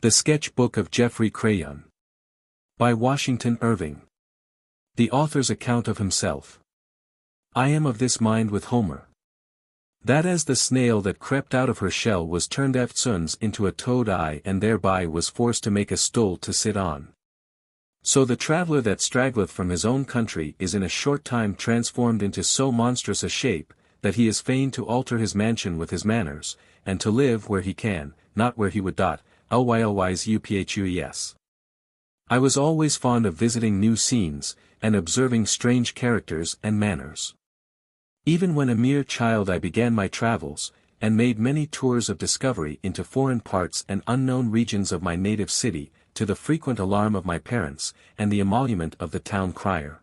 The Sketch Book of Geoffrey Crayon. By Washington Irving. The author's account of himself. I am of this mind with Homer. That as the snail that crept out of her shell was turned eftsoons into a toad and thereby was forced to make a stool to sit on. So the traveller that straggleth from his own country is in a short time transformed into so monstrous a shape, that he is fain to alter his mansion with his manners, and to live where he can, not where he would. Lylys. I was always fond of visiting new scenes, and observing strange characters and manners. Even when a mere child I began my travels, and made many tours of discovery into foreign parts and unknown regions of my native city, to the frequent alarm of my parents, and the emolument of the town crier.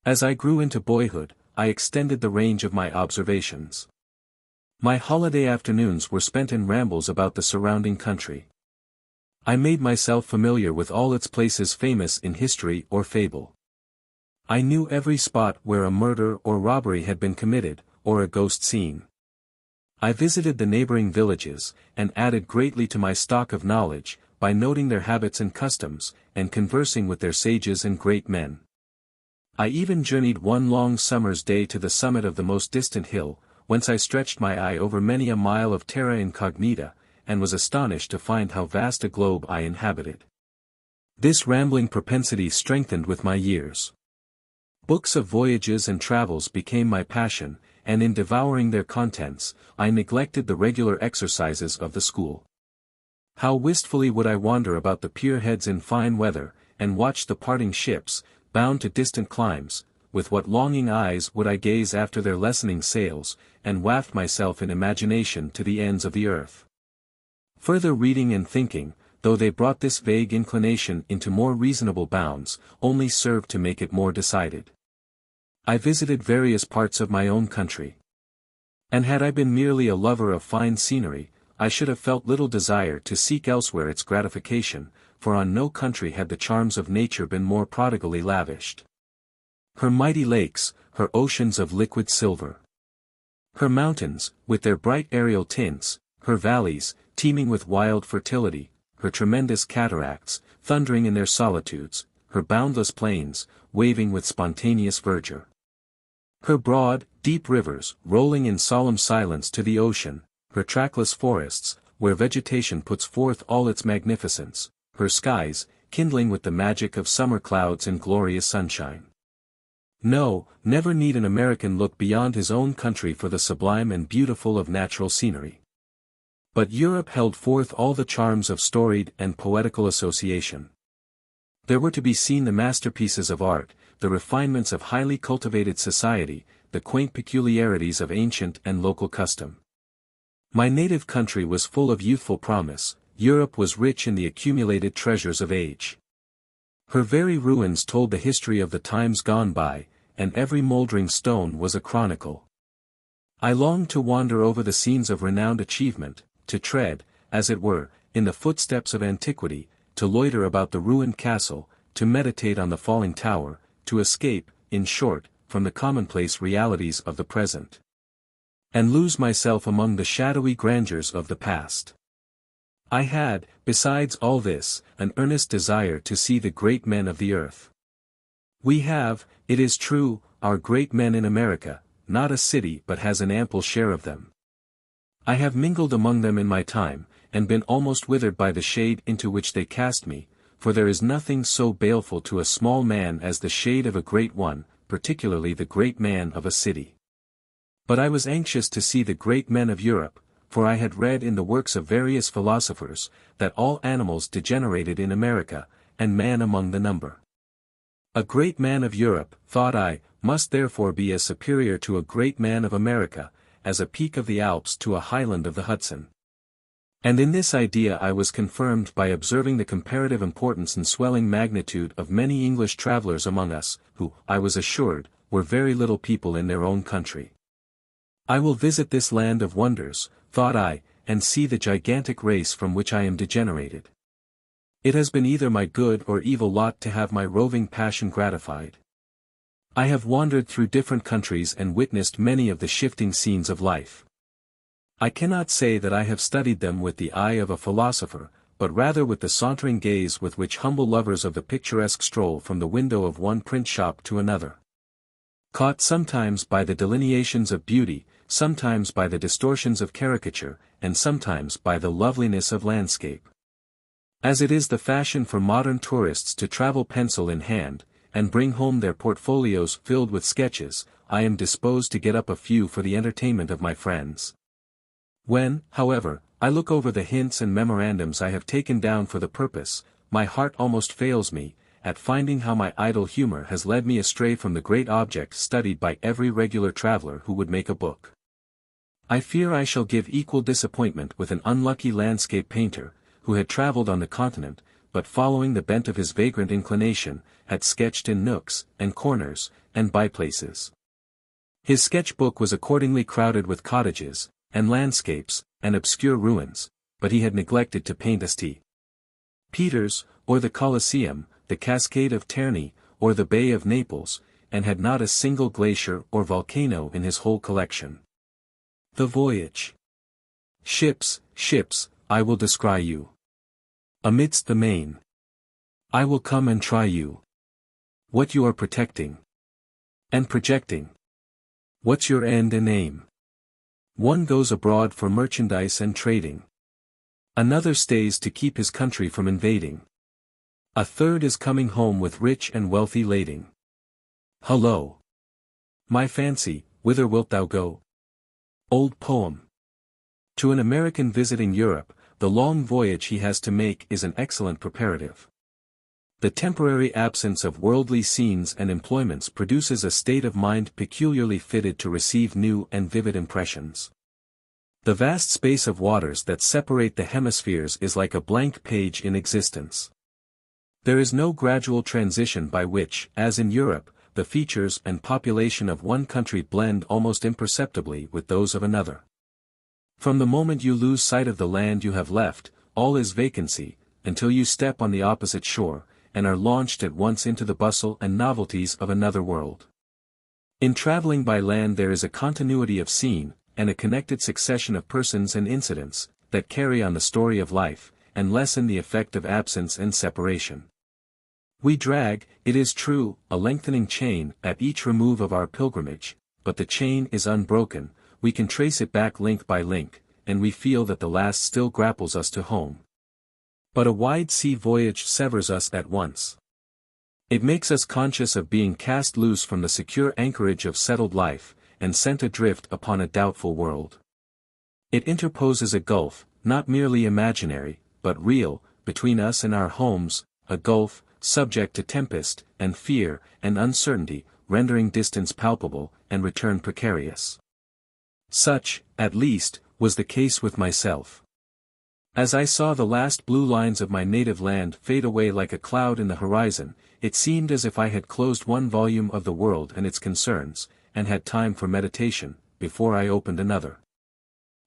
As I grew into boyhood, I extended the range of my observations. My holiday afternoons were spent in rambles about the surrounding country. I made myself familiar with all its places famous in history or fable. I knew every spot where a murder or robbery had been committed, or a ghost seen. I visited the neighboring villages, and added greatly to my stock of knowledge, by noting their habits and customs, and conversing with their sages and great men. I even journeyed one long summer's day to the summit of the most distant hill, whence I stretched my eye over many a mile of terra incognita, and was astonished to find how vast a globe I inhabited. This rambling propensity strengthened with my years. Books of voyages and travels became my passion, and in devouring their contents, I neglected the regular exercises of the school. How wistfully would I wander about the pierheads in fine weather, and watch the parting ships, bound to distant climes. With what longing eyes would I gaze after their lessening sails, and waft myself in imagination to the ends of the earth. Further reading and thinking, though they brought this vague inclination into more reasonable bounds, only served to make it more decided. I visited various parts of my own country. And had I been merely a lover of fine scenery, I should have felt little desire to seek elsewhere its gratification, for on no country had the charms of nature been more prodigally lavished. Her mighty lakes, her oceans of liquid silver. Her mountains, with their bright aerial tints, her valleys, teeming with wild fertility, her tremendous cataracts, thundering in their solitudes, her boundless plains, waving with spontaneous verdure. Her broad, deep rivers, rolling in solemn silence to the ocean, her trackless forests, where vegetation puts forth all its magnificence, her skies, kindling with the magic of summer clouds and glorious sunshine. No, never need an American look beyond his own country for the sublime and beautiful of natural scenery. But Europe held forth all the charms of storied and poetical association. There were to be seen the masterpieces of art, the refinements of highly cultivated society, the quaint peculiarities of ancient and local custom. My native country was full of youthful promise, Europe was rich in the accumulated treasures of age. Her very ruins told the history of the times gone by, and every mouldering stone was a chronicle. I longed to wander over the scenes of renowned achievement, to tread, as it were, in the footsteps of antiquity, to loiter about the ruined castle, to meditate on the falling tower, to escape, in short, from the commonplace realities of the present. And lose myself among the shadowy grandeurs of the past. I had, besides all this, an earnest desire to see the great men of the earth. We have, it is true, our great men in America, not a city but has an ample share of them. I have mingled among them in my time, and been almost withered by the shade into which they cast me, for there is nothing so baleful to a small man as the shade of a great one, particularly the great man of a city. But I was anxious to see the great men of Europe, for I had read in the works of various philosophers, that all animals degenerated in America, and man among the number. A great man of Europe, thought I, must therefore be as superior to a great man of America, as a peak of the Alps to a highland of the Hudson. And in this idea I was confirmed by observing the comparative importance and swelling magnitude of many English travellers among us, who, I was assured, were very little people in their own country. I will visit this land of wonders, thought I, and see the gigantic race from which I am degenerated. It has been either my good or evil lot to have my roving passion gratified. I have wandered through different countries and witnessed many of the shifting scenes of life. I cannot say that I have studied them with the eye of a philosopher, but rather with the sauntering gaze with which humble lovers of the picturesque stroll from the window of one print shop to another. Caught sometimes by the delineations of beauty, sometimes by the distortions of caricature, and sometimes by the loveliness of landscape. As it is the fashion for modern tourists to travel pencil in hand, and bring home their portfolios filled with sketches, I am disposed to get up a few for the entertainment of my friends. When, however, I look over the hints and memorandums I have taken down for the purpose, my heart almost fails me, at finding how my idle humor has led me astray from the great object studied by every regular traveler who would make a book. I fear I shall give equal disappointment with an unlucky landscape painter, who had traveled on the continent, but following the bent of his vagrant inclination, had sketched in nooks, and corners, and by-places. His sketch-book was accordingly crowded with cottages, and landscapes, and obscure ruins, but he had neglected to paint St. Peter's, or the Colosseum, the Cascade of Terni, or the Bay of Naples, and had not a single glacier or volcano in his whole collection. The voyage. Ships, ships, I will descry you. Amidst the main. I will come and try you. What you are protecting. And projecting. What's your end and aim? One goes abroad for merchandise and trading. Another stays to keep his country from invading. A third is coming home with rich and wealthy lading. Hullo! My fancy, whither wilt thou go? Old poem. To an American visiting Europe, the long voyage he has to make is an excellent preparative. The temporary absence of worldly scenes and employments produces a state of mind peculiarly fitted to receive new and vivid impressions. The vast space of waters that separate the hemispheres is like a blank page in existence. There is no gradual transition by which, as in Europe, the features and population of one country blend almost imperceptibly with those of another. From the moment you lose sight of the land you have left, all is vacancy, until you step on the opposite shore, and are launched at once into the bustle and novelties of another world. In traveling by land there is a continuity of scene, and a connected succession of persons and incidents, that carry on the story of life, and lessen the effect of absence and separation. We drag, it is true, a lengthening chain at each remove of our pilgrimage, but the chain is unbroken, we can trace it back link by link, and we feel that the last still grapples us to home. But a wide sea voyage severs us at once. It makes us conscious of being cast loose from the secure anchorage of settled life, and sent adrift upon a doubtful world. It interposes a gulf, not merely imaginary, but real, between us and our homes, a gulf, subject to tempest, and fear, and uncertainty, rendering distance palpable, and return precarious. Such, at least, was the case with myself. As I saw the last blue lines of my native land fade away like a cloud in the horizon, it seemed as if I had closed one volume of the world and its concerns, and had time for meditation, before I opened another.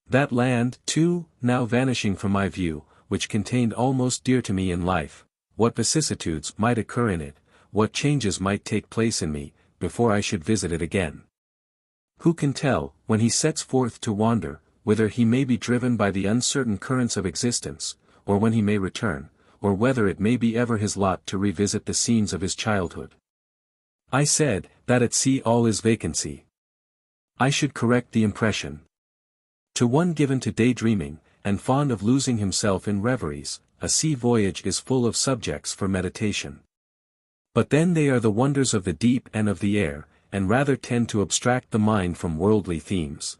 That land, too, now vanishing from my view, which contained all most dear to me in life, what vicissitudes might occur in it, what changes might take place in me, before I should visit it again. Who can tell, when he sets forth to wander, whither he may be driven by the uncertain currents of existence, or when he may return, or whether it may be ever his lot to revisit the scenes of his childhood. I said, that at sea all is vacancy. I should correct the impression. To one given to daydreaming, and fond of losing himself in reveries, a sea voyage is full of subjects for meditation. But then they are the wonders of the deep and of the air, and rather tend to abstract the mind from worldly themes.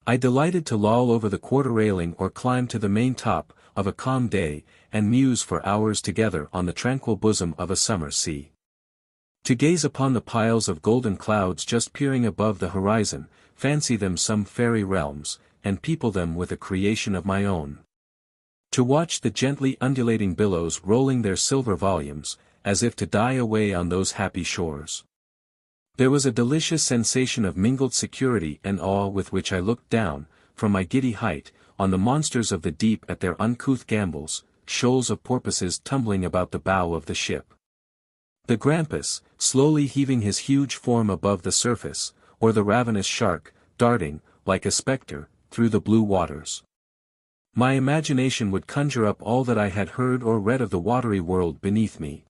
I delighted to loll over the quarter railing or climb to the main top, of a calm day, and muse for hours together on the tranquil bosom of a summer sea. To gaze upon the piles of golden clouds just peering above the horizon, fancy them some fairy realms, and people them with a creation of my own. To watch the gently undulating billows rolling their silver volumes, as if to die away on those happy shores. There was a delicious sensation of mingled security and awe with which I looked down, from my giddy height, on the monsters of the deep at their uncouth gambols, shoals of porpoises tumbling about the bow of the ship. The grampus, slowly heaving his huge form above the surface, or the ravenous shark, darting, like a spectre, through the blue waters. My imagination would conjure up all that I had heard or read of the watery world beneath me.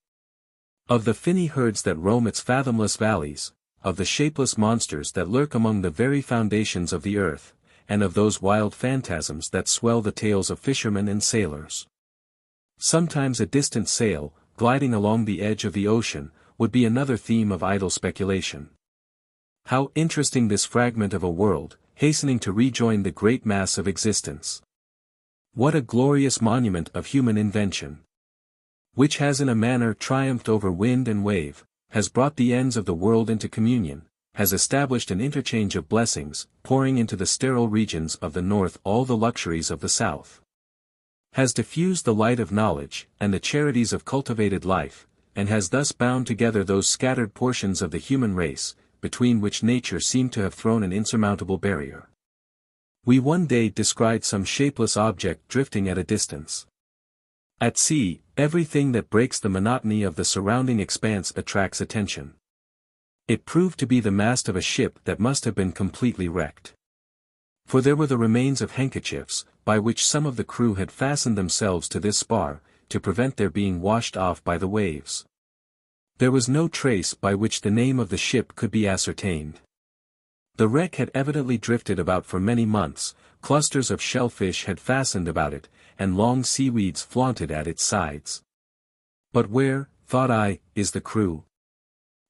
Of the finny herds that roam its fathomless valleys, of the shapeless monsters that lurk among the very foundations of the earth, and of those wild phantasms that swell the tales of fishermen and sailors. Sometimes a distant sail, gliding along the edge of the ocean, would be another theme of idle speculation. How interesting this fragment of a world, hastening to rejoin the great mass of existence. What a glorious monument of human invention! Which has in a manner triumphed over wind and wave, has brought the ends of the world into communion, has established an interchange of blessings, pouring into the sterile regions of the north all the luxuries of the south. Has diffused the light of knowledge, and the charities of cultivated life, and has thus bound together those scattered portions of the human race, between which nature seemed to have thrown an insurmountable barrier. We one day descried some shapeless object drifting at a distance. At sea, everything that breaks the monotony of the surrounding expanse attracts attention. It proved to be the mast of a ship that must have been completely wrecked. For there were the remains of handkerchiefs, by which some of the crew had fastened themselves to this spar, to prevent their being washed off by the waves. There was no trace by which the name of the ship could be ascertained. The wreck had evidently drifted about for many months, clusters of shellfish had fastened about it, and long seaweeds flaunted at its sides. But where, thought I, is the crew?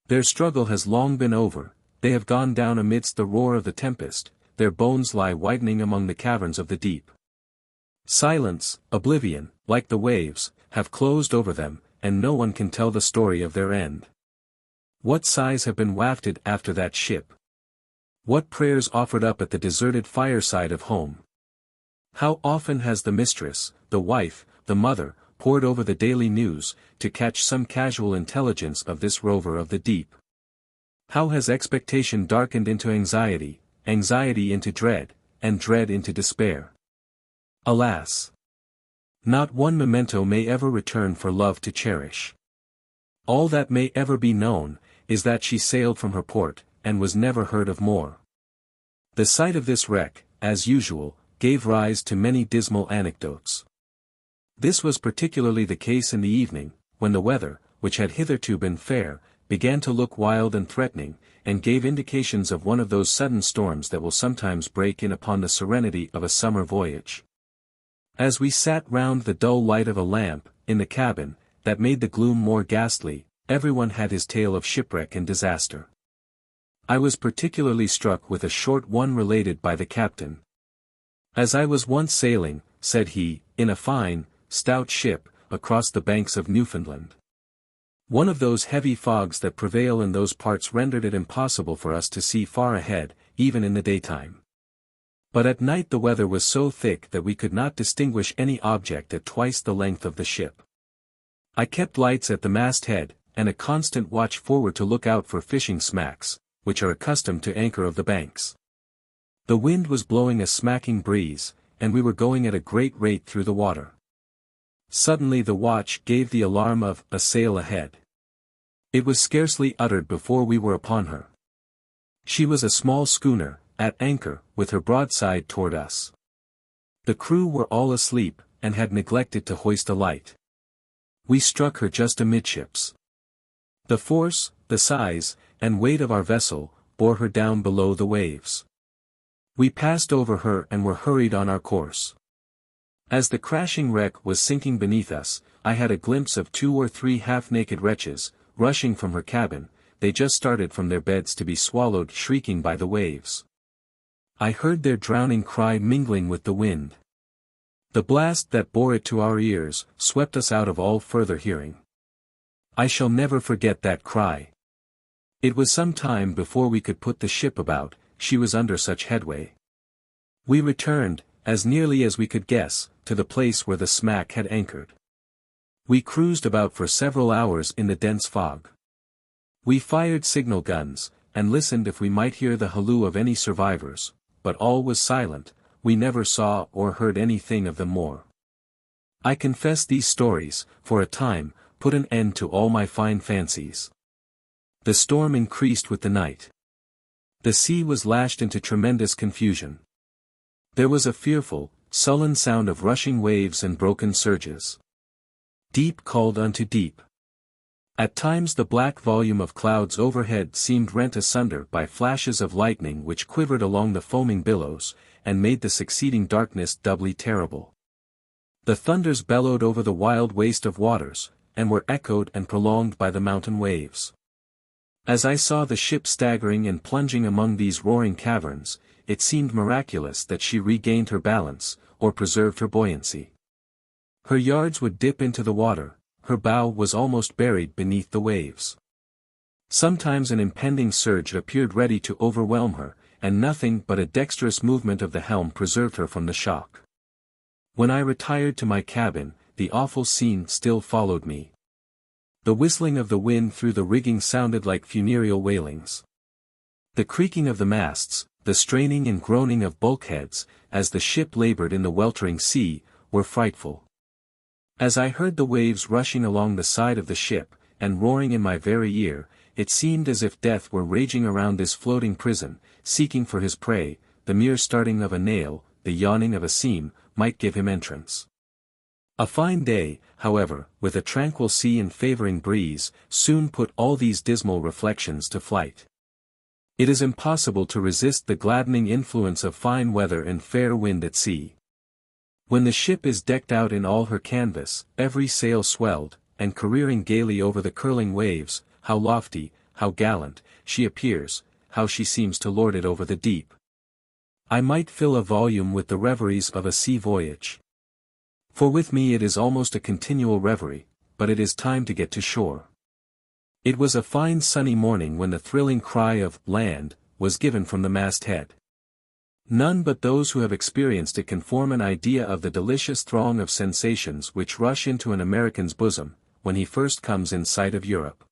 Their struggle has long been over, they have gone down amidst the roar of the tempest, their bones lie whitening among the caverns of the deep. Silence, oblivion, like the waves, have closed over them, and no one can tell the story of their end. What sighs have been wafted after that ship? What prayers offered up at the deserted fireside of home? How often has the mistress, the wife, the mother, pored over the daily news, to catch some casual intelligence of this rover of the deep? How has expectation darkened into anxiety, anxiety into dread, and dread into despair? Alas! Not one memento may ever return for love to cherish. All that may ever be known, is that she sailed from her port, and was never heard of more. The sight of this wreck, as usual, gave rise to many dismal anecdotes. This was particularly the case in the evening, when the weather, which had hitherto been fair, began to look wild and threatening, and gave indications of one of those sudden storms that will sometimes break in upon the serenity of a summer voyage. As we sat round the dull light of a lamp, in the cabin, that made the gloom more ghastly, everyone had his tale of shipwreck and disaster. I was particularly struck with a short one related by the captain. As I was once sailing, said he, in a fine, stout ship, across the banks of Newfoundland. One of those heavy fogs that prevail in those parts rendered it impossible for us to see far ahead, even in the daytime. But at night the weather was so thick that we could not distinguish any object at twice the length of the ship. I kept lights at the masthead, and a constant watch forward to look out for fishing smacks, which are accustomed to anchor of the banks. The wind was blowing a smacking breeze, and we were going at a great rate through the water. Suddenly the watch gave the alarm of a sail ahead. It was scarcely uttered before we were upon her. She was a small schooner, at anchor, with her broadside toward us. The crew were all asleep, and had neglected to hoist a light. We struck her just amidships. The force, the size, and weight of our vessel, bore her down below the waves. We passed over her and were hurried on our course. As the crashing wreck was sinking beneath us, I had a glimpse of 2 or 3 half-naked wretches, rushing from her cabin. They just started from their beds to be swallowed shrieking by the waves. I heard their drowning cry mingling with the wind. The blast that bore it to our ears, swept us out of all further hearing. I shall never forget that cry. It was some time before we could put the ship about, she was under such headway. We returned, as nearly as we could guess, to the place where the smack had anchored. We cruised about for several hours in the dense fog. We fired signal guns, and listened if we might hear the halloo of any survivors, but all was silent. We never saw or heard anything of them more. I confess these stories, for a time, put an end to all my fine fancies. The storm increased with the night. The sea was lashed into tremendous confusion. There was a fearful, sullen sound of rushing waves and broken surges. Deep called unto deep. At times the black volume of clouds overhead seemed rent asunder by flashes of lightning which quivered along the foaming billows, and made the succeeding darkness doubly terrible. The thunders bellowed over the wild waste of waters, and were echoed and prolonged by the mountain waves. As I saw the ship staggering and plunging among these roaring caverns, it seemed miraculous that she regained her balance, or preserved her buoyancy. Her yards would dip into the water, her bow was almost buried beneath the waves. Sometimes an impending surge appeared ready to overwhelm her, and nothing but a dexterous movement of the helm preserved her from the shock. When I retired to my cabin, the awful scene still followed me. The whistling of the wind through the rigging sounded like funereal wailings. The creaking of the masts, the straining and groaning of bulkheads, as the ship labored in the weltering sea, were frightful. As I heard the waves rushing along the side of the ship, and roaring in my very ear, it seemed as if death were raging around this floating prison, seeking for his prey. The mere starting of a nail, the yawning of a seam, might give him entrance. A fine day, however, with a tranquil sea and favoring breeze, soon put all these dismal reflections to flight. It is impossible to resist the gladdening influence of fine weather and fair wind at sea. When the ship is decked out in all her canvas, every sail swelled, and careering gaily over the curling waves, how lofty, how gallant, she appears, how she seems to lord it over the deep. I might fill a volume with the reveries of a sea voyage. For with me it is almost a continual reverie, but it is time to get to shore. It was a fine sunny morning when the thrilling cry of "Land" was given from the masthead. None but those who have experienced it can form an idea of the delicious throng of sensations which rush into an American's bosom, when he first comes in sight of Europe.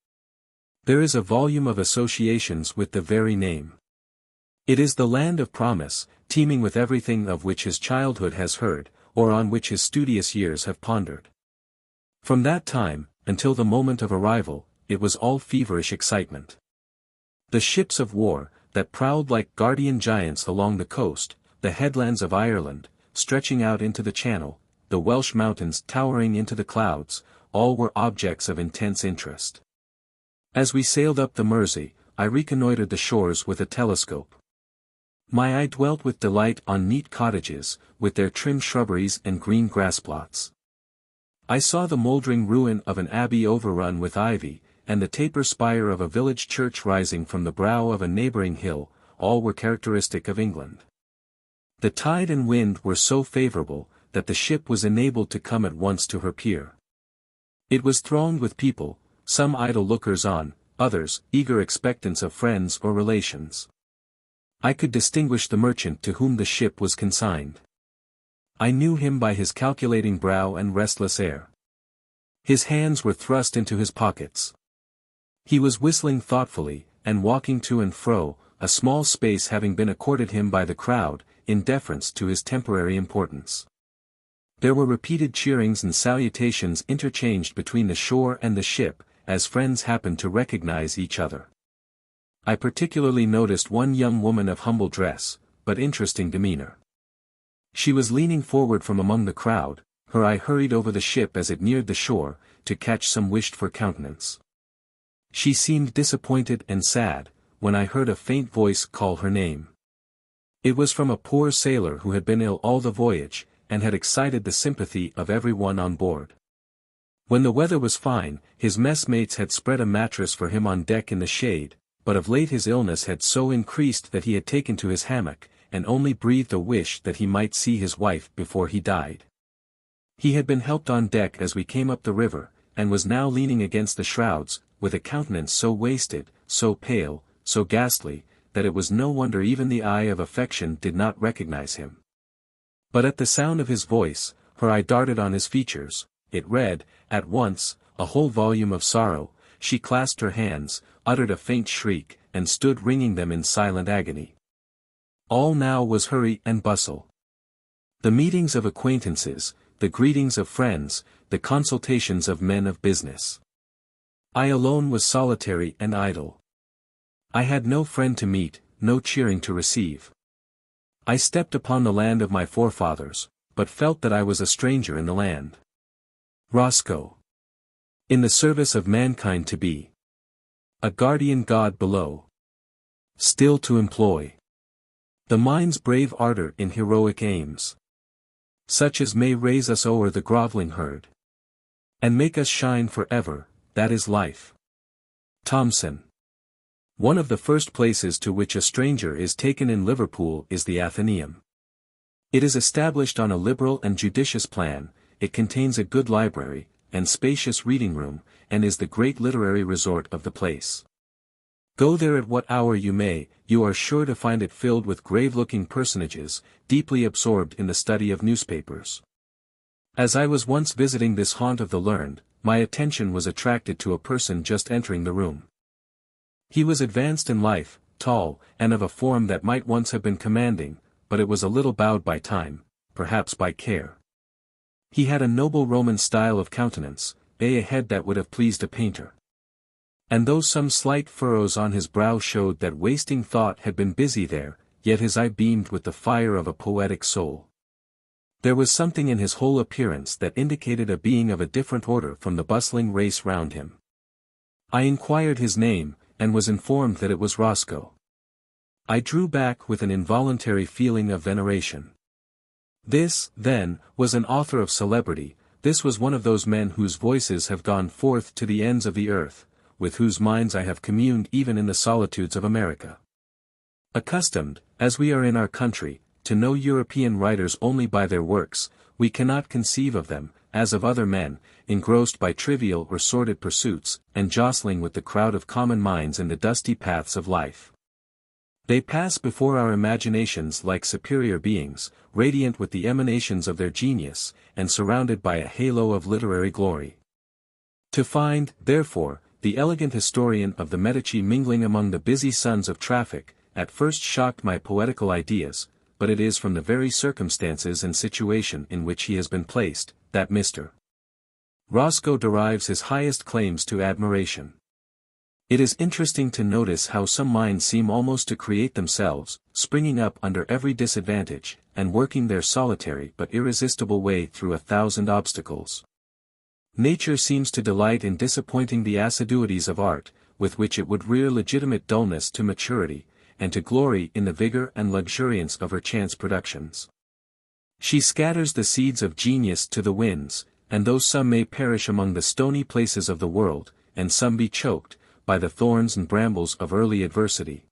There is a volume of associations with the very name. It is the land of promise, teeming with everything of which his childhood has heard, or on which his studious years have pondered. From that time, until the moment of arrival, it was all feverish excitement. The ships of war, that prowled like guardian giants along the coast, the headlands of Ireland, stretching out into the Channel, the Welsh mountains towering into the clouds, all were objects of intense interest. As we sailed up the Mersey, I reconnoitred the shores with a telescope. My eye dwelt with delight on neat cottages, with their trim shrubberies and green grass plots. I saw the mouldering ruin of an abbey overrun with ivy, and the taper spire of a village church rising from the brow of a neighboring hill, all were characteristic of England. The tide and wind were so favorable, that the ship was enabled to come at once to her pier. It was thronged with people, some idle lookers-on, others, eager expectants of friends or relations. I could distinguish the merchant to whom the ship was consigned. I knew him by his calculating brow and restless air. His hands were thrust into his pockets. He was whistling thoughtfully, and walking to and fro, a small space having been accorded him by the crowd, in deference to his temporary importance. There were repeated cheerings and salutations interchanged between the shore and the ship, as friends happened to recognize each other. I particularly noticed one young woman of humble dress, but interesting demeanor. She was leaning forward from among the crowd, her eye hurried over the ship as it neared the shore, to catch some wished-for countenance. She seemed disappointed and sad, when I heard a faint voice call her name. It was from a poor sailor who had been ill all the voyage, and had excited the sympathy of everyone on board. When the weather was fine, his messmates had spread a mattress for him on deck in the shade, but of late his illness had so increased that he had taken to his hammock, and only breathed a wish that he might see his wife before he died. He had been helped on deck as we came up the river, and was now leaning against the shrouds, with a countenance so wasted, so pale, so ghastly, that it was no wonder even the eye of affection did not recognize him. But at the sound of his voice, her eye darted on his features, it read, at once, a whole volume of sorrow. She clasped her hands, uttered a faint shriek, and stood wringing them in silent agony. All now was hurry and bustle. The meetings of acquaintances, the greetings of friends, the consultations of men of business. I alone was solitary and idle. I had no friend to meet, no cheering to receive. I stepped upon the land of my forefathers, but felt that I was a stranger in the land. Roscoe. In the service of mankind to be. A guardian god below. Still to employ. The mind's brave ardor in heroic aims. Such as may raise us o'er the groveling herd. And make us shine for ever, that is life. Thomson. One of the first places to which a stranger is taken in Liverpool is the Athenaeum. It is established on a liberal and judicious plan, it contains a good library, and spacious reading room, and is the great literary resort of the place. Go there at what hour you may, you are sure to find it filled with grave-looking personages, deeply absorbed in the study of newspapers. As I was once visiting this haunt of the learned, my attention was attracted to a person just entering the room. He was advanced in life, tall, and of a form that might once have been commanding, but it was a little bowed by time, perhaps by care. He had a noble Roman style of countenance, a head that would have pleased a painter. And though some slight furrows on his brow showed that wasting thought had been busy there, yet his eye beamed with the fire of a poetic soul. There was something in his whole appearance that indicated a being of a different order from the bustling race round him. I inquired his name, and was informed that it was Roscoe. I drew back with an involuntary feeling of veneration. This, then, was an author of celebrity, this was one of those men whose voices have gone forth to the ends of the earth, with whose minds I have communed even in the solitudes of America. Accustomed, as we are in our country, to know European writers only by their works, we cannot conceive of them, as of other men, engrossed by trivial or sordid pursuits, and jostling with the crowd of common minds in the dusty paths of life. They pass before our imaginations like superior beings, radiant with the emanations of their genius, and surrounded by a halo of literary glory. To find, therefore, the elegant historian of the Medici mingling among the busy sons of traffic, at first shocked my poetical ideas, but it is from the very circumstances and situation in which he has been placed, that Mr. Roscoe derives his highest claims to admiration. It is interesting to notice how some minds seem almost to create themselves, springing up under every disadvantage, and working their solitary but irresistible way through 1,000 obstacles. Nature seems to delight in disappointing the assiduities of art, with which it would rear legitimate dullness to maturity, and to glory in the vigor and luxuriance of her chance productions. She scatters the seeds of genius to the winds, and though some may perish among the stony places of the world, and some be choked, by the thorns and brambles of early adversity,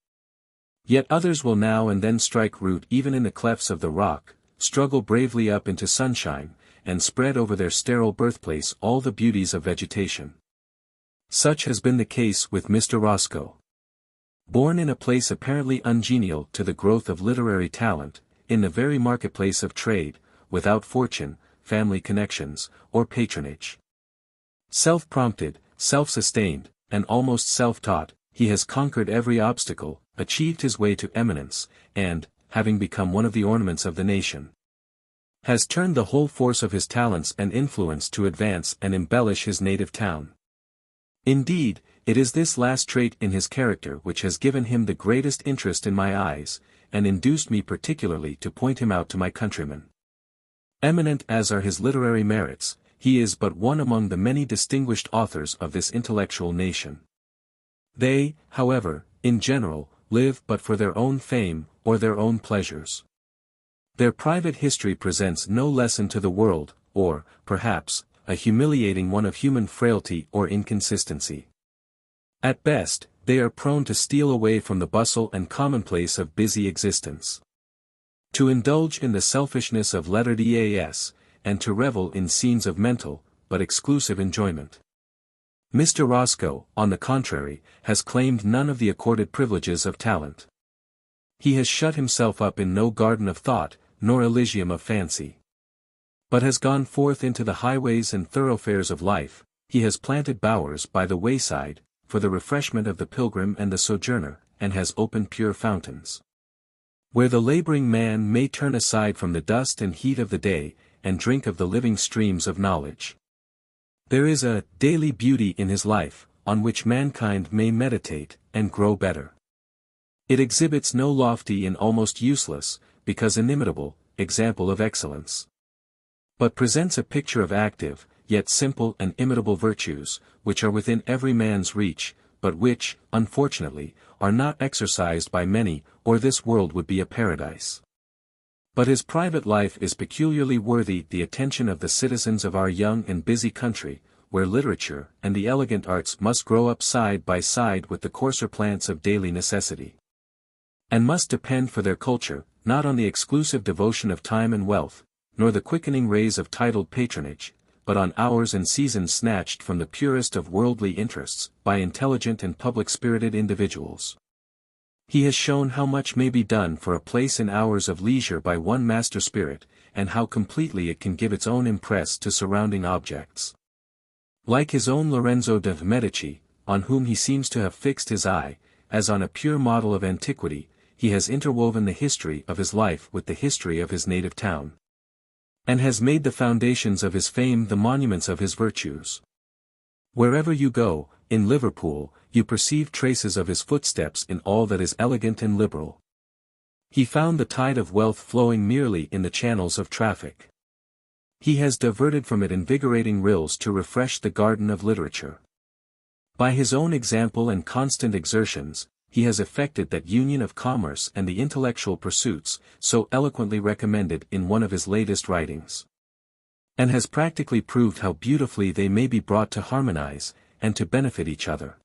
yet others will now and then strike root even in the clefts of the rock, struggle bravely up into sunshine, and spread over their sterile birthplace all the beauties of vegetation. Such has been the case with Mr. Roscoe. Born in a place apparently ungenial to the growth of literary talent, in the very marketplace of trade, without fortune, family connections, or patronage. Self-prompted, self-sustained, and almost self-taught, he has conquered every obstacle, achieved his way to eminence, and, having become one of the ornaments of the nation, has turned the whole force of his talents and influence to advance and embellish his native town. Indeed, it is this last trait in his character which has given him the greatest interest in my eyes, and induced me particularly to point him out to my countrymen. Eminent as are his literary merits, he is but one among the many distinguished authors of this intellectual nation. They, however, in general, live but for their own fame, or their own pleasures. Their private history presents no lesson to the world, or, perhaps, a humiliating one of human frailty or inconsistency. At best, they are prone to steal away from the bustle and commonplace of busy existence, to indulge in the selfishness of lettered eas, and to revel in scenes of mental, but exclusive enjoyment. Mr. Roscoe, on the contrary, has claimed none of the accorded privileges of talent. He has shut himself up in no garden of thought, nor elysium of fancy, but has gone forth into the highways and thoroughfares of life. He has planted bowers by the wayside, for the refreshment of the pilgrim and the sojourner, and has opened pure fountains, where the laboring man may turn aside from the dust and heat of the day, and drink of the living streams of knowledge. There is a daily beauty in his life, on which mankind may meditate, and grow better. It exhibits no lofty and almost useless, because inimitable, example of excellence. but presents a picture of active, yet simple and imitable virtues, which are within every man's reach, but which, unfortunately, are not exercised by many, or this world would be a paradise. But his private life is peculiarly worthy the attention of the citizens of our young and busy country, where literature and the elegant arts must grow up side by side with the coarser plants of daily necessity, and must depend for their culture, not on the exclusive devotion of time and wealth, nor the quickening rays of titled patronage, but on hours and seasons snatched from the purest of worldly interests, by intelligent and public-spirited individuals. He has shown how much may be done for a place in hours of leisure by one master spirit, and how completely it can give its own impress to surrounding objects. Like his own Lorenzo de' Medici, on whom he seems to have fixed his eye, as on a pure model of antiquity, he has interwoven the history of his life with the history of his native town, and has made the foundations of his fame the monuments of his virtues. Wherever you go, in Liverpool, you perceive traces of his footsteps in all that is elegant and liberal. He found the tide of wealth flowing merely in the channels of traffic. He has diverted from it invigorating rills to refresh the garden of literature. By his own example and constant exertions, he has effected that union of commerce and the intellectual pursuits, so eloquently recommended in one of his latest writings, and has practically proved how beautifully they may be brought to harmonize, and to benefit each other.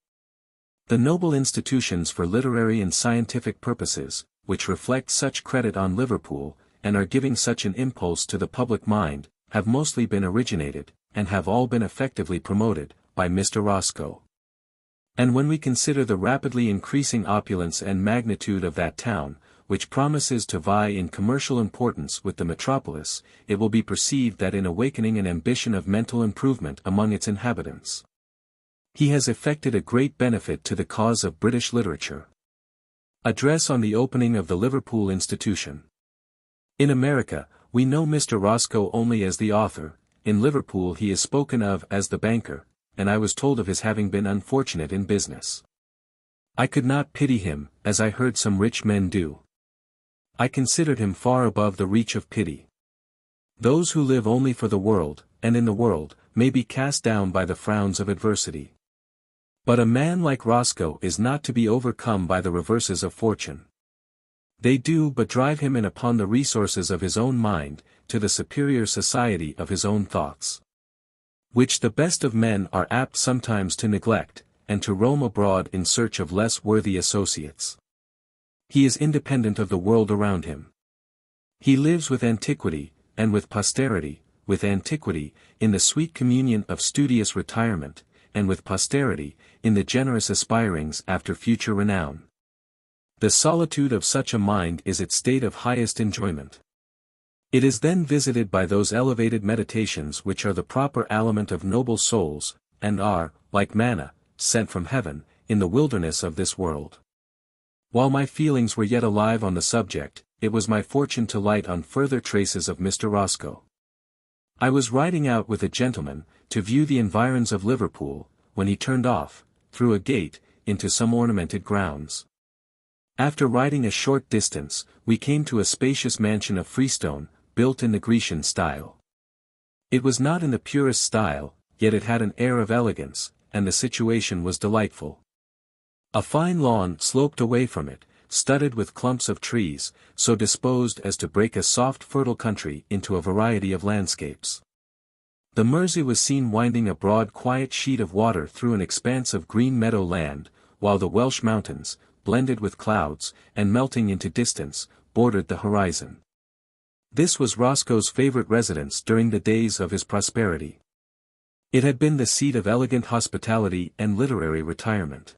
The noble institutions for literary and scientific purposes, which reflect such credit on Liverpool, and are giving such an impulse to the public mind, have mostly been originated, and have all been effectively promoted, by Mr. Roscoe. And when we consider the rapidly increasing opulence and magnitude of that town, which promises to vie in commercial importance with the metropolis, it will be perceived that in awakening an ambition of mental improvement among its inhabitants, he has effected a great benefit to the cause of British literature. Address on the opening of the Liverpool Institution. In America, we know Mr. Roscoe only as the author. In Liverpool he is spoken of as the banker, and I was told of his having been unfortunate in business. I could not pity him, as I heard some rich men do. I considered him far above the reach of pity. Those who live only for the world, and in the world, may be cast down by the frowns of adversity. But a man like Roscoe is not to be overcome by the reverses of fortune. They do but drive him in upon the resources of his own mind, to the superior society of his own thoughts, which the best of men are apt sometimes to neglect, and to roam abroad in search of less worthy associates. He is independent of the world around him. He lives with antiquity, and with posterity, with antiquity, in the sweet communion of studious retirement, and with posterity, in the generous aspirings after future renown. The solitude of such a mind is its state of highest enjoyment. It is then visited by those elevated meditations which are the proper aliment of noble souls, and are, like manna, sent from heaven, in the wilderness of this world. While my feelings were yet alive on the subject, it was my fortune to light on further traces of Mr. Roscoe. I was riding out with a gentleman, to view the environs of Liverpool, when he turned off, through a gate, into some ornamented grounds. After riding a short distance, we came to a spacious mansion of freestone, built in the Grecian style. It was not in the purest style, yet it had an air of elegance, and the situation was delightful. A fine lawn sloped away from it, studded with clumps of trees, so disposed as to break a soft fertile country into a variety of landscapes. The Mersey was seen winding a broad quiet sheet of water through an expanse of green meadow land, while the Welsh mountains, blended with clouds, and melting into distance, bordered the horizon. This was Roscoe's favorite residence during the days of his prosperity. It had been the seat of elegant hospitality and literary retirement.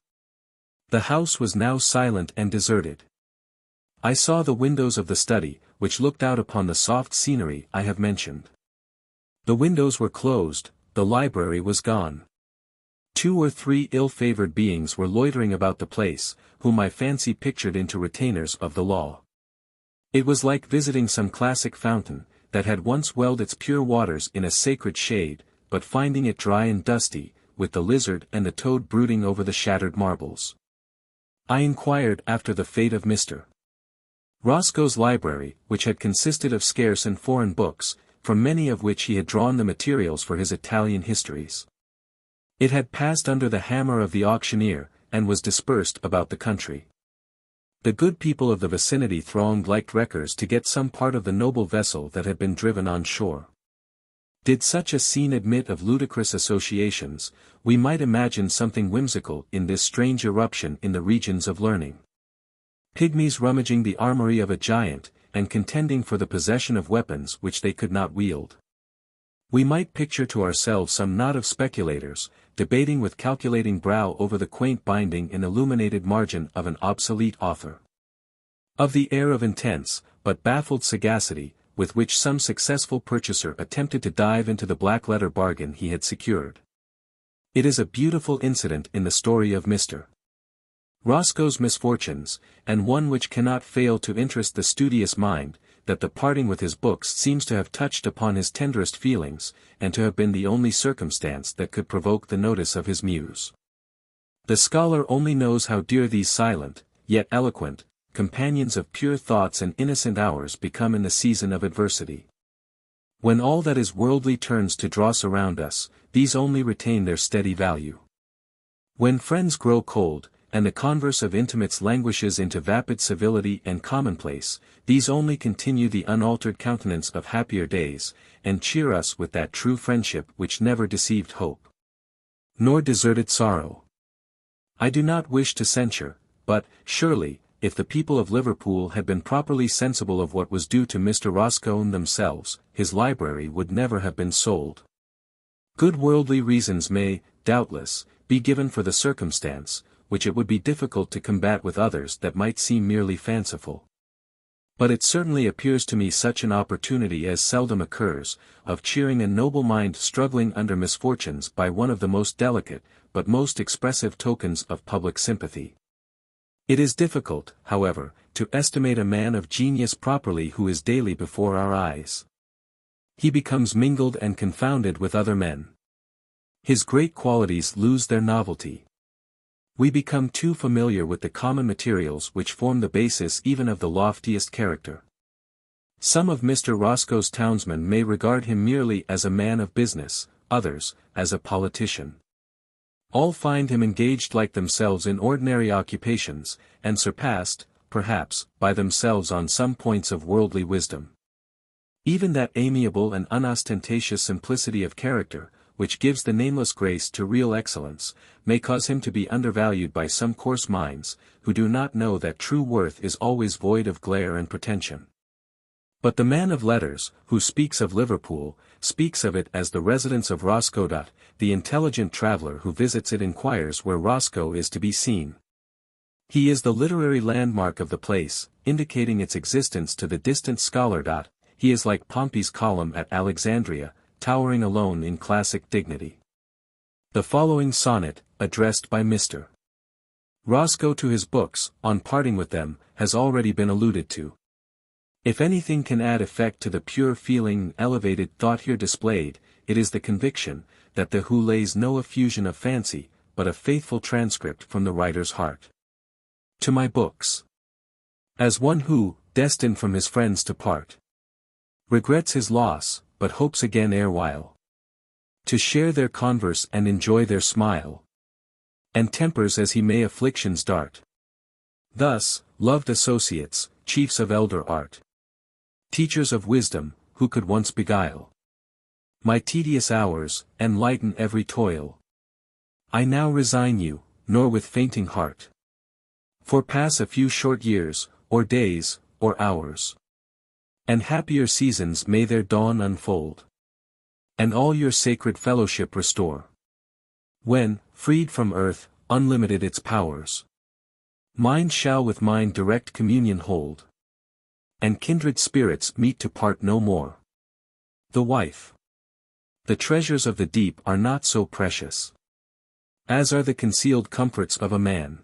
The house was now silent and deserted. I saw the windows of the study, which looked out upon the soft scenery I have mentioned. The windows were closed, the library was gone. 2 or 3 ill-favored beings were loitering about the place, whom my fancy pictured into retainers of the law. It was like visiting some classic fountain, that had once welled its pure waters in a sacred shade, but finding it dry and dusty, with the lizard and the toad brooding over the shattered marbles. I inquired after the fate of Mr. Roscoe's library, which had consisted of scarce and foreign books, from many of which he had drawn the materials for his Italian histories. It had passed under the hammer of the auctioneer, and was dispersed about the country. The good people of the vicinity thronged like wreckers to get some part of the noble vessel that had been driven on shore. Did such a scene admit of ludicrous associations, we might imagine something whimsical in this strange eruption in the regions of learning. Pygmies rummaging the armory of a giant, and contending for the possession of weapons which they could not wield. We might picture to ourselves some knot of speculators, debating with calculating brow over the quaint binding and illuminated margin of an obsolete author. Of the air of intense, but baffled sagacity, with which some successful purchaser attempted to dive into the black-letter bargain he had secured. It is a beautiful incident in the story of Mr. Roscoe's misfortunes, and one which cannot fail to interest the studious mind, that the parting with his books seems to have touched upon his tenderest feelings, and to have been the only circumstance that could provoke the notice of his muse. The scholar only knows how dear these silent, yet eloquent, companions of pure thoughts and innocent hours become in the season of adversity. When all that is worldly turns to dross around us, these only retain their steady value. When friends grow cold, and the converse of intimates languishes into vapid civility and commonplace, these only continue the unaltered countenance of happier days, and cheer us with that true friendship which never deceived hope, nor deserted sorrow. I do not wish to censure, but, surely, if the people of Liverpool had been properly sensible of what was due to Mr. Roscoe themselves, his library would never have been sold. Good worldly reasons may, doubtless, be given for the circumstance, which it would be difficult to combat with others that might seem merely fanciful. But it certainly appears to me such an opportunity as seldom occurs, of cheering a noble mind struggling under misfortunes by one of the most delicate, but most expressive tokens of public sympathy. It is difficult, however, to estimate a man of genius properly who is daily before our eyes. He becomes mingled and confounded with other men. His great qualities lose their novelty. We become too familiar with the common materials which form the basis even of the loftiest character. Some of Mr. Roscoe's townsmen may regard him merely as a man of business, others, as a politician. All find him engaged like themselves in ordinary occupations, and surpassed, perhaps, by themselves on some points of worldly wisdom. Even that amiable and unostentatious simplicity of character, which gives the nameless grace to real excellence, may cause him to be undervalued by some coarse minds, who do not know that true worth is always void of glare and pretension. But the man of letters, who speaks of Liverpool, speaks of it as the residence of Roscoe. The intelligent traveller who visits it inquires where Roscoe is to be seen. He is the literary landmark of the place, indicating its existence to the distant scholar. He is like Pompey's column at Alexandria, towering alone in classic dignity. The following sonnet, addressed by Mr. Roscoe to his books, on parting with them, has already been alluded to. If anything can add effect to the pure feeling and elevated thought here displayed, it is the conviction, that the who lays no effusion of fancy, but a faithful transcript from the writer's heart. To my books. As one who, destined from his friends to part, regrets his loss, but hopes again erewhile to share their converse and enjoy their smile, and tempers as he may afflictions dart. Thus, loved associates, chiefs of elder art, teachers of wisdom, who could once beguile my tedious hours, and lighten every toil, I now resign you, nor with fainting heart forepass a few short years, or days, or hours, and happier seasons may their dawn unfold, and all your sacred fellowship restore, when, freed from earth, unlimited its powers, mind shall with mind direct communion hold, and kindred spirits meet to part no more. The wife. The treasures of the deep are not so precious as are the concealed comforts of a man,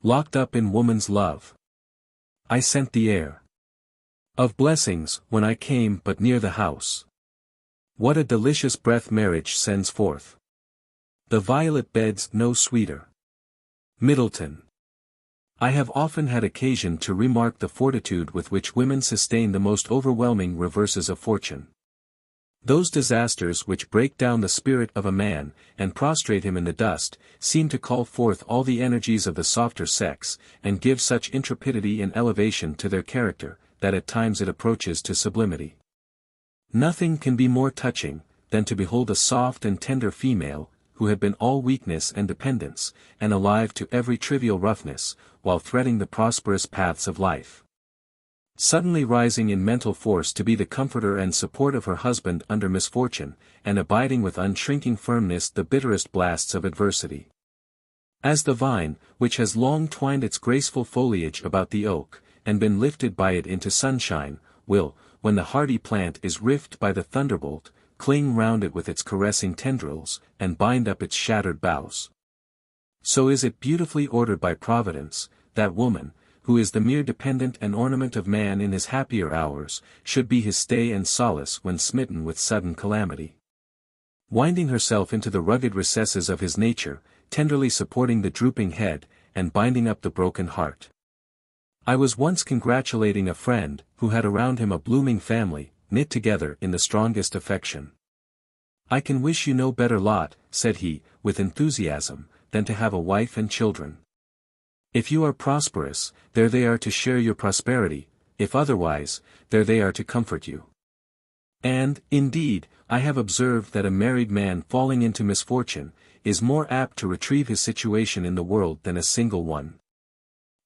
locked up in woman's love. I scent the air of blessings, when I came but near the house. What a delicious breath marriage sends forth! The violet beds no sweeter. Middleton. I have often had occasion to remark the fortitude with which women sustain the most overwhelming reverses of fortune. Those disasters which break down the spirit of a man, and prostrate him in the dust, seem to call forth all the energies of the softer sex, and give such intrepidity and elevation to their character, that at times it approaches to sublimity. Nothing can be more touching, than to behold a soft and tender female, who had been all weakness and dependence, and alive to every trivial roughness, while threading the prosperous paths of life, suddenly rising in mental force to be the comforter and support of her husband under misfortune, and abiding with unshrinking firmness the bitterest blasts of adversity. As the vine, which has long twined its graceful foliage about the oak, and been lifted by it into sunshine, will, when the hardy plant is rifted by the thunderbolt, cling round it with its caressing tendrils, and bind up its shattered boughs. So is it beautifully ordered by Providence, that woman, who is the mere dependent and ornament of man in his happier hours, should be his stay and solace when smitten with sudden calamity. Winding herself into the rugged recesses of his nature, tenderly supporting the drooping head, and binding up the broken heart. I was once congratulating a friend, who had around him a blooming family, knit together in the strongest affection. "I can wish you no better lot," said he, with enthusiasm, "than to have a wife and children. If you are prosperous, there they are to share your prosperity, if otherwise, there they are to comfort you. And, indeed, I have observed that a married man falling into misfortune, is more apt to retrieve his situation in the world than a single one.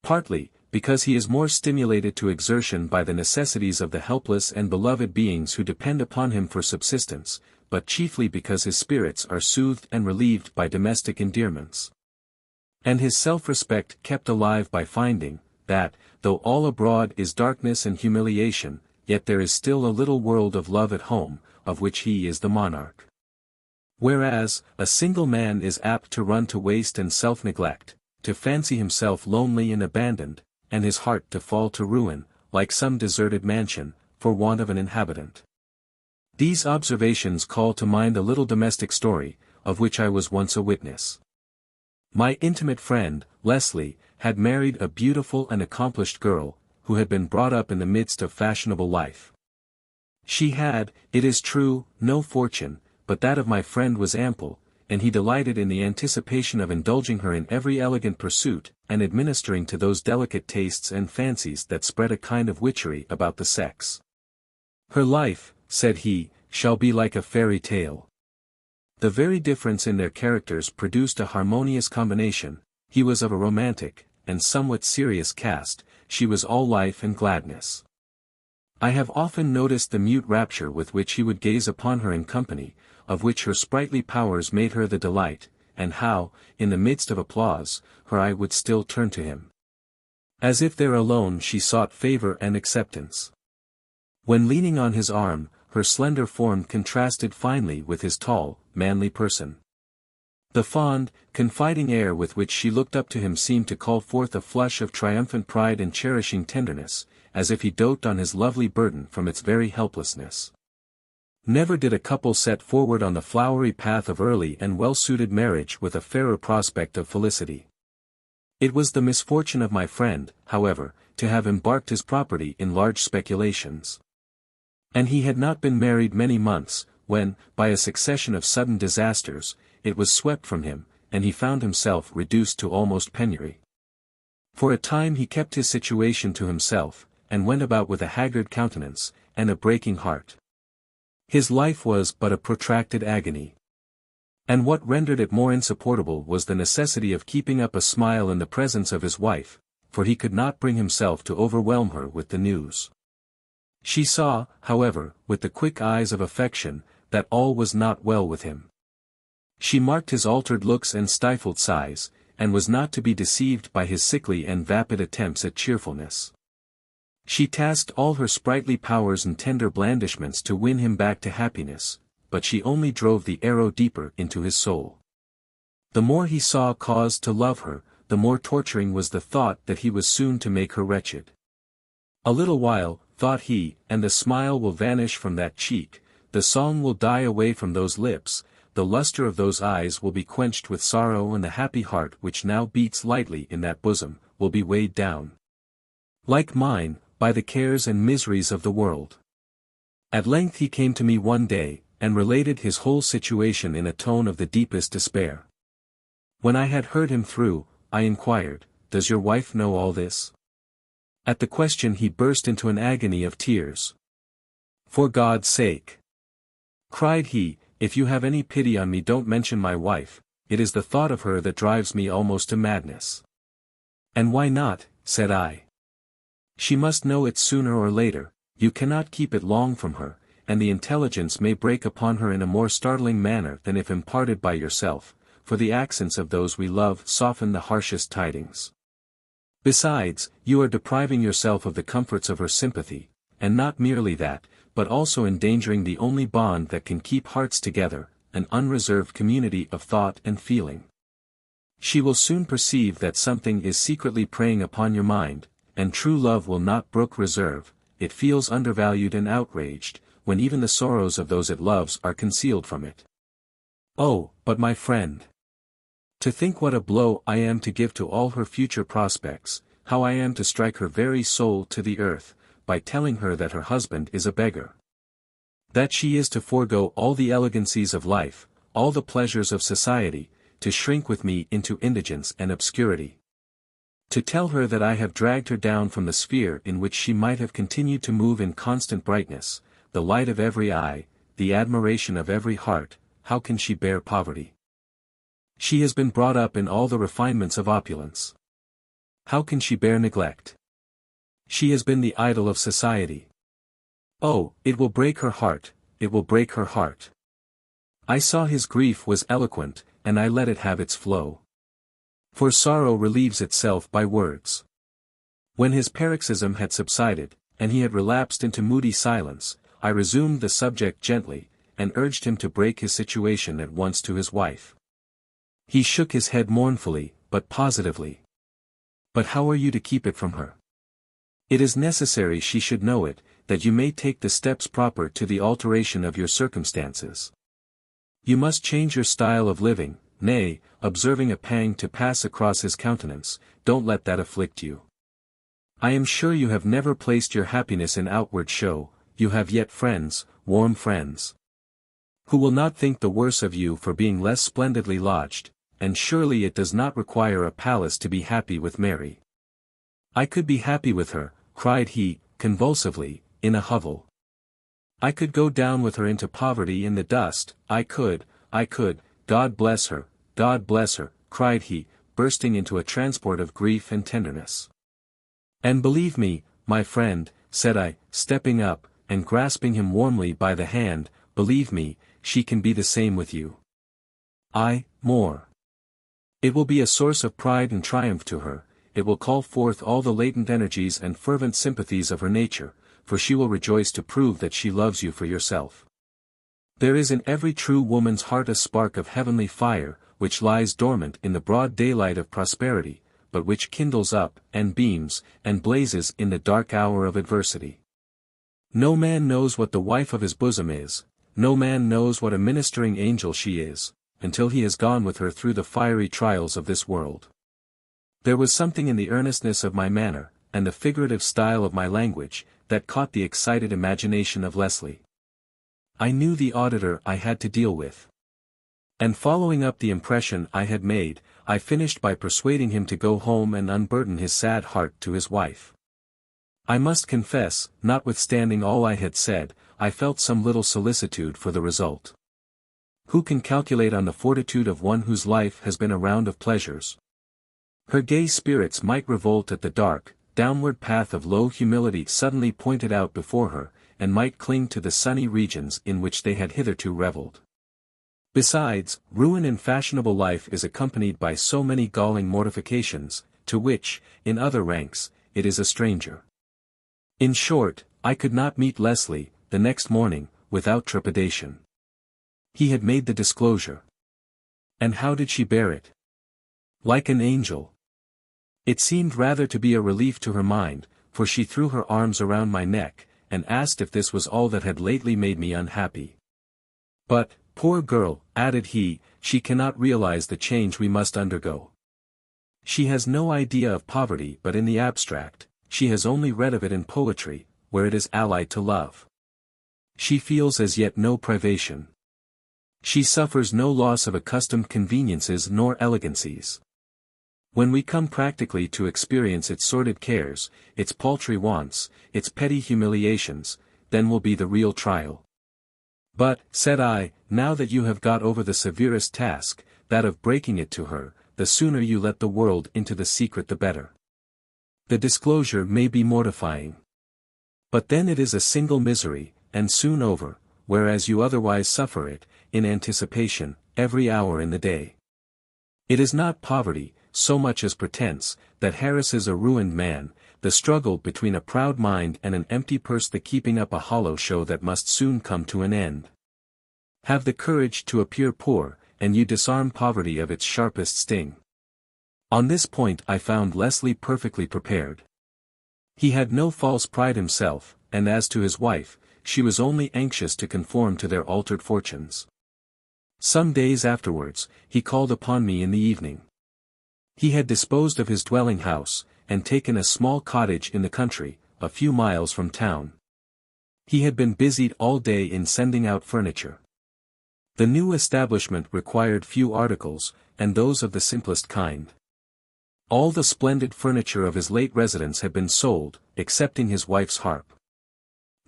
Partly, because he is more stimulated to exertion by the necessities of the helpless and beloved beings who depend upon him for subsistence, but chiefly because his spirits are soothed and relieved by domestic endearments. And his self-respect kept alive by finding, that, though all abroad is darkness and humiliation, yet there is still a little world of love at home, of which he is the monarch. Whereas, a single man is apt to run to waste and self-neglect, to fancy himself lonely and abandoned, and his heart to fall to ruin, like some deserted mansion, for want of an inhabitant. These observations call to mind a little domestic story, of which I was once a witness. My intimate friend, Leslie, had married a beautiful and accomplished girl, who had been brought up in the midst of fashionable life. She had, it is true, no fortune, but that of my friend was ample, and he delighted in the anticipation of indulging her in every elegant pursuit, and administering to those delicate tastes and fancies that spread a kind of witchery about the sex. "Her life," said he, "shall be like a fairy tale." The very difference in their characters produced a harmonious combination. He was of a romantic, and somewhat serious cast, she was all life and gladness. I have often noticed the mute rapture with which he would gaze upon her in company, of which her sprightly powers made her the delight, and how, in the midst of applause, her eye would still turn to him, as if there alone she sought favor and acceptance. When leaning on his arm, her slender form contrasted finely with his tall, manly person. The fond, confiding air with which she looked up to him seemed to call forth a flush of triumphant pride and cherishing tenderness, as if he doted on his lovely burden from its very helplessness. Never did a couple set forward on the flowery path of early and well-suited marriage with a fairer prospect of felicity. It was the misfortune of my friend, however, to have embarked his property in large speculations. And he had not been married many months, when, by a succession of sudden disasters, it was swept from him, and he found himself reduced to almost penury. For a time he kept his situation to himself, and went about with a haggard countenance, and a breaking heart. His life was but a protracted agony. And what rendered it more insupportable was the necessity of keeping up a smile in the presence of his wife, for he could not bring himself to overwhelm her with the news. She saw, however, with the quick eyes of affection, that all was not well with him. She marked his altered looks and stifled sighs, and was not to be deceived by his sickly and vapid attempts at cheerfulness. She tasked all her sprightly powers and tender blandishments to win him back to happiness, but she only drove the arrow deeper into his soul. The more he saw cause to love her, the more torturing was the thought that he was soon to make her wretched. A little while, thought he, and the smile will vanish from that cheek, the song will die away from those lips, the luster of those eyes will be quenched with sorrow, and the happy heart which now beats lightly in that bosom, will be weighed down, like mine, by the cares and miseries of the world. At length he came to me one day, and related his whole situation in a tone of the deepest despair. When I had heard him through, I inquired, "Does your wife know all this?" At the question he burst into an agony of tears. "For God's sake," cried he, "if you have any pity on me, don't mention my wife, it is the thought of her that drives me almost to madness." "And why not?" said I. "She must know it sooner or later, you cannot keep it long from her, and the intelligence may break upon her in a more startling manner than if imparted by yourself, for the accents of those we love soften the harshest tidings. Besides, you are depriving yourself of the comforts of her sympathy, and not merely that, but also endangering the only bond that can keep hearts together, an unreserved community of thought and feeling. She will soon perceive that something is secretly preying upon your mind, and true love will not brook reserve, it feels undervalued and outraged, when even the sorrows of those it loves are concealed from it. Oh, but my friend! To think what a blow I am to give to all her future prospects, how I am to strike her very soul to the earth, by telling her that her husband is a beggar. That she is to forego all the elegancies of life, all the pleasures of society, to shrink with me into indigence and obscurity. To tell her that I have dragged her down from the sphere in which she might have continued to move in constant brightness, the light of every eye, the admiration of every heart, how can she bear poverty? She has been brought up in all the refinements of opulence. How can she bear neglect? She has been the idol of society. Oh, it will break her heart, it will break her heart. I saw his grief was eloquent, and I let it have its flow. For sorrow relieves itself by words. When his paroxysm had subsided, and he had relapsed into moody silence, I resumed the subject gently, and urged him to break his situation at once to his wife. He shook his head mournfully, but positively. "But how are you to keep it from her? It is necessary she should know it, that you may take the steps proper to the alteration of your circumstances. You must change your style of living, nay," observing a pang to pass across his countenance, "don't let that afflict you. I am sure you have never placed your happiness in outward show, you have yet friends, warm friends, who will not think the worse of you for being less splendidly lodged, and surely it does not require a palace to be happy with Mary." "I could be happy with her," cried he, convulsively, "in a hovel. I could go down with her into poverty in the dust, I could, God bless her, God bless her," cried he, bursting into a transport of grief and tenderness. "And believe me, my friend," said I, stepping up, and grasping him warmly by the hand, "believe me, she can be the same with you. More. It will be a source of pride and triumph to her, it will call forth all the latent energies and fervent sympathies of her nature, for she will rejoice to prove that she loves you for yourself. There is in every true woman's heart a spark of heavenly fire, which lies dormant in the broad daylight of prosperity, but which kindles up, and beams, and blazes in the dark hour of adversity. No man knows what the wife of his bosom is, no man knows what a ministering angel she is, until he has gone with her through the fiery trials of this world." There was something in the earnestness of my manner, and the figurative style of my language, that caught the excited imagination of Leslie. I knew the auditor I had to deal with. And following up the impression I had made, I finished by persuading him to go home and unburden his sad heart to his wife. I must confess, notwithstanding all I had said, I felt some little solicitude for the result. Who can calculate on the fortitude of one whose life has been a round of pleasures? Her gay spirits might revolt at the dark, downward path of low humility suddenly pointed out before her, and might cling to the sunny regions in which they had hitherto revelled. Besides, ruin in fashionable life is accompanied by so many galling mortifications, to which, in other ranks, it is a stranger. In short, I could not meet Leslie, the next morning, without trepidation. He had made the disclosure. And how did she bear it? Like an angel. It seemed rather to be a relief to her mind, for she threw her arms around my neck, and asked if this was all that had lately made me unhappy. "But, poor girl," added he, "she cannot realize the change we must undergo. She has no idea of poverty but in the abstract, she has only read of it in poetry, where it is allied to love. She feels as yet no privation. She suffers no loss of accustomed conveniences nor elegancies. When we come practically to experience its sordid cares, its paltry wants, its petty humiliations, then will be the real trial. But, said I, now that you have got over the severest task, that of breaking it to her, the sooner you let the world into the secret the better. The disclosure may be mortifying. But then it is a single misery, and soon over, whereas you otherwise suffer it, in anticipation, every hour in the day. It is not poverty, so much as pretense, that harasses a ruined man, the struggle between a proud mind and an empty purse, the keeping up a hollow show that must soon come to an end. Have the courage to appear poor, and you disarm poverty of its sharpest sting. On this point I found Leslie perfectly prepared. He had no false pride himself, and as to his wife, she was only anxious to conform to their altered fortunes. Some days afterwards, he called upon me in the evening. He had disposed of his dwelling house, and taken a small cottage in the country, a few miles from town. He had been busied all day in sending out furniture. The new establishment required few articles, and those of the simplest kind. All the splendid furniture of his late residence had been sold, excepting his wife's harp.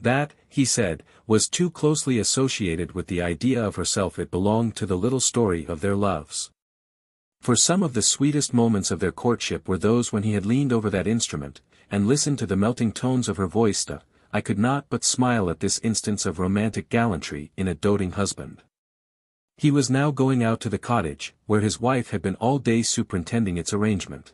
That, he said, was too closely associated with the idea of herself. It belonged to the little story of their loves. For some of the sweetest moments of their courtship were those when he had leaned over that instrument, and listened to the melting tones of her voice. I could not but smile at this instance of romantic gallantry in a doting husband. He was now going out to the cottage, where his wife had been all day superintending its arrangement.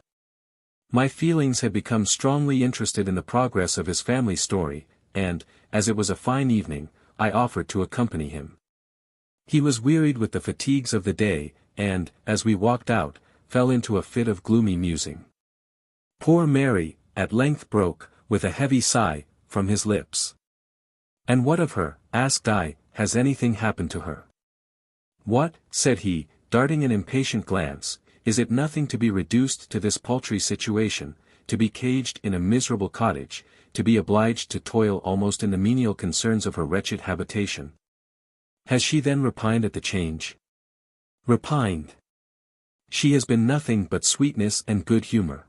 My feelings had become strongly interested in the progress of his family story, and, as it was a fine evening, I offered to accompany him. He was wearied with the fatigues of the day, and, as we walked out, fell into a fit of gloomy musing. Poor Mary, at length broke, with a heavy sigh, from his lips. And what of her, asked I, has anything happened to her? What, said he, darting an impatient glance, is it nothing to be reduced to this paltry situation, to be caged in a miserable cottage, to be obliged to toil almost in the menial concerns of her wretched habitation? Has she then repined at the change? Repined. She has been nothing but sweetness and good humor.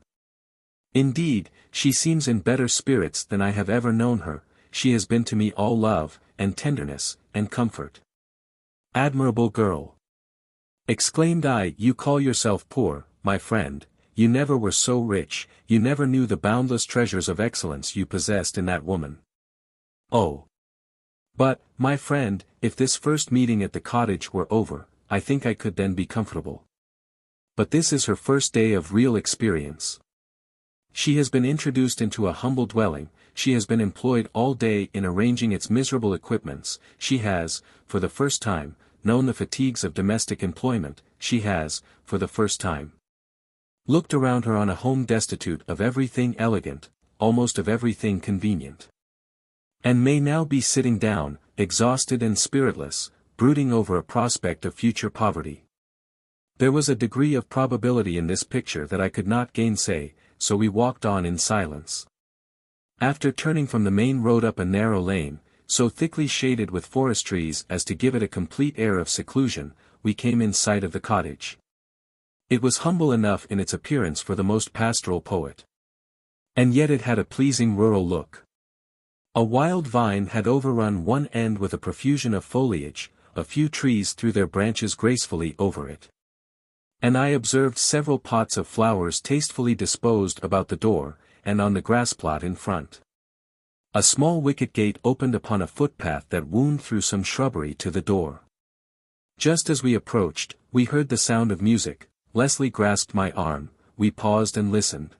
Indeed, she seems in better spirits than I have ever known her. She has been to me all love, and tenderness, and comfort. Admirable girl! Exclaimed I. You call yourself poor, my friend, you never were so rich, you never knew the boundless treasures of excellence you possessed in that woman. Oh! But, my friend, if this first meeting at the cottage were over, I think I could then be comfortable. But this is her first day of real experience. She has been introduced into a humble dwelling, she has been employed all day in arranging its miserable equipments, she has, for the first time, known the fatigues of domestic employment, she has, for the first time, looked around her on a home destitute of everything elegant, almost of everything convenient. And may now be sitting down, exhausted and spiritless, brooding over a prospect of future poverty. There was a degree of probability in this picture that I could not gainsay, so we walked on in silence. After turning from the main road up a narrow lane, so thickly shaded with forest trees as to give it a complete air of seclusion, we came in sight of the cottage. It was humble enough in its appearance for the most pastoral poet. And yet it had a pleasing rural look. A wild vine had overrun one end with a profusion of foliage, a few trees threw their branches gracefully over it. And I observed several pots of flowers tastefully disposed about the door, and on the grass plot in front. A small wicket gate opened upon a footpath that wound through some shrubbery to the door. Just as we approached, we heard the sound of music. Leslie grasped my arm, we paused and listened.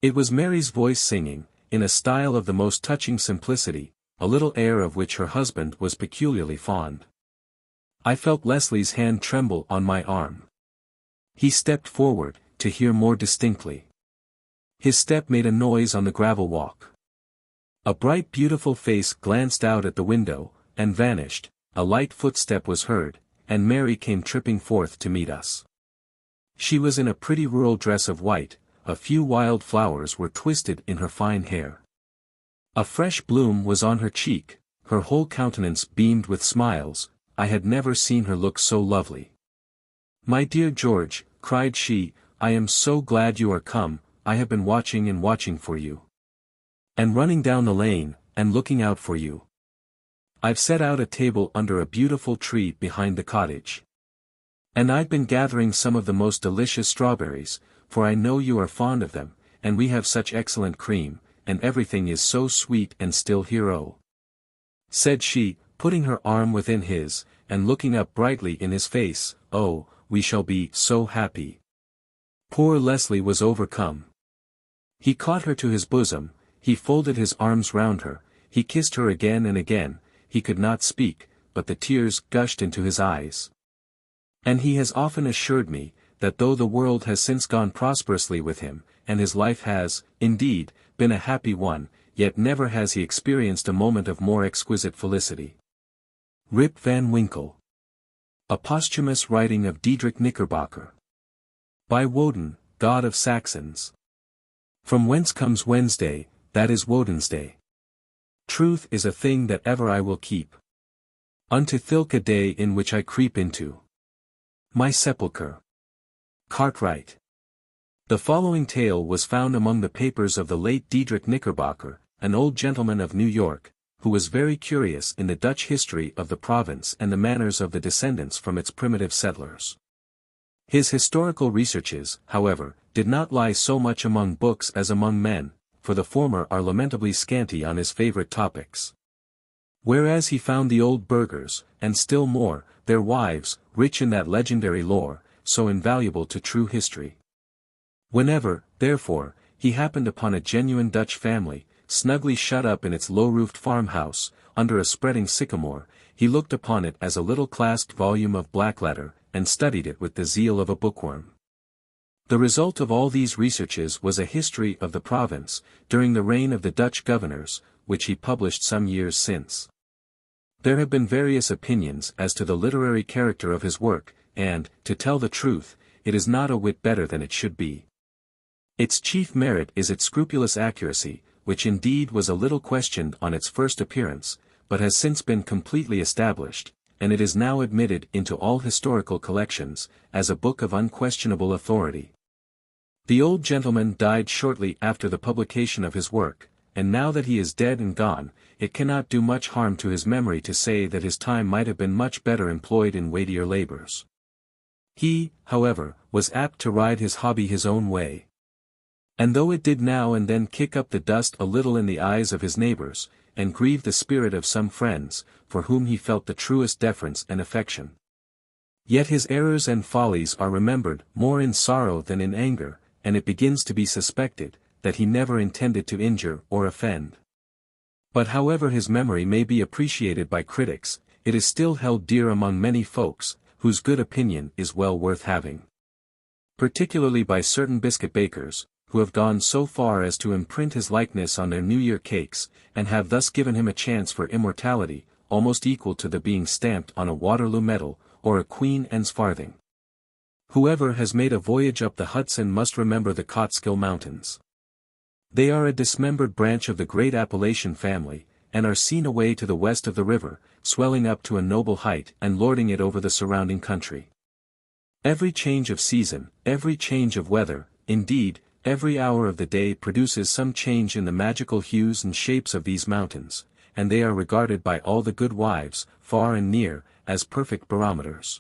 It was Mary's voice singing, in a style of the most touching simplicity, a little air of which her husband was peculiarly fond. I felt Leslie's hand tremble on my arm. He stepped forward, to hear more distinctly. His step made a noise on the gravel walk. A bright beautiful face glanced out at the window, and vanished, a light footstep was heard, and Mary came tripping forth to meet us. She was in a pretty rural dress of white, a few wild flowers were twisted in her fine hair. A fresh bloom was on her cheek, her whole countenance beamed with smiles, I had never seen her look so lovely. "My dear George," cried she, "I am so glad you are come, I have been watching and watching for you. And running down the lane, and looking out for you. I've set out a table under a beautiful tree behind the cottage. And I've been gathering some of the most delicious strawberries, for I know you are fond of them, and we have such excellent cream, and everything is so sweet and still here oh," said she, putting her arm within his, and looking up brightly in his face, "oh, we shall be so happy." Poor Leslie was overcome. He caught her to his bosom, he folded his arms round her, he kissed her again and again, he could not speak, but the tears gushed into his eyes. And he has often assured me, that though the world has since gone prosperously with him, and his life has, indeed, been a happy one, yet never has he experienced a moment of more exquisite felicity. Rip Van Winkle. A posthumous writing of Diedrich Knickerbocker. By Woden, god of Saxons. From whence comes Wednesday, that is Woden's-day. Truth is a thing that ever I will keep. Unto thilke day in which I creep into my sepulchre. Cartwright. The following tale was found among the papers of the late Diedrich Knickerbocker, an old gentleman of New York, who was very curious in the Dutch history of the province and the manners of the descendants from its primitive settlers. His historical researches, however, did not lie so much among books as among men, for the former are lamentably scanty on his favorite topics. Whereas he found the old burghers, and still more, their wives, rich in that legendary lore, so invaluable to true history. Whenever, therefore, he happened upon a genuine Dutch family, snugly shut up in its low-roofed farmhouse, under a spreading sycamore, he looked upon it as a little clasped volume of blackletter, and studied it with the zeal of a bookworm. The result of all these researches was a history of the province, during the reign of the Dutch governors, which he published some years since. There have been various opinions as to the literary character of his work, and, to tell the truth, it is not a whit better than it should be. Its chief merit is its scrupulous accuracy, which indeed was a little questioned on its first appearance, but has since been completely established, and it is now admitted into all historical collections, as a book of unquestionable authority. The old gentleman died shortly after the publication of his work, and now that he is dead and gone, it cannot do much harm to his memory to say that his time might have been much better employed in weightier labors. He, however, was apt to ride his hobby his own way. And though it did now and then kick up the dust a little in the eyes of his neighbors, and grieve the spirit of some friends, for whom he felt the truest deference and affection, yet his errors and follies are remembered more in sorrow than in anger, and it begins to be suspected, that he never intended to injure or offend. But however his memory may be appreciated by critics, it is still held dear among many folks, whose good opinion is well worth having. Particularly by certain biscuit bakers, who have gone so far as to imprint his likeness on their New Year cakes, and have thus given him a chance for immortality, almost equal to the being stamped on a Waterloo medal, or a Queen Anne's farthing. Whoever has made a voyage up the Hudson must remember the Catskill Mountains. They are a dismembered branch of the great Appalachian family, and are seen away to the west of the river, swelling up to a noble height and lording it over the surrounding country. Every change of season, every change of weather, indeed, every hour of the day produces some change in the magical hues and shapes of these mountains, and they are regarded by all the good wives, far and near, as perfect barometers.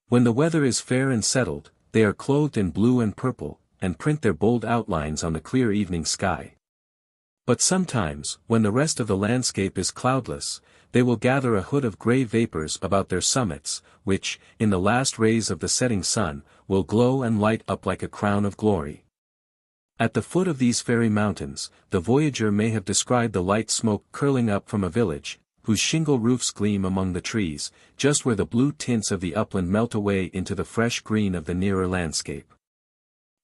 When the weather is fair and settled, they are clothed in blue and purple, and print their bold outlines on the clear evening sky. But sometimes, when the rest of the landscape is cloudless, they will gather a hood of grey vapours about their summits, which, in the last rays of the setting sun, will glow and light up like a crown of glory. At the foot of these fairy mountains, the voyager may have descried the light smoke curling up from a village, whose shingle roofs gleam among the trees, just where the blue tints of the upland melt away into the fresh green of the nearer landscape.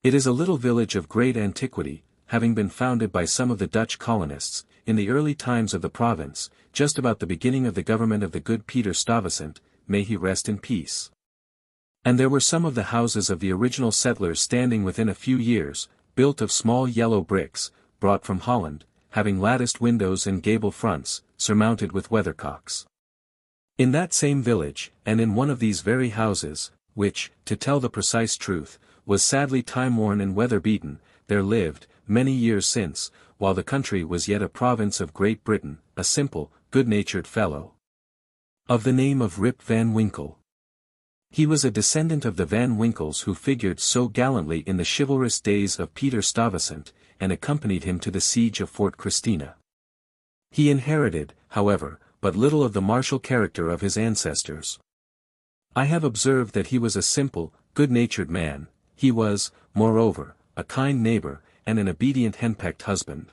It is a little village of great antiquity, having been founded by some of the Dutch colonists, in the early times of the province, just about the beginning of the government of the good Peter Stuyvesant, may he rest in peace. And there were some of the houses of the original settlers standing within a few years, built of small yellow bricks, brought from Holland, having latticed windows and gable fronts, surmounted with weathercocks. In that same village, and in one of these very houses, which, to tell the precise truth, was sadly time-worn and weather-beaten, there lived, many years since, while the country was yet a province of Great Britain, a simple, good-natured fellow of the name of Rip Van Winkle. He was a descendant of the Van Winkles who figured so gallantly in the chivalrous days of Peter Stuyvesant, and accompanied him to the siege of Fort Christina. He inherited, however, but little of the martial character of his ancestors. I have observed that he was a simple, good-natured man. He was, moreover, a kind neighbor, and an obedient henpecked husband.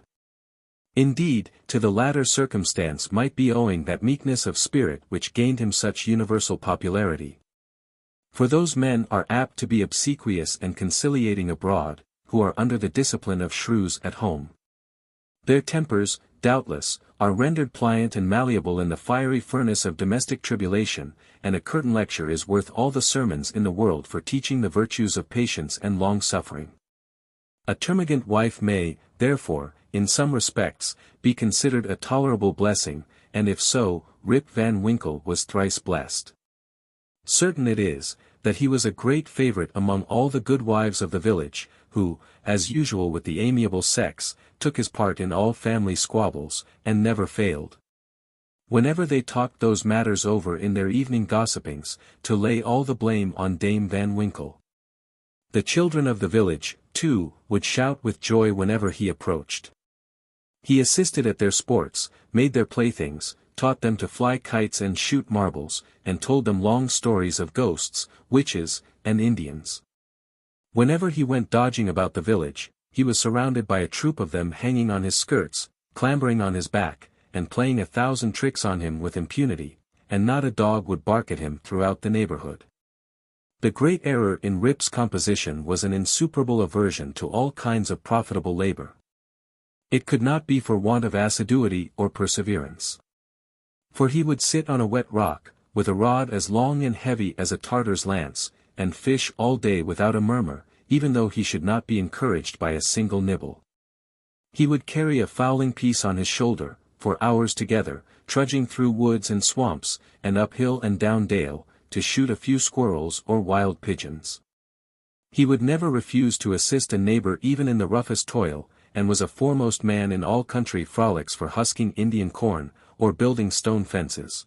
Indeed, to the latter circumstance might be owing that meekness of spirit which gained him such universal popularity. For those men are apt to be obsequious and conciliating abroad, who are under the discipline of shrews at home. Their tempers, doubtless, are rendered pliant and malleable in the fiery furnace of domestic tribulation, and a curtain lecture is worth all the sermons in the world for teaching the virtues of patience and long-suffering. A termagant wife may, therefore, in some respects, be considered a tolerable blessing, and if so, Rip Van Winkle was thrice blessed. Certain it is, that he was a great favorite among all the good wives of the village, who, as usual with the amiable sex, took his part in all family squabbles, and never failed, whenever they talked those matters over in their evening gossipings, to lay all the blame on Dame Van Winkle. The children of the village, too, would shout with joy whenever he approached. He assisted at their sports, made their playthings, taught them to fly kites and shoot marbles, and told them long stories of ghosts, witches, and Indians. Whenever he went dodging about the village, he was surrounded by a troop of them hanging on his skirts, clambering on his back, and playing 1,000 tricks on him with impunity, and not a dog would bark at him throughout the neighborhood. The great error in Rip's composition was an insuperable aversion to all kinds of profitable labor. It could not be for want of assiduity or perseverance. For he would sit on a wet rock, with a rod as long and heavy as a Tartar's lance, and fish all day without a murmur, even though he should not be encouraged by a single nibble. He would carry a fowling piece on his shoulder, for hours together, trudging through woods and swamps, and up hill and down dale, to shoot a few squirrels or wild pigeons. He would never refuse to assist a neighbor even in the roughest toil, and was a foremost man in all country frolics for husking Indian corn, or building stone fences.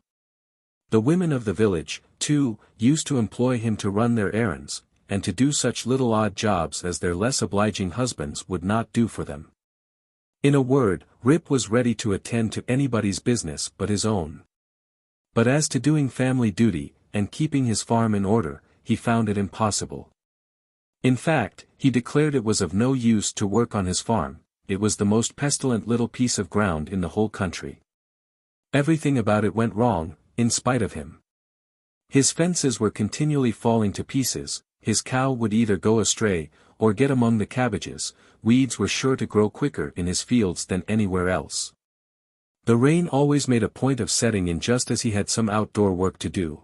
The women of the village, too, used to employ him to run their errands, and to do such little odd jobs as their less obliging husbands would not do for them. In a word, Rip was ready to attend to anybody's business but his own. But as to doing family duty, and keeping his farm in order, he found it impossible. In fact, he declared it was of no use to work on his farm, it was the most pestilent little piece of ground in the whole country. Everything about it went wrong, in spite of him. His fences were continually falling to pieces, his cow would either go astray, or get among the cabbages, weeds were sure to grow quicker in his fields than anywhere else. The rain always made a point of setting in just as he had some outdoor work to do.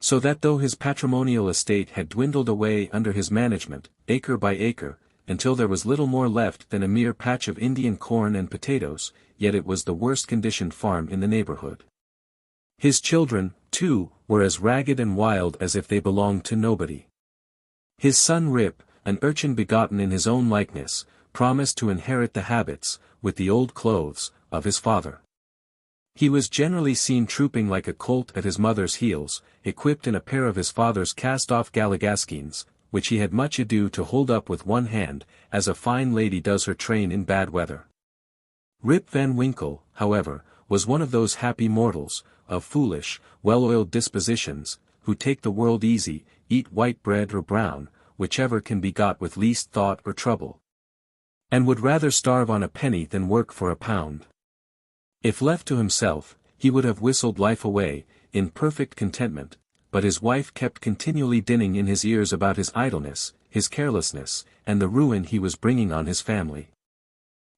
So that though his patrimonial estate had dwindled away under his management, acre by acre, until there was little more left than a mere patch of Indian corn and potatoes, yet it was the worst conditioned farm in the neighborhood. His children, too, were as ragged and wild as if they belonged to nobody. His son Rip, an urchin begotten in his own likeness, promised to inherit the habits, with the old clothes, of his father. He was generally seen trooping like a colt at his mother's heels, equipped in a pair of his father's cast-off galligaskins, which he had much ado to hold up with one hand, as a fine lady does her train in bad weather. Rip Van Winkle, however, was one of those happy mortals, of foolish, well-oiled dispositions, who take the world easy, eat white bread or brown, whichever can be got with least thought or trouble, and would rather starve on a penny than work for a pound. If left to himself, he would have whistled life away, in perfect contentment, but his wife kept continually dinning in his ears about his idleness, his carelessness, and the ruin he was bringing on his family.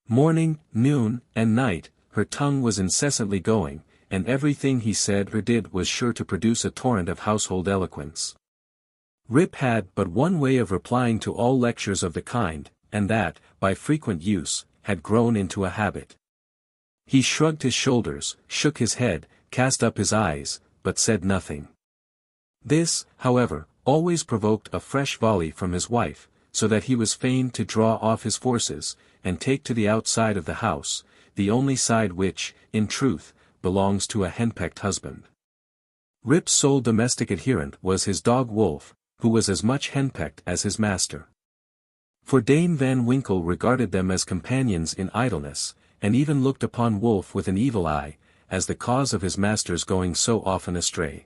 Morning, noon, and night, her tongue was incessantly going, and everything he said or did was sure to produce a torrent of household eloquence. Rip had but one way of replying to all lectures of the kind, and that, by frequent use, had grown into a habit. He shrugged his shoulders, shook his head, cast up his eyes, but said nothing. This, however, always provoked a fresh volley from his wife, so that he was fain to draw off his forces, and take to the outside of the house, the only side which, in truth, belongs to a henpecked husband. Rip's sole domestic adherent was his dog Wolf, who was as much henpecked as his master. For Dame Van Winkle regarded them as companions in idleness, and even looked upon Wolf with an evil eye, as the cause of his master's going so often astray.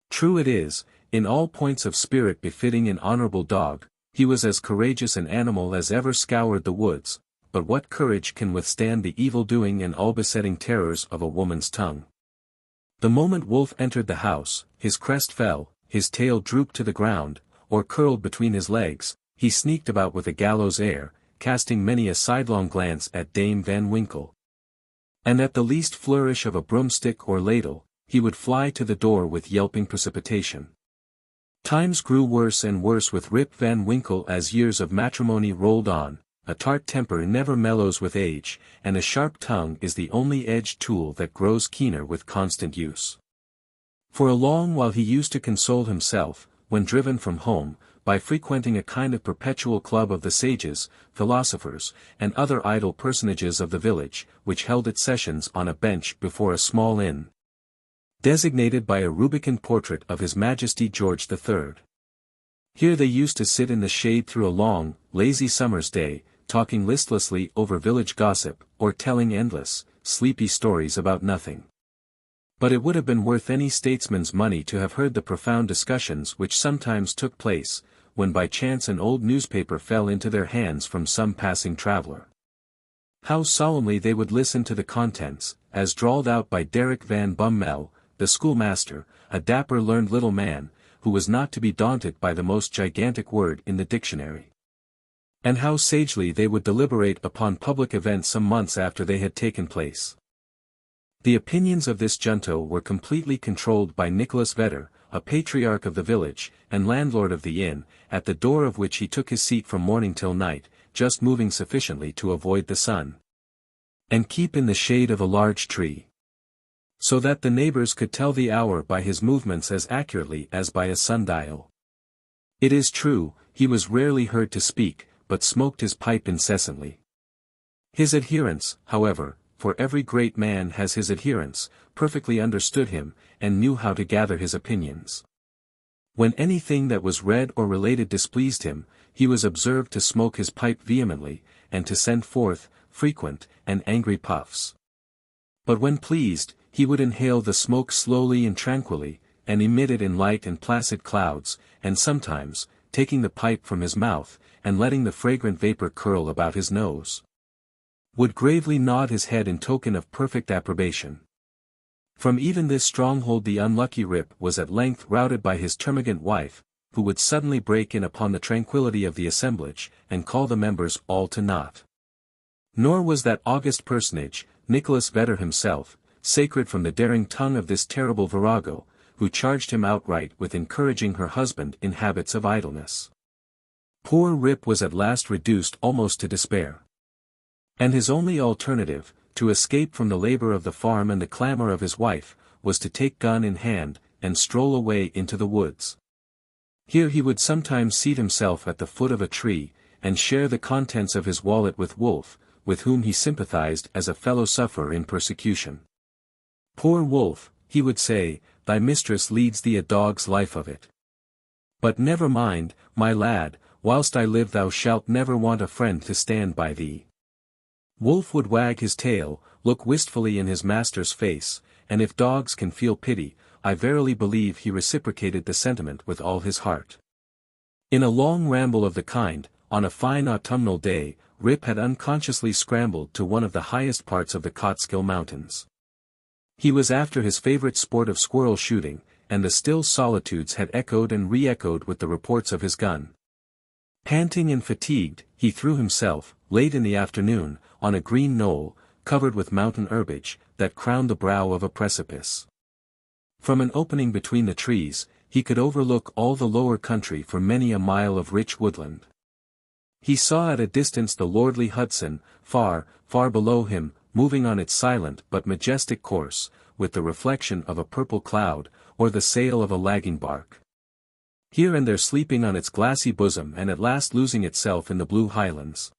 True it is, in all points of spirit befitting an honorable dog, he was as courageous an animal as ever scoured the woods, but what courage can withstand the evil-doing and all-besetting terrors of a woman's tongue? The moment Wolf entered the house, his crest fell, his tail drooped to the ground, or curled between his legs, he sneaked about with a gallows air, casting many a sidelong glance at Dame Van Winkle. And at the least flourish of a broomstick or ladle, he would fly to the door with yelping precipitation. Times grew worse and worse with Rip Van Winkle as years of matrimony rolled on. A tart temper never mellows with age, and a sharp tongue is the only edged tool that grows keener with constant use. For a long while he used to console himself, when driven from home, by frequenting a kind of perpetual club of the sages, philosophers, and other idle personages of the village, which held its sessions on a bench before a small inn, designated by a rubicund portrait of His Majesty George III. Here they used to sit in the shade through a long, lazy summer's day, talking listlessly over village gossip, or telling endless, sleepy stories about nothing. But it would have been worth any statesman's money to have heard the profound discussions which sometimes took place, when by chance an old newspaper fell into their hands from some passing traveller. How solemnly they would listen to the contents, as drawled out by Derrick Van Bummel, the schoolmaster, a dapper learned little man, who was not to be daunted by the most gigantic word in the dictionary. And how sagely they would deliberate upon public events some months after they had taken place. The opinions of this junto were completely controlled by Nicholas Vedder, a patriarch of the village, and landlord of the inn, at the door of which he took his seat from morning till night, just moving sufficiently to avoid the sun, and keep in the shade of a large tree, so that the neighbors could tell the hour by his movements as accurately as by a sundial. It is true, he was rarely heard to speak, but smoked his pipe incessantly. His adherents, however, for every great man has his adherents, perfectly understood him, and knew how to gather his opinions. When anything that was read or related displeased him, he was observed to smoke his pipe vehemently, and to send forth frequent and angry puffs. But when pleased, he would inhale the smoke slowly and tranquilly, and emit it in light and placid clouds, and sometimes, taking the pipe from his mouth, and letting the fragrant vapor curl about his nose, would gravely nod his head in token of perfect approbation. From even this stronghold the unlucky Rip was at length routed by his termagant wife, who would suddenly break in upon the tranquillity of the assemblage, and call the members all to naught. Nor was that august personage, Nicholas Vedder himself, sacred from the daring tongue of this terrible virago, who charged him outright with encouraging her husband in habits of idleness. Poor Rip was at last reduced almost to despair. And his only alternative, to escape from the labor of the farm and the clamor of his wife, was to take gun in hand, and stroll away into the woods. Here he would sometimes seat himself at the foot of a tree, and share the contents of his wallet with Wolf, with whom he sympathized as a fellow-sufferer in persecution. Poor Wolf, he would say, thy mistress leads thee a dog's life of it. But never mind, my lad, whilst I live thou shalt never want a friend to stand by thee. Wolf would wag his tail, look wistfully in his master's face, and if dogs can feel pity, I verily believe he reciprocated the sentiment with all his heart. In a long ramble of the kind, on a fine autumnal day, Rip had unconsciously scrambled to one of the highest parts of the Catskill Mountains. He was after his favorite sport of squirrel shooting, and the still solitudes had echoed and re-echoed with the reports of his gun. Panting and fatigued, he threw himself, late in the afternoon, on a green knoll, covered with mountain herbage, that crowned the brow of a precipice. From an opening between the trees, he could overlook all the lower country for many a mile of rich woodland. He saw at a distance the lordly Hudson, far, far below him, moving on its silent but majestic course, with the reflection of a purple cloud, or the sail of a lagging bark. Here and there sleeping on its glassy bosom and at last losing itself in the blue highlands.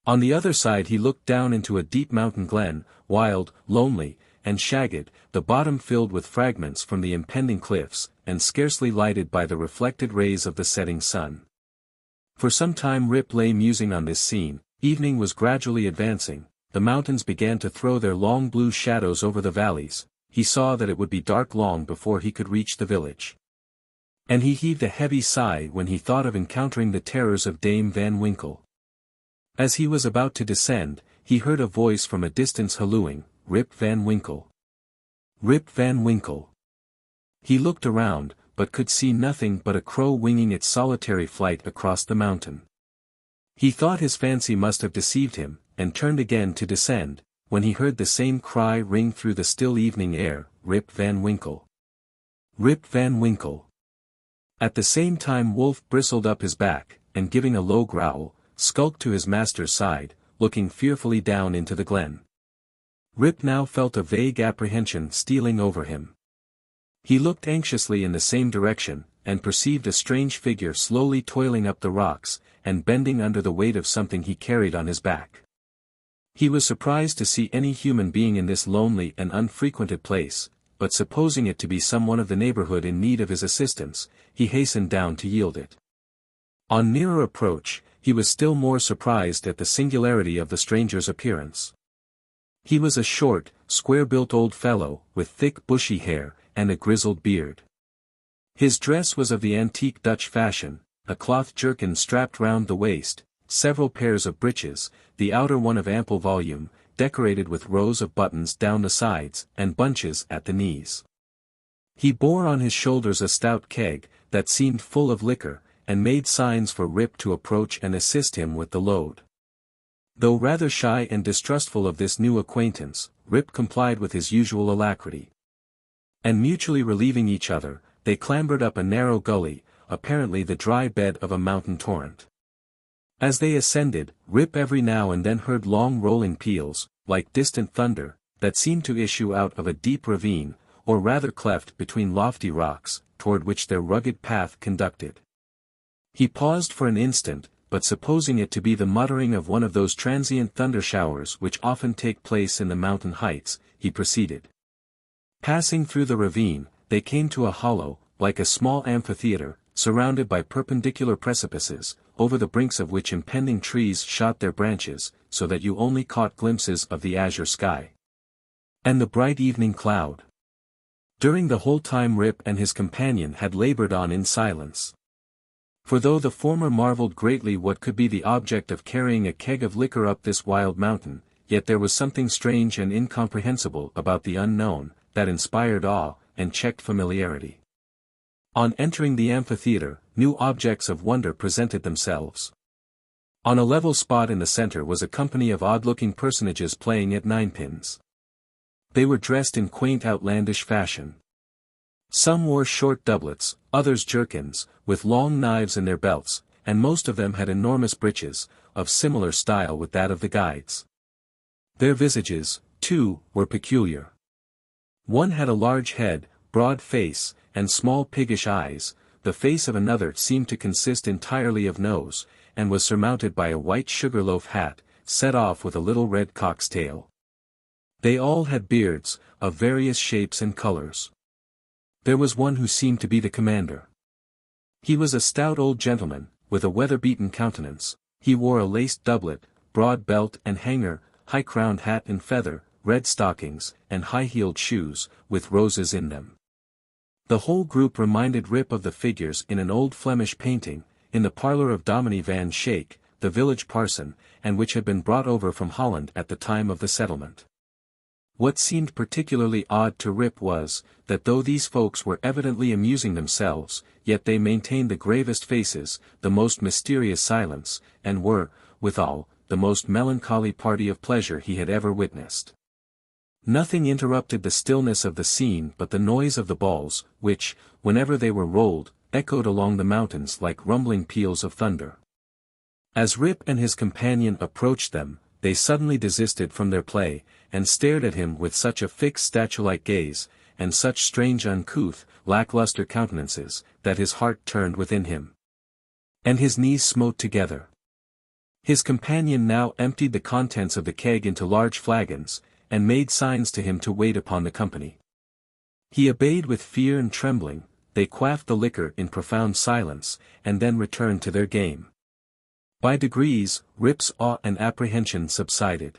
On the other side he looked down into a deep mountain glen, wild, lonely, and shagged, the bottom filled with fragments from the impending cliffs, and scarcely lighted by the reflected rays of the setting sun. For some time Rip lay musing on this scene. Evening was gradually advancing, the mountains began to throw their long blue shadows over the valleys, he saw that it would be dark long before he could reach the village. And he heaved a heavy sigh when he thought of encountering the terrors of Dame Van Winkle. As he was about to descend, he heard a voice from a distance hallooing, "Rip Van Winkle! Rip Van Winkle!" He looked around, but could see nothing but a crow winging its solitary flight across the mountain. He thought his fancy must have deceived him, and turned again to descend, when he heard the same cry ring through the still evening air, "Rip Van Winkle! Rip Van Winkle!" At the same time Wolf bristled up his back, and giving a low growl, skulked to his master's side, looking fearfully down into the glen. Rip now felt a vague apprehension stealing over him. He looked anxiously in the same direction, and perceived a strange figure slowly toiling up the rocks, and bending under the weight of something he carried on his back. He was surprised to see any human being in this lonely and unfrequented place, but supposing it to be some one of the neighborhood in need of his assistance, he hastened down to yield it. On nearer approach, he was still more surprised at the singularity of the stranger's appearance. He was a short, square-built old fellow, with thick bushy hair, and a grizzled beard. His dress was of the antique Dutch fashion, a cloth jerkin strapped round the waist, several pairs of breeches, the outer one of ample volume, decorated with rows of buttons down the sides, and bunches at the knees. He bore on his shoulders a stout keg, that seemed full of liquor, and made signs for Rip to approach and assist him with the load. Though rather shy and distrustful of this new acquaintance, Rip complied with his usual alacrity. And mutually relieving each other, they clambered up a narrow gully, apparently the dry bed of a mountain torrent. As they ascended, Rip every now and then heard long rolling peals, like distant thunder, that seemed to issue out of a deep ravine, or rather cleft between lofty rocks, toward which their rugged path conducted. He paused for an instant, but supposing it to be the muttering of one of those transient thunder showers which often take place in the mountain heights, he proceeded. Passing through the ravine, they came to a hollow, like a small amphitheater, surrounded by perpendicular precipices, over the brinks of which impending trees shot their branches, so that you only caught glimpses of the azure sky and the bright evening cloud. During the whole time Rip and his companion had labored on in silence. For though the former marveled greatly what could be the object of carrying a keg of liquor up this wild mountain, yet there was something strange and incomprehensible about the unknown, that inspired awe, and checked familiarity. On entering the amphitheater, new objects of wonder presented themselves. On a level spot in the center was a company of odd-looking personages playing at ninepins. They were dressed in quaint outlandish fashion. Some wore short doublets, others jerkins, with long knives in their belts, and most of them had enormous breeches, of similar style with that of the guides. Their visages, too, were peculiar. One had a large head, broad face, and small piggish eyes. The face of another seemed to consist entirely of nose, and was surmounted by a white sugar-loaf hat, set off with a little red cock's tail. They all had beards, of various shapes and colors. There was one who seemed to be the commander. He was a stout old gentleman, with a weather-beaten countenance. He wore a laced doublet, broad belt and hanger, high-crowned hat and feather, red stockings, and high-heeled shoes, with roses in them. The whole group reminded Rip of the figures in an old Flemish painting, in the parlour of Dominie van Schaik, the village parson, and which had been brought over from Holland at the time of the settlement. What seemed particularly odd to Rip was, that though these folks were evidently amusing themselves, yet they maintained the gravest faces, the most mysterious silence, and were, withal, the most melancholy party of pleasure he had ever witnessed. Nothing interrupted the stillness of the scene but the noise of the balls, which, whenever they were rolled, echoed along the mountains like rumbling peals of thunder. As Rip and his companion approached them, they suddenly desisted from their play, and stared at him with such a fixed statue-like gaze, and such strange uncouth, lackluster countenances, that his heart turned within him. And his knees smote together. His companion now emptied the contents of the keg into large flagons, and made signs to him to wait upon the company. He obeyed with fear and trembling. They quaffed the liquor in profound silence, and then returned to their game. By degrees, Rip's awe and apprehension subsided.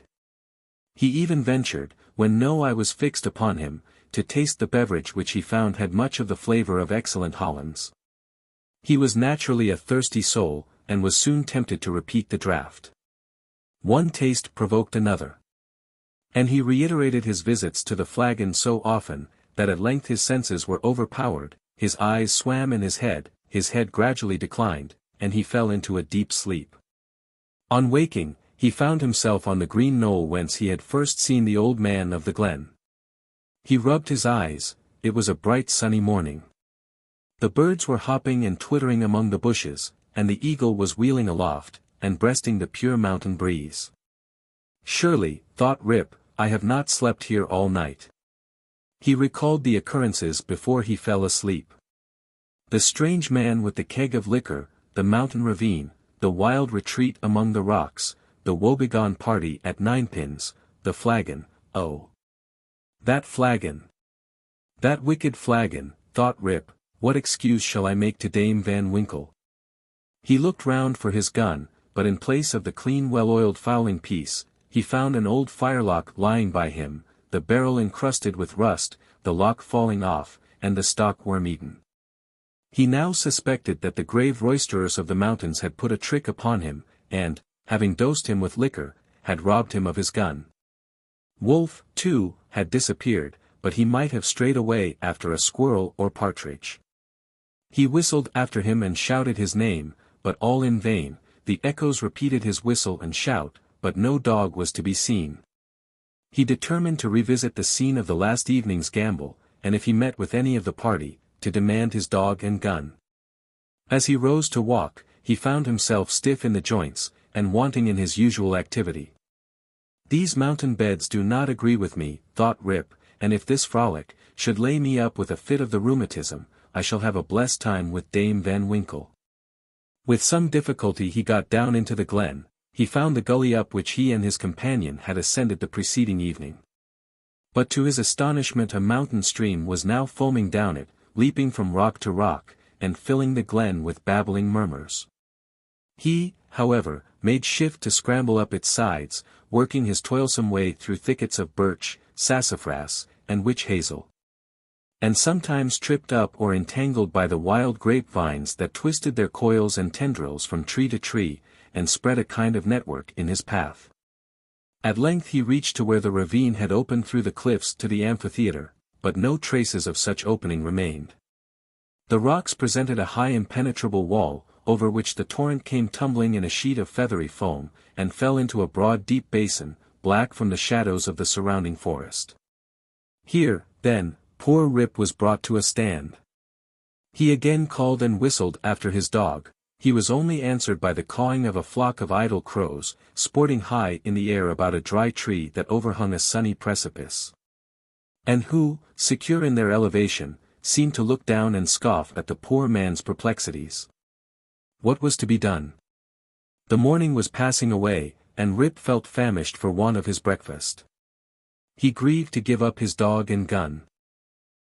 He even ventured, when no eye was fixed upon him, to taste the beverage which he found had much of the flavor of excellent Hollands. He was naturally a thirsty soul, and was soon tempted to repeat the draught. One taste provoked another. And he reiterated his visits to the flagon so often, that at length his senses were overpowered, his eyes swam in his head gradually declined, and he fell into a deep sleep. On waking, he found himself on the green knoll whence he had first seen the old man of the glen. He rubbed his eyes. It was a bright sunny morning. The birds were hopping and twittering among the bushes, and the eagle was wheeling aloft, and breasting the pure mountain breeze. Surely, thought Rip, I have not slept here all night. He recalled the occurrences before he fell asleep. The strange man with the keg of liquor, the mountain ravine, the wild retreat among the rocks, the woebegone party at Ninepins, the flagon, oh! That flagon! That wicked flagon, thought Rip, what excuse shall I make to Dame Van Winkle? He looked round for his gun, but in place of the clean well-oiled fowling piece, he found an old firelock lying by him, the barrel encrusted with rust, the lock falling off, and the stock worm-eaten. He now suspected that the grave roisterers of the mountains had put a trick upon him, and, having dosed him with liquor, had robbed him of his gun. Wolf, too, had disappeared, but he might have strayed away after a squirrel or partridge. He whistled after him and shouted his name, but all in vain. The echoes repeated his whistle and shout, but no dog was to be seen. He determined to revisit the scene of the last evening's gamble, and if he met with any of the party, to demand his dog and gun. As he rose to walk, he found himself stiff in the joints, and wanting in his usual activity. These mountain beds do not agree with me, thought Rip, and if this frolic should lay me up with a fit of the rheumatism, I shall have a blessed time with Dame Van Winkle. With some difficulty he got down into the glen. He found the gully up which he and his companion had ascended the preceding evening. But to his astonishment a mountain stream was now foaming down it, leaping from rock to rock, and filling the glen with babbling murmurs. He, however, made shift to scramble up its sides, working his toilsome way through thickets of birch, sassafras, and witch hazel. And sometimes tripped up or entangled by the wild grapevines that twisted their coils and tendrils from tree to tree, and spread a kind of network in his path. At length he reached to where the ravine had opened through the cliffs to the amphitheatre, but no traces of such opening remained. The rocks presented a high impenetrable wall, over which the torrent came tumbling in a sheet of feathery foam, and fell into a broad deep basin, black from the shadows of the surrounding forest. Here, then, poor Rip was brought to a stand. He again called and whistled after his dog. He was only answered by the cawing of a flock of idle crows, sporting high in the air about a dry tree that overhung a sunny precipice. And who, secure in their elevation, seemed to look down and scoff at the poor man's perplexities. What was to be done? The morning was passing away, and Rip felt famished for want of his breakfast. He grieved to give up his dog and gun.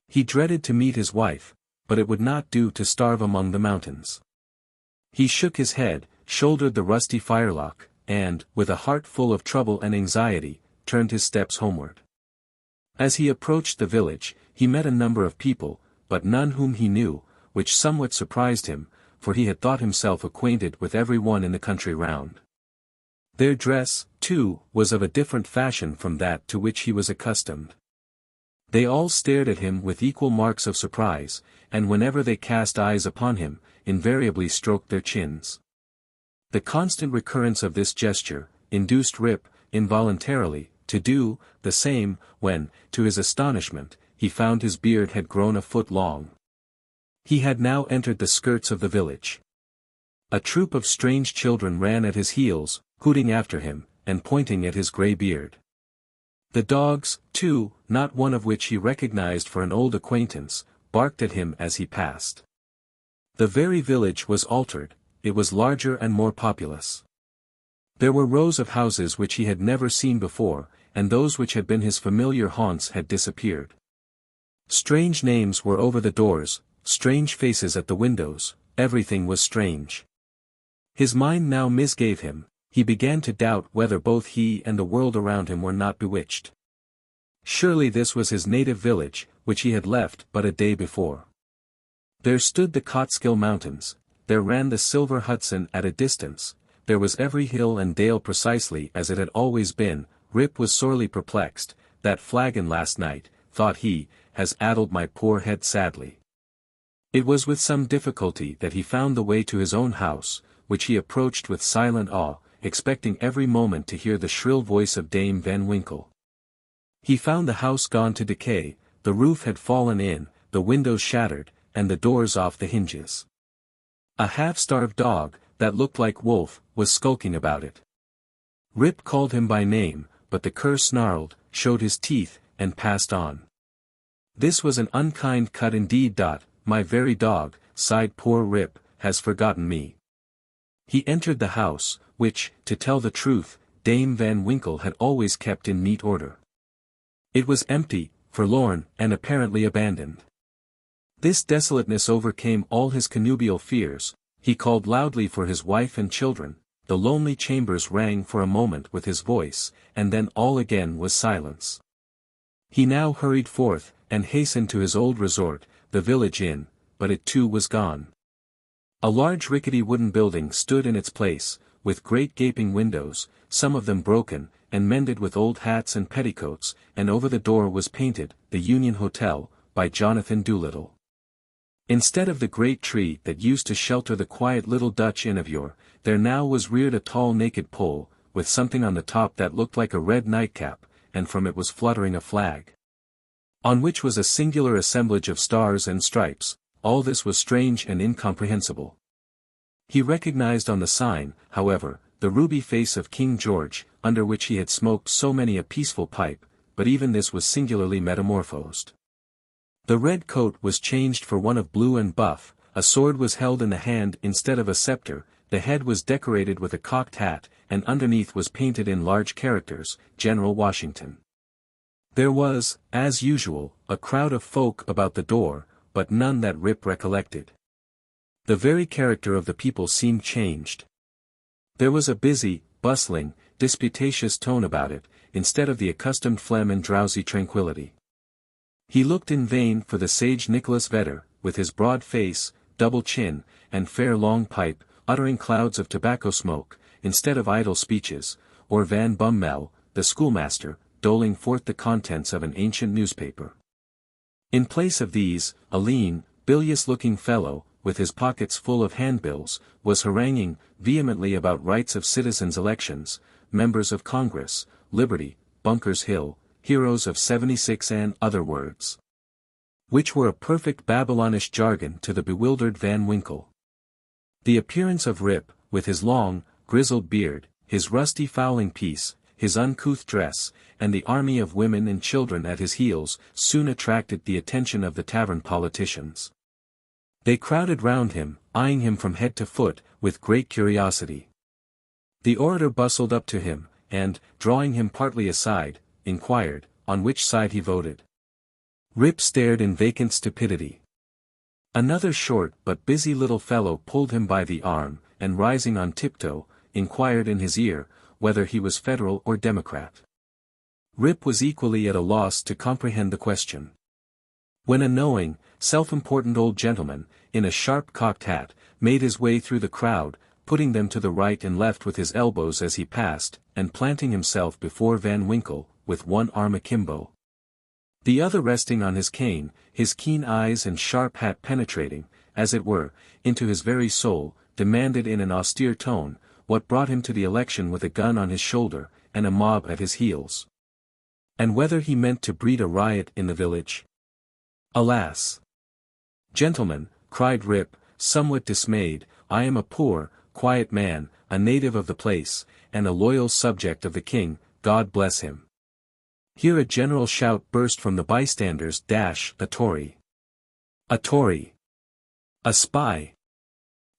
He dreaded to meet his wife, but it would not do to starve among the mountains. He shook his head, shouldered the rusty firelock, and, with a heart full of trouble and anxiety, turned his steps homeward. As he approached the village, he met a number of people, but none whom he knew, which somewhat surprised him, for he had thought himself acquainted with every one in the country round. Their dress, too, was of a different fashion from that to which he was accustomed. They all stared at him with equal marks of surprise, and whenever they cast eyes upon him, invariably stroked their chins. The constant recurrence of this gesture, induced Rip, involuntarily, to do the same, when, to his astonishment, he found his beard had grown a foot long. He had now entered the skirts of the village. A troop of strange children ran at his heels, hooting after him, and pointing at his grey beard. The dogs, too, not one of which he recognized for an old acquaintance, barked at him as he passed. The very village was altered, it was larger and more populous. There were rows of houses which he had never seen before, and those which had been his familiar haunts had disappeared. Strange names were over the doors, strange faces at the windows, everything was strange. His mind now misgave him, he began to doubt whether both he and the world around him were not bewitched. Surely this was his native village, which he had left but a day before. There stood the Catskill Mountains, there ran the silver Hudson at a distance, there was every hill and dale precisely as it had always been. Rip was sorely perplexed. That flagon last night, thought he, has addled my poor head sadly. It was with some difficulty that he found the way to his own house, which he approached with silent awe, expecting every moment to hear the shrill voice of Dame Van Winkle. He found the house gone to decay, the roof had fallen in, the windows shattered, and the doors off the hinges. A half-starved dog, that looked like Wolf, was skulking about it. Rip called him by name, but the cur snarled, showed his teeth, and passed on. This was an unkind cut indeed. My very dog, sighed poor Rip, has forgotten me. He entered the house, which, to tell the truth, Dame Van Winkle had always kept in neat order. It was empty, forlorn, and apparently abandoned. This desolateness overcame all his connubial fears. He called loudly for his wife and children, the lonely chambers rang for a moment with his voice, and then all again was silence. He now hurried forth, and hastened to his old resort, the village inn, but it too was gone. A large rickety wooden building stood in its place, with great gaping windows, some of them broken, and mended with old hats and petticoats, and over the door was painted, "The Union Hotel," by Jonathan Doolittle. Instead of the great tree that used to shelter the quiet little Dutch inn of yore, there now was reared a tall naked pole, with something on the top that looked like a red nightcap, and from it was fluttering a flag, on which was a singular assemblage of stars and stripes. All this was strange and incomprehensible. He recognized on the sign, however, the ruby face of King George, under which he had smoked so many a peaceful pipe, but even this was singularly metamorphosed. The red coat was changed for one of blue and buff, a sword was held in the hand instead of a scepter, the head was decorated with a cocked hat, and underneath was painted in large characters, "General Washington." There was, as usual, a crowd of folk about the door, but none that Rip recollected. The very character of the people seemed changed. There was a busy, bustling, disputatious tone about it, instead of the accustomed phlegm and drowsy tranquillity. He looked in vain for the sage Nicholas Vedder, with his broad face, double chin, and fair long pipe, uttering clouds of tobacco smoke, instead of idle speeches, or Van Bummel, the schoolmaster, doling forth the contents of an ancient newspaper. In place of these, a lean, bilious-looking fellow, with his pockets full of handbills, was haranguing vehemently about rights of citizens' elections, members of Congress, liberty, Bunker's Hill, heroes of '76 and other words, which were a perfect Babylonish jargon to the bewildered Van Winkle. The appearance of Rip, with his long, grizzled beard, his rusty fowling piece, his uncouth dress, and the army of women and children at his heels, soon attracted the attention of the tavern politicians. They crowded round him, eyeing him from head to foot, with great curiosity. The orator bustled up to him, and, drawing him partly aside, inquired, on which side he voted. Rip stared in vacant stupidity. Another short but busy little fellow pulled him by the arm, and rising on tiptoe, inquired in his ear, whether he was Federal or Democrat. Rip was equally at a loss to comprehend the question. When a knowing, self-important old gentleman, in a sharp cocked hat, made his way through the crowd, putting them to the right and left with his elbows as he passed, and planting himself before Van Winkle, with one arm akimbo, the other resting on his cane, his keen eyes and sharp hat penetrating, as it were, into his very soul, demanded in an austere tone, what brought him to the election with a gun on his shoulder, and a mob at his heels, and whether he meant to breed a riot in the village. "Alas! Gentlemen," cried Rip, somewhat dismayed, "I am a poor, quiet man, a native of the place, and a loyal subject of the king, God bless him." Here a general shout burst from the bystanders. "A Tory! A Tory! A spy!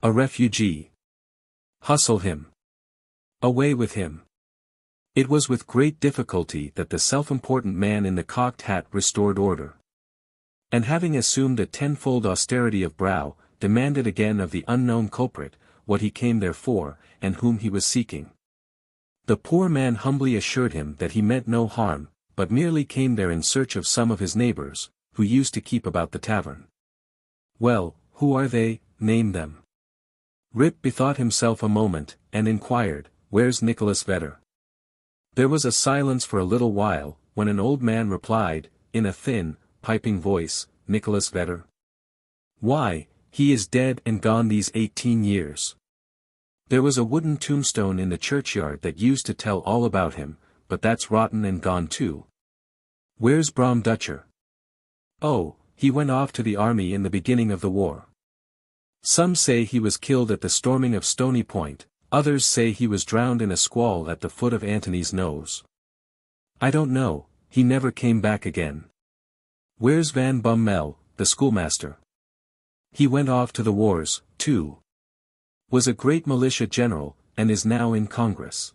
A refugee! Hustle him! Away with him!" It was with great difficulty that the self-important man in the cocked hat restored order. And having assumed a tenfold austerity of brow, demanded again of the unknown culprit, what he came there for, and whom he was seeking. The poor man humbly assured him that he meant no harm, but merely came there in search of some of his neighbors, who used to keep about the tavern. "Well, who are they? Name them." Rip bethought himself a moment, and inquired, "Where's Nicholas Vedder?" There was a silence for a little while, when an old man replied, in a thin, piping voice, "Nicholas Vedder? Why, he is dead and gone these 18 years. There was a wooden tombstone in the churchyard that used to tell all about him, but that's rotten and gone too. Where's Bram Dutcher? Oh, he went off to the army in the beginning of the war. Some say he was killed at the storming of Stony Point, others say he was drowned in a squall at the foot of Antony's Nose. I don't know, he never came back again. Where's Van Bummel, the schoolmaster? He went off to the wars, too. Was a great militia general, and is now in Congress."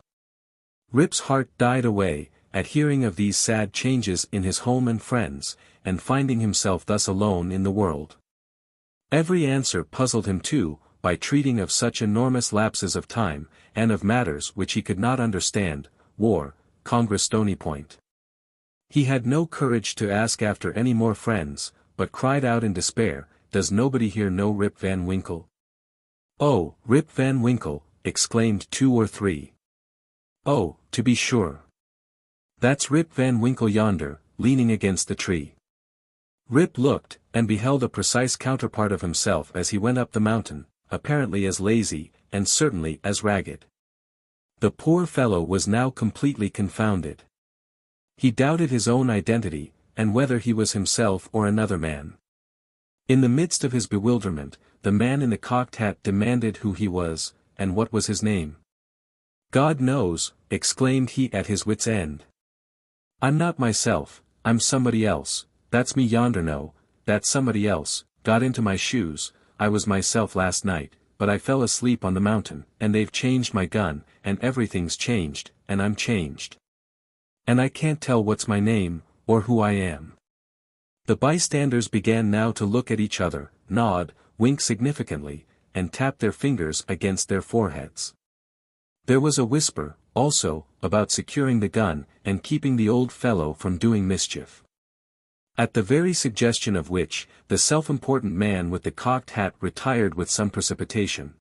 Rip's heart died away, at hearing of these sad changes in his home and friends, and finding himself thus alone in the world. Every answer puzzled him too, by treating of such enormous lapses of time, and of matters which he could not understand, war, Congress, Stony Point. He had no courage to ask after any more friends, but cried out in despair, "Does nobody here know Rip Van Winkle?" "Oh, Rip Van Winkle," exclaimed 2 or 3. "Oh, to be sure. That's Rip Van Winkle yonder, leaning against the tree." Rip looked, and beheld a precise counterpart of himself as he went up the mountain, apparently as lazy, and certainly as ragged. The poor fellow was now completely confounded. He doubted his own identity, and whether he was himself or another man. In the midst of his bewilderment, the man in the cocked hat demanded who he was, and what was his name. "God knows," exclaimed he at his wit's end. "I'm not myself, I'm somebody else, that's me yonder. No, that somebody else, got into my shoes, I was myself last night, but I fell asleep on the mountain, and they've changed my gun, and everything's changed, and I'm changed. And I can't tell what's my name, or who I am." The bystanders began now to look at each other, nod, wink significantly, and tap their fingers against their foreheads. There was a whisper, also, about securing the gun, and keeping the old fellow from doing mischief. At the very suggestion of which, the self-important man with the cocked hat retired with some precipitation.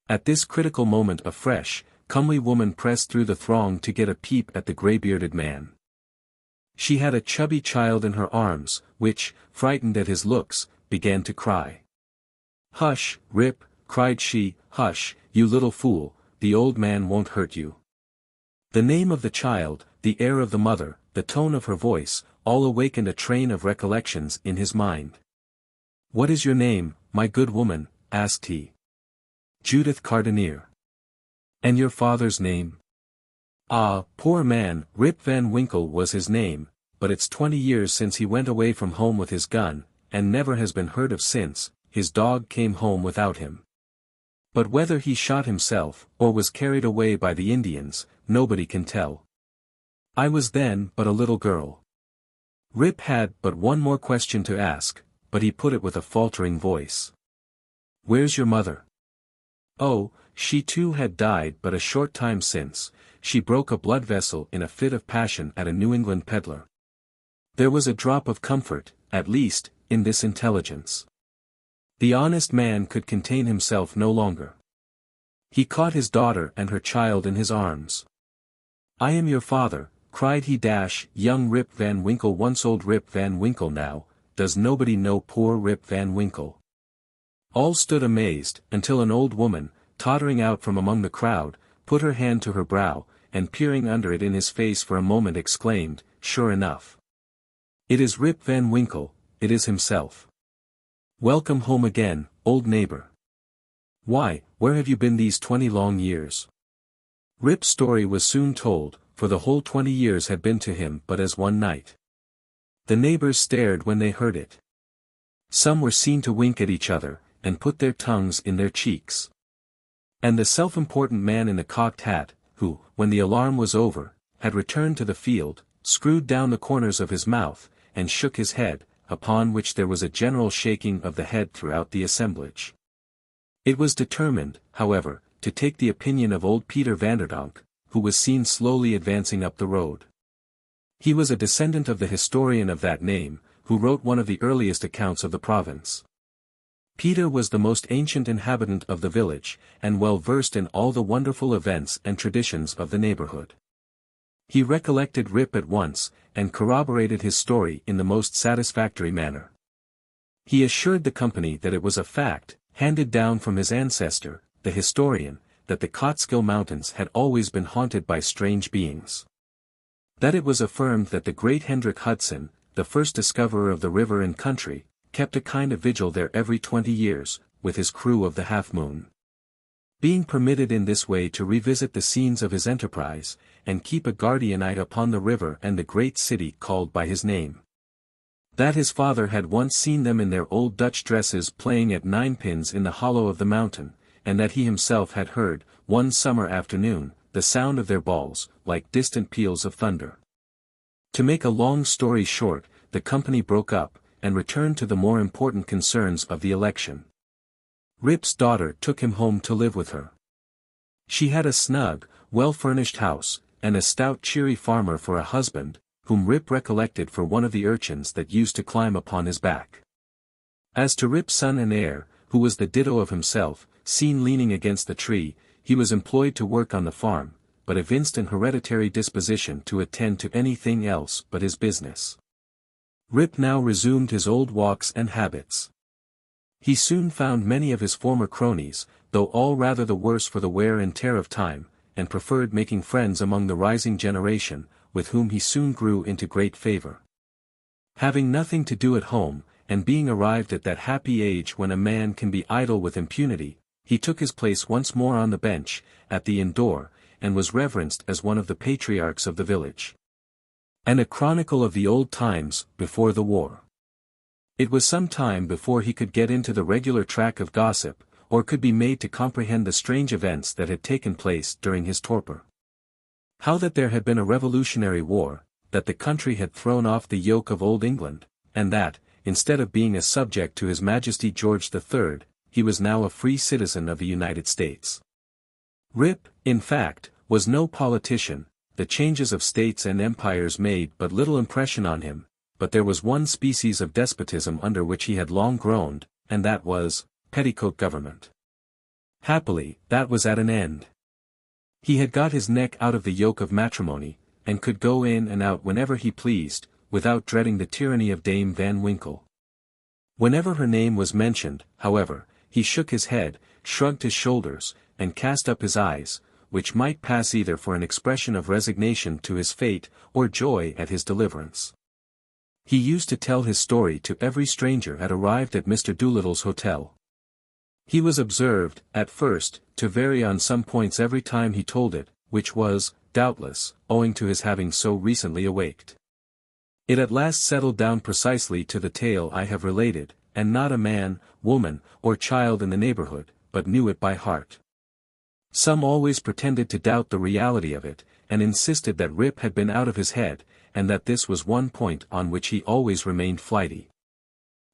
At this critical moment a fresh, comely woman pressed through the throng to get a peep at the grey-bearded man. She had a chubby child in her arms, which, frightened at his looks, began to cry. "Hush, Rip," cried she, "hush, you little fool, the old man won't hurt you." The name of the child, the air of the mother, the tone of her voice, all awakened a train of recollections in his mind. "What is your name, my good woman?" asked he. "Judith Cardinier." "And your father's name?" "Ah, poor man, Rip Van Winkle was his name, but it's 20 years since he went away from home with his gun, and never has been heard of since. His dog came home without him. But whether he shot himself, or was carried away by the Indians, nobody can tell. I was then but a little girl." Rip had but one more question to ask, but he put it with a faltering voice. "Where's your mother?" "Oh, she too had died but a short time since. She broke a blood vessel in a fit of passion at a New England peddler." There was a drop of comfort, at least, in this intelligence. The honest man could contain himself no longer. He caught his daughter and her child in his arms. "I am your father," cried he. "Young Rip Van Winkle, once old Rip Van Winkle now, does nobody know poor Rip Van Winkle?" All stood amazed, until an old woman, tottering out from among the crowd, put her hand to her brow, and peering under it in his face for a moment exclaimed, "Sure enough. It is Rip Van Winkle, it is himself. Welcome home again, old neighbor." Why, where have you been these 20 long years? Rip's story was soon told, for the whole 20 years had been to him but as one night. The neighbors stared when they heard it. Some were seen to wink at each other, and put their tongues in their cheeks. And the self-important man in the cocked hat, who, when the alarm was over, had returned to the field, screwed down the corners of his mouth, and shook his head, upon which there was a general shaking of the head throughout the assemblage. It was determined, however, to take the opinion of old Peter Vanderdonk, who was seen slowly advancing up the road. He was a descendant of the historian of that name, who wrote one of the earliest accounts of the province. Peter was the most ancient inhabitant of the village, and well versed in all the wonderful events and traditions of the neighborhood. He recollected Rip at once, and corroborated his story in the most satisfactory manner. He assured the company that it was a fact, handed down from his ancestor, the historian, that the Catskill Mountains had always been haunted by strange beings. That it was affirmed that the great Hendrik Hudson, the first discoverer of the river and country, kept a kind of vigil there every 20 years, with his crew of the Half Moon. Being permitted in this way to revisit the scenes of his enterprise, and keep a guardian eye upon the river and the great city called by his name. That his father had once seen them in their old Dutch dresses playing at ninepins in the hollow of the mountain, and that he himself had heard, one summer afternoon, the sound of their balls, like distant peals of thunder. To make a long story short, the company broke up, and returned to the more important concerns of the election. Rip's daughter took him home to live with her. She had a snug, well-furnished house, and a stout cheery farmer for a husband, whom Rip recollected for one of the urchins that used to climb upon his back. As to Rip's son and heir, who was the ditto of himself, seen leaning against the tree, he was employed to work on the farm, but evinced an hereditary disposition to attend to anything else but his business. Rip now resumed his old walks and habits. He soon found many of his former cronies, though all rather the worse for the wear and tear of time, and preferred making friends among the rising generation, with whom he soon grew into great favor. Having nothing to do at home, and being arrived at that happy age when a man can be idle with impunity, he took his place once more on the bench, at the inn door, and was reverenced as one of the patriarchs of the village. And a chronicle of the old times, before the war. It was some time before he could get into the regular track of gossip, or could be made to comprehend the strange events that had taken place during his torpor. How that there had been a revolutionary war, that the country had thrown off the yoke of old England, and that, instead of being a subject to His Majesty George III, he was now a free citizen of the United States. Rip, in fact, was no politician. The changes of states and empires made but little impression on him, but there was one species of despotism under which he had long groaned, and that was petticoat government. Happily, that was at an end. He had got his neck out of the yoke of matrimony, and could go in and out whenever he pleased, without dreading the tyranny of Dame Van Winkle. Whenever her name was mentioned, however, he shook his head, shrugged his shoulders, and cast up his eyes, which might pass either for an expression of resignation to his fate, or joy at his deliverance. He used to tell his story to every stranger had arrived at Mr. Doolittle's hotel. He was observed, at first, to vary on some points every time he told it, which was, doubtless, owing to his having so recently awaked. It at last settled down precisely to the tale I have related, and not a man, woman, or child in the neighborhood, but knew it by heart. Some always pretended to doubt the reality of it, and insisted that Rip had been out of his head, and that this was one point on which he always remained flighty.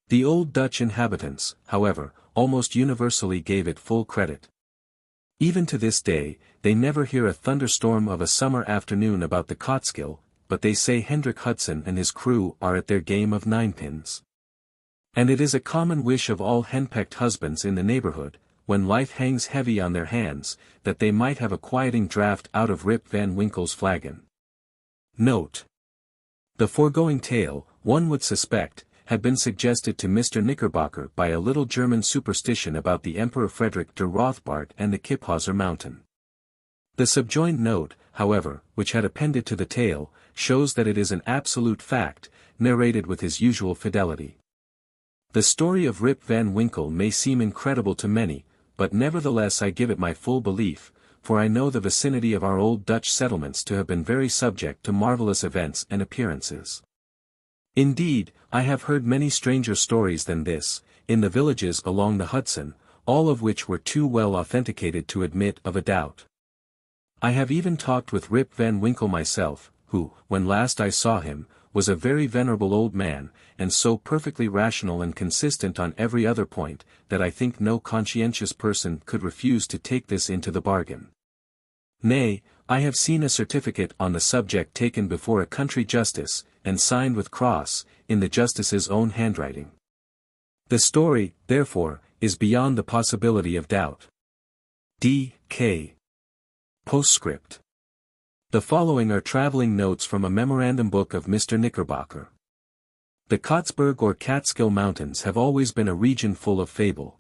The old Dutch inhabitants, however, almost universally gave it full credit. Even to this day, they never hear a thunderstorm of a summer afternoon about the Catskill, but they say Hendrik Hudson and his crew are at their game of ninepins. And it is a common wish of all henpecked husbands in the neighborhood, when life hangs heavy on their hands, that they might have a quieting draught out of Rip Van Winkle's flagon. Note. The foregoing tale, one would suspect, had been suggested to Mr. Knickerbocker by a little German superstition about the Emperor Frederick der Rothbart and the Kiphauser mountain. The subjoined note, however, which had appended to the tale, shows that it is an absolute fact, narrated with his usual fidelity. The story of Rip Van Winkle may seem incredible to many, but nevertheless I give it my full belief, for I know the vicinity of our old Dutch settlements to have been very subject to marvelous events and appearances. Indeed, I have heard many stranger stories than this, in the villages along the Hudson, all of which were too well authenticated to admit of a doubt. I have even talked with Rip Van Winkle myself, who, when last I saw him, was a very venerable old man, and so perfectly rational and consistent on every other point, that I think no conscientious person could refuse to take this into the bargain. Nay, I have seen a certificate on the subject taken before a country justice, and signed with cross, in the justice's own handwriting. The story, therefore, is beyond the possibility of doubt. D.K. Postscript. The following are traveling notes from a memorandum book of Mr. Knickerbocker. The Cotsberg or Catskill Mountains have always been a region full of fable.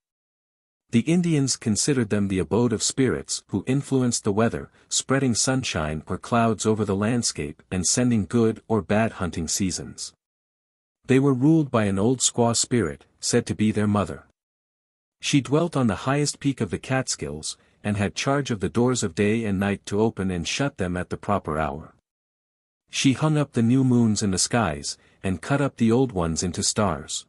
The Indians considered them the abode of spirits who influenced the weather, spreading sunshine or clouds over the landscape and sending good or bad hunting seasons. They were ruled by an old squaw spirit, said to be their mother. She dwelt on the highest peak of the Catskills, and had charge of the doors of day and night to open and shut them at the proper hour. She hung up the new moons in the skies, and cut up the old ones into stars.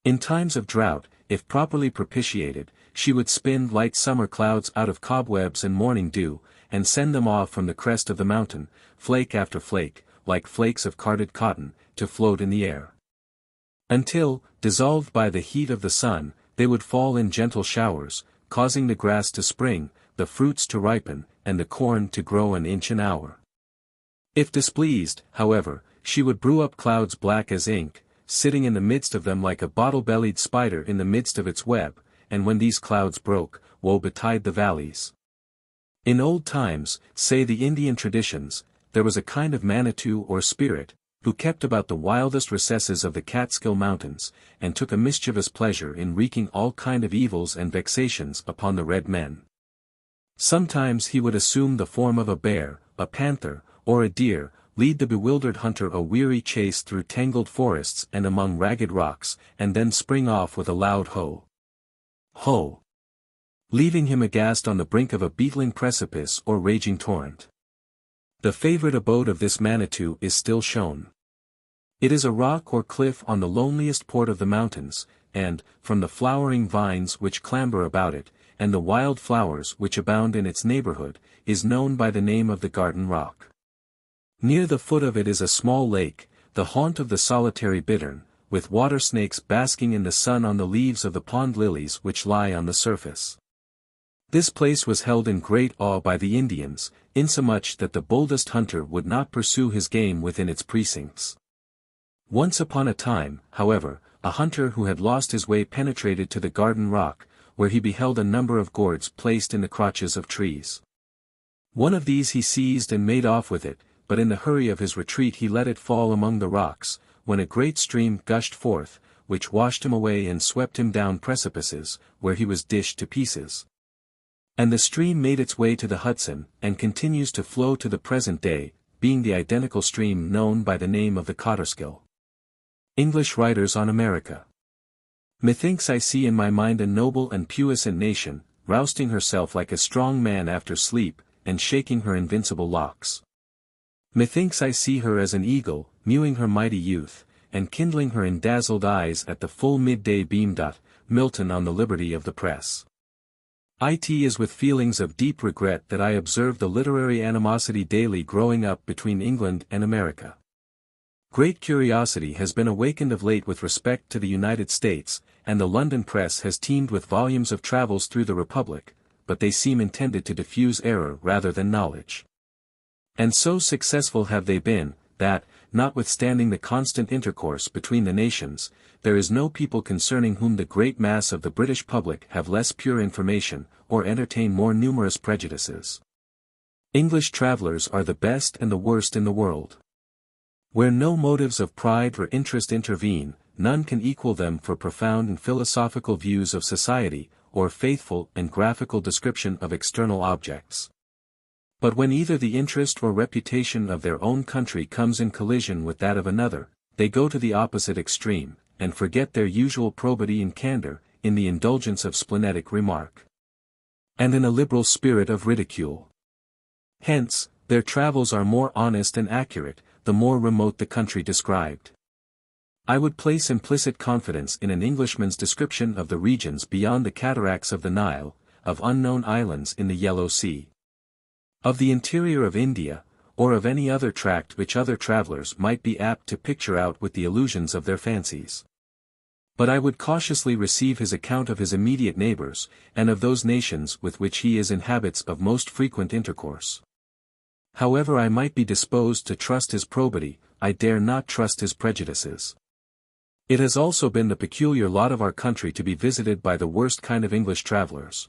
In times of drought, if properly propitiated, she would spin light summer clouds out of cobwebs and morning dew, and send them off from the crest of the mountain, flake after flake, like flakes of carded cotton, to float in the air. Until, dissolved by the heat of the sun, they would fall in gentle showers, causing the grass to spring, the fruits to ripen, and the corn to grow an inch an hour. If displeased, however, she would brew up clouds black as ink, sitting in the midst of them like a bottle-bellied spider in the midst of its web, and when these clouds broke, woe betide the valleys. In old times, say the Indian traditions, there was a kind of Manitou or spirit, who kept about the wildest recesses of the Catskill Mountains, and took a mischievous pleasure in wreaking all kind of evils and vexations upon the red men. Sometimes he would assume the form of a bear, a panther, or a deer, lead the bewildered hunter a weary chase through tangled forests and among ragged rocks, and then spring off with a loud ho! Ho! Leaving him aghast on the brink of a beetling precipice or raging torrent. The favorite abode of this Manitou is still shown. It is a rock or cliff on the loneliest port of the mountains, and, from the flowering vines which clamber about it, and the wild flowers which abound in its neighborhood, is known by the name of the Garden Rock. Near the foot of it is a small lake, the haunt of the solitary bittern, with water snakes basking in the sun on the leaves of the pond lilies which lie on the surface. This place was held in great awe by the Indians, insomuch that the boldest hunter would not pursue his game within its precincts. Once upon a time, however, a hunter who had lost his way penetrated to the Garden Rock, where he beheld a number of gourds placed in the crotches of trees. One of these he seized and made off with it, but in the hurry of his retreat he let it fall among the rocks, when a great stream gushed forth, which washed him away and swept him down precipices, where he was dished to pieces. And the stream made its way to the Hudson, and continues to flow to the present day, being the identical stream known by the name of the Kotterskill. English Writers on America. Methinks I see in my mind a noble and puissant nation, rousting herself like a strong man after sleep, and shaking her invincible locks. Methinks I see her as an eagle, mewing her mighty youth, and kindling her in-dazzled eyes at the full midday beam. Milton on the Liberty of the Press. It is with feelings of deep regret that I observe the literary animosity daily growing up between England and America. Great curiosity has been awakened of late with respect to the United States, and the London press has teemed with volumes of travels through the Republic, but they seem intended to diffuse error rather than knowledge. And so successful have they been, that, notwithstanding the constant intercourse between the nations, there is no people concerning whom the great mass of the British public have less pure information, or entertain more numerous prejudices. English travelers are the best and the worst in the world. Where no motives of pride or interest intervene, none can equal them for profound and philosophical views of society, or faithful and graphical description of external objects. But when either the interest or reputation of their own country comes in collision with that of another, they go to the opposite extreme, and forget their usual probity and candor, in the indulgence of splenetic remark. and in a liberal spirit of ridicule. Hence, their travels are more honest and accurate, the more remote the country described. I would place implicit confidence in an Englishman's description of the regions beyond the cataracts of the Nile, of unknown islands in the Yellow Sea, of the interior of India, or of any other tract which other travelers might be apt to picture out with the illusions of their fancies. But I would cautiously receive his account of his immediate neighbors, and of those nations with which he is in habits of most frequent intercourse. However I might be disposed to trust his probity, I dare not trust his prejudices. It has also been the peculiar lot of our country to be visited by the worst kind of English travelers.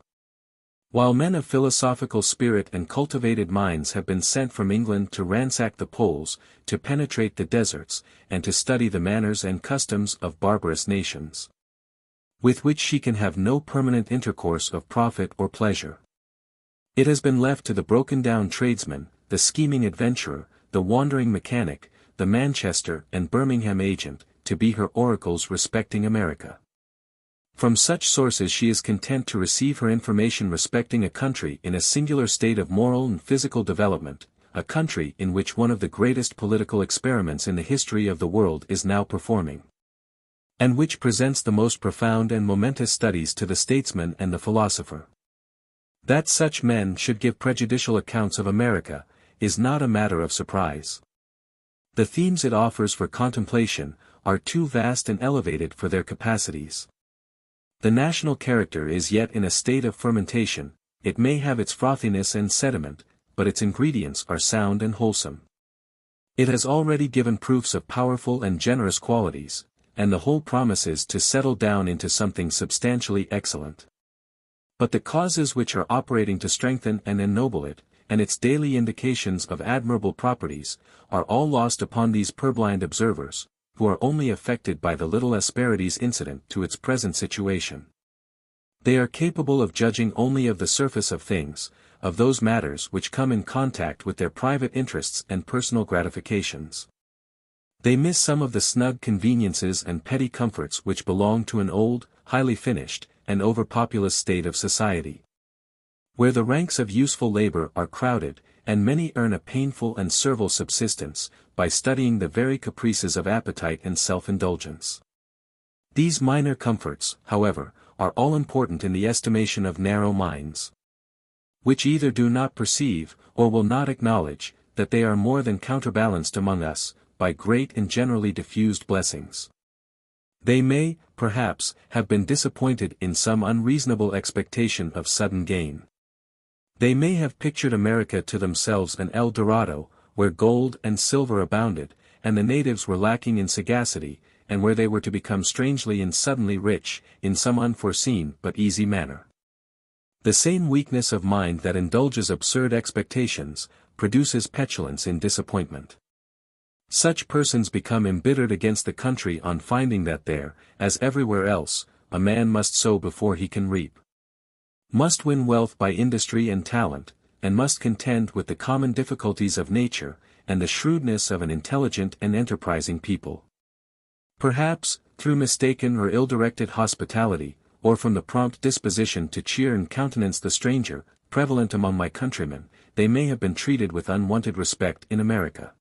While men of philosophical spirit and cultivated minds have been sent from England to ransack the poles, to penetrate the deserts, and to study the manners and customs of barbarous nations, with which she can have no permanent intercourse of profit or pleasure, it has been left to the broken-down tradesman, the scheming adventurer, the wandering mechanic, the Manchester and Birmingham agent, to be her oracles respecting America. From such sources she is content to receive her information respecting a country in a singular state of moral and physical development, a country in which one of the greatest political experiments in the history of the world is now performing, and which presents the most profound and momentous studies to the statesman and the philosopher. That such men should give prejudicial accounts of America, is not a matter of surprise. The themes it offers for contemplation are too vast and elevated for their capacities. The national character is yet in a state of fermentation, it may have its frothiness and sediment, but its ingredients are sound and wholesome. It has already given proofs of powerful and generous qualities, and the whole promises to settle down into something substantially excellent. But the causes which are operating to strengthen and ennoble it, and its daily indications of admirable properties, are all lost upon these purblind observers, who are only affected by the little asperities incident to its present situation. They are capable of judging only of the surface of things, of those matters which come in contact with their private interests and personal gratifications. They miss some of the snug conveniences and petty comforts which belong to an old, highly finished, and overpopulous state of society, where the ranks of useful labor are crowded, and many earn a painful and servile subsistence, by studying the very caprices of appetite and self-indulgence. These minor comforts, however, are all important in the estimation of narrow minds, which either do not perceive, or will not acknowledge, that they are more than counterbalanced among us, by great and generally diffused blessings. They may, perhaps, have been disappointed in some unreasonable expectation of sudden gain. They may have pictured America to themselves an El Dorado, where gold and silver abounded, and the natives were lacking in sagacity, and where they were to become strangely and suddenly rich, in some unforeseen but easy manner. The same weakness of mind that indulges absurd expectations, produces petulance in disappointment. Such persons become embittered against the country on finding that there, as everywhere else, a man must sow before he can reap, must win wealth by industry and talent, and must contend with the common difficulties of nature, and the shrewdness of an intelligent and enterprising people. Perhaps, through mistaken or ill-directed hospitality, or from the prompt disposition to cheer and countenance the stranger, prevalent among my countrymen, they may have been treated with unwonted respect in America.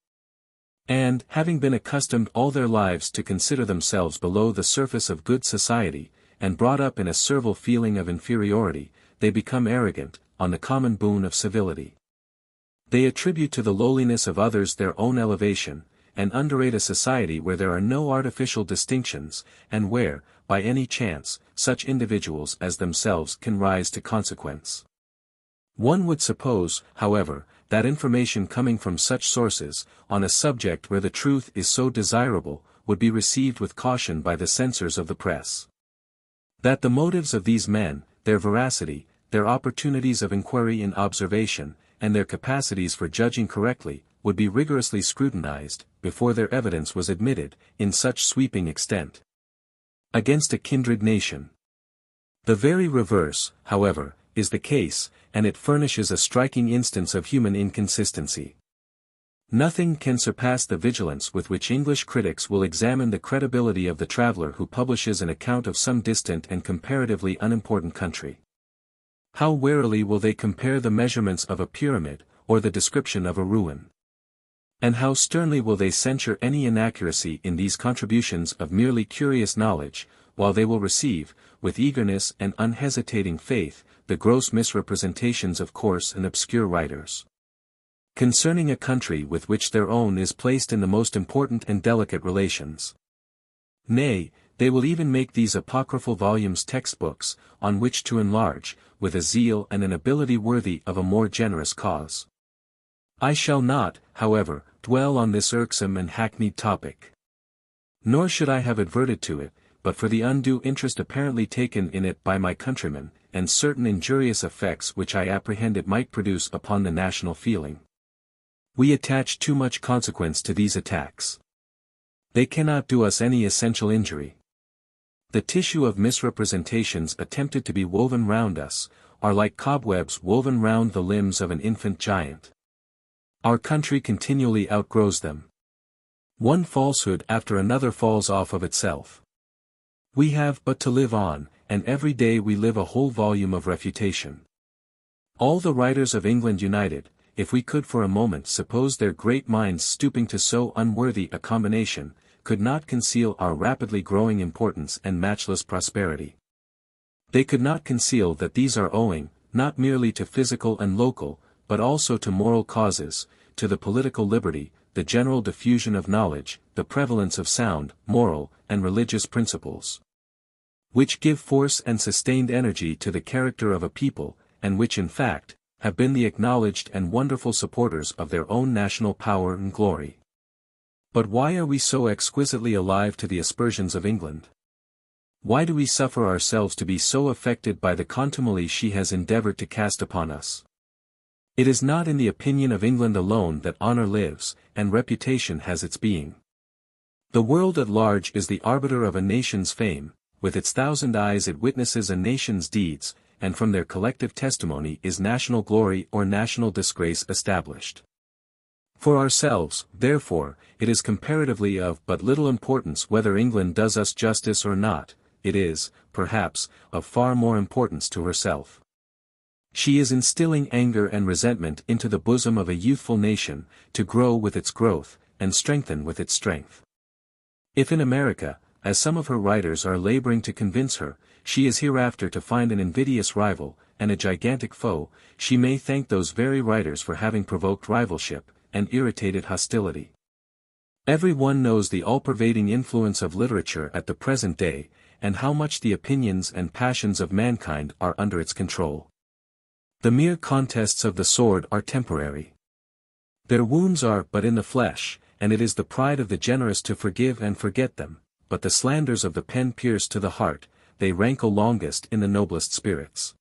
And, having been accustomed all their lives to consider themselves below the surface of good society, and brought up in a servile feeling of inferiority, they become arrogant, on the common boon of civility. They attribute to the lowliness of others their own elevation, and underrate a society where there are no artificial distinctions, and where, by any chance, such individuals as themselves can rise to consequence. One would suppose, however, that information coming from such sources, on a subject where the truth is so desirable, would be received with caution by the censors of the press. That the motives of these men, their veracity, their opportunities of inquiry and observation, and their capacities for judging correctly, would be rigorously scrutinized, before their evidence was admitted, in such sweeping extent, against a kindred nation. The very reverse, however, is the case, and it furnishes a striking instance of human inconsistency. Nothing can surpass the vigilance with which English critics will examine the credibility of the traveler who publishes an account of some distant and comparatively unimportant country. How warily will they compare the measurements of a pyramid, or the description of a ruin? And how sternly will they censure any inaccuracy in these contributions of merely curious knowledge, while they will receive, with eagerness and unhesitating faith, the gross misrepresentations of coarse and obscure writers concerning a country with which their own is placed in the most important and delicate relations. Nay, they will even make these apocryphal volumes textbooks, on which to enlarge, with a zeal and an ability worthy of a more generous cause. I shall not, however, dwell on this irksome and hackneyed topic. Nor should I have adverted to it, but for the undue interest apparently taken in it by my countrymen, and certain injurious effects which I apprehend it might produce upon the national feeling. We attach too much consequence to these attacks. They cannot do us any essential injury. The tissue of misrepresentations attempted to be woven round us, are like cobwebs woven round the limbs of an infant giant. Our country continually outgrows them. One falsehood after another falls off of itself. We have but to live on, and every day we live a whole volume of refutation. All the writers of England united, if we could for a moment suppose their great minds stooping to so unworthy a combination, could not conceal our rapidly growing importance and matchless prosperity. They could not conceal that these are owing, not merely to physical and local, but also to moral causes, to the political liberty, the general diffusion of knowledge, the prevalence of sound, moral, and religious principles, which give force and sustained energy to the character of a people, and which in fact, have been the acknowledged and wonderful supporters of their own national power and glory. But why are we so exquisitely alive to the aspersions of England? Why do we suffer ourselves to be so affected by the contumely she has endeavored to cast upon us? It is not in the opinion of England alone that honor lives, and reputation has its being. The world at large is the arbiter of a nation's fame, with its 1,000 eyes it witnesses a nation's deeds, and from their collective testimony is national glory or national disgrace established. For ourselves, therefore, it is comparatively of but little importance whether England does us justice or not, it is, perhaps, of far more importance to herself. She is instilling anger and resentment into the bosom of a youthful nation, to grow with its growth, and strengthen with its strength. If in America, as some of her writers are laboring to convince her, she is hereafter to find an invidious rival, and a gigantic foe, she may thank those very writers for having provoked rivalship, and irritated hostility. Every one knows the all-pervading influence of literature at the present day, and how much the opinions and passions of mankind are under its control. The mere contests of the sword are temporary. Their wounds are but in the flesh, and it is the pride of the generous to forgive and forget them, but the slanders of the pen pierce to the heart, they rankle longest in the noblest spirits.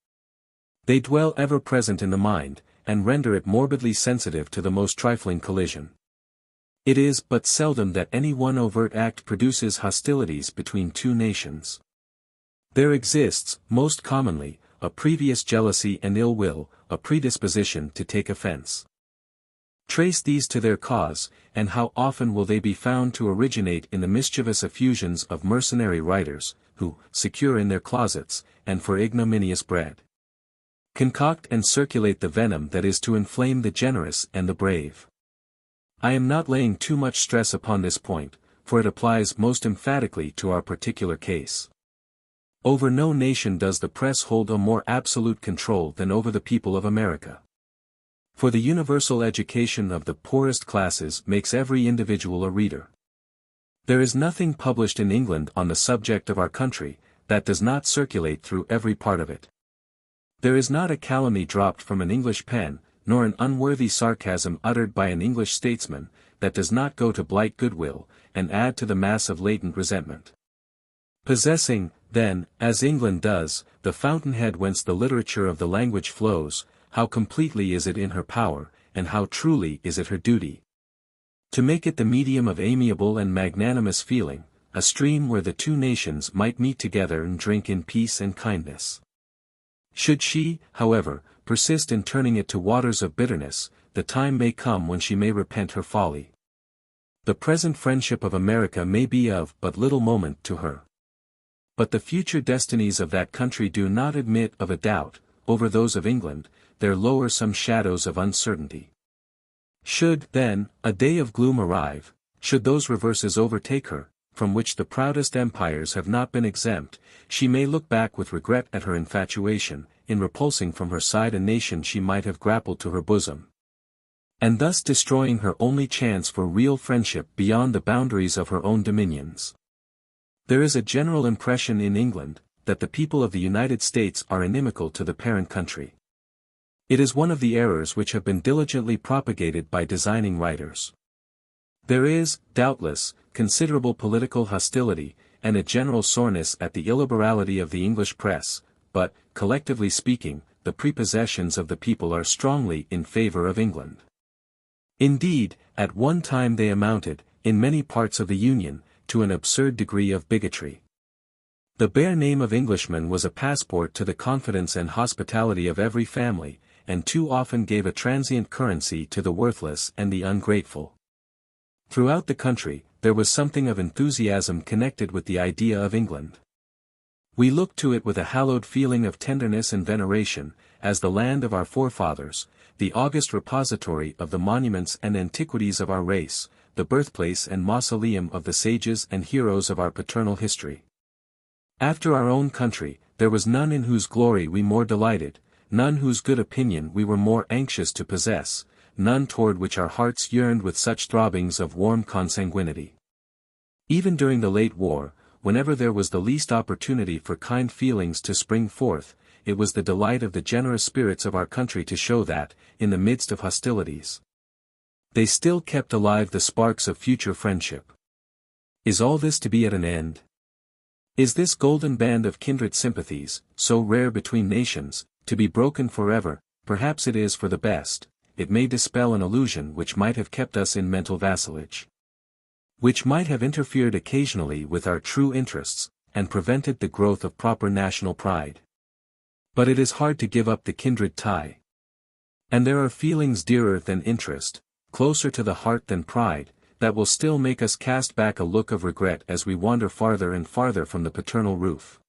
They dwell ever present in the mind, and render it morbidly sensitive to the most trifling collision. It is but seldom that any one overt act produces hostilities between two nations. There exists, most commonly, a previous jealousy and ill will, a predisposition to take offense. Trace these to their cause, and how often will they be found to originate in the mischievous effusions of mercenary writers, who, secure in their closets, and for ignominious bread, concoct and circulate the venom that is to inflame the generous and the brave. I am not laying too much stress upon this point, for it applies most emphatically to our particular case. Over no nation does the press hold a more absolute control than over the people of America. For the universal education of the poorest classes makes every individual a reader. There is nothing published in England on the subject of our country, that does not circulate through every part of it. There is not a calumny dropped from an English pen, nor an unworthy sarcasm uttered by an English statesman, that does not go to blight goodwill, and add to the mass of latent resentment. Possessing, then, as England does, the fountainhead whence the literature of the language flows, how completely is it in her power, and how truly is it her duty to make it the medium of amiable and magnanimous feeling, a stream where the two nations might meet together and drink in peace and kindness. Should she, however, persist in turning it to waters of bitterness, the time may come when she may repent her folly. The present friendship of America may be of but little moment to her. But the future destinies of that country do not admit of a doubt, over those of England, there lower some shadows of uncertainty. Should, then, a day of gloom arrive, should those reverses overtake her, from which the proudest empires have not been exempt, she may look back with regret at her infatuation, in repulsing from her side a nation she might have grappled to her bosom, and thus destroying her only chance for real friendship beyond the boundaries of her own dominions. There is a general impression in England, that the people of the United States are inimical to the parent country. It is one of the errors which have been diligently propagated by designing writers. There is, doubtless, considerable political hostility, and a general soreness at the illiberality of the English press, but, collectively speaking, the prepossessions of the people are strongly in favor of England. Indeed, at one time they amounted, in many parts of the Union, to an absurd degree of bigotry. The bare name of Englishman was a passport to the confidence and hospitality of every family, and too often gave a transient currency to the worthless and the ungrateful. Throughout the country, there was something of enthusiasm connected with the idea of England. We looked to it with a hallowed feeling of tenderness and veneration, as the land of our forefathers, the august repository of the monuments and antiquities of our race, the birthplace and mausoleum of the sages and heroes of our paternal history. After our own country, there was none in whose glory we more delighted, none whose good opinion we were more anxious to possess, none toward which our hearts yearned with such throbbings of warm consanguinity. Even during the late war, whenever there was the least opportunity for kind feelings to spring forth, it was the delight of the generous spirits of our country to show that, in the midst of hostilities, they still kept alive the sparks of future friendship. Is all this to be at an end? Is this golden band of kindred sympathies, so rare between nations, to be broken forever? Perhaps it is for the best. It may dispel an illusion which might have kept us in mental vassalage, which might have interfered occasionally with our true interests, and prevented the growth of proper national pride. But it is hard to give up the kindred tie. And there are feelings dearer than interest, closer to the heart than pride, that will still make us cast back a look of regret as we wander farther and farther from the paternal roof,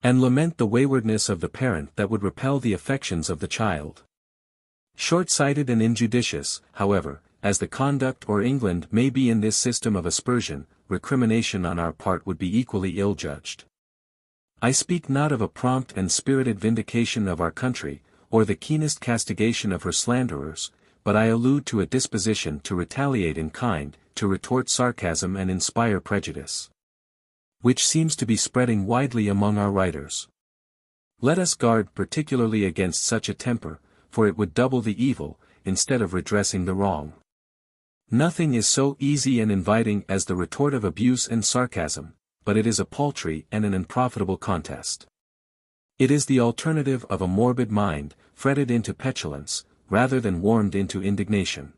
and lament the waywardness of the parent that would repel the affections of the child. Short-sighted and injudicious, however, as the conduct or England may be in this system of aspersion, recrimination on our part would be equally ill-judged. I speak not of a prompt and spirited vindication of our country, or the keenest castigation of her slanderers, but I allude to a disposition to retaliate in kind, to retort sarcasm and inspire prejudice, which seems to be spreading widely among our writers. Let us guard particularly against such a temper, for it would double the evil, instead of redressing the wrong. Nothing is so easy and inviting as the retort of abuse and sarcasm, but it is a paltry and an unprofitable contest. It is the alternative of a morbid mind, fretted into petulance, rather than warmed into indignation.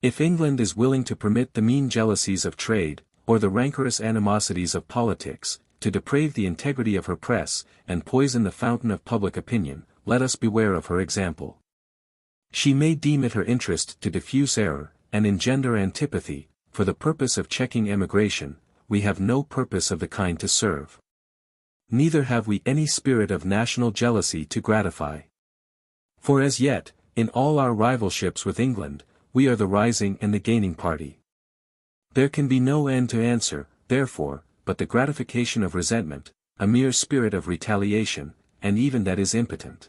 If England is willing to permit the mean jealousies of trade, or the rancorous animosities of politics, to deprave the integrity of her press, and poison the fountain of public opinion, let us beware of her example. She may deem it her interest to diffuse error, and engender antipathy. For the purpose of checking emigration, we have no purpose of the kind to serve. Neither have we any spirit of national jealousy to gratify. For as yet, in all our rivalships with England, we are the rising and the gaining party. There can be no end to answer, therefore, but the gratification of resentment, a mere spirit of retaliation, and even that is impotent.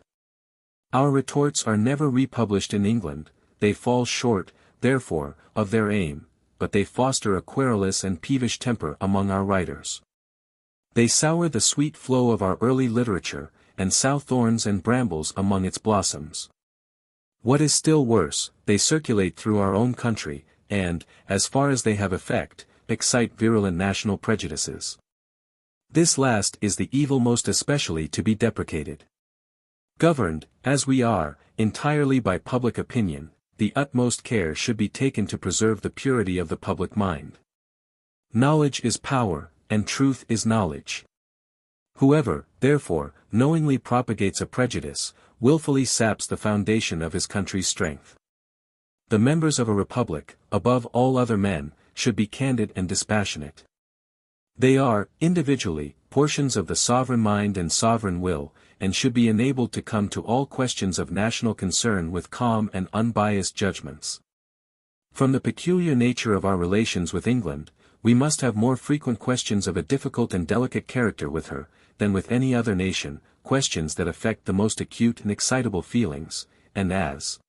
Our retorts are never republished in England, they fall short, therefore, of their aim, but they foster a querulous and peevish temper among our writers. They sour the sweet flow of our early literature, and sow thorns and brambles among its blossoms. What is still worse, they circulate through our own country, and, as far as they have effect, excite virulent national prejudices. This last is the evil most especially to be deprecated. Governed, as we are, entirely by public opinion, the utmost care should be taken to preserve the purity of the public mind. Knowledge is power, and truth is knowledge. Whoever, therefore, knowingly propagates a prejudice, willfully saps the foundation of his country's strength. The members of a republic, above all other men, should be candid and dispassionate. They are, individually, portions of the sovereign mind and sovereign will, and should be enabled to come to all questions of national concern with calm and unbiased judgments. From the peculiar nature of our relations with England, we must have more frequent questions of a difficult and delicate character with her, than with any other nation, questions that affect the most acute and excitable feelings, and as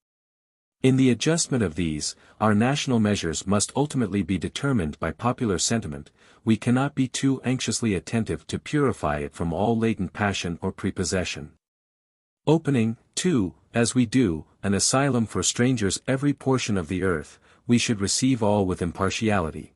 in the adjustment of these, our national measures must ultimately be determined by popular sentiment, we cannot be too anxiously attentive to purify it from all latent passion or prepossession. Opening, too, as we do, an asylum for strangers every portion of the earth, we should receive all with impartiality.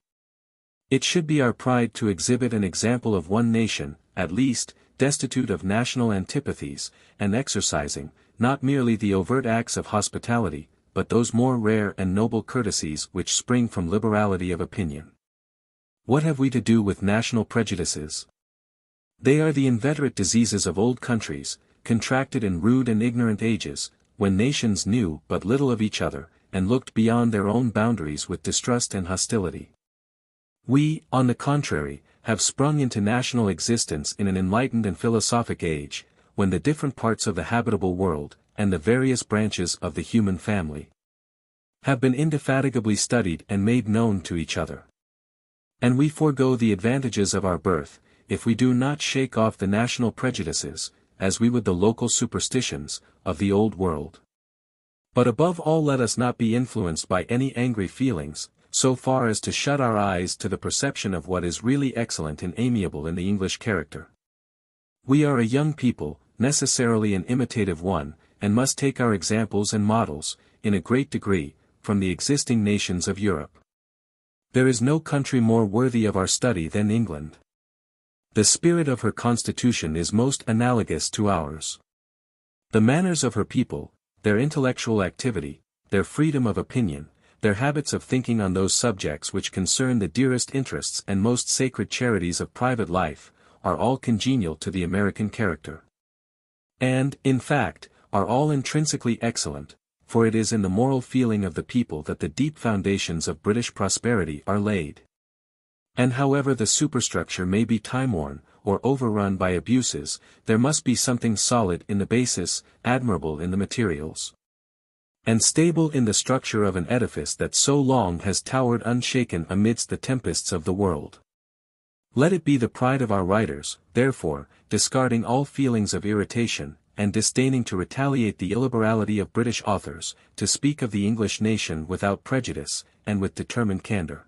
It should be our pride to exhibit an example of one nation, at least, destitute of national antipathies, and exercising, not merely the overt acts of hospitality, but those more rare and noble courtesies which spring from liberality of opinion. What have we to do with national prejudices? They are the inveterate diseases of old countries, contracted in rude and ignorant ages, when nations knew but little of each other, and looked beyond their own boundaries with distrust and hostility. We, on the contrary, have sprung into national existence in an enlightened and philosophic age, when the different parts of the habitable world, and the various branches of the human family, have been indefatigably studied and made known to each other. And we forego the advantages of our birth, if we do not shake off the national prejudices, as we would the local superstitions, of the old world. But above all let us not be influenced by any angry feelings, so far as to shut our eyes to the perception of what is really excellent and amiable in the English character. We are a young people, necessarily an imitative one, and must take our examples and models, in a great degree, from the existing nations of Europe. There is no country more worthy of our study than England. The spirit of her constitution is most analogous to ours. The manners of her people, their intellectual activity, their freedom of opinion, their habits of thinking on those subjects which concern the dearest interests and most sacred charities of private life, are all congenial to the American character. And, in fact, are all intrinsically excellent, for it is in the moral feeling of the people that the deep foundations of British prosperity are laid. And however the superstructure may be time-worn, or overrun by abuses, there must be something solid in the basis, admirable in the materials, and stable in the structure of an edifice that so long has towered unshaken amidst the tempests of the world. Let it be the pride of our writers, therefore, discarding all feelings of irritation, and disdaining to retaliate the illiberality of British authors, to speak of the English nation without prejudice, and with determined candor.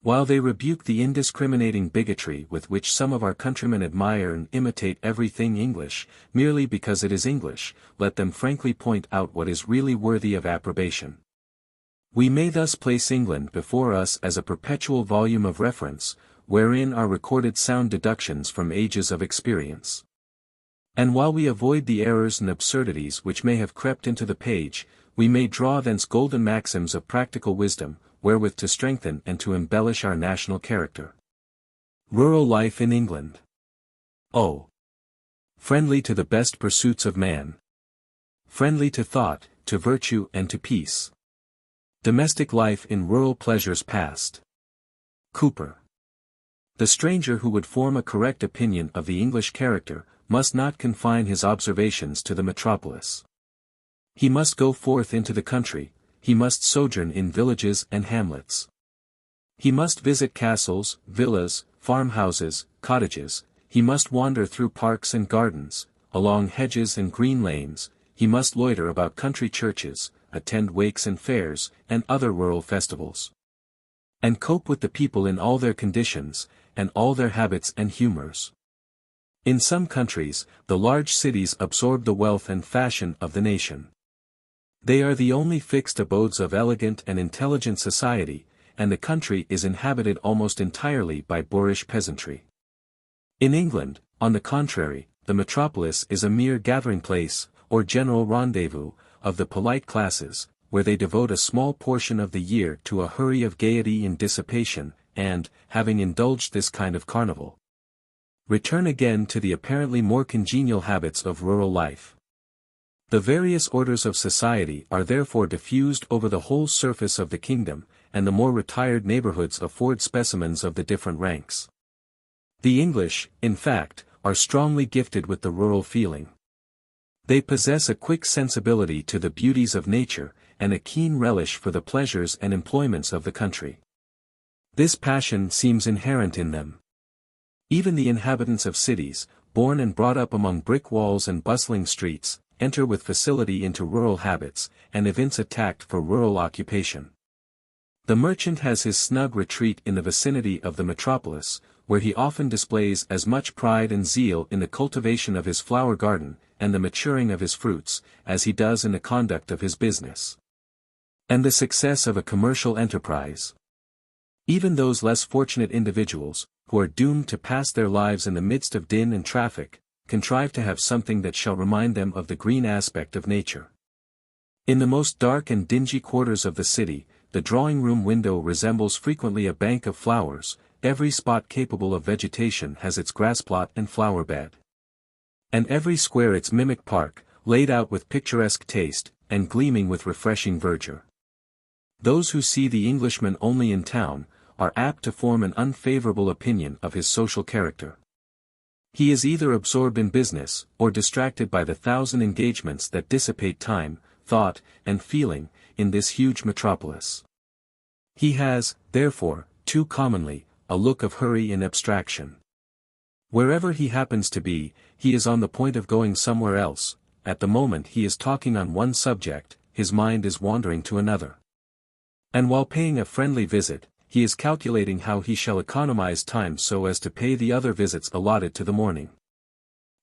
While they rebuke the indiscriminating bigotry with which some of our countrymen admire and imitate everything English, merely because it is English, let them frankly point out what is really worthy of approbation. We may thus place England before us as a perpetual volume of reference, wherein are recorded sound deductions from ages of experience. And while we avoid the errors and absurdities which may have crept into the page, we may draw thence golden maxims of practical wisdom, wherewith to strengthen and to embellish our national character. Rural life in England. Oh! Friendly to the best pursuits of man. Friendly to thought, to virtue and to peace. Domestic life in rural pleasures past. Cooper. The stranger who would form a correct opinion of the English character, must not confine his observations to the metropolis. He must go forth into the country, he must sojourn in villages and hamlets. He must visit castles, villas, farmhouses, cottages, he must wander through parks and gardens, along hedges and green lanes, he must loiter about country churches, attend wakes and fairs, and other rural festivals, and cope with the people in all their conditions, and all their habits and humors. In some countries, the large cities absorb the wealth and fashion of the nation. They are the only fixed abodes of elegant and intelligent society, and the country is inhabited almost entirely by boorish peasantry. In England, on the contrary, the metropolis is a mere gathering place, or general rendezvous, of the polite classes, where they devote a small portion of the year to a hurry of gaiety and dissipation, and, having indulged this kind of carnival, return again to the apparently more congenial habits of rural life. The various orders of society are therefore diffused over the whole surface of the kingdom, and the more retired neighborhoods afford specimens of the different ranks. The English, in fact, are strongly gifted with the rural feeling. They possess a quick sensibility to the beauties of nature, and a keen relish for the pleasures and employments of the country. This passion seems inherent in them. Even the inhabitants of cities, born and brought up among brick walls and bustling streets, enter with facility into rural habits, and evince a tact for rural occupation. The merchant has his snug retreat in the vicinity of the metropolis, where he often displays as much pride and zeal in the cultivation of his flower garden, and the maturing of his fruits, as he does in the conduct of his business, and the success of a commercial enterprise. Even those less fortunate individuals, who are doomed to pass their lives in the midst of din and traffic, contrive to have something that shall remind them of the green aspect of nature. In the most dark and dingy quarters of the city, the drawing-room window resembles frequently a bank of flowers. Every spot capable of vegetation has its grassplot and flower bed, and every square its mimic park, laid out with picturesque taste, and gleaming with refreshing verdure. Those who see the Englishman only in town, are apt to form an unfavorable opinion of his social character. He is either absorbed in business, or distracted by the thousand engagements that dissipate time, thought, and feeling, in this huge metropolis. He has, therefore, too commonly, a look of hurry and abstraction. Wherever he happens to be, he is on the point of going somewhere else. At the moment he is talking on one subject, his mind is wandering to another. And while paying a friendly visit, he is calculating how he shall economize time so as to pay the other visits allotted to the morning.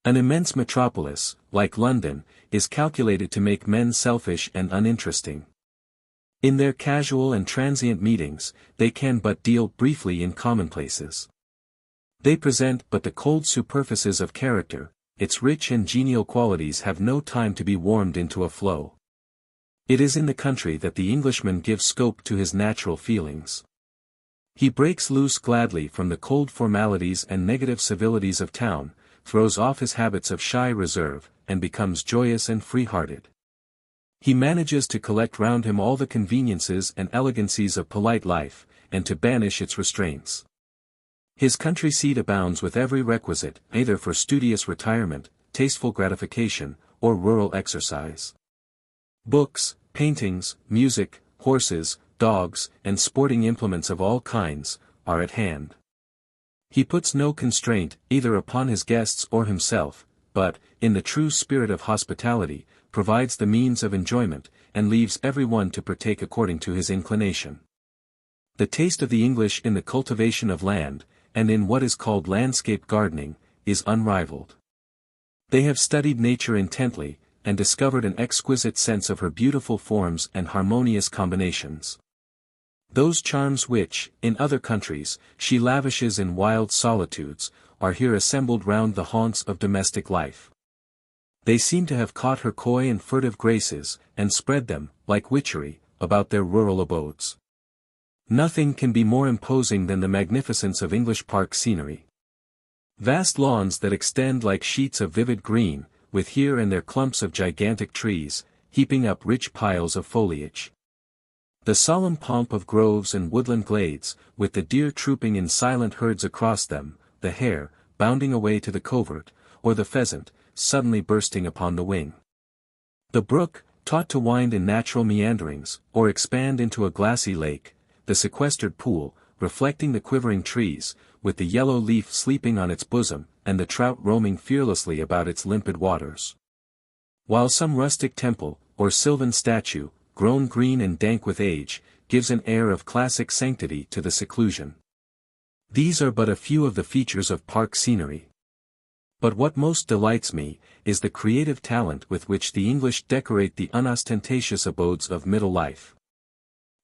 An immense metropolis, like London, is calculated to make men selfish and uninteresting. In their casual and transient meetings, they can but deal briefly in commonplaces. They present but the cold superficies of character, its rich and genial qualities have no time to be warmed into a flow. It is in the country that the Englishman gives scope to his natural feelings. He breaks loose gladly from the cold formalities and negative civilities of town, throws off his habits of shy reserve, and becomes joyous and free-hearted. He manages to collect round him all the conveniences and elegancies of polite life, and to banish its restraints. His country seat abounds with every requisite, either for studious retirement, tasteful gratification, or rural exercise. Books, paintings, music, horses, dogs, and sporting implements of all kinds, are at hand. He puts no constraint, either upon his guests or himself, but, in the true spirit of hospitality, provides the means of enjoyment, and leaves every one to partake according to his inclination. The taste of the English in the cultivation of land, and in what is called landscape gardening, is unrivaled. They have studied nature intently, and discovered an exquisite sense of her beautiful forms and harmonious combinations. Those charms which, in other countries, she lavishes in wild solitudes, are here assembled round the haunts of domestic life. They seem to have caught her coy and furtive graces, and spread them, like witchery, about their rural abodes. Nothing can be more imposing than the magnificence of English park scenery. Vast lawns that extend like sheets of vivid green, with here and there clumps of gigantic trees, heaping up rich piles of foliage. The solemn pomp of groves and woodland glades, with the deer trooping in silent herds across them, the hare, bounding away to the covert, or the pheasant, suddenly bursting upon the wing. The brook, taught to wind in natural meanderings, or expand into a glassy lake, the sequestered pool, reflecting the quivering trees, with the yellow leaf sleeping on its bosom, and the trout roaming fearlessly about its limpid waters. While some rustic temple, or sylvan statue, grown green and dank with age, gives an air of classic sanctity to the seclusion. These are but a few of the features of park scenery. But what most delights me, is the creative talent with which the English decorate the unostentatious abodes of middle life.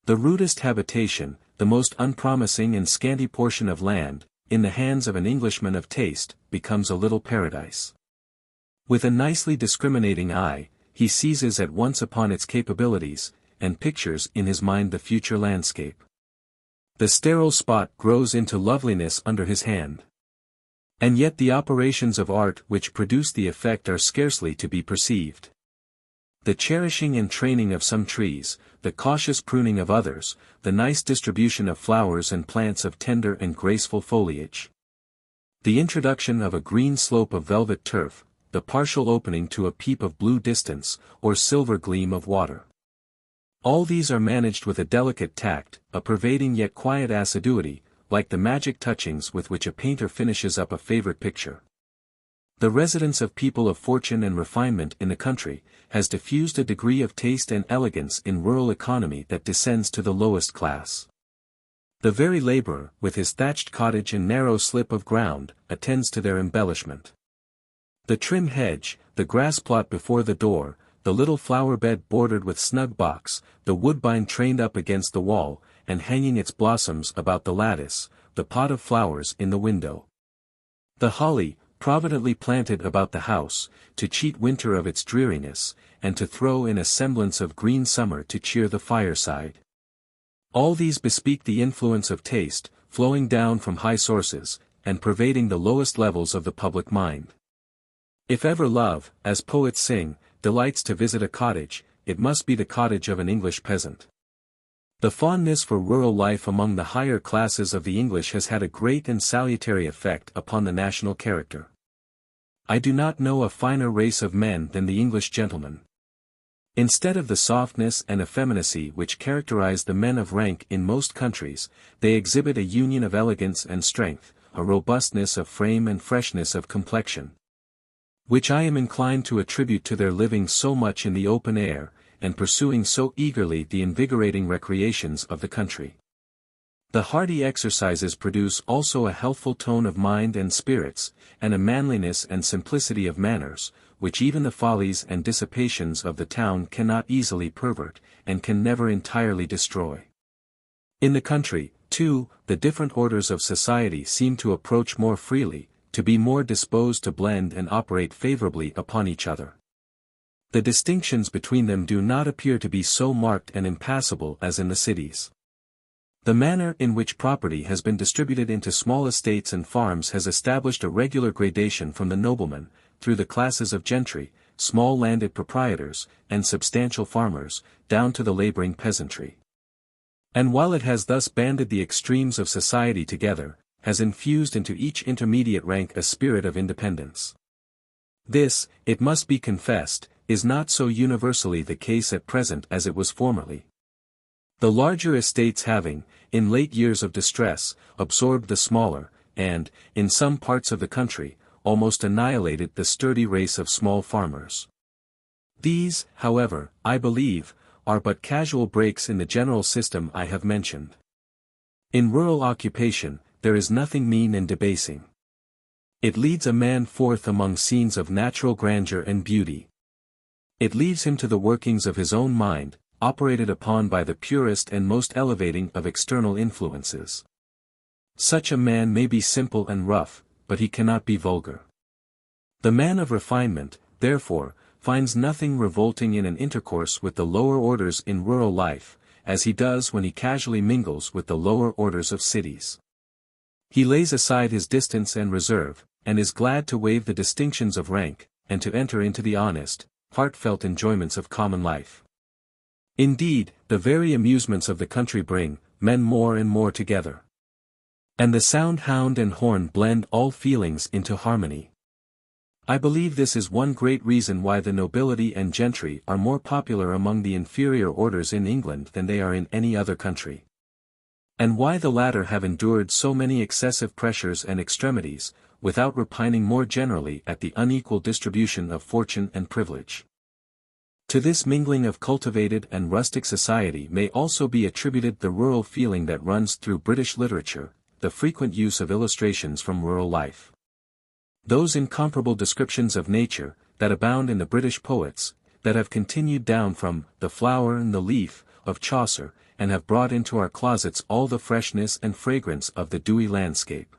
The rudest habitation, the most unpromising and scanty portion of land, in the hands of an Englishman of taste, becomes a little paradise. With a nicely discriminating eye, he seizes at once upon its capabilities, and pictures in his mind the future landscape. The sterile spot grows into loveliness under his hand. And yet the operations of art which produce the effect are scarcely to be perceived. The cherishing and training of some trees, the cautious pruning of others, the nice distribution of flowers and plants of tender and graceful foliage. The introduction of a green slope of velvet turf, the partial opening to a peep of blue distance, or silver gleam of water. All these are managed with a delicate tact, a pervading yet quiet assiduity, like the magic touchings with which a painter finishes up a favorite picture. The residence of people of fortune and refinement in the country, has diffused a degree of taste and elegance in rural economy that descends to the lowest class. The very laborer, with his thatched cottage and narrow slip of ground, attends to their embellishment. The trim hedge, the grass plot before the door, the little flower bed bordered with snug box, the woodbine trained up against the wall, and hanging its blossoms about the lattice, the pot of flowers in the window. The holly, providently planted about the house, to cheat winter of its dreariness, and to throw in a semblance of green summer to cheer the fireside. All these bespeak the influence of taste, flowing down from high sources, and pervading the lowest levels of the public mind. If ever love, as poets sing, delights to visit a cottage, it must be the cottage of an English peasant. The fondness for rural life among the higher classes of the English has had a great and salutary effect upon the national character. I do not know a finer race of men than the English gentleman. Instead of the softness and effeminacy which characterize the men of rank in most countries, they exhibit a union of elegance and strength, a robustness of frame and freshness of complexion, which I am inclined to attribute to their living so much in the open air, and pursuing so eagerly the invigorating recreations of the country. The hardy exercises produce also a healthful tone of mind and spirits, and a manliness and simplicity of manners, which even the follies and dissipations of the town cannot easily pervert, and can never entirely destroy. In the country, too, the different orders of society seem to approach more freely, to be more disposed to blend and operate favorably upon each other. The distinctions between them do not appear to be so marked and impassable as in the cities. The manner in which property has been distributed into small estates and farms has established a regular gradation from the noblemen, through the classes of gentry, small landed proprietors, and substantial farmers, down to the laboring peasantry. And while it has thus banded the extremes of society together, has infused into each intermediate rank a spirit of independence. This, it must be confessed, is not so universally the case at present as it was formerly. The larger estates having, in late years of distress, absorbed the smaller, and, in some parts of the country, almost annihilated the sturdy race of small farmers. These, however, I believe, are but casual breaks in the general system I have mentioned. In rural occupation, there is nothing mean and debasing. It leads a man forth among scenes of natural grandeur and beauty. It leaves him to the workings of his own mind, operated upon by the purest and most elevating of external influences. Such a man may be simple and rough, but he cannot be vulgar. The man of refinement, therefore, finds nothing revolting in an intercourse with the lower orders in rural life, as he does when he casually mingles with the lower orders of cities. He lays aside his distance and reserve, and is glad to waive the distinctions of rank, and to enter into the honest, heartfelt enjoyments of common life. Indeed, the very amusements of the country bring men more and more together. And the sound hound and horn blend all feelings into harmony. I believe this is one great reason why the nobility and gentry are more popular among the inferior orders in England than they are in any other country. And why the latter have endured so many excessive pressures and extremities, without repining more generally at the unequal distribution of fortune and privilege. To this mingling of cultivated and rustic society may also be attributed the rural feeling that runs through British literature, the frequent use of illustrations from rural life. Those incomparable descriptions of nature, that abound in the British poets, that have continued down from the flower and the leaf of Chaucer, and have brought into our closets all the freshness and fragrance of the dewy landscape.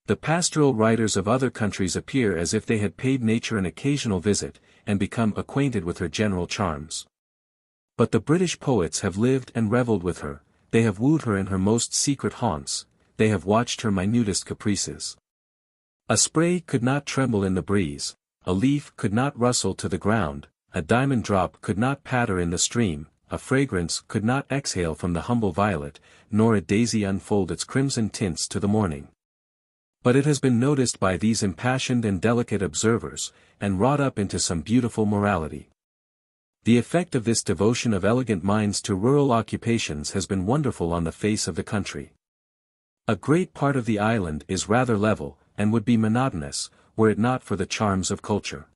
The pastoral writers of other countries appear as if they had paid nature an occasional visit, and become acquainted with her general charms. But the British poets have lived and revelled with her, they have wooed her in her most secret haunts, they have watched her minutest caprices. A spray could not tremble in the breeze, a leaf could not rustle to the ground, a diamond drop could not patter in the stream, a fragrance could not exhale from the humble violet, nor a daisy unfold its crimson tints to the morning. But it has been noticed by these impassioned and delicate observers, and wrought up into some beautiful morality. The effect of this devotion of elegant minds to rural occupations has been wonderful on the face of the country. A great part of the island is rather level, and would be monotonous, were it not for the charms of culture.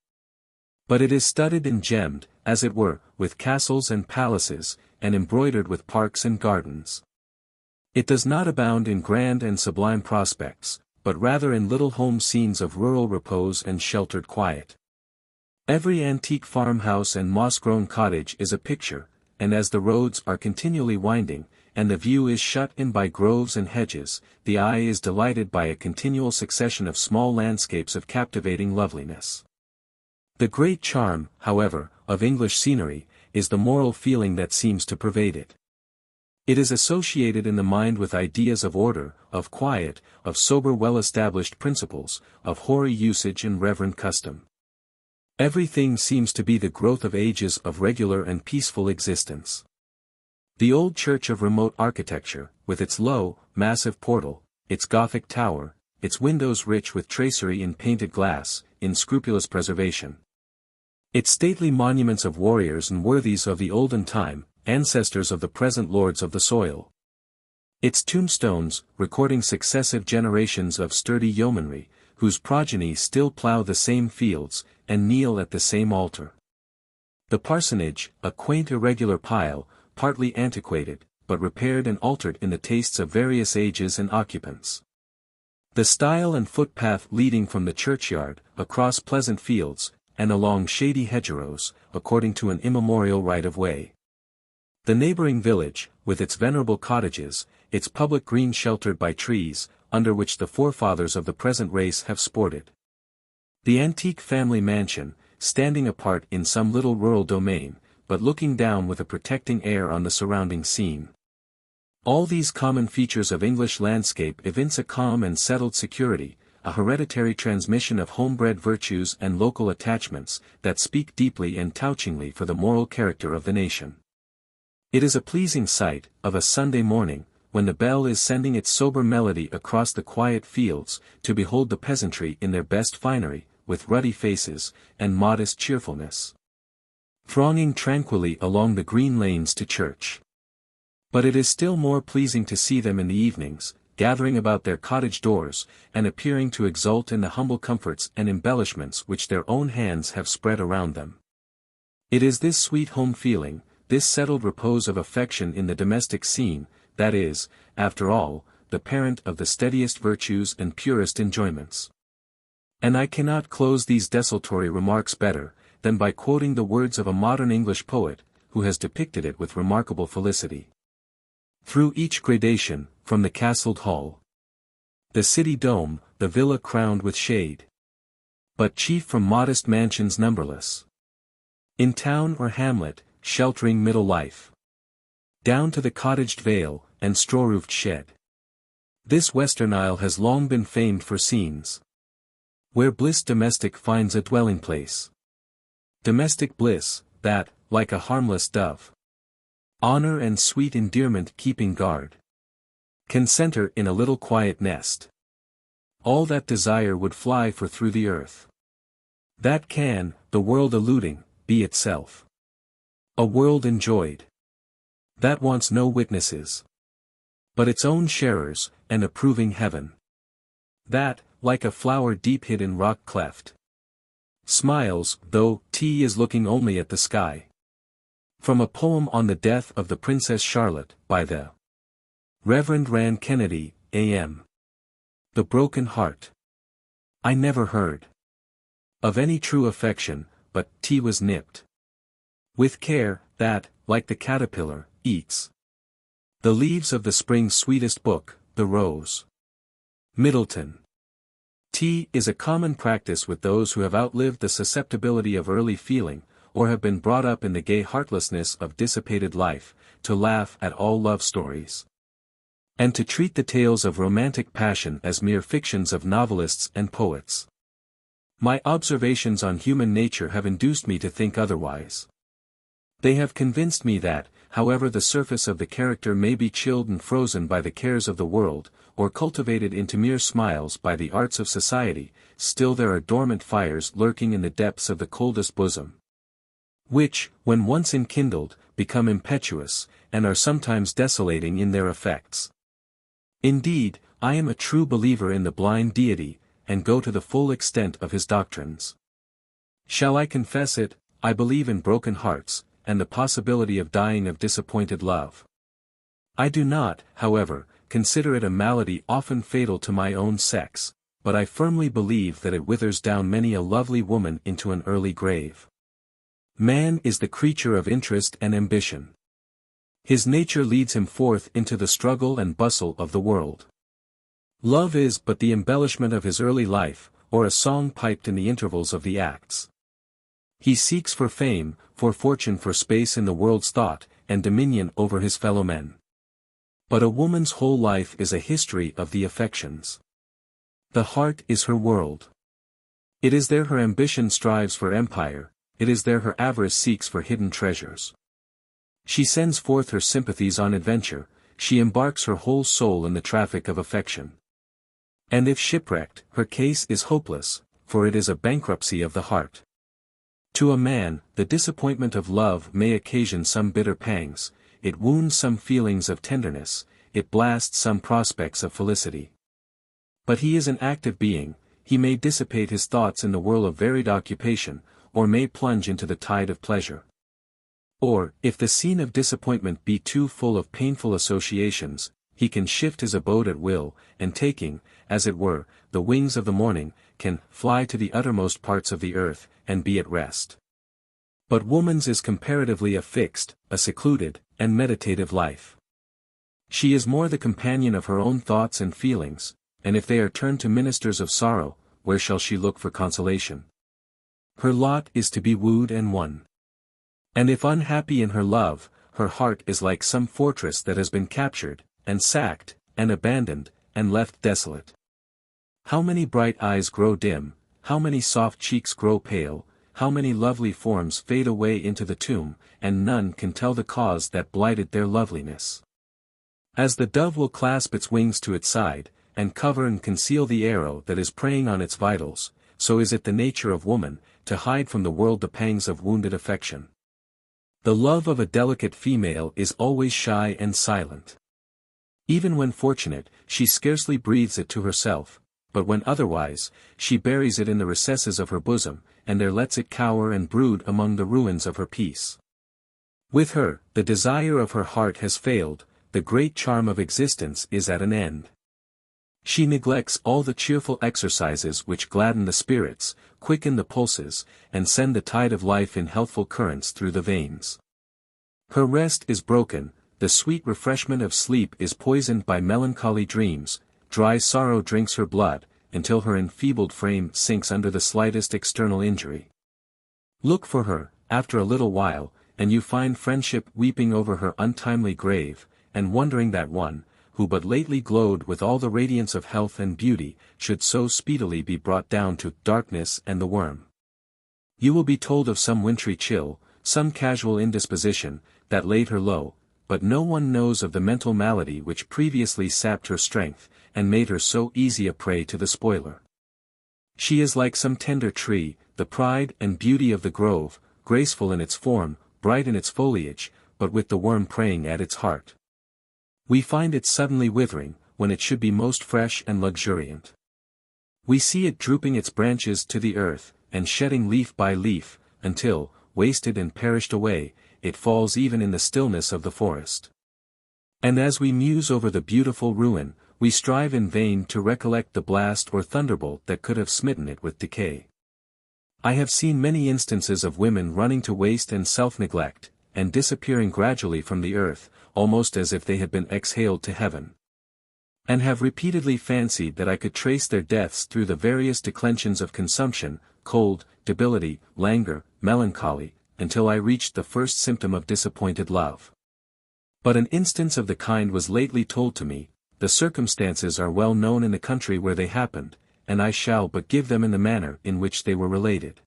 But it is studded and gemmed, as it were, with castles and palaces, and embroidered with parks and gardens. It does not abound in grand and sublime prospects, but rather in little home scenes of rural repose and sheltered quiet. Every antique farmhouse and moss-grown cottage is a picture, and as the roads are continually winding, and the view is shut in by groves and hedges, the eye is delighted by a continual succession of small landscapes of captivating loveliness. The great charm, however, of English scenery, is the moral feeling that seems to pervade it. It is associated in the mind with ideas of order, of quiet, of sober well-established principles, of hoary usage and reverent custom. Everything seems to be the growth of ages of regular and peaceful existence. The old church of remote architecture, with its low, massive portal, its Gothic tower, its windows rich with tracery in painted glass, in scrupulous preservation. Its stately monuments of warriors and worthies of the olden time, ancestors of the present lords of the soil. Its tombstones, recording successive generations of sturdy yeomanry, whose progeny still plough the same fields, and kneel at the same altar. The parsonage, a quaint irregular pile, partly antiquated, but repaired and altered in the tastes of various ages and occupants. The stile and footpath leading from the churchyard, across pleasant fields, and along shady hedgerows, according to an immemorial right-of-way. The neighboring village, with its venerable cottages, its public green sheltered by trees, under which the forefathers of the present race have sported. The antique family mansion, standing apart in some little rural domain, but looking down with a protecting air on the surrounding scene. All these common features of English landscape evince a calm and settled security, a hereditary transmission of homebred virtues and local attachments, that speak deeply and touchingly for the moral character of the nation. It is a pleasing sight, of a Sunday morning, when the bell is sending its sober melody across the quiet fields, to behold the peasantry in their best finery, with ruddy faces, and modest cheerfulness, thronging tranquilly along the green lanes to church. But it is still more pleasing to see them in the evenings, gathering about their cottage doors, and appearing to exult in the humble comforts and embellishments which their own hands have spread around them. It is this sweet home feeling, this settled repose of affection in the domestic scene, that is, after all, the parent of the steadiest virtues and purest enjoyments. And I cannot close these desultory remarks better, than by quoting the words of a modern English poet, who has depicted it with remarkable felicity. Through each gradation, from the castled hall, the city dome, the villa crowned with shade, but chief from modest mansions numberless, in town or hamlet, sheltering middle life, down to the cottaged vale, and straw-roofed shed. This western isle has long been famed for scenes where bliss domestic finds a dwelling place. Domestic bliss, that, like a harmless dove, honor and sweet endearment keeping guard, can center in a little quiet nest. All that desire would fly for through the earth. That can, the world eluding, be itself a world enjoyed. That wants no witnesses, but its own sharers, and approving heaven. That, like a flower deep hid in rock cleft, smiles, though T is looking only at the sky. From a poem on the death of the Princess Charlotte, by the Reverend Rand Kennedy, A.M. The broken heart. I never heard of any true affection, but T was nipped with care, that, like the caterpillar, eats the leaves of the spring's sweetest book, the rose. Middleton. T is a common practice with those who have outlived the susceptibility of early feeling, or have been brought up in the gay heartlessness of dissipated life, to laugh at all love stories, and to treat the tales of romantic passion as mere fictions of novelists and poets. My observations on human nature have induced me to think otherwise. They have convinced me that, however the surface of the character may be chilled and frozen by the cares of the world, or cultivated into mere smiles by the arts of society, still there are dormant fires lurking in the depths of the coldest bosom, which, when once enkindled, become impetuous, and are sometimes desolating in their effects. Indeed, I am a true believer in the blind deity, and go to the full extent of his doctrines. Shall I confess it? I believe in broken hearts, and the possibility of dying of disappointed love. I do not, however, consider it a malady often fatal to my own sex, but I firmly believe that it withers down many a lovely woman into an early grave. Man is the creature of interest and ambition. His nature leads him forth into the struggle and bustle of the world. Love is but the embellishment of his early life, or a song piped in the intervals of the acts. He seeks for fame, for fortune, for space in the world's thought, and dominion over his fellow men. But a woman's whole life is a history of the affections. The heart is her world. It is there her ambition strives for empire, it is there her avarice seeks for hidden treasures. She sends forth her sympathies on adventure, she embarks her whole soul in the traffic of affection. And if shipwrecked, her case is hopeless, for it is a bankruptcy of the heart. To a man, the disappointment of love may occasion some bitter pangs, it wounds some feelings of tenderness, it blasts some prospects of felicity. But he is an active being, he may dissipate his thoughts in the whirl of varied occupation, or may plunge into the tide of pleasure. Or, if the scene of disappointment be too full of painful associations, he can shift his abode at will, and taking, as it were, the wings of the morning, can fly to the uttermost parts of the earth, and be at rest. But woman's is comparatively a fixed, a secluded, and meditative life. She is more the companion of her own thoughts and feelings, and if they are turned to ministers of sorrow, where shall she look for consolation? Her lot is to be wooed and won. And if unhappy in her love, her heart is like some fortress that has been captured, and sacked, and abandoned, and left desolate. How many bright eyes grow dim, how many soft cheeks grow pale, how many lovely forms fade away into the tomb, and none can tell the cause that blighted their loveliness. As the dove will clasp its wings to its side, and cover and conceal the arrow that is preying on its vitals, so is it the nature of woman, to hide from the world the pangs of wounded affection. The love of a delicate female is always shy and silent. Even when fortunate, she scarcely breathes it to herself, but when otherwise, she buries it in the recesses of her bosom, and there lets it cower and brood among the ruins of her peace. With her, the desire of her heart has failed, the great charm of existence is at an end. She neglects all the cheerful exercises which gladden the spirits, quicken the pulses, and send the tide of life in healthful currents through the veins. Her rest is broken, the sweet refreshment of sleep is poisoned by melancholy dreams, dry sorrow drinks her blood, until her enfeebled frame sinks under the slightest external injury. Look for her, after a little while, and you find friendship weeping over her untimely grave, and wondering that one, who but lately glowed with all the radiance of health and beauty, should so speedily be brought down to darkness and the worm. You will be told of some wintry chill, some casual indisposition, that laid her low, but no one knows of the mental malady which previously sapped her strength, and made her so easy a prey to the spoiler. She is like some tender tree, the pride and beauty of the grove, graceful in its form, bright in its foliage, but with the worm preying at its heart. We find it suddenly withering, when it should be most fresh and luxuriant. We see it drooping its branches to the earth, and shedding leaf by leaf, until, wasted and perished away, it falls even in the stillness of the forest. And as we muse over the beautiful ruin, we strive in vain to recollect the blast or thunderbolt that could have smitten it with decay. I have seen many instances of women running to waste and self-neglect, and disappearing gradually from the earth, almost as if they had been exhaled to heaven. And have repeatedly fancied that I could trace their deaths through the various declensions of consumption, cold, debility, languor, melancholy, until I reached the first symptom of disappointed love. But an instance of the kind was lately told to me, the circumstances are well known in the country where they happened, and I shall but give them in the manner in which they were related.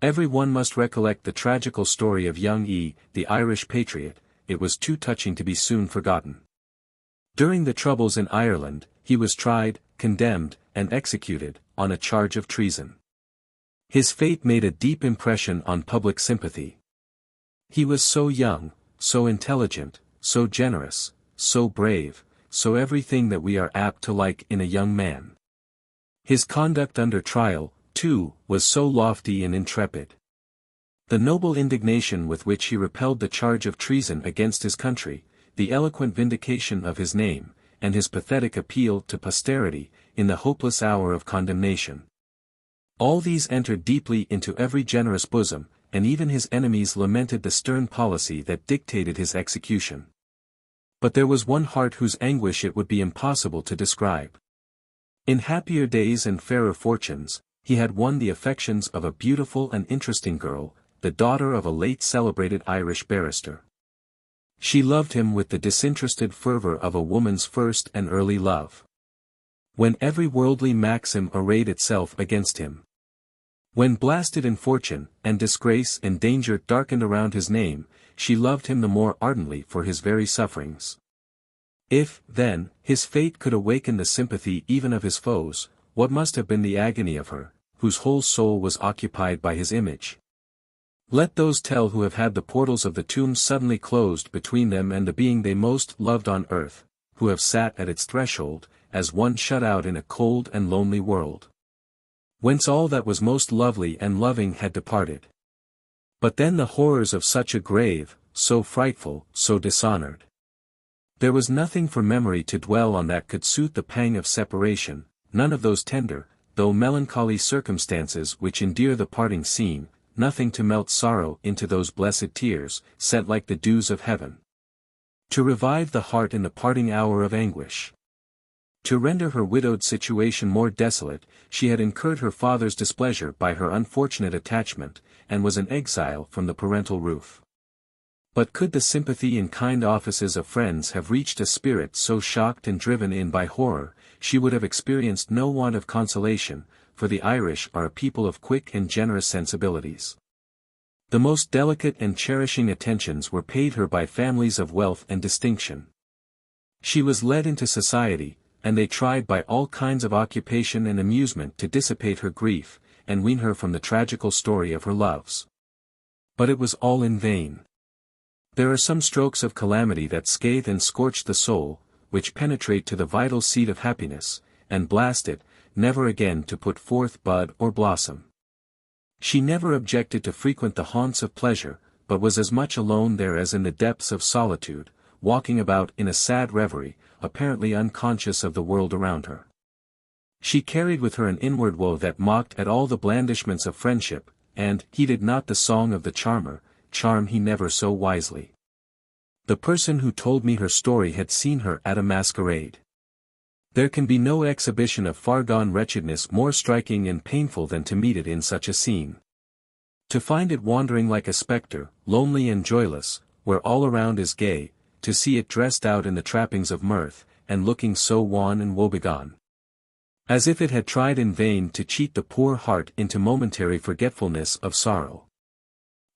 Every one must recollect the tragical story of young E., the Irish patriot, it was too touching to be soon forgotten. During the troubles in Ireland, he was tried, condemned, and executed, on a charge of treason. His fate made a deep impression on public sympathy. He was so young, so intelligent, so generous, so brave, so everything that we are apt to like in a young man. His conduct under trial, too, was so lofty and intrepid. The noble indignation with which he repelled the charge of treason against his country, the eloquent vindication of his name, and his pathetic appeal to posterity, in the hopeless hour of condemnation. All these entered deeply into every generous bosom, and even his enemies lamented the stern policy that dictated his execution. But there was one heart whose anguish it would be impossible to describe. In happier days and fairer fortunes, he had won the affections of a beautiful and interesting girl, the daughter of a late celebrated Irish barrister. She loved him with the disinterested fervor of a woman's first and early love. When every worldly maxim arrayed itself against him. When blasted in fortune, and disgrace and danger darkened around his name, she loved him the more ardently for his very sufferings. If, then, his fate could awaken the sympathy even of his foes, what must have been the agony of her, whose whole soul was occupied by his image? Let those tell who have had the portals of the tomb suddenly closed between them and the being they most loved on earth, who have sat at its threshold, as one shut out in a cold and lonely world, whence all that was most lovely and loving had departed. But then the horrors of such a grave, so frightful, so dishonored. There was nothing for memory to dwell on that could suit the pang of separation, none of those tender, though melancholy circumstances which endear the parting scene, nothing to melt sorrow into those blessed tears, sent like the dews of heaven, to revive the heart in the parting hour of anguish. To render her widowed situation more desolate, she had incurred her father's displeasure by her unfortunate attachment, and was an exile from the parental roof. But could the sympathy and kind offices of friends have reached a spirit so shocked and driven in by horror, she would have experienced no want of consolation, for the Irish are a people of quick and generous sensibilities. The most delicate and cherishing attentions were paid her by families of wealth and distinction. She was led into society, and they tried by all kinds of occupation and amusement to dissipate her grief, and wean her from the tragical story of her loves. But it was all in vain. There are some strokes of calamity that scathe and scorch the soul, which penetrate to the vital seat of happiness, and blast it, never again to put forth bud or blossom. She never objected to frequent the haunts of pleasure, but was as much alone there as in the depths of solitude, walking about in a sad reverie, apparently unconscious of the world around her. She carried with her an inward woe that mocked at all the blandishments of friendship, and heeded not the song of the charmer, charm he never so wisely. The person who told me her story had seen her at a masquerade. There can be no exhibition of far-gone wretchedness more striking and painful than to meet it in such a scene. To find it wandering like a spectre, lonely and joyless, where all around is gay, to see it dressed out in the trappings of mirth, and looking so wan and woebegone, as if it had tried in vain to cheat the poor heart into momentary forgetfulness of sorrow.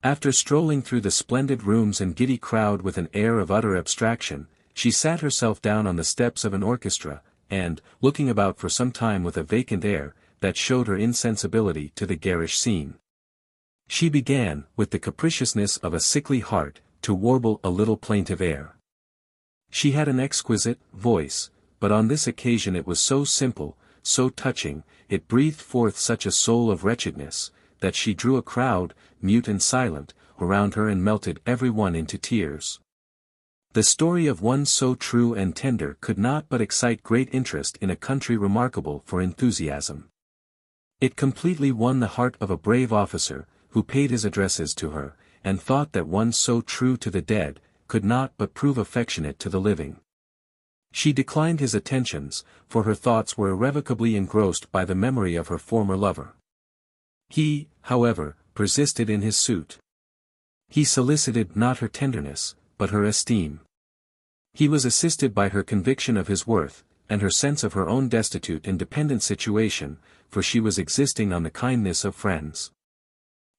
After strolling through the splendid rooms and giddy crowd with an air of utter abstraction, she sat herself down on the steps of an orchestra, and, looking about for some time with a vacant air, that showed her insensibility to the garish scene, she began, with the capriciousness of a sickly heart, to warble a little plaintive air. She had an exquisite voice, but on this occasion it was so simple, so touching, it breathed forth such a soul of wretchedness, that she drew a crowd, mute and silent, around her and melted every one into tears. The story of one so true and tender could not but excite great interest in a country remarkable for enthusiasm. It completely won the heart of a brave officer, who paid his addresses to her, and thought that one so true to the dead, could not but prove affectionate to the living. She declined his attentions, for her thoughts were irrevocably engrossed by the memory of her former lover. He, however, persisted in his suit. He solicited not her tenderness, but her esteem. He was assisted by her conviction of his worth, and her sense of her own destitute and dependent situation, for she was existing on the kindness of friends.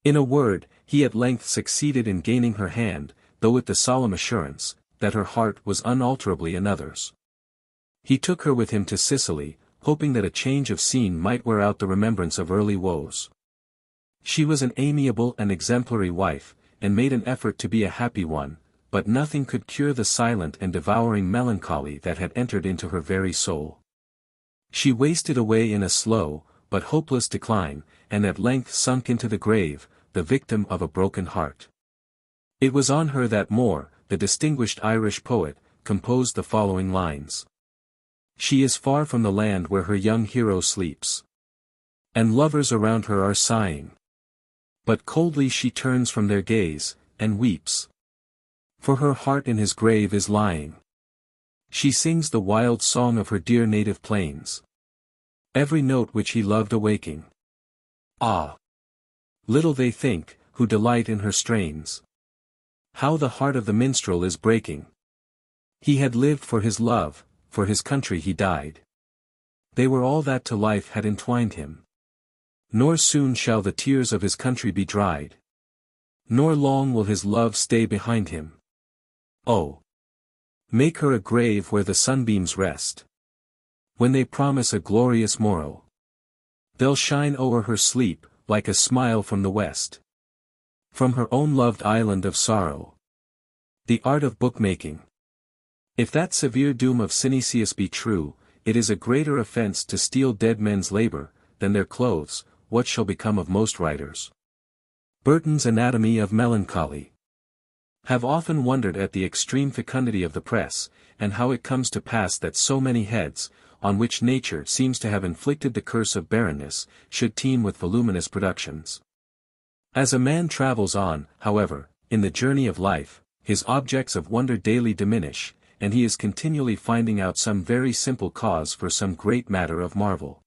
In a word, he at length succeeded in gaining her hand, though with the solemn assurance, that her heart was unalterably another's. He took her with him to Sicily, hoping that a change of scene might wear out the remembrance of early woes. She was an amiable and exemplary wife, and made an effort to be a happy one, but nothing could cure the silent and devouring melancholy that had entered into her very soul. She wasted away in a slow, but hopeless decline, and at length sunk into the grave, the victim of a broken heart. It was on her that Moore, the distinguished Irish poet, composed the following lines. She is far from the land where her young hero sleeps, and lovers around her are sighing. But coldly she turns from their gaze, and weeps. For her heart in his grave is lying. She sings the wild song of her dear native plains. Every note which he loved awaking. Ah! Little they think, who delight in her strains, how the heart of the minstrel is breaking. He had lived for his love, for his country he died. They were all that to life had entwined him. Nor soon shall the tears of his country be dried. Nor long will his love stay behind him. Oh! Make her a grave where the sunbeams rest. When they promise a glorious morrow, they'll shine o'er her sleep, like a smile from the west. From her own loved island of sorrow. The art of bookmaking. If that severe doom of Synesius be true, it is a greater offense to steal dead men's labor, than their clothes. What shall become of most writers? Burton's Anatomy of Melancholy. Have often wondered at the extreme fecundity of the press, and how it comes to pass that so many heads, on which nature seems to have inflicted the curse of barrenness, should teem with voluminous productions. As a man travels on, however, in the journey of life, his objects of wonder daily diminish, and he is continually finding out some very simple cause for some great matter of marvel.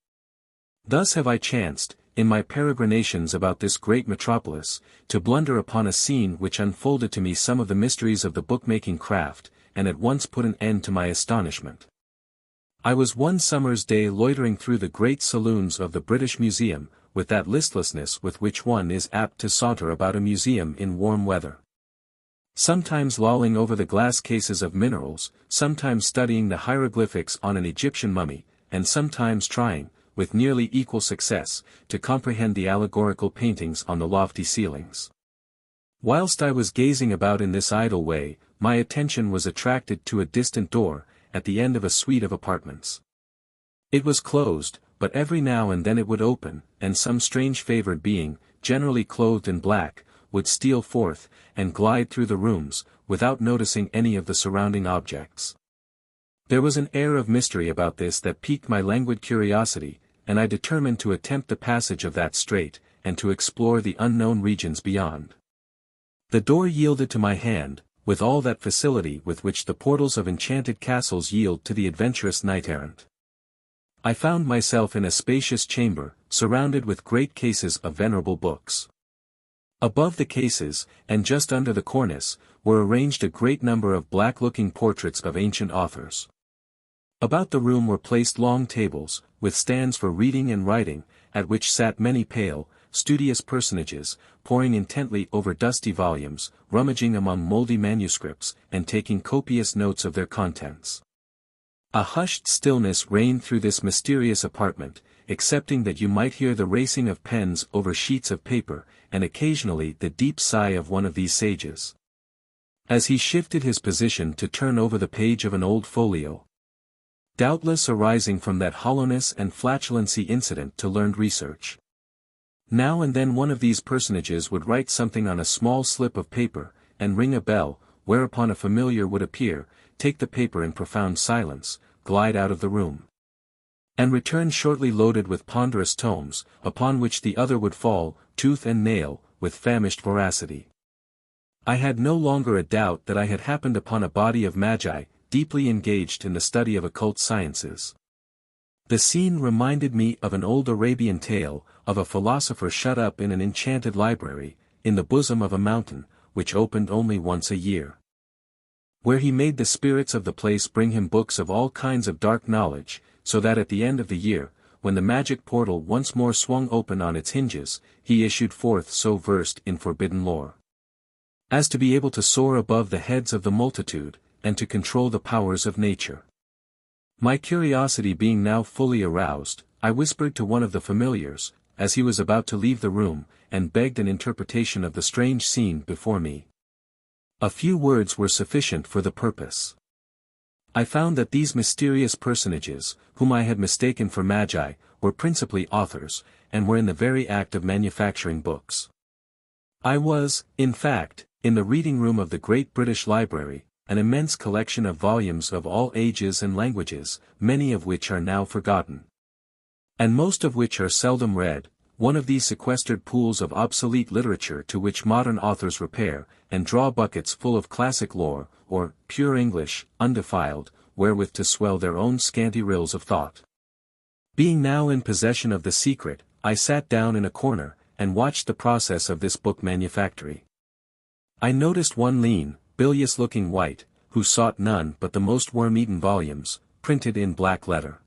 Thus have I chanced, in my peregrinations about this great metropolis, to blunder upon a scene which unfolded to me some of the mysteries of the bookmaking craft, and at once put an end to my astonishment. I was one summer's day loitering through the great saloons of the British Museum, with that listlessness with which one is apt to saunter about a museum in warm weather. Sometimes lolling over the glass cases of minerals, sometimes studying the hieroglyphics on an Egyptian mummy, and sometimes trying, with nearly equal success, to comprehend the allegorical paintings on the lofty ceilings. Whilst I was gazing about in this idle way, my attention was attracted to a distant door, at the end of a suite of apartments. It was closed, but every now and then it would open, and some strange favored being, generally clothed in black, would steal forth, and glide through the rooms, without noticing any of the surrounding objects. There was an air of mystery about this that piqued my languid curiosity, and I determined to attempt the passage of that strait, and to explore the unknown regions beyond. The door yielded to my hand, with all that facility with which the portals of enchanted castles yield to the adventurous knight-errant. I found myself in a spacious chamber, surrounded with great cases of venerable books. Above the cases, and just under the cornice, were arranged a great number of black-looking portraits of ancient authors. About the room were placed long tables, with stands for reading and writing, at which sat many pale, studious personages, poring intently over dusty volumes, rummaging among mouldy manuscripts, and taking copious notes of their contents. A hushed stillness reigned through this mysterious apartment, excepting that you might hear the racing of pens over sheets of paper, and occasionally the deep sigh of one of these sages, as he shifted his position to turn over the page of an old folio, doubtless arising from that hollowness and flatulency incident to learned research. Now and then one of these personages would write something on a small slip of paper, and ring a bell, whereupon a familiar would appear, take the paper in profound silence, glide out of the room, and return shortly loaded with ponderous tomes, upon which the other would fall, tooth and nail, with famished voracity. I had no longer a doubt that I had happened upon a body of magi, deeply engaged in the study of occult sciences. The scene reminded me of an old Arabian tale, of a philosopher shut up in an enchanted library, in the bosom of a mountain, which opened only once a year, where he made the spirits of the place bring him books of all kinds of dark knowledge, so that at the end of the year, when the magic portal once more swung open on its hinges, he issued forth so versed in forbidden lore, as to be able to soar above the heads of the multitude, and to control the powers of nature. My curiosity being now fully aroused, I whispered to one of the familiars, as he was about to leave the room, and begged an interpretation of the strange scene before me. A few words were sufficient for the purpose. I found that these mysterious personages, whom I had mistaken for magi, were principally authors, and were in the very act of manufacturing books. I was, in fact, in the reading room of the Great British Library, an immense collection of volumes of all ages and languages, many of which are now forgotten, and most of which are seldom read, one of these sequestered pools of obsolete literature to which modern authors repair, and draw buckets full of classic lore, or pure English, undefiled, wherewith to swell their own scanty rills of thought. Being now in possession of the secret, I sat down in a corner, and watched the process of this book manufactory. I noticed one lean, bilious-looking wight, who sought none but the most worm-eaten volumes, printed in black letter.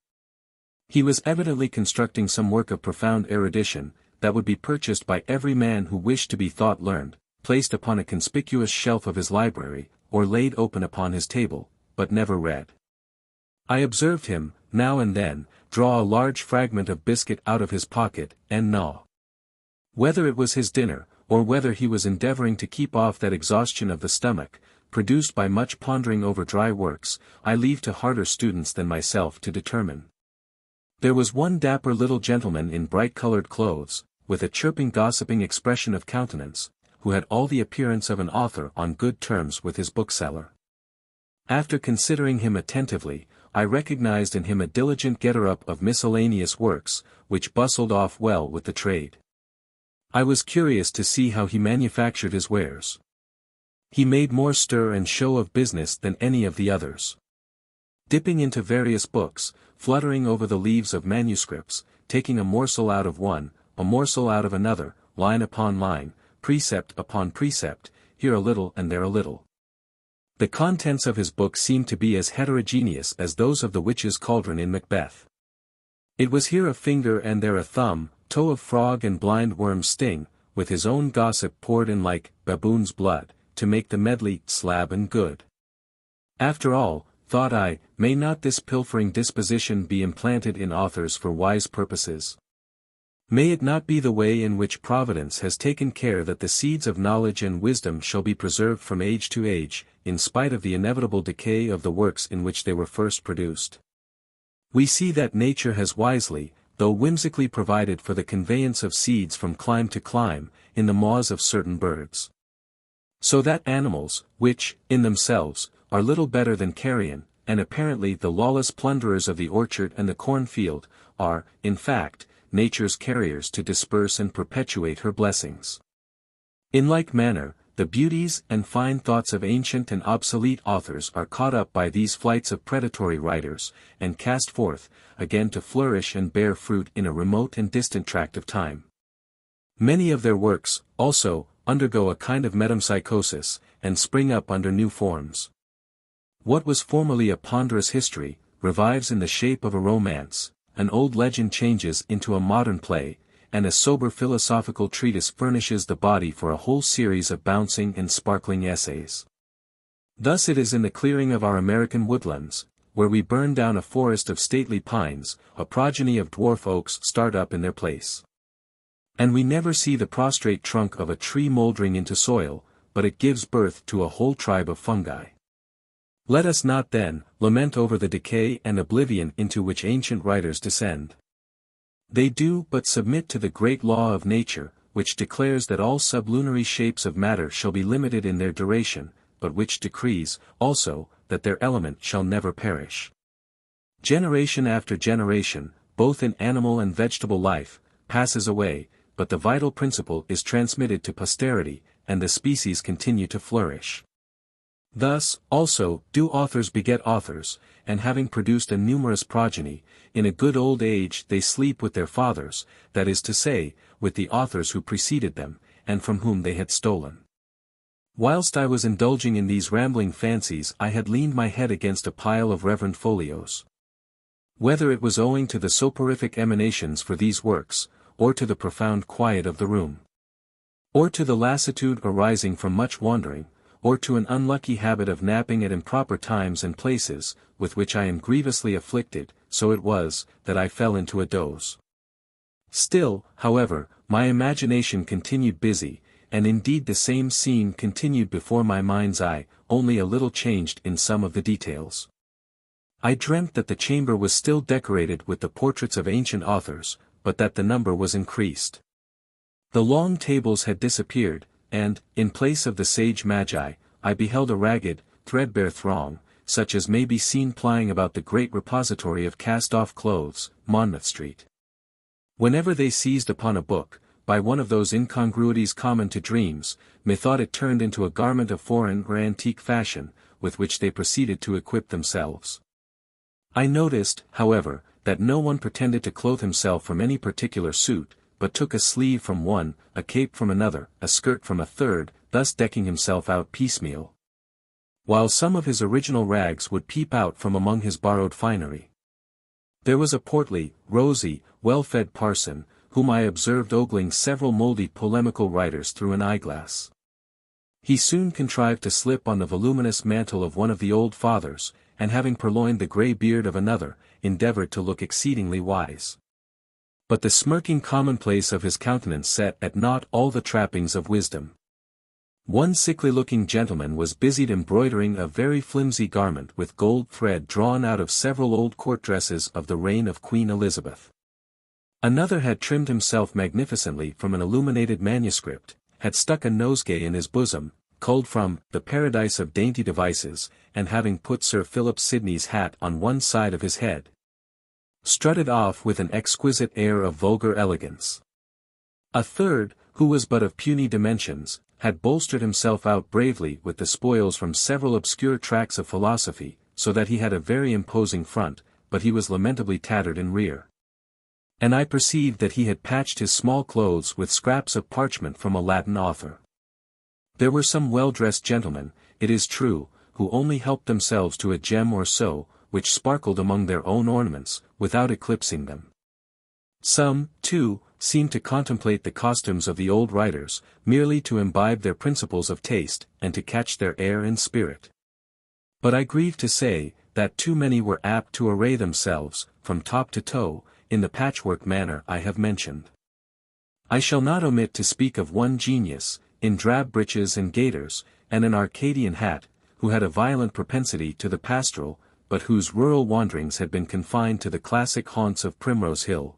He was evidently constructing some work of profound erudition, that would be purchased by every man who wished to be thought learned, placed upon a conspicuous shelf of his library, or laid open upon his table, but never read. I observed him, now and then, draw a large fragment of biscuit out of his pocket, and gnaw. Whether it was his dinner, or whether he was endeavoring to keep off that exhaustion of the stomach, produced by much pondering over dry works, I leave to harder students than myself to determine. There was one dapper little gentleman in bright-colored clothes, with a chirping gossiping expression of countenance, who had all the appearance of an author on good terms with his bookseller. After considering him attentively, I recognized in him a diligent getter-up of miscellaneous works, which bustled off well with the trade. I was curious to see how he manufactured his wares. He made more stir and show of business than any of the others. Dipping into various books, fluttering over the leaves of manuscripts, taking a morsel out of one, a morsel out of another, line upon line, precept upon precept, here a little and there a little. The contents of his book seemed to be as heterogeneous as those of the witch's cauldron in Macbeth. It was here a finger and there a thumb, toe of frog and blind worm's sting, with his own gossip poured in like baboon's blood, to make the medley slab and good. After all, thought I, may not this pilfering disposition be implanted in authors for wise purposes? May it not be the way in which Providence has taken care that the seeds of knowledge and wisdom shall be preserved from age to age, in spite of the inevitable decay of the works in which they were first produced? We see that nature has wisely, though whimsically provided for the conveyance of seeds from clime to clime, in the maws of certain birds. So that animals, which, in themselves, are little better than carrion, and apparently the lawless plunderers of the orchard and the cornfield, are, in fact, nature's carriers to disperse and perpetuate her blessings. In like manner, the beauties and fine thoughts of ancient and obsolete authors are caught up by these flights of predatory writers, and cast forth, again to flourish and bear fruit in a remote and distant tract of time. Many of their works, also, undergo a kind of metempsychosis, and spring up under new forms. What was formerly a ponderous history, revives in the shape of a romance, an old legend changes into a modern play, and a sober philosophical treatise furnishes the body for a whole series of bouncing and sparkling essays. Thus it is in the clearing of our American woodlands, where we burn down a forest of stately pines, a progeny of dwarf oaks start up in their place. And we never see the prostrate trunk of a tree mouldering into soil, but it gives birth to a whole tribe of fungi. Let us not, then, lament over the decay and oblivion into which ancient writers descend. They do but submit to the great law of nature, which declares that all sublunary shapes of matter shall be limited in their duration, but which decrees, also, that their element shall never perish. Generation after generation, both in animal and vegetable life, passes away, but the vital principle is transmitted to posterity, and the species continue to flourish. Thus, also, do authors beget authors, and having produced a numerous progeny, in a good old age they sleep with their fathers, that is to say, with the authors who preceded them, and from whom they had stolen. Whilst I was indulging in these rambling fancies I had leaned my head against a pile of reverend folios. Whether it was owing to the soporific emanations for these works, or to the profound quiet of the room, or to the lassitude arising from much wandering, or to an unlucky habit of napping at improper times and places, with which I am grievously afflicted, so it was, that I fell into a doze. Still, however, my imagination continued busy, and indeed the same scene continued before my mind's eye, only a little changed in some of the details. I dreamt that the chamber was still decorated with the portraits of ancient authors, but that the number was increased. The long tables had disappeared, and, in place of the sage magi, I beheld a ragged, threadbare throng, such as may be seen plying about the great repository of cast-off clothes, Monmouth Street. Whenever they seized upon a book, by one of those incongruities common to dreams, methought it turned into a garment of foreign or antique fashion, with which they proceeded to equip themselves. I noticed, however, that no one pretended to clothe himself from any particular suit, but took a sleeve from one, a cape from another, a skirt from a third, thus decking himself out piecemeal, while some of his original rags would peep out from among his borrowed finery. There was a portly, rosy, well-fed parson, whom I observed ogling several mouldy polemical writers through an eyeglass. He soon contrived to slip on the voluminous mantle of one of the old fathers, and having purloined the grey beard of another, endeavoured to look exceedingly wise. But the smirking commonplace of his countenance set at naught all the trappings of wisdom. One sickly-looking gentleman was busied embroidering a very flimsy garment with gold thread drawn out of several old court dresses of the reign of Queen Elizabeth. Another had trimmed himself magnificently from an illuminated manuscript, had stuck a nosegay in his bosom, culled from the Paradise of Dainty Devices, and having put Sir Philip Sidney's hat on one side of his head, strutted off with an exquisite air of vulgar elegance. A third, who was but of puny dimensions, had bolstered himself out bravely with the spoils from several obscure tracts of philosophy, so that he had a very imposing front, but he was lamentably tattered in rear. And I perceived that he had patched his small clothes with scraps of parchment from a Latin author. There were some well-dressed gentlemen, it is true, who only helped themselves to a gem or so, which sparkled among their own ornaments, without eclipsing them. Some, too, seemed to contemplate the costumes of the old writers, merely to imbibe their principles of taste, and to catch their air and spirit. But I grieve to say, that too many were apt to array themselves, from top to toe, in the patchwork manner I have mentioned. I shall not omit to speak of one genius, in drab breeches and gaiters, and an Arcadian hat, who had a violent propensity to the pastoral, but whose rural wanderings had been confined to the classic haunts of Primrose Hill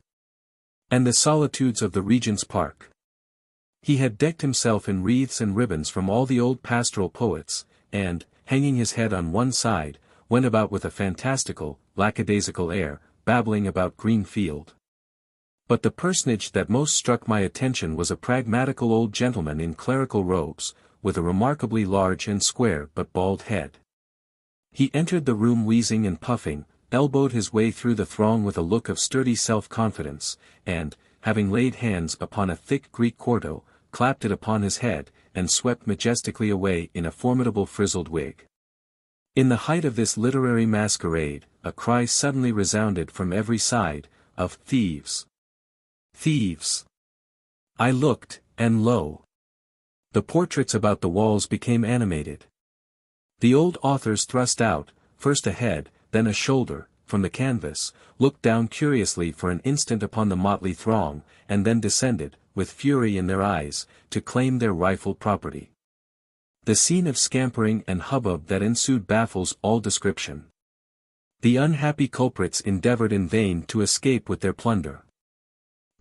and the solitudes of the Regent's Park. He had decked himself in wreaths and ribbons from all the old pastoral poets, and, hanging his head on one side, went about with a fantastical, lackadaisical air, babbling about green field. But the personage that most struck my attention was a pragmatical old gentleman in clerical robes, with a remarkably large and square but bald head. He entered the room wheezing and puffing, elbowed his way through the throng with a look of sturdy self-confidence, and, having laid hands upon a thick Greek quarto, clapped it upon his head, and swept majestically away in a formidable frizzled wig. In the height of this literary masquerade, a cry suddenly resounded from every side, of "Thieves! Thieves!" I looked, and lo! The portraits about the walls became animated. The old authors thrust out, first a head, then a shoulder, from the canvas, looked down curiously for an instant upon the motley throng, and then descended, with fury in their eyes, to claim their rightful property. The scene of scampering and hubbub that ensued baffles all description. The unhappy culprits endeavored in vain to escape with their plunder.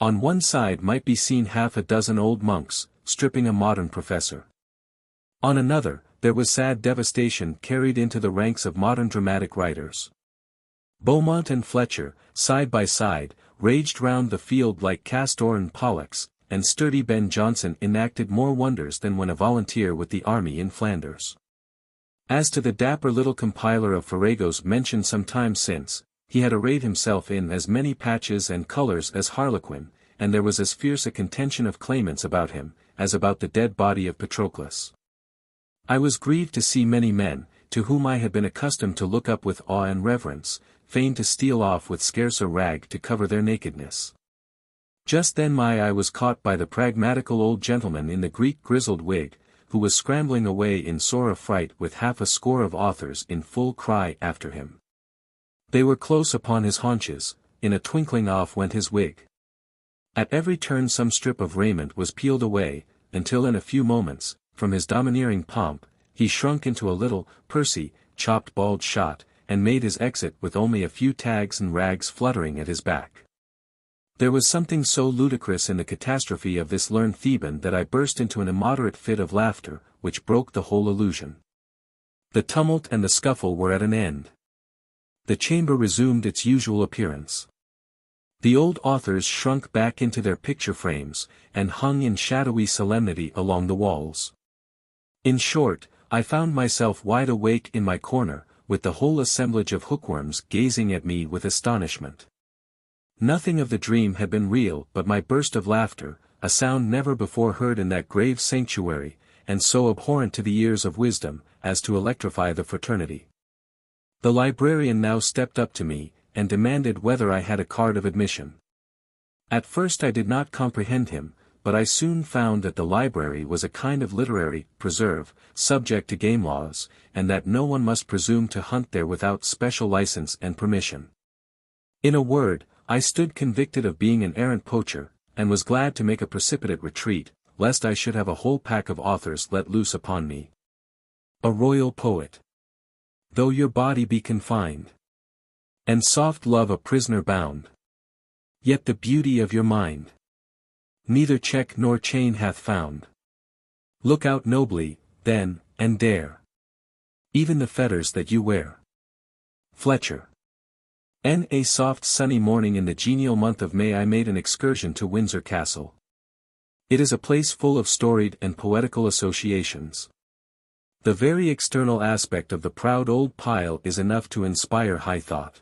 On one side might be seen half a dozen old monks, stripping a modern professor. On another, there was sad devastation carried into the ranks of modern dramatic writers. Beaumont and Fletcher, side by side, raged round the field like Castor and Pollux, and sturdy Ben Jonson enacted more wonders than when a volunteer with the army in Flanders. As to the dapper little compiler of farragos mentioned some time since, he had arrayed himself in as many patches and colours as Harlequin, and there was as fierce a contention of claimants about him, as about the dead body of Patroclus. I was grieved to see many men, to whom I had been accustomed to look up with awe and reverence, fain to steal off with scarce a rag to cover their nakedness. Just then my eye was caught by the pragmatical old gentleman in the Greek grizzled wig, who was scrambling away in sore affright with half a score of authors in full cry after him. They were close upon his haunches, in a twinkling off went his wig. At every turn some strip of raiment was peeled away, until in a few moments, from his domineering pomp, he shrunk into a little, pursy, chopped bald shot, and made his exit with only a few tags and rags fluttering at his back. There was something so ludicrous in the catastrophe of this learned Theban that I burst into an immoderate fit of laughter, which broke the whole illusion. The tumult and the scuffle were at an end. The chamber resumed its usual appearance. The old authors shrunk back into their picture frames, and hung in shadowy solemnity along the walls. In short, I found myself wide awake in my corner, with the whole assemblage of hookworms gazing at me with astonishment. Nothing of the dream had been real but my burst of laughter, a sound never before heard in that grave sanctuary, and so abhorrent to the ears of wisdom, as to electrify the fraternity. The librarian now stepped up to me, and demanded whether I had a card of admission. At first I did not comprehend him, but I soon found that the library was a kind of literary preserve, subject to game laws, and that no one must presume to hunt there without special license and permission. In a word, I stood convicted of being an errant poacher, and was glad to make a precipitate retreat, lest I should have a whole pack of authors let loose upon me. A royal poet. Though your body be confined, and soft love a prisoner bound, yet the beauty of your mind neither check nor chain hath found. Look out nobly, then, and dare even the fetters that you wear. Fletcher. A soft sunny morning in the genial month of May I made an excursion to Windsor Castle. It is a place full of storied and poetical associations. The very external aspect of the proud old pile is enough to inspire high thought.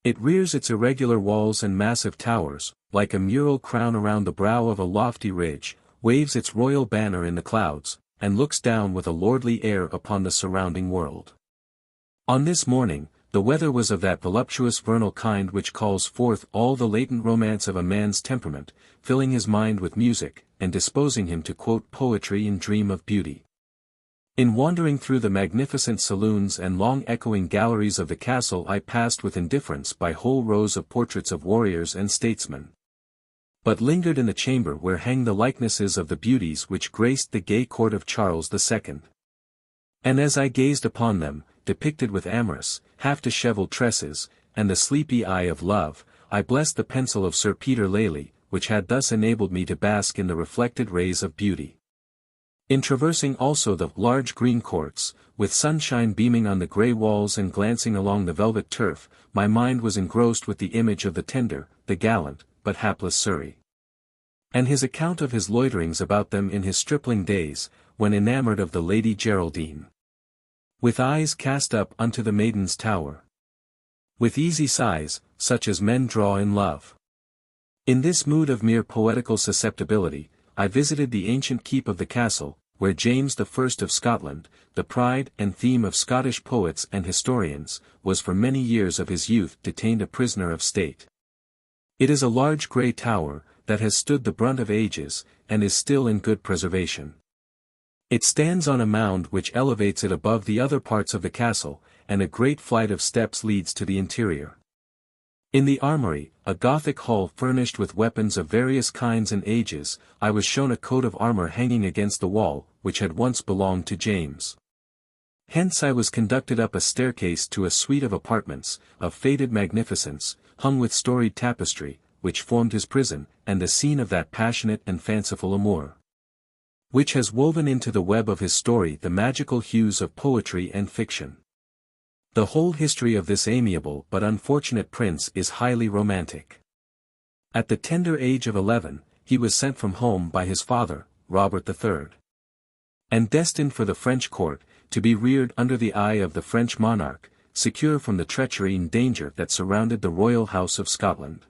It rears its irregular walls and massive towers, like a mural crown around the brow of a lofty ridge, waves its royal banner in the clouds, and looks down with a lordly air upon the surrounding world. On this morning, the weather was of that voluptuous vernal kind which calls forth all the latent romance of a man's temperament, filling his mind with music, and disposing him to quote poetry and dream of beauty. In wandering through the magnificent saloons and long echoing galleries of the castle I passed with indifference by whole rows of portraits of warriors and statesmen, but lingered in the chamber where hang the likenesses of the beauties which graced the gay court of Charles II. And as I gazed upon them, depicted with amorous, half-dishevelled tresses, and the sleepy eye of love, I blessed the pencil of Sir Peter Lely, which had thus enabled me to bask in the reflected rays of beauty. In traversing also the large green courts, with sunshine beaming on the grey walls and glancing along the velvet turf, my mind was engrossed with the image of the tender, the gallant, but hapless Surrey. And his account of his loiterings about them in his stripling days, when enamoured of the Lady Geraldine. With eyes cast up unto the maiden's tower. With easy sighs, such as men draw in love. In this mood of mere poetical susceptibility, I visited the ancient keep of the castle, where James I of Scotland, the pride and theme of Scottish poets and historians, was for many years of his youth detained a prisoner of state. It is a large grey tower, that has stood the brunt of ages, and is still in good preservation. It stands on a mound which elevates it above the other parts of the castle, and a great flight of steps leads to the interior. In the armory, a Gothic hall furnished with weapons of various kinds and ages, I was shown a coat of armor hanging against the wall, which had once belonged to James. Hence I was conducted up a staircase to a suite of apartments, of faded magnificence, hung with storied tapestry, which formed his prison, and the scene of that passionate and fanciful amour, which has woven into the web of his story the magical hues of poetry and fiction. The whole history of this amiable but unfortunate prince is highly romantic. At the tender age of 11, he was sent from home by his father, Robert III. And destined for the French court, to be reared under the eye of the French monarch, secure from the treachery and danger that surrounded the royal house of Scotland.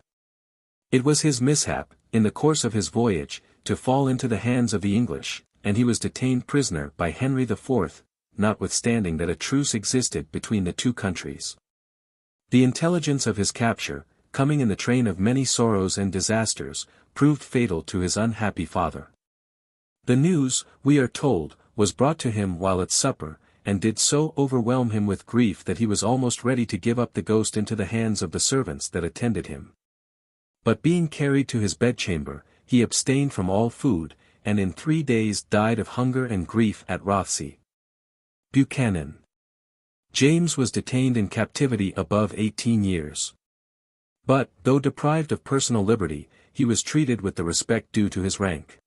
It was his mishap, in the course of his voyage, to fall into the hands of the English, and he was detained prisoner by Henry IV, notwithstanding that a truce existed between the two countries. The intelligence of his capture, coming in the train of many sorrows and disasters, proved fatal to his unhappy father. The news, we are told, was brought to him while at supper, and did so overwhelm him with grief that he was almost ready to give up the ghost into the hands of the servants that attended him. But being carried to his bedchamber, he abstained from all food, and in 3 days died of hunger and grief at Rothsay. Buchanan. James was detained in captivity above 18 years. But, though deprived of personal liberty, he was treated with the respect due to his rank.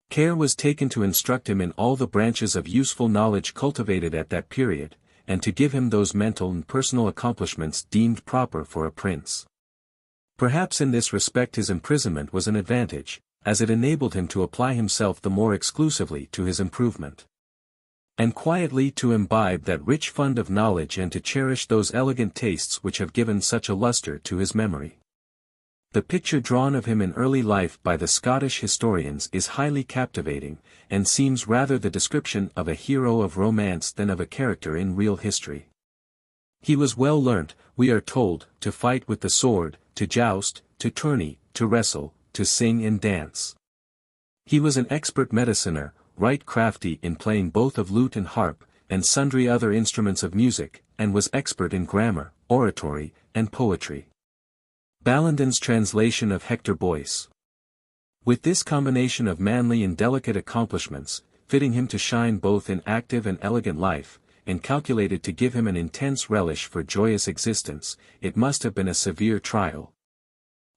Care was taken to instruct him in all the branches of useful knowledge cultivated at that period, and to give him those mental and personal accomplishments deemed proper for a prince. Perhaps in this respect his imprisonment was an advantage, as it enabled him to apply himself the more exclusively to his improvement, and quietly to imbibe that rich fund of knowledge and to cherish those elegant tastes which have given such a lustre to his memory. The picture drawn of him in early life by the Scottish historians is highly captivating, and seems rather the description of a hero of romance than of a character in real history. He was well learnt, we are told, to fight with the sword, to joust, to tourney, to wrestle, to sing and dance. He was an expert mediciner, right crafty in playing both of lute and harp, and sundry other instruments of music, and was expert in grammar, oratory, and poetry. Ballandon's translation of Hector Boyce. With this combination of manly and delicate accomplishments, fitting him to shine both in active and elegant life, and calculated to give him an intense relish for joyous existence, it must have been a severe trial.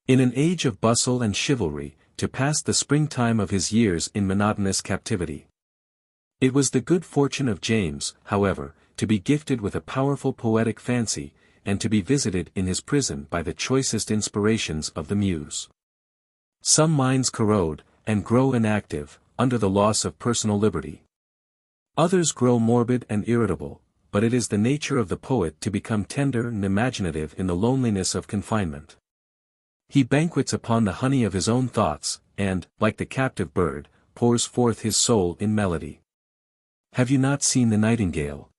In an age of bustle and chivalry, to pass the springtime of his years in monotonous captivity. It was the good fortune of James, however, to be gifted with a powerful poetic fancy, and to be visited in his prison by the choicest inspirations of the muse. Some minds corrode, and grow inactive, under the loss of personal liberty. Others grow morbid and irritable, but it is the nature of the poet to become tender and imaginative in the loneliness of confinement. He banquets upon the honey of his own thoughts, and, like the captive bird, pours forth his soul in melody. Have you not seen the nightingale?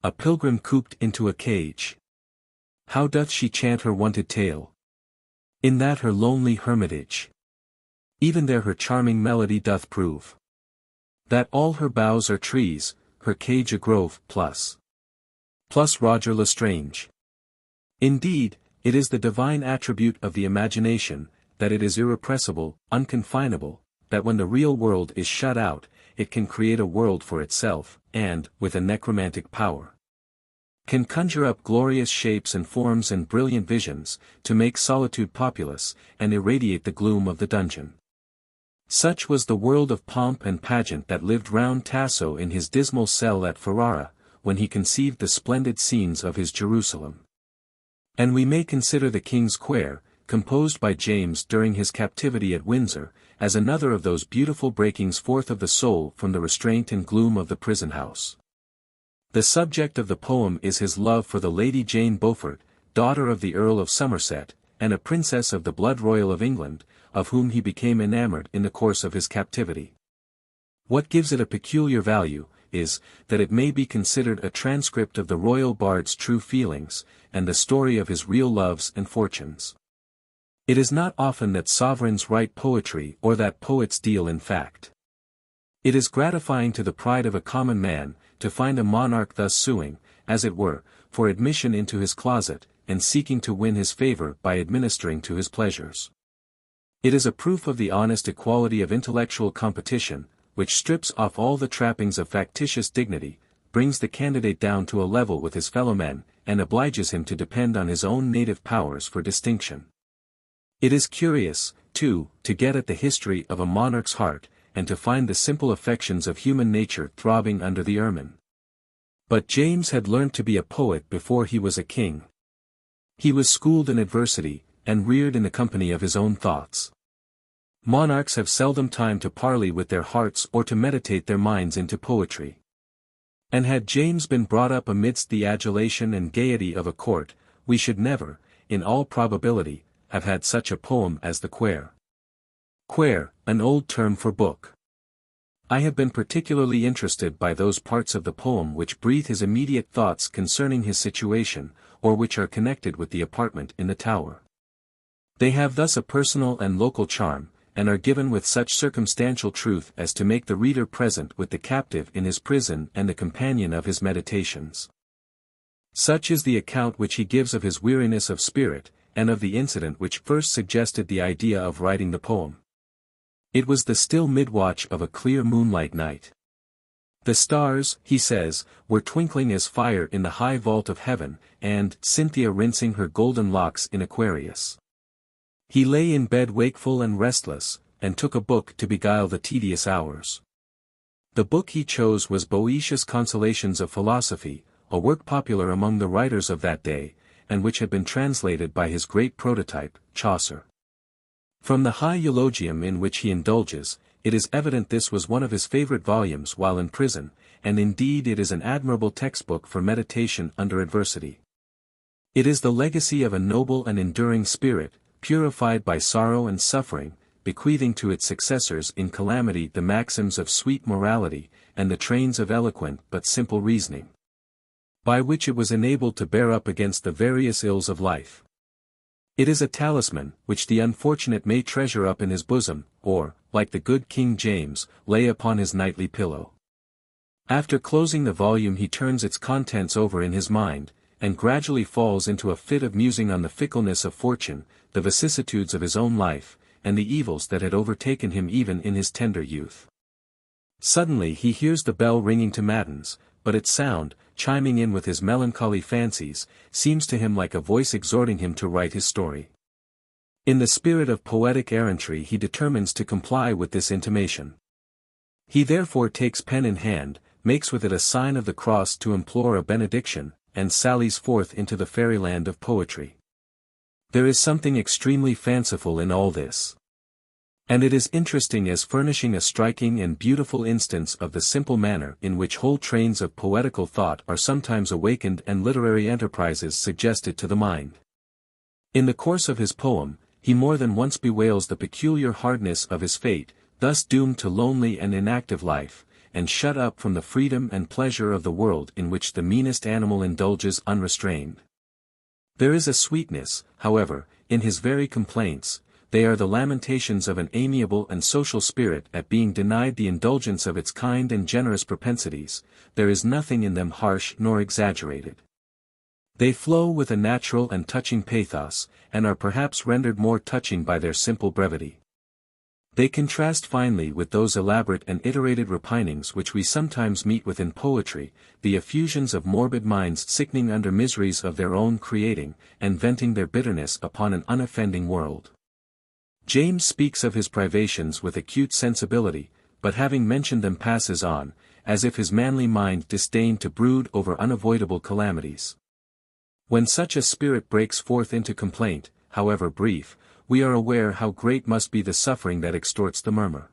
A pilgrim cooped into a cage. How doth she chant her wonted tale? In that her lonely hermitage. Even there her charming melody doth prove that all her boughs are trees, her cage a grove, plus Roger Lestrange. Indeed, it is the divine attribute of the imagination, that it is irrepressible, unconfinable, that when the real world is shut out, it can create a world for itself, and, with a necromantic power, can conjure up glorious shapes and forms and brilliant visions, to make solitude populous, and irradiate the gloom of the dungeon. Such was the world of pomp and pageant that lived round Tasso in his dismal cell at Ferrara, when he conceived the splendid scenes of his Jerusalem. And we may consider the King's Quair, composed by James during his captivity at Windsor, as another of those beautiful breakings forth of the soul from the restraint and gloom of the prison house. The subject of the poem is his love for the Lady Jane Beaufort, daughter of the Earl of Somerset, and a princess of the blood royal of England, of whom he became enamored in the course of his captivity. What gives it a peculiar value, is, that it may be considered a transcript of the royal bard's true feelings, and the story of his real loves and fortunes. It is not often that sovereigns write poetry or that poets deal in fact. It is gratifying to the pride of a common man, to find a monarch thus suing, as it were, for admission into his closet, and seeking to win his favor by administering to his pleasures. It is a proof of the honest equality of intellectual competition, which strips off all the trappings of factitious dignity, brings the candidate down to a level with his fellow-men, and obliges him to depend on his own native powers for distinction. It is curious, too, to get at the history of a monarch's heart, and to find the simple affections of human nature throbbing under the ermine. But James had learnt to be a poet before he was a king. He was schooled in adversity, and reared in the company of his own thoughts. Monarchs have seldom time to parley with their hearts or to meditate their minds into poetry. And had James been brought up amidst the adulation and gaiety of a court, we should never, in all probability, have had such a poem as the Quair. Quair, an old term for book. I have been particularly interested by those parts of the poem which breathe his immediate thoughts concerning his situation, or which are connected with the apartment in the Tower. They have thus a personal and local charm, and are given with such circumstantial truth as to make the reader present with the captive in his prison and the companion of his meditations. Such is the account which he gives of his weariness of spirit, and of the incident which first suggested the idea of writing the poem. It was the still mid-watch of a clear moonlight night. The stars, he says, were twinkling as fire in the high vault of heaven, and Cynthia rinsing her golden locks in Aquarius. He lay in bed wakeful and restless, and took a book to beguile the tedious hours. The book he chose was Boëtius' Consolations of Philosophy, a work popular among the writers of that day, and which had been translated by his great prototype, Chaucer. From the high eulogium in which he indulges, it is evident this was one of his favorite volumes while in prison, and indeed it is an admirable textbook for meditation under adversity. It is the legacy of a noble and enduring spirit, purified by sorrow and suffering, bequeathing to its successors in calamity the maxims of sweet morality, and the trains of eloquent but simple reasoning, by which it was enabled to bear up against the various ills of life. It is a talisman, which the unfortunate may treasure up in his bosom, or, like the good King James, lay upon his nightly pillow. After closing the volume he turns its contents over in his mind, and gradually falls into a fit of musing on the fickleness of fortune, the vicissitudes of his own life, and the evils that had overtaken him even in his tender youth. Suddenly he hears the bell ringing to matins, but its sound, chiming in with his melancholy fancies, seems to him like a voice exhorting him to write his story. In the spirit of poetic errantry he determines to comply with this intimation. He therefore takes pen in hand, makes with it a sign of the cross to implore a benediction, and sallies forth into the fairyland of poetry. There is something extremely fanciful in all this. And it is interesting as furnishing a striking and beautiful instance of the simple manner in which whole trains of poetical thought are sometimes awakened and literary enterprises suggested to the mind. In the course of his poem, he more than once bewails the peculiar hardness of his fate, thus doomed to lonely and inactive life, and shut up from the freedom and pleasure of the world in which the meanest animal indulges unrestrained. There is a sweetness, however, in his very complaints. They are the lamentations of an amiable and social spirit at being denied the indulgence of its kind and generous propensities. There is nothing in them harsh nor exaggerated. They flow with a natural and touching pathos, and are perhaps rendered more touching by their simple brevity. They contrast finely with those elaborate and iterated repinings which we sometimes meet with in poetry, the effusions of morbid minds sickening under miseries of their own creating, and venting their bitterness upon an unoffending world. James speaks of his privations with acute sensibility, but having mentioned them passes on, as if his manly mind disdained to brood over unavoidable calamities. When such a spirit breaks forth into complaint, however brief, we are aware how great must be the suffering that extorts the murmur.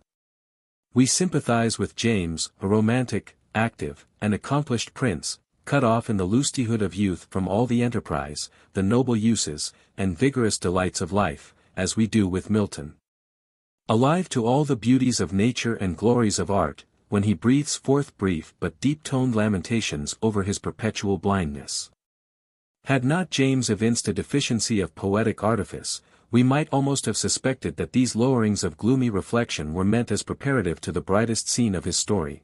We sympathize with James, a romantic, active, and accomplished prince, cut off in the lustihood of youth from all the enterprise, the noble uses, and vigorous delights of life, as we do with Milton. Alive to all the beauties of nature and glories of art, when he breathes forth brief but deep-toned lamentations over his perpetual blindness. Had not James evinced a deficiency of poetic artifice, we might almost have suspected that these lowerings of gloomy reflection were meant as preparative to the brightest scene of his story.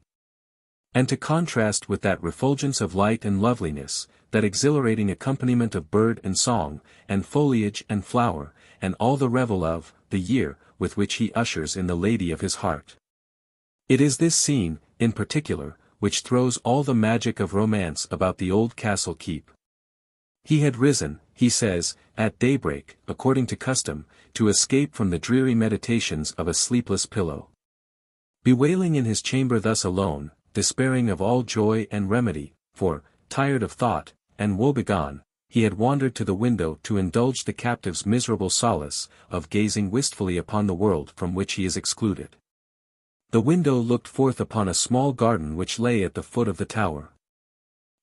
And to contrast with that refulgence of light and loveliness, that exhilarating accompaniment of bird and song, and foliage and flower, and all the revel of the year, with which he ushers in the lady of his heart. It is this scene, in particular, which throws all the magic of romance about the old castle keep. He had risen, he says, at daybreak, according to custom, to escape from the dreary meditations of a sleepless pillow. Bewailing in his chamber thus alone, despairing of all joy and remedy, for, tired of thought, and woebegone, he had wandered to the window to indulge the captive's miserable solace, of gazing wistfully upon the world from which he is excluded. The window looked forth upon a small garden which lay at the foot of the tower.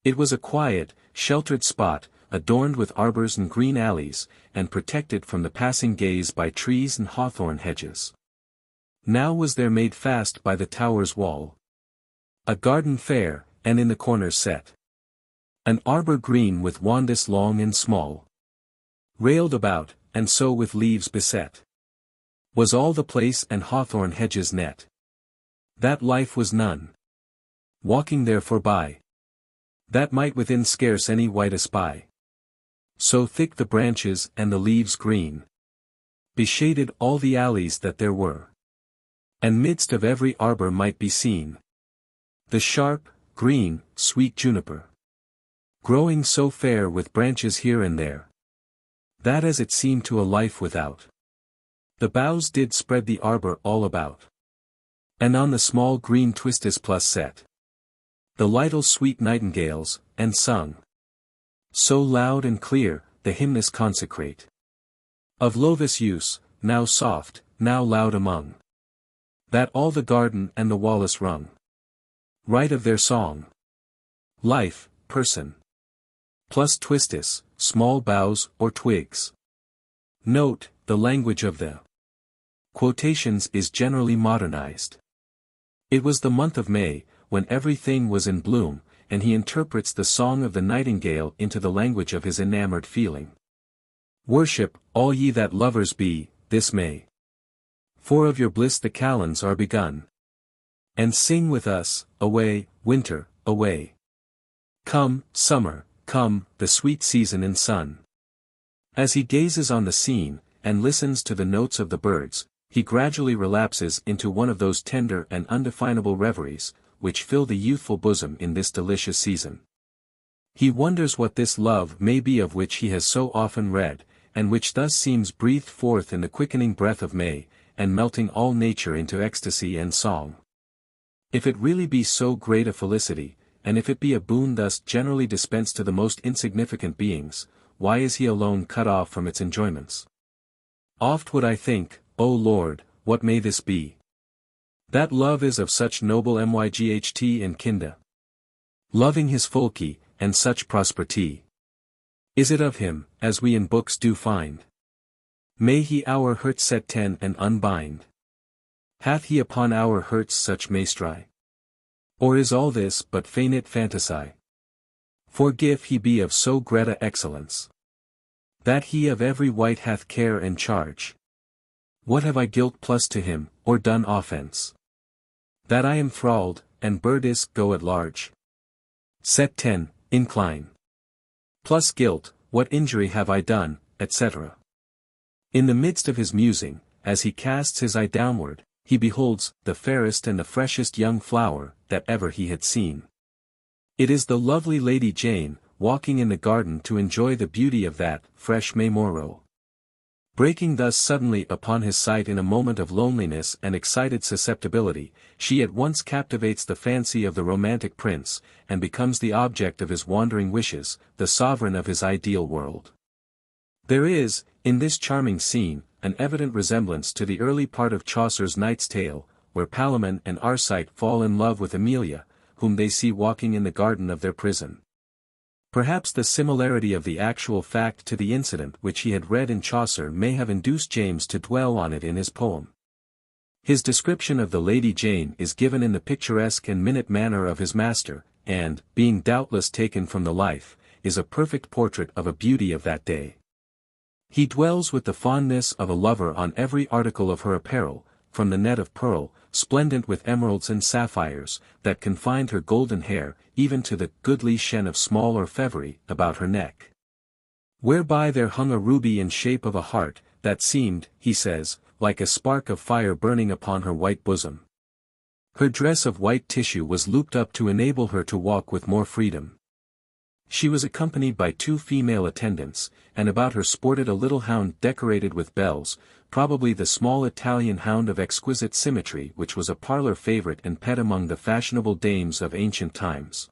It was a quiet, sheltered spot, adorned with arbors and green alleys, and protected from the passing gaze by trees and hawthorn hedges. Now was there made fast by the tower's wall a garden fair, and in the corners set an arbor green with wandis long and small, railed about, and so with leaves beset. Was all the place and hawthorn hedges net. That life was none. Walking therefore by. That might within scarce any wight espy. So thick the branches and the leaves green. Beshaded all the alleys that there were. And midst of every arbor might be seen. The sharp, green, sweet juniper. Growing so fair with branches here and there. That as it seemed to a life without. The boughs did spread the arbor all about. And on the small green twistis plus set. The lytle sweet nightingales, and sung. So loud and clear, the hymnus consecrate. Of lovis use, now soft, now loud among. That all the garden and the wallis rung. Right of their song. Life, person. Plus twistis, small boughs or twigs. Note, the language of the quotations is generally modernized. It was the month of May, when everything was in bloom, and he interprets the song of the nightingale into the language of his enamored feeling. Worship, all ye that lovers be, this May. For of your bliss the calends are begun. And sing with us, away, winter, away. Come, summer, come, the sweet season in sun. As he gazes on the scene, and listens to the notes of the birds, he gradually relapses into one of those tender and undefinable reveries, which fill the youthful bosom in this delicious season. He wonders what this love may be of which he has so often read, and which thus seems breathed forth in the quickening breath of May, and melting all nature into ecstasy and song. If it really be so great a felicity, and if it be a boon thus generally dispensed to the most insignificant beings, why is he alone cut off from its enjoyments? Oft would I think, O Lord, what may this be? That love is of such noble myght and kinda. Loving his folky, and such prosperity. Is it of him, as we in books do find? May he our hurts set ten and unbind? Hath he upon our hurts such maestri? Or is all this but feigned fantasy? Forgive he be of so great a excellence. That he of every wight hath care and charge. What have I guilt plus to him, or done offence? That I am thralled, and burdis go at large. Set 10, incline. Plus guilt, what injury have I done, etc. In the midst of his musing, as he casts his eye downward, he beholds the fairest and the freshest young flower that ever he had seen. It is the lovely Lady Jane, walking in the garden to enjoy the beauty of that fresh May morrow. Breaking thus suddenly upon his sight in a moment of loneliness and excited susceptibility, she at once captivates the fancy of the romantic prince, and becomes the object of his wandering wishes, the sovereign of his ideal world. There is, in this charming scene, an evident resemblance to the early part of Chaucer's Knight's Tale, where Palamon and Arcite fall in love with Emilia, whom they see walking in the garden of their prison. Perhaps the similarity of the actual fact to the incident which he had read in Chaucer may have induced James to dwell on it in his poem. His description of the Lady Jane is given in the picturesque and minute manner of his master, and, being doubtless taken from the life, is a perfect portrait of a beauty of that day. He dwells with the fondness of a lover on every article of her apparel, from the net of pearl, splendent with emeralds and sapphires, that confined her golden hair, even to the goodly shen of small orfevrerie about her neck. Whereby there hung a ruby in shape of a heart, that seemed, he says, like a spark of fire burning upon her white bosom. Her dress of white tissue was looped up to enable her to walk with more freedom. She was accompanied by 2 female attendants, and about her sported a little hound decorated with bells, probably the small Italian hound of exquisite symmetry which was a parlor favorite and pet among the fashionable dames of ancient times.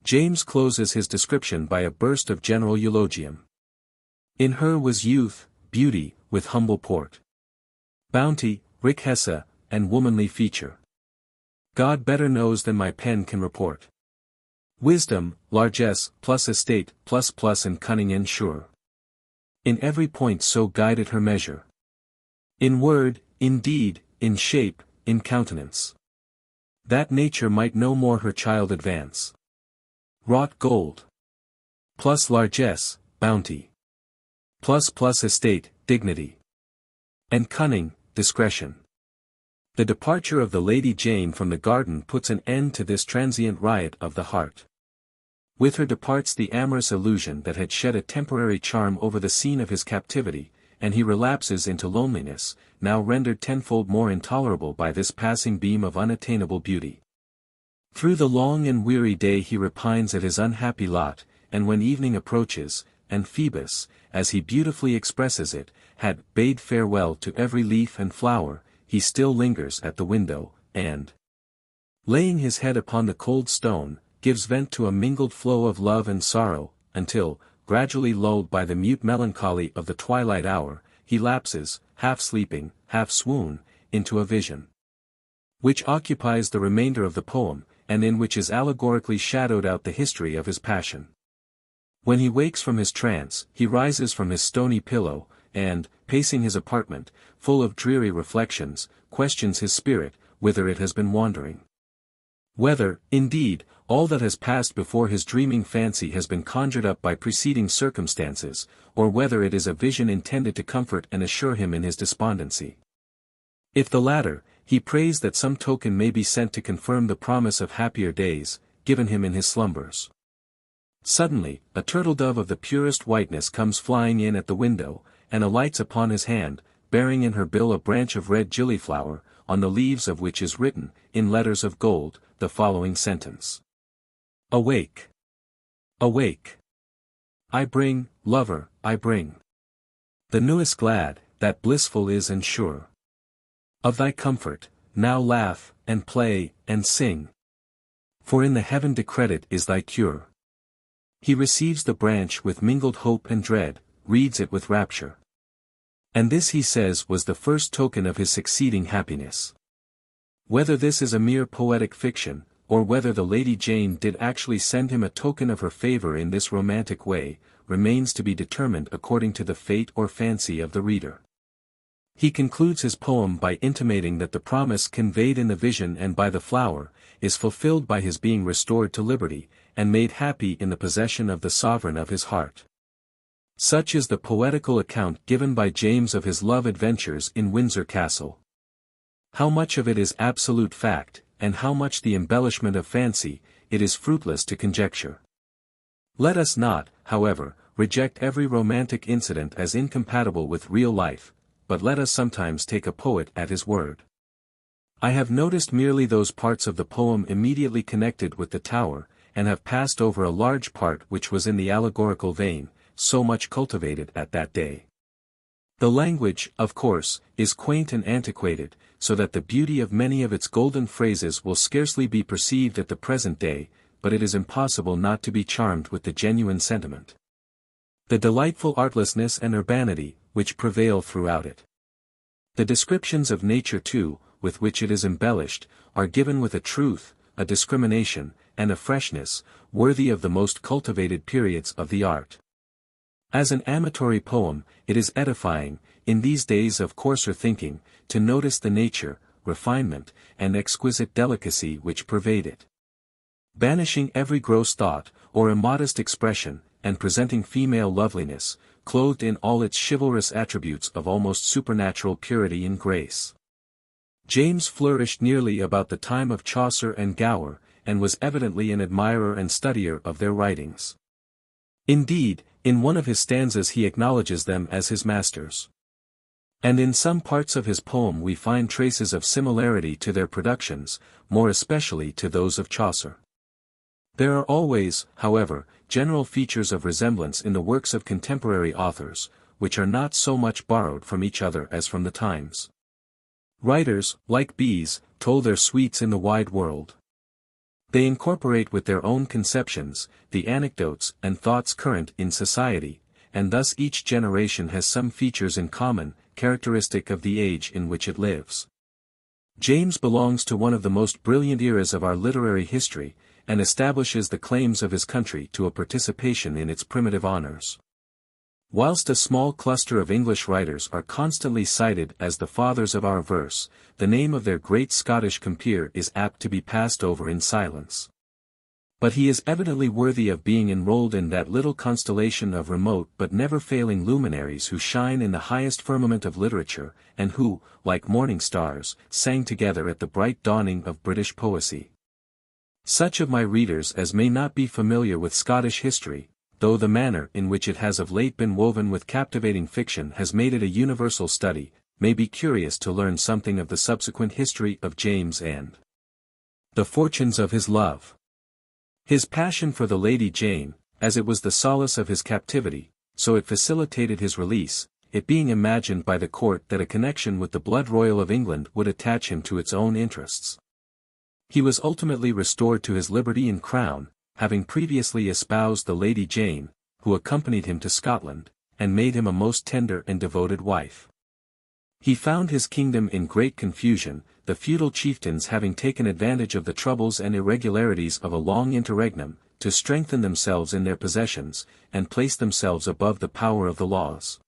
James closes his description by a burst of general eulogium. In her was youth, beauty, with humble port, bounty, richesse, and womanly feature. God better knows than my pen can report. Wisdom, largesse, plus estate, plus and cunning and sure. In every point so guided her measure. In word, in deed, in shape, in countenance. That nature might no more her child advance. Wrought gold. Plus largesse, bounty. Plus estate, dignity. And cunning, discretion. The departure of the Lady Jane from the garden puts an end to this transient riot of the heart. With her departs the amorous illusion that had shed a temporary charm over the scene of his captivity, and he relapses into loneliness, now rendered tenfold more intolerable by this passing beam of unattainable beauty. Through the long and weary day he repines at his unhappy lot, and when evening approaches, and Phoebus, as he beautifully expresses it, had bade farewell to every leaf and flower, he still lingers at the window, and, laying his head upon the cold stone, gives vent to a mingled flow of love and sorrow, until, gradually lulled by the mute melancholy of the twilight hour, he lapses, half sleeping, half swoon, into a vision, which occupies the remainder of the poem, and in which is allegorically shadowed out the history of his passion. When he wakes from his trance, he rises from his stony pillow, and, pacing his apartment, full of dreary reflections, questions his spirit, whither it has been wandering. Whether, indeed, all that has passed before his dreaming fancy has been conjured up by preceding circumstances, or whether it is a vision intended to comfort and assure him in his despondency. If the latter, he prays that some token may be sent to confirm the promise of happier days, given him in his slumbers. Suddenly, a turtle-dove of the purest whiteness comes flying in at the window, and alights upon his hand, bearing in her bill a branch of red gillyflower, on the leaves of which is written, in letters of gold, the following sentence. Awake! Awake! I bring, lover, I bring. The newest glad, that blissful is and sure. Of thy comfort, now laugh, and play, and sing. For in the heaven decreted is thy cure. He receives the branch with mingled hope and dread, reads it with rapture. And this he says was the first token of his succeeding happiness. Whether this is a mere poetic fiction, or whether the Lady Jane did actually send him a token of her favor in this romantic way, remains to be determined according to the fate or fancy of the reader. He concludes his poem by intimating that the promise conveyed in the vision and by the flower, is fulfilled by his being restored to liberty, and made happy in the possession of the sovereign of his heart. Such is the poetical account given by James of his love adventures in Windsor Castle. How much of it is absolute fact, and how much the embellishment of fancy, it is fruitless to conjecture. Let us not, however, reject every romantic incident as incompatible with real life, but let us sometimes take a poet at his word. I have noticed merely those parts of the poem immediately connected with the tower, and have passed over a large part which was in the allegorical vein, so much cultivated at that day. The language, of course, is quaint and antiquated, so that the beauty of many of its golden phrases will scarcely be perceived at the present day, but it is impossible not to be charmed with the genuine sentiment. The delightful artlessness and urbanity, which prevail throughout it. The descriptions of nature too, with which it is embellished, are given with a truth, a discrimination, and a freshness, worthy of the most cultivated periods of the art. As an amatory poem, it is edifying, in these days of coarser thinking, to notice the nature, refinement, and exquisite delicacy which pervade it. Banishing every gross thought, or immodest expression, and presenting female loveliness, clothed in all its chivalrous attributes of almost supernatural purity and grace. James flourished nearly about the time of Chaucer and Gower, and was evidently an admirer and studier of their writings. Indeed, in one of his stanzas he acknowledges them as his masters. And in some parts of his poem we find traces of similarity to their productions, more especially to those of Chaucer. There are always, however, general features of resemblance in the works of contemporary authors, which are not so much borrowed from each other as from the times. Writers, like bees, toll their sweets in the wide world. They incorporate with their own conceptions, the anecdotes and thoughts current in society, and thus each generation has some features in common, characteristic of the age in which it lives. James belongs to one of the most brilliant eras of our literary history, and establishes the claims of his country to a participation in its primitive honors. Whilst a small cluster of English writers are constantly cited as the fathers of our verse, the name of their great Scottish compeer is apt to be passed over in silence. But he is evidently worthy of being enrolled in that little constellation of remote but never-failing luminaries who shine in the highest firmament of literature, and who, like morning stars, sang together at the bright dawning of British poesy. Such of my readers as may not be familiar with Scottish history, though the manner in which it has of late been woven with captivating fiction has made it a universal study, may be curious to learn something of the subsequent history of James and the fortunes of his love. His passion for the Lady Jane, as it was the solace of his captivity, so it facilitated his release, it being imagined by the court that a connection with the blood royal of England would attach him to its own interests. He was ultimately restored to his liberty and crown, having previously espoused the Lady Jane, who accompanied him to Scotland, and made him a most tender and devoted wife. He found his kingdom in great confusion, the feudal chieftains having taken advantage of the troubles and irregularities of a long interregnum, to strengthen themselves in their possessions, and place themselves above the power of the laws.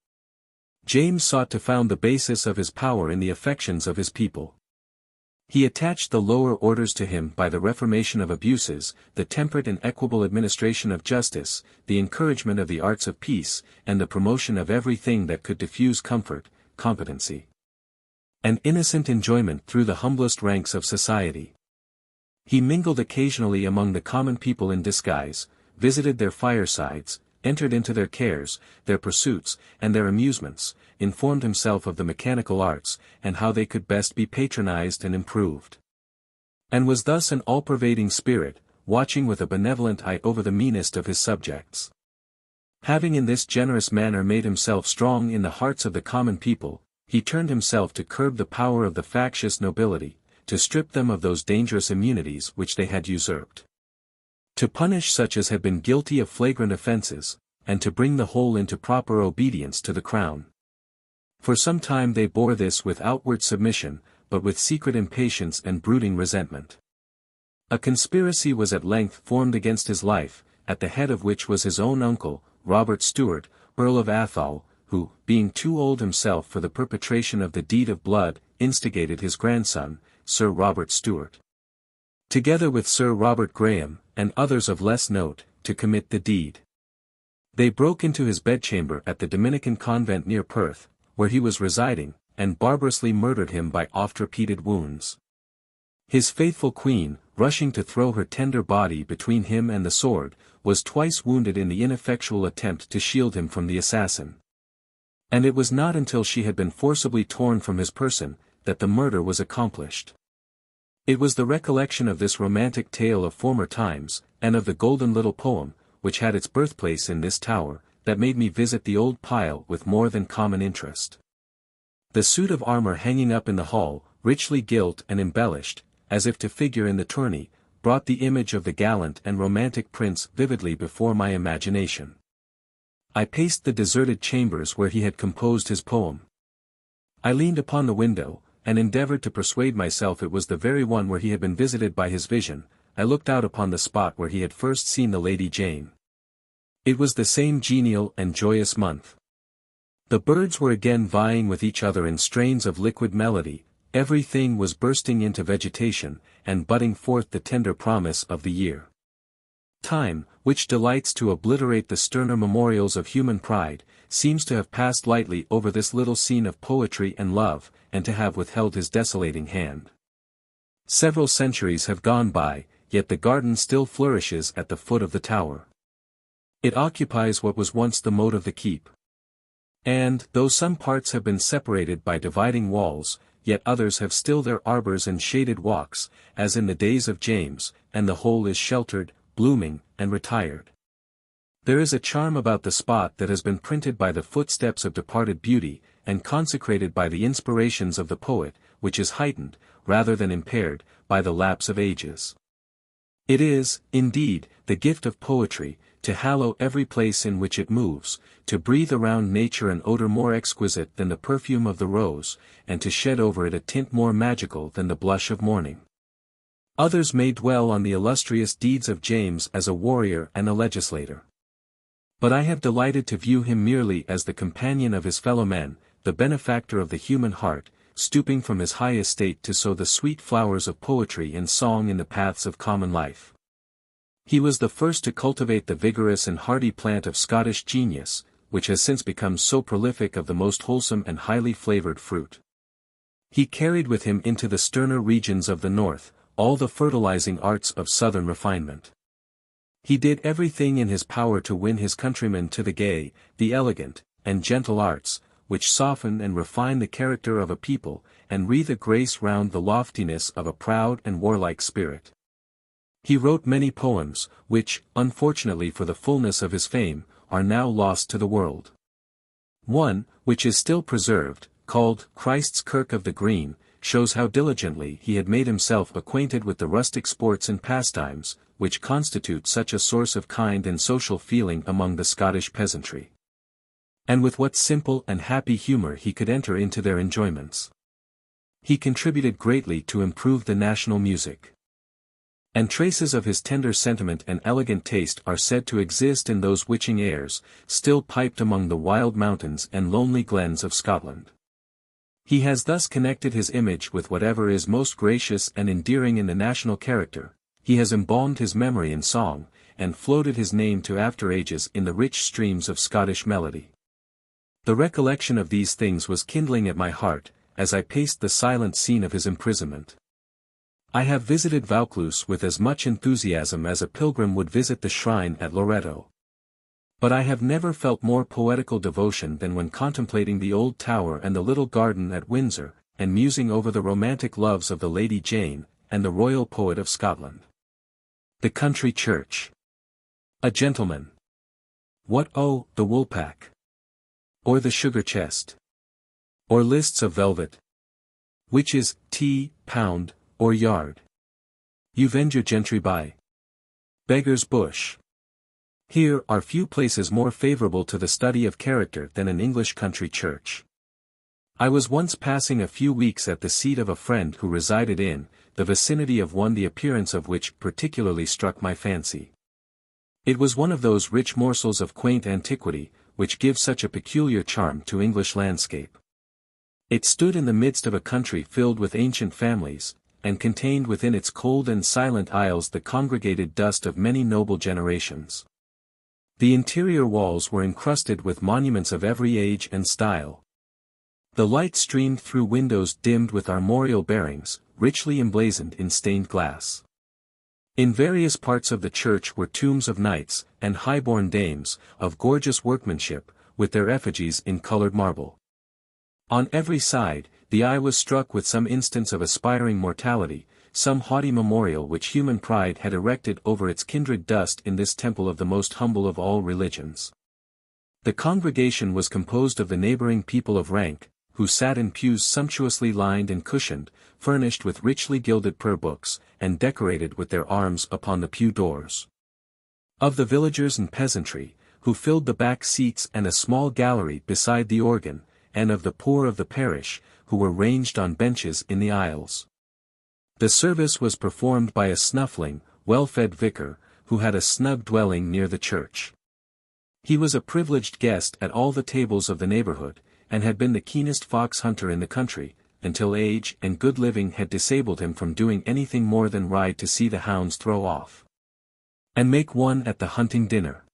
James sought to found the basis of his power in the affections of his people. He attached the lower orders to him by the reformation of abuses, the temperate and equable administration of justice, the encouragement of the arts of peace, and the promotion of everything that could diffuse comfort, competency, and innocent enjoyment through the humblest ranks of society. He mingled occasionally among the common people in disguise, visited their firesides, entered into their cares, their pursuits, and their amusements, informed himself of the mechanical arts, and how they could best be patronized and improved. And was thus an all-pervading spirit, watching with a benevolent eye over the meanest of his subjects. Having in this generous manner made himself strong in the hearts of the common people, he turned himself to curb the power of the factious nobility, to strip them of those dangerous immunities which they had usurped, to punish such as had been guilty of flagrant offences, and to bring the whole into proper obedience to the crown. For some time they bore this with outward submission, but with secret impatience and brooding resentment. A conspiracy was at length formed against his life, at the head of which was his own uncle, Robert Stewart, Earl of Athol, who, being too old himself for the perpetration of the deed of blood, instigated his grandson, Sir Robert Stewart, together with Sir Robert Graham, and others of less note, to commit the deed. They broke into his bedchamber at the Dominican convent near Perth, where he was residing, and barbarously murdered him by oft-repeated wounds. His faithful queen, rushing to throw her tender body between him and the sword, was twice wounded in the ineffectual attempt to shield him from the assassin. And it was not until she had been forcibly torn from his person, that the murder was accomplished. It was the recollection of this romantic tale of former times, and of the golden little poem, which had its birthplace in this tower, that made me visit the old pile with more than common interest. The suit of armor hanging up in the hall, richly gilt and embellished, as if to figure in the tourney, brought the image of the gallant and romantic prince vividly before my imagination. I paced the deserted chambers where he had composed his poem. I leaned upon the window, and endeavored to persuade myself it was the very one where he had been visited by his vision. I looked out upon the spot where he had first seen the Lady Jane. It was the same genial and joyous month. The birds were again vying with each other in strains of liquid melody, everything was bursting into vegetation, and budding forth the tender promise of the year. Time, which delights to obliterate the sterner memorials of human pride, seems to have passed lightly over this little scene of poetry and love, and to have withheld his desolating hand. Several centuries have gone by, yet the garden still flourishes at the foot of the tower. It occupies what was once the moat of the keep. And, though some parts have been separated by dividing walls, yet others have still their arbors and shaded walks, as in the days of James, and the whole is sheltered, blooming, and retired. There is a charm about the spot that has been printed by the footsteps of departed beauty, and consecrated by the inspirations of the poet, which is heightened, rather than impaired, by the lapse of ages. It is, indeed, the gift of poetry, to hallow every place in which it moves, to breathe around nature an odor more exquisite than the perfume of the rose, and to shed over it a tint more magical than the blush of morning. Others may dwell on the illustrious deeds of James as a warrior and a legislator. But I have delighted to view him merely as the companion of his fellow men, the benefactor of the human heart, stooping from his high estate to sow the sweet flowers of poetry and song in the paths of common life. He was the first to cultivate the vigorous and hardy plant of Scottish genius, which has since become so prolific of the most wholesome and highly flavored fruit. He carried with him into the sterner regions of the north, all the fertilizing arts of southern refinement. He did everything in his power to win his countrymen to the gay, the elegant, and gentle arts, which soften and refine the character of a people, and wreathe a grace round the loftiness of a proud and warlike spirit. He wrote many poems, which, unfortunately for the fullness of his fame, are now lost to the world. One, which is still preserved, called Christ's Kirk of the Green, shows how diligently he had made himself acquainted with the rustic sports and pastimes, which constitute such a source of kind and social feeling among the Scottish peasantry. And with what simple and happy humor he could enter into their enjoyments. He contributed greatly to improve the national music. And traces of his tender sentiment and elegant taste are said to exist in those witching airs, still piped among the wild mountains and lonely glens of Scotland. He has thus connected his image with whatever is most gracious and endearing in the national character, he has embalmed his memory in song, and floated his name to after ages in the rich streams of Scottish melody. The recollection of these things was kindling at my heart, as I paced the silent scene of his imprisonment. I have visited Vaucluse with as much enthusiasm as a pilgrim would visit the shrine at Loretto. But I have never felt more poetical devotion than when contemplating the old tower and the little garden at Windsor, and musing over the romantic loves of the Lady Jane, and the royal poet of Scotland. The country church. A gentleman. What oh, the woolpack? Or the sugar chest? Or lists of velvet? Which is, pound, or yard? You vend your gentry by Beggar's Bush. Here are few places more favorable to the study of character than an English country church. I was once passing a few weeks at the seat of a friend who resided in the vicinity of one the appearance of which particularly struck my fancy. It was one of those rich morsels of quaint antiquity, which give such a peculiar charm to English landscape. It stood in the midst of a country filled with ancient families, and contained within its cold and silent aisles the congregated dust of many noble generations. The interior walls were encrusted with monuments of every age and style. The light streamed through windows dimmed with armorial bearings, richly emblazoned in stained glass. In various parts of the church were tombs of knights, and high-born dames, of gorgeous workmanship, with their effigies in colored marble. On every side, the eye was struck with some instance of aspiring mortality, some haughty memorial which human pride had erected over its kindred dust in this temple of the most humble of all religions. The congregation was composed of the neighboring people of rank, who sat in pews sumptuously lined and cushioned, furnished with richly gilded prayer books, and decorated with their arms upon the pew doors. Of the villagers and peasantry, who filled the back seats and a small gallery beside the organ, and of the poor of the parish, who were ranged on benches in the aisles. The service was performed by a snuffling, well-fed vicar, who had a snug dwelling near the church. He was a privileged guest at all the tables of the neighborhood, and had been the keenest fox hunter in the country, until age and good living had disabled him from doing anything more than ride to see the hounds throw off, and make one at the hunting dinner.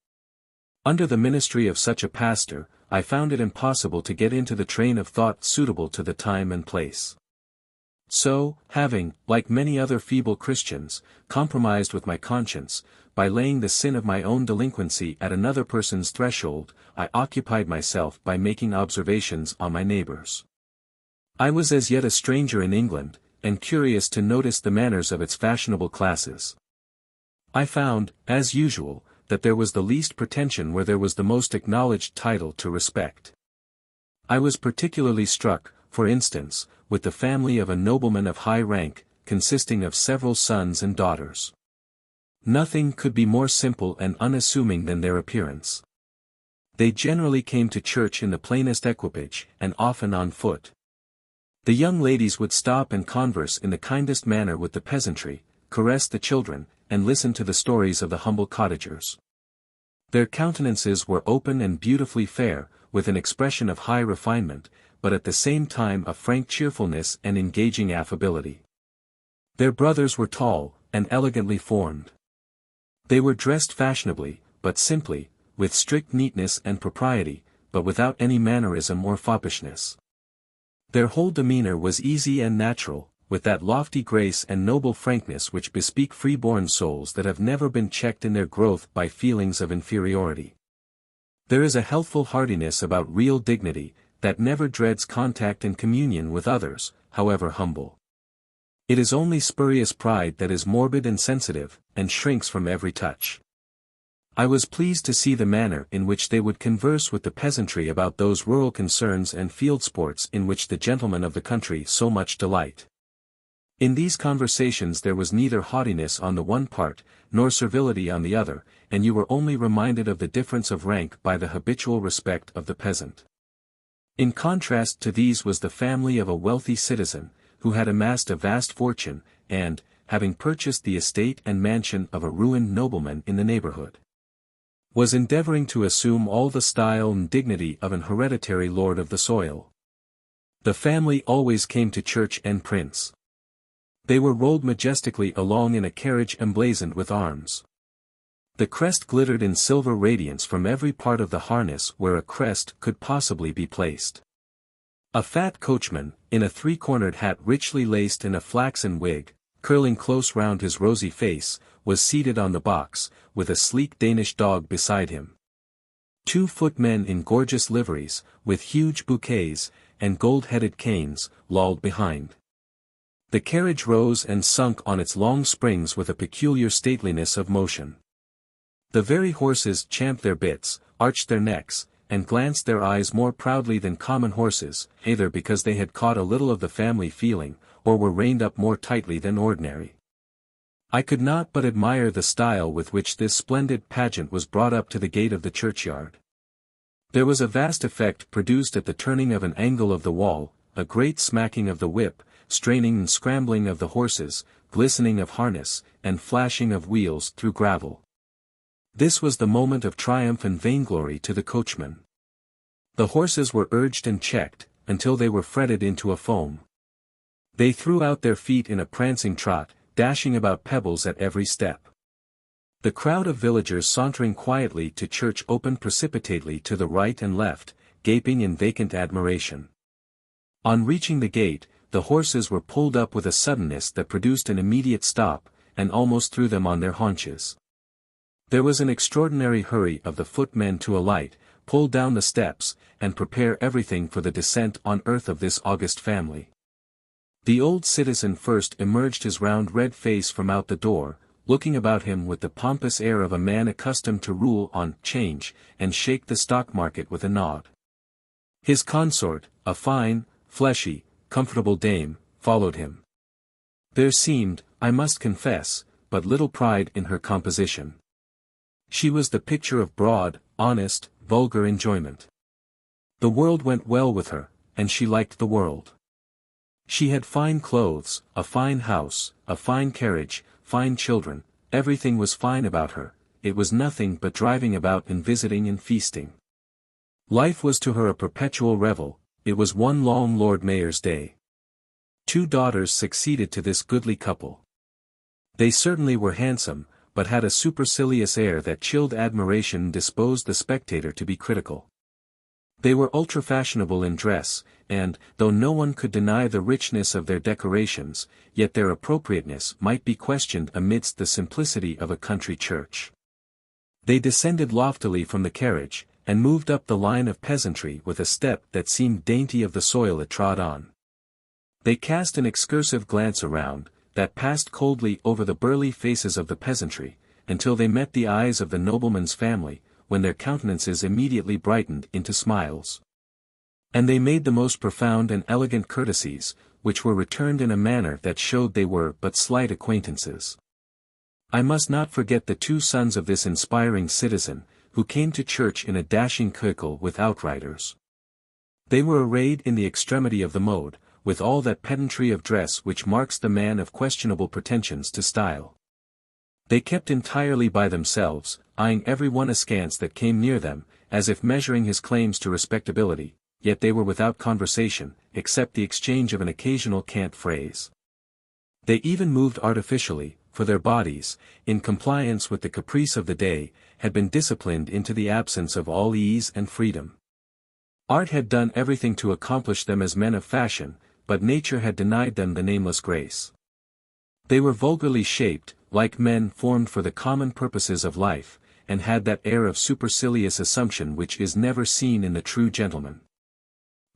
Under the ministry of such a pastor, I found it impossible to get into the train of thought suitable to the time and place. So, having, like many other feeble Christians, compromised with my conscience, by laying the sin of my own delinquency at another person's threshold, I occupied myself by making observations on my neighbors. I was as yet a stranger in England, and curious to notice the manners of its fashionable classes. I found, as usual, that there was the least pretension where there was the most acknowledged title to respect. I was particularly struck, for instance, with the family of a nobleman of high rank, consisting of several sons and daughters. Nothing could be more simple and unassuming than their appearance. They generally came to church in the plainest equipage, and often on foot. The young ladies would stop and converse in the kindest manner with the peasantry, caress the children, and listen to the stories of the humble cottagers. Their countenances were open and beautifully fair, with an expression of high refinement, but at the same time a frank cheerfulness and engaging affability. Their brothers were tall, and elegantly formed. They were dressed fashionably, but simply, with strict neatness and propriety, but without any mannerism or foppishness. Their whole demeanor was easy and natural, with that lofty grace and noble frankness which bespeak free-born souls that have never been checked in their growth by feelings of inferiority. There is a healthful hardiness about real dignity, that never dreads contact and communion with others, however humble. It is only spurious pride that is morbid and sensitive, and shrinks from every touch. I was pleased to see the manner in which they would converse with the peasantry about those rural concerns and field sports in which the gentlemen of the country so much delight. In these conversations there was neither haughtiness on the one part, nor servility on the other, and you were only reminded of the difference of rank by the habitual respect of the peasant. In contrast to these was the family of a wealthy citizen, who had amassed a vast fortune, and, having purchased the estate and mansion of a ruined nobleman in the neighborhood, was endeavoring to assume all the style and dignity of an hereditary lord of the soil. The family always came to church en prince. They were rolled majestically along in a carriage emblazoned with arms. The crest glittered in silver radiance from every part of the harness where a crest could possibly be placed. A fat coachman, in a three-cornered hat richly laced in a flaxen wig, curling close round his rosy face, was seated on the box, with a sleek Danish dog beside him. 2 footmen in gorgeous liveries, with huge bouquets, and gold-headed canes, lolled behind. The carriage rose and sunk on its long springs with a peculiar stateliness of motion. The very horses champed their bits, arched their necks, and glanced their eyes more proudly than common horses, either because they had caught a little of the family feeling, or were reined up more tightly than ordinary. I could not but admire the style with which this splendid pageant was brought up to the gate of the churchyard. There was a vast effect produced at the turning of an angle of the wall, a great smacking of the whip, straining and scrambling of the horses, glistening of harness, and flashing of wheels through gravel. This was the moment of triumph and vainglory to the coachman. The horses were urged and checked, until they were fretted into a foam. They threw out their feet in a prancing trot, dashing about pebbles at every step. The crowd of villagers sauntering quietly to church opened precipitately to the right and left, gaping in vacant admiration. On reaching the gate, the horses were pulled up with a suddenness that produced an immediate stop, and almost threw them on their haunches. There was an extraordinary hurry of the footmen to alight, pull down the steps, and prepare everything for the descent on earth of this august family. The old citizen first emerged his round red face from out the door, looking about him with the pompous air of a man accustomed to rule on 'change, and shake the stock market with a nod. His consort, a fine, fleshy, comfortable dame, followed him. There seemed, I must confess, but little pride in her composition. She was the picture of broad, honest, vulgar enjoyment. The world went well with her, and she liked the world. She had fine clothes, a fine house, a fine carriage, fine children, everything was fine about her, it was nothing but driving about and visiting and feasting. Life was to her a perpetual revel, it was one long Lord Mayor's day. 2 daughters succeeded to this goodly couple. They certainly were handsome, but had a supercilious air that chilled admiration and disposed the spectator to be critical. They were ultra-fashionable in dress, and, though no one could deny the richness of their decorations, yet their appropriateness might be questioned amidst the simplicity of a country church. They descended loftily from the carriage, and moved up the line of peasantry with a step that seemed dainty of the soil it trod on. They cast an excursive glance around, that passed coldly over the burly faces of the peasantry, until they met the eyes of the nobleman's family, when their countenances immediately brightened into smiles. And they made the most profound and elegant courtesies, which were returned in a manner that showed they were but slight acquaintances. I must not forget the 2 sons of this inspiring citizen, who came to church in a dashing vehicle with outriders. They were arrayed in the extremity of the mode, with all that pedantry of dress which marks the man of questionable pretensions to style. They kept entirely by themselves, eyeing every one askance that came near them, as if measuring his claims to respectability, yet they were without conversation, except the exchange of an occasional cant phrase. They even moved artificially, for their bodies, in compliance with the caprice of the day, had been disciplined into the absence of all ease and freedom. Art had done everything to accomplish them as men of fashion, but nature had denied them the nameless grace. They were vulgarly shaped, like men formed for the common purposes of life, and had that air of supercilious assumption which is never seen in the true gentleman.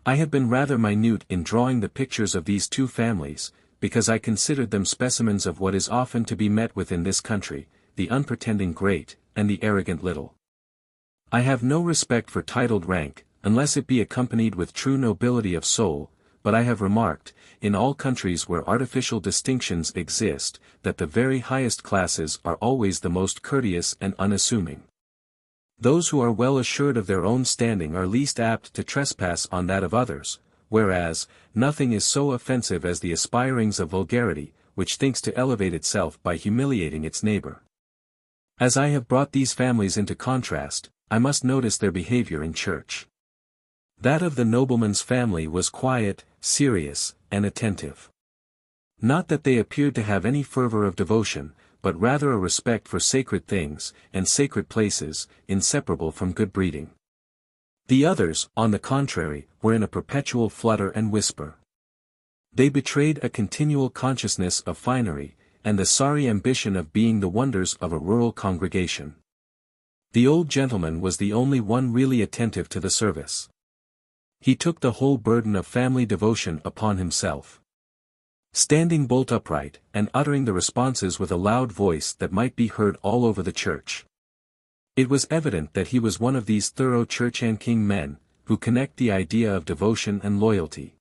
I have been rather minute in drawing the pictures of these two families, because I considered them specimens of what is often to be met with in this country, the unpretending great, and the arrogant little. I have no respect for titled rank, unless it be accompanied with true nobility of soul, but I have remarked, in all countries where artificial distinctions exist, that the very highest classes are always the most courteous and unassuming. Those who are well assured of their own standing are least apt to trespass on that of others, whereas, nothing is so offensive as the aspirings of vulgarity, which thinks to elevate itself by humiliating its neighbor. As I have brought these families into contrast, I must notice their behavior in church. That of the nobleman's family was quiet, serious, and attentive. Not that they appeared to have any fervor of devotion, but rather a respect for sacred things, and sacred places, inseparable from good breeding. The others, on the contrary, were in a perpetual flutter and whisper. They betrayed a continual consciousness of finery, and the sorry ambition of being the wonders of a rural congregation. The old gentleman was the only one really attentive to the service. He took the whole burden of family devotion upon himself. Standing bolt upright, and uttering the responses with a loud voice that might be heard all over the church. It was evident that he was one of these thorough church-and-king men, who connect the idea of devotion and loyalty.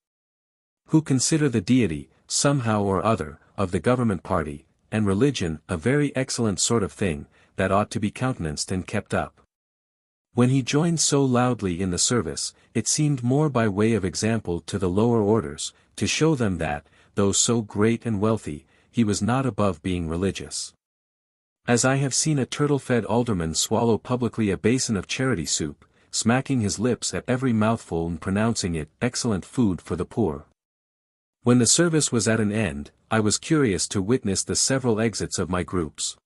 Who consider the deity, somehow or other, of the government party, and religion a very excellent sort of thing, that ought to be countenanced and kept up. When he joined so loudly in the service, it seemed more by way of example to the lower orders, to show them that, though so great and wealthy, he was not above being religious. As I have seen a turtle-fed alderman swallow publicly a basin of charity soup, smacking his lips at every mouthful and pronouncing it excellent food for the poor. When the service was at an end, I was curious to witness the several exits of my groups.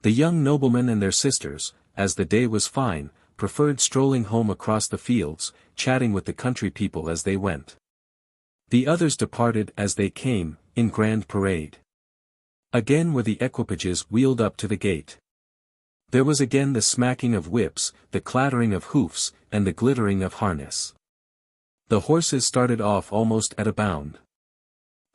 The young noblemen and their sisters, as the day was fine, preferred strolling home across the fields, chatting with the country people as they went. The others departed as they came, in grand parade. Again were the equipages wheeled up to the gate. There was again the smacking of whips, the clattering of hoofs, and the glittering of harness. The horses started off almost at a bound.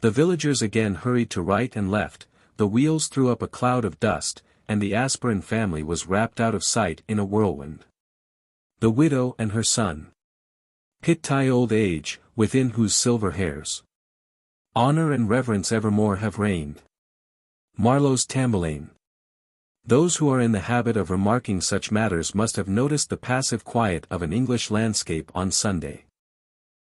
The villagers again hurried to right and left, the wheels threw up a cloud of dust, and the Aspirin family was wrapped out of sight in a whirlwind. The widow and her son. Hittite old age, within whose silver hairs honor and reverence evermore have reigned. Marlowe's Tamburlaine. Those who are in the habit of remarking such matters must have noticed the passive quiet of an English landscape on Sunday.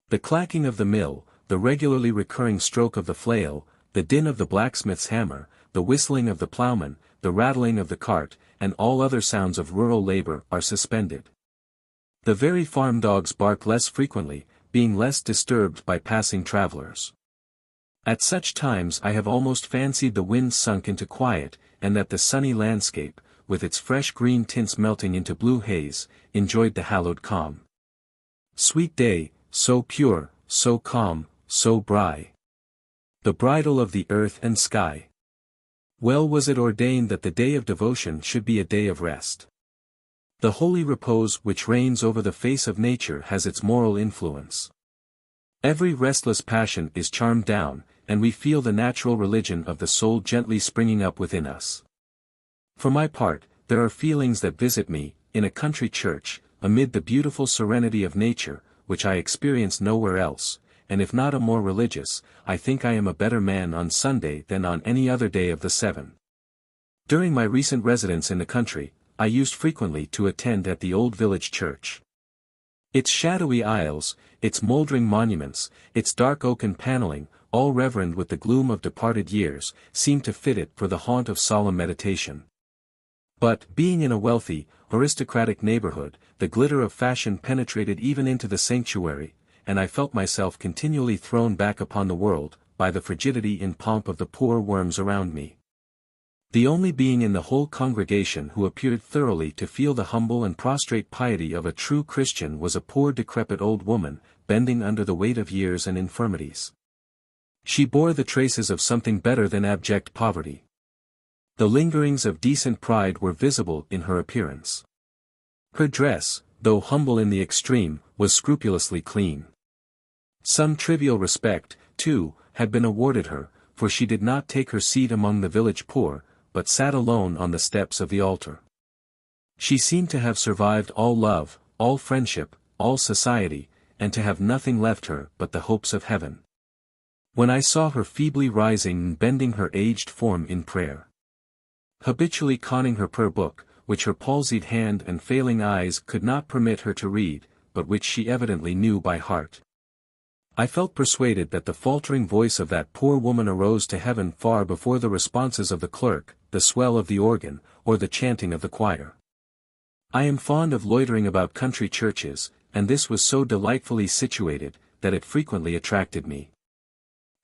The clacking of the mill, the regularly recurring stroke of the flail, the din of the blacksmith's hammer, the whistling of the ploughman, the rattling of the cart, and all other sounds of rural labor are suspended. The very farm dogs bark less frequently, being less disturbed by passing travelers. At such times I have almost fancied the wind sunk into quiet, and that the sunny landscape, with its fresh green tints melting into blue haze, enjoyed the hallowed calm. Sweet day, so pure, so calm, so bright. The bridal of the earth and sky. Well was it ordained that the day of devotion should be a day of rest. The holy repose which reigns over the face of nature has its moral influence. Every restless passion is charmed down, and we feel the natural religion of the soul gently springing up within us. For my part, there are feelings that visit me, in a country church, amid the beautiful serenity of nature, which I experience nowhere else, and if not a more religious, I think I am a better man on Sunday than on any other day of the 7. During my recent residence in the country, I used frequently to attend at the old village church. Its shadowy aisles, its mouldering monuments, its dark oaken paneling, all reverend with the gloom of departed years, seemed to fit it for the haunt of solemn meditation. But, being in a wealthy, aristocratic neighborhood, the glitter of fashion penetrated even into the sanctuary, and I felt myself continually thrown back upon the world, by the frigidity and pomp of the poor worms around me. The only being in the whole congregation who appeared thoroughly to feel the humble and prostrate piety of a true Christian was a poor decrepit old woman, bending under the weight of years and infirmities. She bore the traces of something better than abject poverty. The lingerings of decent pride were visible in her appearance. Her dress, though humble in the extreme, was scrupulously clean. Some trivial respect, too, had been awarded her, for she did not take her seat among the village poor, but sat alone on the steps of the altar. She seemed to have survived all love, all friendship, all society, and to have nothing left her but the hopes of heaven. When I saw her feebly rising and bending her aged form in prayer, habitually conning her prayer book, which her palsied hand and failing eyes could not permit her to read, but which she evidently knew by heart, I felt persuaded that the faltering voice of that poor woman arose to heaven far before the responses of the clerk, the swell of the organ, or the chanting of the choir. I am fond of loitering about country churches, and this was so delightfully situated, that it frequently attracted me.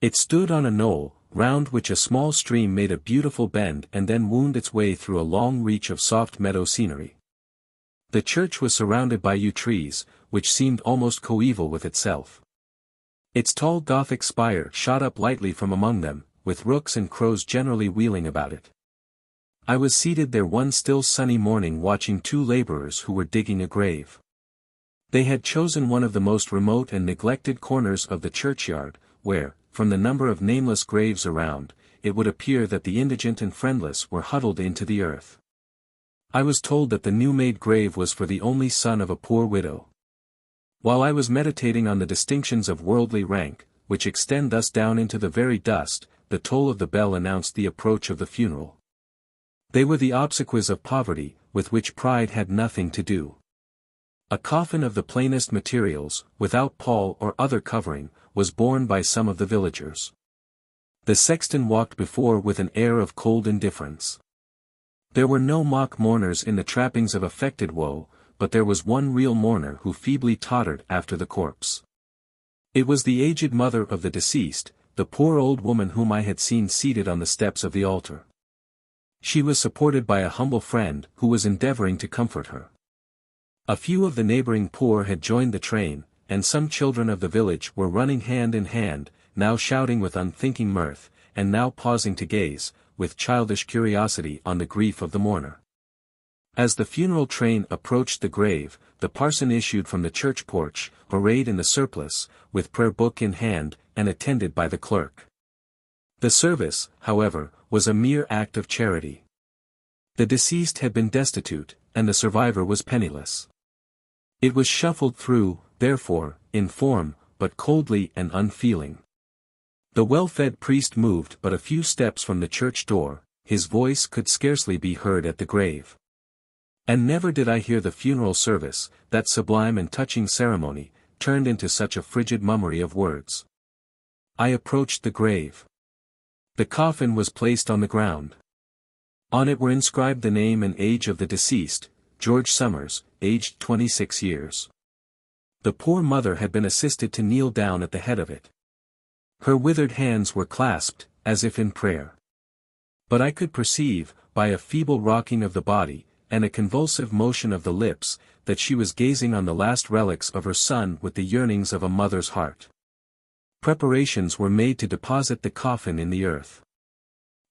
It stood on a knoll, round which a small stream made a beautiful bend and then wound its way through a long reach of soft meadow scenery. The church was surrounded by yew trees, which seemed almost coeval with itself. Its tall Gothic spire shot up lightly from among them, with rooks and crows generally wheeling about it. I was seated there one still sunny morning watching two laborers who were digging a grave. They had chosen one of the most remote and neglected corners of the churchyard, where, from the number of nameless graves around, it would appear that the indigent and friendless were huddled into the earth. I was told that the new-made grave was for the only son of a poor widow. While I was meditating on the distinctions of worldly rank, which extend thus down into the very dust, the toll of the bell announced the approach of the funeral. They were the obsequies of poverty, with which pride had nothing to do. A coffin of the plainest materials, without pall or other covering, was borne by some of the villagers. The sexton walked before with an air of cold indifference. There were no mock mourners in the trappings of affected woe, but there was one real mourner who feebly tottered after the corpse. It was the aged mother of the deceased, the poor old woman whom I had seen seated on the steps of the altar. She was supported by a humble friend who was endeavoring to comfort her. A few of the neighboring poor had joined the train, and some children of the village were running hand in hand, now shouting with unthinking mirth, and now pausing to gaze, with childish curiosity on the grief of the mourner. As the funeral train approached the grave, the parson issued from the church porch, arrayed in the surplice, with prayer book in hand, and attended by the clerk. The service, however, was a mere act of charity. The deceased had been destitute, and the survivor was penniless. It was shuffled through, therefore, in form, but coldly and unfeeling. The well-fed priest moved but a few steps from the church door, his voice could scarcely be heard at the grave. And never did I hear the funeral service, that sublime and touching ceremony, turned into such a frigid mummery of words. I approached the grave. The coffin was placed on the ground. On it were inscribed the name and age of the deceased, George Summers, aged 26 years. The poor mother had been assisted to kneel down at the head of it. Her withered hands were clasped, as if in prayer. But I could perceive, by a feeble rocking of the body, and a convulsive motion of the lips, that she was gazing on the last relics of her son with the yearnings of a mother's heart. Preparations were made to deposit the coffin in the earth.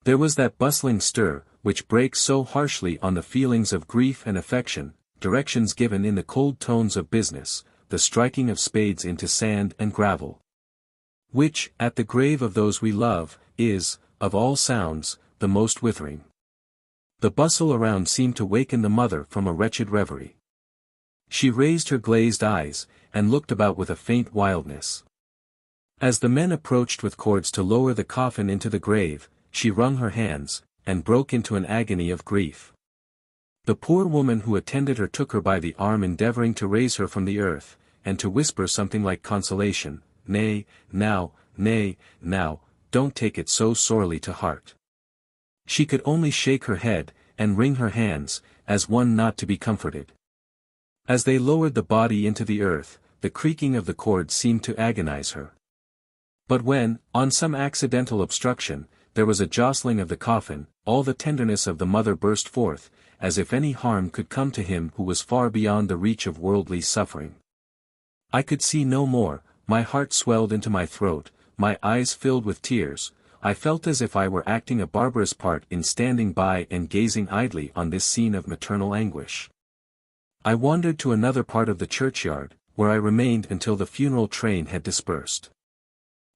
There was that bustling stir, which breaks so harshly on the feelings of grief and affection, directions given in the cold tones of business, the striking of spades into sand and gravel, which, at the grave of those we love, is, of all sounds, the most withering. The bustle around seemed to waken the mother from a wretched reverie. She raised her glazed eyes, and looked about with a faint wildness. As the men approached with cords to lower the coffin into the grave, she wrung her hands, and broke into an agony of grief. The poor woman who attended her took her by the arm endeavoring to raise her from the earth, and to whisper something like consolation, nay, now, don't take it so sorely to heart. She could only shake her head, and wring her hands, as one not to be comforted. As they lowered the body into the earth, the creaking of the cords seemed to agonize her. But when, on some accidental obstruction, there was a jostling of the coffin, all the tenderness of the mother burst forth, as if any harm could come to him who was far beyond the reach of worldly suffering. I could see no more, my heart swelled into my throat, my eyes filled with tears, I felt as if I were acting a barbarous part in standing by and gazing idly on this scene of maternal anguish. I wandered to another part of the churchyard, where I remained until the funeral train had dispersed.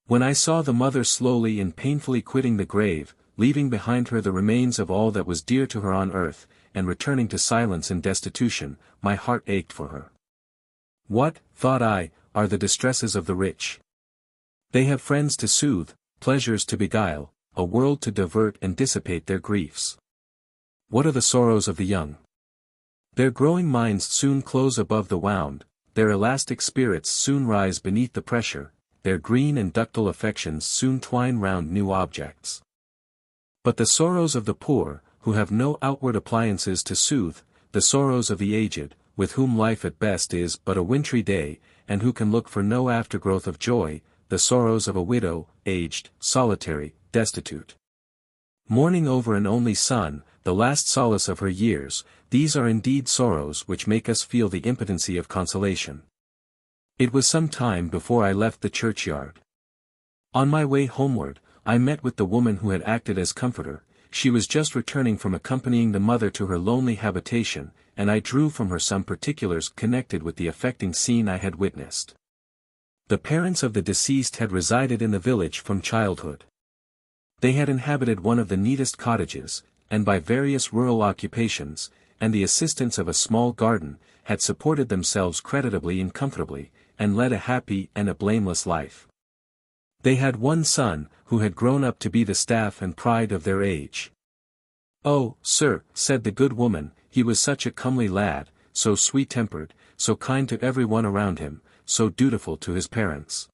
When I saw the mother slowly and painfully quitting the grave, leaving behind her the remains of all that was dear to her on earth, and returning to silence and destitution, my heart ached for her. What, thought I, are the distresses of the rich? They have friends to soothe, pleasures to beguile, a world to divert and dissipate their griefs. What are the sorrows of the young? Their growing minds soon close above the wound, their elastic spirits soon rise beneath the pressure, their green and ductile affections soon twine round new objects. But the sorrows of the poor, who have no outward appliances to soothe, the sorrows of the aged, with whom life at best is but a wintry day, and who can look for no aftergrowth of joy, the sorrows of a widow, aged, solitary, destitute, mourning over an only son, the last solace of her years, these are indeed sorrows which make us feel the impotency of consolation. It was some time before I left the churchyard. On my way homeward, I met with the woman who had acted as comforter. She was just returning from accompanying the mother to her lonely habitation, and I drew from her some particulars connected with the affecting scene I had witnessed. The parents of the deceased had resided in the village from childhood. They had inhabited one of the neatest cottages, and by various rural occupations, and the assistance of a small garden, had supported themselves creditably and comfortably, and led a happy and a blameless life. They had one son, who had grown up to be the staff and pride of their age. "Oh, sir," said the good woman, "he was such a comely lad, so sweet-tempered, so kind to every one around him, so dutiful to his parents.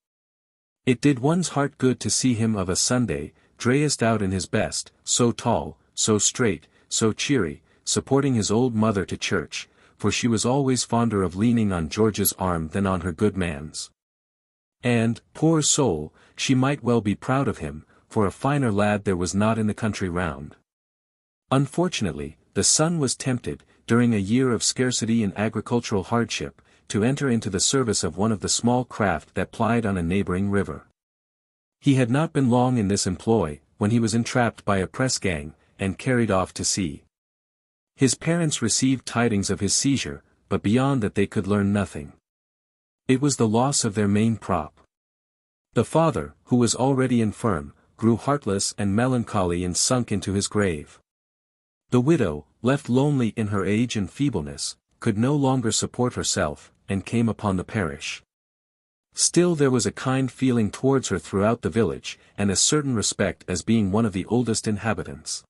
It did one's heart good to see him of a Sunday, dressed out in his best, so tall, so straight, so cheery, supporting his old mother to church, for she was always fonder of leaning on George's arm than on her good man's. And, poor soul, she might well be proud of him, for a finer lad there was not in the country round. Unfortunately, the son was tempted, during a year of scarcity and agricultural hardship, to enter into the service of one of the small craft that plied on a neighboring river. He had not been long in this employ, when he was entrapped by a press gang, and carried off to sea. His parents received tidings of his seizure, but beyond that they could learn nothing. It was the loss of their main prop. The father, who was already infirm, grew heartless and melancholy and sunk into his grave. The widow, left lonely in her age and feebleness, could no longer support herself, and came upon the parish. Still there was a kind feeling towards her throughout the village, and a certain respect as being one of the oldest inhabitants.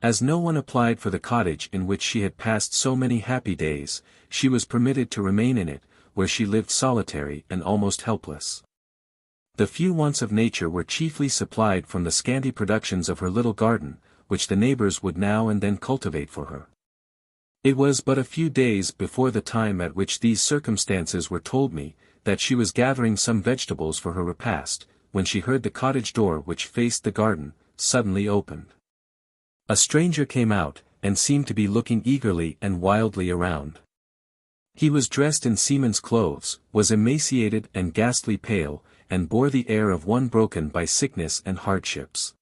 As no one applied for the cottage in which she had passed so many happy days, she was permitted to remain in it, where she lived solitary and almost helpless. The few wants of nature were chiefly supplied from the scanty productions of her little garden, which the neighbors would now and then cultivate for her. It was but a few days before the time at which these circumstances were told me, that she was gathering some vegetables for her repast, when she heard the cottage door which faced the garden, suddenly opened. A stranger came out, and seemed to be looking eagerly and wildly around. He was dressed in seaman's clothes, was emaciated and ghastly pale, and bore the air of one broken by sickness and hardships.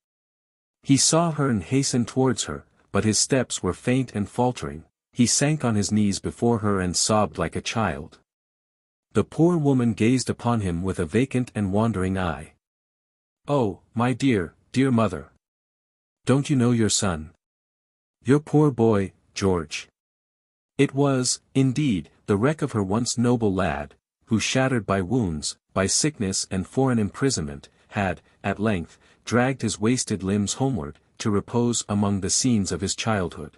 He saw her and hastened towards her, but his steps were faint and faltering. He sank on his knees before her and sobbed like a child. The poor woman gazed upon him with a vacant and wandering eye. "Oh, my dear, dear mother! Don't you know your son? Your poor boy, George?" It was, indeed, the wreck of her once noble lad, who, shattered by wounds, by sickness and foreign imprisonment, had, at length, dragged his wasted limbs homeward, to repose among the scenes of his childhood.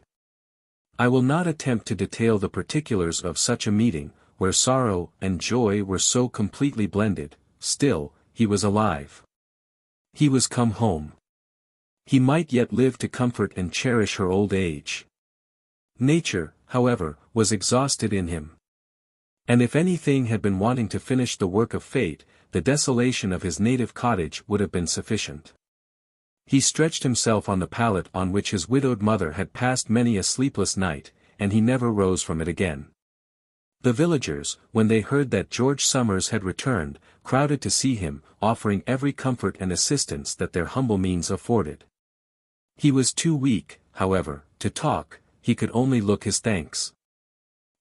I will not attempt to detail the particulars of such a meeting, where sorrow and joy were so completely blended. Still, he was alive. He was come home. He might yet live to comfort and cherish her old age. Nature, however, was exhausted in him. And if anything had been wanting to finish the work of fate, the desolation of his native cottage would have been sufficient. He stretched himself on the pallet on which his widowed mother had passed many a sleepless night, and he never rose from it again. The villagers, when they heard that George Somers had returned, crowded to see him, offering every comfort and assistance that their humble means afforded. He was too weak, however, to talk, he could only look his thanks.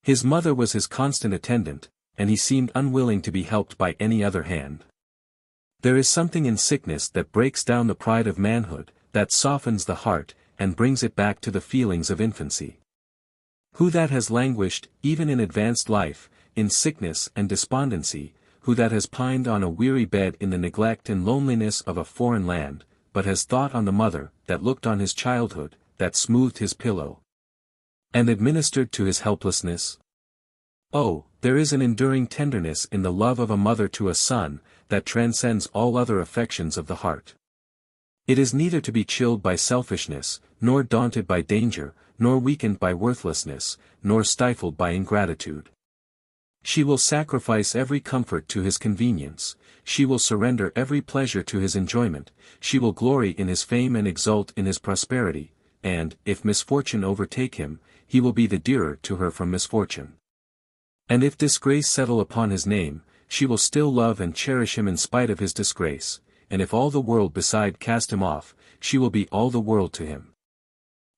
His mother was his constant attendant, and he seemed unwilling to be helped by any other hand. There is something in sickness that breaks down the pride of manhood, that softens the heart, and brings it back to the feelings of infancy. Who that has languished, even in advanced life, in sickness and despondency, who that has pined on a weary bed in the neglect and loneliness of a foreign land, but has thought on the mother, that looked on his childhood, that smoothed his pillow, and administered to his helplessness? Oh, there is an enduring tenderness in the love of a mother to a son, that transcends all other affections of the heart. It is neither to be chilled by selfishness, nor daunted by danger, nor weakened by worthlessness, nor stifled by ingratitude. She will sacrifice every comfort to his convenience, she will surrender every pleasure to his enjoyment, she will glory in his fame and exult in his prosperity, and, if misfortune overtake him, he will be the dearer to her from misfortune. And if disgrace settle upon his name, she will still love and cherish him in spite of his disgrace, and if all the world beside cast him off, she will be all the world to him.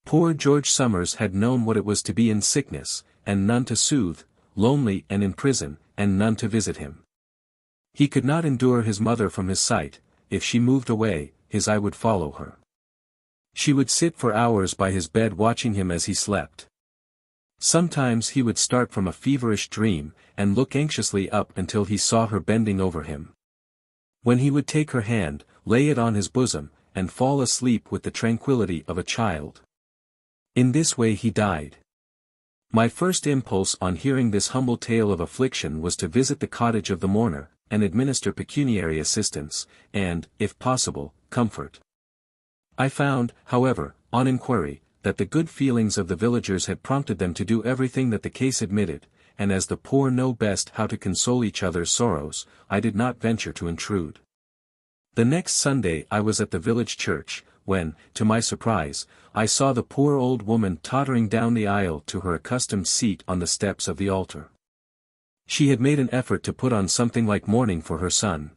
Poor George Somers had known what it was to be in sickness, and none to soothe, lonely and in prison, and none to visit him. He could not endure his mother from his sight, if she moved away, his eye would follow her. She would sit for hours by his bed watching him as he slept. Sometimes he would start from a feverish dream, and look anxiously up until he saw her bending over him. When he would take her hand, lay it on his bosom, and fall asleep with the tranquility of a child. In this way he died. My first impulse on hearing this humble tale of affliction was to visit the cottage of the mourner, and administer pecuniary assistance, and, if possible, comfort. I found, however, on inquiry, that the good feelings of the villagers had prompted them to do everything that the case admitted, and as the poor know best how to console each other's sorrows, I did not venture to intrude. The next Sunday I was at the village church, when, to my surprise, I saw the poor old woman tottering down the aisle to her accustomed seat on the steps of the altar. She had made an effort to put on something like mourning for her son.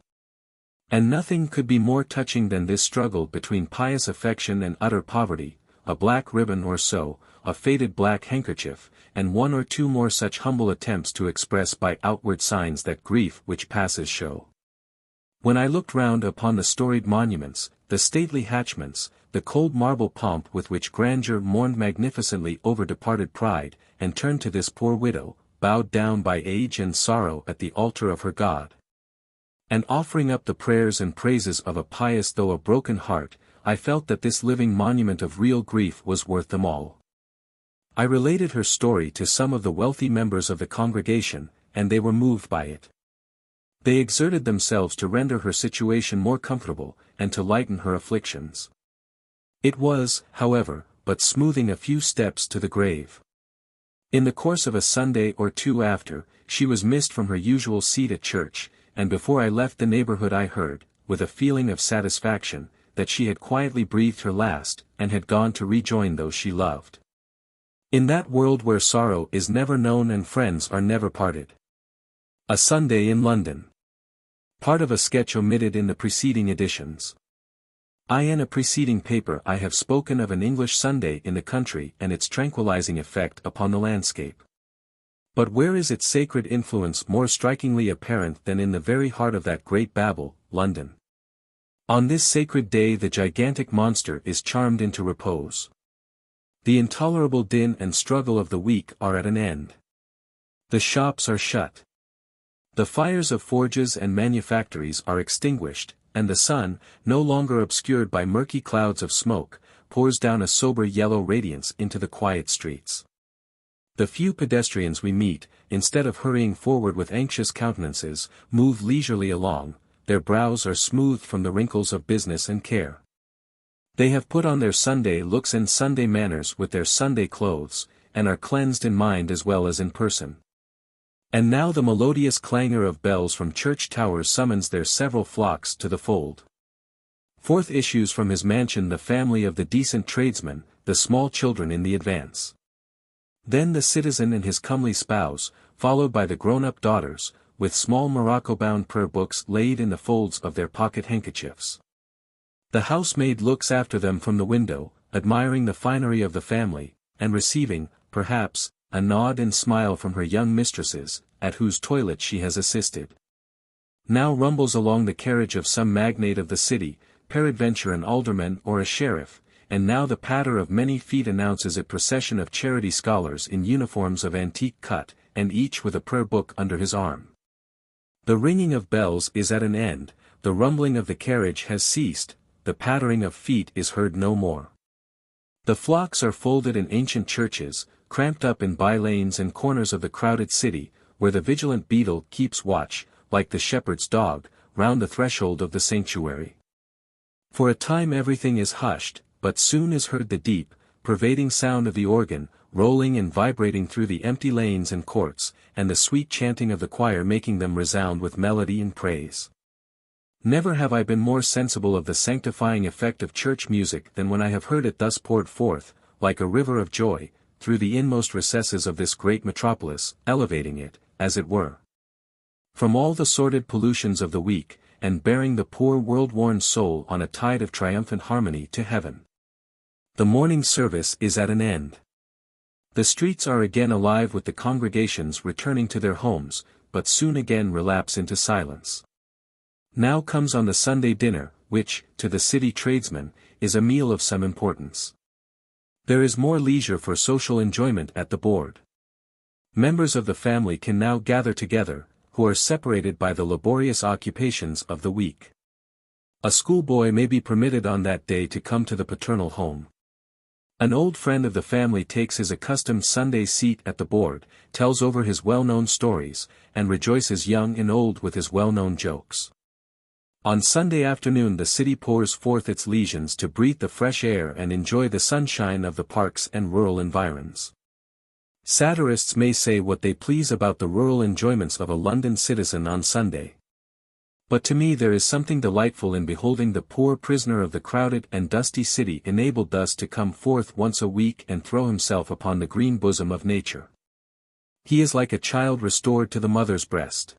And nothing could be more touching than this struggle between pious affection and utter poverty, a black ribbon or so, a faded black handkerchief, and one or two more such humble attempts to express by outward signs that grief which passes show. When I looked round upon the storied monuments, the stately hatchments, the cold marble pomp with which grandeur mourned magnificently over departed pride, and turned to this poor widow, bowed down by age and sorrow at the altar of her God, and offering up the prayers and praises of a pious though a broken heart, I felt that this living monument of real grief was worth them all. I related her story to some of the wealthy members of the congregation, and they were moved by it. They exerted themselves to render her situation more comfortable, and to lighten her afflictions. It was, however, but smoothing a few steps to the grave. In the course of a Sunday or two after, she was missed from her usual seat at church, and before I left the neighborhood I heard, with a feeling of satisfaction, that she had quietly breathed her last, and had gone to rejoin those she loved. In that world where sorrow is never known and friends are never parted. A Sunday in London. Part of a sketch omitted in the preceding editions. In a preceding paper I have spoken of an English Sunday in the country and its tranquilizing effect upon the landscape. But where is its sacred influence more strikingly apparent than in the very heart of that great Babel, London? On this sacred day the gigantic monster is charmed into repose. The intolerable din and struggle of the week are at an end. The shops are shut. The fires of forges and manufactories are extinguished, and the sun, no longer obscured by murky clouds of smoke, pours down a sober yellow radiance into the quiet streets. The few pedestrians we meet, instead of hurrying forward with anxious countenances, move leisurely along, their brows are smoothed from the wrinkles of business and care. They have put on their Sunday looks and Sunday manners with their Sunday clothes, and are cleansed in mind as well as in person. And now the melodious clangor of bells from church towers summons their several flocks to the fold. Forth issues from his mansion the family of the decent tradesman, the small children in the advance. Then the citizen and his comely spouse, followed by the grown-up daughters, with small morocco-bound prayer books laid in the folds of their pocket handkerchiefs. The housemaid looks after them from the window, admiring the finery of the family, and receiving, perhaps, a nod and smile from her young mistresses, at whose toilet she has assisted. Now rumbles along the carriage of some magnate of the city, peradventure an alderman or a sheriff, and now the patter of many feet announces a procession of charity scholars in uniforms of antique cut, and each with a prayer book under his arm. The ringing of bells is at an end, the rumbling of the carriage has ceased, the pattering of feet is heard no more. The flocks are folded in ancient churches, cramped up in by-lanes and corners of the crowded city, where the vigilant beadle keeps watch, like the shepherd's dog, round the threshold of the sanctuary. For a time everything is hushed, but soon is heard the deep, pervading sound of the organ, rolling and vibrating through the empty lanes and courts, and the sweet chanting of the choir making them resound with melody and praise. Never have I been more sensible of the sanctifying effect of church music than when I have heard it thus poured forth, like a river of joy, through the inmost recesses of this great metropolis, elevating it, as it were, from all the sordid pollutions of the week, and bearing the poor world-worn soul on a tide of triumphant harmony to heaven. The morning service is at an end. The streets are again alive with the congregations returning to their homes, but soon again relapse into silence. Now comes on the Sunday dinner, which, to the city tradesman, is a meal of some importance. There is more leisure for social enjoyment at the board. Members of the family can now gather together, who are separated by the laborious occupations of the week. A schoolboy may be permitted on that day to come to the paternal home. An old friend of the family takes his accustomed Sunday seat at the board, tells over his well-known stories, and rejoices young and old with his well-known jokes. On Sunday afternoon the city pours forth its legions to breathe the fresh air and enjoy the sunshine of the parks and rural environs. Satirists may say what they please about the rural enjoyments of a London citizen on Sunday. But to me there is something delightful in beholding the poor prisoner of the crowded and dusty city enabled thus to come forth once a week and throw himself upon the green bosom of nature. He is like a child restored to the mother's breast.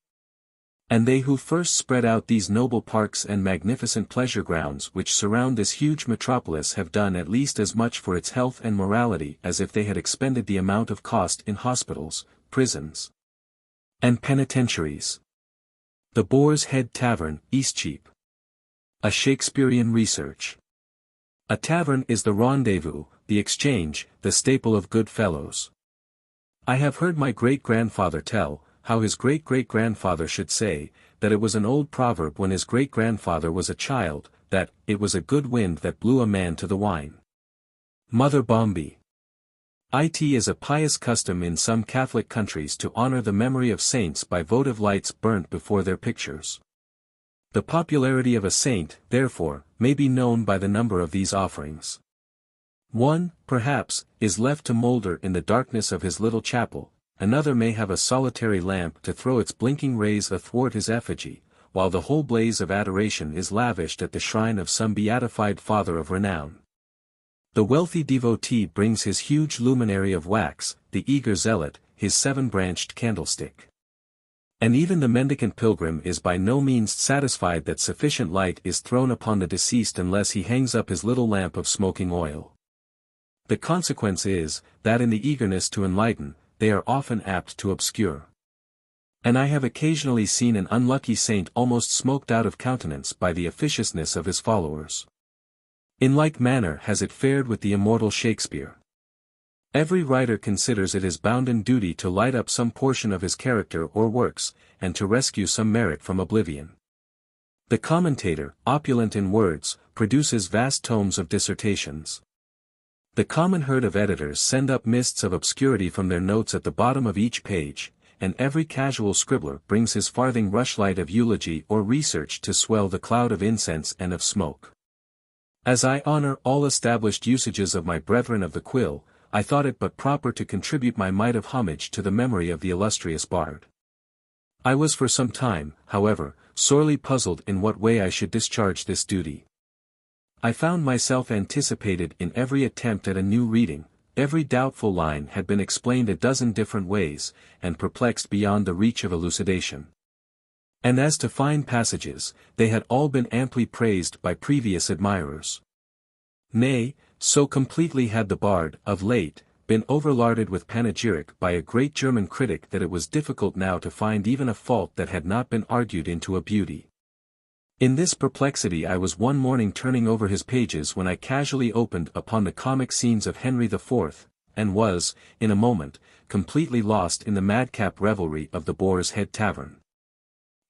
And they who first spread out these noble parks and magnificent pleasure grounds which surround this huge metropolis have done at least as much for its health and morality as if they had expended the amount of cost in hospitals, prisons, and penitentiaries. The Boar's Head Tavern, Eastcheap. A Shakespearean research. A tavern is the rendezvous, the exchange, the staple of good fellows. I have heard my great-grandfather tell, how his great-great-grandfather should say, that it was an old proverb when his great-grandfather was a child, that, it was a good wind that blew a man to the wine. Mother Bombi. It is a pious custom in some Catholic countries to honor the memory of saints by votive lights burnt before their pictures. The popularity of a saint, therefore, may be known by the number of these offerings. One, perhaps, is left to moulder in the darkness of his little chapel. Another may have a solitary lamp to throw its blinking rays athwart his effigy, while the whole blaze of adoration is lavished at the shrine of some beatified father of renown. The wealthy devotee brings his huge luminary of wax, the eager zealot, his seven-branched candlestick. And even the mendicant pilgrim is by no means satisfied that sufficient light is thrown upon the deceased unless he hangs up his little lamp of smoking oil. The consequence is, that in the eagerness to enlighten, they are often apt to obscure. And I have occasionally seen an unlucky saint almost smoked out of countenance by the officiousness of his followers. In like manner has it fared with the immortal Shakespeare. Every writer considers it his bounden duty to light up some portion of his character or works, and to rescue some merit from oblivion. The commentator, opulent in words, produces vast tomes of dissertations. The common herd of editors send up mists of obscurity from their notes at the bottom of each page, and every casual scribbler brings his farthing rushlight of eulogy or research to swell the cloud of incense and of smoke. As I honor all established usages of my brethren of the quill, I thought it but proper to contribute my mite of homage to the memory of the illustrious bard. I was for some time, however, sorely puzzled in what way I should discharge this duty. I found myself anticipated in every attempt at a new reading, every doubtful line had been explained a dozen different ways, and perplexed beyond the reach of elucidation. And as to fine passages, they had all been amply praised by previous admirers. Nay, so completely had the bard, of late, been overlarded with panegyric by a great German critic that it was difficult now to find even a fault that had not been argued into a beauty. In this perplexity I was one morning turning over his pages when I casually opened upon the comic scenes of Henry IV, and was, in a moment, completely lost in the madcap revelry of the Boar's Head Tavern.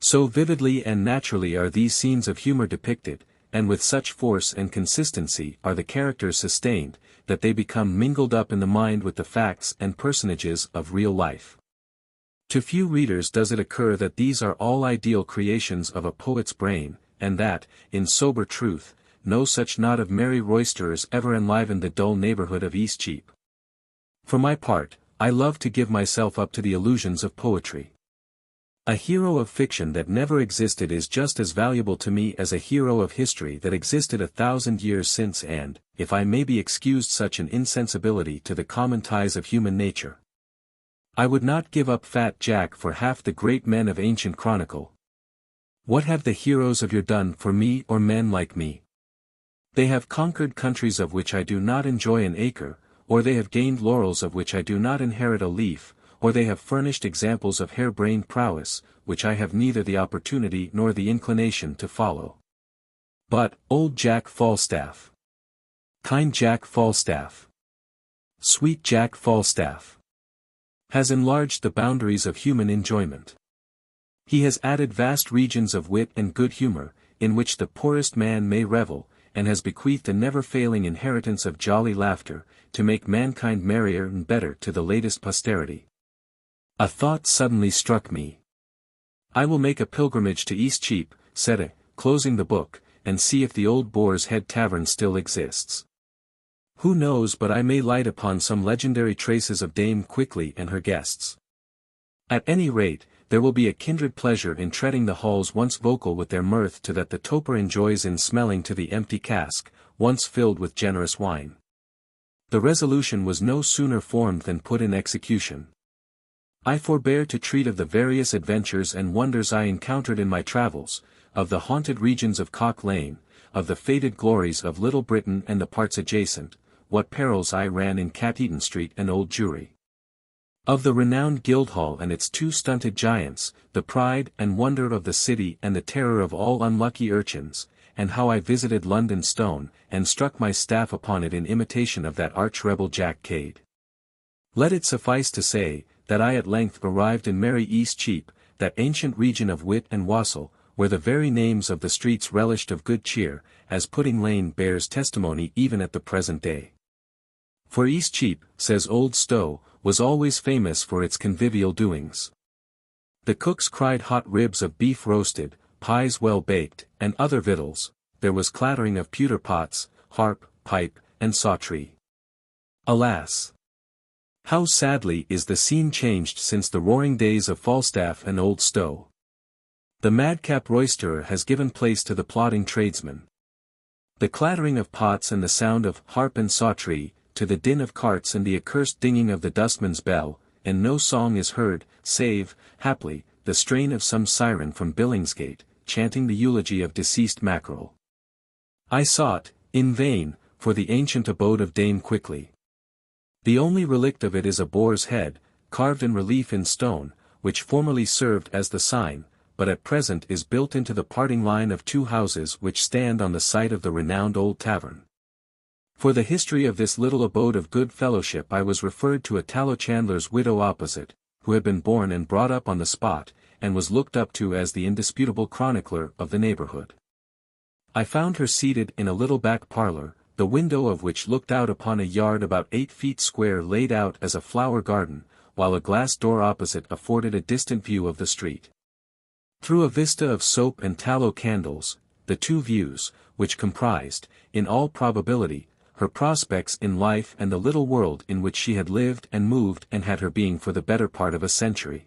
So vividly and naturally are these scenes of humor depicted, and with such force and consistency are the characters sustained, that they become mingled up in the mind with the facts and personages of real life. To few readers does it occur that these are all ideal creations of a poet's brain, and that, in sober truth, no such knot of merry roisterers ever enlivened the dull neighborhood of Eastcheap. For my part, I love to give myself up to the illusions of poetry. A hero of fiction that never existed is just as valuable to me as a hero of history that existed 1,000 years since and, if I may be excused such an insensibility to the common ties of human nature, I would not give up Fat Jack for half the great men of ancient chronicle. What have the heroes of yore done for me or men like me? They have conquered countries of which I do not enjoy an acre, or they have gained laurels of which I do not inherit a leaf, or they have furnished examples of hare-brained prowess, which I have neither the opportunity nor the inclination to follow. But, old Jack Falstaff, kind Jack Falstaff, sweet Jack Falstaff, has enlarged the boundaries of human enjoyment. He has added vast regions of wit and good humor, in which the poorest man may revel, and has bequeathed a never-failing inheritance of jolly laughter, to make mankind merrier and better to the latest posterity. A thought suddenly struck me. I will make a pilgrimage to Eastcheap, said I, closing the book, and see if the old Boar's Head Tavern still exists. Who knows but I may light upon some legendary traces of Dame Quickly and her guests. At any rate, there will be a kindred pleasure in treading the halls once vocal with their mirth to that the toper enjoys in smelling to the empty cask, once filled with generous wine. The resolution was no sooner formed than put in execution. I forbear to treat of the various adventures and wonders I encountered in my travels, of the haunted regions of Cock Lane, of the faded glories of Little Britain and the parts adjacent, what perils I ran in Cat-Eaton Street and Old Jewry. Of the renowned Guildhall and its two stunted giants, the pride and wonder of the city and the terror of all unlucky urchins, and how I visited London Stone, and struck my staff upon it in imitation of that arch-rebel Jack Cade. Let it suffice to say, that I at length arrived in merry Eastcheap, that ancient region of wit and wassail, where the very names of the streets relished of good cheer, as Pudding Lane bears testimony even at the present day. For Eastcheap, says old Stowe, was always famous for its convivial doings. The cooks cried hot ribs of beef roasted, pies well baked, and other victuals, there was clattering of pewter pots, harp, pipe, and psaltery. Alas! How sadly is the scene changed since the roaring days of Falstaff and old Stowe. The madcap roisterer has given place to the plodding tradesman. The clattering of pots and the sound of harp and psaltery, to the din of carts and the accursed dinging of the dustman's bell, and no song is heard, save, haply, the strain of some siren from Billingsgate, chanting the eulogy of deceased mackerel. I sought, in vain, for the ancient abode of Dame Quickly. The only relict of it is a boar's head, carved in relief in stone, which formerly served as the sign, but at present is built into the parting line of two houses which stand on the site of the renowned old tavern. For the history of this little abode of good fellowship I was referred to a tallow chandler's widow opposite, who had been born and brought up on the spot, and was looked up to as the indisputable chronicler of the neighborhood. I found her seated in a little back parlor, the window of which looked out upon a yard about 8 feet square laid out as a flower garden, while a glass door opposite afforded a distant view of the street. Through a vista of soap and tallow candles, the two views, which comprised, in all probability, her prospects in life and the little world in which she had lived and moved and had her being for the better part of a century.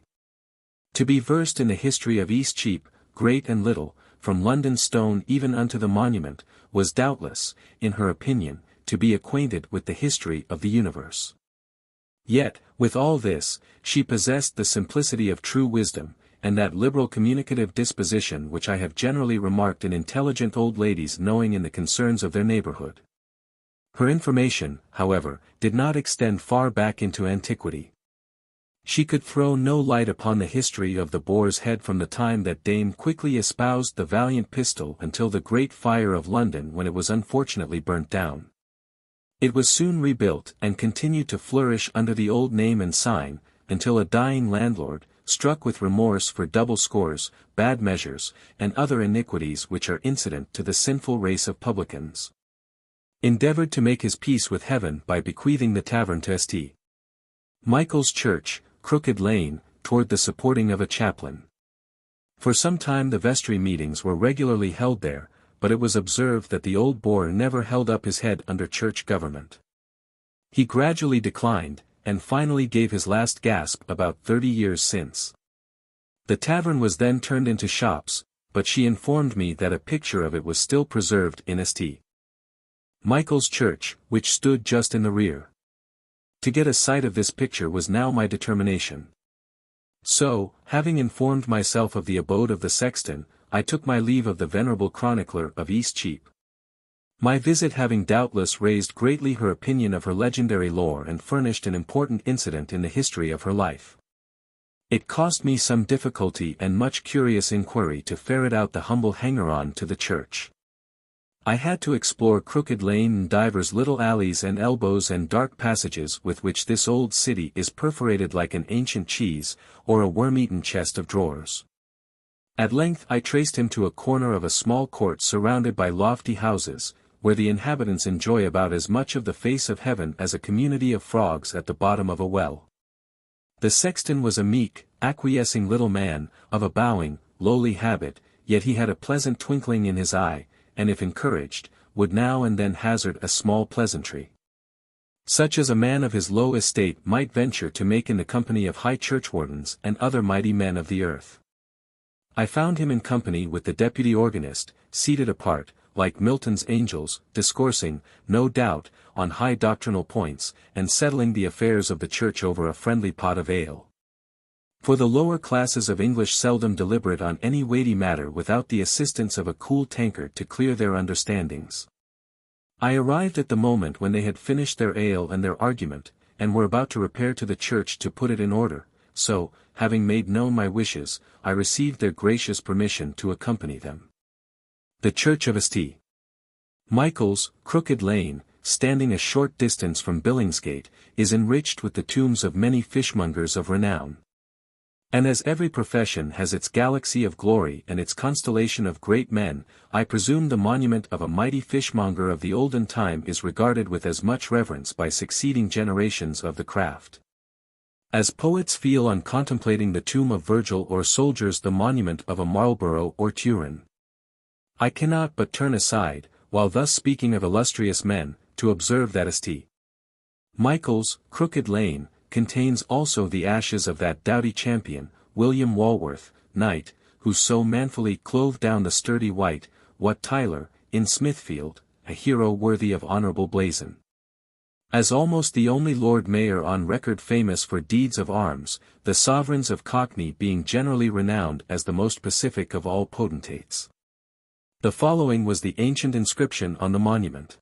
To be versed in the history of Eastcheap, great and little, from London Stone even unto the monument, was doubtless, in her opinion, to be acquainted with the history of the universe. Yet, with all this, she possessed the simplicity of true wisdom, and that liberal communicative disposition which I have generally remarked in intelligent old ladies knowing in the concerns of their neighborhood. Her information, however, did not extend far back into antiquity. She could throw no light upon the history of the Boar's Head from the time that Dame quickly espoused the valiant pistol until the great fire of London when it was unfortunately burnt down. It was soon rebuilt and continued to flourish under the old name and sign, until a dying landlord, struck with remorse for double scores, bad measures, and other iniquities which are incident to the sinful race of publicans, endeavoured to make his peace with heaven by bequeathing the tavern to St. Michael's Church, Crooked Lane, toward the supporting of a chaplain. For some time the vestry meetings were regularly held there, but it was observed that the old bore never held up his head under church government. He gradually declined, and finally gave his last gasp about 30 years since. The tavern was then turned into shops, but she informed me that a picture of it was still preserved in St. Michael's Church, which stood just in the rear. To get a sight of this picture was now my determination. So, having informed myself of the abode of the sexton, I took my leave of the venerable chronicler of Eastcheap. My visit having doubtless raised greatly her opinion of her legendary lore and furnished an important incident in the history of her life. It cost me some difficulty and much curious inquiry to ferret out the humble hanger-on to the church. I had to explore Crooked Lane and divers little alleys and elbows and dark passages with which this old city is perforated like an ancient cheese, or a worm-eaten chest of drawers. At length I traced him to a corner of a small court surrounded by lofty houses, where the inhabitants enjoy about as much of the face of heaven as a community of frogs at the bottom of a well. The sexton was a meek, acquiescing little man, of a bowing, lowly habit, yet he had a pleasant twinkling in his eye, and if encouraged, would now and then hazard a small pleasantry, such as a man of his low estate might venture to make in the company of high churchwardens and other mighty men of the earth. I found him in company with the deputy organist, seated apart, like Milton's angels, discoursing, no doubt, on high doctrinal points, and settling the affairs of the church over a friendly pot of ale. For the lower classes of English seldom deliberate on any weighty matter without the assistance of a cool tankard to clear their understandings. I arrived at the moment when they had finished their ale and their argument, and were about to repair to the church to put it in order, so, having made known my wishes, I received their gracious permission to accompany them. The Church of St. Michael's, Crooked Lane, standing a short distance from Billingsgate, is enriched with the tombs of many fishmongers of renown. And as every profession has its galaxy of glory and its constellation of great men, I presume the monument of a mighty fishmonger of the olden time is regarded with as much reverence by succeeding generations of the craft, as poets feel on contemplating the tomb of Virgil or soldiers the monument of a Marlborough or Turin. I cannot but turn aside, while thus speaking of illustrious men, to observe that St. Michael's, Crooked Lane, contains also the ashes of that doughty champion, William Walworth, knight, who so manfully clove down the sturdy wight, Wat Tyler, in Smithfield, a hero worthy of honourable blazon. As almost the only Lord Mayor on record famous for deeds of arms, the sovereigns of Cockney being generally renowned as the most pacific of all potentates. The following was the ancient inscription on the monument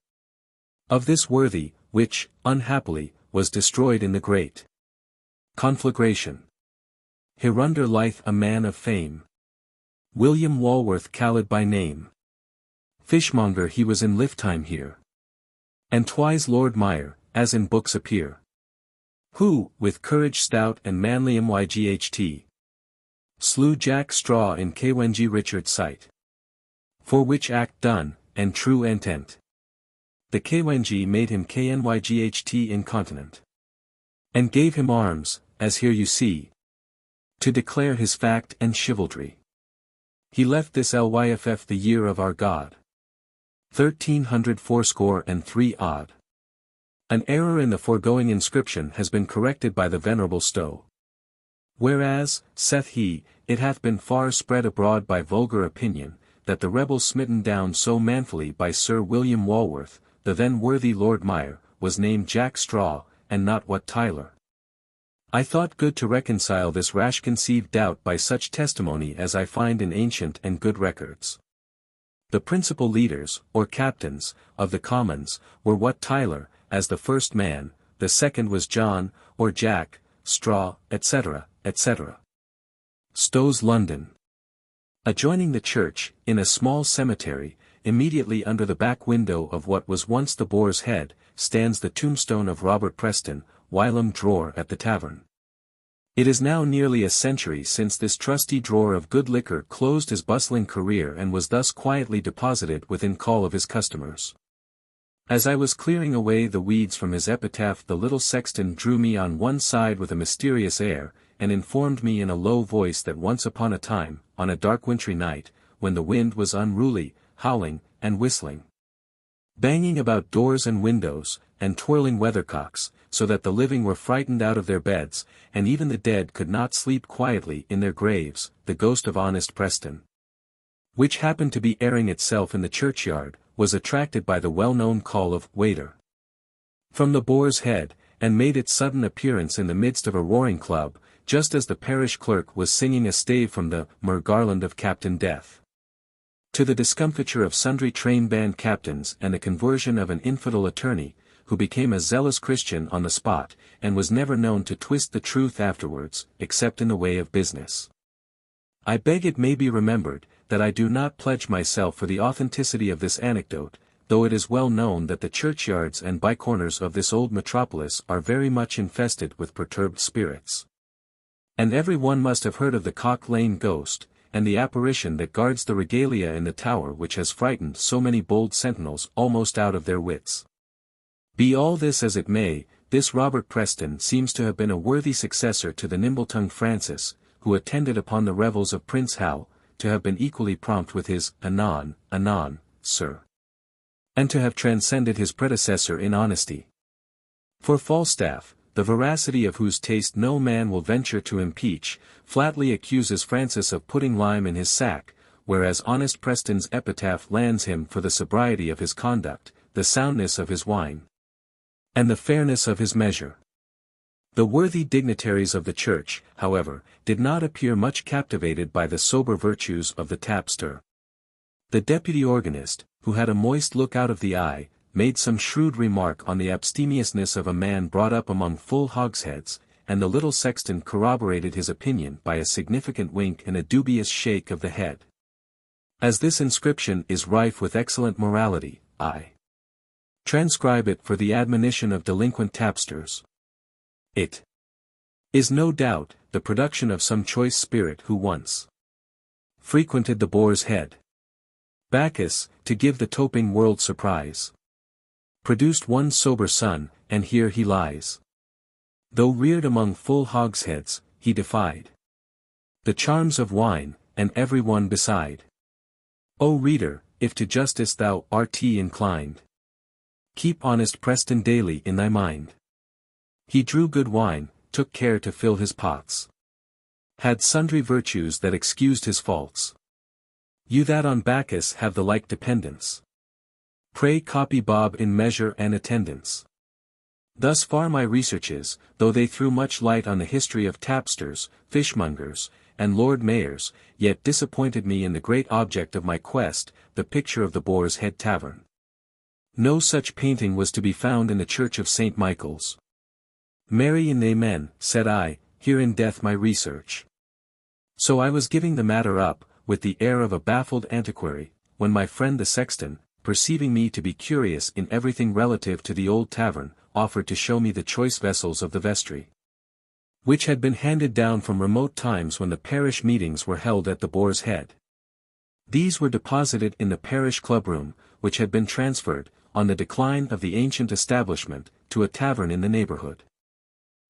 of this worthy, which, unhappily, was destroyed in the great conflagration. Hereunder lieth a man of fame, William Walworth Called by name. Fishmonger he was in lifetime here, and twice Lord Mayor, as in books appear. Who, with courage stout and manly myght, slew Jack Straw in Kwengy Richard's sight. For which act done, and true intent, the Kwengy made him Knyght incontinent, and gave him arms, as here you see, to declare his fact and chivalry. He left this Lyff the year of our God, 1383 odd. An error in the foregoing inscription has been corrected by the venerable Stowe. Whereas, saith he, it hath been far spread abroad by vulgar opinion, that the rebel smitten down so manfully by Sir William Walworth, the then worthy Lord Mayor, was named Jack Straw, and not Wat Tyler. I thought good to reconcile this rash conceived doubt by such testimony as I find in ancient and good records. The principal leaders, or captains, of the Commons, were Wat Tyler, as the first man, the second was John, or Jack, Straw, etc., etc. Stowe's London. Adjoining the church, in a small cemetery, immediately under the back window of what was once the Boar's Head, stands the tombstone of Robert Preston, whilom drawer at the tavern. It is now nearly a century since this trusty drawer of good liquor closed his bustling career and was thus quietly deposited within call of his customers. As I was clearing away the weeds from his epitaph, the little sexton drew me on one side with a mysterious air, and informed me in a low voice that once upon a time, on a dark wintry night, when the wind was unruly, howling, and whistling, banging about doors and windows, and twirling weathercocks, so that the living were frightened out of their beds, and even the dead could not sleep quietly in their graves, the ghost of honest Preston, which happened to be airing itself in the churchyard, was attracted by the well-known call of "Waiter" from the Boar's Head, and made its sudden appearance in the midst of a roaring club, just as the parish clerk was singing a stave from the "Mer Garland of Captain Death." To the discomfiture of sundry train band captains and the conversion of an infidel attorney, who became a zealous Christian on the spot, and was never known to twist the truth afterwards, except in the way of business. I beg it may be remembered, that I do not pledge myself for the authenticity of this anecdote, though it is well known that the churchyards and by-corners of this old metropolis are very much infested with perturbed spirits. And every one must have heard of the Cock Lane ghost, and the apparition that guards the regalia in the tower which has frightened so many bold sentinels almost out of their wits. Be all this as it may, this Robert Preston seems to have been a worthy successor to the nimble-tongued Francis, who attended upon the revels of Prince Hal, to have been equally prompt with his "Anon, anon, sir," and to have transcended his predecessor in honesty. For Falstaff, the veracity of whose taste no man will venture to impeach, flatly accuses Francis of putting lime in his sack, whereas honest Preston's epitaph lands him for the sobriety of his conduct, the soundness of his wine, and the fairness of his measure. The worthy dignitaries of the church, however, did not appear much captivated by the sober virtues of the tapster. The deputy organist, who had a moist look out of the eye, made some shrewd remark on the abstemiousness of a man brought up among full hogsheads, and the little sexton corroborated his opinion by a significant wink and a dubious shake of the head. As this inscription is rife with excellent morality, I transcribe it for the admonition of delinquent tapsters. It is no doubt the production of some choice spirit who once frequented the Boar's Head. Bacchus, to give the toping world surprise, produced one sober son, and here he lies. Though reared among full hogsheads, he defied the charms of wine, and every one beside. O reader, if to justice thou art inclined, keep honest Preston daily in thy mind. He drew good wine, took care to fill his pots, had sundry virtues that excused his faults. You that on Bacchus have the like dependence, pray copy Bob in measure and attendance. Thus far my researches, though they threw much light on the history of tapsters, fishmongers, and lord mayors, yet disappointed me in the great object of my quest, the picture of the Boar's Head Tavern. No such painting was to be found in the church of St. Michael's. Marry and amen, said I, herein doth my research. So I was giving the matter up, with the air of a baffled antiquary, when my friend the sexton, perceiving me to be curious in everything relative to the old tavern, offered to show me the choice vessels of the vestry, which had been handed down from remote times when the parish meetings were held at the Boar's Head. These were deposited in the parish clubroom, which had been transferred, on the decline of the ancient establishment, to a tavern in the neighborhood.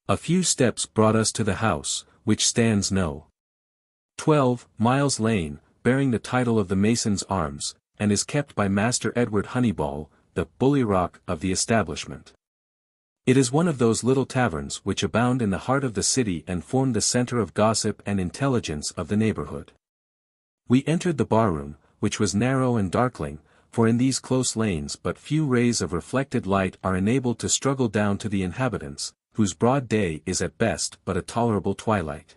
A few steps brought us to the house, which stands no. 12 Miles Lane, bearing the title of the Mason's Arms, and is kept by Master Edward Honeyball, the bully-rock of the establishment. It is one of those little taverns which abound in the heart of the city and form the center of gossip and intelligence of the neighborhood. We entered the barroom, which was narrow and darkling, for in these close lanes but few rays of reflected light are enabled to struggle down to the inhabitants, whose broad day is at best but a tolerable twilight.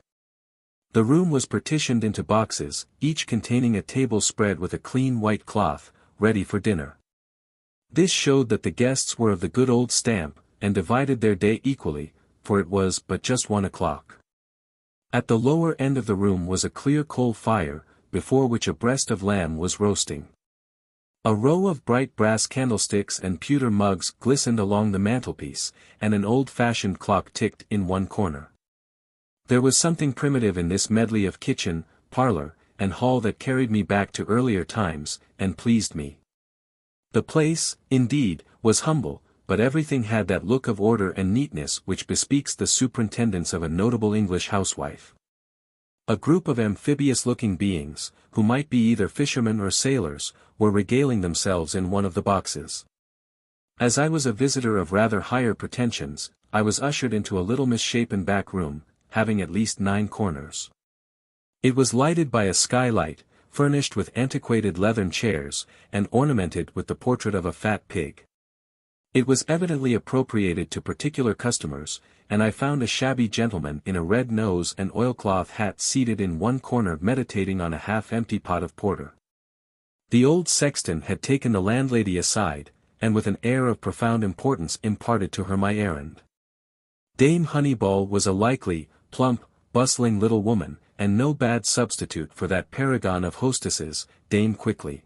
The room was partitioned into boxes, each containing a table spread with a clean white cloth, ready for dinner. This showed that the guests were of the good old stamp, and divided their day equally, for it was but just 1 o'clock. At the lower end of the room was a clear coal fire, before which a breast of lamb was roasting. A row of bright brass candlesticks and pewter mugs glistened along the mantelpiece, and an old-fashioned clock ticked in one corner. There was something primitive in this medley of kitchen, parlor, and hall that carried me back to earlier times, and pleased me. The place, indeed, was humble, but everything had that look of order and neatness which bespeaks the superintendence of a notable English housewife. A group of amphibious-looking beings, who might be either fishermen or sailors, were regaling themselves in one of the boxes. As I was a visitor of rather higher pretensions, I was ushered into a little misshapen back room, having at least 9 corners. It was lighted by a skylight, furnished with antiquated leathern chairs, and ornamented with the portrait of a fat pig. It was evidently appropriated to particular customers, and I found a shabby gentleman in a red nose and oilcloth hat seated in one corner meditating on a half-empty pot of porter. The old sexton had taken the landlady aside, and with an air of profound importance imparted to her my errand. Dame Honeyball was a likely, plump, bustling little woman, and no bad substitute for that paragon of hostesses, Dame Quickly.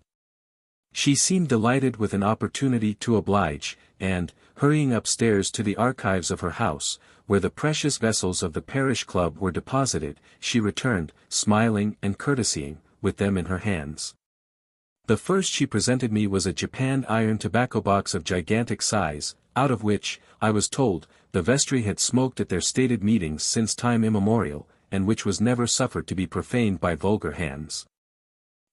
She seemed delighted with an opportunity to oblige, and, hurrying upstairs to the archives of her house, where the precious vessels of the parish club were deposited, she returned, smiling and courtesying, with them in her hands. The first she presented me was a japanned iron tobacco box of gigantic size, out of which, I was told, the vestry had smoked at their stated meetings since time immemorial, and which was never suffered to be profaned by vulgar hands.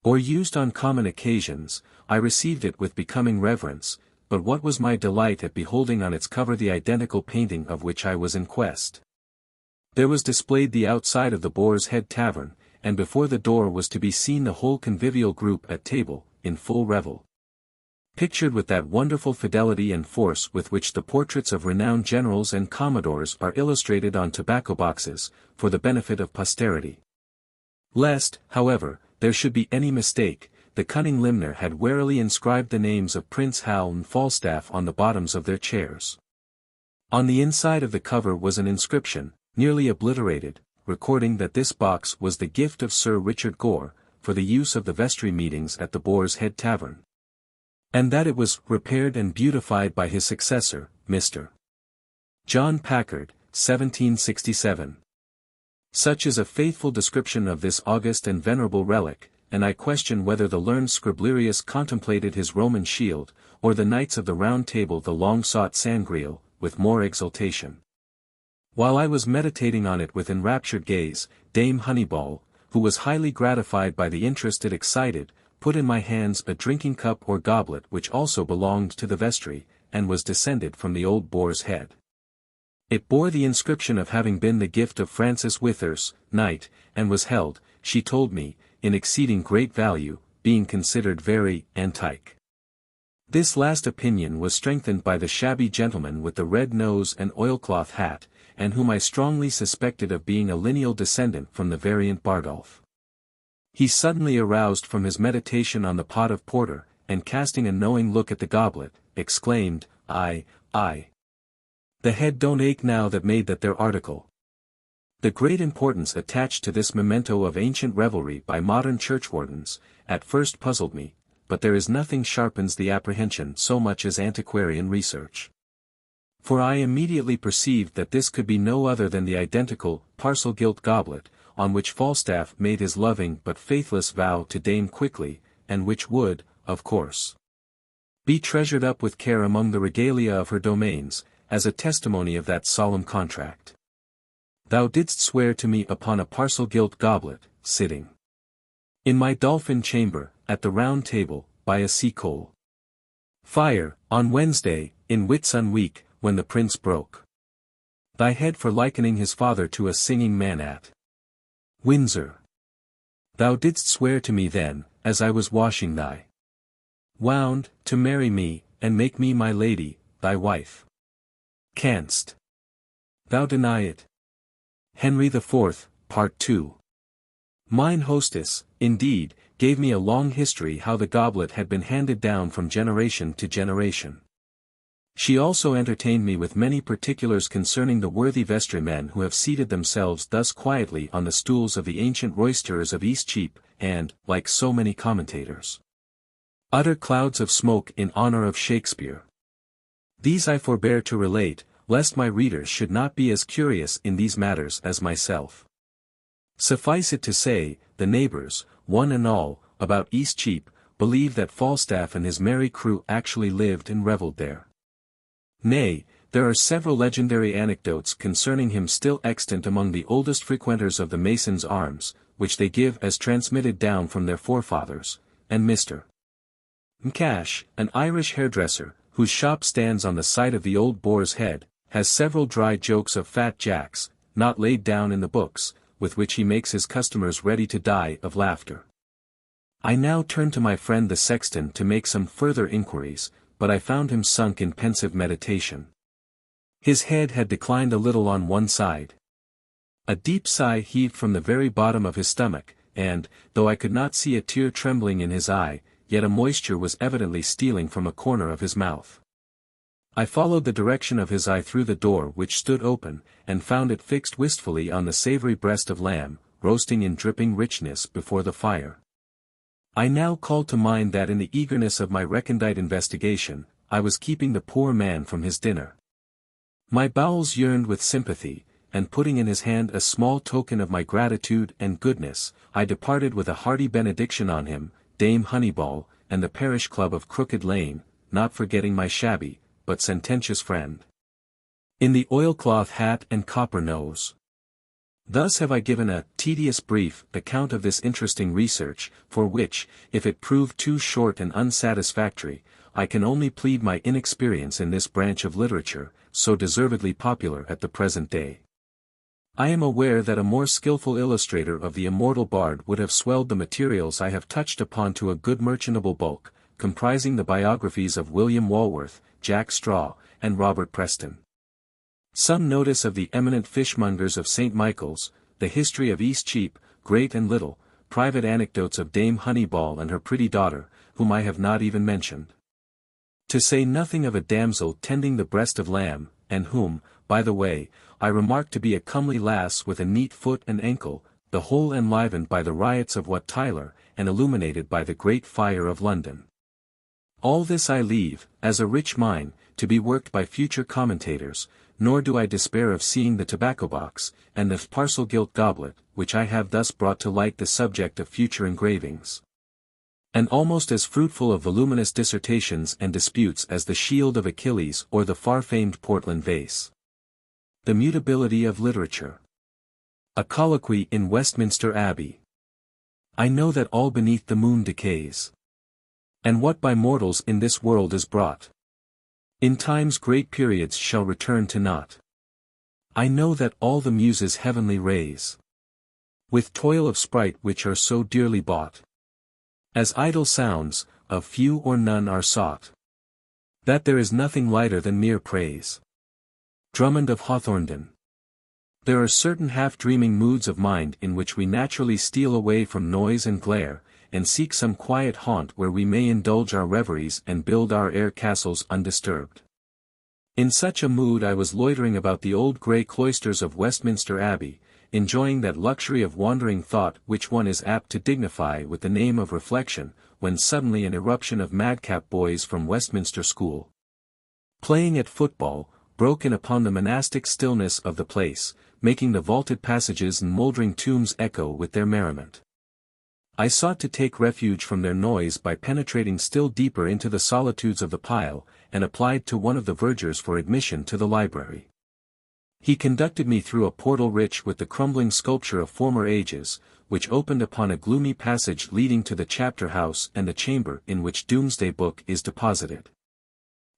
Or used on common occasions. I received it with becoming reverence, but what was my delight at beholding on its cover the identical painting of which I was in quest. There was displayed the outside of the Boar's Head Tavern, and before the door was to be seen the whole convivial group at table, in full revel. Pictured with that wonderful fidelity and force with which the portraits of renowned generals and commodores are illustrated on tobacco boxes, for the benefit of posterity. Lest, however, there should be any mistake, the cunning limner had warily inscribed the names of Prince Hal and Falstaff on the bottoms of their chairs. On the inside of the cover was an inscription, nearly obliterated, recording that this box was the gift of Sir Richard Gore, for the use of the vestry meetings at the Boar's Head Tavern. And that it was repaired and beautified by his successor, Mr. John Packard, 1767. Such is a faithful description of this august and venerable relic, and I question whether the learned Scriblerius contemplated his Roman shield, or the Knights of the Round Table the long-sought Sangreal, with more exultation. While I was meditating on it with enraptured gaze, Dame Honeyball, who was highly gratified by the interest it excited, put in my hands a drinking cup or goblet which also belonged to the vestry, and was descended from the old Boar's Head. It bore the inscription of having been the gift of Francis Withers, Knight, and was held, she told me, in exceeding great value, being considered very antique. This last opinion was strengthened by the shabby gentleman with the red nose and oilcloth hat, and whom I strongly suspected of being a lineal descendant from the variant Bardolph. He suddenly aroused from his meditation on the pot of porter, and casting a knowing look at the goblet, exclaimed, "Aye, aye. The head don't ache now that made that there article." The great importance attached to this memento of ancient revelry by modern churchwardens, at first puzzled me, but there is nothing sharpens the apprehension so much as antiquarian research. For I immediately perceived that this could be no other than the identical, parcel-gilt goblet, on which Falstaff made his loving but faithless vow to Dame Quickly, and which would, of course, be treasured up with care among the regalia of her domains, as a testimony of that solemn contract. Thou didst swear to me upon a parcel-gilt goblet, sitting in my dolphin chamber, at the Round Table, by a sea-coal fire, on Wednesday, in Whitsun week, when the prince broke thy head for likening his father to a singing man at Windsor. Thou didst swear to me then, as I was washing thy wound, to marry me, and make me my lady, thy wife. Canst thou deny it? Henry IV, Part 2. Mine hostess, indeed, gave me a long history how the goblet had been handed down from generation to generation. She also entertained me with many particulars concerning the worthy vestrymen who have seated themselves thus quietly on the stools of the ancient roisterers of Eastcheap, and, like so many commentators, utter clouds of smoke in honor of Shakespeare. These I forbear to relate, lest my readers should not be as curious in these matters as myself. Suffice it to say, the neighbors, one and all, about Eastcheap, believe that Falstaff and his merry crew actually lived and revelled there. Nay, there are several legendary anecdotes concerning him still extant among the oldest frequenters of the Mason's Arms, which they give as transmitted down from their forefathers, and Mr. M'Cash, an Irish hairdresser, whose shop stands on the site of the Old Boar's Head, has several dry jokes of Fat Jacks, not laid down in the books, with which he makes his customers ready to die of laughter. I now turn to my friend the sexton to make some further inquiries, but I found him sunk in pensive meditation. His head had declined a little on one side. A deep sigh heaved from the very bottom of his stomach, and, though I could not see a tear trembling in his eye, yet a moisture was evidently stealing from a corner of his mouth. I followed the direction of his eye through the door which stood open, and found it fixed wistfully on the savory breast of lamb, roasting in dripping richness before the fire. I now called to mind that in the eagerness of my recondite investigation, I was keeping the poor man from his dinner. My bowels yearned with sympathy, and putting in his hand a small token of my gratitude and goodness, I departed with a hearty benediction on him, Dame Honeyball, and the parish club of Crooked Lane, not forgetting my shabby, but sententious friend in the oilcloth hat and copper nose. Thus have I given a tedious brief account of this interesting research, for which, if it prove too short and unsatisfactory, I can only plead my inexperience in this branch of literature, so deservedly popular at the present day. I am aware that a more skilful illustrator of the immortal bard would have swelled the materials I have touched upon to a good merchantable bulk, comprising the biographies of William Walworth, Jack Straw, and Robert Preston. Some notice of the eminent fishmongers of St. Michael's, the history of Eastcheap, great and little, private anecdotes of Dame Honeyball and her pretty daughter, whom I have not even mentioned. To say nothing of a damsel tending the breast of lamb, and whom, by the way, I remarked to be a comely lass with a neat foot and ankle, the whole enlivened by the riots of Wat Tyler, and illuminated by the great fire of London. All this I leave, as a rich mine, to be worked by future commentators, nor do I despair of seeing the tobacco box, and the parcel gilt goblet, which I have thus brought to light the subject of future engravings. And almost as fruitful of voluminous dissertations and disputes as the Shield of Achilles or the far-famed Portland vase. The mutability of literature. A colloquy in Westminster Abbey. I know that all beneath the moon decays. And what by mortals in this world is brought, in time's great periods shall return to naught. I know that all the muses heavenly raise, with toil of sprite which are so dearly bought, as idle sounds, of few or none are sought, that there is nothing lighter than mere praise. Drummond of Hawthornden. There are certain half-dreaming moods of mind in which we naturally steal away from noise and glare, and seek some quiet haunt where we may indulge our reveries and build our air castles undisturbed. In such a mood I was loitering about the old grey cloisters of Westminster Abbey, enjoying that luxury of wandering thought which one is apt to dignify with the name of reflection, when suddenly an irruption of madcap boys from Westminster School, playing at football, broke in upon the monastic stillness of the place, making the vaulted passages and mouldering tombs echo with their merriment. I sought to take refuge from their noise by penetrating still deeper into the solitudes of the pile, and applied to one of the vergers for admission to the library. He conducted me through a portal rich with the crumbling sculpture of former ages, which opened upon a gloomy passage leading to the chapter house and the chamber in which Doomsday Book is deposited.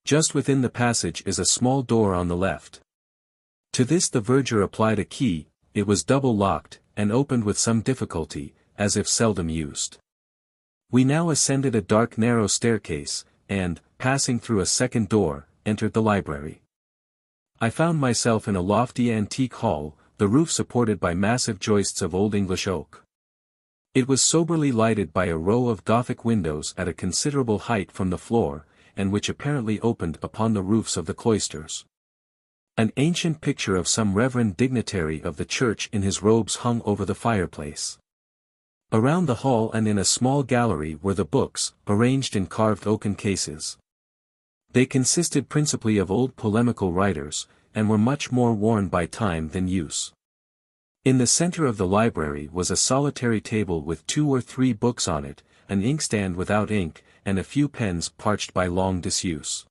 Just within the passage is a small door on the left. To this the verger applied a key, it was double locked, and opened with some difficulty, as if seldom used. We now ascended a dark narrow staircase, and, passing through a second door, entered the library. I found myself in a lofty antique hall, the roof supported by massive joists of Old English oak. It was soberly lighted by a row of Gothic windows at a considerable height from the floor, and which apparently opened upon the roofs of the cloisters. An ancient picture of some reverend dignitary of the church in his robes hung over the fireplace. Around the hall and in a small gallery were the books, arranged in carved oaken cases. They consisted principally of old polemical writers, and were much more worn by time than use. In the center of the library was a solitary table with 2 or 3 books on it, an inkstand without ink, and a few pens parched by long disuse.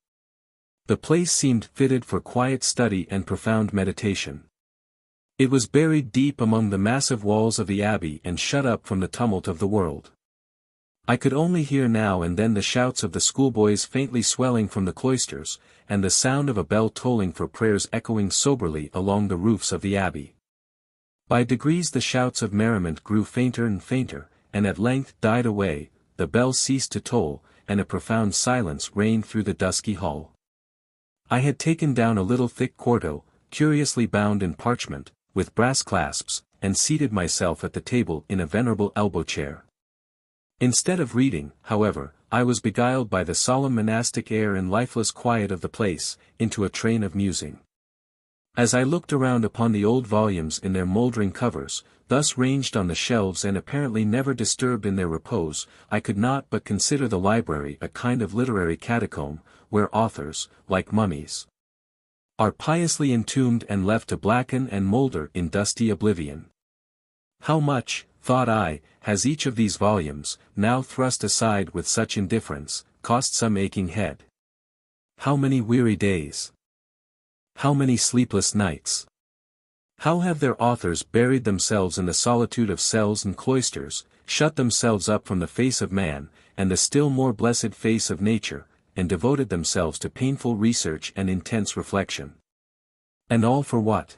The place seemed fitted for quiet study and profound meditation. It was buried deep among the massive walls of the abbey and shut up from the tumult of the world. I could only hear now and then the shouts of the schoolboys faintly swelling from the cloisters, and the sound of a bell tolling for prayers echoing soberly along the roofs of the abbey. By degrees the shouts of merriment grew fainter and fainter, and at length died away, the bell ceased to toll, and a profound silence reigned through the dusky hall. I had taken down a little thick quarto, curiously bound in parchment, with brass clasps, and seated myself at the table in a venerable elbow chair. Instead of reading, however, I was beguiled by the solemn monastic air and lifeless quiet of the place, into a train of musing. As I looked around upon the old volumes in their mouldering covers, thus ranged on the shelves and apparently never disturbed in their repose, I could not but consider the library a kind of literary catacomb, where authors, like mummies, are piously entombed and left to blacken and moulder in dusty oblivion. How much, thought I, has each of these volumes, now thrust aside with such indifference, cost some aching head? How many weary days? How many sleepless nights? How have their authors buried themselves in the solitude of cells and cloisters, shut themselves up from the face of man, and the still more blessed face of nature, and devoted themselves to painful research and intense reflection. And all for what?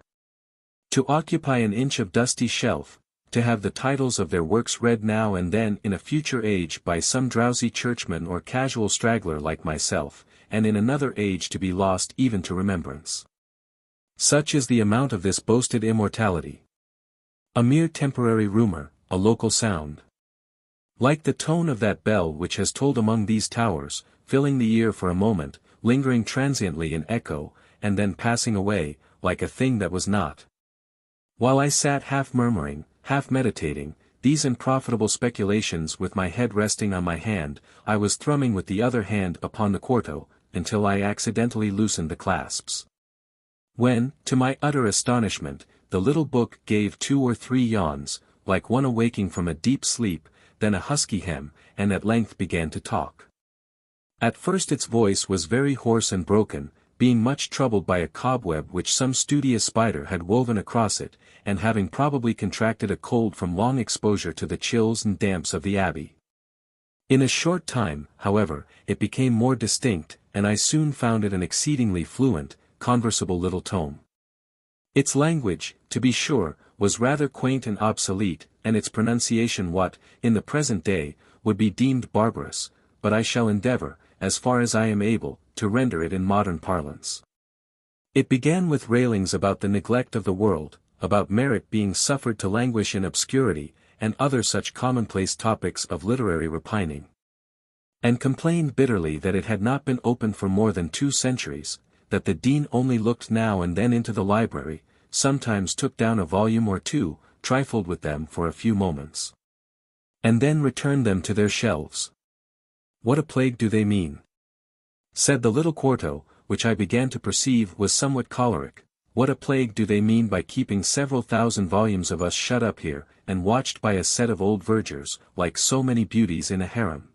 To occupy an inch of dusty shelf, to have the titles of their works read now and then in a future age by some drowsy churchman or casual straggler like myself, and in another age to be lost even to remembrance. Such is the amount of this boasted immortality. A mere temporary rumor, a local sound. Like the tone of that bell which has tolled among these towers, filling the ear for a moment, lingering transiently in echo, and then passing away, like a thing that was not. While I sat half murmuring, half meditating, these unprofitable speculations with my head resting on my hand, I was thrumming with the other hand upon the quarto, until I accidentally loosened the clasps. When, to my utter astonishment, the little book gave 2 or 3 yawns, like one awaking from a deep sleep, then a husky hem, and at length began to talk. At first its voice was very hoarse and broken, being much troubled by a cobweb which some studious spider had woven across it, and having probably contracted a cold from long exposure to the chills and damps of the abbey. In a short time, however, it became more distinct, and I soon found it an exceedingly fluent, conversable little tome. Its language, to be sure, was rather quaint and obsolete, and its pronunciation what, in the present day, would be deemed barbarous, but I shall endeavor, as far as I am able, to render it in modern parlance. It began with railings about the neglect of the world, about merit being suffered to languish in obscurity, and other such commonplace topics of literary repining. And complained bitterly that it had not been opened for more than 2 centuries, that the dean only looked now and then into the library, sometimes took down a volume or 2, trifled with them for a few moments, and then returned them to their shelves. What a plague do they mean? Said the little quarto, which I began to perceive was somewhat choleric. What a plague do they mean by keeping several thousand volumes of us shut up here, and watched by a set of old vergers, like so many beauties in a harem?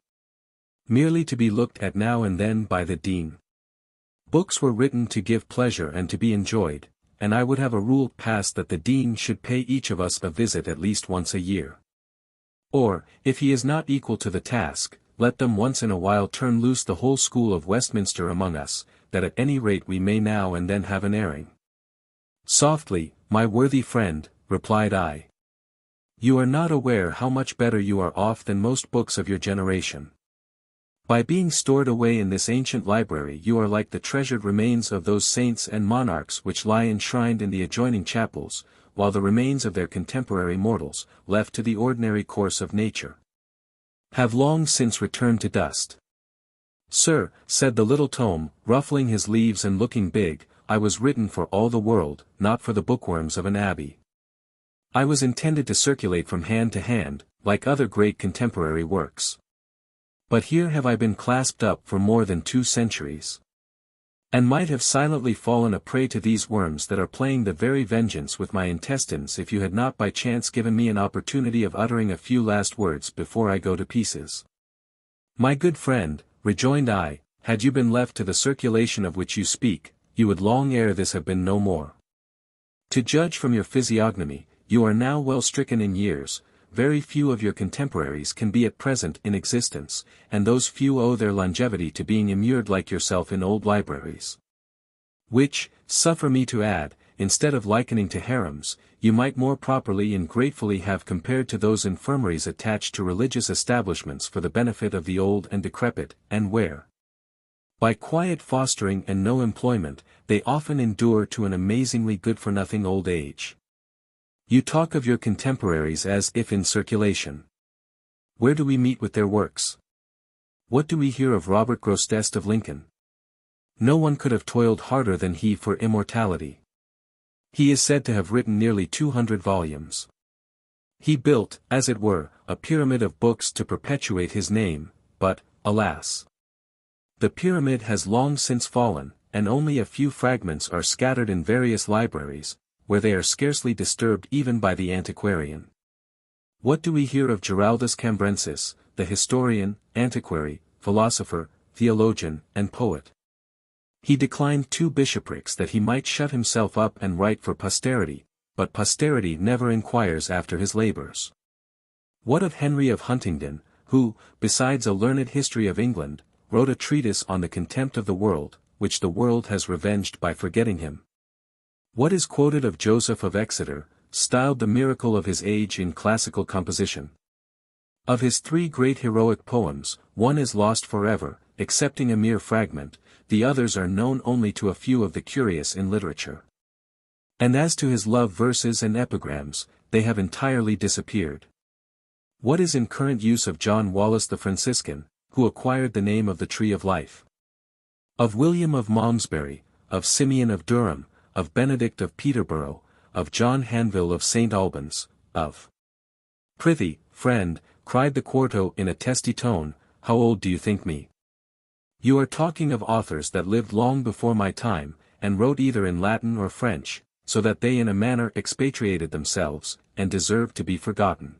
Merely to be looked at now and then by the dean. Books were written to give pleasure and to be enjoyed, and I would have a rule passed that the dean should pay each of us a visit at least once a year. Or, if he is not equal to the task, let them once in a while turn loose the whole school of Westminster among us, that at any rate we may now and then have an airing. Softly, my worthy friend, replied I. You are not aware how much better you are off than most books of your generation. By being stored away in this ancient library you are like the treasured remains of those saints and monarchs which lie enshrined in the adjoining chapels, while the remains of their contemporary mortals, left to the ordinary course of nature, have long since returned to dust. Sir, said the little tome, ruffling his leaves and looking big, I was written for all the world, not for the bookworms of an abbey. I was intended to circulate from hand to hand, like other great contemporary works. But here have I been clasped up for more than 2 centuries. And might have silently fallen a prey to these worms that are playing the very vengeance with my intestines if you had not by chance given me an opportunity of uttering a few last words before I go to pieces. My good friend, rejoined I, had you been left to the circulation of which you speak, you would long ere this have been no more. To judge from your physiognomy, you are now well stricken in years, very few of your contemporaries can be at present in existence, and those few owe their longevity to being immured like yourself in old libraries, which, suffer me to add, instead of likening to harems, you might more properly and gratefully have compared to those infirmaries attached to religious establishments for the benefit of the old and decrepit, and where, by quiet fostering and no employment, they often endure to an amazingly good-for-nothing old age. You talk of your contemporaries as if in circulation. Where do we meet with their works? What do we hear of Robert Grosseteste of Lincoln? No one could have toiled harder than he for immortality. He is said to have written nearly 200 volumes. He built, as it were, a pyramid of books to perpetuate his name, but, alas! The pyramid has long since fallen, and only a few fragments are scattered in various libraries, where they are scarcely disturbed even by the antiquarian. What do we hear of Giraldus Cambrensis, the historian, antiquary, philosopher, theologian, and poet? He declined 2 bishoprics that he might shut himself up and write for posterity, but posterity never inquires after his labors. What of Henry of Huntingdon, who, besides a learned history of England, wrote a treatise on the contempt of the world, which the world has revenged by forgetting him? What is quoted of Joseph of Exeter, styled the miracle of his age in classical composition? Of his 3 great heroic poems, one is lost forever, excepting a mere fragment, the others are known only to a few of the curious in literature. And as to his love verses and epigrams, they have entirely disappeared. What is in current use of John Wallace the Franciscan, who acquired the name of the Tree of Life? Of William of Malmesbury, of Simeon of Durham, of Benedict of Peterborough, of John Hanville of St. Albans, of— Prithee, friend, cried the Quarto in a testy tone, how old do you think me? You are talking of authors that lived long before my time, and wrote either in Latin or French, so that they in a manner expatriated themselves, and deserved to be forgotten.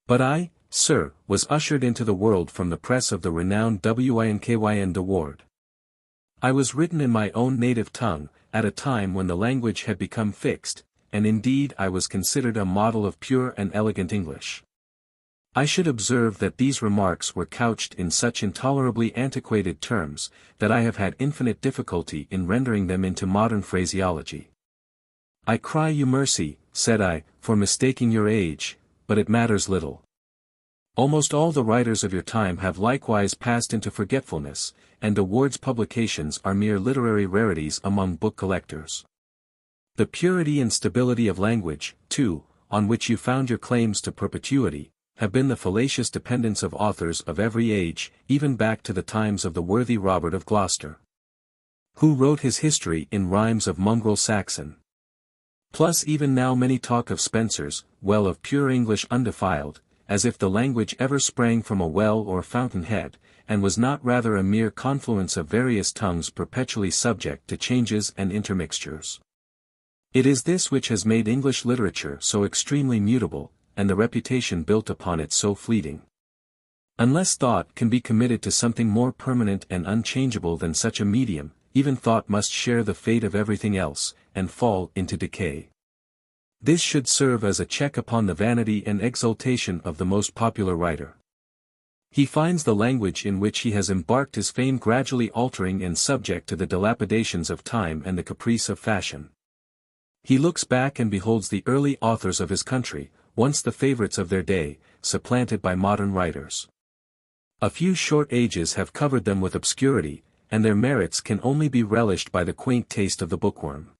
But I, sir, was ushered into the world from the press of the renowned Winkyn de Ward. I was written in my own native tongue, at a time when the language had become fixed, and indeed I was considered a model of pure and elegant English. I should observe that these remarks were couched in such intolerably antiquated terms, that I have had infinite difficulty in rendering them into modern phraseology. I cry you mercy, said I, for mistaking your age, but it matters little. Almost all the writers of your time have likewise passed into forgetfulness, and de Ward's publications are mere literary rarities among book collectors. The purity and stability of language, too, on which you found your claims to perpetuity, have been the fallacious dependence of authors of every age, even back to the times of the worthy Robert of Gloucester, who wrote his history in rhymes of mongrel Saxon. Plus even now many talk of Spenser's, well of pure English undefiled, as if the language ever sprang from a well or fountain head, and was not rather a mere confluence of various tongues perpetually subject to changes and intermixtures. It is this which has made English literature so extremely mutable, and the reputation built upon it so fleeting. Unless thought can be committed to something more permanent and unchangeable than such a medium, even thought must share the fate of everything else, and fall into decay. This should serve as a check upon the vanity and exultation of the most popular writer. He finds the language in which he has embarked his fame gradually altering and subject to the dilapidations of time and the caprice of fashion. He looks back and beholds the early authors of his country, once the favorites of their day, supplanted by modern writers. A few short ages have covered them with obscurity, and their merits can only be relished by the quaint taste of the bookworm.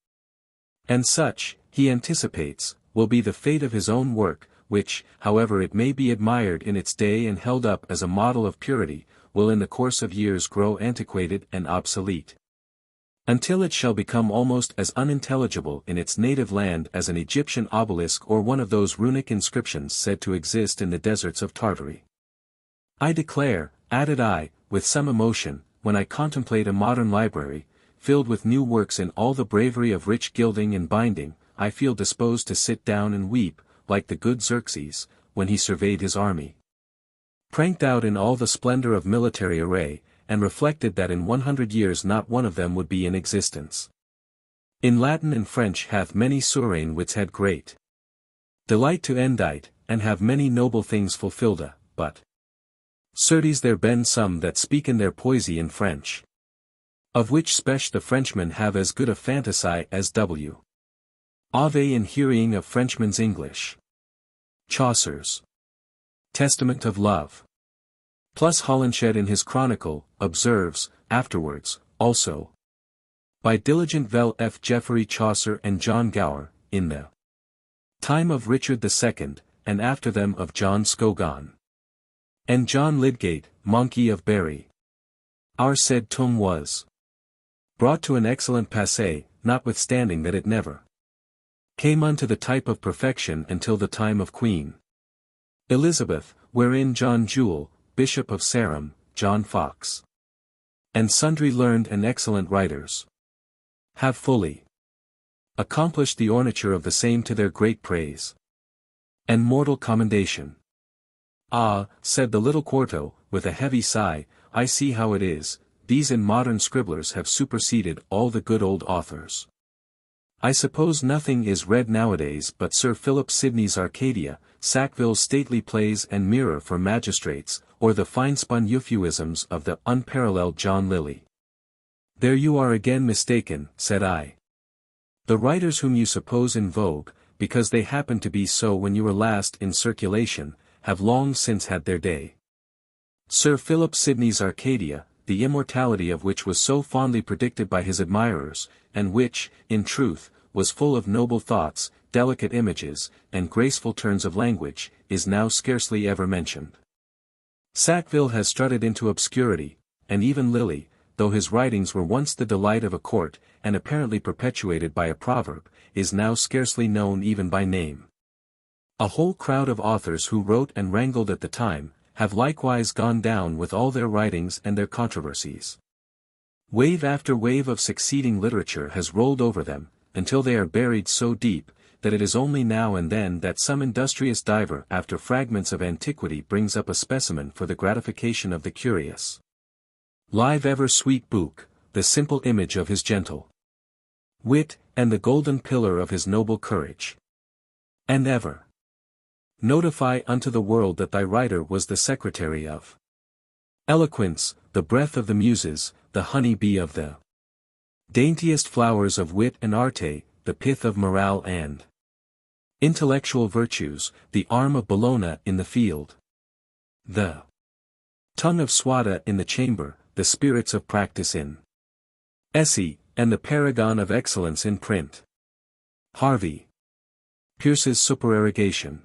And such, he anticipates, will be the fate of his own work, which, however it may be admired in its day and held up as a model of purity, will in the course of years grow antiquated and obsolete, until it shall become almost as unintelligible in its native land as an Egyptian obelisk or one of those runic inscriptions said to exist in the deserts of Tartary. I declare, added I, with some emotion, when I contemplate a modern library, filled with new works in all the bravery of rich gilding and binding, I feel disposed to sit down and weep, like the good Xerxes, when he surveyed his army, pranked out in all the splendor of military array, and reflected that in 100 years not one of them would be in existence. In Latin and French hath many sovereign wits had great delight to endite, and have many noble things fulfilled, but certes there ben some that speak in their poesy in French, of which spech the Frenchmen have as good a fantasy as W. Ave in hearing of Frenchmen's English. Chaucer's Testament of Love. Plus Holinshed in his Chronicle, observes, afterwards, also, by diligent vel F. Geoffrey Chaucer and John Gower, in the time of Richard II, and after them of John Scogan, and John Lydgate, Monkey of Berry. Our said tongue was brought to an excellent passé, notwithstanding that it never came unto the type of perfection until the time of Queen Elizabeth, wherein John Jewel, Bishop of Sarum, John Fox, and sundry learned and excellent writers have fully accomplished the ornature of the same to their great praise and mortal commendation. Ah, said the little Quarto, with a heavy sigh, I see how it is, these in modern scribblers have superseded all the good old authors. I suppose nothing is read nowadays but Sir Philip Sidney's Arcadia, Sackville's stately plays and Mirror for Magistrates, or the fine-spun euphuisms of the unparalleled John Lilly. There you are again mistaken, said I. The writers whom you suppose in vogue, because they happened to be so when you were last in circulation, have long since had their day. Sir Philip Sidney's Arcadia, the immortality of which was so fondly predicted by his admirers, and which, in truth, was full of noble thoughts, delicate images, and graceful turns of language, is now scarcely ever mentioned. Sackville has strutted into obscurity, and even Lilly, though his writings were once the delight of a court, and apparently perpetuated by a proverb, is now scarcely known even by name. A whole crowd of authors who wrote and wrangled at the time, have likewise gone down with all their writings and their controversies. Wave after wave of succeeding literature has rolled over them, until they are buried so deep, that it is only now and then that some industrious diver after fragments of antiquity brings up a specimen for the gratification of the curious. Live ever sweet book, the simple image of his gentle wit, and the golden pillar of his noble courage. And ever notify unto the world that thy writer was the secretary of eloquence, the breath of the muses, the honey bee of the daintiest flowers of wit and arte, the pith of morale and intellectual virtues, the arm of Bellona in the field, the tongue of Suada in the chamber, the spirits of practice in esse, and the paragon of excellence in print. Harvey Pierce's supererogation.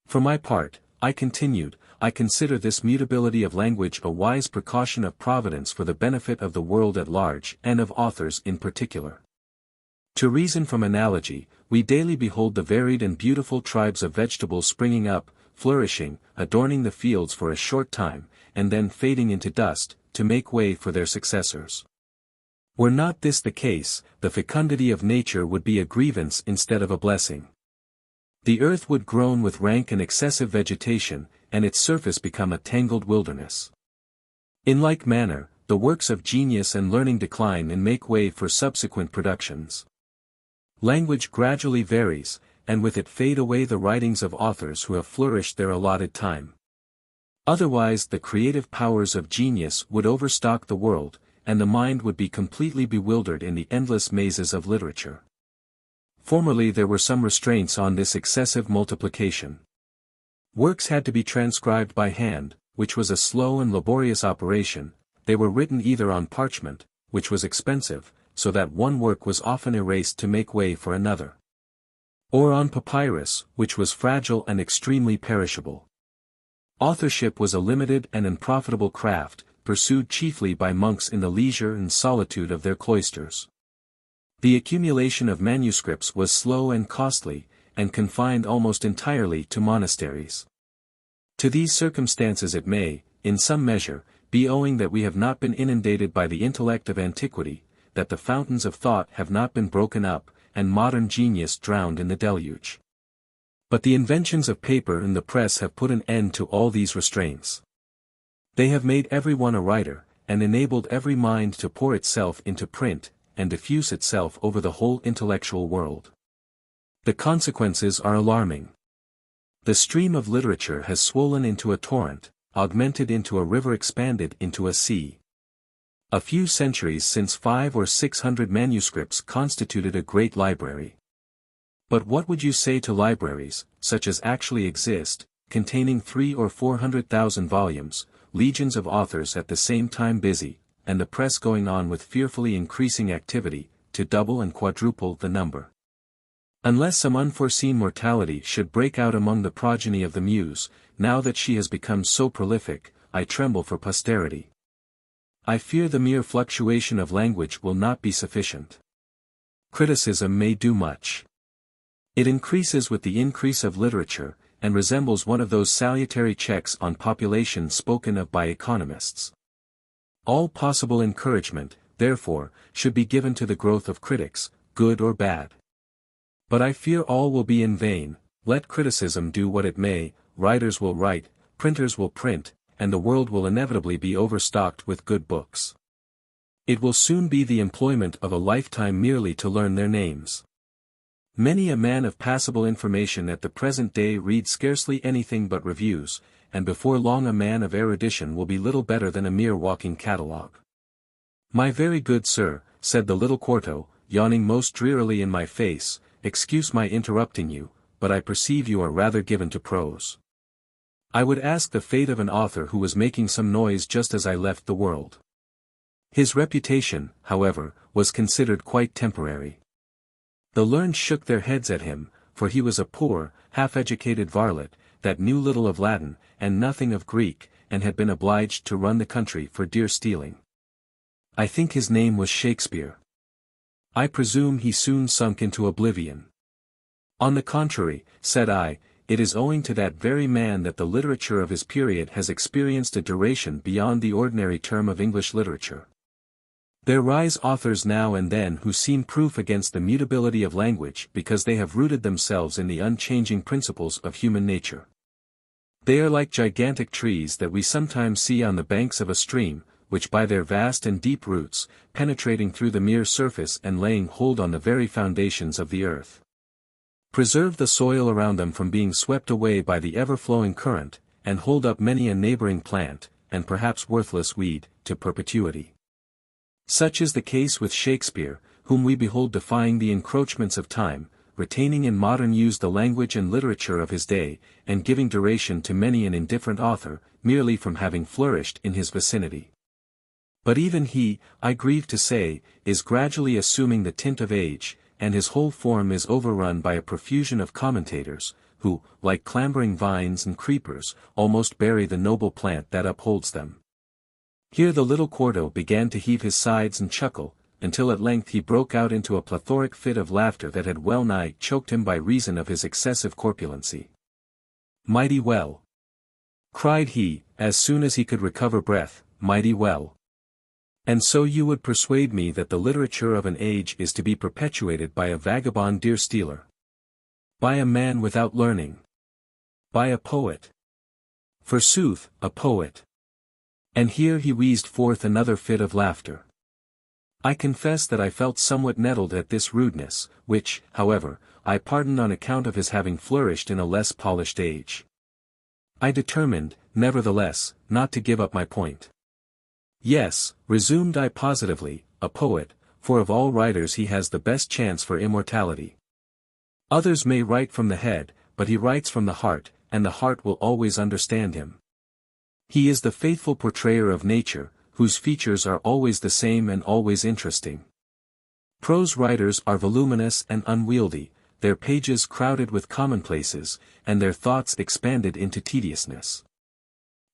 For my part, I continued, I consider this mutability of language a wise precaution of Providence for the benefit of the world at large and of authors in particular. To reason from analogy, we daily behold the varied and beautiful tribes of vegetables springing up, flourishing, adorning the fields for a short time, and then fading into dust, to make way for their successors. Were not this the case, the fecundity of nature would be a grievance instead of a blessing. The earth would groan with rank and excessive vegetation, and its surface become a tangled wilderness. In like manner, the works of genius and learning decline and make way for subsequent productions. Language gradually varies, and with it fade away the writings of authors who have flourished their allotted time. Otherwise the creative powers of genius would overstock the world, and the mind would be completely bewildered in the endless mazes of literature. Formerly there were some restraints on this excessive multiplication. Works had to be transcribed by hand, which was a slow and laborious operation. They were written either on parchment, which was expensive, so that one work was often erased to make way for another, or on papyrus, which was fragile and extremely perishable. Authorship was a limited and unprofitable craft, pursued chiefly by monks in the leisure and solitude of their cloisters. The accumulation of manuscripts was slow and costly, and confined almost entirely to monasteries. To these circumstances it may, in some measure, be owing that we have not been inundated by the intellect of antiquity, that the fountains of thought have not been broken up, and modern genius drowned in the deluge. But the inventions of paper and the press have put an end to all these restraints. They have made everyone a writer, and enabled every mind to pour itself into print, and diffuse itself over the whole intellectual world. The consequences are alarming. The stream of literature has swollen into a torrent, augmented into a river, expanded into a sea. A few centuries since 500 or 600 manuscripts constituted a great library. But what would you say to libraries, such as actually exist, containing 300,000 or 400,000 volumes, legions of authors at the same time busy, and the press going on with fearfully increasing activity, to double and quadruple the number? Unless some unforeseen mortality should break out among the progeny of the Muse, now that she has become so prolific, I tremble for posterity. I fear the mere fluctuation of language will not be sufficient. Criticism may do much. It increases with the increase of literature, and resembles one of those salutary checks on population spoken of by economists. All possible encouragement, therefore, should be given to the growth of critics, good or bad. But I fear all will be in vain. Let criticism do what it may, writers will write, printers will print, and the world will inevitably be overstocked with good books. It will soon be the employment of a lifetime merely to learn their names. Many a man of passable information at the present day reads scarcely anything but reviews, and before long a man of erudition will be little better than a mere walking catalogue. My very good sir, said the little Quarto, yawning most drearily in my face, excuse my interrupting you, but I perceive you are rather given to prose. I would ask the fate of an author who was making some noise just as I left the world. His reputation, however, was considered quite temporary. The learned shook their heads at him, for he was a poor, half-educated varlet, that knew little of Latin, and nothing of Greek, and had been obliged to run the country for deer stealing. I think his name was Shakespeare. I presume he soon sunk into oblivion. On the contrary, said I, it is owing to that very man that the literature of his period has experienced a duration beyond the ordinary term of English literature. There rise authors now and then who seem proof against the mutability of language because they have rooted themselves in the unchanging principles of human nature. They are like gigantic trees that we sometimes see on the banks of a stream, which by their vast and deep roots, penetrating through the mere surface and laying hold on the very foundations of the earth, preserve the soil around them from being swept away by the ever-flowing current, and hold up many a neighboring plant, and perhaps worthless weed, to perpetuity. Such is the case with Shakespeare, whom we behold defying the encroachments of time, retaining in modern use the language and literature of his day, and giving duration to many an indifferent author, merely from having flourished in his vicinity. But even he, I grieve to say, is gradually assuming the tint of age, and his whole form is overrun by a profusion of commentators, who, like clambering vines and creepers, almost bury the noble plant that upholds them. Here the little Quarto began to heave his sides and chuckle, until at length he broke out into a plethoric fit of laughter that had well nigh choked him by reason of his excessive corpulency. Mighty well! Cried he, as soon as he could recover breath, mighty well! And so you would persuade me that the literature of an age is to be perpetuated by a vagabond deer-stealer? By a man without learning? By a poet? Forsooth, a poet! And here he wheezed forth another fit of laughter. I confess that I felt somewhat nettled at this rudeness, which, however, I pardoned on account of his having flourished in a less polished age. I determined, nevertheless, not to give up my point. Yes, resumed I positively, a poet, for of all writers he has the best chance for immortality. Others may write from the head, but he writes from the heart, and the heart will always understand him. He is the faithful portrayer of nature, whose features are always the same and always interesting. Prose writers are voluminous and unwieldy, their pages crowded with commonplaces, and their thoughts expanded into tediousness.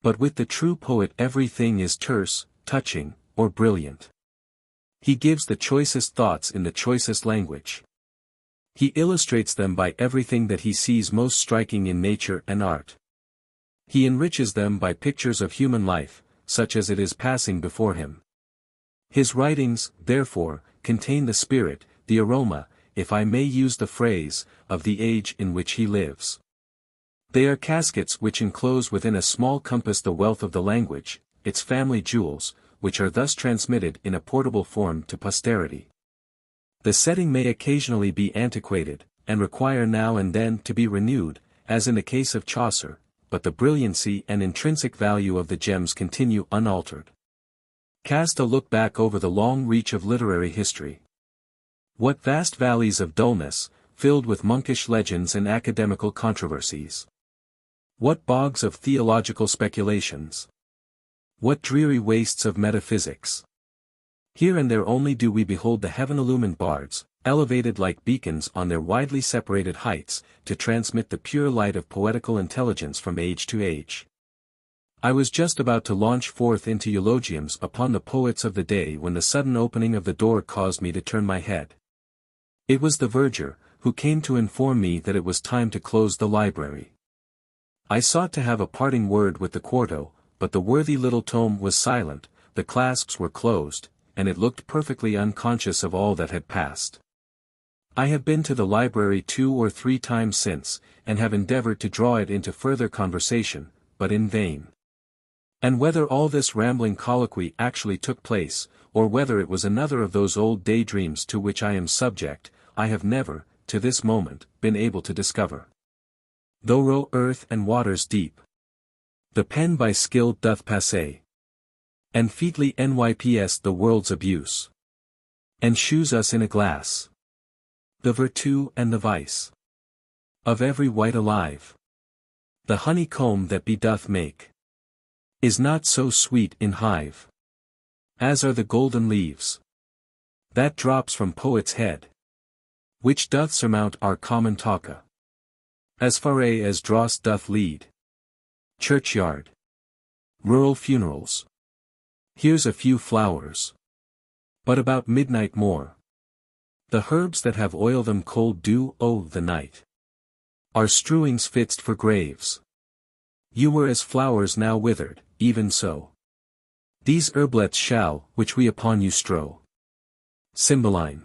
But with the true poet everything is terse, touching, or brilliant. He gives the choicest thoughts in the choicest language. He illustrates them by everything that he sees most striking in nature and art. He enriches them by pictures of human life, such as it is passing before him. His writings, therefore, contain the spirit, the aroma, if I may use the phrase, of the age in which he lives. They are caskets which enclose within a small compass the wealth of the language, its family jewels, which are thus transmitted in a portable form to posterity. The setting may occasionally be antiquated, and require now and then to be renewed, as in the case of Chaucer, but the brilliancy and intrinsic value of the gems continue unaltered. Cast a look back over the long reach of literary history. What vast valleys of dullness, filled with monkish legends and academical controversies. What bogs of theological speculations. What dreary wastes of metaphysics. Here and there only do we behold the heaven-illumined bards, elevated like beacons on their widely separated heights, to transmit the pure light of poetical intelligence from age to age. I was just about to launch forth into eulogiums upon the poets of the day when the sudden opening of the door caused me to turn my head. It was the verger, who came to inform me that it was time to close the library. I sought to have a parting word with the quarto, but the worthy little tome was silent, the clasps were closed, and it looked perfectly unconscious of all that had passed. I have been to the library 2 or 3 times since, and have endeavored to draw it into further conversation, but in vain. And whether all this rambling colloquy actually took place, or whether it was another of those old daydreams to which I am subject, I have never, to this moment, been able to discover. Though row earth and waters deep, the pen by skill doth passe, and featly nyps the world's abuse, and shews us in a glass the virtue and the vice of every wight alive. The honeycomb that bee doth make is not so sweet in hive as are the golden leaves that drops from poet's head, which doth surmount our common talka, as far as dross doth lead. Churchyard, rural funerals. Here's a few flowers, but about midnight more. The herbs that have oil them cold dew o' the night are strewings fixed for graves. You were as flowers now withered, even so these herblets shall, which we upon you strow. Cymbeline.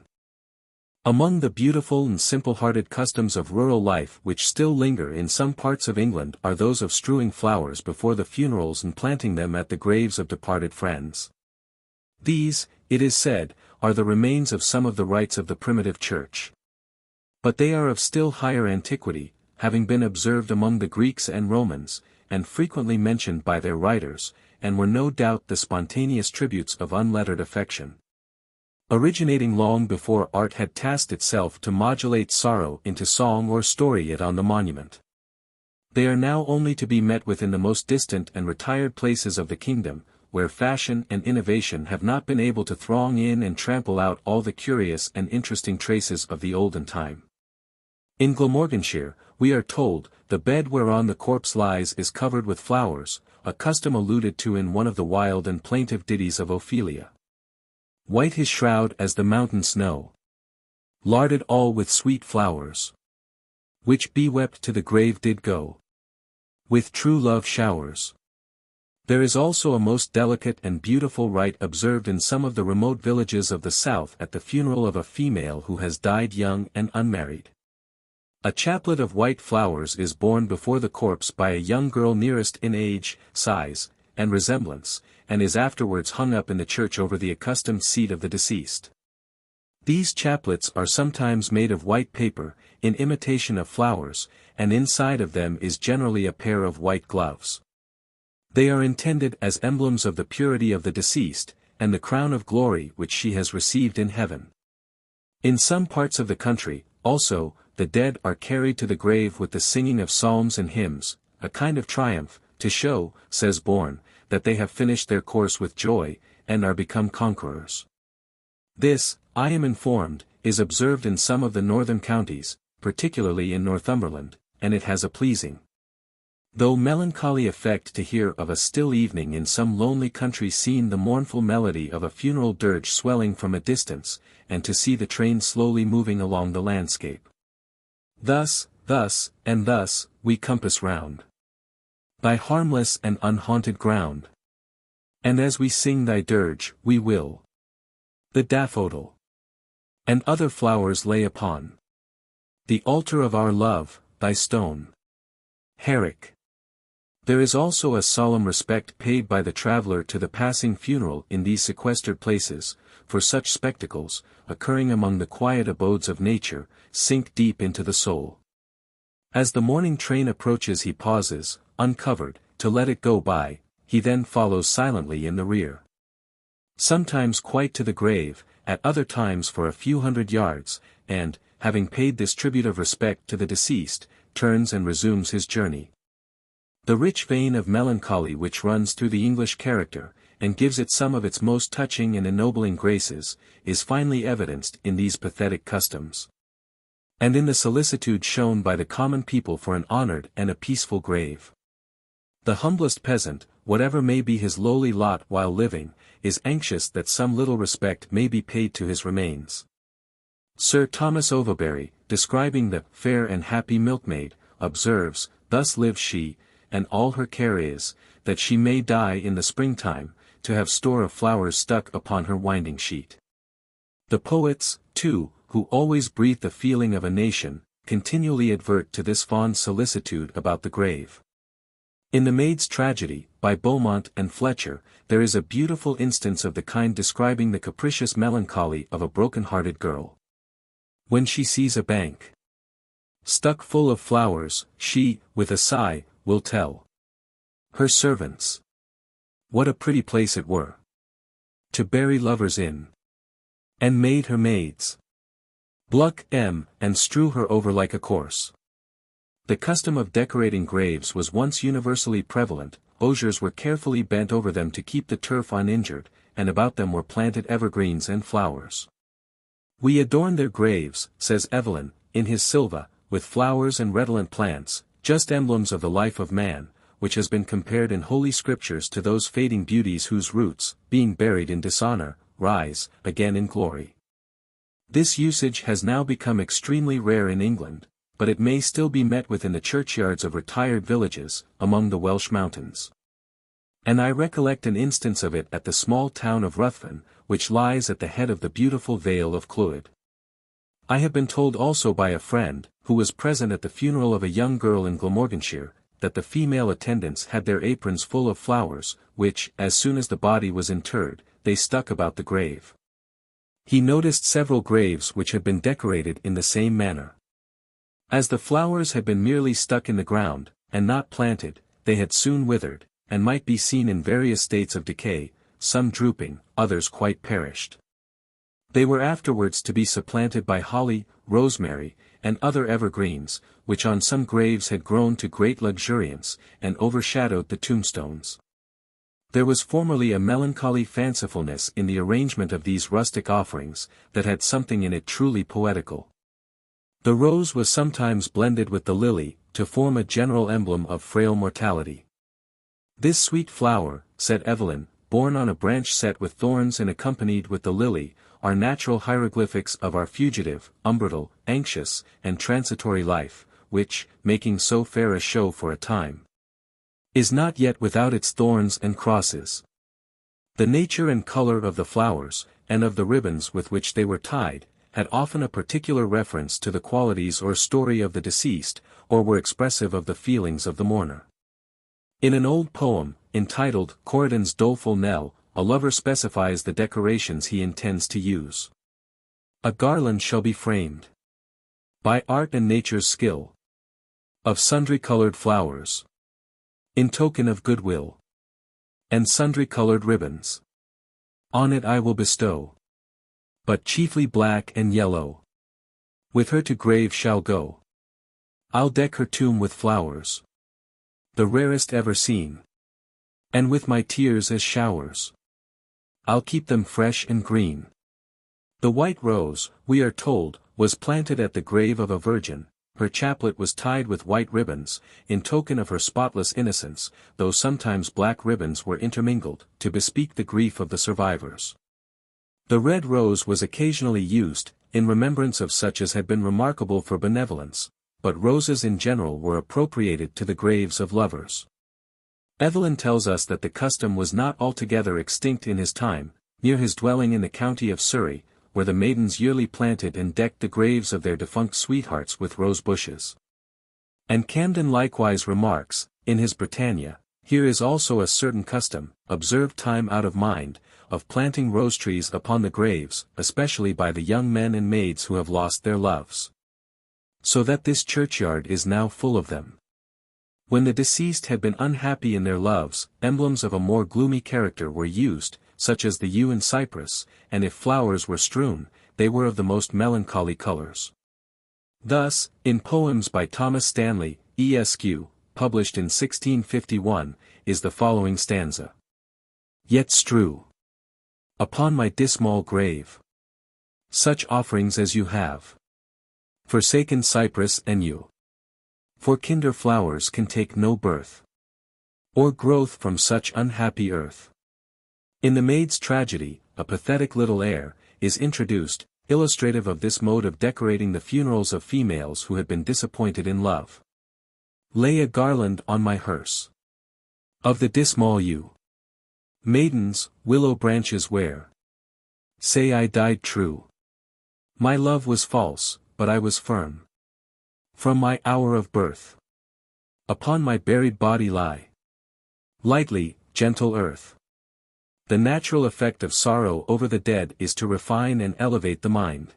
Among the beautiful and simple-hearted customs of rural life which still linger in some parts of England are those of strewing flowers before the funerals and planting them at the graves of departed friends. These, it is said, are the remains of some of the rites of the primitive church. But they are of still higher antiquity, having been observed among the Greeks and Romans, and frequently mentioned by their writers, and were no doubt the spontaneous tributes of unlettered affection. Originating long before art had tasked itself to modulate sorrow into song or story it on the monument. They are now only to be met with in the most distant and retired places of the kingdom, where fashion and innovation have not been able to throng in and trample out all the curious and interesting traces of the olden time. In Glamorganshire, we are told, the bed whereon the corpse lies is covered with flowers, a custom alluded to in one of the wild and plaintive ditties of Ophelia. White his shroud as the mountain snow, larded all with sweet flowers, which bewept to the grave did go, with true love showers. There is also a most delicate and beautiful rite observed in some of the remote villages of the south at the funeral of a female who has died young and unmarried. A chaplet of white flowers is borne before the corpse by a young girl nearest in age, size, and resemblance, and is afterwards hung up in the church over the accustomed seat of the deceased. These chaplets are sometimes made of white paper, in imitation of flowers, and inside of them is generally a pair of white gloves. They are intended as emblems of the purity of the deceased, and the crown of glory which she has received in heaven. In some parts of the country, Also, the dead are carried to the grave with the singing of psalms and hymns, a kind of triumph, to show, says Bourne, that they have finished their course with joy, and are become conquerors. This, I am informed, is observed in some of the northern counties, particularly in Northumberland, and it has a pleasing, though melancholy effect to hear of a still evening in some lonely country scene the mournful melody of a funeral dirge swelling from a distance, and to see the train slowly moving along the landscape. Thus, and thus, we compass round thy harmless and unhaunted ground. And as we sing thy dirge, we will the daffodil and other flowers lay upon the altar of our love, thy stone. Herrick. There is also a solemn respect paid by the traveller to the passing funeral in these sequestered places, for such spectacles, occurring among the quiet abodes of nature, sink deep into the soul. As the morning train approaches he pauses, uncovered, to let it go by, he then follows silently in the rear. Sometimes quite to the grave, at other times for a few hundred yards, and, having paid this tribute of respect to the deceased, turns and resumes his journey. The rich vein of melancholy which runs through the English character, and gives it some of its most touching and ennobling graces, is finely evidenced in these pathetic customs, and in the solicitude shown by the common people for an honored and a peaceful grave. The humblest peasant, whatever may be his lowly lot while living, is anxious that some little respect may be paid to his remains. Sir Thomas Overbury, describing the fair and happy milkmaid, observes, thus lives she, and all her care is, that she may die in the springtime, to have store of flowers stuck upon her winding sheet. The poets, too, who always breathe the feeling of a nation, continually advert to this fond solicitude about the grave. In The Maid's Tragedy, by Beaumont and Fletcher, there is a beautiful instance of the kind describing the capricious melancholy of a broken-hearted girl. When she sees a bank stuck full of flowers, she, with a sigh, will tell her servants what a pretty place it were to bury lovers in, and made her maids pluck and strew her over like a corse. The custom of decorating graves was once universally prevalent. Osiers were carefully bent over them to keep the turf uninjured, and about them were planted evergreens and flowers. We adorn their graves, says Evelyn, in his Sylva, with flowers and redolent plants, just emblems of the life of man, which has been compared in Holy Scriptures to those fading beauties whose roots, being buried in dishonor, rise, again in glory. This usage has now become extremely rare in England, but it may still be met with in the churchyards of retired villages, among the Welsh mountains. And I recollect an instance of it at the small town of Ruthven, which lies at the head of the beautiful Vale of Clwyd. I have been told also by a friend, who was present at the funeral of a young girl in Glamorganshire, that the female attendants had their aprons full of flowers, which, as soon as the body was interred, they stuck about the grave. He noticed several graves which had been decorated in the same manner. As the flowers had been merely stuck in the ground, and not planted, they had soon withered, and might be seen in various states of decay, some drooping, others quite perished. They were afterwards to be supplanted by holly, rosemary, and other evergreens, which on some graves had grown to great luxuriance, and overshadowed the tombstones. There was formerly a melancholy fancifulness in the arrangement of these rustic offerings, that had something in it truly poetical. The rose was sometimes blended with the lily, to form a general emblem of frail mortality. This sweet flower, said Evelyn, borne on a branch set with thorns and accompanied with the lily, are natural hieroglyphics of our fugitive, umbral, anxious, and transitory life, which, making so fair a show for a time, is not yet without its thorns and crosses. The nature and color of the flowers, and of the ribbons with which they were tied, had often a particular reference to the qualities or story of the deceased, or were expressive of the feelings of the mourner. In an old poem, entitled Corydon's Doleful Knell, a lover specifies the decorations he intends to use. A garland shall be framed by art and nature's skill of sundry colored flowers, in token of goodwill, and sundry colored ribbons on it I will bestow, but chiefly black and yellow, With her to grave shall go. I'll deck her tomb with flowers, the rarest ever seen. And with my tears as showers, I'll keep them fresh and green. The white rose, we are told, was planted at the grave of a virgin. Her chaplet was tied with white ribbons, in token of her spotless innocence, though sometimes black ribbons were intermingled, to bespeak the grief of the survivors. The red rose was occasionally used, in remembrance of such as had been remarkable for benevolence, but roses in general were appropriated to the graves of lovers. Evelyn tells us that the custom was not altogether extinct in his time, near his dwelling in the county of Surrey, where the maidens yearly planted and decked the graves of their defunct sweethearts with rose bushes. And Camden likewise remarks, in his Britannia, here is also a certain custom, observed time out of mind, of planting rose trees upon the graves, especially by the young men and maids who have lost their loves. So that this churchyard is now full of them. When the deceased had been unhappy in their loves, emblems of a more gloomy character were used, such as the yew and cypress, and if flowers were strewn, they were of the most melancholy colors. Thus, in Poems by Thomas Stanley, Esq., published in 1651, is the following stanza. Yet strew upon my dismal grave such offerings as you have forsaken cypress and yew. For kinder flowers can take no birth or growth from such unhappy earth. In The Maid's Tragedy, a pathetic little air is introduced, illustrative of this mode of decorating the funerals of females who had been disappointed in love. Lay a garland on my hearse of the dismal yew. Maidens, willow branches wear. Say I died true. My love was false, but I was firm. From my hour of birth, upon my buried body lie. Lightly, gentle earth. The natural effect of sorrow over the dead is to refine and elevate the mind.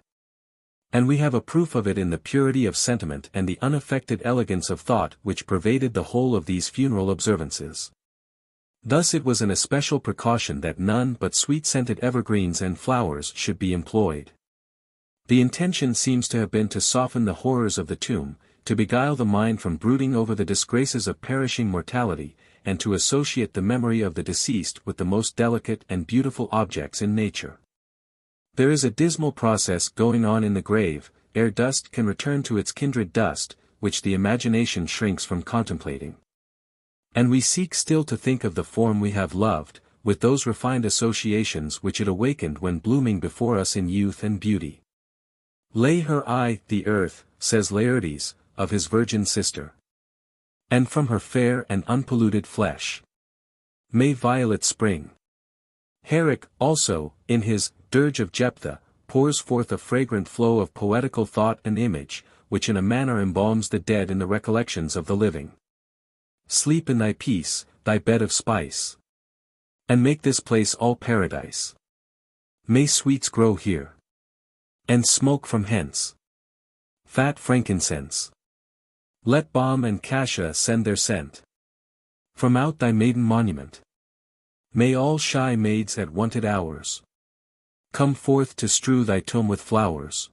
And we have a proof of it in the purity of sentiment and the unaffected elegance of thought which pervaded the whole of these funeral observances. Thus it was an especial precaution that none but sweet-scented evergreens and flowers should be employed. The intention seems to have been to soften the horrors of the tomb, to beguile the mind from brooding over the disgraces of perishing mortality, and to associate the memory of the deceased with the most delicate and beautiful objects in nature. There is a dismal process going on in the grave, ere dust can return to its kindred dust, which the imagination shrinks from contemplating. And we seek still to think of the form we have loved, with those refined associations which it awakened when blooming before us in youth and beauty. Lay her eye, the earth, says Laertes, of his virgin sister. And from her fair and unpolluted flesh may violets spring. Herrick, also, in his Dirge of Jephthah, pours forth a fragrant flow of poetical thought and image, which in a manner embalms the dead in the recollections of the living. Sleep in thy peace, thy bed of spice, and make this place all paradise. May sweets grow here, and smoke from hence fat frankincense. Let balm and cassia send their scent from out thy maiden monument. May all shy maids at wonted hours come forth to strew thy tomb with flowers.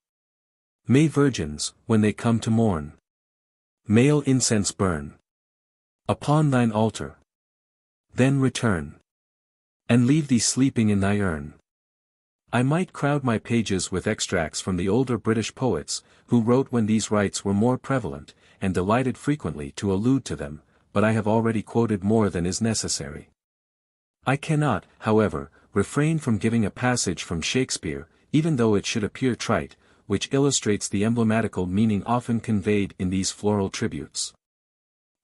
May virgins, when they come to mourn, male incense burn upon thine altar. Then return, and leave thee sleeping in thy urn. I might crowd my pages with extracts from the older British poets, who wrote when these rites were more prevalent, and delighted frequently to allude to them, but I have already quoted more than is necessary. I cannot, however, refrain from giving a passage from Shakespeare, even though it should appear trite, which illustrates the emblematical meaning often conveyed in these floral tributes,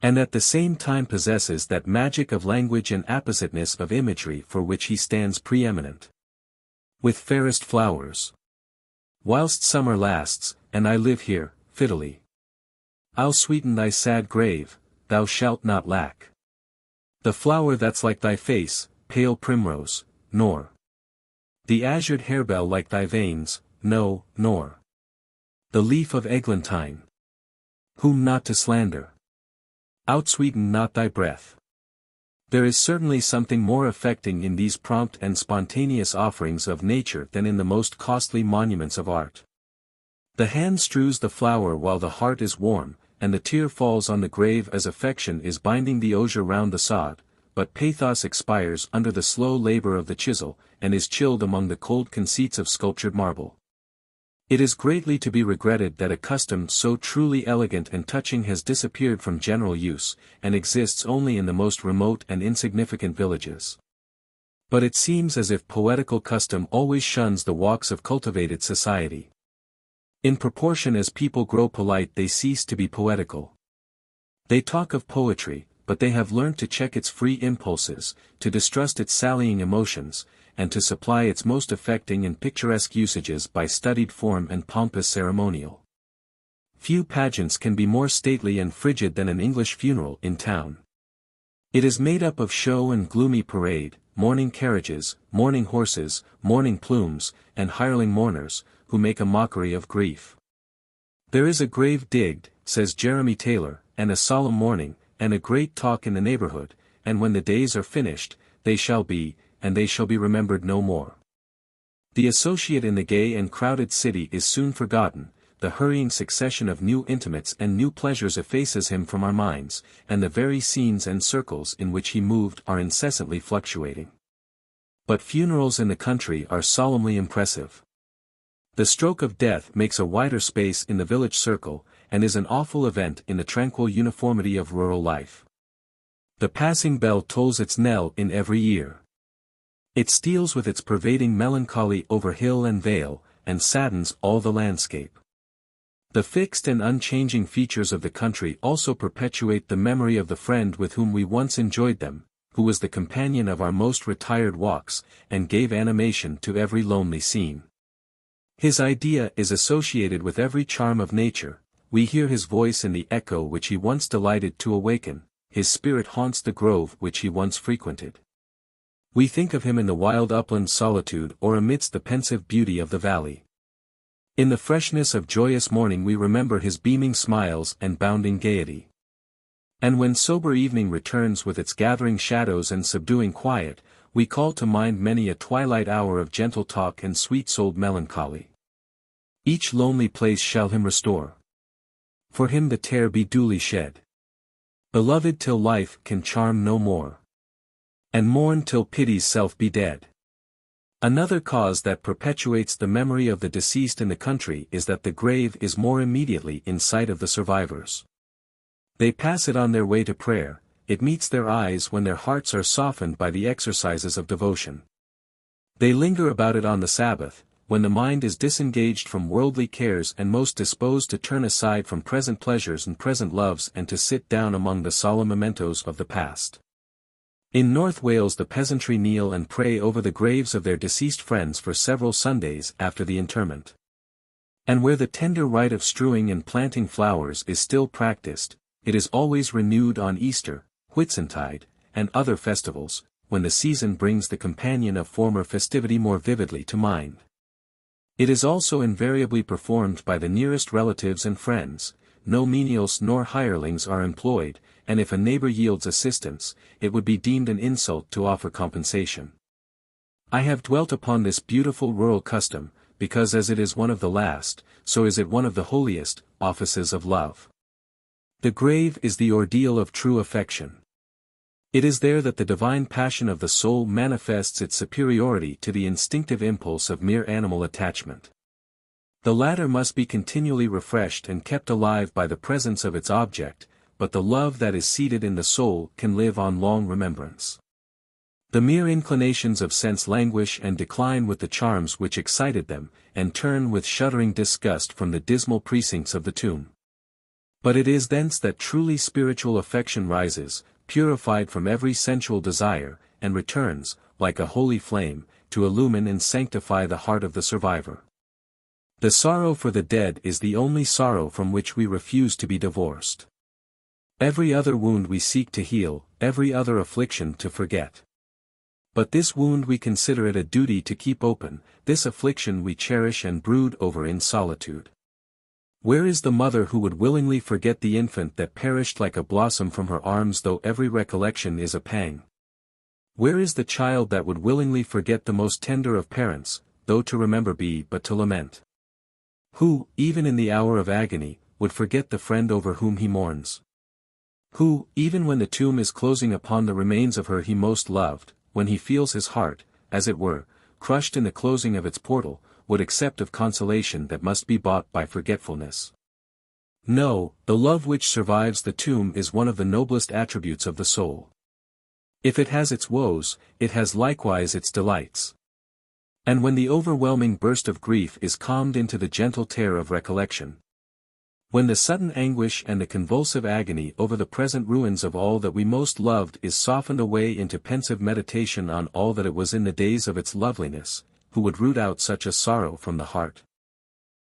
and at the same time possesses that magic of language and appositeness of imagery for which he stands preeminent. With fairest flowers, whilst summer lasts, and I live here, fiddly, I'll sweeten thy sad grave, thou shalt not lack the flower that's like thy face, pale primrose, nor the azured harebell like thy veins, no, nor the leaf of eglantine, whom not to slander, outsweeten not thy breath. There is certainly something more affecting in these prompt and spontaneous offerings of nature than in the most costly monuments of art. The hand strews the flower while the heart is warm, and the tear falls on the grave as affection is binding the osier round the sod, but pathos expires under the slow labor of the chisel, and is chilled among the cold conceits of sculptured marble. It is greatly to be regretted that a custom so truly elegant and touching has disappeared from general use, and exists only in the most remote and insignificant villages. But it seems as if poetical custom always shuns the walks of cultivated society. In proportion as people grow polite they cease to be poetical. They talk of poetry, but they have learnt to check its free impulses, to distrust its sallying emotions, and to supply its most affecting and picturesque usages by studied form and pompous ceremonial. Few pageants can be more stately and frigid than an English funeral in town. It is made up of show and gloomy parade, mourning carriages, mourning horses, mourning plumes, and hireling mourners, who make a mockery of grief. There is a grave digged, says Jeremy Taylor, and a solemn mourning, and a great talk in the neighborhood, and when the days are finished, they shall be remembered no more. The associate in the gay and crowded city is soon forgotten, the hurrying succession of new intimates and new pleasures effaces him from our minds, and the very scenes and circles in which he moved are incessantly fluctuating. But funerals in the country are solemnly impressive. The stroke of death makes a wider space in the village circle, and is an awful event in the tranquil uniformity of rural life. The passing bell tolls its knell in every ear. It steals with its pervading melancholy over hill and vale, and saddens all the landscape. The fixed and unchanging features of the country also perpetuate the memory of the friend with whom we once enjoyed them, who was the companion of our most retired walks, and gave animation to every lonely scene. His idea is associated with every charm of nature, we hear his voice in the echo which he once delighted to awaken, his spirit haunts the grove which he once frequented. We think of him in the wild upland solitude or amidst the pensive beauty of the valley. In the freshness of joyous morning we remember his beaming smiles and bounding gaiety. And when sober evening returns with its gathering shadows and subduing quiet, we call to mind many a twilight hour of gentle talk and sweet-souled melancholy. Each lonely place shall him restore. For him the tear be duly shed. Beloved till life can charm no more. And mourn till pity's self be dead. Another cause that perpetuates the memory of the deceased in the country is that the grave is more immediately in sight of the survivors. They pass it on their way to prayer, it meets their eyes when their hearts are softened by the exercises of devotion. They linger about it on the Sabbath, when the mind is disengaged from worldly cares and most disposed to turn aside from present pleasures and present loves and to sit down among the solemn mementos of the past. In North Wales the peasantry kneel and pray over the graves of their deceased friends for several Sundays after the interment. And where the tender rite of strewing and planting flowers is still practiced, it is always renewed on Easter, Whitsuntide, and other festivals, when the season brings the companion of former festivity more vividly to mind. It is also invariably performed by the nearest relatives and friends, no menials nor hirelings are employed, and if a neighbor yields assistance, it would be deemed an insult to offer compensation. I have dwelt upon this beautiful rural custom, because as it is one of the last, so is it one of the holiest, offices of love. The grave is the ordeal of true affection. It is there that the divine passion of the soul manifests its superiority to the instinctive impulse of mere animal attachment. The latter must be continually refreshed and kept alive by the presence of its object, but the love that is seated in the soul can live on long remembrance. The mere inclinations of sense languish and decline with the charms which excited them, and turn with shuddering disgust from the dismal precincts of the tomb. But it is thence that truly spiritual affection rises, purified from every sensual desire, and returns, like a holy flame, to illumine and sanctify the heart of the survivor. The sorrow for the dead is the only sorrow from which we refuse to be divorced. Every other wound we seek to heal, every other affliction to forget. But this wound we consider it a duty to keep open, this affliction we cherish and brood over in solitude. Where is the mother who would willingly forget the infant that perished like a blossom from her arms though every recollection is a pang? Where is the child that would willingly forget the most tender of parents, though to remember be but to lament? Who, even in the hour of agony, would forget the friend over whom he mourns? Who, even when the tomb is closing upon the remains of her he most loved, when he feels his heart, as it were, crushed in the closing of its portal, would accept of consolation that must be bought by forgetfulness? No, the love which survives the tomb is one of the noblest attributes of the soul. If it has its woes, it has likewise its delights. And when the overwhelming burst of grief is calmed into the gentle terror of recollection, when the sudden anguish and the convulsive agony over the present ruins of all that we most loved is softened away into pensive meditation on all that it was in the days of its loveliness, who would root out such a sorrow from the heart?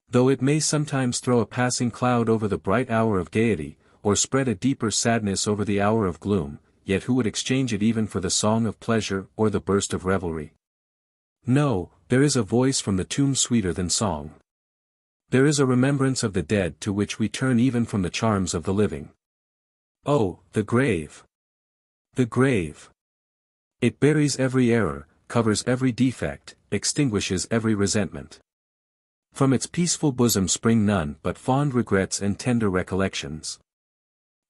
Though it may sometimes throw a passing cloud over the bright hour of gaiety, or spread a deeper sadness over the hour of gloom, yet who would exchange it even for the song of pleasure or the burst of revelry? No, there is a voice from the tomb sweeter than song. There is a remembrance of the dead to which we turn even from the charms of the living. Oh, the grave! The grave! It buries every error, covers every defect, extinguishes every resentment. From its peaceful bosom spring none but fond regrets and tender recollections.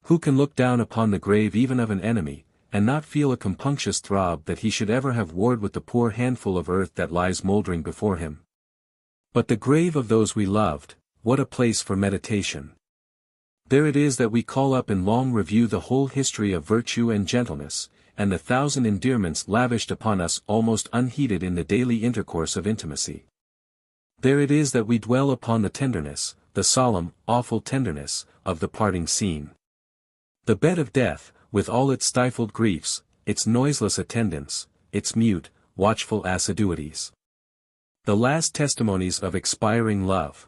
Who can look down upon the grave even of an enemy, and not feel a compunctious throb that he should ever have warred with the poor handful of earth that lies mouldering before him? But the grave of those we loved, what a place for meditation! There it is that we call up in long review the whole history of virtue and gentleness, and the thousand endearments lavished upon us almost unheeded in the daily intercourse of intimacy. There it is that we dwell upon the tenderness, the solemn, awful tenderness, of the parting scene. The bed of death, with all its stifled griefs, its noiseless attendants, its mute, watchful assiduities. The last testimonies of expiring love.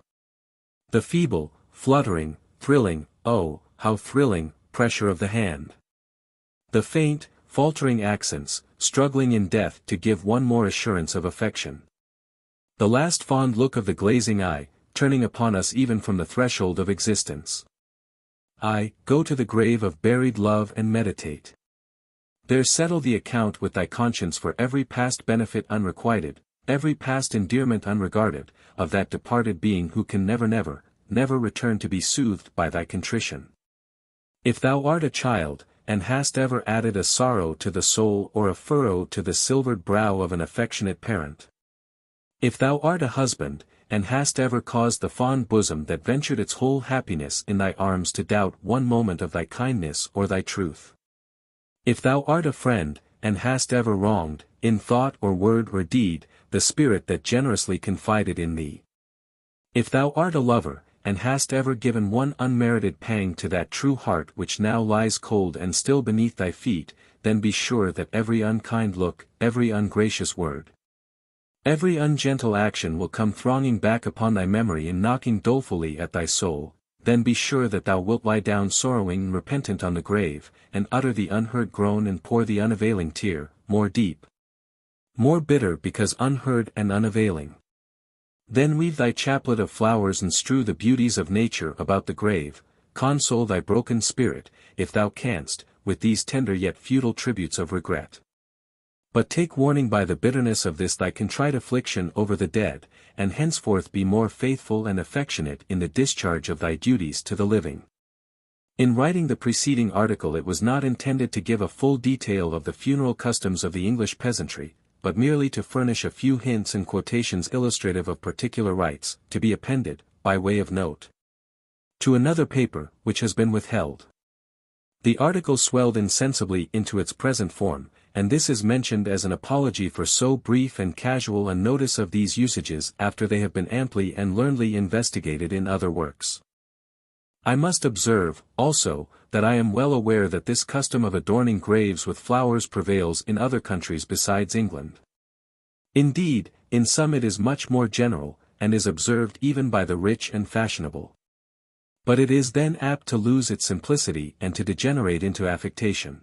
The feeble, fluttering, thrilling, oh, how thrilling, pressure of the hand. The faint, faltering accents, struggling in death to give one more assurance of affection. The last fond look of the glazing eye, turning upon us even from the threshold of existence. I, go to the grave of buried love and meditate. There settle the account with thy conscience for every past benefit unrequited, every past endearment unregarded, of that departed being who can never return to be soothed by thy contrition. If thou art a child, and hast ever added a sorrow to the soul or a furrow to the silvered brow of an affectionate parent. If thou art a husband, and hast ever caused the fond bosom that ventured its whole happiness in thy arms to doubt one moment of thy kindness or thy truth. If thou art a friend, and hast ever wronged, in thought or word or deed, the spirit that generously confided in thee. If thou art a lover, and hast ever given one unmerited pang to that true heart which now lies cold and still beneath thy feet, then be sure that every unkind look, every ungracious word, every ungentle action will come thronging back upon thy memory and knocking dolefully at thy soul. Then be sure that thou wilt lie down sorrowing and repentant on the grave, and utter the unheard groan and pour the unavailing tear, more deep, more bitter because unheard and unavailing. Then weave thy chaplet of flowers and strew the beauties of nature about the grave, console thy broken spirit, if thou canst, with these tender yet futile tributes of regret. But take warning by the bitterness of this thy contrite affliction over the dead, and henceforth be more faithful and affectionate in the discharge of thy duties to the living. In writing the preceding article it was not intended to give a full detail of the funeral customs of the English peasantry, but merely to furnish a few hints and quotations illustrative of particular rites, to be appended, by way of note, to another paper, which has been withheld. The article swelled insensibly into its present form, and this is mentioned as an apology for so brief and casual a notice of these usages after they have been amply and learnedly investigated in other works. I must observe, also, that I am well aware that this custom of adorning graves with flowers prevails in other countries besides England. Indeed, in some it is much more general, and is observed even by the rich and fashionable. But it is then apt to lose its simplicity and to degenerate into affectation.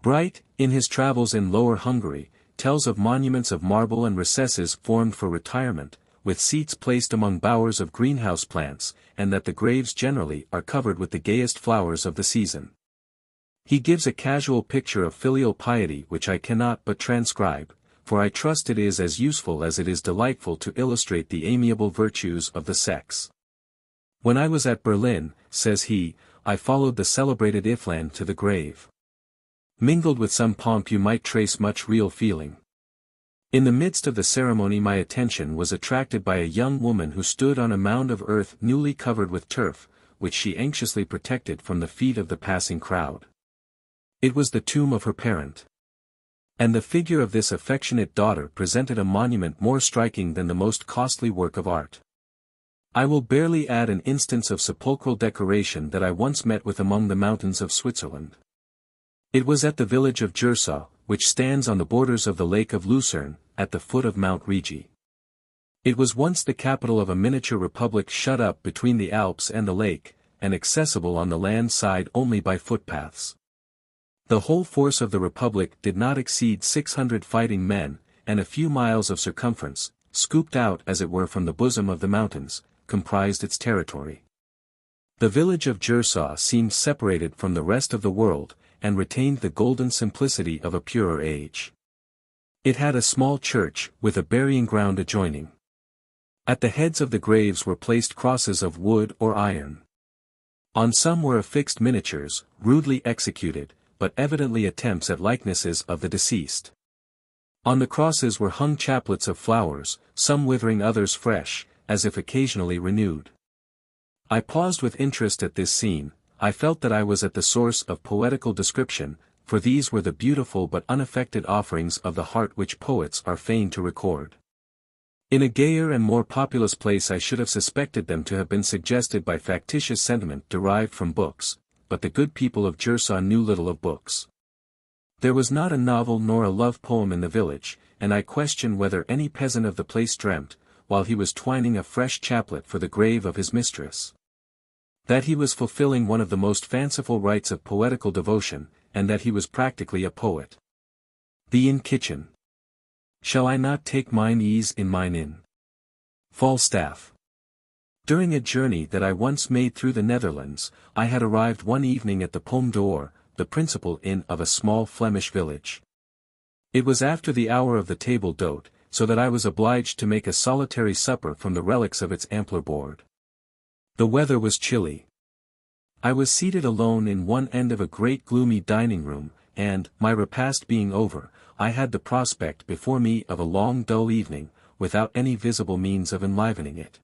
Bright, in his travels in Lower Hungary, tells of monuments of marble and recesses formed for retirement, with seats placed among bowers of greenhouse plants, and that the graves generally are covered with the gayest flowers of the season. He gives a casual picture of filial piety which I cannot but transcribe, for I trust it is as useful as it is delightful to illustrate the amiable virtues of the sex. When I was at Berlin, says he, I followed the celebrated Iffland to the grave. Mingled with some pomp you might trace much real feeling. In the midst of the ceremony my attention was attracted by a young woman who stood on a mound of earth newly covered with turf, which she anxiously protected from the feet of the passing crowd. It was the tomb of her parent. And the figure of this affectionate daughter presented a monument more striking than the most costly work of art. I will barely add an instance of sepulchral decoration that I once met with among the mountains of Switzerland. It was at the village of Jersau, which stands on the borders of the lake of Lucerne, at the foot of Mount Rigi. It was once the capital of a miniature republic shut up between the Alps and the lake, and accessible on the land side only by footpaths. The whole force of the republic did not exceed 600 fighting men, and a few miles of circumference, scooped out as it were from the bosom of the mountains, comprised its territory. The village of Jersau seemed separated from the rest of the world, and retained the golden simplicity of a purer age. It had a small church, with a burying ground adjoining. At the heads of the graves were placed crosses of wood or iron. On some were affixed miniatures, rudely executed, but evidently attempts at likenesses of the deceased. On the crosses were hung chaplets of flowers, some withering others fresh, as if occasionally renewed. I paused with interest at this scene. I felt that I was at the source of poetical description, for these were the beautiful but unaffected offerings of the heart which poets are fain to record. In a gayer and more populous place I should have suspected them to have been suggested by factitious sentiment derived from books, but the good people of Jersau knew little of books. There was not a novel nor a love poem in the village, and I question whether any peasant of the place dreamt, while he was twining a fresh chaplet for the grave of his mistress, that he was fulfilling one of the most fanciful rites of poetical devotion, and that he was practically a poet. The inn kitchen. Shall I not take mine ease in mine inn? Falstaff. During a journey that I once made through the Netherlands, I had arrived one evening at the Pomme d'Or, the principal inn of a small Flemish village. It was after the hour of the table d'hôte, so that I was obliged to make a solitary supper from the relics of its ampler board. The weather was chilly. I was seated alone in one end of a great gloomy dining room, and, my repast being over, I had the prospect before me of a long dull evening, without any visible means of enlivening it.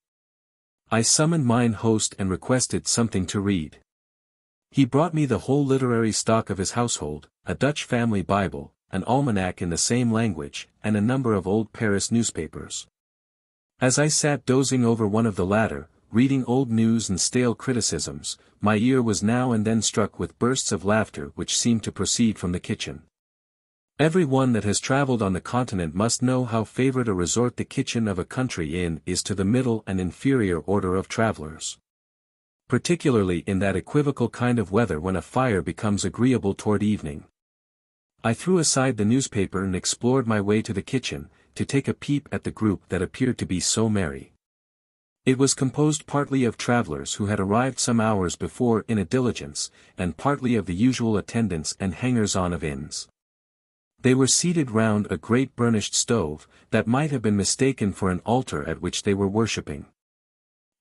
I summoned mine host and requested something to read. He brought me the whole literary stock of his household, a Dutch family Bible, an almanac in the same language, and a number of old Paris newspapers. As I sat dozing over one of the latter, reading old news and stale criticisms, my ear was now and then struck with bursts of laughter which seemed to proceed from the kitchen. Every one that has travelled on the continent must know how favourite a resort the kitchen of a country inn is to the middle and inferior order of travellers. Particularly in that equivocal kind of weather when a fire becomes agreeable toward evening. I threw aside the newspaper and explored my way to the kitchen, to take a peep at the group that appeared to be so merry. It was composed partly of travellers who had arrived some hours before in a diligence, and partly of the usual attendants and hangers-on of inns. They were seated round a great burnished stove, that might have been mistaken for an altar at which they were worshipping.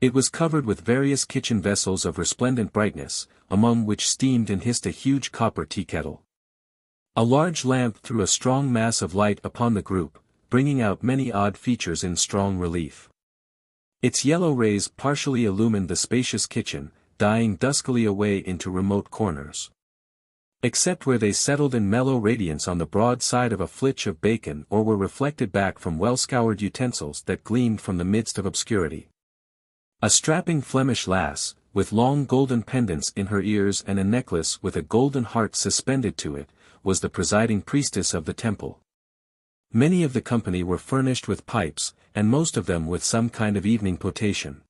It was covered with various kitchen vessels of resplendent brightness, among which steamed and hissed a huge copper tea-kettle. A large lamp threw a strong mass of light upon the group, bringing out many odd features in strong relief. Its yellow rays partially illumined the spacious kitchen, dying duskily away into remote corners. Except where they settled in mellow radiance on the broad side of a flitch of bacon or were reflected back from well-scoured utensils that gleamed from the midst of obscurity. A strapping Flemish lass, with long golden pendants in her ears and a necklace with a golden heart suspended to it, was the presiding priestess of the temple. Many of the company were furnished with pipes, and most of them with some kind of evening potation.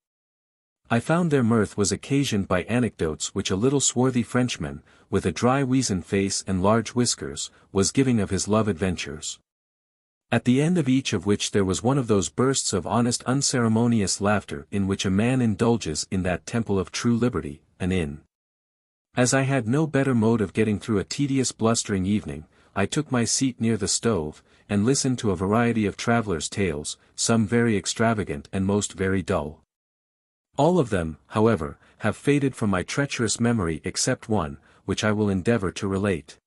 I found their mirth was occasioned by anecdotes which a little swarthy Frenchman, with a dry weazen face and large whiskers, was giving of his love adventures. At the end of each of which there was one of those bursts of honest unceremonious laughter in which a man indulges in that temple of true liberty, an inn. As I had no better mode of getting through a tedious blustering evening, I took my seat near the stove, and listened to a variety of travelers' tales, some very extravagant and most very dull. All of them, however, have faded from my treacherous memory except one, which I will endeavor to relate.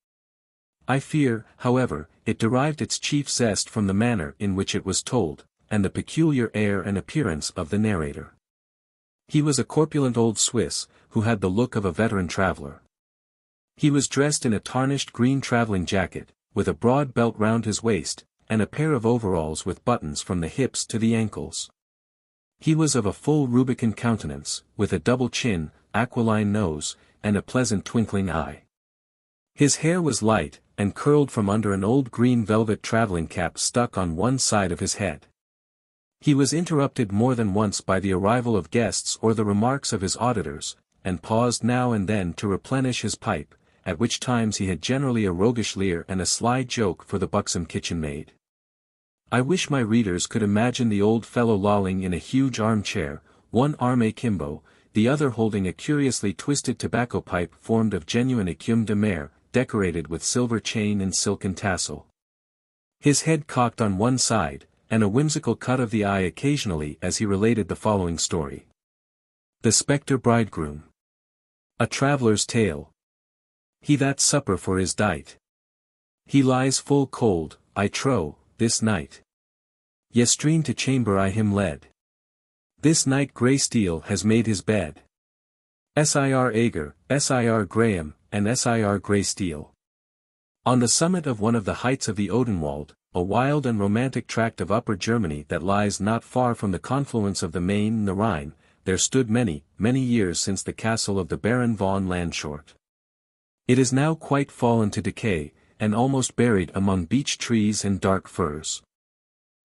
I fear, however, it derived its chief zest from the manner in which it was told, and the peculiar air and appearance of the narrator. He was a corpulent old Swiss, who had the look of a veteran traveler. He was dressed in a tarnished green traveling jacket, with a broad belt round his waist, and a pair of overalls with buttons from the hips to the ankles. He was of a full rubicund countenance, with a double chin, aquiline nose, and a pleasant twinkling eye. His hair was light, and curled from under an old green velvet traveling cap stuck on one side of his head. He was interrupted more than once by the arrival of guests or the remarks of his auditors, and paused now and then to replenish his pipe, at which times he had generally a roguish leer and a sly joke for the buxom kitchen maid. I wish my readers could imagine the old fellow lolling in a huge armchair, one arm akimbo, the other holding a curiously twisted tobacco pipe formed of genuine écume de mer, decorated with silver chain and silken tassel. His head cocked on one side, and a whimsical cut of the eye occasionally as he related the following story. The Spectre Bridegroom. A Traveller's Tale. He that supper for his dight. He lies full cold, I trow, this night. Yestreen to chamber I him led. This night grey steel has made his bed. Sir Ager, Sir Graham, and Sir Grey Steel. On the summit of one of the heights of the Odenwald, a wild and romantic tract of Upper Germany that lies not far from the confluence of the Main and the Rhine, there stood many, many years since the castle of the Baron von Landshort. It is now quite fallen to decay, and almost buried among beech trees and dark firs.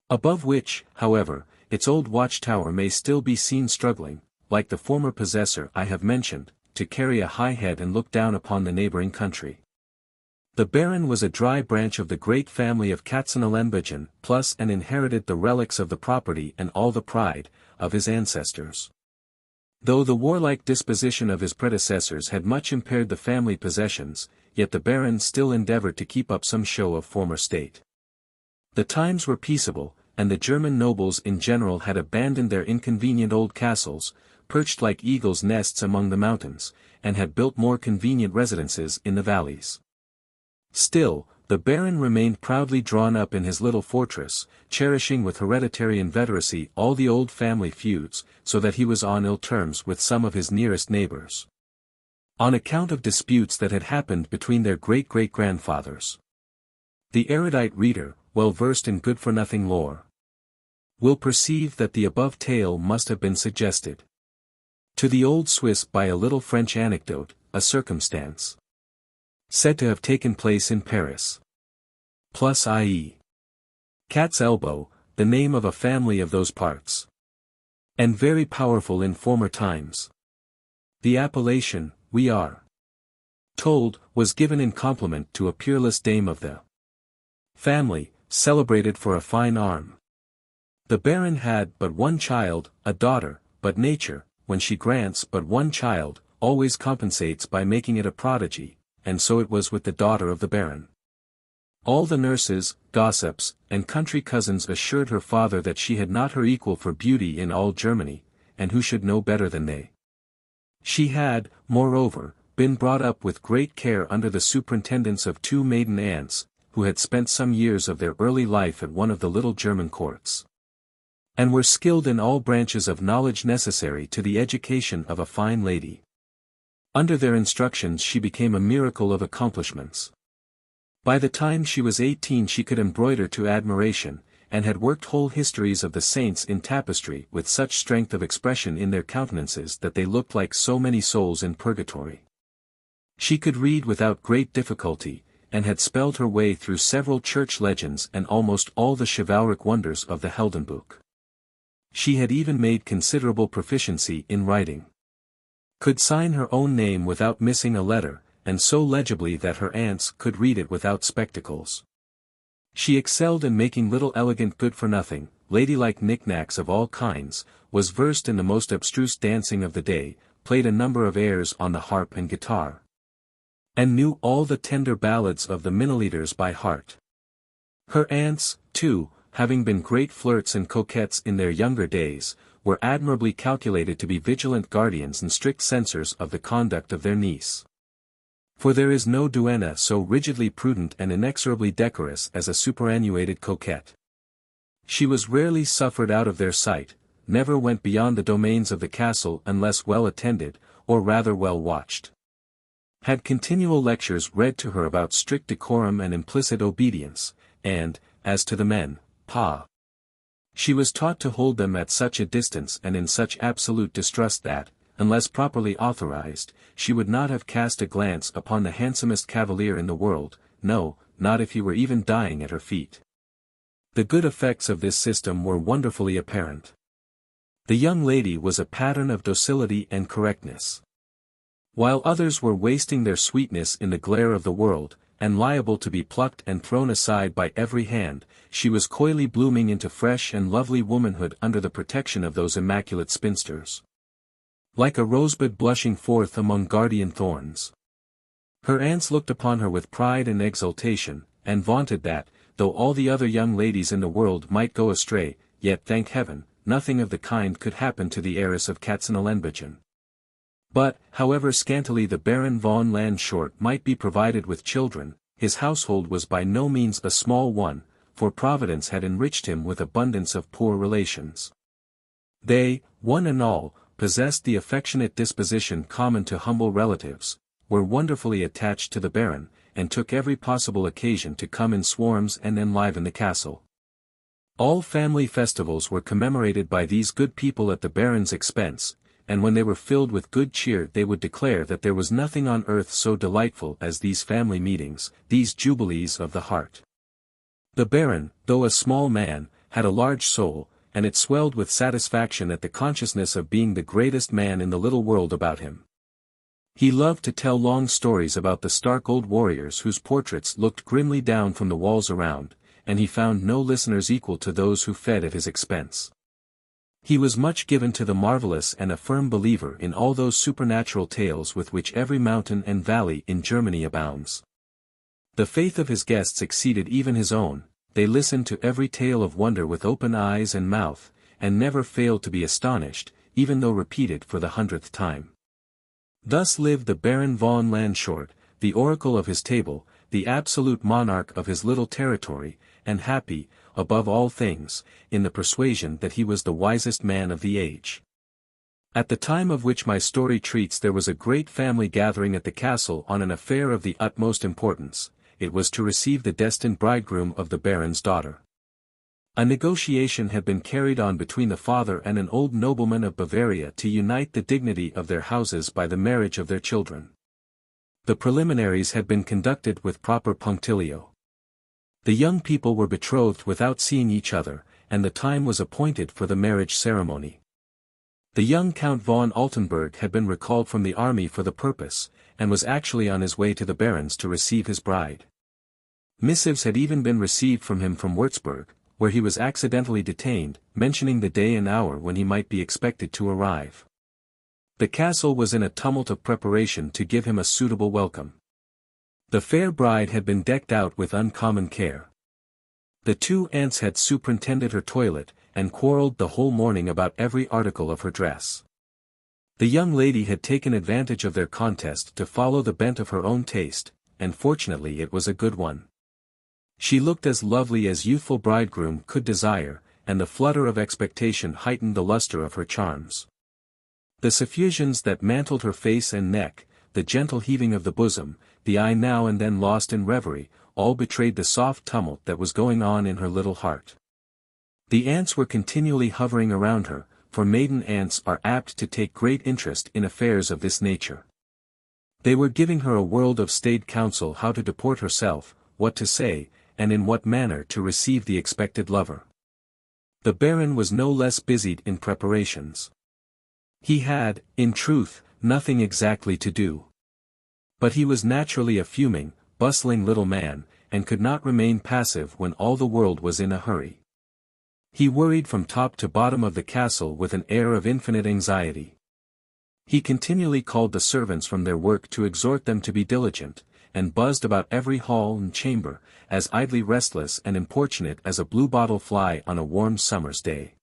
Above which, however, its old watchtower may still be seen struggling, like the former possessor I have mentioned, to carry a high head and look down upon the neighboring country. The Baron was a dry branch of the great family of Katzenelnbogen, plus and inherited the relics of the property and all the pride of his ancestors. Though the warlike disposition of his predecessors had much impaired the family possessions, yet the Baron still endeavored to keep up some show of former state. The times were peaceable, and the German nobles in general had abandoned their inconvenient old castles, perched like eagles' nests among the mountains, and had built more convenient residences in the valleys. Still, the Baron remained proudly drawn up in his little fortress, cherishing with hereditary inveteracy all the old family feuds, so that he was on ill terms with some of his nearest neighbors, on account of disputes that had happened between their great-great-grandfathers. The erudite reader, well versed in good-for-nothing lore, will perceive that the above tale must have been suggested to the old Swiss by a little French anecdote, a circumstance said to have taken place in Paris. Plus i.e. Cat's Elbow, the name of a family of those parts, and very powerful in former times. The appellation, we are told, was given in compliment to a peerless dame of the family, celebrated for a fine arm. The Baron had but one child, a daughter, but nature, when she grants but one child, always compensates by making it a prodigy, and so it was with the daughter of the Baron. All the nurses, gossips, and country cousins assured her father that she had not her equal for beauty in all Germany, and who should know better than they? She had, moreover, been brought up with great care under the superintendence of two maiden aunts, who had spent some years of their early life at one of the little German courts, and were skilled in all branches of knowledge necessary to the education of a fine lady. Under their instructions she became a miracle of accomplishments. By the time she was 18 she could embroider to admiration, and had worked whole histories of the saints in tapestry with such strength of expression in their countenances that they looked like so many souls in purgatory. She could read without great difficulty, and had spelled her way through several church legends and almost all the chivalric wonders of the Heldenbuch. She had even made considerable proficiency in writing. Could sign her own name without missing a letter, and so legibly that her aunts could read it without spectacles. She excelled in making little elegant good-for-nothing, ladylike knickknacks of all kinds, was versed in the most abstruse dancing of the day, played a number of airs on the harp and guitar, and knew all the tender ballads of the Minnelieders by heart. Her aunts, too, having been great flirts and coquettes in their younger days, were admirably calculated to be vigilant guardians and strict censors of the conduct of their niece. For there is no duenna so rigidly prudent and inexorably decorous as a superannuated coquette. She was rarely suffered out of their sight, never went beyond the domains of the castle unless well attended, or rather well watched. Had continual lectures read to her about strict decorum and implicit obedience, and, as to the men, she was taught to hold them at such a distance and in such absolute distrust that, unless properly authorized, she would not have cast a glance upon the handsomest cavalier in the world, no, not if he were even dying at her feet. The good effects of this system were wonderfully apparent. The young lady was a pattern of docility and correctness. While others were wasting their sweetness in the glare of the world, and liable to be plucked and thrown aside by every hand, she was coyly blooming into fresh and lovely womanhood under the protection of those immaculate spinsters. Like a rosebud blushing forth among guardian thorns. Her aunts looked upon her with pride and exultation, and vaunted that, though all the other young ladies in the world might go astray, yet thank heaven, nothing of the kind could happen to the heiress of Katzenelnbogen. But, however scantily the Baron von Landshort might be provided with children, his household was by no means a small one, for Providence had enriched him with abundance of poor relations. They, one and all, possessed the affectionate disposition common to humble relatives, were wonderfully attached to the Baron, and took every possible occasion to come in swarms and enliven the castle. All family festivals were commemorated by these good people at the Baron's expense, and when they were filled with good cheer they would declare that there was nothing on earth so delightful as these family meetings, these jubilees of the heart. The Baron, though a small man, had a large soul, and it swelled with satisfaction at the consciousness of being the greatest man in the little world about him. He loved to tell long stories about the stark old warriors whose portraits looked grimly down from the walls around, and he found no listeners equal to those who fed at his expense. He was much given to the marvelous and a firm believer in all those supernatural tales with which every mountain and valley in Germany abounds. The faith of his guests exceeded even his own, they listened to every tale of wonder with open eyes and mouth, and never failed to be astonished, even though repeated for the 100th time. Thus lived the Baron von Landshort, the oracle of his table, the absolute monarch of his little territory, and happy, above all things, in the persuasion that he was the wisest man of the age. At the time of which my story treats there was a great family gathering at the castle on an affair of the utmost importance. It was to receive the destined bridegroom of the Baron's daughter. A negotiation had been carried on between the father and an old nobleman of Bavaria to unite the dignity of their houses by the marriage of their children. The preliminaries had been conducted with proper punctilio. The young people were betrothed without seeing each other, and the time was appointed for the marriage ceremony. The young Count von Altenburg had been recalled from the army for the purpose, and was actually on his way to the Baron's to receive his bride. Missives had even been received from him from Würzburg, where he was accidentally detained, mentioning the day and hour when he might be expected to arrive. The castle was in a tumult of preparation to give him a suitable welcome. The fair bride had been decked out with uncommon care. The two aunts had superintended her toilet, and quarrelled the whole morning about every article of her dress. The young lady had taken advantage of their contest to follow the bent of her own taste, and fortunately it was a good one. She looked as lovely as youthful bridegroom could desire, and the flutter of expectation heightened the luster of her charms. The suffusions that mantled her face and neck, the gentle heaving of the bosom, the eye now and then lost in reverie, all betrayed the soft tumult that was going on in her little heart. The aunts were continually hovering around her, for maiden aunts are apt to take great interest in affairs of this nature. They were giving her a world of staid counsel how to deport herself, what to say, and in what manner to receive the expected lover. The Baron was no less busied in preparations. He had, in truth, nothing exactly to do. But he was naturally a fuming, bustling little man, and could not remain passive when all the world was in a hurry. He worried from top to bottom of the castle with an air of infinite anxiety. He continually called the servants from their work to exhort them to be diligent, and buzzed about every hall and chamber, as idly restless and importunate as a bluebottle fly on a warm summer's day.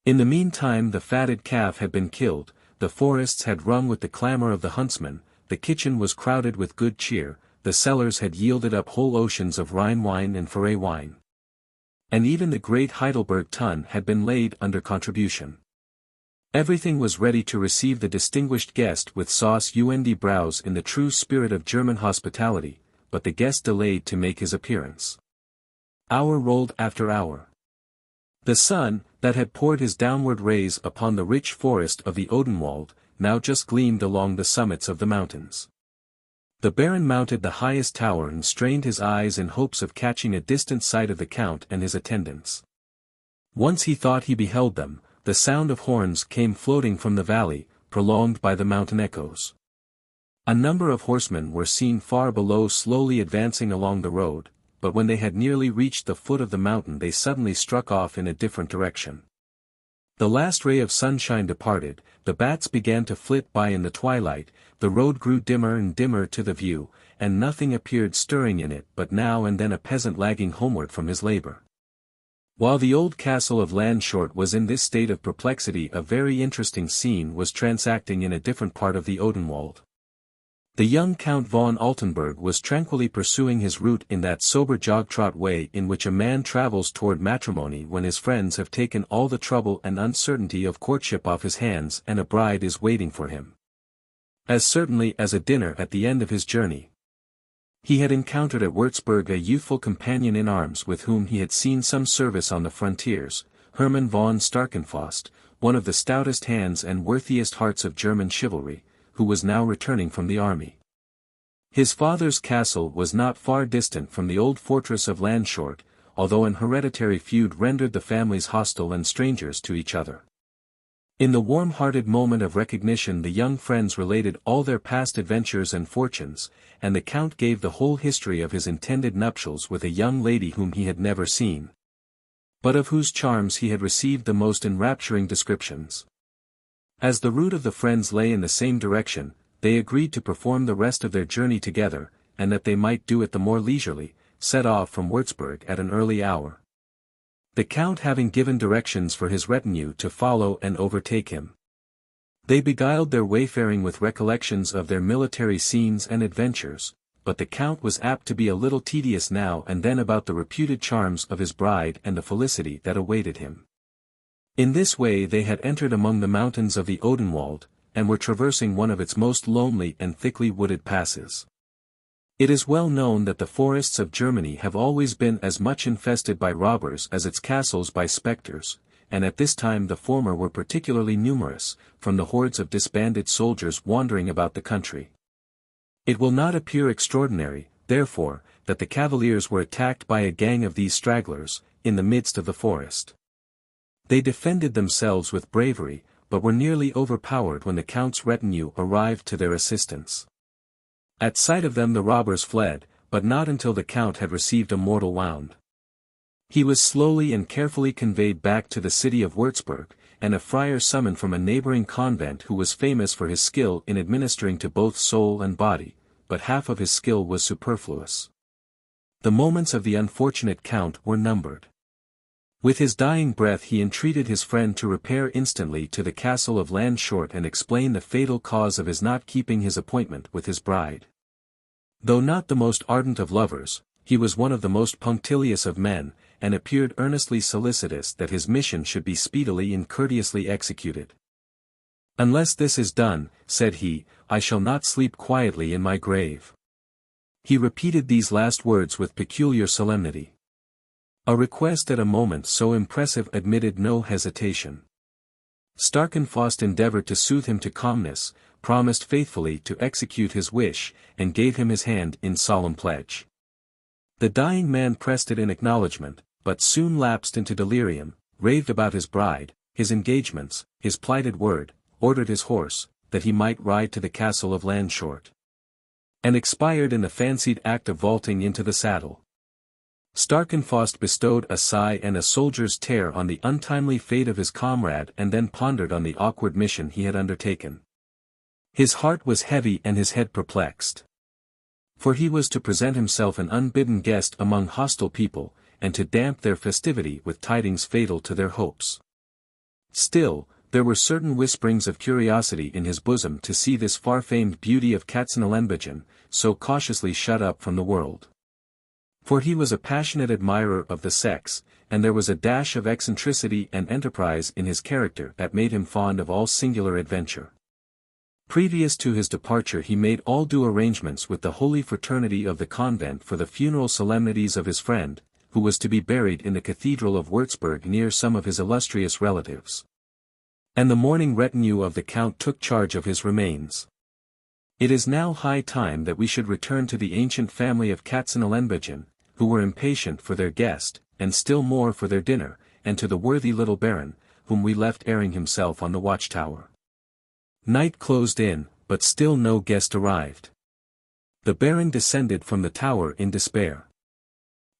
In the meantime the fatted calf had been killed, the forests had rung with the clamor of the huntsman, the kitchen was crowded with good cheer, the cellars had yielded up whole oceans of Rhine wine and Ferré wine. And even the great Heidelberg tun had been laid under contribution. Everything was ready to receive the distinguished guest with sauce und Braus in the true spirit of German hospitality, but the guest delayed to make his appearance. Hour rolled after hour. The sun, that had poured his downward rays upon the rich forest of the Odenwald, now just gleamed along the summits of the mountains. The Baron mounted the highest tower and strained his eyes in hopes of catching a distant sight of the Count and his attendants. Once he thought he beheld them, the sound of horns came floating from the valley, prolonged by the mountain echoes. A number of horsemen were seen far below slowly advancing along the road, but when they had nearly reached the foot of the mountain they suddenly struck off in a different direction. The last ray of sunshine departed, the bats began to flit by in the twilight, the road grew dimmer and dimmer to the view, and nothing appeared stirring in it but now and then a peasant lagging homeward from his labor. While the old castle of Landshort was in this state of perplexity, a very interesting scene was transacting in a different part of the Odenwald. The young Count von Altenburg was tranquilly pursuing his route in that sober jog-trot way in which a man travels toward matrimony when his friends have taken all the trouble and uncertainty of courtship off his hands and a bride is waiting for him. As certainly as a dinner at the end of his journey. He had encountered at Würzburg a youthful companion in arms with whom he had seen some service on the frontiers, Hermann von Starkenfaust, one of the stoutest hands and worthiest hearts of German chivalry, who was now returning from the army. His father's castle was not far distant from the old fortress of Landshort, although an hereditary feud rendered the families hostile and strangers to each other. In the warm-hearted moment of recognition the young friends related all their past adventures and fortunes, and the Count gave the whole history of his intended nuptials with a young lady whom he had never seen, but of whose charms he had received the most enrapturing descriptions. As the route of the friends lay in the same direction, they agreed to perform the rest of their journey together, and that they might do it the more leisurely, set off from Würzburg at an early hour. The Count having given directions for his retinue to follow and overtake him. They beguiled their wayfaring with recollections of their military scenes and adventures, but the Count was apt to be a little tedious now and then about the reputed charms of his bride and the felicity that awaited him. In this way they had entered among the mountains of the Odenwald, and were traversing one of its most lonely and thickly wooded passes. It is well known that the forests of Germany have always been as much infested by robbers as its castles by spectres, and at this time the former were particularly numerous, from the hordes of disbanded soldiers wandering about the country. It will not appear extraordinary, therefore, that the cavaliers were attacked by a gang of these stragglers, in the midst of the forest. They defended themselves with bravery, but were nearly overpowered when the Count's retinue arrived to their assistance. At sight of them the robbers fled, but not until the Count had received a mortal wound. He was slowly and carefully conveyed back to the city of Würzburg, and a friar summoned from a neighboring convent who was famous for his skill in administering to both soul and body, but half of his skill was superfluous. The moments of the unfortunate Count were numbered. With his dying breath he entreated his friend to repair instantly to the castle of Landshort and explain the fatal cause of his not keeping his appointment with his bride. Though not the most ardent of lovers, he was one of the most punctilious of men, and appeared earnestly solicitous that his mission should be speedily and courteously executed. "Unless this is done," said he, "I shall not sleep quietly in my grave." He repeated these last words with peculiar solemnity. A request at a moment so impressive admitted no hesitation. Starkenfaust endeavored to soothe him to calmness, promised faithfully to execute his wish, and gave him his hand in solemn pledge. The dying man pressed it in acknowledgment, but soon lapsed into delirium, raved about his bride, his engagements, his plighted word, ordered his horse, that he might ride to the castle of Landshort, and expired in the fancied act of vaulting into the saddle. Starkenfaust bestowed a sigh and a soldier's tear on the untimely fate of his comrade and then pondered on the awkward mission he had undertaken. His heart was heavy and his head perplexed. For he was to present himself an unbidden guest among hostile people, and to damp their festivity with tidings fatal to their hopes. Still, there were certain whisperings of curiosity in his bosom to see this far-famed beauty of Katzenelnbogen, so cautiously shut up from the world. For he was a passionate admirer of the sex, and there was a dash of eccentricity and enterprise in his character that made him fond of all singular adventure. Previous to his departure he made all due arrangements with the holy fraternity of the convent for the funeral solemnities of his friend, who was to be buried in the cathedral of Würzburg near some of his illustrious relatives. And the mourning retinue of the count took charge of his remains. It is now high time that we should return to the ancient family of Katzenelnbogen, who were impatient for their guest, and still more for their dinner, and to the worthy little baron, whom we left airing himself on the watchtower. Night closed in, but still no guest arrived. The baron descended from the tower in despair.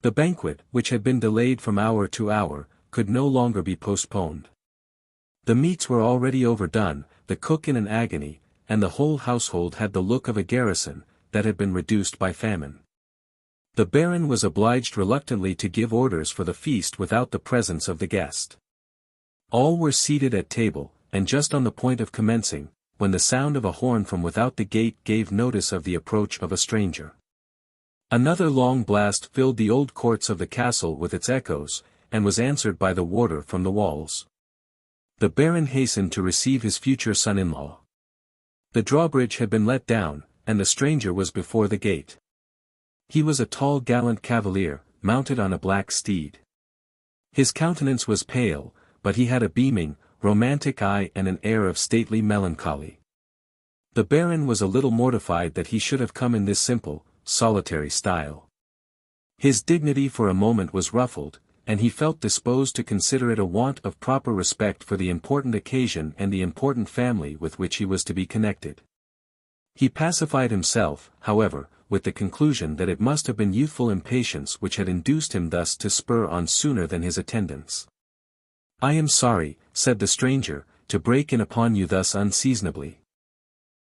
The banquet, which had been delayed from hour to hour, could no longer be postponed. The meats were already overdone, the cook in an agony, and the whole household had the look of a garrison, that had been reduced by famine. The baron was obliged reluctantly to give orders for the feast without the presence of the guest. All were seated at table, and just on the point of commencing, when the sound of a horn from without the gate gave notice of the approach of a stranger. Another long blast filled the old courts of the castle with its echoes, and was answered by the warder from the walls. The baron hastened to receive his future son-in-law. The drawbridge had been let down, and the stranger was before the gate. He was a tall gallant cavalier, mounted on a black steed. His countenance was pale, but he had a beaming, romantic eye and an air of stately melancholy. The baron was a little mortified that he should have come in this simple, solitary style. His dignity for a moment was ruffled, and he felt disposed to consider it a want of proper respect for the important occasion and the important family with which he was to be connected. He pacified himself, however, with the conclusion that it must have been youthful impatience which had induced him thus to spur on sooner than his attendants. "I am sorry," said the stranger, "to break in upon you thus unseasonably."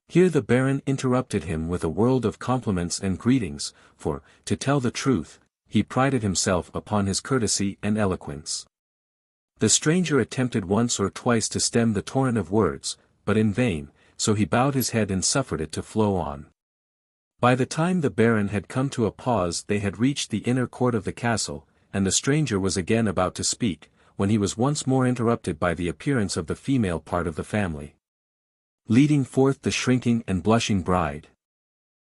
Here the baron interrupted him with a world of compliments and greetings, for, to tell the truth, he prided himself upon his courtesy and eloquence. The stranger attempted once or twice to stem the torrent of words, but in vain, so he bowed his head and suffered it to flow on. By the time the baron had come to a pause they had reached the inner court of the castle, and the stranger was again about to speak, when he was once more interrupted by the appearance of the female part of the family, leading forth the shrinking and blushing bride.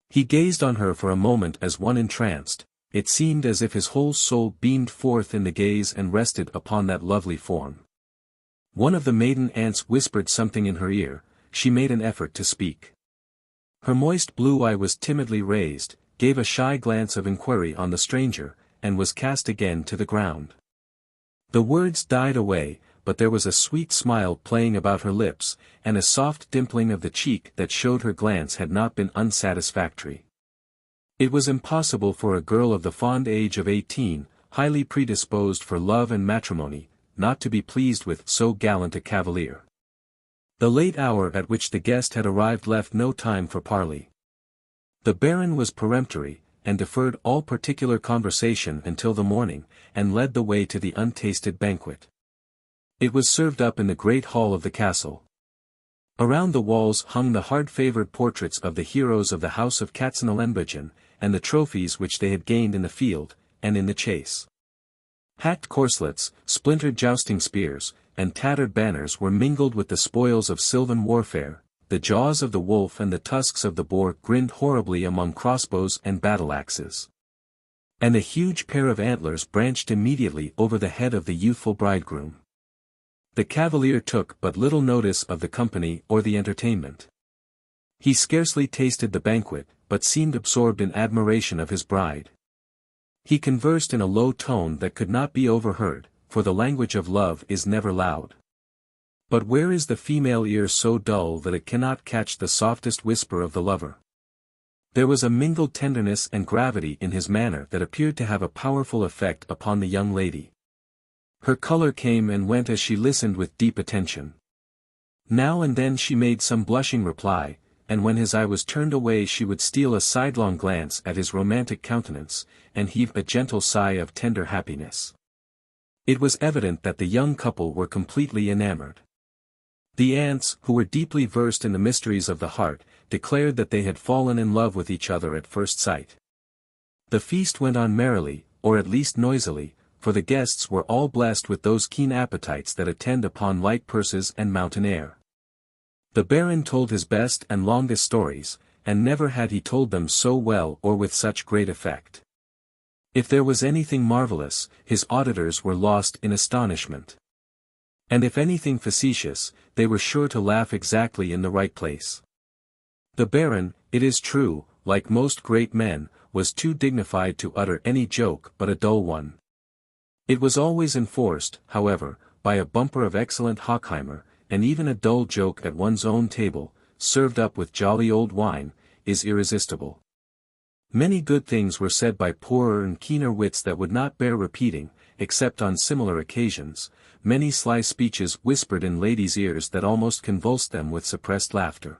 He gazed on her for a moment as one entranced. It seemed as if his whole soul beamed forth in the gaze and rested upon that lovely form. One of the maiden aunts whispered something in her ear. She made an effort to speak. Her moist blue eye was timidly raised, gave a shy glance of inquiry on the stranger, and was cast again to the ground. The words died away, but there was a sweet smile playing about her lips, and a soft dimpling of the cheek that showed her glance had not been unsatisfactory. It was impossible for a girl of the fond age of 18, highly predisposed for love and matrimony, not to be pleased with so gallant a cavalier. The late hour at which the guest had arrived left no time for parley. The baron was peremptory, and deferred all particular conversation until the morning, and led the way to the untasted banquet. It was served up in the great hall of the castle. Around the walls hung the hard-favored portraits of the heroes of the house of Katzenelnbogen, and the trophies which they had gained in the field, and in the chase. Hacked corslets, splintered jousting spears, and tattered banners were mingled with the spoils of sylvan warfare. The jaws of the wolf and the tusks of the boar grinned horribly among crossbows and battle-axes. And a huge pair of antlers branched immediately over the head of the youthful bridegroom. The cavalier took but little notice of the company or the entertainment. He scarcely tasted the banquet, but seemed absorbed in admiration of his bride. He conversed in a low tone that could not be overheard, for the language of love is never loud. But where is the female ear so dull that it cannot catch the softest whisper of the lover? There was a mingled tenderness and gravity in his manner that appeared to have a powerful effect upon the young lady. Her color came and went as she listened with deep attention. Now and then she made some blushing reply, and when his eye was turned away she would steal a sidelong glance at his romantic countenance, and heave a gentle sigh of tender happiness. It was evident that the young couple were completely enamored. The aunts, who were deeply versed in the mysteries of the heart, declared that they had fallen in love with each other at first sight. The feast went on merrily, or at least noisily, for the guests were all blessed with those keen appetites that attend upon light purses and mountain air. The Baron told his best and longest stories, and never had he told them so well or with such great effect. If there was anything marvelous, his auditors were lost in astonishment. And if anything facetious, they were sure to laugh exactly in the right place. The Baron, it is true, like most great men, was too dignified to utter any joke but a dull one. It was always enforced, however, by a bumper of excellent Hockheimer, and even a dull joke at one's own table, served up with jolly old wine, is irresistible. Many good things were said by poorer and keener wits that would not bear repeating, except on similar occasions, many sly speeches whispered in ladies' ears that almost convulsed them with suppressed laughter.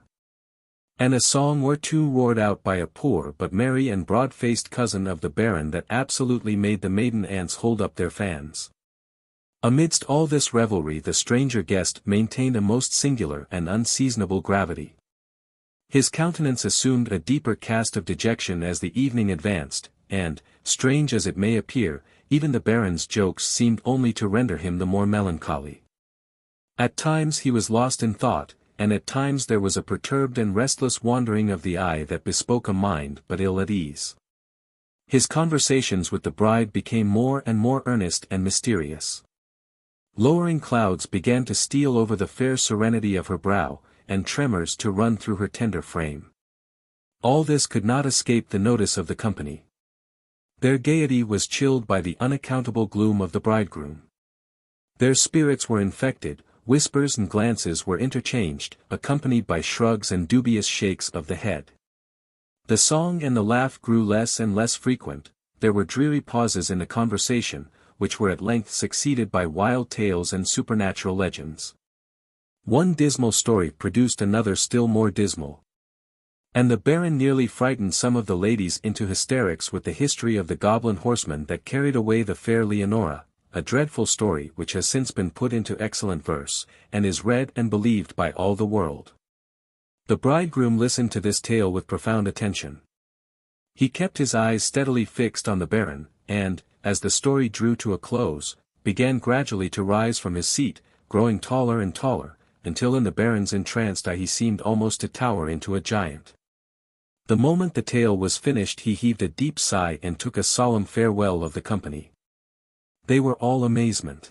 And a song or two roared out by a poor but merry and broad-faced cousin of the Baron that absolutely made the maiden aunts hold up their fans. Amidst all this revelry the stranger guest maintained a most singular and unseasonable gravity. His countenance assumed a deeper cast of dejection as the evening advanced, and, strange as it may appear, even the Baron's jokes seemed only to render him the more melancholy. At times he was lost in thought, and at times there was a perturbed and restless wandering of the eye that bespoke a mind but ill at ease. His conversations with the bride became more and more earnest and mysterious. Lowering clouds began to steal over the fair serenity of her brow, and tremors to run through her tender frame. All this could not escape the notice of the company. Their gaiety was chilled by the unaccountable gloom of the bridegroom. Their spirits were infected, whispers and glances were interchanged, accompanied by shrugs and dubious shakes of the head. The song and the laugh grew less and less frequent, there were dreary pauses in the conversation, which were at length succeeded by wild tales and supernatural legends. One dismal story produced another still more dismal. And the Baron nearly frightened some of the ladies into hysterics with the history of the goblin horseman that carried away the fair Leonora, a dreadful story which has since been put into excellent verse, and is read and believed by all the world. The bridegroom listened to this tale with profound attention. He kept his eyes steadily fixed on the Baron, and, as the story drew to a close, began gradually to rise from his seat, growing taller and taller, until in the Baron's entranced eye he seemed almost to tower into a giant. The moment the tale was finished he heaved a deep sigh and took a solemn farewell of the company. They were all amazement.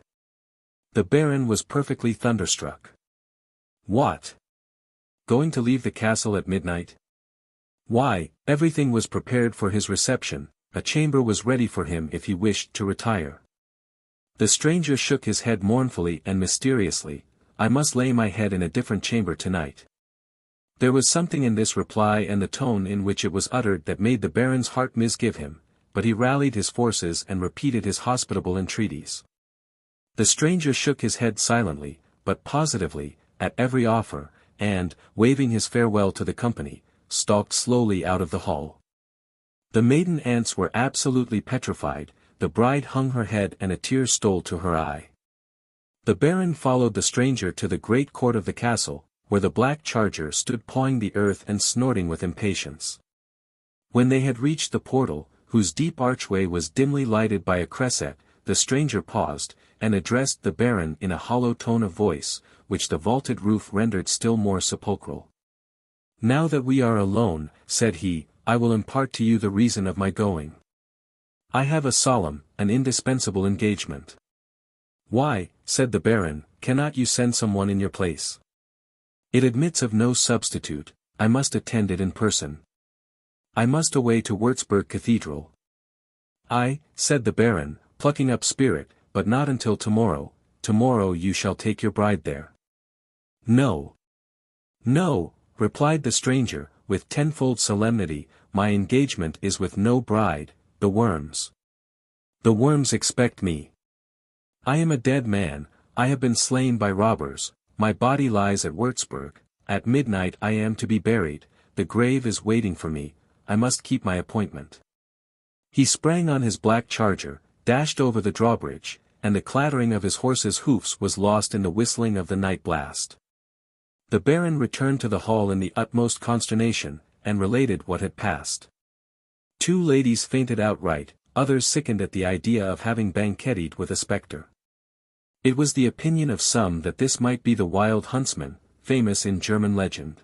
The Baron was perfectly thunderstruck. What? Going to leave the castle at midnight? Why, everything was prepared for his reception, a chamber was ready for him if he wished to retire. The stranger shook his head mournfully and mysteriously. I must lay my head in a different chamber tonight. There was something in this reply and the tone in which it was uttered that made the Baron's heart misgive him, but he rallied his forces and repeated his hospitable entreaties. The stranger shook his head silently, but positively, at every offer, and, waving his farewell to the company, stalked slowly out of the hall. The maiden aunts were absolutely petrified, the bride hung her head and a tear stole to her eye. The Baron followed the stranger to the great court of the castle, where the black charger stood pawing the earth and snorting with impatience. When they had reached the portal, whose deep archway was dimly lighted by a cresset, the stranger paused, and addressed the Baron in a hollow tone of voice, which the vaulted roof rendered still more sepulchral. Now that we are alone, said he, I will impart to you the reason of my going. I have a solemn, an indispensable engagement. Why, said the Baron, cannot you send someone in your place? It admits of no substitute, I must attend it in person. I must away to Würzburg Cathedral. I, said the Baron, plucking up spirit, but not until tomorrow you shall take your bride there. No. No, replied the stranger, with tenfold solemnity, my engagement is with no bride, the worms. The worms expect me. I am a dead man, I have been slain by robbers, my body lies at Würzburg, at midnight I am to be buried, the grave is waiting for me, I must keep my appointment. He sprang on his black charger, dashed over the drawbridge, and the clattering of his horse's hoofs was lost in the whistling of the night blast. The Baron returned to the hall in the utmost consternation, and related what had passed. 2 ladies fainted outright, others sickened at the idea of having banqueted with a spectre. It was the opinion of some that this might be the wild huntsman, famous in German legend.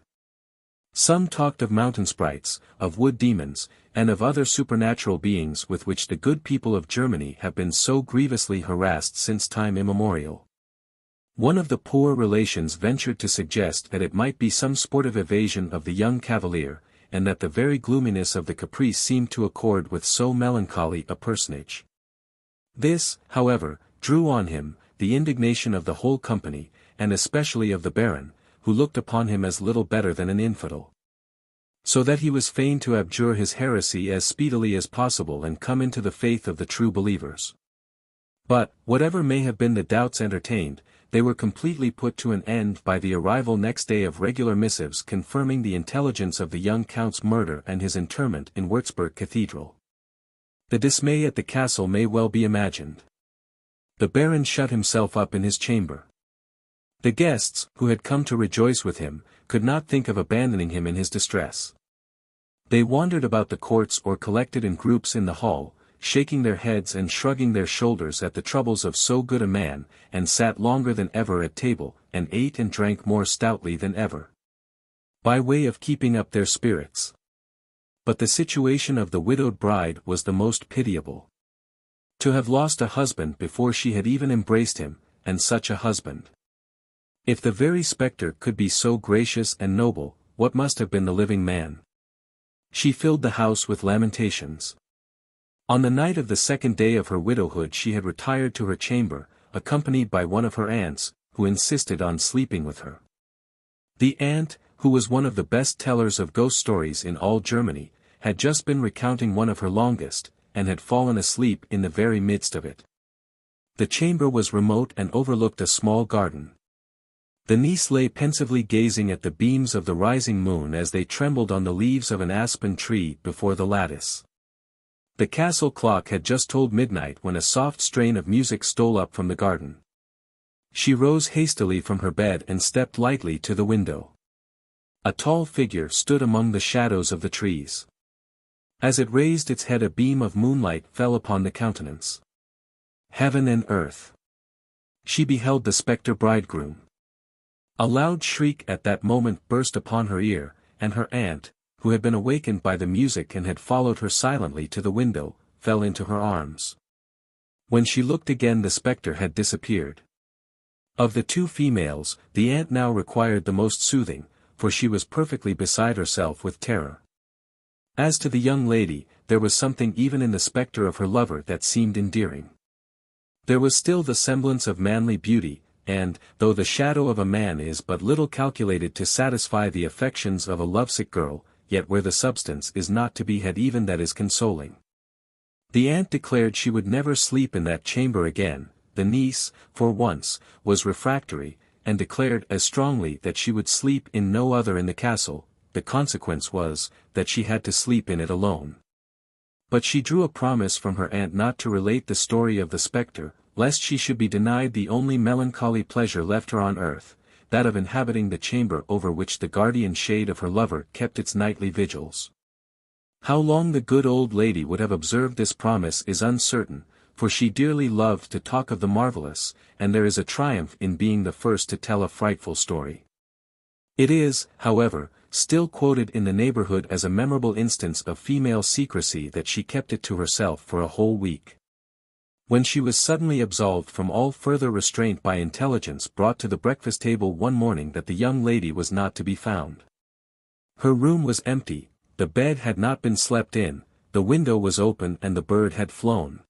Some talked of mountain sprites, of wood demons, and of other supernatural beings with which the good people of Germany have been so grievously harassed since time immemorial. One of the poor relations ventured to suggest that it might be some sportive evasion of the young cavalier, and that the very gloominess of the caprice seemed to accord with so melancholy a personage. This, however, drew on him the indignation of the whole company, and especially of the Baron, who looked upon him as little better than an infidel. So that he was fain to abjure his heresy as speedily as possible and come into the faith of the true believers. But, whatever may have been the doubts entertained, they were completely put to an end by the arrival next day of regular missives confirming the intelligence of the young Count's murder and his interment in Würzburg Cathedral. The dismay at the castle may well be imagined. The Baron shut himself up in his chamber. The guests, who had come to rejoice with him, could not think of abandoning him in his distress. They wandered about the courts or collected in groups in the hall, shaking their heads and shrugging their shoulders at the troubles of so good a man, and sat longer than ever at table, and ate and drank more stoutly than ever, by way of keeping up their spirits. But the situation of the widowed bride was the most pitiable. To have lost a husband before she had even embraced him, and such a husband. If the very spectre could be so gracious and noble, what must have been the living man? She filled the house with lamentations. On the night of the 2nd day of her widowhood she had retired to her chamber, accompanied by one of her aunts, who insisted on sleeping with her. The aunt, who was one of the best tellers of ghost stories in all Germany, had just been recounting one of her longest, and had fallen asleep in the very midst of it. The chamber was remote and overlooked a small garden. The niece lay pensively gazing at the beams of the rising moon as they trembled on the leaves of an aspen tree before the lattice. The castle clock had just tolled midnight when a soft strain of music stole up from the garden. She rose hastily from her bed and stepped lightly to the window. A tall figure stood among the shadows of the trees. As it raised its head a beam of moonlight fell upon the countenance. Heaven and earth! She beheld the spectre bridegroom. A loud shriek at that moment burst upon her ear, and her aunt, who had been awakened by the music and had followed her silently to the window, fell into her arms. When she looked again the spectre had disappeared. Of the 2 females, the aunt now required the most soothing, for she was perfectly beside herself with terror. As to the young lady, there was something even in the spectre of her lover that seemed endearing. There was still the semblance of manly beauty, and, though the shadow of a man is but little calculated to satisfy the affections of a lovesick girl, yet where the substance is not to be had even that is consoling. The aunt declared she would never sleep in that chamber again, the niece, for once, was refractory, and declared as strongly that she would sleep in no other in the castle. The consequence was, that she had to sleep in it alone. But she drew a promise from her aunt not to relate the story of the spectre, lest she should be denied the only melancholy pleasure left her on earth, that of inhabiting the chamber over which the guardian shade of her lover kept its nightly vigils. How long the good old lady would have observed this promise is uncertain, for she dearly loved to talk of the marvelous, and there is a triumph in being the first to tell a frightful story. It is, however, still quoted in the neighborhood as a memorable instance of female secrecy that she kept it to herself for a whole week. When she was suddenly absolved from all further restraint by intelligence brought to the breakfast table one morning that the young lady was not to be found. Her room was empty, the bed had not been slept in, the window was open and the bird had flown.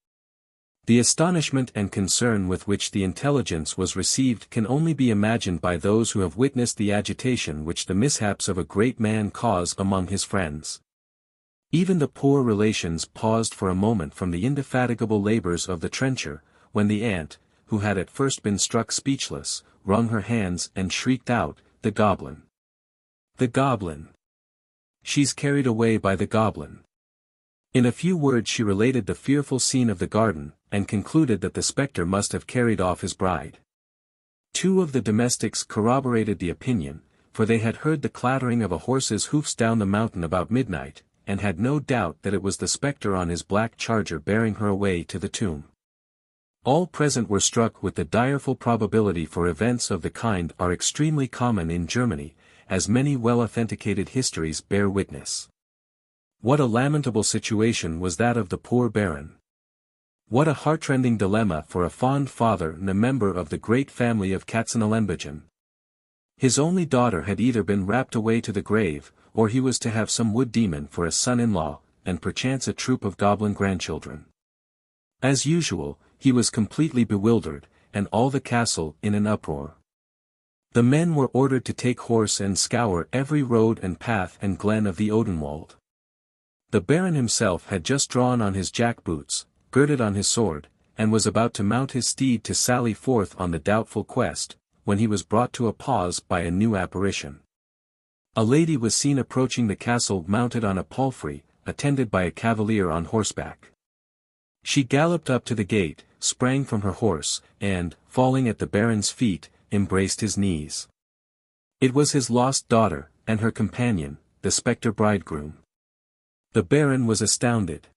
The astonishment and concern with which the intelligence was received can only be imagined by those who have witnessed the agitation which the mishaps of a great man cause among his friends. Even the poor relations paused for a moment from the indefatigable labors of the trencher, when the aunt, who had at first been struck speechless, wrung her hands and shrieked out, "The goblin! The goblin. She's carried away by the goblin. In a few words she related the fearful scene of the garden, and concluded that the spectre must have carried off his bride. Two of the domestics corroborated the opinion, for they had heard the clattering of a horse's hoofs down the mountain about midnight, and had no doubt that it was the spectre on his black charger bearing her away to the tomb. All present were struck with the direful probability, for events of the kind are extremely common in Germany, as many well-authenticated histories bear witness. What a lamentable situation was that of the poor Baron! What a heartrending dilemma for a fond father and a member of the great family of Katzenelnbogen! His only daughter had either been rapt away to the grave, or he was to have some wood demon for a son-in-law, and perchance a troop of goblin grandchildren. As usual, he was completely bewildered, and all the castle in an uproar. The men were ordered to take horse and scour every road and path and glen of the Odenwald. The Baron himself had just drawn on his jack-boots, girded on his sword, and was about to mount his steed to sally forth on the doubtful quest, when he was brought to a pause by a new apparition. A lady was seen approaching the castle mounted on a palfrey, attended by a cavalier on horseback. She galloped up to the gate, sprang from her horse, and, falling at the Baron's feet, embraced his knees. It was his lost daughter, and her companion, the spectre bridegroom. The Baron was astounded.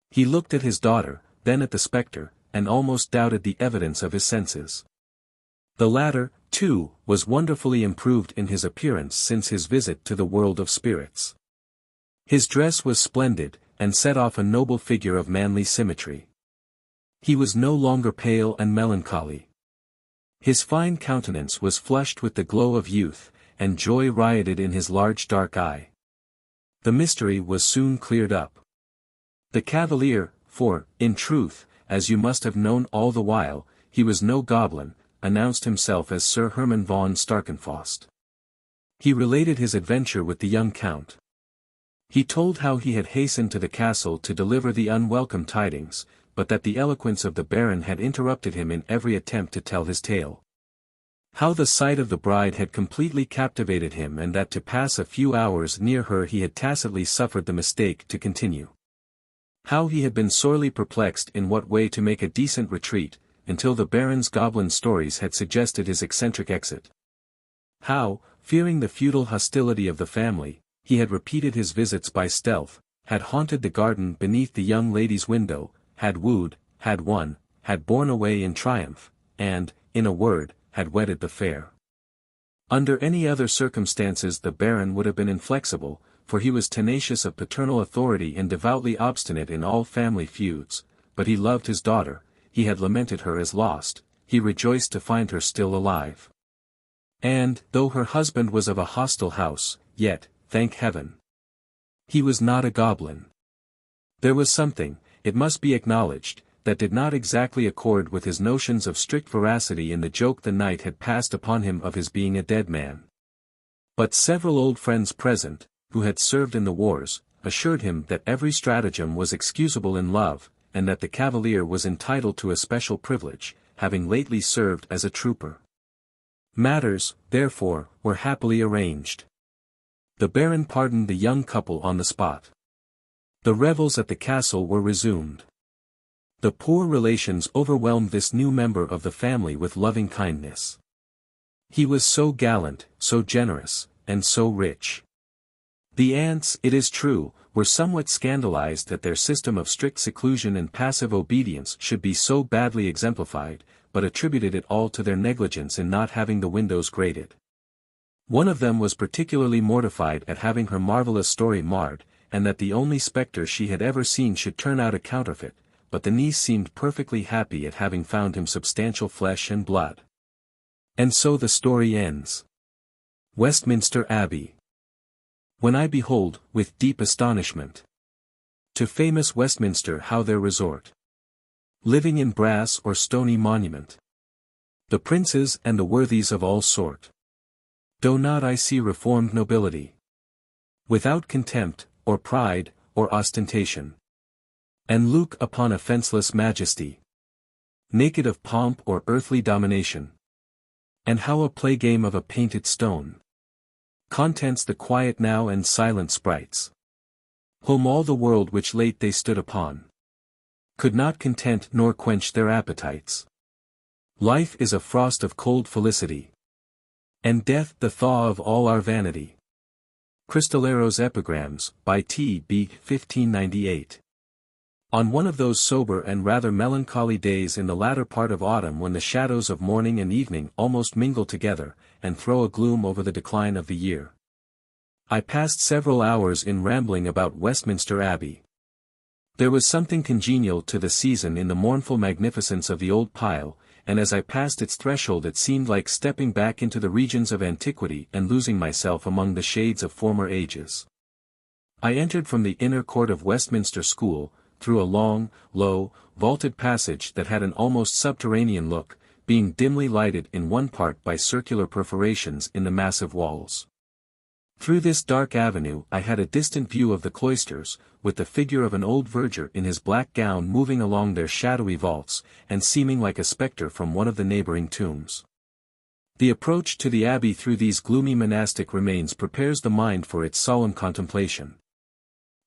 He looked at his daughter, then at the spectre, and almost doubted the evidence of his senses. The latter, too, was wonderfully improved in his appearance since his visit to the world of spirits. His dress was splendid, and set off a noble figure of manly symmetry. He was no longer pale and melancholy. His fine countenance was flushed with the glow of youth, and joy rioted in his large dark eye. The mystery was soon cleared up. The cavalier, for, in truth, as you must have known all the while, he was no goblin, announced himself as Sir Hermann von Starkenfaust. He related his adventure with the young count. He told how he had hastened to the castle to deliver the unwelcome tidings, but that the eloquence of the Baron had interrupted him in every attempt to tell his tale. How the sight of the bride had completely captivated him, and that to pass a few hours near her he had tacitly suffered the mistake to continue. How he had been sorely perplexed in what way to make a decent retreat, until the Baron's goblin stories had suggested his eccentric exit. How, fearing the feudal hostility of the family, he had repeated his visits by stealth, had haunted the garden beneath the young lady's window, had wooed, had won, had borne away in triumph, and, in a word, had wedded the fair. Under any other circumstances the Baron would have been inflexible, for he was tenacious of paternal authority and devoutly obstinate in all family feuds, but he loved his daughter, he had lamented her as lost, he rejoiced to find her still alive. And, though her husband was of a hostile house, yet, thank heaven, he was not a goblin. There was something, it must be acknowledged, that did not exactly accord with his notions of strict veracity in the joke the knight had passed upon him of his being a dead man. But several old friends present, who had served in the wars, assured him that every stratagem was excusable in love, and that the cavalier was entitled to a special privilege, having lately served as a trooper. Matters, therefore, were happily arranged. The Baron pardoned the young couple on the spot. The revels at the castle were resumed. The poor relations overwhelmed this new member of the family with loving kindness. He was so gallant, so generous, and so rich. The aunts, it is true, were somewhat scandalized that their system of strict seclusion and passive obedience should be so badly exemplified, but attributed it all to their negligence in not having the windows grated. One of them was particularly mortified at having her marvelous story marred, and that the only spectre she had ever seen should turn out a counterfeit, but the niece seemed perfectly happy at having found him substantial flesh and blood. And so the story ends. Westminster Abbey. When I behold, with deep astonishment, to famous Westminster how their resort, living in brass or stony monument, the princes and the worthies of all sort, do not I see reformed nobility, without contempt, or pride, or ostentation, and look upon a fenceless majesty, naked of pomp or earthly domination, and how a play game of a painted stone Contents the quiet now and silent sprites. Home all the world which late they stood upon. Could not content nor quench their appetites. Life is a frost of cold felicity. And death the thaw of all our vanity. Cristolero's Epigrams, by T.B. 1598. On one of those sober and rather melancholy days in the latter part of autumn when the shadows of morning and evening almost mingle together, and throw a gloom over the decline of the year, I passed several hours in rambling about Westminster Abbey. There was something congenial to the season in the mournful magnificence of the old pile, and as I passed its threshold it seemed like stepping back into the regions of antiquity and losing myself among the shades of former ages. I entered from the inner court of Westminster School, through a long, low, vaulted passage that had an almost subterranean look, being dimly lighted in one part by circular perforations in the massive walls. Through this dark avenue I had a distant view of the cloisters, with the figure of an old verger in his black gown moving along their shadowy vaults, and seeming like a spectre from one of the neighboring tombs. The approach to the abbey through these gloomy monastic remains prepares the mind for its solemn contemplation.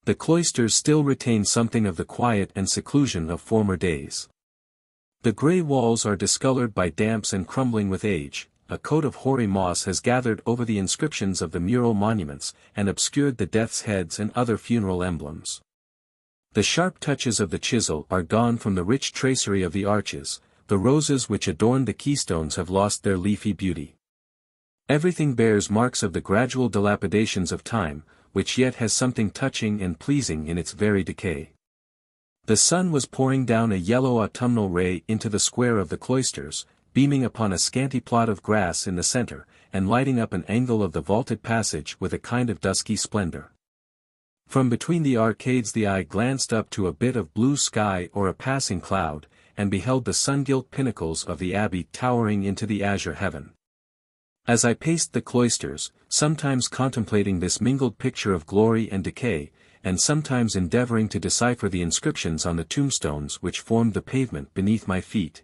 The cloisters still retain something of the quiet and seclusion of former days. The grey walls are discolored by damps and crumbling with age. A coat of hoary moss has gathered over the inscriptions of the mural monuments, and obscured the death's heads and other funeral emblems. The sharp touches of the chisel are gone from the rich tracery of the arches, the roses which adorned the keystones have lost their leafy beauty. Everything bears marks of the gradual dilapidations of time, which yet has something touching and pleasing in its very decay. The sun was pouring down a yellow autumnal ray into the square of the cloisters, beaming upon a scanty plot of grass in the center, and lighting up an angle of the vaulted passage with a kind of dusky splendor. From between the arcades the eye glanced up to a bit of blue sky or a passing cloud, and beheld the sun-gilt pinnacles of the abbey towering into the azure heaven. As I paced the cloisters, sometimes contemplating this mingled picture of glory and decay, and sometimes endeavoring to decipher the inscriptions on the tombstones which formed the pavement beneath my feet,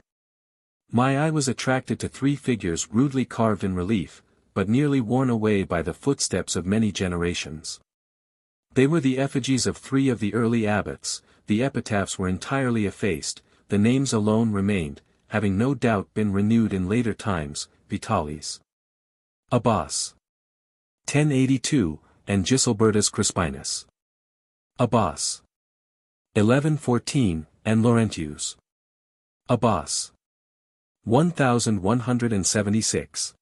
my eye was attracted to three figures rudely carved in relief, but nearly worn away by the footsteps of many generations. They were the effigies of three of the early abbots. The epitaphs were entirely effaced, the names alone remained, having no doubt been renewed in later times: Vitalis Abbas 1082, and Giselbertus Crispinus Abbas 1114, and Laurentius Abbas 1176.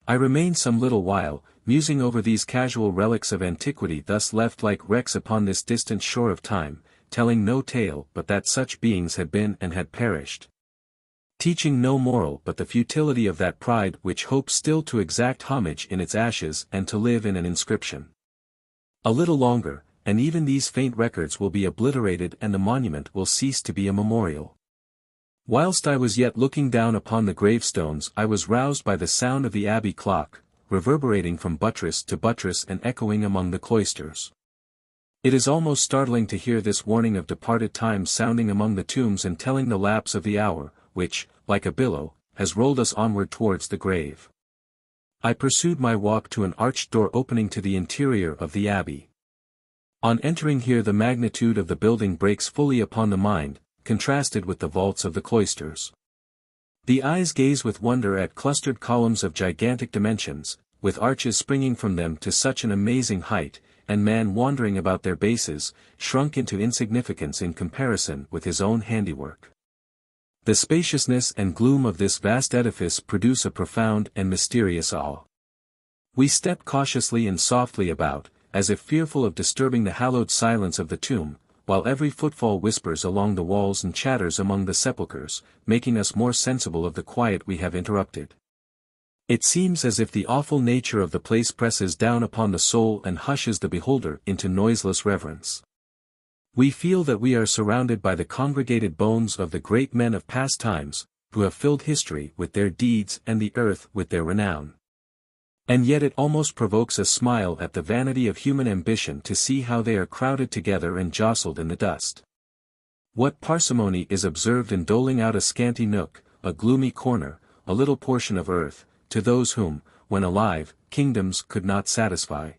I remained some little while, musing over these casual relics of antiquity thus left like wrecks upon this distant shore of time, telling no tale but that such beings had been and had perished. Teaching no moral but the futility of that pride which hopes still to exact homage in its ashes and to live in an inscription. A little longer, and even these faint records will be obliterated and the monument will cease to be a memorial. Whilst I was yet looking down upon the gravestones I was roused by the sound of the abbey clock, reverberating from buttress to buttress and echoing among the cloisters. It is almost startling to hear this warning of departed times sounding among the tombs and telling the lapse of the hour, which, like a billow, has rolled us onward towards the grave. I pursued my walk to an arched door opening to the interior of the abbey. On entering here the magnitude of the building breaks fully upon the mind, contrasted with the vaults of the cloisters. The eyes gaze with wonder at clustered columns of gigantic dimensions, with arches springing from them to such an amazing height, and man wandering about their bases, shrunk into insignificance in comparison with his own handiwork. The spaciousness and gloom of this vast edifice produce a profound and mysterious awe. We step cautiously and softly about, as if fearful of disturbing the hallowed silence of the tomb, while every footfall whispers along the walls and chatters among the sepulchres, making us more sensible of the quiet we have interrupted. It seems as if the awful nature of the place presses down upon the soul and hushes the beholder into noiseless reverence. We feel that we are surrounded by the congregated bones of the great men of past times, who have filled history with their deeds and the earth with their renown. And yet it almost provokes a smile at the vanity of human ambition to see how they are crowded together and jostled in the dust. What parsimony is observed in doling out a scanty nook, a gloomy corner, a little portion of earth, to those whom, when alive, kingdoms could not satisfy.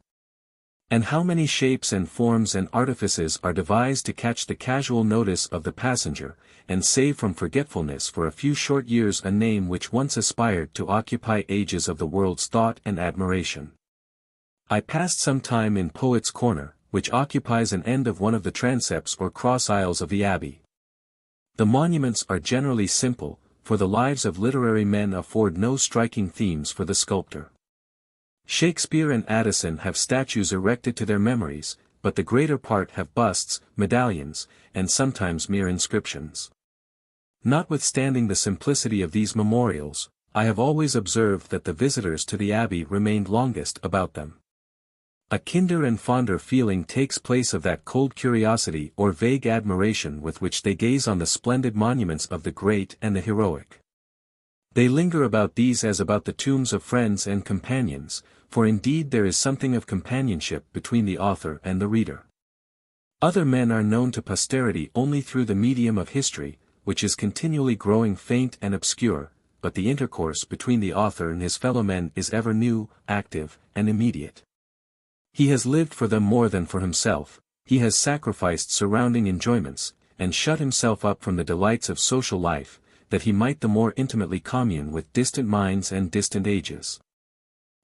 And how many shapes and forms and artifices are devised to catch the casual notice of the passenger, and save from forgetfulness for a few short years a name which once aspired to occupy ages of the world's thought and admiration. I passed some time in Poets' Corner, which occupies an end of one of the transepts or cross aisles of the abbey. The monuments are generally simple, for the lives of literary men afford no striking themes for the sculptor. Shakespeare and Addison have statues erected to their memories, but the greater part have busts, medallions, and sometimes mere inscriptions. Notwithstanding the simplicity of these memorials, I have always observed that the visitors to the abbey remained longest about them. A kinder and fonder feeling takes place of that cold curiosity or vague admiration with which they gaze on the splendid monuments of the great and the heroic. They linger about these as about the tombs of friends and companions, for indeed there is something of companionship between the author and the reader. Other men are known to posterity only through the medium of history, which is continually growing faint and obscure, but the intercourse between the author and his fellow men is ever new, active, and immediate. He has lived for them more than for himself, he has sacrificed surrounding enjoyments, and shut himself up from the delights of social life, that he might the more intimately commune with distant minds and distant ages.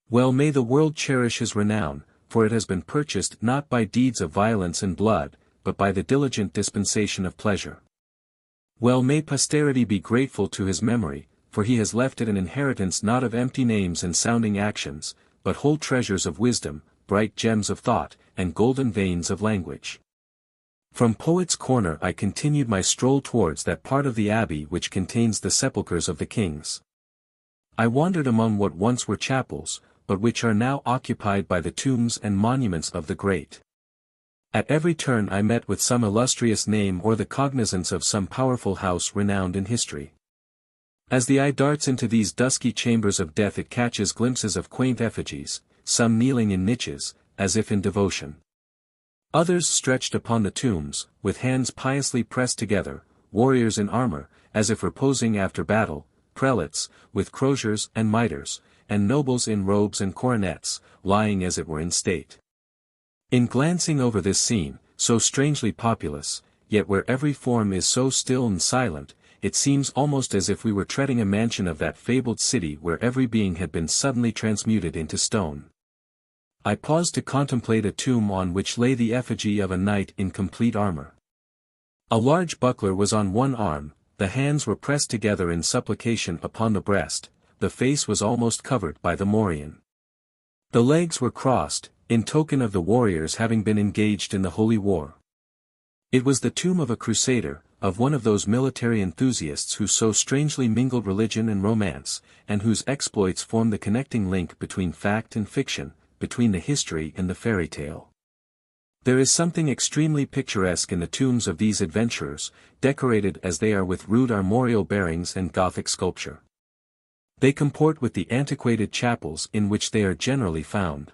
Well may the world cherish his renown, for it has been purchased not by deeds of violence and blood, but by the diligent dispensation of pleasure. Well may posterity be grateful to his memory, for he has left it an inheritance not of empty names and sounding actions, but whole treasures of wisdom, bright gems of thought, and golden veins of language. From Poets' Corner I continued my stroll towards that part of the abbey which contains the sepulchres of the kings. I wandered among what once were chapels, but which are now occupied by the tombs and monuments of the great. At every turn I met with some illustrious name or the cognizance of some powerful house renowned in history. As the eye darts into these dusky chambers of death it catches glimpses of quaint effigies, some kneeling in niches, as if in devotion. Others stretched upon the tombs, with hands piously pressed together, warriors in armor, as if reposing after battle, prelates, with croziers and mitres, and nobles in robes and coronets, lying as it were in state. In glancing over this scene, so strangely populous, yet where every form is so still and silent, it seems almost as if we were treading a mansion of that fabled city where every being had been suddenly transmuted into stone. I paused to contemplate a tomb on which lay the effigy of a knight in complete armor. A large buckler was on one arm, the hands were pressed together in supplication upon the breast, the face was almost covered by the morion. The legs were crossed, in token of the warriors having been engaged in the holy war. It was the tomb of a crusader, of one of those military enthusiasts who so strangely mingled religion and romance, and whose exploits form the connecting link between fact and fiction, between the history and the fairy tale. There is something extremely picturesque in the tombs of these adventurers, decorated as they are with rude armorial bearings and Gothic sculpture. They comport with the antiquated chapels in which they are generally found.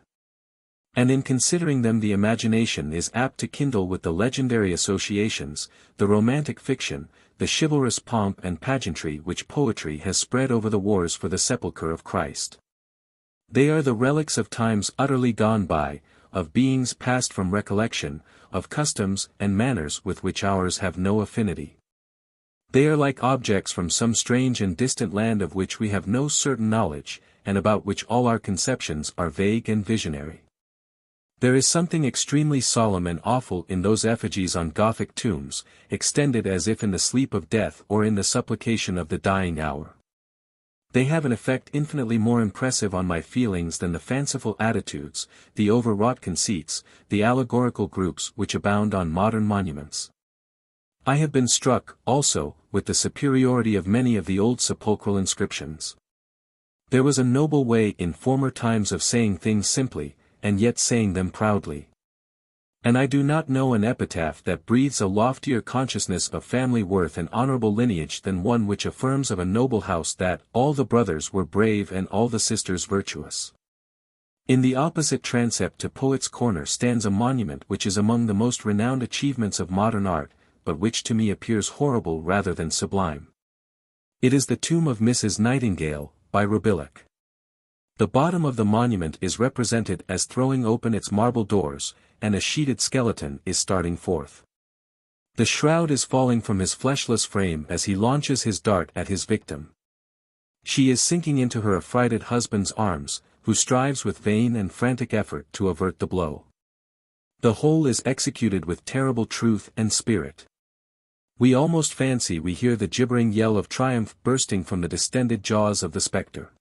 And in considering them the imagination is apt to kindle with the legendary associations, the romantic fiction, the chivalrous pomp and pageantry which poetry has spread over the wars for the sepulchre of Christ. They are the relics of times utterly gone by, of beings passed from recollection, of customs and manners with which ours have no affinity. They are like objects from some strange and distant land of which we have no certain knowledge, and about which all our conceptions are vague and visionary. There is something extremely solemn and awful in those effigies on Gothic tombs, extended as if in the sleep of death or in the supplication of the dying hour. They have an effect infinitely more impressive on my feelings than the fanciful attitudes, the overwrought conceits, the allegorical groups which abound on modern monuments. I have been struck, also, with the superiority of many of the old sepulchral inscriptions. There was a noble way in former times of saying things simply, and yet saying them proudly. And I do not know an epitaph that breathes a loftier consciousness of family worth and honorable lineage than one which affirms of a noble house that all the brothers were brave and all the sisters virtuous. In the opposite transept to Poets' Corner stands a monument which is among the most renowned achievements of modern art, but which to me appears horrible rather than sublime. It is the tomb of Mrs. Nightingale, by Robillick. The bottom of the monument is represented as throwing open its marble doors, and a sheeted skeleton is starting forth. The shroud is falling from his fleshless frame as he launches his dart at his victim. She is sinking into her affrighted husband's arms, who strives with vain and frantic effort to avert the blow. The whole is executed with terrible truth and spirit. We almost fancy we hear the gibbering yell of triumph bursting from the distended jaws of the spectre.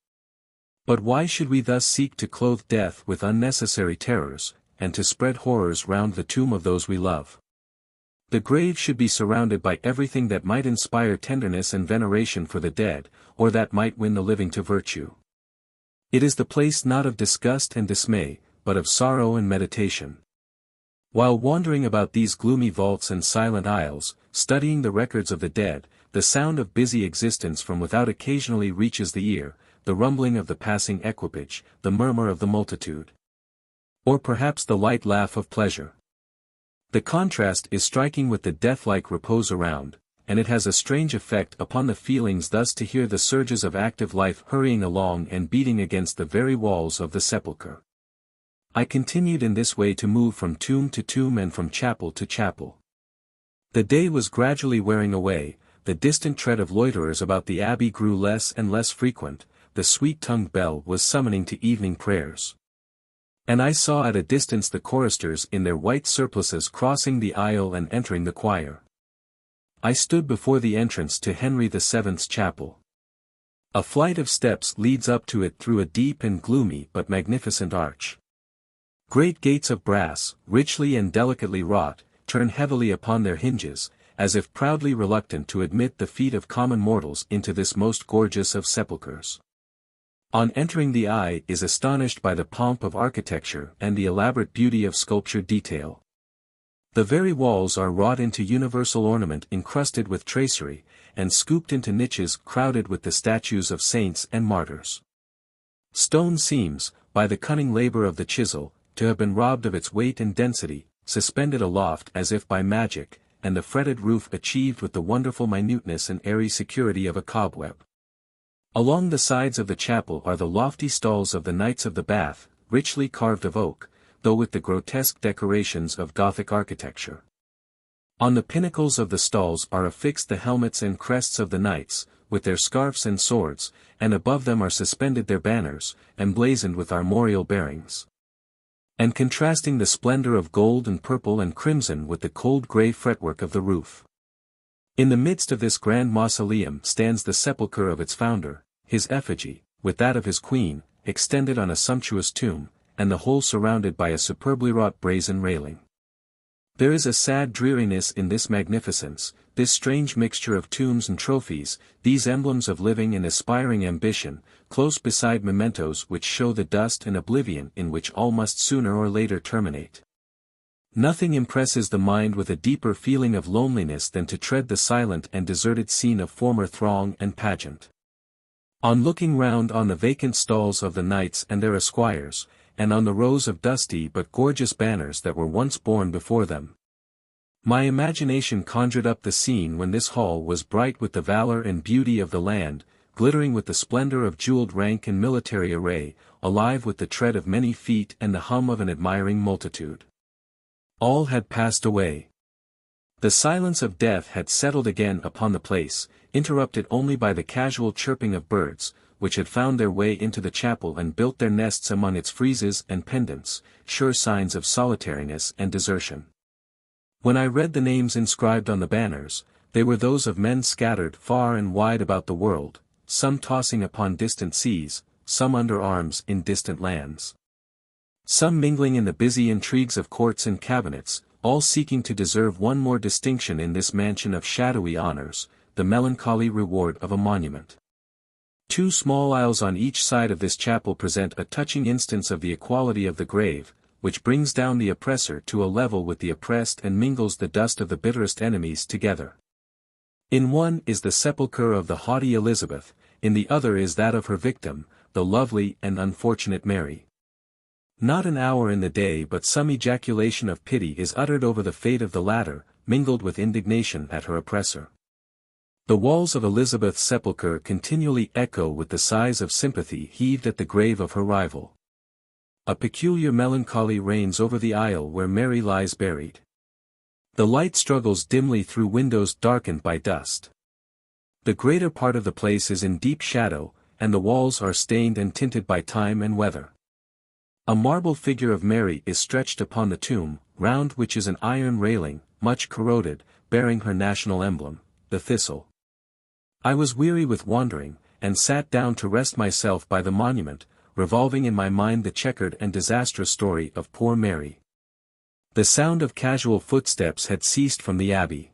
But why should we thus seek to clothe death with unnecessary terrors, and to spread horrors round the tomb of those we love? The grave should be surrounded by everything that might inspire tenderness and veneration for the dead, or that might win the living to virtue. It is the place not of disgust and dismay, but of sorrow and meditation. While wandering about these gloomy vaults and silent aisles, studying the records of the dead, the sound of busy existence from without occasionally reaches the ear, the rumbling of the passing equipage, the murmur of the multitude. Or perhaps the light laugh of pleasure. The contrast is striking with the death-like repose around, and it has a strange effect upon the feelings thus to hear the surges of active life hurrying along and beating against the very walls of the sepulchre. I continued in this way to move from tomb to tomb and from chapel to chapel. The day was gradually wearing away, the distant tread of loiterers about the abbey grew less and less frequent, the sweet-tongued bell was summoning to evening prayers. And I saw at a distance the choristers in their white surplices crossing the aisle and entering the choir. I stood before the entrance to Henry VII's chapel. A flight of steps leads up to it through a deep and gloomy but magnificent arch. Great gates of brass, richly and delicately wrought, turn heavily upon their hinges, as if proudly reluctant to admit the feet of common mortals into this most gorgeous of sepulchres. On entering the eye is astonished by the pomp of architecture and the elaborate beauty of sculptured detail. The very walls are wrought into universal ornament encrusted with tracery, and scooped into niches crowded with the statues of saints and martyrs. Stone seems, by the cunning labor of the chisel, to have been robbed of its weight and density, suspended aloft as if by magic, and the fretted roof achieved with the wonderful minuteness and airy security of a cobweb. Along the sides of the chapel are the lofty stalls of the Knights of the Bath, richly carved of oak, though with the grotesque decorations of Gothic architecture. On the pinnacles of the stalls are affixed the helmets and crests of the knights, with their scarfs and swords, and above them are suspended their banners, emblazoned with armorial bearings. And contrasting the splendor of gold and purple and crimson with the cold grey fretwork of the roof. In the midst of this grand mausoleum stands the sepulchre of its founder, his effigy, with that of his queen, extended on a sumptuous tomb, and the whole surrounded by a superbly wrought brazen railing. There is a sad dreariness in this magnificence, this strange mixture of tombs and trophies, these emblems of living and aspiring ambition, close beside mementos which show the dust and oblivion in which all must sooner or later terminate. Nothing impresses the mind with a deeper feeling of loneliness than to tread the silent and deserted scene of former throng and pageant. On looking round on the vacant stalls of the knights and their esquires, and on the rows of dusty but gorgeous banners that were once borne before them, my imagination conjured up the scene when this hall was bright with the valor and beauty of the land, glittering with the splendor of jeweled rank and military array, alive with the tread of many feet and the hum of an admiring multitude. All had passed away. The silence of death had settled again upon the place, interrupted only by the casual chirping of birds, which had found their way into the chapel and built their nests among its friezes and pendants, sure signs of solitariness and desertion. When I read the names inscribed on the banners, they were those of men scattered far and wide about the world, some tossing upon distant seas, some under arms in distant lands. Some mingling in the busy intrigues of courts and cabinets, all seeking to deserve one more distinction in this mansion of shadowy honors, the melancholy reward of a monument. 2 small aisles on each side of this chapel present a touching instance of the equality of the grave, which brings down the oppressor to a level with the oppressed and mingles the dust of the bitterest enemies together. In one is the sepulchre of the haughty Elizabeth, in the other is that of her victim, the lovely and unfortunate Mary. Not an hour in the day but some ejaculation of pity is uttered over the fate of the latter, mingled with indignation at her oppressor. The walls of Elizabeth's sepulchre continually echo with the sighs of sympathy heaved at the grave of her rival. A peculiar melancholy reigns over the aisle where Mary lies buried. The light struggles dimly through windows darkened by dust. The greater part of the place is in deep shadow, and the walls are stained and tinted by time and weather. A marble figure of Mary is stretched upon the tomb, round which is an iron railing, much corroded, bearing her national emblem, the thistle. I was weary with wandering, and sat down to rest myself by the monument, revolving in my mind the checkered and disastrous story of poor Mary. The sound of casual footsteps had ceased from the abbey.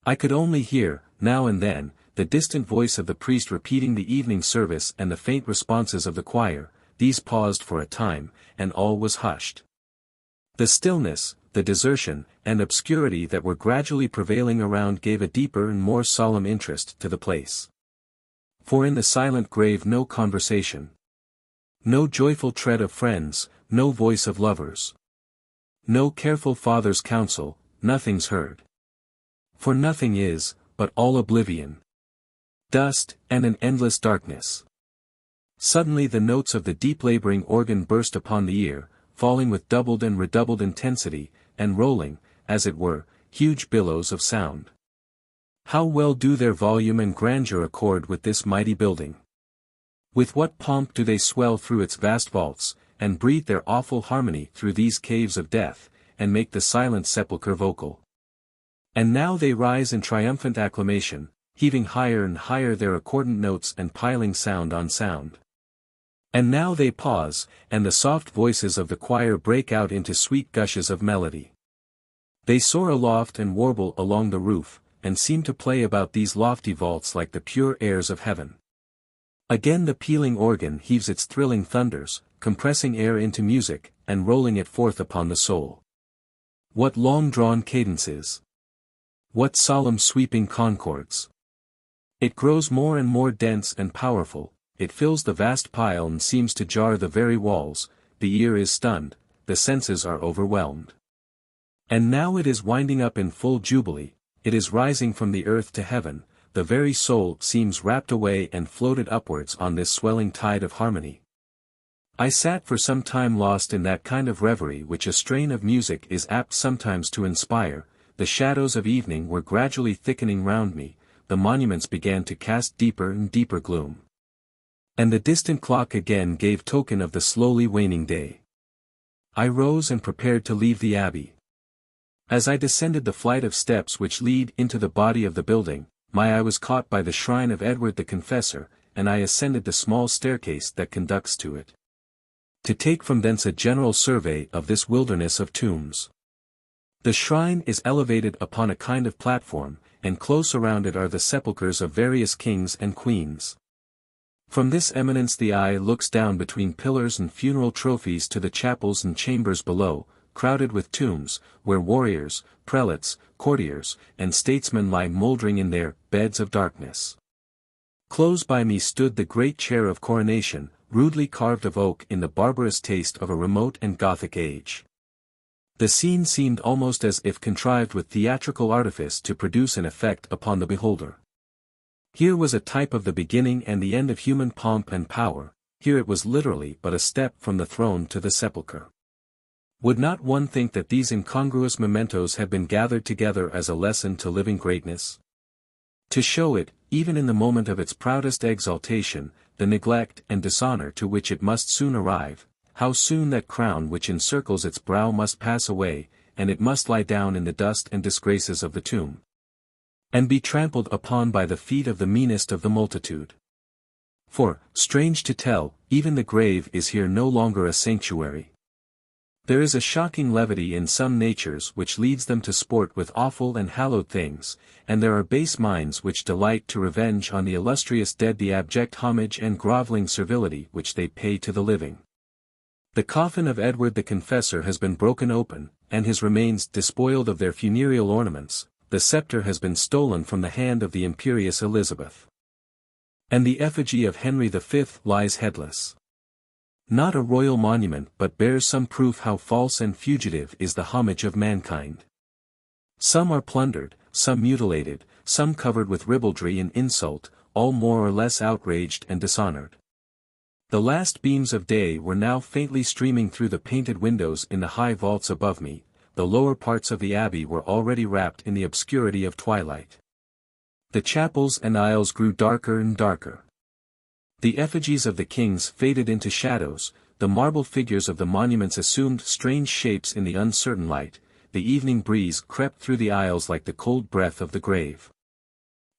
I could only hear, now and then, the distant voice of the priest repeating the evening service and the faint responses of the choir. These paused for a time, and all was hushed. The stillness, the desertion, and obscurity that were gradually prevailing around gave a deeper and more solemn interest to the place. For in the silent grave no conversation. No joyful tread of friends, no voice of lovers. No careful father's counsel, nothing's heard. For nothing is, but all oblivion. Dust, and an endless darkness. Suddenly the notes of the deep laboring organ burst upon the ear, falling with doubled and redoubled intensity, and rolling, as it were, huge billows of sound. How well do their volume and grandeur accord with this mighty building! With what pomp do they swell through its vast vaults, and breathe their awful harmony through these caves of death, and make the silent sepulchre vocal. And now they rise in triumphant acclamation, heaving higher and higher their accordant notes and piling sound on sound. And now they pause, and the soft voices of the choir break out into sweet gushes of melody. They soar aloft and warble along the roof, and seem to play about these lofty vaults like the pure airs of heaven. Again the pealing organ heaves its thrilling thunders, compressing air into music, and rolling it forth upon the soul. What long-drawn cadences! What solemn sweeping concords! It grows more and more dense and powerful, it fills the vast pile and seems to jar the very walls, the ear is stunned, the senses are overwhelmed. And now it is winding up in full jubilee, it is rising from the earth to heaven, the very soul seems wrapped away and floated upwards on this swelling tide of harmony. I sat for some time lost in that kind of reverie which a strain of music is apt sometimes to inspire. The shadows of evening were gradually thickening round me, the monuments began to cast deeper and deeper gloom. And the distant clock again gave token of the slowly waning day. I rose and prepared to leave the abbey. As I descended the flight of steps which lead into the body of the building, my eye was caught by the shrine of Edward the Confessor, and I ascended the small staircase that conducts to it. To take from thence a general survey of this wilderness of tombs. The shrine is elevated upon a kind of platform, and close around it are the sepulchres of various kings and queens. From this eminence the eye looks down between pillars and funeral trophies to the chapels and chambers below, crowded with tombs, where warriors, prelates, courtiers, and statesmen lie mouldering in their beds of darkness. Close by me stood the great chair of coronation, rudely carved of oak in the barbarous taste of a remote and Gothic age. The scene seemed almost as if contrived with theatrical artifice to produce an effect upon the beholder. Here was a type of the beginning and the end of human pomp and power, here it was literally but a step from the throne to the sepulchre. Would not one think that these incongruous mementos had been gathered together as a lesson to living greatness? To show it, even in the moment of its proudest exaltation, the neglect and dishonor to which it must soon arrive, how soon that crown which encircles its brow must pass away, and it must lie down in the dust and disgraces of the tomb, and be trampled upon by the feet of the meanest of the multitude. For, strange to tell, even the grave is here no longer a sanctuary. There is a shocking levity in some natures which leads them to sport with awful and hallowed things, and there are base minds which delight to revenge on the illustrious dead the abject homage and grovelling servility which they pay to the living. The coffin of Edward the Confessor has been broken open, and his remains despoiled of their funereal ornaments, the sceptre has been stolen from the hand of the imperious Elizabeth. And the effigy of Henry V lies headless. Not a royal monument but bears some proof how false and fugitive is the homage of mankind. Some are plundered, some mutilated, some covered with ribaldry and insult, all more or less outraged and dishonored. The last beams of day were now faintly streaming through the painted windows in the high vaults above me, the lower parts of the abbey were already wrapped in the obscurity of twilight. The chapels and aisles grew darker and darker. The effigies of the kings faded into shadows, the marble figures of the monuments assumed strange shapes in the uncertain light, the evening breeze crept through the aisles like the cold breath of the grave.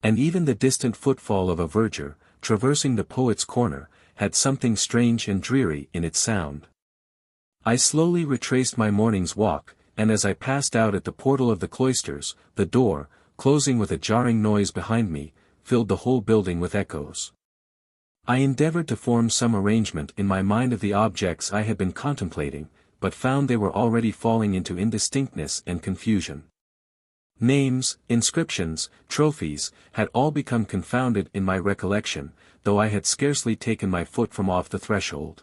And even the distant footfall of a verger, traversing the poet's corner, had something strange and dreary in its sound. I slowly retraced my morning's walk, and as I passed out at the portal of the cloisters, the door, closing with a jarring noise behind me, filled the whole building with echoes. I endeavored to form some arrangement in my mind of the objects I had been contemplating, but found they were already falling into indistinctness and confusion. Names, inscriptions, trophies, had all become confounded in my recollection, though I had scarcely taken my foot from off the threshold.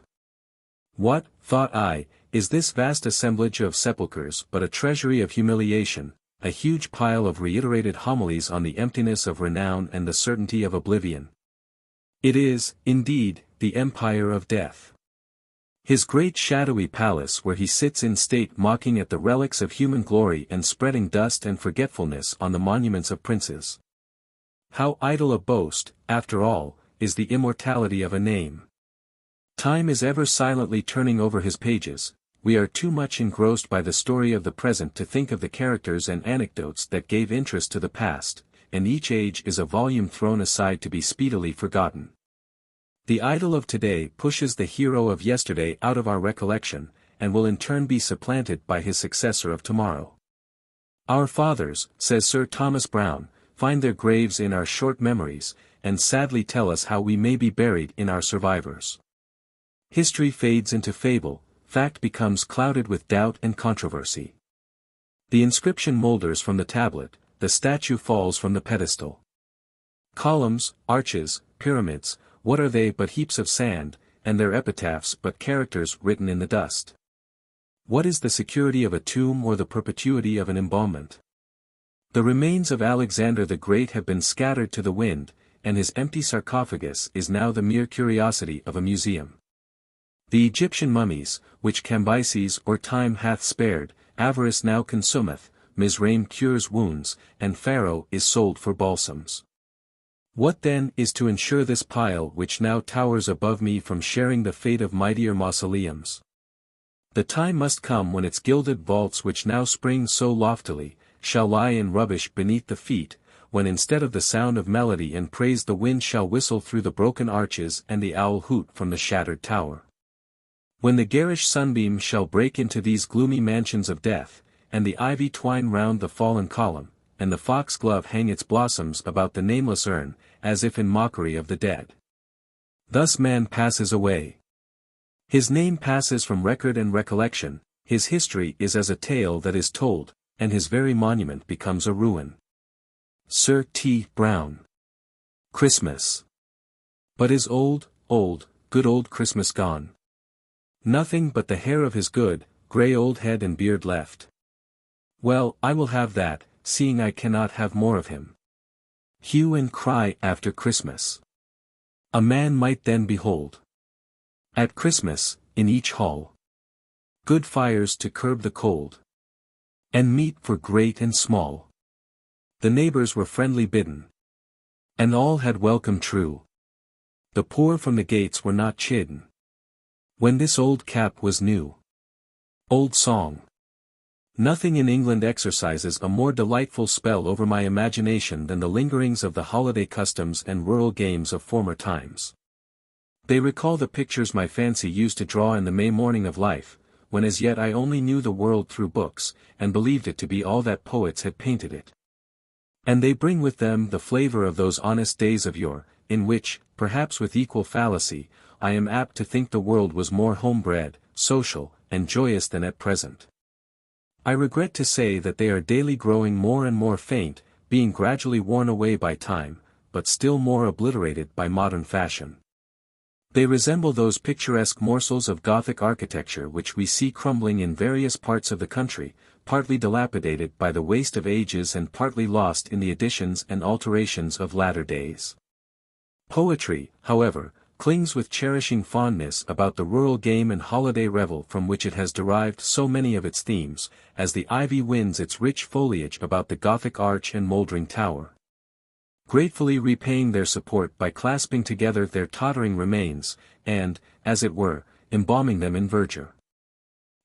What, thought I, is this vast assemblage of sepulchres but a treasury of humiliation, a huge pile of reiterated homilies on the emptiness of renown and the certainty of oblivion? It is, indeed, the empire of death. His great shadowy palace where he sits in state mocking at the relics of human glory and spreading dust and forgetfulness on the monuments of princes. How idle a boast, after all, is the immortality of a name. Time is ever silently turning over his pages, we are too much engrossed by the story of the present to think of the characters and anecdotes that gave interest to the past, and each age is a volume thrown aside to be speedily forgotten. The idol of today pushes the hero of yesterday out of our recollection, and will in turn be supplanted by his successor of tomorrow. Our fathers, says Sir Thomas Browne, find their graves in our short memories, and sadly tell us how we may be buried in our survivors. History fades into fable, fact becomes clouded with doubt and controversy. The inscription moulders from the tablet, the statue falls from the pedestal. Columns, arches, pyramids, what are they but heaps of sand, and their epitaphs but characters written in the dust? What is the security of a tomb or the perpetuity of an embalmment? The remains of Alexander the Great have been scattered to the wind, and his empty sarcophagus is now the mere curiosity of a museum. The Egyptian mummies, which Cambyses or time hath spared, avarice now consumeth, Mizraim cures wounds, and Pharaoh is sold for balsams. What then is to ensure this pile which now towers above me from sharing the fate of mightier mausoleums? The time must come when its gilded vaults which now spring so loftily, shall lie in rubbish beneath the feet, when instead of the sound of melody and praise the wind shall whistle through the broken arches and the owl hoot from the shattered tower. When the garish sunbeam shall break into these gloomy mansions of death, and the ivy twine round the fallen column, and the foxglove hang its blossoms about the nameless urn, as if in mockery of the dead. Thus man passes away. His name passes from record and recollection, his history is as a tale that is told, and his very monument becomes a ruin. Sir T. Browne. Christmas. But is old, good old Christmas gone? Nothing but the hair of his good, grey old head and beard left. Well, I will have that, seeing I cannot have more of him. Hue and cry after Christmas. A man might then behold. At Christmas, in each hall. Good fires to curb the cold. And meat for great and small. The neighbors were friendly bidden. And all had welcome true. The poor from the gates were not chidden. When this old cap was new. Old song. Nothing in England exercises a more delightful spell over my imagination than the lingerings of the holiday customs and rural games of former times. They recall the pictures my fancy used to draw in the May morning of life, when as yet I only knew the world through books, and believed it to be all that poets had painted it. And they bring with them the flavor of those honest days of yore, in which, perhaps with equal fallacy, I am apt to think the world was more homebred, social, and joyous than at present. I regret to say that they are daily growing more and more faint, being gradually worn away by time, but still more obliterated by modern fashion. They resemble those picturesque morsels of Gothic architecture which we see crumbling in various parts of the country, partly dilapidated by the waste of ages and partly lost in the additions and alterations of latter days. Poetry, however, clings with cherishing fondness about the rural game and holiday revel from which it has derived so many of its themes, as the ivy winds its rich foliage about the Gothic arch and mouldering tower, gratefully repaying their support by clasping together their tottering remains, and, as it were, embalming them in verdure.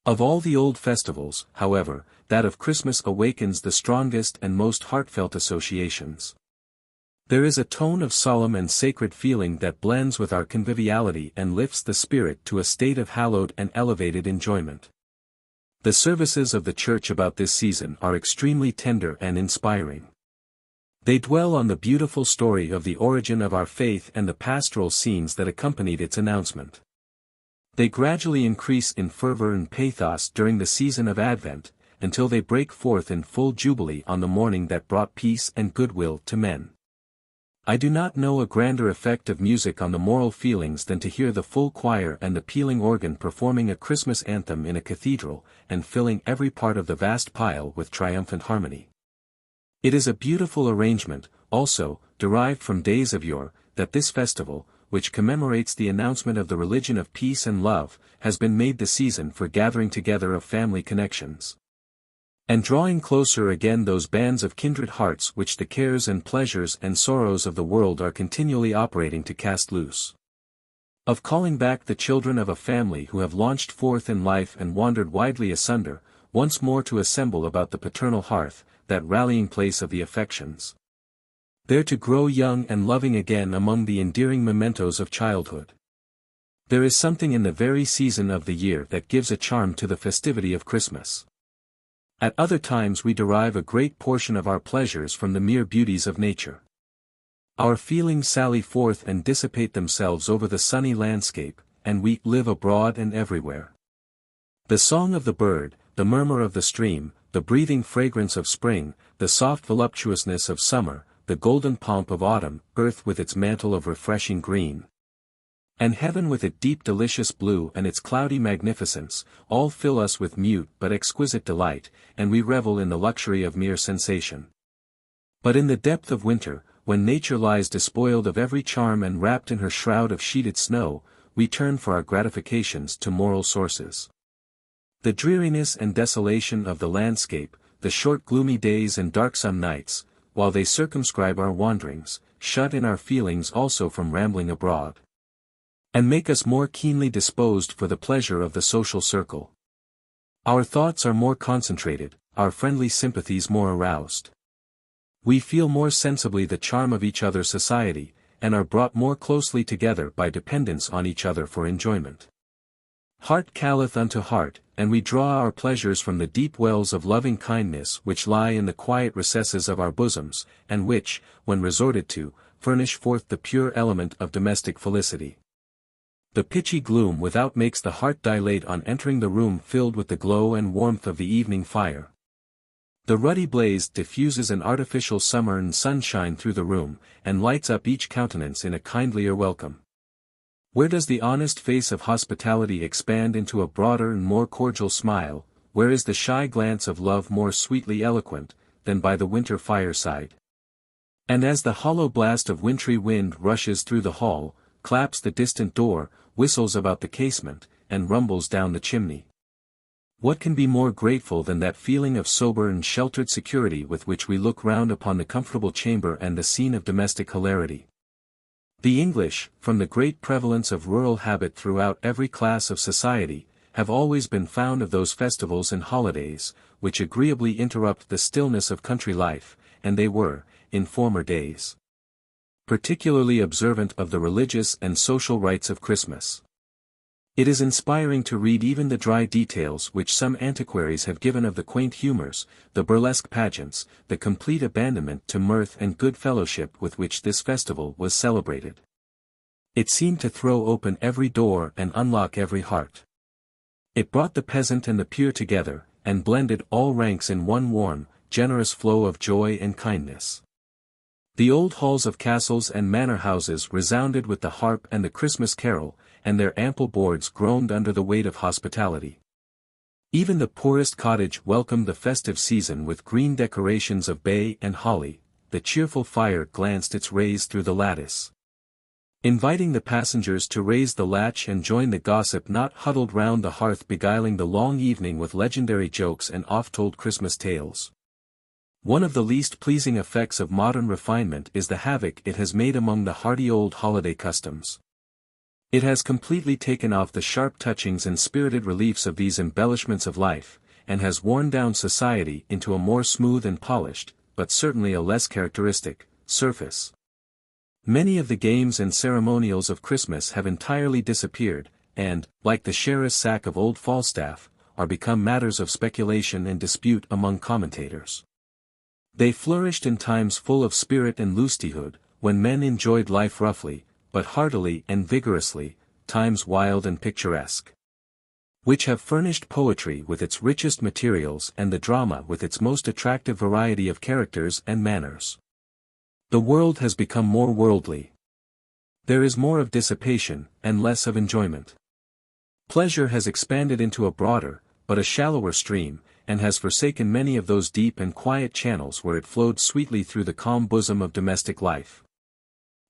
Of all the old festivals, however, that of Christmas awakens the strongest and most heartfelt associations. There is a tone of solemn and sacred feeling that blends with our conviviality and lifts the spirit to a state of hallowed and elevated enjoyment. The services of the Church about this season are extremely tender and inspiring. They dwell on the beautiful story of the origin of our faith and the pastoral scenes that accompanied its announcement. They gradually increase in fervor and pathos during the season of Advent, until they break forth in full jubilee on the morning that brought peace and goodwill to men. I do not know a grander effect of music on the moral feelings than to hear the full choir and the pealing organ performing a Christmas anthem in a cathedral, and filling every part of the vast pile with triumphant harmony. It is a beautiful arrangement, also, derived from days of yore, that this festival, which commemorates the announcement of the religion of peace and love, has been made the season for gathering together of family connections, and drawing closer again those bands of kindred hearts which the cares and pleasures and sorrows of the world are continually operating to cast loose. Of calling back the children of a family who have launched forth in life and wandered widely asunder, once more to assemble about the paternal hearth, that rallying place of the affections, there to grow young and loving again among the endearing mementos of childhood. There is something in the very season of the year that gives a charm to the festivity of Christmas. At other times we derive a great portion of our pleasures from the mere beauties of nature. Our feelings sally forth and dissipate themselves over the sunny landscape, and we live abroad and everywhere. The song of the bird, the murmur of the stream, the breathing fragrance of spring, the soft voluptuousness of summer, the golden pomp of autumn, earth with its mantle of refreshing green, and heaven with its deep delicious blue and its cloudy magnificence, all fill us with mute but exquisite delight, and we revel in the luxury of mere sensation. But in the depth of winter, when nature lies despoiled of every charm and wrapped in her shroud of sheeted snow, we turn for our gratifications to moral sources. The dreariness and desolation of the landscape, the short gloomy days and darksome nights, while they circumscribe our wanderings, shut in our feelings also from rambling abroad, and make us more keenly disposed for the pleasure of the social circle. Our thoughts are more concentrated, our friendly sympathies more aroused. We feel more sensibly the charm of each other's society, and are brought more closely together by dependence on each other for enjoyment. Heart calleth unto heart, and we draw our pleasures from the deep wells of loving kindness which lie in the quiet recesses of our bosoms, and which, when resorted to, furnish forth the pure element of domestic felicity. The pitchy gloom without makes the heart dilate on entering the room filled with the glow and warmth of the evening fire. The ruddy blaze diffuses an artificial summer and sunshine through the room, and lights up each countenance in a kindlier welcome. Where does the honest face of hospitality expand into a broader and more cordial smile, where is the shy glance of love more sweetly eloquent, than by the winter fireside? And as the hollow blast of wintry wind rushes through the hall, claps the distant door, whistles about the casement, and rumbles down the chimney, what can be more grateful than that feeling of sober and sheltered security with which we look round upon the comfortable chamber and the scene of domestic hilarity? The English, from the great prevalence of rural habit throughout every class of society, have always been fond of those festivals and holidays, which agreeably interrupt the stillness of country life, and they were, in former days, particularly observant of the religious and social rites of Christmas. It is inspiring to read even the dry details which some antiquaries have given of the quaint humors, the burlesque pageants, the complete abandonment to mirth and good fellowship with which this festival was celebrated. It seemed to throw open every door and unlock every heart. It brought the peasant and the peer together, and blended all ranks in one warm, generous flow of joy and kindness. The old halls of castles and manor houses resounded with the harp and the Christmas carol, and their ample boards groaned under the weight of hospitality. Even the poorest cottage welcomed the festive season with green decorations of bay and holly, the cheerful fire glanced its rays through the lattice, inviting the passengers to raise the latch and join the gossip knot huddled round the hearth, beguiling the long evening with legendary jokes and oft-told Christmas tales. One of the least pleasing effects of modern refinement is the havoc it has made among the hearty old holiday customs. It has completely taken off the sharp touchings and spirited reliefs of these embellishments of life, and has worn down society into a more smooth and polished, but certainly a less characteristic, surface. Many of the games and ceremonials of Christmas have entirely disappeared, and, like the Sherris sack of old Falstaff, are become matters of speculation and dispute among commentators. They flourished in times full of spirit and lustihood, when men enjoyed life roughly, but heartily and vigorously, times wild and picturesque, which have furnished poetry with its richest materials and the drama with its most attractive variety of characters and manners. The world has become more worldly. There is more of dissipation, and less of enjoyment. Pleasure has expanded into a broader, but a shallower stream, and has forsaken many of those deep and quiet channels where it flowed sweetly through the calm bosom of domestic life.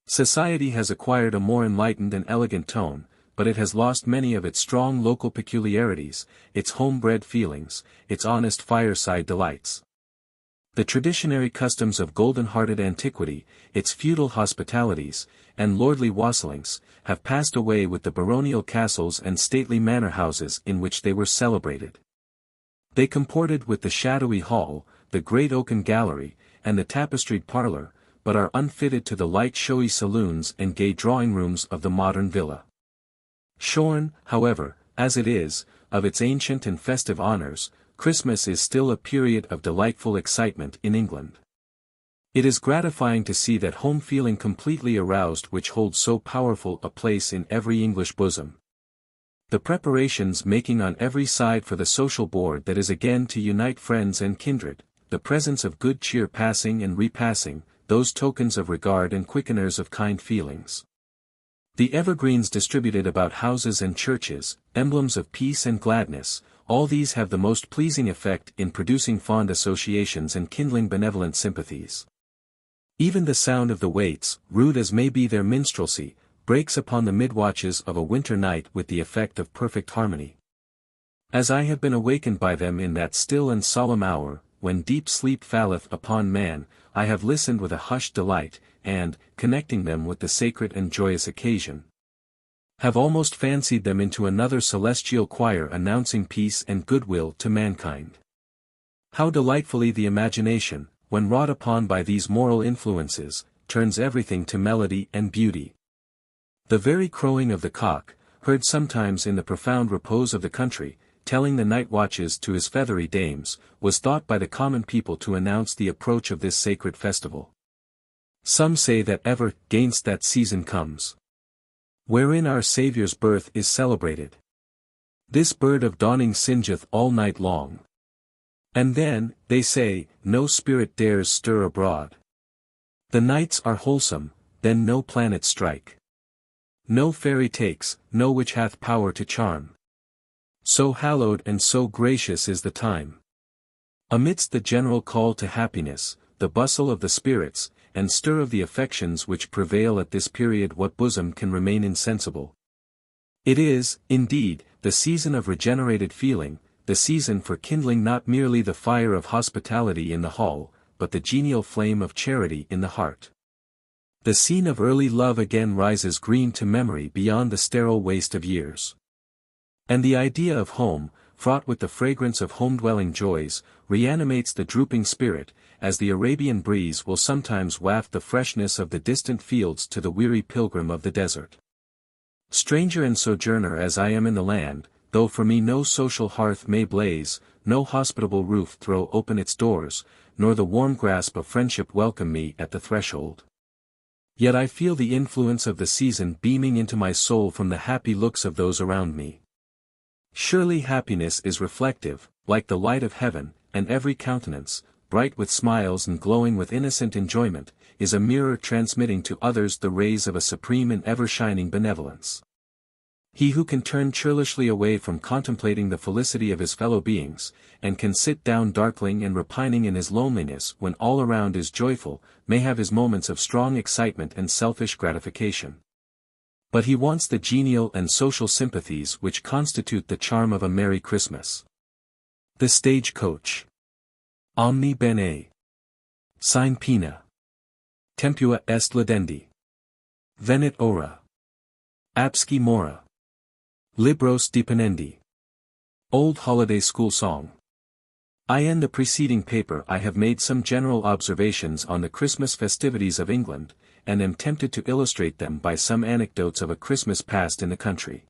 Society has acquired a more enlightened and elegant tone, but it has lost many of its strong local peculiarities, its home-bred feelings, its honest fireside delights. The traditionary customs of golden-hearted antiquity, its feudal hospitalities, and lordly wassailings, have passed away with the baronial castles and stately manor houses in which they were celebrated. They comported with the shadowy hall, the great oaken gallery, and the tapestried parlor, but are unfitted to the light showy saloons and gay drawing-rooms of the modern villa. Shorn, however, as it is, of its ancient and festive honors, Christmas is still a period of delightful excitement in England. It is gratifying to see that home feeling completely aroused which holds so powerful a place in every English bosom. The preparations making on every side for the social board that is again to unite friends and kindred, the presence of good cheer passing and repassing, those tokens of regard and quickeners of kind feelings. The evergreens distributed about houses and churches, emblems of peace and gladness, all these have the most pleasing effect in producing fond associations and kindling benevolent sympathies. Even the sound of the waits, rude as may be their minstrelsy, breaks upon the mid-watches of a winter night with the effect of perfect harmony. As I have been awakened by them in that still and solemn hour, when deep sleep falleth upon man, I have listened with a hushed delight, and, connecting them with the sacred and joyous occasion, have almost fancied them into another celestial choir announcing peace and goodwill to mankind. How delightfully the imagination, when wrought upon by these moral influences, turns everything to melody and beauty. The very crowing of the cock, heard sometimes in the profound repose of the country, telling the night watches to his feathery dames, was thought by the common people to announce the approach of this sacred festival. Some say that ever gainst that season comes, wherein our Saviour's birth is celebrated. This bird of dawning singeth all night long. And then, they say, no spirit dares stir abroad. The nights are wholesome, then no planet strike. No fairy takes, no witch hath power to charm. So hallowed and so gracious is the time. Amidst the general call to happiness, the bustle of the spirits, and stir of the affections which prevail at this period, what bosom can remain insensible? It is, indeed, the season of regenerated feeling, the season for kindling not merely the fire of hospitality in the hall, but the genial flame of charity in the heart. The scene of early love again rises green to memory beyond the sterile waste of years. And the idea of home, fraught with the fragrance of home-dwelling joys, reanimates the drooping spirit, as the Arabian breeze will sometimes waft the freshness of the distant fields to the weary pilgrim of the desert. Stranger and sojourner as I am in the land, though for me no social hearth may blaze, no hospitable roof throw open its doors, nor the warm grasp of friendship welcome me at the threshold. Yet I feel the influence of the season beaming into my soul from the happy looks of those around me. Surely happiness is reflective, like the light of heaven, and every countenance, bright with smiles and glowing with innocent enjoyment, is a mirror transmitting to others the rays of a supreme and ever-shining benevolence. He who can turn churlishly away from contemplating the felicity of his fellow beings, and can sit down darkling and repining in his loneliness when all around is joyful, may have his moments of strong excitement and selfish gratification. But he wants the genial and social sympathies which constitute the charm of a merry Christmas. The stage-coach. Omni bene. Sine pena. Tempua est ladendi. Venit ora. Absci mora. Libros deponendi. Old Holiday School Song. In the preceding paper I have made some general observations on the Christmas festivities of England, and am tempted to illustrate them by some anecdotes of a Christmas passed in the country.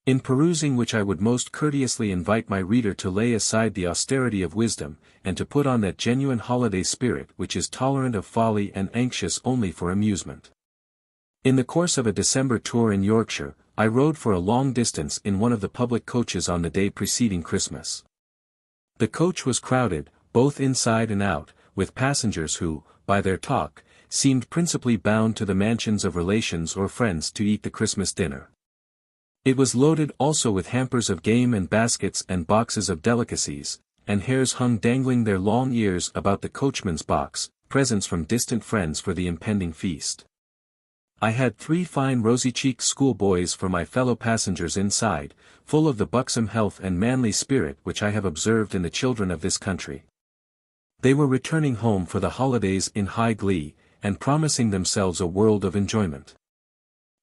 In perusing which I would most courteously invite my reader to lay aside the austerity of wisdom, and to put on that genuine holiday spirit which is tolerant of folly and anxious only for amusement. In the course of a December tour in Yorkshire, I rode for a long distance in one of the public coaches on the day preceding Christmas. The coach was crowded, both inside and out, with passengers who, by their talk, seemed principally bound to the mansions of relations or friends to eat the Christmas dinner. It was loaded also with hampers of game and baskets and boxes of delicacies, and hares hung dangling their long ears about the coachman's box, presents from distant friends for the impending feast. I had 3 fine rosy-cheeked schoolboys for my fellow passengers inside, full of the buxom health and manly spirit which I have observed in the children of this country. They were returning home for the holidays in high glee, and promising themselves a world of enjoyment.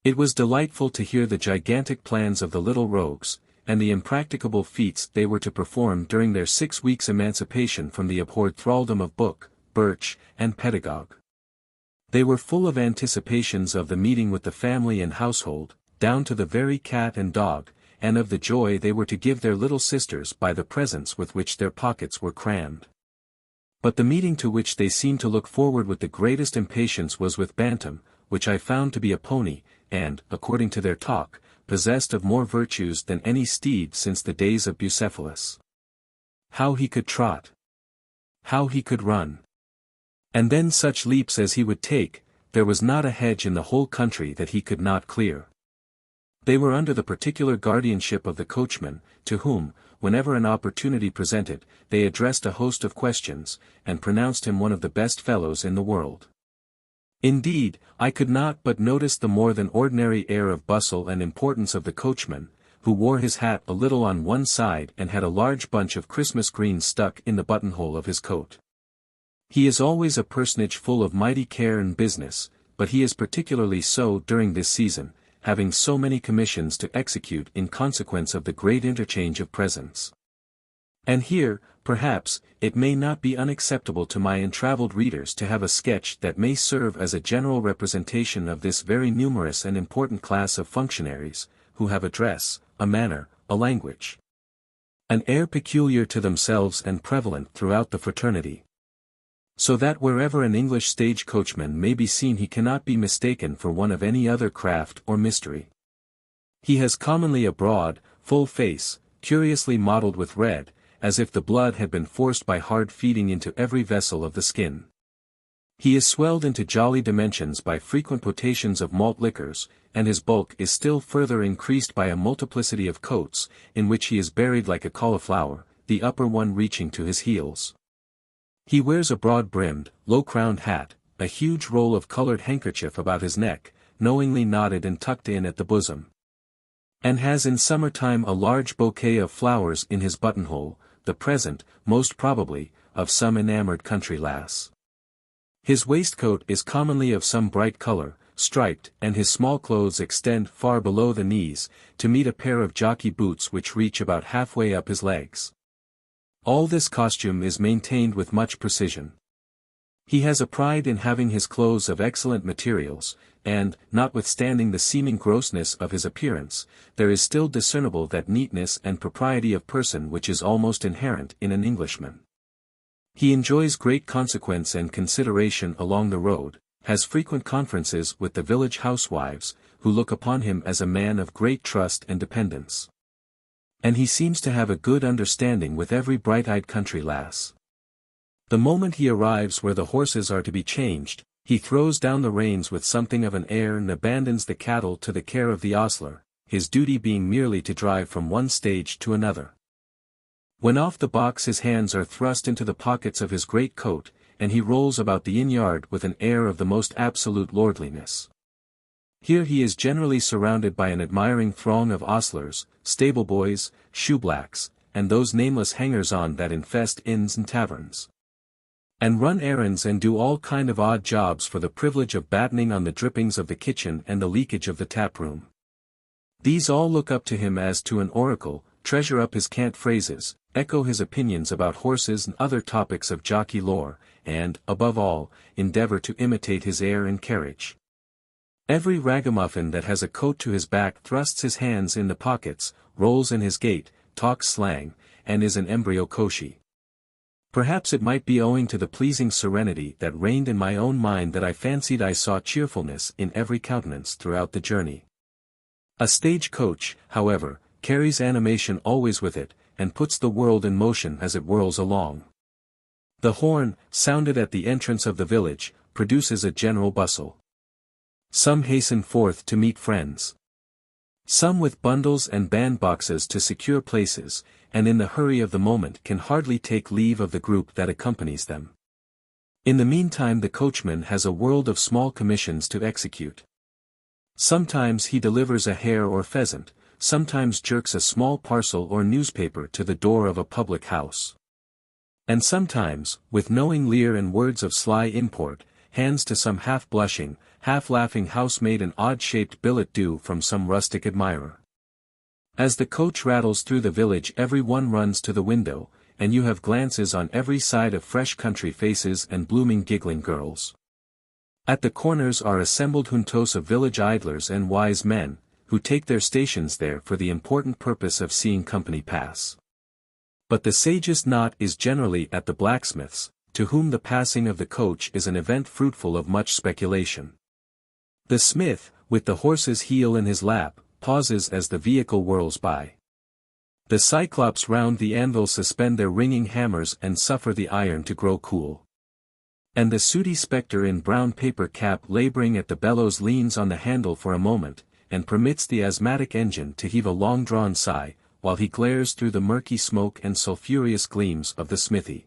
It was delightful to hear the gigantic plans of the little rogues, and the impracticable feats they were to perform during their 6 weeks' emancipation from the abhorred thraldom of book, birch, and pedagogue. They were full of anticipations of the meeting with the family and household, down to the very cat and dog, and of the joy they were to give their little sisters by the presents with which their pockets were crammed. But the meeting to which they seemed to look forward with the greatest impatience was with Bantam, which I found to be a pony, and, according to their talk, possessed of more virtues than any steed since the days of Bucephalus. How he could trot! How he could run! And then such leaps as he would take, there was not a hedge in the whole country that he could not clear. They were under the particular guardianship of the coachman, to whom, whenever an opportunity presented, they addressed a host of questions, and pronounced him one of the best fellows in the world. Indeed, I could not but notice the more than ordinary air of bustle and importance of the coachman, who wore his hat a little on one side and had a large bunch of Christmas greens stuck in the buttonhole of his coat. He is always a personage full of mighty care and business, but he is particularly so during this season, having so many commissions to execute in consequence of the great interchange of presents. And here, perhaps, it may not be unacceptable to my untravelled readers to have a sketch that may serve as a general representation of this very numerous and important class of functionaries, who have a dress, a manner, a language, an air peculiar to themselves and prevalent throughout the fraternity. So that wherever an English stage coachman may be seen he cannot be mistaken for one of any other craft or mystery. He has commonly a broad, full face, curiously mottled with red, as if the blood had been forced by hard feeding into every vessel of the skin. He is swelled into jolly dimensions by frequent potations of malt liquors, and his bulk is still further increased by a multiplicity of coats, in which he is buried like a cauliflower, the upper one reaching to his heels. He wears a broad-brimmed, low-crowned hat, a huge roll of colored handkerchief about his neck, knowingly knotted and tucked in at the bosom, and has in summer-time a large bouquet of flowers in his buttonhole, the present, most probably, of some enamored country lass. His waistcoat is commonly of some bright color, striped, and his small clothes extend far below the knees, to meet a pair of jockey boots which reach about halfway up his legs. All this costume is maintained with much precision. He has a pride in having his clothes of excellent materials, and, notwithstanding the seeming grossness of his appearance, there is still discernible that neatness and propriety of person which is almost inherent in an Englishman. He enjoys great consequence and consideration along the road, has frequent conferences with the village housewives, who look upon him as a man of great trust and dependence. And he seems to have a good understanding with every bright-eyed country lass. The moment he arrives where the horses are to be changed, he throws down the reins with something of an air and abandons the cattle to the care of the ostler, his duty being merely to drive from one stage to another. When off the box his hands are thrust into the pockets of his great coat, and he rolls about the inn-yard with an air of the most absolute lordliness. Here he is generally surrounded by an admiring throng of ostlers, stable-boys, shoeblacks, and those nameless hangers-on that infest inns and taverns, and run errands and do all kind of odd jobs for the privilege of battening on the drippings of the kitchen and the leakage of the tap-room. These all look up to him as to an oracle, treasure up his cant phrases, echo his opinions about horses and other topics of jockey lore, and, above all, endeavor to imitate his air and carriage. Every ragamuffin that has a coat to his back thrusts his hands in the pockets, rolls in his gait, talks slang, and is an embryo Koshi. Perhaps it might be owing to the pleasing serenity that reigned in my own mind that I fancied I saw cheerfulness in every countenance throughout the journey. A stage coach, however, carries animation always with it, and puts the world in motion as it whirls along. The horn, sounded at the entrance of the village, produces a general bustle. Some hasten forth to meet friends. Some with bundles and bandboxes to secure places, and in the hurry of the moment can hardly take leave of the group that accompanies them. In the meantime the coachman has a world of small commissions to execute. Sometimes he delivers a hare or pheasant, sometimes jerks a small parcel or newspaper to the door of a public house. And sometimes, with knowing leer and words of sly import, hands to some half-blushing, half-laughing housemaid an odd-shaped billet-doux from some rustic admirer. As the coach rattles through the village every one runs to the window, and you have glances on every side of fresh country faces and blooming giggling girls. At the corners are assembled juntos of village idlers and wise men, who take their stations there for the important purpose of seeing company pass. But the sagest knot is generally at the blacksmith's, to whom the passing of the coach is an event fruitful of much speculation. The smith, with the horse's heel in his lap, pauses as the vehicle whirls by. The cyclops round the anvil suspend their ringing hammers and suffer the iron to grow cool. And the sooty spectre in brown paper cap laboring at the bellows leans on the handle for a moment, and permits the asthmatic engine to heave a long-drawn sigh, while he glares through the murky smoke and sulphurous gleams of the smithy.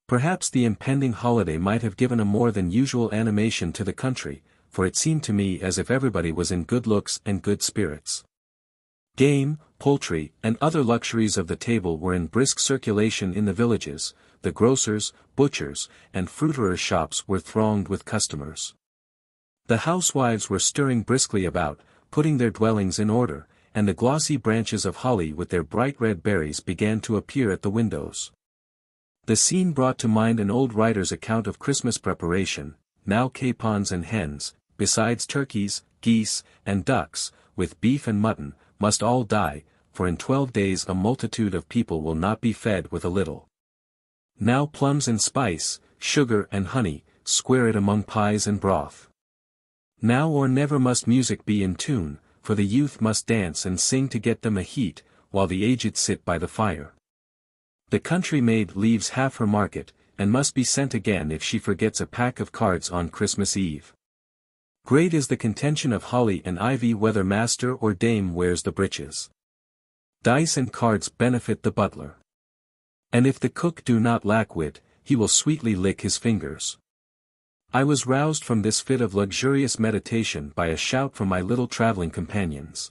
Perhaps the impending holiday might have given a more than usual animation to the country, for it seemed to me as if everybody was in good looks and good spirits. Game, poultry, and other luxuries of the table were in brisk circulation in the villages, the grocers', butchers', and fruiterers' shops were thronged with customers. The housewives were stirring briskly about, putting their dwellings in order, and the glossy branches of holly with their bright red berries began to appear at the windows. The scene brought to mind an old writer's account of Christmas preparation, now capons and hens, besides turkeys, geese, and ducks, with beef and mutton, must all die, for in 12 days a multitude of people will not be fed with a little. Now plums and spice, sugar and honey, square it among pies and broth. Now or never must music be in tune, for the youth must dance and sing to get them a heat, while the aged sit by the fire. The country maid leaves half her market, and must be sent again if she forgets a pack of cards on Christmas Eve. Great is the contention of holly and ivy whether master or dame wears the breeches. Dice and cards benefit the butler. And if the cook do not lack wit, he will sweetly lick his fingers. I was roused from this fit of luxurious meditation by a shout from my little traveling companions.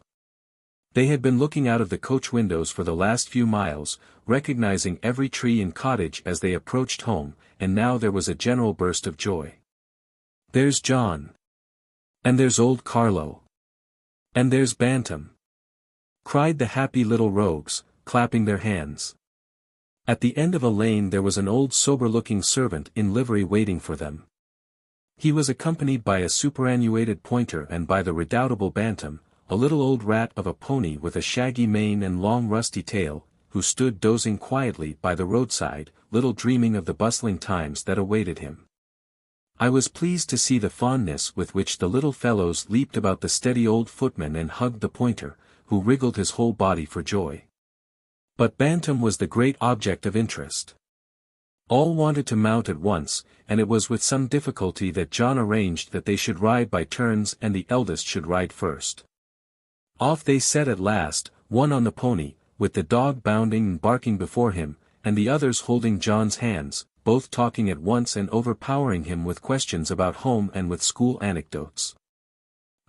They had been looking out of the coach windows for the last few miles, recognizing every tree and cottage as they approached home, and now there was a general burst of joy. "There's John!" "And there's old Carlo!" "And there's Bantam!" cried the happy little rogues, clapping their hands. At the end of a lane there was an old sober-looking servant in livery waiting for them. He was accompanied by a superannuated pointer and by the redoubtable Bantam, a little old rat of a pony with a shaggy mane and long rusty tail, who stood dozing quietly by the roadside, little dreaming of the bustling times that awaited him. I was pleased to see the fondness with which the little fellows leaped about the steady old footman and hugged the pointer, who wriggled his whole body for joy. But Bantam was the great object of interest. All wanted to mount at once, and it was with some difficulty that John arranged that they should ride by turns and the eldest should ride first. Off they set at last, one on the pony, with the dog bounding and barking before him, and the others holding John's hands, both talking at once and overpowering him with questions about home and with school anecdotes.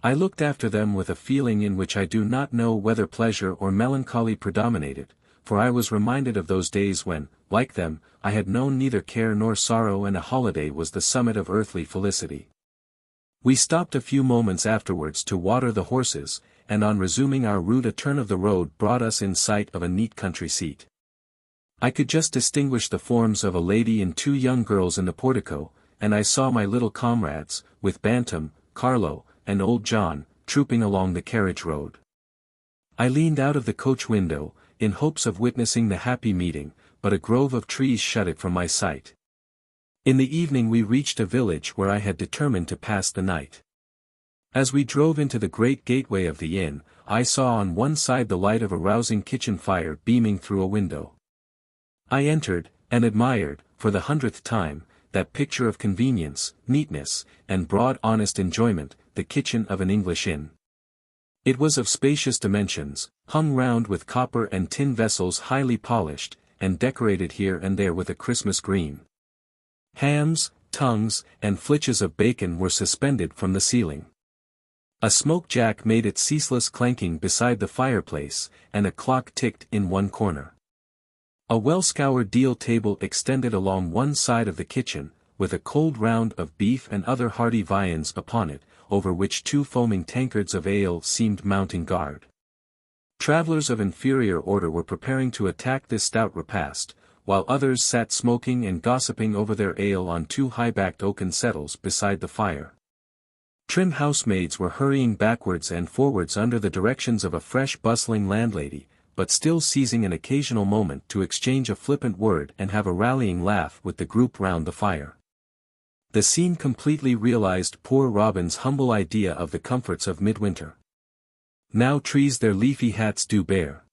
I looked after them with a feeling in which I do not know whether pleasure or melancholy predominated, for I was reminded of those days when, like them, I had known neither care nor sorrow and a holiday was the summit of earthly felicity. We stopped a few moments afterwards to water the horses, and on resuming our route a turn of the road brought us in sight of a neat country seat. I could just distinguish the forms of a lady and two young girls in the portico, and I saw my little comrades, with Bantam, Carlo, and old John, trooping along the carriage road. I leaned out of the coach window, in hopes of witnessing the happy meeting, but a grove of trees shut it from my sight. In the evening we reached a village where I had determined to pass the night. As we drove into the great gateway of the inn, I saw on one side the light of a rousing kitchen fire beaming through a window. I entered, and admired, for the 100th time, that picture of convenience, neatness, and broad honest enjoyment, the kitchen of an English inn. It was of spacious dimensions, hung round with copper and tin vessels highly polished, and decorated here and there with a Christmas green. Hams, tongues, and flitches of bacon were suspended from the ceiling. A smoke-jack made its ceaseless clanking beside the fireplace, and a clock ticked in one corner. A well-scoured deal table extended along one side of the kitchen, with a cold round of beef and other hearty viands upon it, over which two foaming tankards of ale seemed mounting guard. Travellers of inferior order were preparing to attack this stout repast, while others sat smoking and gossiping over their ale on two high-backed oaken settles beside the fire. Trim housemaids were hurrying backwards and forwards under the directions of a fresh bustling landlady, but still seizing an occasional moment to exchange a flippant word and have a rallying laugh with the group round the fire. The scene completely realized poor Robin's humble idea of the comforts of midwinter. Now trees their leafy hats do bear,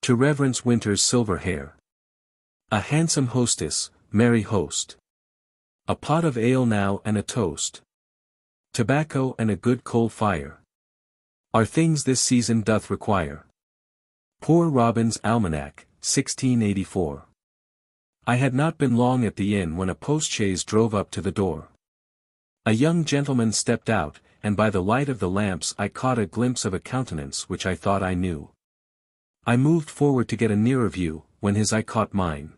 to reverence winter's silver hair. A handsome hostess, merry host. A pot of ale now and a toast. Tobacco and a good coal fire are things this season doth require. Poor Robin's Almanac, 1684. I had not been long at the inn when a postchaise drove up to the door. A young gentleman stepped out, and by the light of the lamps I caught a glimpse of a countenance which I thought I knew. I moved forward to get a nearer view, when his eye caught mine.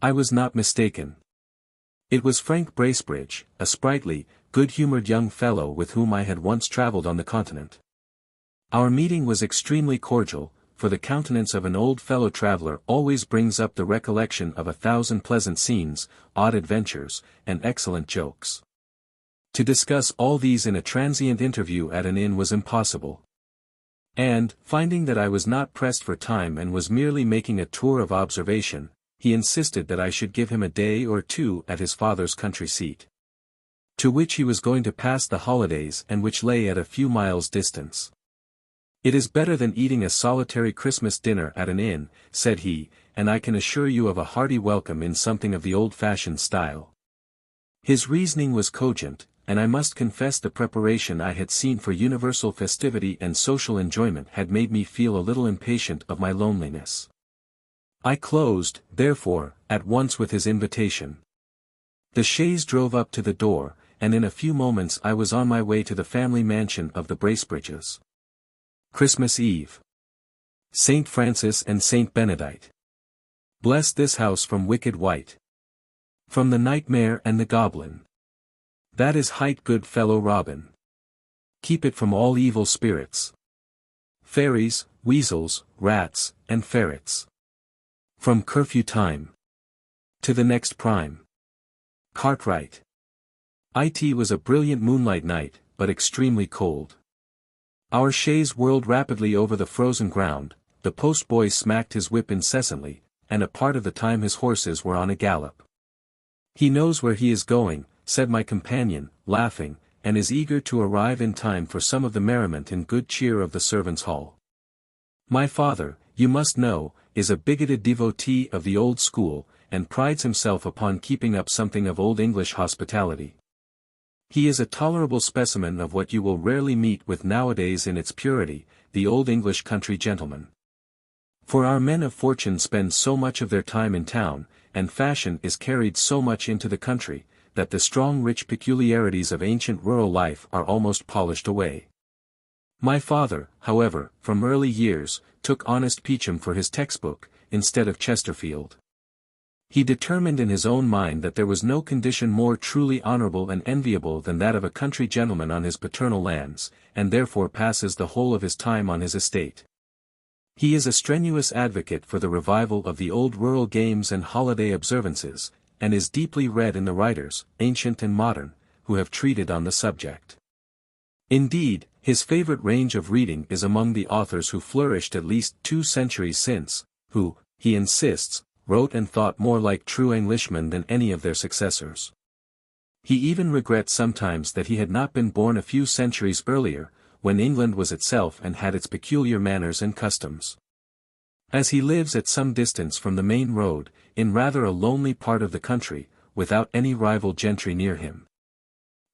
I was not mistaken. It was Frank Bracebridge, a sprightly, good-humoured young fellow with whom I had once travelled on the continent. Our meeting was extremely cordial, for the countenance of an old fellow-traveller always brings up the recollection of 1,000 pleasant scenes, odd adventures, and excellent jokes. To discuss all these in a transient interview at an inn was impossible. And, finding that I was not pressed for time and was merely making a tour of observation, he insisted that I should give him a day or two at his father's country seat, to which he was going to pass the holidays and which lay at a few miles' distance. "It is better than eating a solitary Christmas dinner at an inn," said he, "and I can assure you of a hearty welcome in something of the old-fashioned style." His reasoning was cogent, and I must confess the preparation I had seen for universal festivity and social enjoyment had made me feel a little impatient of my loneliness. I closed, therefore, at once with his invitation. The chaise drove up to the door, and in a few moments I was on my way to the family mansion of the Bracebridges. Christmas Eve. Saint Francis and Saint Benedict. Bless this house from wicked wight. From the nightmare and the goblin. That is hight good fellow Robin. Keep it from all evil spirits. Fairies, weasels, rats, and ferrets. From curfew time to the next prime. Cartwright. It was a brilliant moonlight night, but extremely cold. Our chaise whirled rapidly over the frozen ground, the post-boy smacked his whip incessantly, and a part of the time his horses were on a gallop. "He knows where he is going," said my companion, laughing, "and is eager to arrive in time for some of the merriment and good cheer of the servants' hall. My father, you must know, is a bigoted devotee of the old school, and prides himself upon keeping up something of Old English hospitality. He is a tolerable specimen of what you will rarely meet with nowadays in its purity, the Old English country gentleman. For our men of fortune spend so much of their time in town, and fashion is carried so much into the country, that the strong rich peculiarities of ancient rural life are almost polished away. My father, however, from early years, took honest Peacham for his textbook, instead of Chesterfield. He determined in his own mind that there was no condition more truly honorable and enviable than that of a country gentleman on his paternal lands, and therefore passes the whole of his time on his estate. He is a strenuous advocate for the revival of the old rural games and holiday observances, and is deeply read in the writers, ancient and modern, who have treated on the subject. Indeed, his favorite range of reading is among the authors who flourished at least 2 centuries since, who, he insists, wrote and thought more like true Englishmen than any of their successors. He even regrets sometimes that he had not been born a few centuries earlier, when England was itself and had its peculiar manners and customs. As he lives at some distance from the main road, in rather a lonely part of the country, without any rival gentry near him,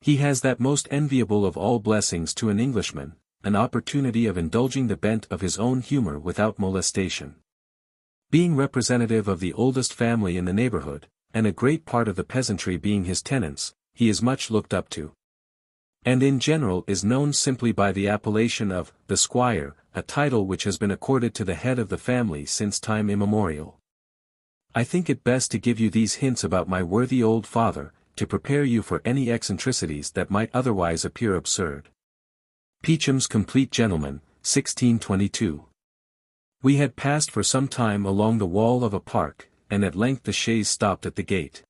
he has that most enviable of all blessings to an Englishman, an opportunity of indulging the bent of his own humor without molestation. Being representative of the oldest family in the neighborhood, and a great part of the peasantry being his tenants, he is much looked up to, and in general is known simply by the appellation of the Squire, a title which has been accorded to the head of the family since time immemorial. I think it best to give you these hints about my worthy old father, to prepare you for any eccentricities that might otherwise appear absurd. Peacham's Complete Gentleman, 1622. We had passed for some time along the wall of a park, and at length the chaise stopped at the gate.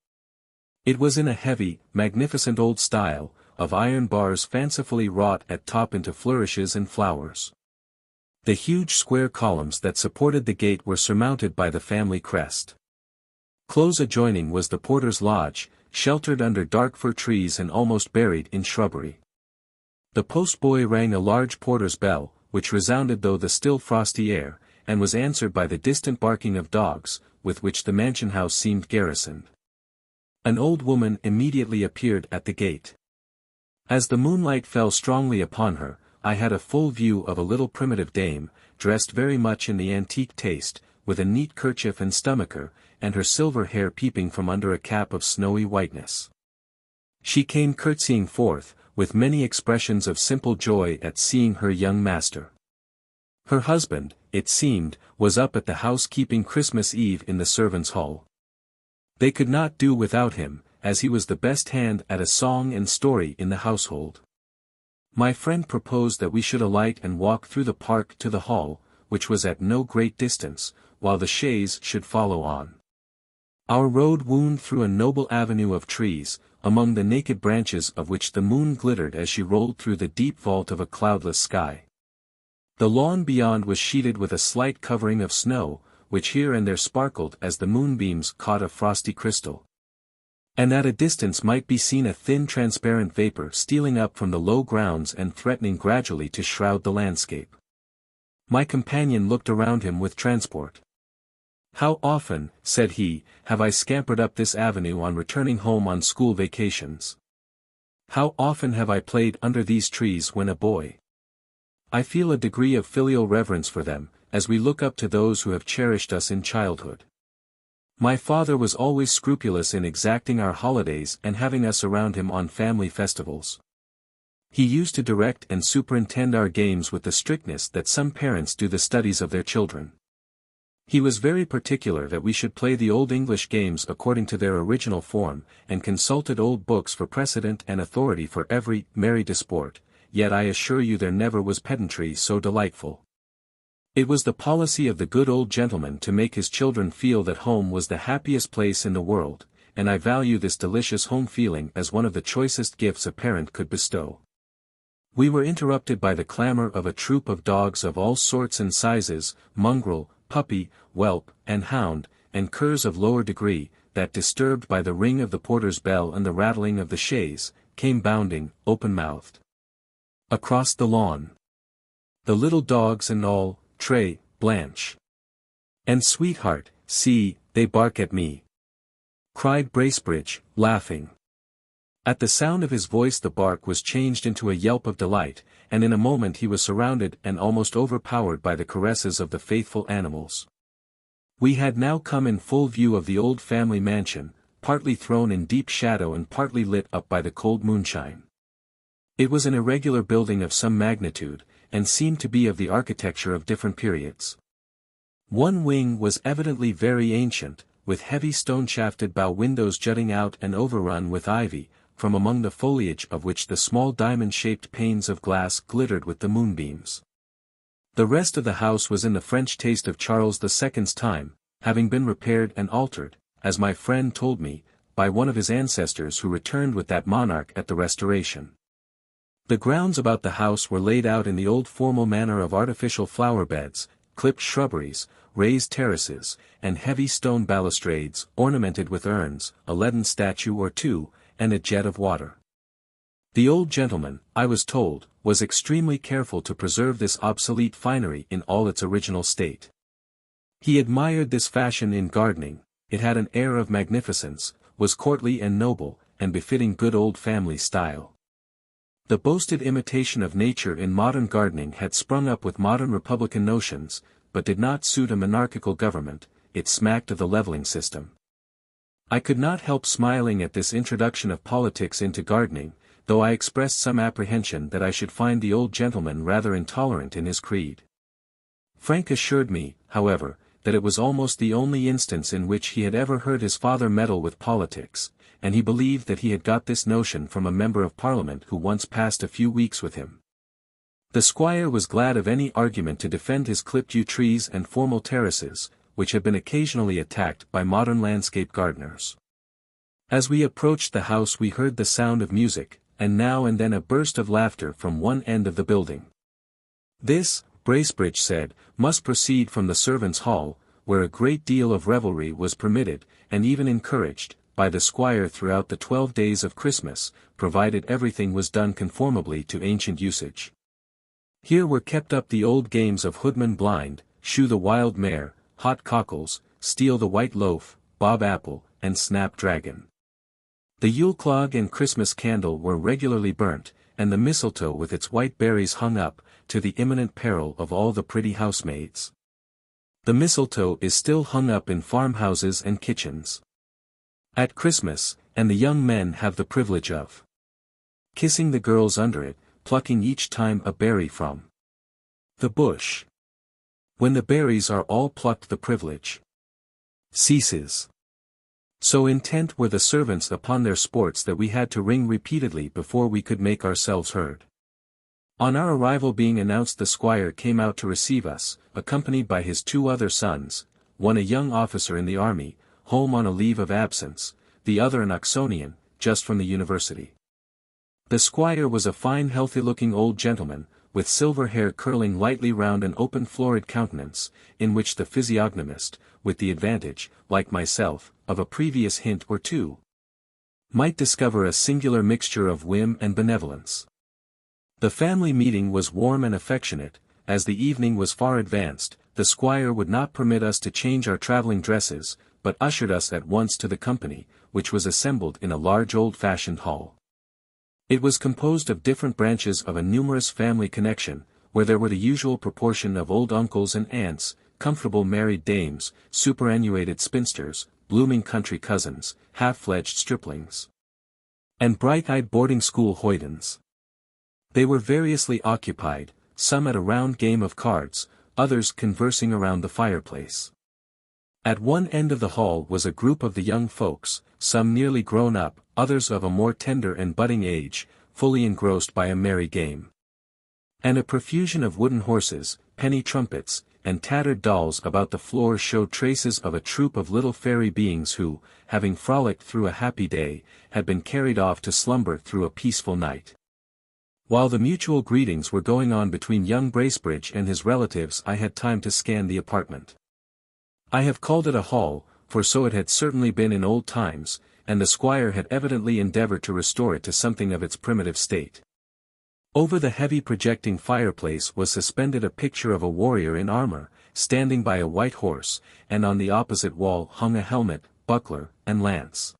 It was in a heavy, magnificent old style, of iron bars fancifully wrought at top into flourishes and flowers. The huge square columns that supported the gate were surmounted by the family crest. Close adjoining was the porter's lodge, sheltered under dark fir trees and almost buried in shrubbery. The postboy rang a large porter's bell, which resounded through the still frosty air, and was answered by the distant barking of dogs, with which the mansion house seemed garrisoned. An old woman immediately appeared at the gate. As the moonlight fell strongly upon her, I had a full view of a little primitive dame, dressed very much in the antique taste, with a neat kerchief and stomacher, and her silver hair peeping from under a cap of snowy whiteness. She came curtsying forth, with many expressions of simple joy at seeing her young master. Her husband, it seemed, was up at the house keeping Christmas Eve in the servants' hall. They could not do without him, as he was the best hand at a song and story in the household. My friend proposed that we should alight and walk through the park to the hall, which was at no great distance, while the chaise should follow on. Our road wound through a noble avenue of trees, among the naked branches of which the moon glittered as she rolled through the deep vault of a cloudless sky. The lawn beyond was sheeted with a slight covering of snow, which here and there sparkled as the moonbeams caught a frosty crystal. And at a distance might be seen a thin transparent vapor stealing up from the low grounds and threatening gradually to shroud the landscape. My companion looked around him with transport. "How often," said he, "have I scampered up this avenue on returning home on school vacations? How often have I played under these trees when a boy? I feel a degree of filial reverence for them, as we look up to those who have cherished us in childhood. My father was always scrupulous in exacting our holidays and having us around him on family festivals. He used to direct and superintend our games with the strictness that some parents do the studies of their children. He was very particular that we should play the old English games according to their original form, and consulted old books for precedent and authority for every merry disport, yet I assure you there never was pedantry so delightful. It was the policy of the good old gentleman to make his children feel that home was the happiest place in the world, and I value this delicious home feeling as one of the choicest gifts a parent could bestow. We were interrupted by the clamor of a troop of dogs of all sorts and sizes, mongrel, puppy, whelp, and hound, and curs of lower degree, that disturbed by the ring of the porter's bell and the rattling of the chaise, came bounding, open-mouthed, across the lawn. The little dogs and all, Tray, Blanche, and Sweetheart, see, they bark at me. cried Bracebridge, laughing. At the sound of his voice the bark was changed into a yelp of delight, and in a moment he was surrounded and almost overpowered by the caresses of the faithful animals. We had now come in full view of the old family mansion, partly thrown in deep shadow and partly lit up by the cold moonshine. It was an irregular building of some magnitude, and seemed to be of the architecture of different periods. One wing was evidently very ancient, with heavy stone-shafted bow windows jutting out and overrun with ivy, from among the foliage of which the small diamond-shaped panes of glass glittered with the moonbeams. The rest of the house was in the French taste of Charles II's time, having been repaired and altered, as my friend told me, by one of his ancestors who returned with that monarch at the Restoration. The grounds about the house were laid out in the old formal manner of artificial flower beds, clipped shrubberies, raised terraces, and heavy stone balustrades ornamented with urns, a leaden statue or two, and a jet of water. The old gentleman, I was told, was extremely careful to preserve this obsolete finery in all its original state. He admired this fashion in gardening, it had an air of magnificence, was courtly and noble, and befitting good old family style. The boasted imitation of nature in modern gardening had sprung up with modern republican notions, but did not suit a monarchical government, it smacked of the leveling system. I could not help smiling at this introduction of politics into gardening, though I expressed some apprehension that I should find the old gentleman rather intolerant in his creed. Frank assured me, however, that it was almost the only instance in which he had ever heard his father meddle with politics, and he believed that he had got this notion from a member of Parliament who once passed a few weeks with him. The squire was glad of any argument to defend his clipped yew trees and formal terraces, which had been occasionally attacked by modern landscape gardeners. As we approached the house we heard the sound of music, and now and then a burst of laughter from one end of the building. This, Bracebridge said, must proceed from the servants' hall, where a great deal of revelry was permitted, and even encouraged, by the squire throughout the 12 days of Christmas, provided everything was done conformably to ancient usage. Here were kept up the old games of Hoodman Blind, Shoe the Wild Mare, Hot Cockles, Steal the White Loaf, Bob Apple, and Snap Dragon. The Yule clog and Christmas candle were regularly burnt, and the mistletoe with its white berries hung up, to the imminent peril of all the pretty housemaids. The mistletoe is still hung up in farmhouses and kitchens at Christmas, and the young men have the privilege of kissing the girls under it, plucking each time a berry from the bush. When the berries are all plucked the privilege ceases. So intent were the servants upon their sports that we had to ring repeatedly before we could make ourselves heard. On our arrival being announced the squire came out to receive us, accompanied by his 2 other sons, one a young officer in the army, home on a leave of absence, the other an Oxonian, just from the university. The squire was a fine healthy-looking old gentleman, with silver hair curling lightly round an open florid countenance, in which the physiognomist, with the advantage, like myself, of a previous hint or two, might discover a singular mixture of whim and benevolence. The family meeting was warm and affectionate. As the evening was far advanced, the squire would not permit us to change our travelling dresses, but ushered us at once to the company, which was assembled in a large old-fashioned hall. It was composed of different branches of a numerous family connection, where there were the usual proportion of old uncles and aunts, comfortable married dames, superannuated spinsters, blooming country cousins, half-fledged striplings, and bright-eyed boarding-school hoydens. They were variously occupied, some at a round game of cards, others conversing around the fireplace. At one end of the hall was a group of the young folks, some nearly grown up, others of a more tender and budding age, fully engrossed by a merry game. And a profusion of wooden horses, penny trumpets, and tattered dolls about the floor showed traces of a troop of little fairy beings who, having frolicked through a happy day, had been carried off to slumber through a peaceful night. While the mutual greetings were going on between young Bracebridge and his relatives I had time to scan the apartment. I have called it a hall, for so it had certainly been in old times, and the squire had evidently endeavoured to restore it to something of its primitive state. Over the heavy projecting fireplace was suspended a picture of a warrior in armour, standing by a white horse, and on the opposite wall hung a helmet, buckler, and lance.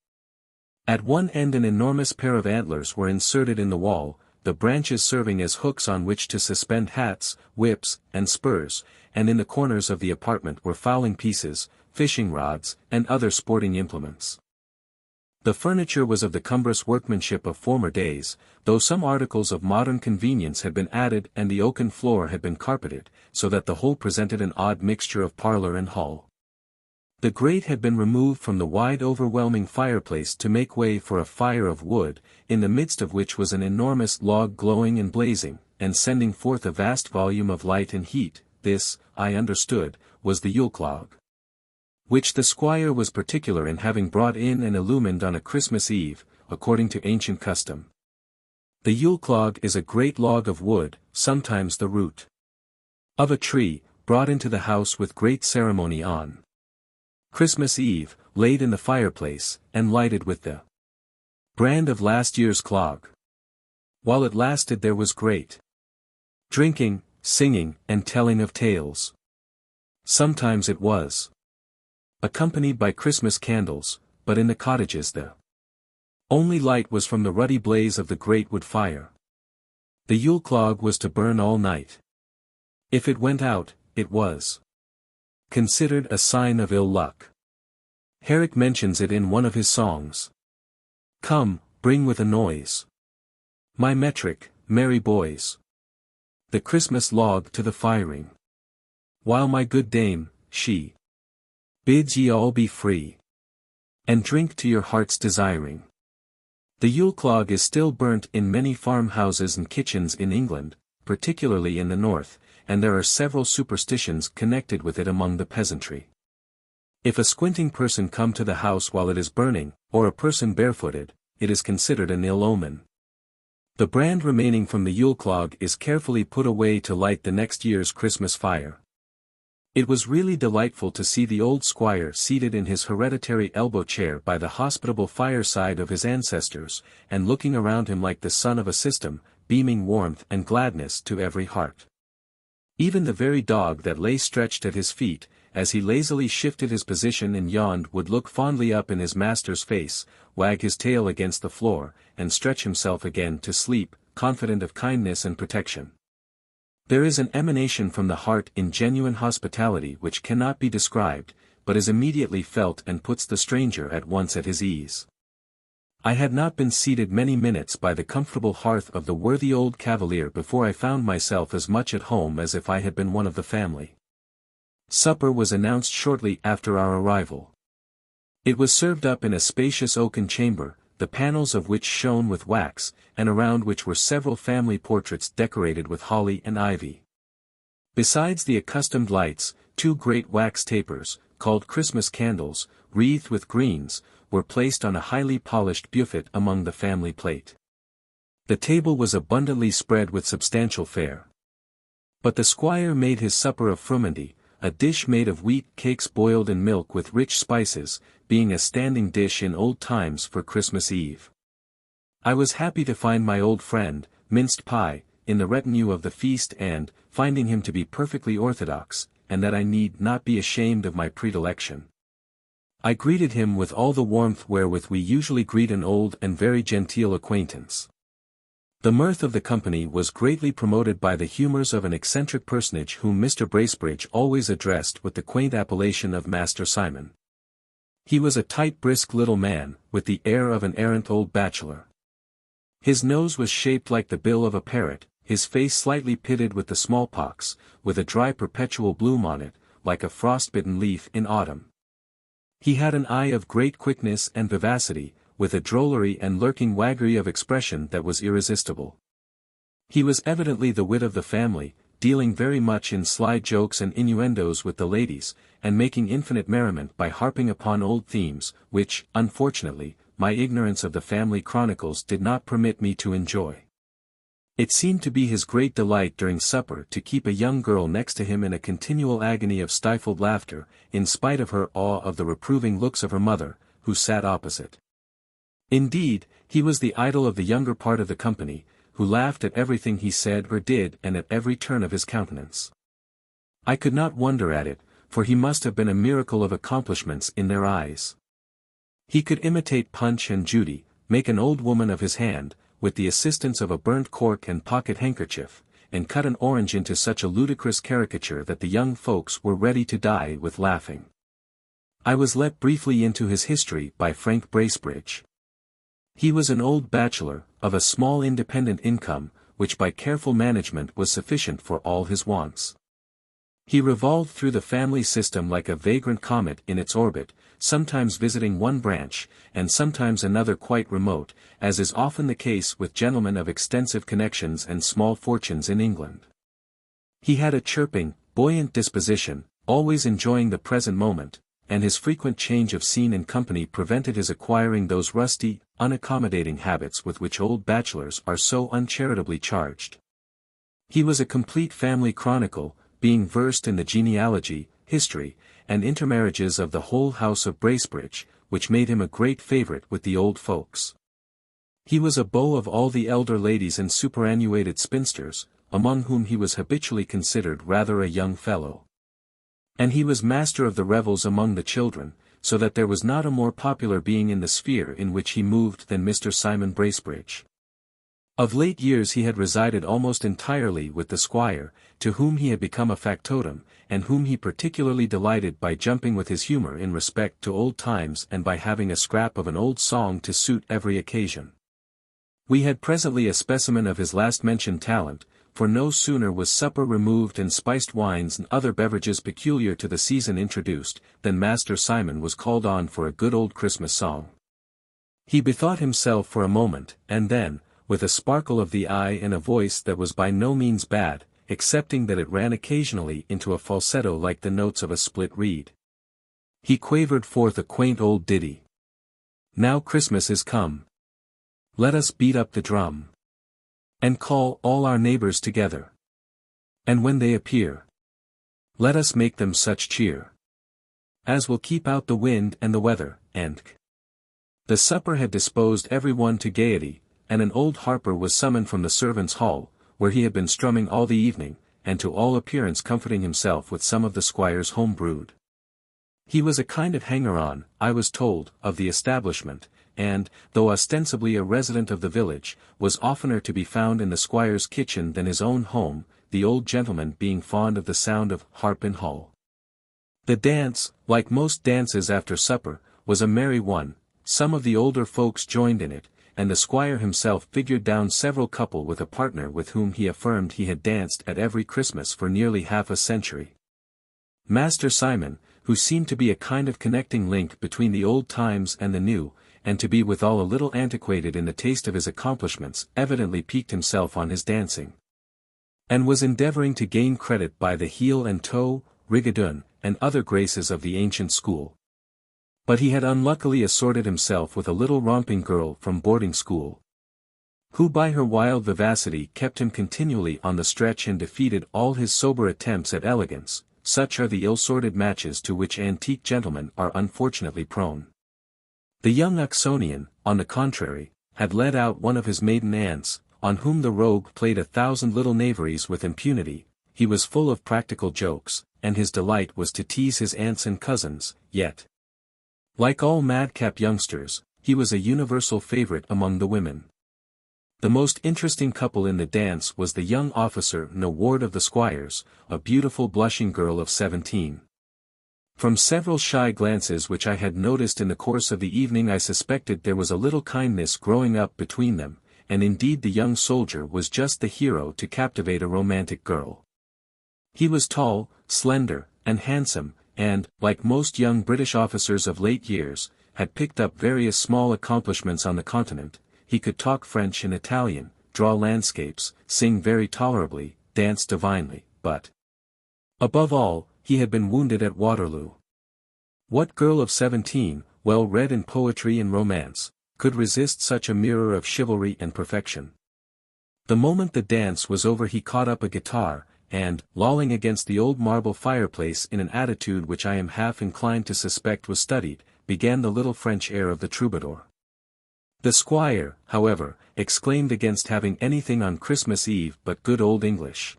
At one end an enormous pair of antlers were inserted in the wall, the branches serving as hooks on which to suspend hats, whips, and spurs, and in the corners of the apartment were fowling pieces, fishing rods, and other sporting implements. The furniture was of the cumbrous workmanship of former days, though some articles of modern convenience had been added and the oaken floor had been carpeted, so that the whole presented an odd mixture of parlour and hall. The grate had been removed from the wide overwhelming fireplace to make way for a fire of wood, in the midst of which was an enormous log glowing and blazing, and sending forth a vast volume of light and heat. This, I understood, was the Yule clog, which the squire was particular in having brought in and illumined on a Christmas Eve, according to ancient custom. The Yule clog is a great log of wood, sometimes the root of a tree, brought into the house with great ceremony on Christmas Eve, laid in the fireplace, and lighted with the brand of last year's clog. While it lasted there was great drinking, singing, and telling of tales. Sometimes it was accompanied by Christmas candles, but in the cottages the only light was from the ruddy blaze of the great wood fire. The Yule clog was to burn all night. If it went out, it was considered a sign of ill luck. Herrick mentions it in one of his songs. Come, bring with a noise my metric, merry boys, the Christmas log to the firing, while my good dame, she bids ye all be free, and drink to your heart's desiring. The Yule clog is still burnt in many farmhouses and kitchens in England, particularly in the north, and there are several superstitions connected with it among the peasantry. If a squinting person come to the house while it is burning, or a person barefooted, it is considered an ill omen. The brand remaining from the Yule clog is carefully put away to light the next year's Christmas fire. It was really delightful to see the old squire seated in his hereditary elbow chair by the hospitable fireside of his ancestors, and looking around him like the sun of a system, beaming warmth and gladness to every heart. Even the very dog that lay stretched at his feet, as he lazily shifted his position and yawned, would look fondly up in his master's face, wag his tail against the floor, and stretch himself again to sleep, confident of kindness and protection. There is an emanation from the heart in genuine hospitality which cannot be described, but is immediately felt and puts the stranger at once at his ease. I had not been seated many minutes by the comfortable hearth of the worthy old cavalier before I found myself as much at home as if I had been one of the family. Supper was announced shortly after our arrival. It was served up in a spacious oaken chamber, the panels of which shone with wax, and around which were several family portraits decorated with holly and ivy. Besides the accustomed lights, 2 great wax tapers, called Christmas candles, wreathed with greens, were placed on a highly polished buffet among the family plate. The table was abundantly spread with substantial fare. But the squire made his supper of frumenty, a dish made of wheat cakes boiled in milk with rich spices, being a standing dish in old times for Christmas Eve. I was happy to find my old friend, minced pie, in the retinue of the feast and, finding him to be perfectly orthodox, and that I need not be ashamed of my predilection, I greeted him with all the warmth wherewith we usually greet an old and very genteel acquaintance. The mirth of the company was greatly promoted by the humours of an eccentric personage whom Mr. Bracebridge always addressed with the quaint appellation of Master Simon. He was a tight brisk little man, with the air of an arrant old bachelor. His nose was shaped like the bill of a parrot, his face slightly pitted with the smallpox, with a dry perpetual bloom on it, like a frostbitten leaf in autumn. He had an eye of great quickness and vivacity, with a drollery and lurking waggery of expression that was irresistible. He was evidently the wit of the family, dealing very much in sly jokes and innuendos with the ladies, and making infinite merriment by harping upon old themes, which, unfortunately, my ignorance of the family chronicles did not permit me to enjoy. It seemed to be his great delight during supper to keep a young girl next to him in a continual agony of stifled laughter, in spite of her awe of the reproving looks of her mother, who sat opposite. Indeed, he was the idol of the younger part of the company, who laughed at everything he said or did and at every turn of his countenance. I could not wonder at it, for he must have been a miracle of accomplishments in their eyes. He could imitate Punch and Judy, make an old woman of his hand, with the assistance of a burnt cork and pocket handkerchief, and cut an orange into such a ludicrous caricature that the young folks were ready to die with laughing. I was let briefly into his history by Frank Bracebridge. He was an old bachelor, of a small independent income, which by careful management was sufficient for all his wants. He revolved through the family system like a vagrant comet in its orbit, sometimes visiting one branch, and sometimes another quite remote, as is often the case with gentlemen of extensive connections and small fortunes in England. He had a chirping, buoyant disposition, always enjoying the present moment, and his frequent change of scene and company prevented his acquiring those rusty, unaccommodating habits with which old bachelors are so uncharitably charged. He was a complete family chronicle, being versed in the genealogy, history, and intermarriages of the whole house of Bracebridge, which made him a great favourite with the old folks. He was a beau of all the elder ladies and superannuated spinsters, among whom he was habitually considered rather a young fellow. And he was master of the revels among the children, so that there was not a more popular being in the sphere in which he moved than Mr. Simon Bracebridge. Of late years he had resided almost entirely with the squire, to whom he had become a factotum, and whom he particularly delighted by jumping with his humour in respect to old times and by having a scrap of an old song to suit every occasion. We had presently a specimen of his last-mentioned talent, for no sooner was supper removed and spiced wines and other beverages peculiar to the season introduced, than Master Simon was called on for a good old Christmas song. He bethought himself for a moment, and then, with a sparkle of the eye and a voice that was by no means bad, excepting that it ran occasionally into a falsetto like the notes of a split reed, he quavered forth a quaint old ditty. Now Christmas is come. Let us beat up the drum, and call all our neighbours together. And when they appear, let us make them such cheer as will keep out the wind and the weather, and the supper had disposed every one to gaiety, and an old harper was summoned from the servants' hall, where he had been strumming all the evening, and to all appearance comforting himself with some of the squire's home brewed. He was a kind of hanger-on, I was told, of the establishment, and, though ostensibly a resident of the village, was oftener to be found in the squire's kitchen than his own home, the old gentleman being fond of the sound of harp in hall. The dance, like most dances after supper, was a merry one. Some of the older folks joined in it, and the squire himself figured down several couple with a partner with whom he affirmed he had danced at every Christmas for nearly half a century. Master Simon, who seemed to be a kind of connecting link between the old times and the new, and to be withal a little antiquated in the taste of his accomplishments, evidently piqued himself on his dancing, and was endeavouring to gain credit by the heel and toe, rigadoon, and other graces of the ancient school. But he had unluckily assorted himself with a little romping girl from boarding school, who by her wild vivacity kept him continually on the stretch and defeated all his sober attempts at elegance. Such are the ill-sorted matches to which antique gentlemen are unfortunately prone. The young Oxonian, on the contrary, had led out one of his maiden aunts, on whom the rogue played 1,000 little knaveries with impunity. He was full of practical jokes, and his delight was to tease his aunts and cousins, yet, like all madcap youngsters, he was a universal favourite among the women. The most interesting couple in the dance was the young officer and a ward of the squire's, a beautiful blushing girl of 17. From several shy glances which I had noticed in the course of the evening I suspected there was a little kindness growing up between them, and indeed the young soldier was just the hero to captivate a romantic girl. He was tall, slender, and handsome, and, like most young British officers of late years, had picked up various small accomplishments on the continent. He could talk French and Italian, draw landscapes, sing very tolerably, dance divinely, but, above all, he had been wounded at Waterloo. What girl of 17, well read in poetry and romance, could resist such a mirror of chivalry and perfection? The moment the dance was over he caught up a guitar, and, lolling against the old marble fireplace in an attitude which I am half inclined to suspect was studied, began the little French air of the troubadour. The squire, however, exclaimed against having anything on Christmas Eve but good old English.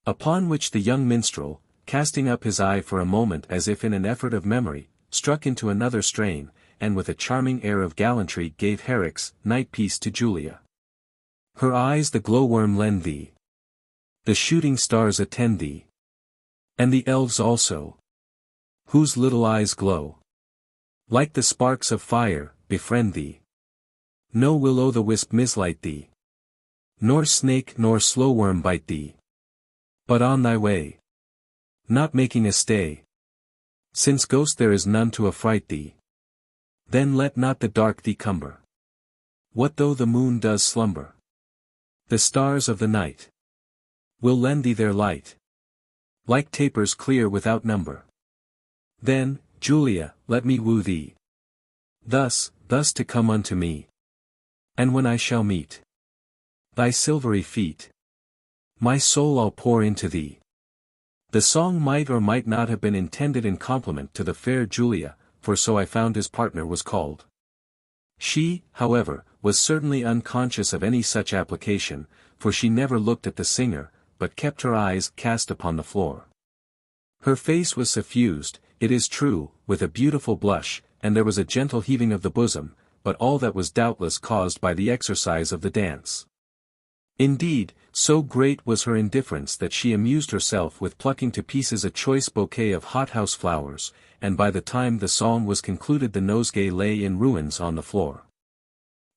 Upon which the young minstrel, casting up his eye for a moment as if in an effort of memory, struck into another strain, and with a charming air of gallantry gave Herrick's night piece to Julia. Her eyes the glowworm lend thee. The shooting stars attend thee. And the elves also, whose little eyes glow like the sparks of fire, befriend thee. No will-o'-the-wisp mislight thee, nor snake nor slow worm bite thee, but on thy way, not making a stay, since ghost there is none to affright thee. Then let not the dark thee cumber. What though the moon does slumber? The stars of the night will lend thee their light, like tapers clear without number. Then, Julia, let me woo thee. Thus to come unto me. And when I shall meet thy silvery feet, my soul I'll pour into thee. The song might or might not have been intended in compliment to the fair Julia, for so I found his partner was called. She, however, was certainly unconscious of any such application, for she never looked at the singer, but kept her eyes cast upon the floor. Her face was suffused, it is true, with a beautiful blush, and there was a gentle heaving of the bosom, but all that was doubtless caused by the exercise of the dance. Indeed, so great was her indifference that she amused herself with plucking to pieces a choice bouquet of hothouse flowers, and by the time the song was concluded the nosegay lay in ruins on the floor.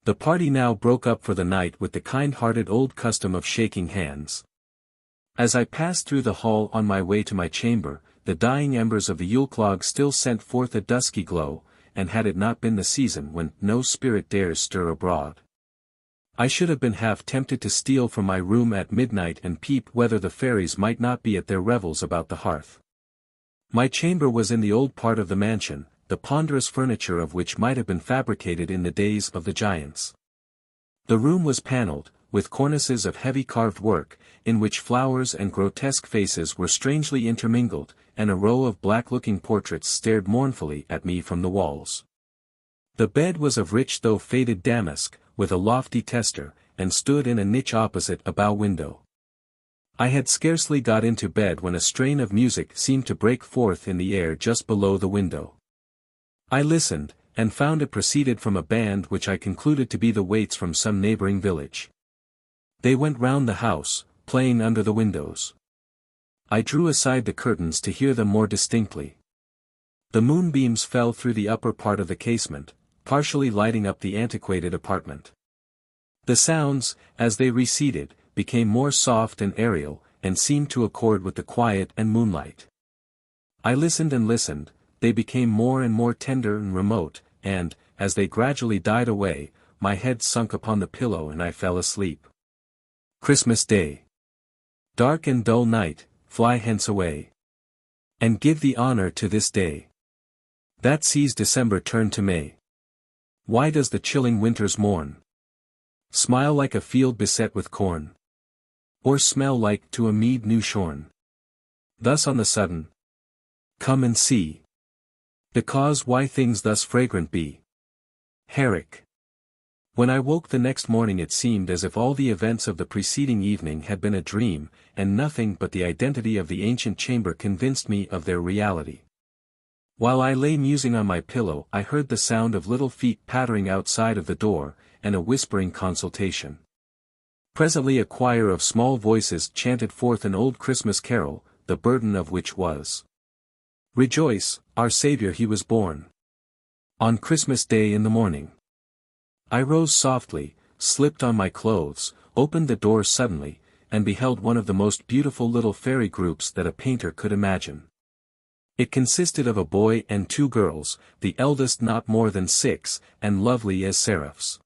The party now broke up for the night with the kind-hearted old custom of shaking hands. As I passed through the hall on my way to my chamber, the dying embers of the Yule clog still sent forth a dusky glow, and had it not been the season when no spirit dares stir abroad, I should have been half tempted to steal from my room at midnight and peep whether the fairies might not be at their revels about the hearth. My chamber was in the old part of the mansion, the ponderous furniture of which might have been fabricated in the days of the giants. The room was panelled, with cornices of heavy carved work, in which flowers and grotesque faces were strangely intermingled, and a row of black-looking portraits stared mournfully at me from the walls. The bed was of rich though faded damask, with a lofty tester, and stood in a niche opposite a bow window. I had scarcely got into bed when a strain of music seemed to break forth in the air just below the window. I listened, and found it proceeded from a band which I concluded to be the waits from some neighboring village. They went round the house, playing under the windows. I drew aside the curtains to hear them more distinctly. The moonbeams fell through the upper part of the casement, partially lighting up the antiquated apartment. The sounds, as they receded, became more soft and aerial, and seemed to accord with the quiet and moonlight. I listened and listened, they became more and more tender and remote, and, as they gradually died away, my head sunk upon the pillow and I fell asleep. Christmas Day. Dark and dull night, fly hence away, and give the honor to this day that sees December turn to May. Why does the chilling winter's morn smile like a field beset with corn, or smell like to a mead new shorn? Thus on the sudden, come and see the cause why things thus fragrant be. Herrick. When I woke the next morning it seemed as if all the events of the preceding evening had been a dream, and nothing but the identity of the ancient chamber convinced me of their reality. While I lay musing on my pillow I heard the sound of little feet pattering outside of the door, and a whispering consultation. Presently a choir of small voices chanted forth an old Christmas carol, the burden of which was, "Rejoice, our Saviour he was born on Christmas Day in the morning." I rose softly, slipped on my clothes, opened the door suddenly, and beheld one of the most beautiful little fairy groups that a painter could imagine. It consisted of a boy and two girls, the eldest not more than 6, and lovely as seraphs.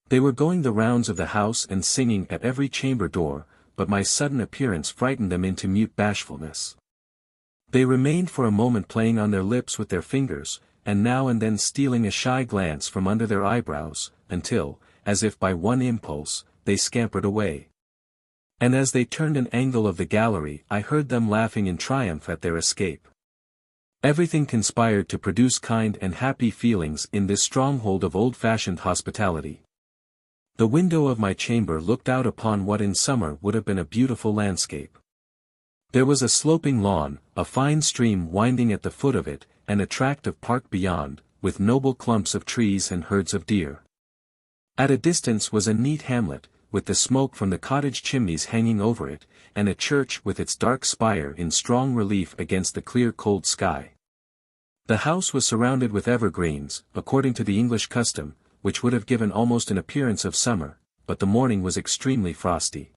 They were going the rounds of the house and singing at every chamber door, but my sudden appearance frightened them into mute bashfulness. They remained for a moment playing on their lips with their fingers, and now and then stealing a shy glance from under their eyebrows, until, as if by one impulse, they scampered away. And as they turned an angle of the gallery I heard them laughing in triumph at their escape. Everything conspired to produce kind and happy feelings in this stronghold of old-fashioned hospitality. The window of my chamber looked out upon what in summer would have been a beautiful landscape. There was a sloping lawn, a fine stream winding at the foot of it, and a tract of park beyond, with noble clumps of trees and herds of deer. At a distance was a neat hamlet, with the smoke from the cottage chimneys hanging over it, and a church with its dark spire in strong relief against the clear cold sky. The house was surrounded with evergreens, according to the English custom, which would have given almost an appearance of summer, but the morning was extremely frosty.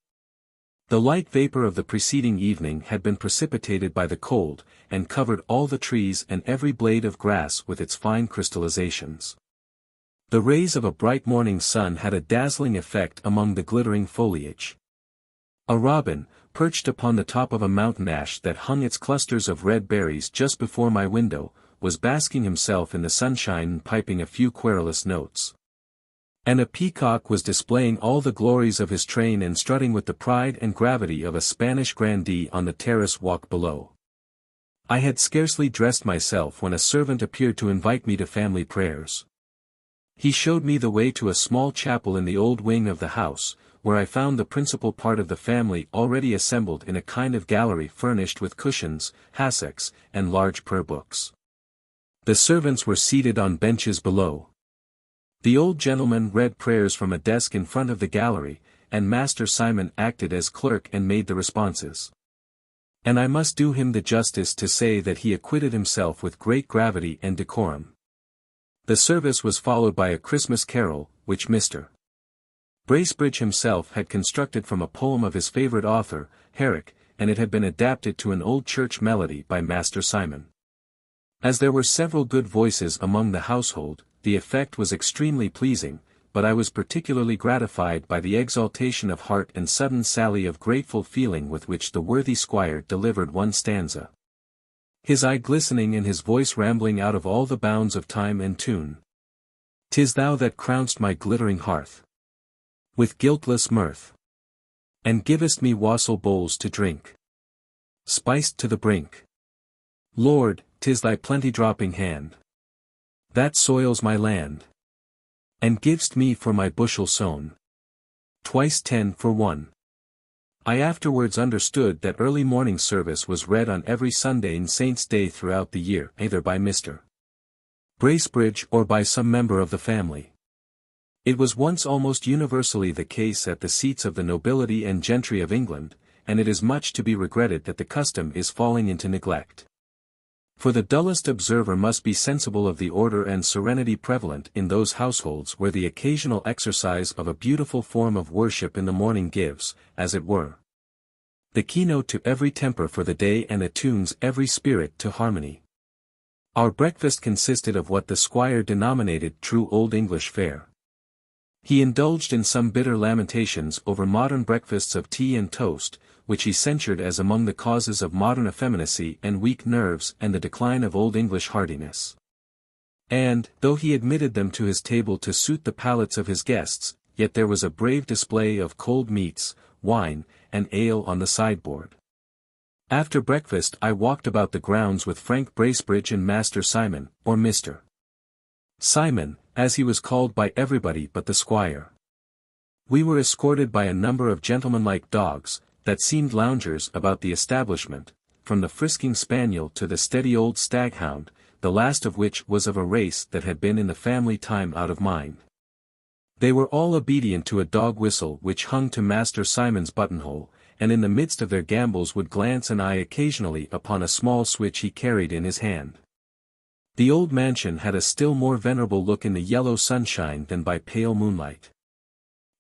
The light vapor of the preceding evening had been precipitated by the cold, and covered all the trees and every blade of grass with its fine crystallizations. The rays of a bright morning sun had a dazzling effect among the glittering foliage. A robin, perched upon the top of a mountain ash that hung its clusters of red berries just before my window, was basking himself in the sunshine and piping a few querulous notes. And a peacock was displaying all the glories of his train and strutting with the pride and gravity of a Spanish grandee on the terrace walk below. I had scarcely dressed myself when a servant appeared to invite me to family prayers. He showed me the way to a small chapel in the old wing of the house, where I found the principal part of the family already assembled in a kind of gallery furnished with cushions, hassocks, and large prayer books. The servants were seated on benches below. The old gentleman read prayers from a desk in front of the gallery, and Master Simon acted as clerk and made the responses. And I must do him the justice to say that he acquitted himself with great gravity and decorum. The service was followed by a Christmas carol, which Mr. Bracebridge himself had constructed from a poem of his favourite author, Herrick, and it had been adapted to an old church melody by Master Simon. As there were several good voices among the household, the effect was extremely pleasing, but I was particularly gratified by the exaltation of heart and sudden sally of grateful feeling with which the worthy squire delivered one stanza. His eye glistening and his voice rambling out of all the bounds of time and tune. "'Tis thou that crown'st my glittering hearth with guiltless mirth, and givest me wassail bowls to drink, spiced to the brink. Lord, 'tis thy plenty-dropping hand that soils my land, and giv'st me for my bushel sown twice 10 for 1. I afterwards understood that early morning service was read on every Sunday in Saint's Day throughout the year, either by Mr. Bracebridge or by some member of the family. It was once almost universally the case at the seats of the nobility and gentry of England, and it is much to be regretted that the custom is falling into neglect. For the dullest observer must be sensible of the order and serenity prevalent in those households where the occasional exercise of a beautiful form of worship in the morning gives, as it were, the keynote to every temper for the day and attunes every spirit to harmony. Our breakfast consisted of what the squire denominated true Old English fare. He indulged in some bitter lamentations over modern breakfasts of tea and toast, which he censured as among the causes of modern effeminacy and weak nerves and the decline of Old English heartiness. And, though he admitted them to his table to suit the palates of his guests, yet there was a brave display of cold meats, wine, and ale on the sideboard. After breakfast I walked about the grounds with Frank Bracebridge and Master Simon, or Mr. Simon, as he was called by everybody but the squire. We were escorted by a number of gentlemanlike dogs, that seemed loungers about the establishment, from the frisking spaniel to the steady old staghound, the last of which was of a race that had been in the family time out of mind. They were all obedient to a dog whistle which hung to Master Simon's buttonhole, and in the midst of their gambols would glance an eye occasionally upon a small switch he carried in his hand. The old mansion had a still more venerable look in the yellow sunshine than by pale moonlight.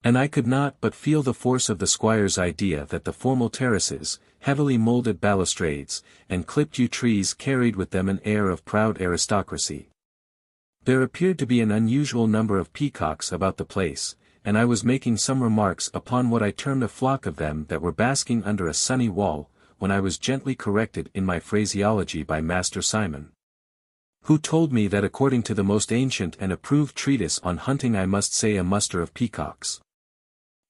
And I could not but feel the force of the squire's idea that the formal terraces, heavily moulded balustrades, and clipped yew trees carried with them an air of proud aristocracy. There appeared to be an unusual number of peacocks about the place, and I was making some remarks upon what I termed a flock of them that were basking under a sunny wall, when I was gently corrected in my phraseology by Master Simon, who told me that according to the most ancient and approved treatise on hunting I must say a muster of peacocks.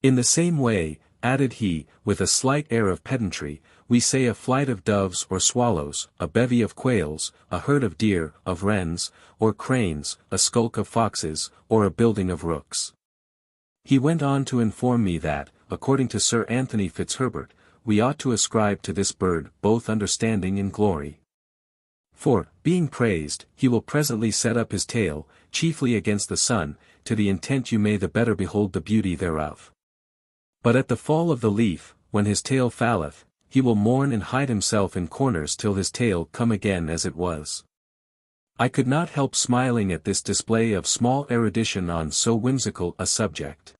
In the same way, added he, with a slight air of pedantry, we say a flight of doves or swallows, a bevy of quails, a herd of deer, of wrens, or cranes, a skulk of foxes, or a building of rooks. He went on to inform me that, according to Sir Anthony Fitzherbert, we ought to ascribe to this bird both understanding and glory. For, being praised, he will presently set up his tail, chiefly against the sun, to the intent you may the better behold the beauty thereof. But at the fall of the leaf, when his tail falleth, he will mourn and hide himself in corners till his tail come again as it was. I could not help smiling at this display of small erudition on so whimsical a subject.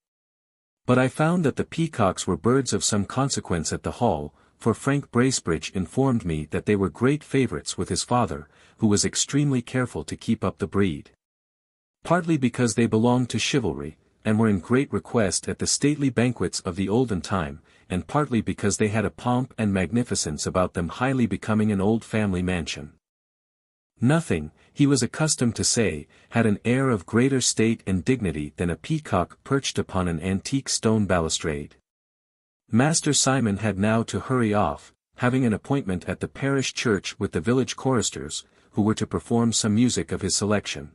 But I found that the peacocks were birds of some consequence at the Hall, for Frank Bracebridge informed me that they were great favourites with his father, who was extremely careful to keep up the breed. Partly because they belonged to chivalry, and were in great request at the stately banquets of the olden time, and partly because they had a pomp and magnificence about them highly becoming an old family mansion. Nothing, he was accustomed to say, had an air of greater state and dignity than a peacock perched upon an antique stone balustrade. Master Simon had now to hurry off, having an appointment at the parish church with the village choristers, who were to perform some music of his selection.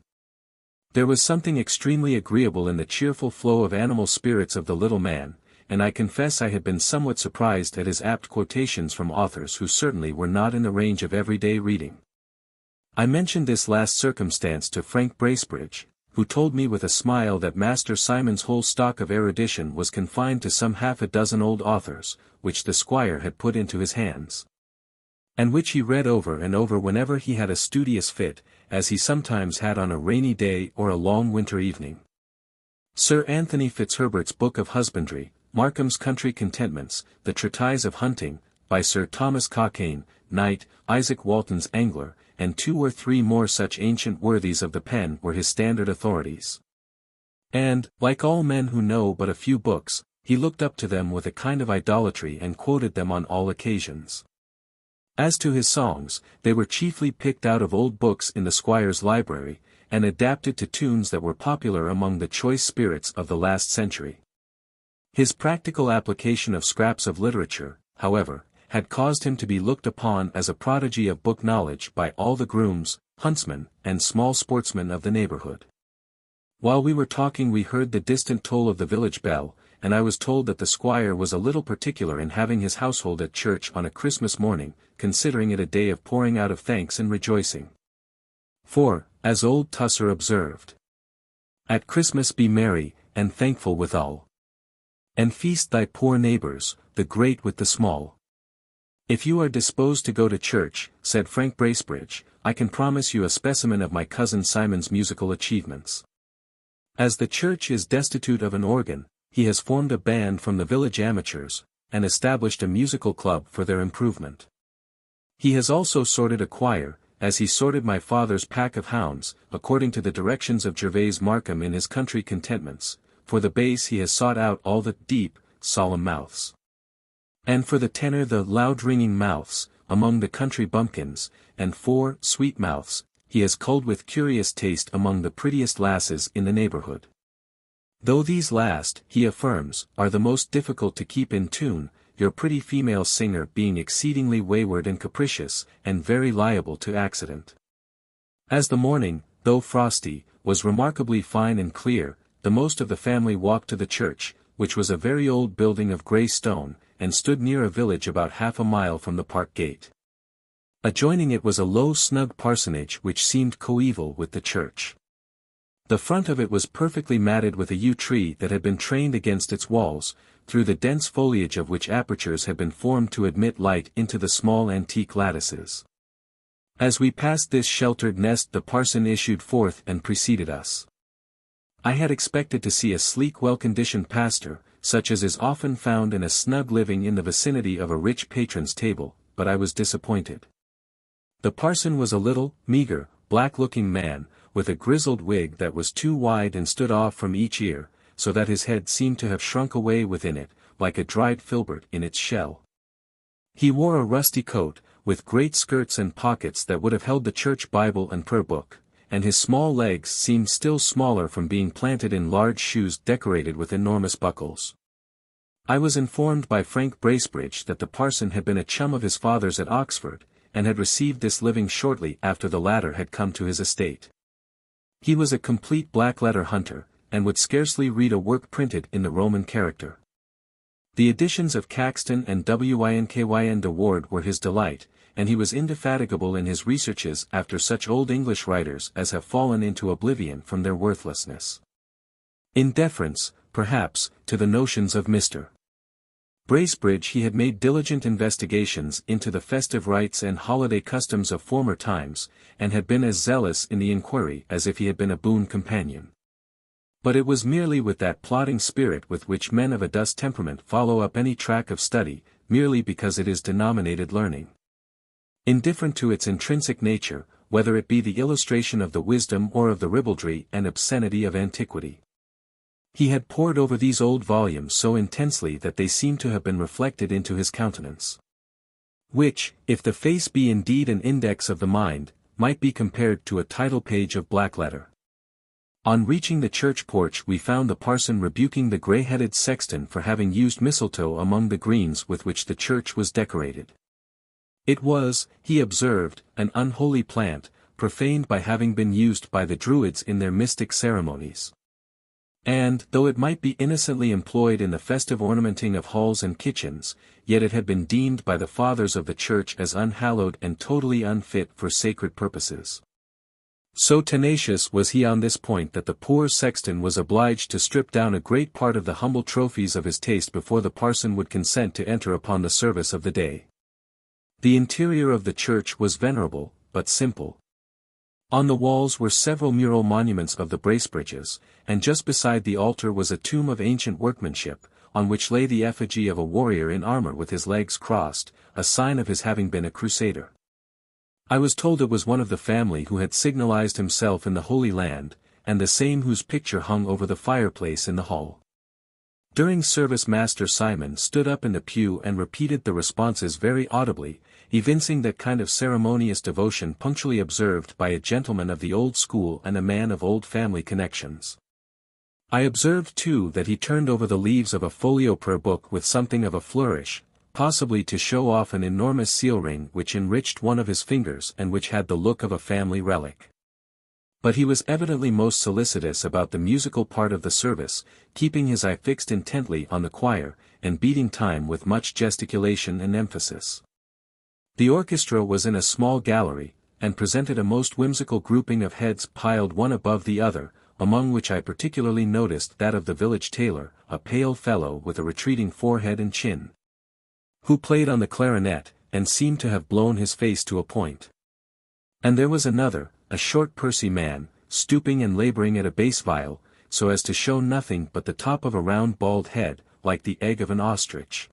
There was something extremely agreeable in the cheerful flow of animal spirits of the little man, and I confess I had been somewhat surprised at his apt quotations from authors who certainly were not in the range of everyday reading. I mentioned this last circumstance to Frank Bracebridge, who told me with a smile that Master Simon's whole stock of erudition was confined to some half a dozen old authors, which the squire had put into his hands, and which he read over and over whenever he had a studious fit, as he sometimes had on a rainy day or a long winter evening. Sir Anthony Fitzherbert's Book of Husbandry, Markham's Country Contentments, the Treatise of Hunting, by Sir Thomas Cockaine, Knight, Isaac Walton's Angler, and 2 or 3 more such ancient worthies of the pen were his standard authorities. And, like all men who know but a few books, he looked up to them with a kind of idolatry and quoted them on all occasions. As to his songs, they were chiefly picked out of old books in the squire's library, and adapted to tunes that were popular among the choice spirits of the last century. His practical application of scraps of literature, however, had caused him to be looked upon as a prodigy of book knowledge by all the grooms, huntsmen, and small sportsmen of the neighborhood. While we were talking we heard the distant toll of the village bell, and I was told that the squire was a little particular in having his household at church on a Christmas morning, considering it a day of pouring out of thanks and rejoicing. For, as old Tusser observed, "At Christmas be merry, and thankful withal. And feast thy poor neighbours, the great with the small." "If you are disposed to go to church," said Frank Bracebridge, "I can promise you a specimen of my cousin Simon's musical achievements. As the church is destitute of an organ, he has formed a band from the village amateurs, and established a musical club for their improvement. He has also sorted a choir, as he sorted my father's pack of hounds, according to the directions of Gervase Markham in his Country Contentments. For the bass he has sought out all the deep, solemn mouths. And for the tenor the loud-ringing mouths, among the country bumpkins, and for sweet mouths, he has culled with curious taste among the prettiest lasses in the neighborhood. Though these last, he affirms, are the most difficult to keep in tune, your pretty female singer being exceedingly wayward and capricious, and very liable to accident. As the morning, though frosty, was remarkably fine and clear, the most of the family walked to the church, which was a very old building of grey stone, and stood near a village about half a mile from the park gate. Adjoining it was a low snug parsonage which seemed coeval with the church. The front of it was perfectly matted with a yew tree that had been trained against its walls, through the dense foliage of which apertures had been formed to admit light into the small antique lattices. As we passed this sheltered nest the parson issued forth and preceded us. I had expected to see a sleek well-conditioned pastor, such as is often found in a snug living in the vicinity of a rich patron's table, but I was disappointed. The parson was a little, meagre, black-looking man, with a grizzled wig that was too wide and stood off from each ear, so that his head seemed to have shrunk away within it, like a dried filbert in its shell. He wore a rusty coat, with great skirts and pockets that would have held the church Bible and prayer book, and his small legs seemed still smaller from being planted in large shoes decorated with enormous buckles. I was informed by Frank Bracebridge that the parson had been a chum of his father's at Oxford, and had received this living shortly after the latter had come to his estate. He was a complete black-letter hunter, and would scarcely read a work printed in the Roman character. The editions of Caxton and Wynkyn de Ward were his delight, and he was indefatigable in his researches after such old English writers as have fallen into oblivion from their worthlessness. In deference, perhaps, to the notions of Mr. Bracebridge, he had made diligent investigations into the festive rites and holiday customs of former times, and had been as zealous in the inquiry as if he had been a boon companion. But it was merely with that plodding spirit with which men of a dust temperament follow up any track of study, merely because it is denominated learning. Indifferent to its intrinsic nature, whether it be the illustration of the wisdom or of the ribaldry and obscenity of antiquity. He had pored over these old volumes so intensely that they seemed to have been reflected into his countenance. Which, if the face be indeed an index of the mind, might be compared to a title page of black letter. On reaching the church porch we found the parson rebuking the grey-headed sexton for having used mistletoe among the greens with which the church was decorated. It was, he observed, an unholy plant, profaned by having been used by the Druids in their mystic ceremonies. And, though it might be innocently employed in the festive ornamenting of halls and kitchens, yet it had been deemed by the fathers of the church as unhallowed and totally unfit for sacred purposes. So tenacious was he on this point that the poor sexton was obliged to strip down a great part of the humble trophies of his taste before the parson would consent to enter upon the service of the day. The interior of the church was venerable, but simple. On the walls were several mural monuments of the Bracebridges, and just beside the altar was a tomb of ancient workmanship, on which lay the effigy of a warrior in armor with his legs crossed, a sign of his having been a crusader. I was told it was one of the family who had signalized himself in the Holy Land, and the same whose picture hung over the fireplace in the hall. During service Master Simon stood up in the pew and repeated the responses very audibly, evincing that kind of ceremonious devotion punctually observed by a gentleman of the old school and a man of old family connections. I observed too that he turned over the leaves of a folio prayer book with something of a flourish, possibly to show off an enormous seal ring which enriched one of his fingers and which had the look of a family relic. But he was evidently most solicitous about the musical part of the service, keeping his eye fixed intently on the choir, and beating time with much gesticulation and emphasis. The orchestra was in a small gallery, and presented a most whimsical grouping of heads piled one above the other, among which I particularly noticed that of the village tailor, a pale fellow with a retreating forehead and chin, who played on the clarinet, and seemed to have blown his face to a point. And there was another, a short pursy man, stooping and labouring at a bass viol, so as to show nothing but the top of a round bald head, like the egg of an ostrich.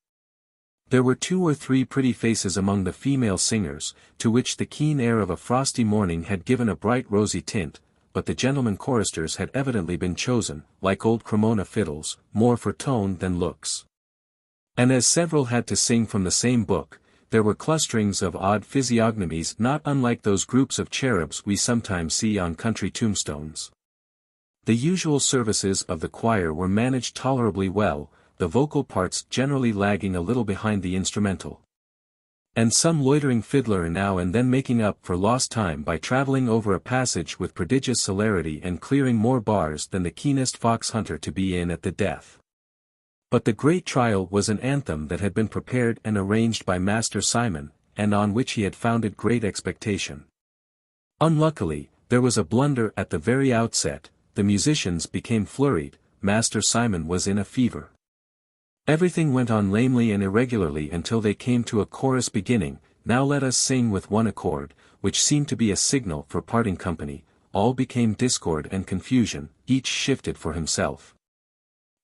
There were 2 or 3 pretty faces among the female singers, to which the keen air of a frosty morning had given a bright rosy tint, but the gentlemen choristers had evidently been chosen, like old Cremona fiddles, more for tone than looks. And as several had to sing from the same book, there were clusterings of odd physiognomies not unlike those groups of cherubs we sometimes see on country tombstones. The usual services of the choir were managed tolerably well, the vocal parts generally lagging a little behind the instrumental. And some loitering fiddler now and then making up for lost time by travelling over a passage with prodigious celerity and clearing more bars than the keenest fox hunter to be in at the death. But the great trial was an anthem that had been prepared and arranged by Master Simon, and on which he had founded great expectation. Unluckily, there was a blunder at the very outset, the musicians became flurried, Master Simon was in a fever. Everything went on lamely and irregularly until they came to a chorus beginning, "Now let us sing with one accord," which seemed to be a signal for parting company. All became discord and confusion, each shifted for himself.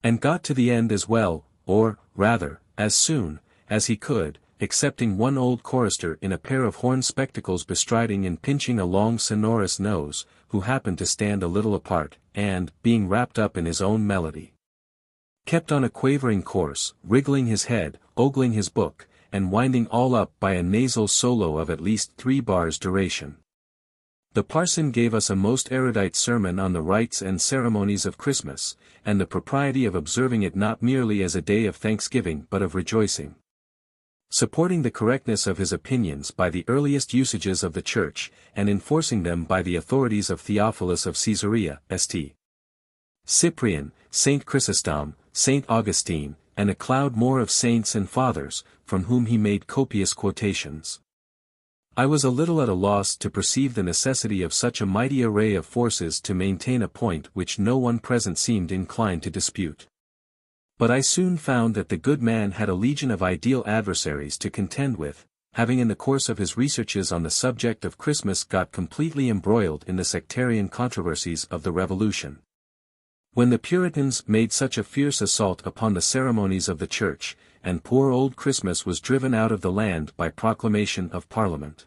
And got to the end as well, or, rather, as soon, as he could, excepting one old chorister in a pair of horn spectacles bestriding and pinching a long sonorous nose, who happened to stand a little apart, and, being wrapped up in his own melody, kept on a quavering course, wriggling his head, ogling his book, and winding all up by a nasal solo of at least 3 bars duration. The parson gave us a most erudite sermon on the rites and ceremonies of Christmas, and the propriety of observing it not merely as a day of thanksgiving but of rejoicing. Supporting the correctness of his opinions by the earliest usages of the Church, and enforcing them by the authorities of Theophilus of Caesarea, St. Cyprian, St. Chrysostom, St. Augustine, and a cloud more of saints and fathers, from whom he made copious quotations. I was a little at a loss to perceive the necessity of such a mighty array of forces to maintain a point which no one present seemed inclined to dispute. But I soon found that the good man had a legion of ideal adversaries to contend with, having in the course of his researches on the subject of Christmas got completely embroiled in the sectarian controversies of the Revolution. When the Puritans made such a fierce assault upon the ceremonies of the Church, and poor old Christmas was driven out of the land by proclamation of Parliament.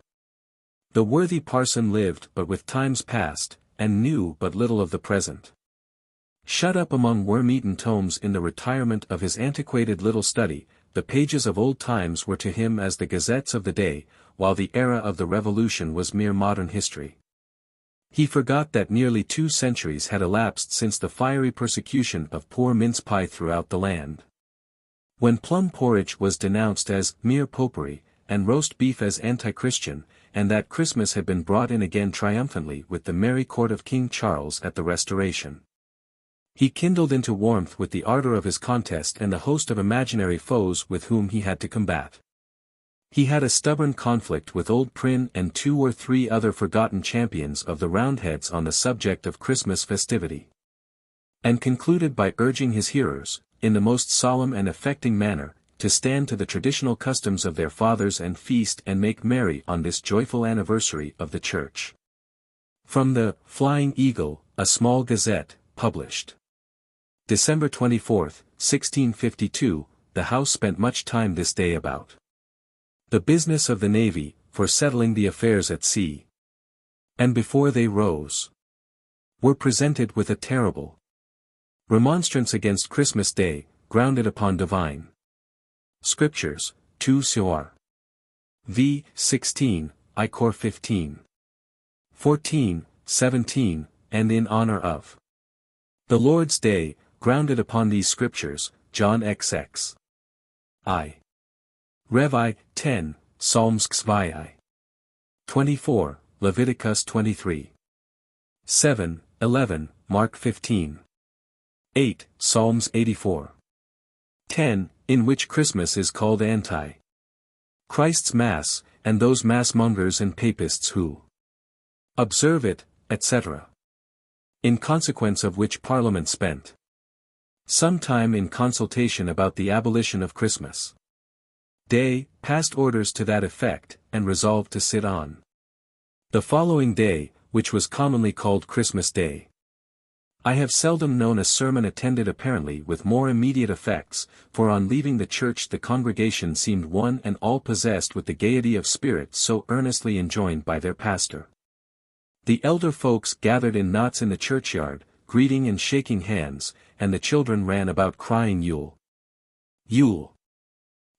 The worthy parson lived but with times past, and knew but little of the present. Shut up among worm-eaten tomes in the retirement of his antiquated little study, the pages of old times were to him as the gazettes of the day, while the era of the Revolution was mere modern history. He forgot that nearly 2 centuries had elapsed since the fiery persecution of poor mince-pie throughout the land. When plum porridge was denounced as mere popery, and roast beef as anti-Christian, and that Christmas had been brought in again triumphantly with the merry court of King Charles at the Restoration. He kindled into warmth with the ardor of his contest and the host of imaginary foes with whom he had to combat. He had a stubborn conflict with old Prynne and 2 or 3 other forgotten champions of the Roundheads on the subject of Christmas festivity. And concluded by urging his hearers, in the most solemn and affecting manner, to stand to the traditional customs of their fathers and feast and make merry on this joyful anniversary of the Church. From the Flying Eagle, a small gazette, published December 24, 1652, the House spent much time this day about the business of the Navy, for settling the affairs at sea. And before they rose, were presented with a terrible remonstrance against Christmas Day, grounded upon divine Scriptures, 2 Cor. v. 16, Icor 15. 14, 17, and in honor of the Lord's Day, grounded upon these Scriptures, John XX. I. Rev I, 10, Psalms XVI. 24, Leviticus 23. 7, 11, Mark 15. 8, Psalms 84. 10, in which Christmas is called anti-Christ's Mass, and those mass-mongers and papists who observe it, etc. In consequence of which Parliament spent some time in consultation about the abolition of Christmas Day, passed orders to that effect, and resolved to sit on the following day, which was commonly called Christmas Day. I have seldom known a sermon attended apparently with more immediate effects, for on leaving the church the congregation seemed one and all possessed with the gaiety of spirit so earnestly enjoined by their pastor. The elder folks gathered in knots in the churchyard, greeting and shaking hands, and the children ran about crying Yule, Yule,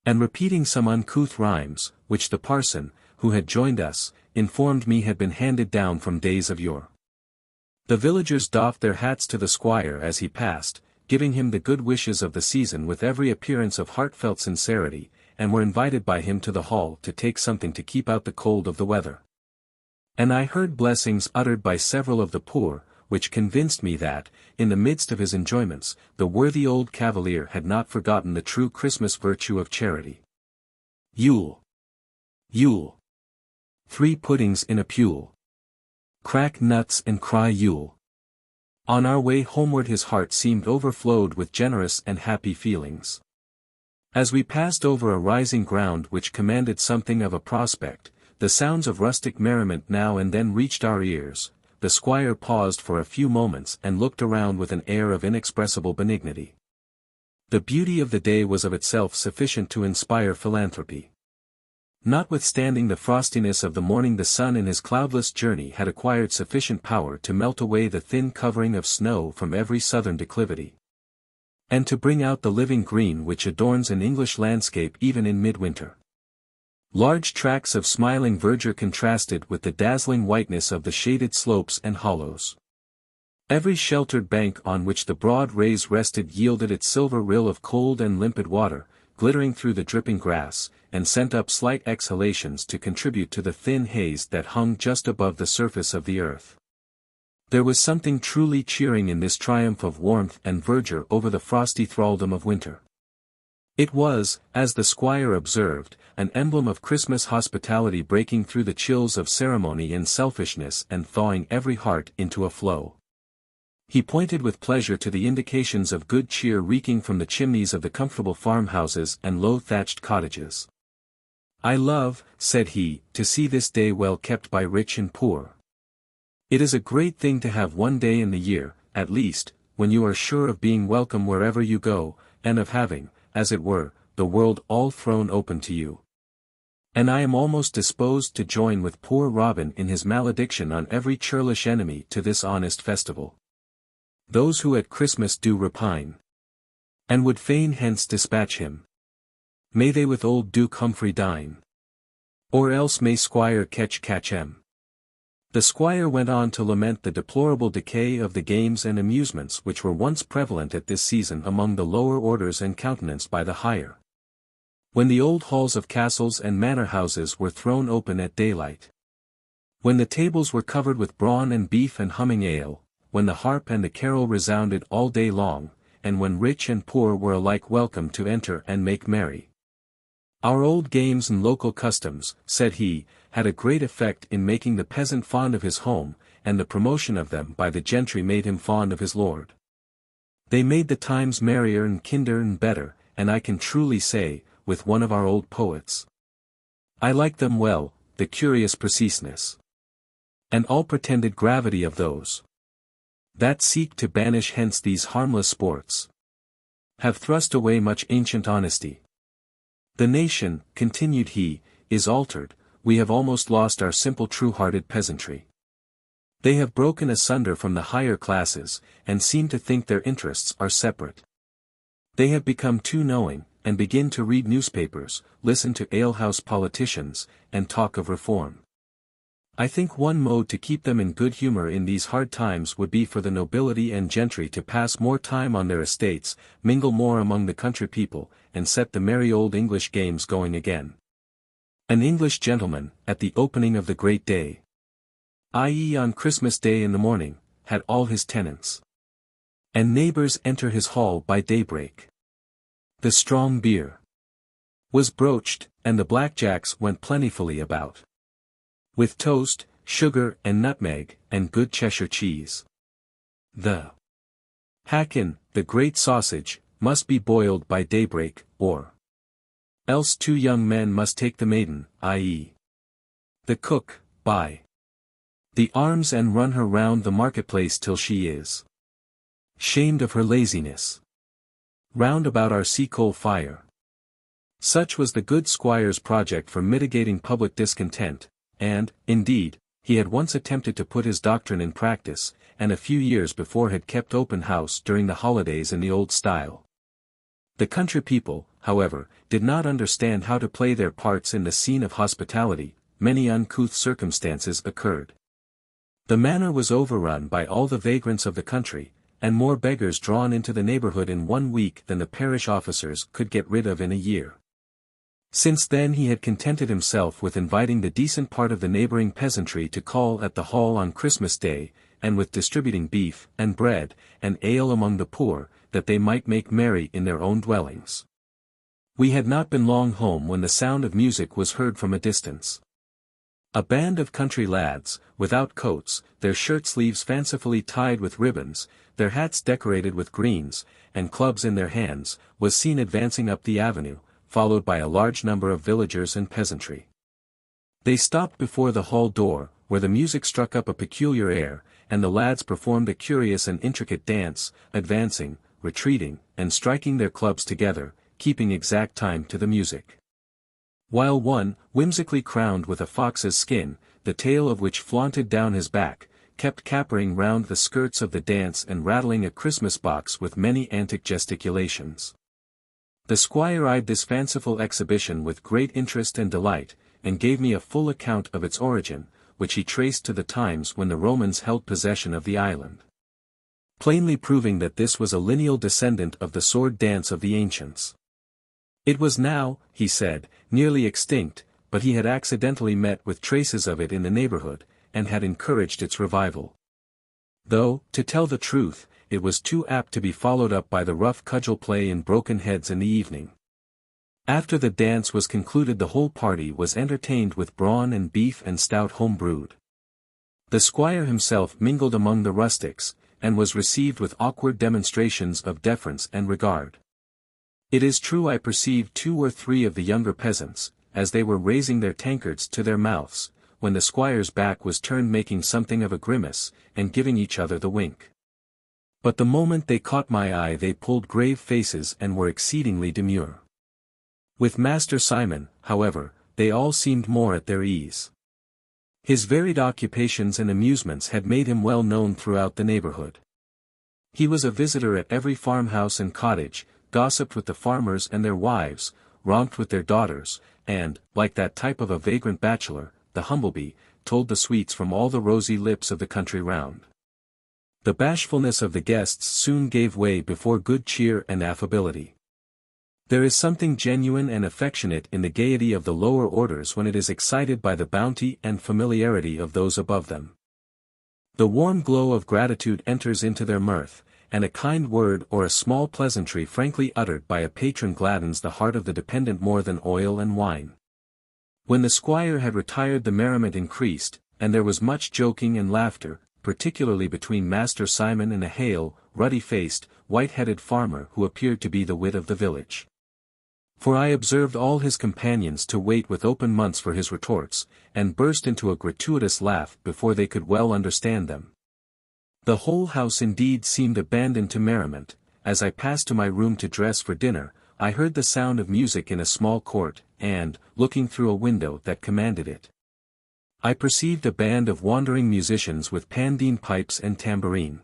and repeating some uncouth rhymes, which the parson, who had joined us, informed me had been handed down from days of yore. The villagers doffed their hats to the squire as he passed, giving him the good wishes of the season with every appearance of heartfelt sincerity, and were invited by him to the hall to take something to keep out the cold of the weather. And I heard blessings uttered by several of the poor, which convinced me that, in the midst of his enjoyments, the worthy old cavalier had not forgotten the true Christmas virtue of charity. Yule, Yule. 3 puddings in a pule. Crack nuts and cry Yule. On our way homeward his heart seemed overflowed with generous and happy feelings. As we passed over a rising ground which commanded something of a prospect, the sounds of rustic merriment now and then reached our ears. The squire paused for a few moments and looked around with an air of inexpressible benignity. The beauty of the day was of itself sufficient to inspire philanthropy. Notwithstanding the frostiness of the morning, the sun in his cloudless journey had acquired sufficient power to melt away the thin covering of snow from every southern declivity, and to bring out the living green which adorns an English landscape even in midwinter. Large tracts of smiling verdure contrasted with the dazzling whiteness of the shaded slopes and hollows. Every sheltered bank on which the broad rays rested yielded its silver rill of cold and limpid water, glittering through the dripping grass, and sent up slight exhalations to contribute to the thin haze that hung just above the surface of the earth. There was something truly cheering in this triumph of warmth and verdure over the frosty thraldom of winter. It was, as the squire observed, an emblem of Christmas hospitality breaking through the chills of ceremony and selfishness and thawing every heart into a flow. He pointed with pleasure to the indications of good cheer reeking from the chimneys of the comfortable farmhouses and low-thatched cottages. "I love," said he, "to see this day well kept by rich and poor. It is a great thing to have one day in the year, at least, when you are sure of being welcome wherever you go, and of having, as it were, the world all thrown open to you. And I am almost disposed to join with poor Robin in his malediction on every churlish enemy to this honest festival. Those who at Christmas do repine, and would fain hence dispatch him, may they with old Duke Humphrey dine, or else may Squire catch him." The squire went on to lament the deplorable decay of the games and amusements which were once prevalent at this season among the lower orders and countenanced by the higher. When the old halls of castles and manor houses were thrown open at daylight, when the tables were covered with brawn and beef and humming ale, when the harp and the carol resounded all day long, and when rich and poor were alike welcome to enter and make merry. "Our old games and local customs," said he, "had a great effect in making the peasant fond of his home, and the promotion of them by the gentry made him fond of his lord. They made the times merrier and kinder and better, and I can truly say, with one of our old poets, I like them well, the curious preciseness, and all pretended gravity of those that seek to banish hence these harmless sports, have thrust away much ancient honesty. The nation," continued he, "is altered, we have almost lost our simple true-hearted peasantry. They have broken asunder from the higher classes, and seem to think their interests are separate. They have become too knowing, and begin to read newspapers, listen to alehouse politicians, and talk of reform. I think one mode to keep them in good humor in these hard times would be for the nobility and gentry to pass more time on their estates, mingle more among the country people, and set the merry old English games going again. An English gentleman, at the opening of the great day, i.e. on Christmas Day in the morning, had all his tenants and neighbors enter his hall by daybreak. The strong beer was broached, and the blackjacks went plentifully about, with toast, sugar and nutmeg, and good Cheshire cheese. The hacken, the great sausage, must be boiled by daybreak, or else 2 young men must take the maiden, i.e. the cook, by the arms and run her round the marketplace till she is shamed of her laziness, round about our sea-coal fire. Such was the good squire's project for mitigating public discontent, and, indeed, he had once attempted to put his doctrine in practice, and a few years before had kept open house during the holidays in the old style. The country people, however, did not understand how to play their parts in the scene of hospitality. Many uncouth circumstances occurred. The manor was overrun by all the vagrants of the country, and more beggars drawn into the neighborhood in 1 week than the parish officers could get rid of in a year. Since then he had contented himself with inviting the decent part of the neighboring peasantry to call at the hall on Christmas Day, and with distributing beef, and bread, and ale among the poor, that they might make merry in their own dwellings. We had not been long home when the sound of music was heard from a distance. A band of country lads, without coats, their shirt-sleeves fancifully tied with ribbons, their hats decorated with greens, and clubs in their hands, was seen advancing up the avenue, followed by a large number of villagers and peasantry. They stopped before the hall door, where the music struck up a peculiar air, and the lads performed a curious and intricate dance, advancing, retreating, and striking their clubs together, keeping exact time to the music. While one, whimsically crowned with a fox's skin, the tail of which flaunted down his back, kept capering round the skirts of the dance and rattling a Christmas box with many antic gesticulations. The squire eyed this fanciful exhibition with great interest and delight, and gave me a full account of its origin, which he traced to the times when the Romans held possession of the island, plainly proving that this was a lineal descendant of the sword dance of the ancients. It was now, he said, nearly extinct, but he had accidentally met with traces of it in the neighborhood, and had encouraged its revival. Though, to tell the truth, it was too apt to be followed up by the rough cudgel play in broken heads in the evening. After the dance was concluded, the whole party was entertained with brawn and beef and stout home brewed. The squire himself mingled among the rustics, and was received with awkward demonstrations of deference and regard. It is true I perceived 2 or 3 of the younger peasants, as they were raising their tankards to their mouths, when the squire's back was turned, making something of a grimace, and giving each other the wink. But the moment they caught my eye they pulled grave faces and were exceedingly demure. With Master Simon, however, they all seemed more at their ease. His varied occupations and amusements had made him well known throughout the neighborhood. He was a visitor at every farmhouse and cottage, gossiped with the farmers and their wives, romped with their daughters, and, like that type of a vagrant bachelor, the humblebee, told the sweets from all the rosy lips of the country round. The bashfulness of the guests soon gave way before good cheer and affability. There is something genuine and affectionate in the gaiety of the lower orders when it is excited by the bounty and familiarity of those above them. The warm glow of gratitude enters into their mirth, and a kind word or a small pleasantry frankly uttered by a patron gladdens the heart of the dependent more than oil and wine. When the squire had retired, the merriment increased, and there was much joking and laughter, particularly between Master Simon and a hale, ruddy-faced, white-headed farmer who appeared to be the wit of the village. For I observed all his companions to wait with open mouths for his retorts, and burst into a gratuitous laugh before they could well understand them. The whole house indeed seemed abandoned to merriment. As I passed to my room to dress for dinner, I heard the sound of music in a small court, and, looking through a window that commanded it, I perceived a band of wandering musicians with pandine pipes and tambourine.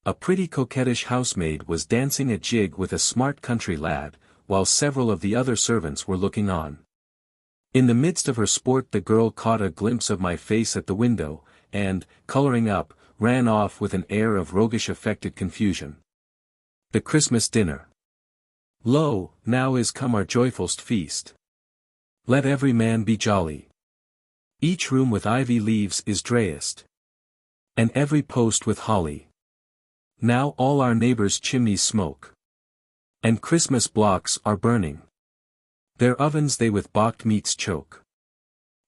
A pretty coquettish housemaid was dancing a jig with a smart country lad, while several of the other servants were looking on. In the midst of her sport the girl caught a glimpse of my face at the window, and, coloring up, ran off with an air of roguish affected confusion. The Christmas dinner. Lo, now is come our joyfulst feast. Let every man be jolly. Each room with ivy leaves is drayest, and every post with holly. Now all our neighbors' chimneys smoke, and Christmas blocks are burning. Their ovens they with bocked meats choke,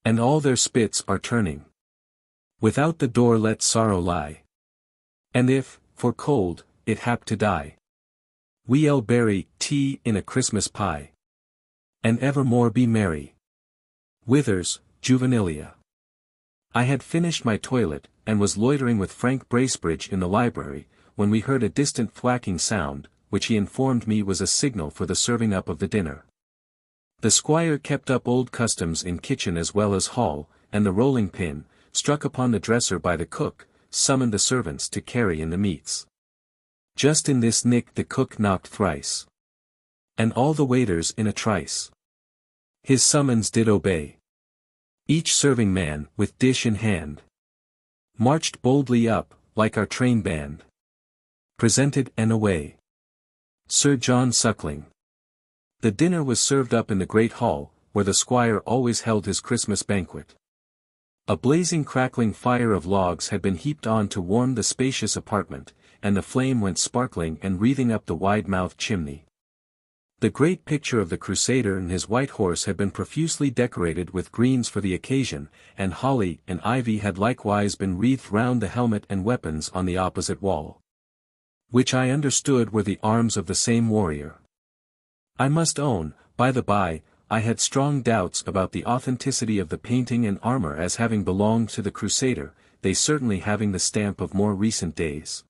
and all their spits are turning. Without the door let sorrow lie, and if, for cold, it hap to die, we'll bury tea in a Christmas pie, and evermore be merry. Withers, Juvenilia. I had finished my toilet, and was loitering with Frank Bracebridge in the library, when we heard a distant thwacking sound, which he informed me was a signal for the serving up of the dinner. The squire kept up old customs in kitchen as well as hall, and the rolling pin, struck upon the dresser by the cook, summoned the servants to carry in the meats. Just in this nick the cook knocked thrice, and all the waiters in a trice his summons did obey. Each serving man, with dish in hand, marched boldly up, like our train band, presented and away. Sir John Suckling. The dinner was served up in the great hall, where the squire always held his Christmas banquet. A blazing crackling fire of logs had been heaped on to warm the spacious apartment, and the flame went sparkling and wreathing up the wide-mouthed chimney. The great picture of the Crusader and his white horse had been profusely decorated with greens for the occasion, and holly and ivy had likewise been wreathed round the helmet and weapons on the opposite wall, which I understood were the arms of the same warrior. I must own, by the by, I had strong doubts about the authenticity of the painting and armor as having belonged to the Crusader, they certainly having the stamp of more recent days.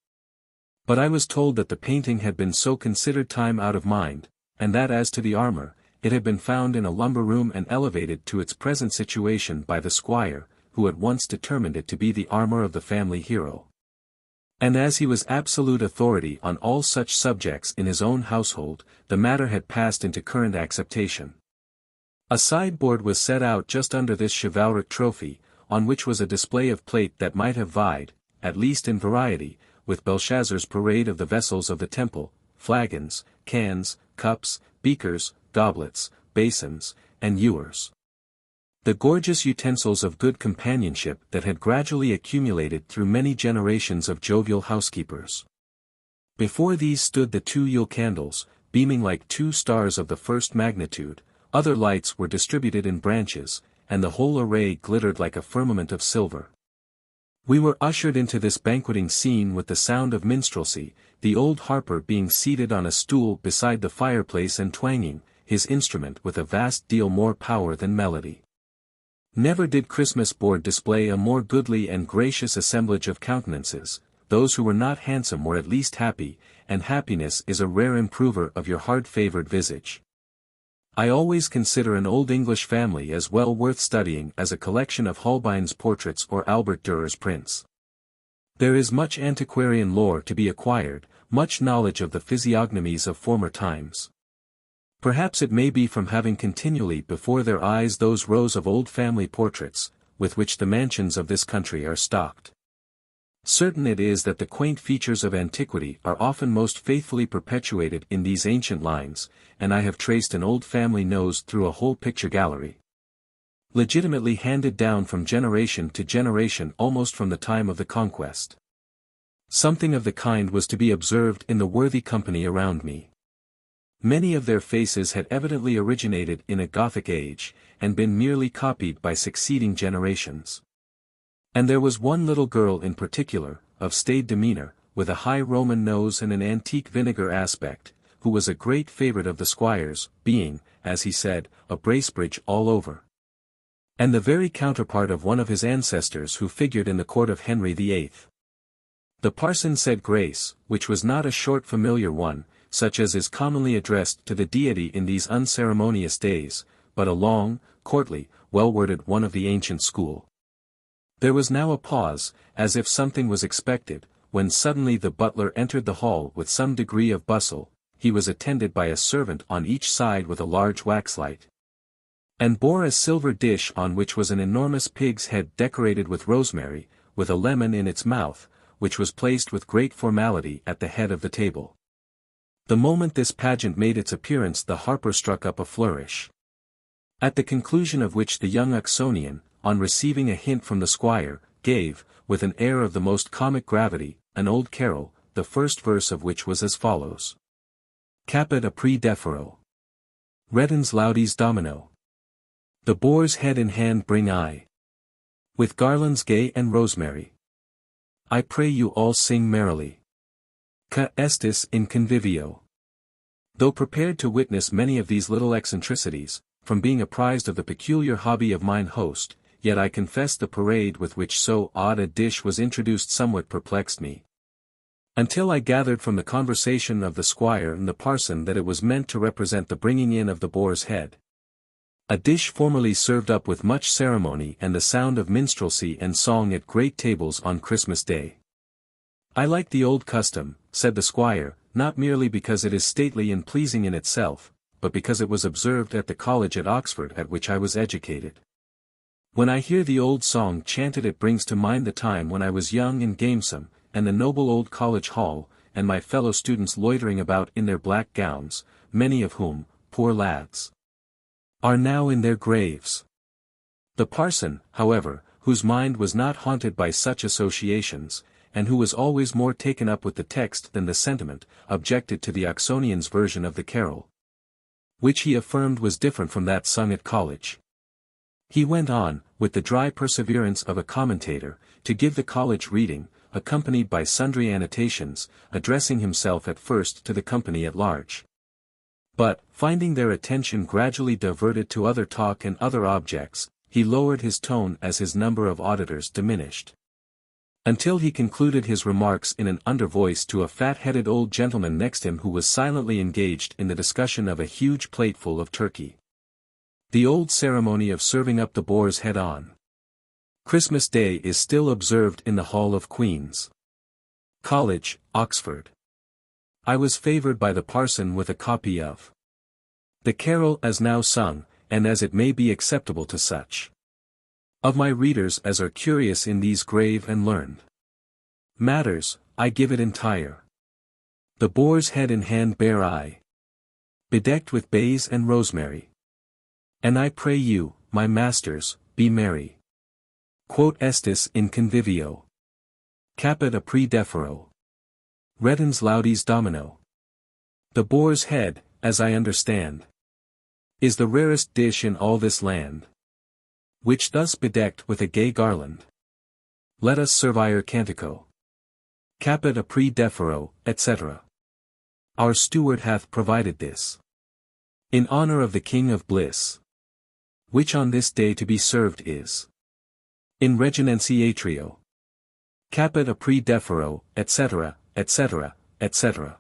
But I was told that the painting had been so considered time out of mind, and that as to the armor, it had been found in a lumber room and elevated to its present situation by the squire, who at once determined it to be the armor of the family hero. And as he was absolute authority on all such subjects in his own household, the matter had passed into current acceptation. A sideboard was set out just under this chivalric trophy, on which was a display of plate that might have vied, at least in variety, with Belshazzar's parade of the vessels of the temple, flagons, cans, cups, beakers, goblets, basins, and ewers. The gorgeous utensils of good companionship that had gradually accumulated through many generations of jovial housekeepers. Before these stood the 2 Yule candles, beaming like 2 stars of the first magnitude, other lights were distributed in branches, and the whole array glittered like a firmament of silver. We were ushered into this banqueting scene with the sound of minstrelsy, the old harper being seated on a stool beside the fireplace and twanging, his instrument with a vast deal more power than melody. Never did Christmas board display a more goodly and gracious assemblage of countenances. Those who were not handsome were at least happy, and happiness is a rare improver of your hard-favoured visage. I always consider an old English family as well worth studying as a collection of Holbein's portraits or Albert Durer's prints. There is much antiquarian lore to be acquired, much knowledge of the physiognomies of former times. Perhaps it may be from having continually before their eyes those rows of old family portraits, with which the mansions of this country are stocked. Certain it is that the quaint features of antiquity are often most faithfully perpetuated in these ancient lines, and I have traced an old family nose through a whole picture gallery. Legitimately handed down from generation to generation almost from the time of the Conquest. Something of the kind was to be observed in the worthy company around me. Many of their faces had evidently originated in a Gothic age, and been merely copied by succeeding generations. And there was one little girl in particular, of staid demeanour, with a high Roman nose and an antique vinegar aspect, who was a great favourite of the squire's, being, as he said, a Bracebridge all over. And the very counterpart of one of his ancestors who figured in the court of Henry VIII. The parson said grace, which was not a short familiar one, such as is commonly addressed to the deity in these unceremonious days, but a long, courtly, well-worded one of the ancient school. There was now a pause, as if something was expected, when suddenly the butler entered the hall with some degree of bustle. He was attended by a servant on each side with a large waxlight, and bore a silver dish on which was an enormous pig's head decorated with rosemary, with a lemon in its mouth, which was placed with great formality at the head of the table. The moment this pageant made its appearance the harper struck up a flourish, at the conclusion of which the young Oxonian, on receiving a hint from the squire, gave, with an air of the most comic gravity, an old carol, the first verse of which was as follows. Caput apri defero. Redens laudes domino. The boar's head in hand bring I, with garlands gay and rosemary. I pray you all sing merrily. Ca estis in convivio. Though prepared to witness many of these little eccentricities, from being apprised of the peculiar hobby of mine host, yet I confess the parade with which so odd a dish was introduced somewhat perplexed me. Until I gathered from the conversation of the squire and the parson that it was meant to represent the bringing in of the boar's head. A dish formerly served up with much ceremony and the sound of minstrelsy and song at great tables on Christmas Day. I like the old custom, said the squire, not merely because it is stately and pleasing in itself, but because it was observed at the college at Oxford at which I was educated. When I hear the old song chanted it brings to mind the time when I was young and gamesome, and the noble old college hall, and my fellow students loitering about in their black gowns, many of whom, poor lads, are now in their graves. The parson, however, whose mind was not haunted by such associations, and who was always more taken up with the text than the sentiment, objected to the Oxonian's version of the carol, which he affirmed was different from that sung at college. He went on, with the dry perseverance of a commentator, to give the college reading, accompanied by sundry annotations, addressing himself at first to the company at large. But, finding their attention gradually diverted to other talk and other objects, he lowered his tone as his number of auditors diminished, until he concluded his remarks in an undervoice to a fat-headed old gentleman next him who was silently engaged in the discussion of a huge plateful of turkey. The old ceremony of serving up the boar's head on Christmas Day is still observed in the Hall of Queen's College, Oxford. I was favoured by the parson with a copy of the carol as now sung, and as it may be acceptable to such of my readers as are curious in these grave and learned matters, I give it entire. The boar's head in hand bear I, bedecked with bays and rosemary. And I pray you, my masters, be merry. Quot estis in convivio. Caput apri defero. Redens laudes domino. The boar's head, as I understand, is the rarest dish in all this land, which thus bedecked with a gay garland, let us servire cantico, capit apri defero, etc. Our steward hath provided this, in honor of the King of Bliss, which on this day to be served is, in reginensi atrio, capit apri defero, etc., etc., etc.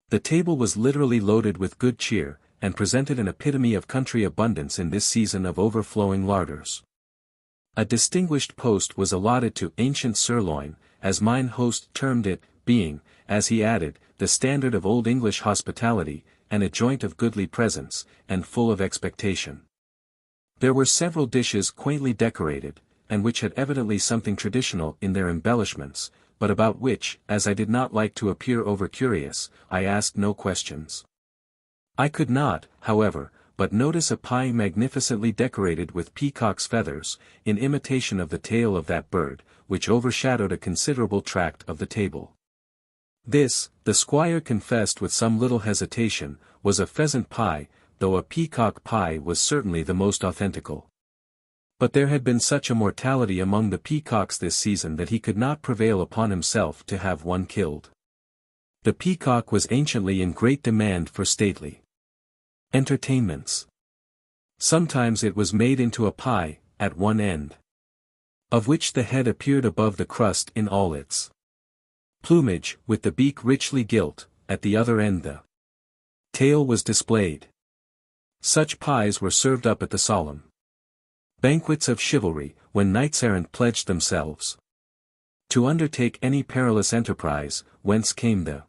The table was literally loaded with good cheer, and presented an epitome of country abundance in this season of overflowing larders. A distinguished post was allotted to ancient sirloin, as mine host termed it, being, as he added, the standard of old English hospitality, and a joint of goodly presence, and full of expectation. There were several dishes quaintly decorated, and which had evidently something traditional in their embellishments, but about which, as I did not like to appear over-curious, I asked no questions. I could not, however, but notice a pie magnificently decorated with peacock's feathers, in imitation of the tail of that bird, which overshadowed a considerable tract of the table. This, the squire confessed with some little hesitation, was a pheasant pie, though a peacock pie was certainly the most authentical. But there had been such a mortality among the peacocks this season that he could not prevail upon himself to have one killed. The peacock was anciently in great demand for stately entertainments. Sometimes it was made into a pie, at one end, of which the head appeared above the crust in all its plumage, with the beak richly gilt, at the other end the tail was displayed. Such pies were served up at the solemn banquets of chivalry, when knights-errant pledged themselves to undertake any perilous enterprise, whence came the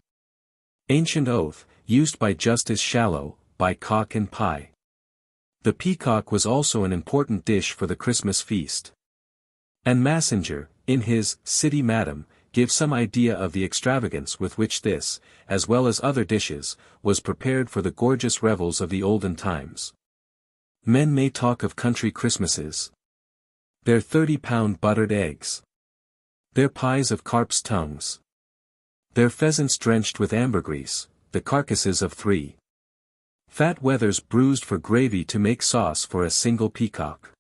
ancient oath, used by Justice Shallow, by cock and pie. The peacock was also an important dish for the Christmas feast. And Massinger, in his City Madam, gives some idea of the extravagance with which this, as well as other dishes, was prepared for the gorgeous revels of the olden times. Men may talk of country Christmases, their 30-pound buttered eggs, their pies of carp's tongues, their pheasants drenched with ambergris, the carcasses of 3 fat wethers bruised for gravy to make sauce for a single peacock.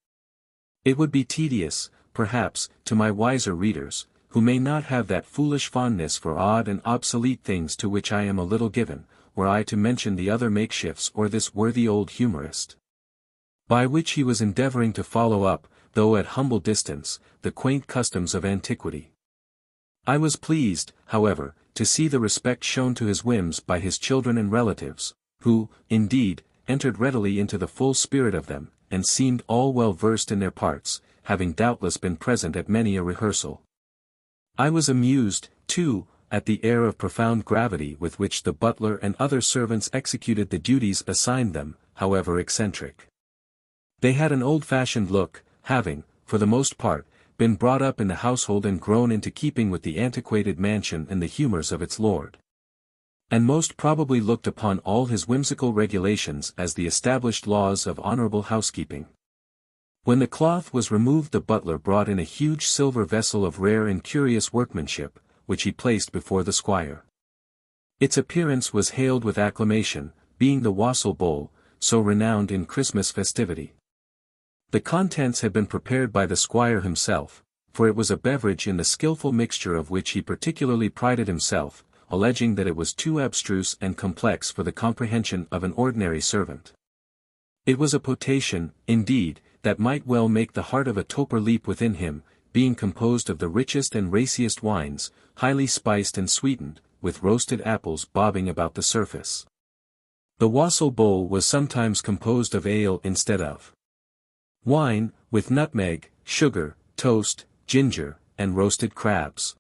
It would be tedious, perhaps, to my wiser readers, who may not have that foolish fondness for odd and obsolete things to which I am a little given, were I to mention the other makeshifts or this worthy old humorist, by which he was endeavoring to follow up, though at humble distance, the quaint customs of antiquity. I was pleased, however, to see the respect shown to his whims by his children and relatives, who, indeed, entered readily into the full spirit of them, and seemed all well versed in their parts, having doubtless been present at many a rehearsal. I was amused, too, at the air of profound gravity with which the butler and other servants executed the duties assigned them, however eccentric. They had an old-fashioned look, having, for the most part, been brought up in the household and grown into keeping with the antiquated mansion and the humours of its lord, and most probably looked upon all his whimsical regulations as the established laws of honourable housekeeping. When the cloth was removed, the butler brought in a huge silver vessel of rare and curious workmanship, which he placed before the squire. Its appearance was hailed with acclamation, being the wassail bowl, so renowned in Christmas festivity. The contents had been prepared by the squire himself, for it was a beverage in the skilful mixture of which he particularly prided himself, alleging that it was too abstruse and complex for the comprehension of an ordinary servant. It was a potation, indeed, that might well make the heart of a toper leap within him, being composed of the richest and raciest wines, highly spiced and sweetened, with roasted apples bobbing about the surface. The wassail bowl was sometimes composed of ale instead of wine, with nutmeg, sugar, toast, ginger, and roasted crabs.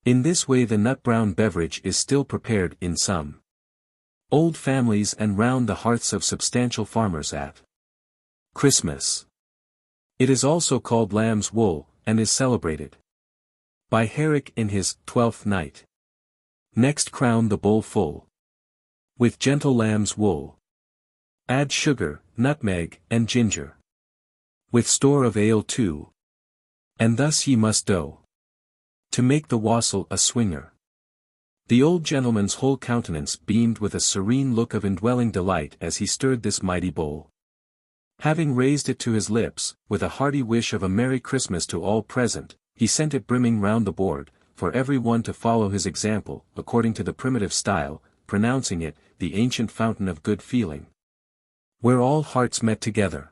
In this way the nut-brown beverage is still prepared in some old families and round the hearths of substantial farmers at Christmas. It is also called lamb's wool, and is celebrated by Herrick in his 12th Night. Next crown the bowl full with gentle lamb's wool. Add sugar, nutmeg, and ginger, with store of ale too. And thus ye must do, to make the wassail a swinger. The old gentleman's whole countenance beamed with a serene look of indwelling delight as he stirred this mighty bowl. Having raised it to his lips, with a hearty wish of a Merry Christmas to all present, he sent it brimming round the board, for every one to follow his example, according to the primitive style, pronouncing it, the ancient fountain of good feeling, where all hearts met together.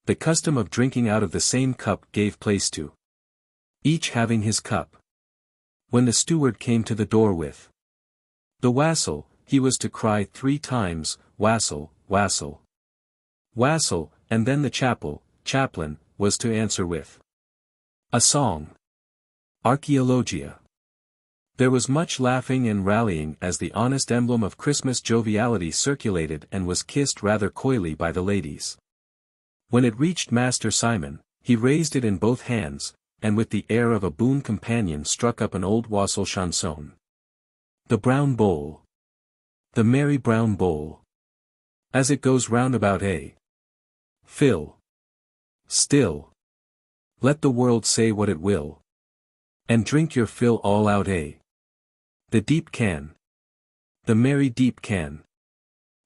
The custom of drinking out of the same cup gave place to each having his cup. When the steward came to the door with the wassail, he was to cry 3 times, "Wassail, wassail, wassail," and then the chaplain, was to answer with a song. Archaeologia. There was much laughing and rallying as the honest emblem of Christmas joviality circulated and was kissed rather coyly by the ladies. When it reached Master Simon, he raised it in both hands, and with the air of a boon companion struck up an old wassail chanson. The brown bowl. The merry brown bowl. As it goes round about fill. Still. Let the world say what it will. And drink your fill all out the deep can. The merry deep can.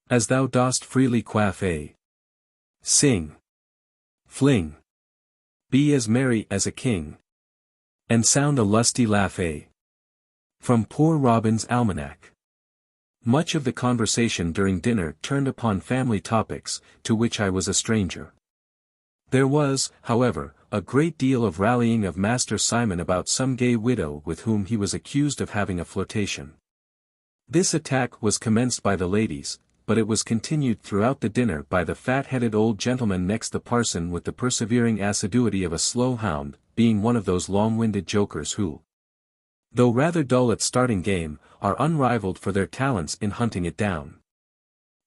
As thou dost freely quaff sing. Fling. Be as merry as a king. And sound a lusty laugh From Poor Robin's Almanac. Much of the conversation during dinner turned upon family topics, to which I was a stranger. There was, however, a great deal of rallying of Master Simon about some gay widow with whom he was accused of having a flirtation. This attack was commenced by the ladies, but it was continued throughout the dinner by the fat-headed old gentleman next the parson with the persevering assiduity of a slow hound, being one of those long-winded jokers who, though rather dull at starting game, are unrivalled for their talents in hunting it down.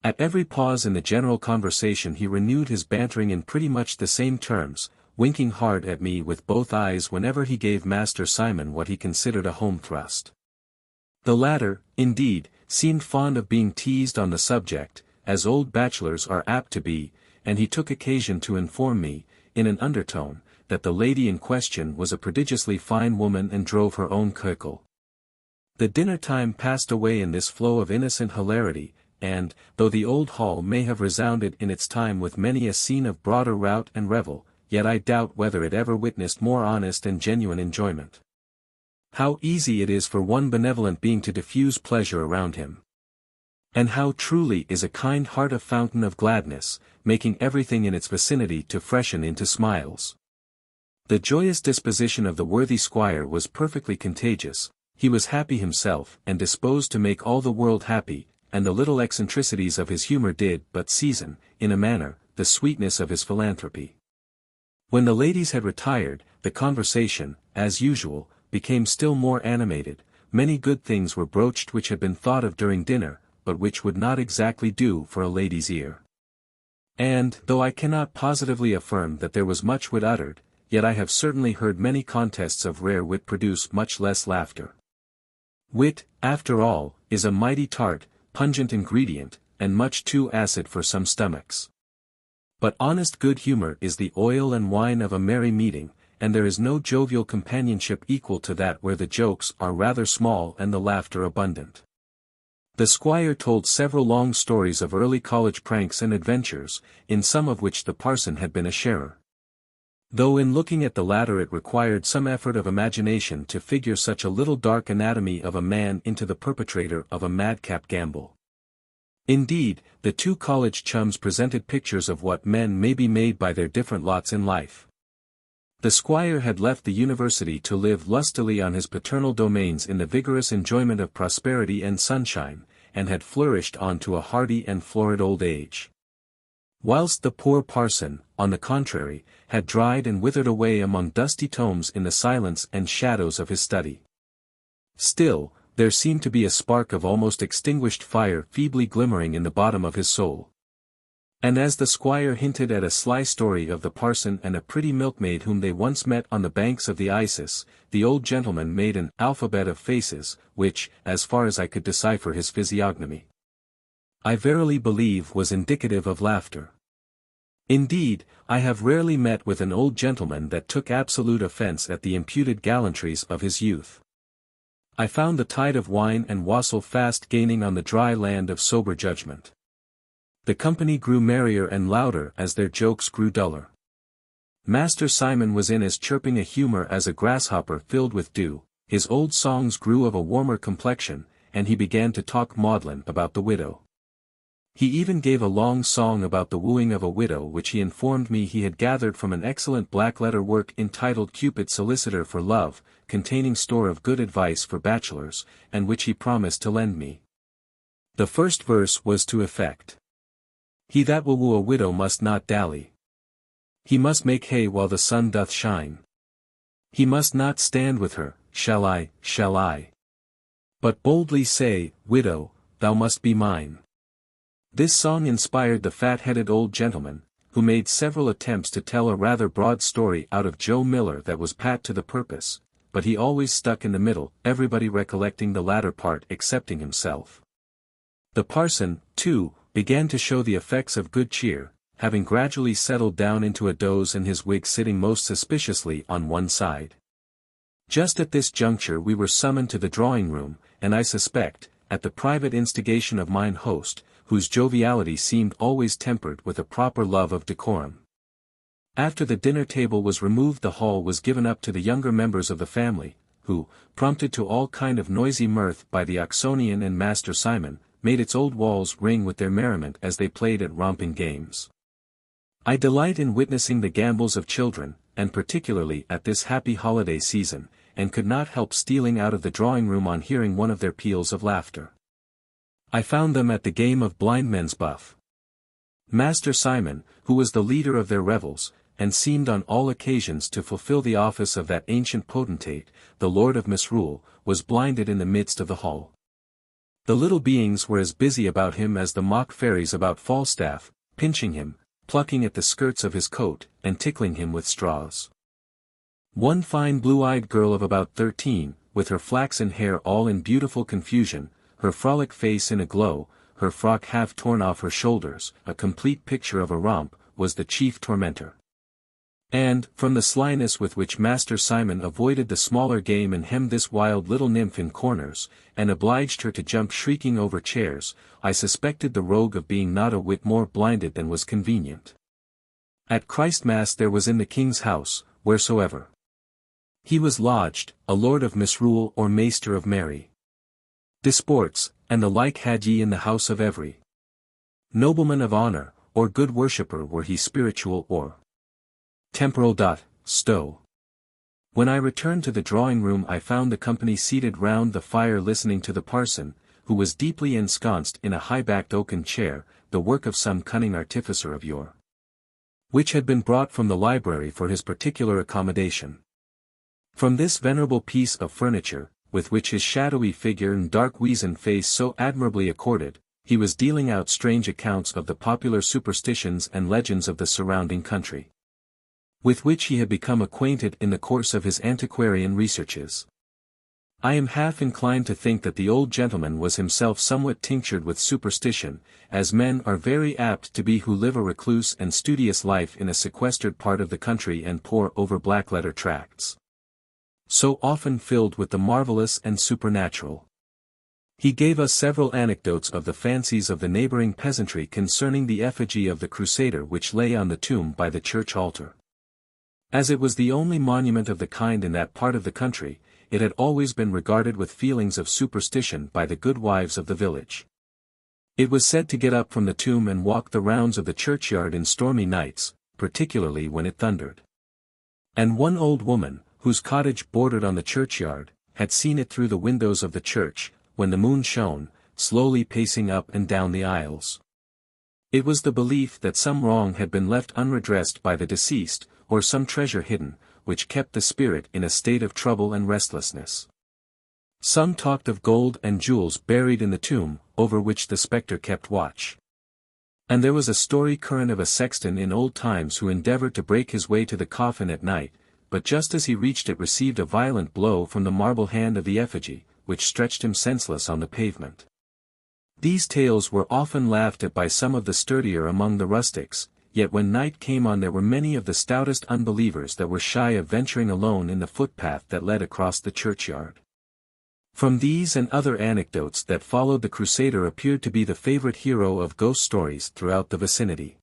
At every pause in the general conversation he renewed his bantering in pretty much the same terms, winking hard at me with both eyes whenever he gave Master Simon what he considered a home thrust. The latter, indeed, seemed fond of being teased on the subject, as old bachelors are apt to be, and he took occasion to inform me, in an undertone, that the lady in question was a prodigiously fine woman and drove her own curricle. The dinner time passed away in this flow of innocent hilarity, and, though the old hall may have resounded in its time with many a scene of broader rout and revel, yet I doubt whether it ever witnessed more honest and genuine enjoyment. How easy it is for one benevolent being to diffuse pleasure around him. And how truly is a kind heart a fountain of gladness, making everything in its vicinity to freshen into smiles. The joyous disposition of the worthy squire was perfectly contagious. He was happy himself and disposed to make all the world happy, and the little eccentricities of his humor did but season, in a manner, the sweetness of his philanthropy. When the ladies had retired, the conversation, as usual, became still more animated. Many good things were broached which had been thought of during dinner, but which would not exactly do for a lady's ear. And, though I cannot positively affirm that there was much wit uttered, yet I have certainly heard many contests of rare wit produce much less laughter. Wit, after all, is a mighty tart, pungent ingredient, and much too acid for some stomachs. But honest good humor is the oil and wine of a merry meeting, and there is no jovial companionship equal to that where the jokes are rather small and the laughter abundant. The squire told several long stories of early college pranks and adventures, in some of which the parson had been a sharer. Though in looking at the latter it required some effort of imagination to figure such a little dark anatomy of a man into the perpetrator of a madcap gambol. Indeed, the two college chums presented pictures of what men may be made by their different lots in life. The squire had left the university to live lustily on his paternal domains in the vigorous enjoyment of prosperity and sunshine, and had flourished on to a hardy and florid old age. Whilst the poor parson, on the contrary, had dried and withered away among dusty tomes in the silence and shadows of his study. Still, there seemed to be a spark of almost extinguished fire feebly glimmering in the bottom of his soul. And as the squire hinted at a sly story of the parson and a pretty milkmaid whom they once met on the banks of the Isis, the old gentleman made an alphabet of faces, which, as far as I could decipher his physiognomy, I verily believe was indicative of laughter. Indeed, I have rarely met with an old gentleman that took absolute offence at the imputed gallantries of his youth. I found the tide of wine and wassail fast gaining on the dry land of sober judgment. The company grew merrier and louder as their jokes grew duller. Master Simon was in as chirping a humor as a grasshopper filled with dew, his old songs grew of a warmer complexion, and he began to talk maudlin about the widow. He even gave a long song about the wooing of a widow which he informed me he had gathered from an excellent black-letter work entitled Cupid's Solicitor for Love, containing store of good advice for bachelors, and which he promised to lend me. The first verse was to effect: He that will woo a widow must not dally. He must make hay while the sun doth shine. He must not stand with her, shall I? But boldly say, widow, thou must be mine. This song inspired the fat-headed old gentleman, who made several attempts to tell a rather broad story out of Joe Miller that was pat to the purpose, but he always stuck in the middle, everybody recollecting the latter part excepting himself. The parson, too, began to show the effects of good cheer, having gradually settled down into a doze and his wig sitting most suspiciously on one side. Just at this juncture we were summoned to the drawing-room, and I suspect, at the private instigation of mine host, whose joviality seemed always tempered with a proper love of decorum. After the dinner table was removed the hall was given up to the younger members of the family, who, prompted to all kind of noisy mirth by the Oxonian and Master Simon, made its old walls ring with their merriment as they played at romping games. I delight in witnessing the gambols of children, and particularly at this happy holiday season, and could not help stealing out of the drawing-room on hearing one of their peals of laughter. I found them at the game of blindmen's buff. Master Simon, who was the leader of their revels, and seemed on all occasions to fulfill the office of that ancient potentate, the Lord of Misrule, was blinded in the midst of the hall. The little beings were as busy about him as the mock fairies about Falstaff, pinching him, plucking at the skirts of his coat, and tickling him with straws. One fine blue-eyed girl of about 13, with her flaxen hair all in beautiful confusion, her frolic face in a glow, her frock half torn off her shoulders, a complete picture of a romp, was the chief tormentor. And, from the slyness with which Master Simon avoided the smaller game and hemmed this wild little nymph in corners, and obliged her to jump shrieking over chairs, I suspected the rogue of being not a whit more blinded than was convenient. At Christmas there was in the king's house, wheresoever he was lodged, a lord of Misrule or maester of Mary. Disports, and the like had ye in the house of every nobleman of honour, or good worshipper were he spiritual or temporal. Stow. When I returned to the drawing-room I found the company seated round the fire listening to the parson, who was deeply ensconced in a high-backed oaken chair, the work of some cunning artificer of yore, which had been brought from the library for his particular accommodation. From this venerable piece of furniture, with which his shadowy figure and dark weazen face so admirably accorded, he was dealing out strange accounts of the popular superstitions and legends of the surrounding country, with which he had become acquainted in the course of his antiquarian researches. I am half inclined to think that the old gentleman was himself somewhat tinctured with superstition, as men are very apt to be who live a recluse and studious life in a sequestered part of the country and pore over black-letter tracts, so often filled with the marvellous and supernatural. He gave us several anecdotes of the fancies of the neighbouring peasantry concerning the effigy of the Crusader which lay on the tomb by the church altar. As it was the only monument of the kind in that part of the country, it had always been regarded with feelings of superstition by the good wives of the village. It was said to get up from the tomb and walk the rounds of the churchyard in stormy nights, particularly when it thundered. And one old woman, whose cottage bordered on the churchyard, had seen it through the windows of the church, when the moon shone, slowly pacing up and down the aisles. It was the belief that some wrong had been left unredressed by the deceased, or some treasure hidden, which kept the spirit in a state of trouble and restlessness. Some talked of gold and jewels buried in the tomb, over which the spectre kept watch. And there was a story current of a sexton in old times who endeavoured to break his way to the coffin at night, but just as he reached it received a violent blow from the marble hand of the effigy, which stretched him senseless on the pavement. These tales were often laughed at by some of the sturdier among the rustics, yet when night came on there were many of the stoutest unbelievers that were shy of venturing alone in the footpath that led across the churchyard. From these and other anecdotes that followed, the crusader appeared to be the favorite hero of ghost stories throughout the vicinity.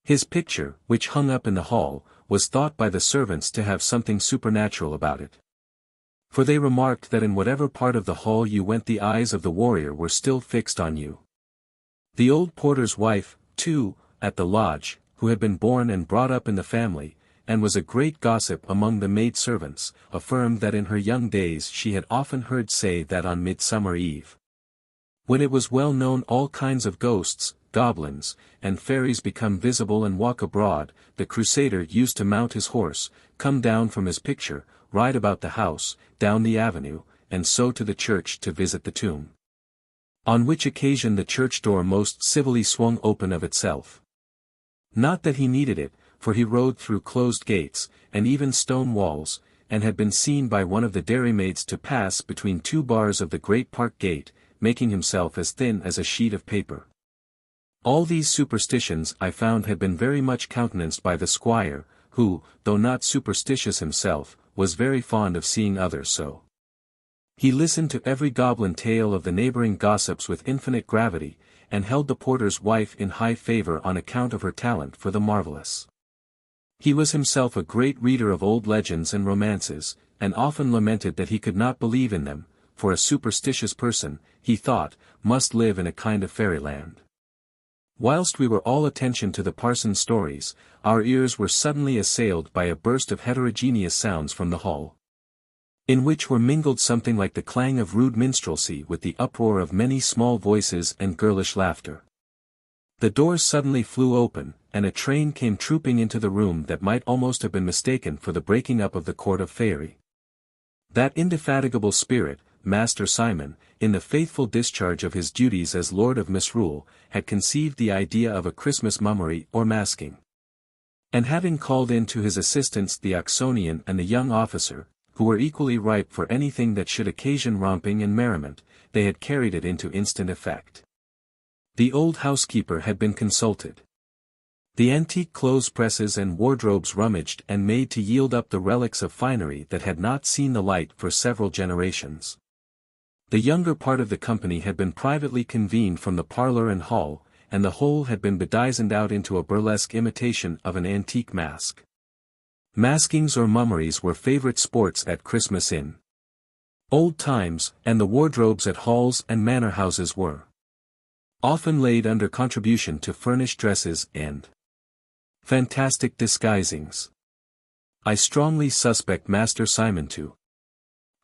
His picture, which hung up in the hall, was thought by the servants to have something supernatural about it. For they remarked that in whatever part of the hall you went, the eyes of the warrior were still fixed on you. The old porter's wife, too, at the lodge, who had been born and brought up in the family, and was a great gossip among the maid-servants, affirmed that in her young days she had often heard say that on Midsummer Eve, when it was well known all kinds of ghosts, goblins, and fairies become visible and walk abroad, the crusader used to mount his horse, come down from his picture, ride about the house, down the avenue, and so to the church to visit the tomb. On which occasion the church door most civilly swung open of itself. Not that he needed it, for he rode through closed gates, and even stone walls, and had been seen by one of the dairymaids to pass between two bars of the great park gate, making himself as thin as a sheet of paper. All these superstitions I found had been very much countenanced by the squire, who, though not superstitious himself, was very fond of seeing others so. He listened to every goblin tale of the neighboring gossips with infinite gravity, and held the porter's wife in high favor on account of her talent for the marvelous. He was himself a great reader of old legends and romances, and often lamented that he could not believe in them, for a superstitious person, he thought, must live in a kind of fairyland. Whilst we were all attention to the parson's stories, our ears were suddenly assailed by a burst of heterogeneous sounds from the hall, in which were mingled something like the clang of rude minstrelsy with the uproar of many small voices and girlish laughter. The doors suddenly flew open, and a train came trooping into the room that might almost have been mistaken for the breaking up of the court of faerie. That indefatigable spirit, Master Simon, in the faithful discharge of his duties as Lord of Misrule, had conceived the idea of a Christmas mummery or masking. And having called in to his assistance the Oxonian and the young officer, who were equally ripe for anything that should occasion romping and merriment, they had carried it into instant effect. The old housekeeper had been consulted. The antique clothes presses and wardrobes rummaged and made to yield up the relics of finery that had not seen the light for several generations. The younger part of the company had been privately convened from the parlour and hall, and the whole had been bedizened out into a burlesque imitation of an antique mask. Maskings or mummeries were favourite sports at Christmas in old times, and the wardrobes at halls and manor houses were often laid under contribution to furnish dresses and fantastic disguisings. I strongly suspect Master Simon to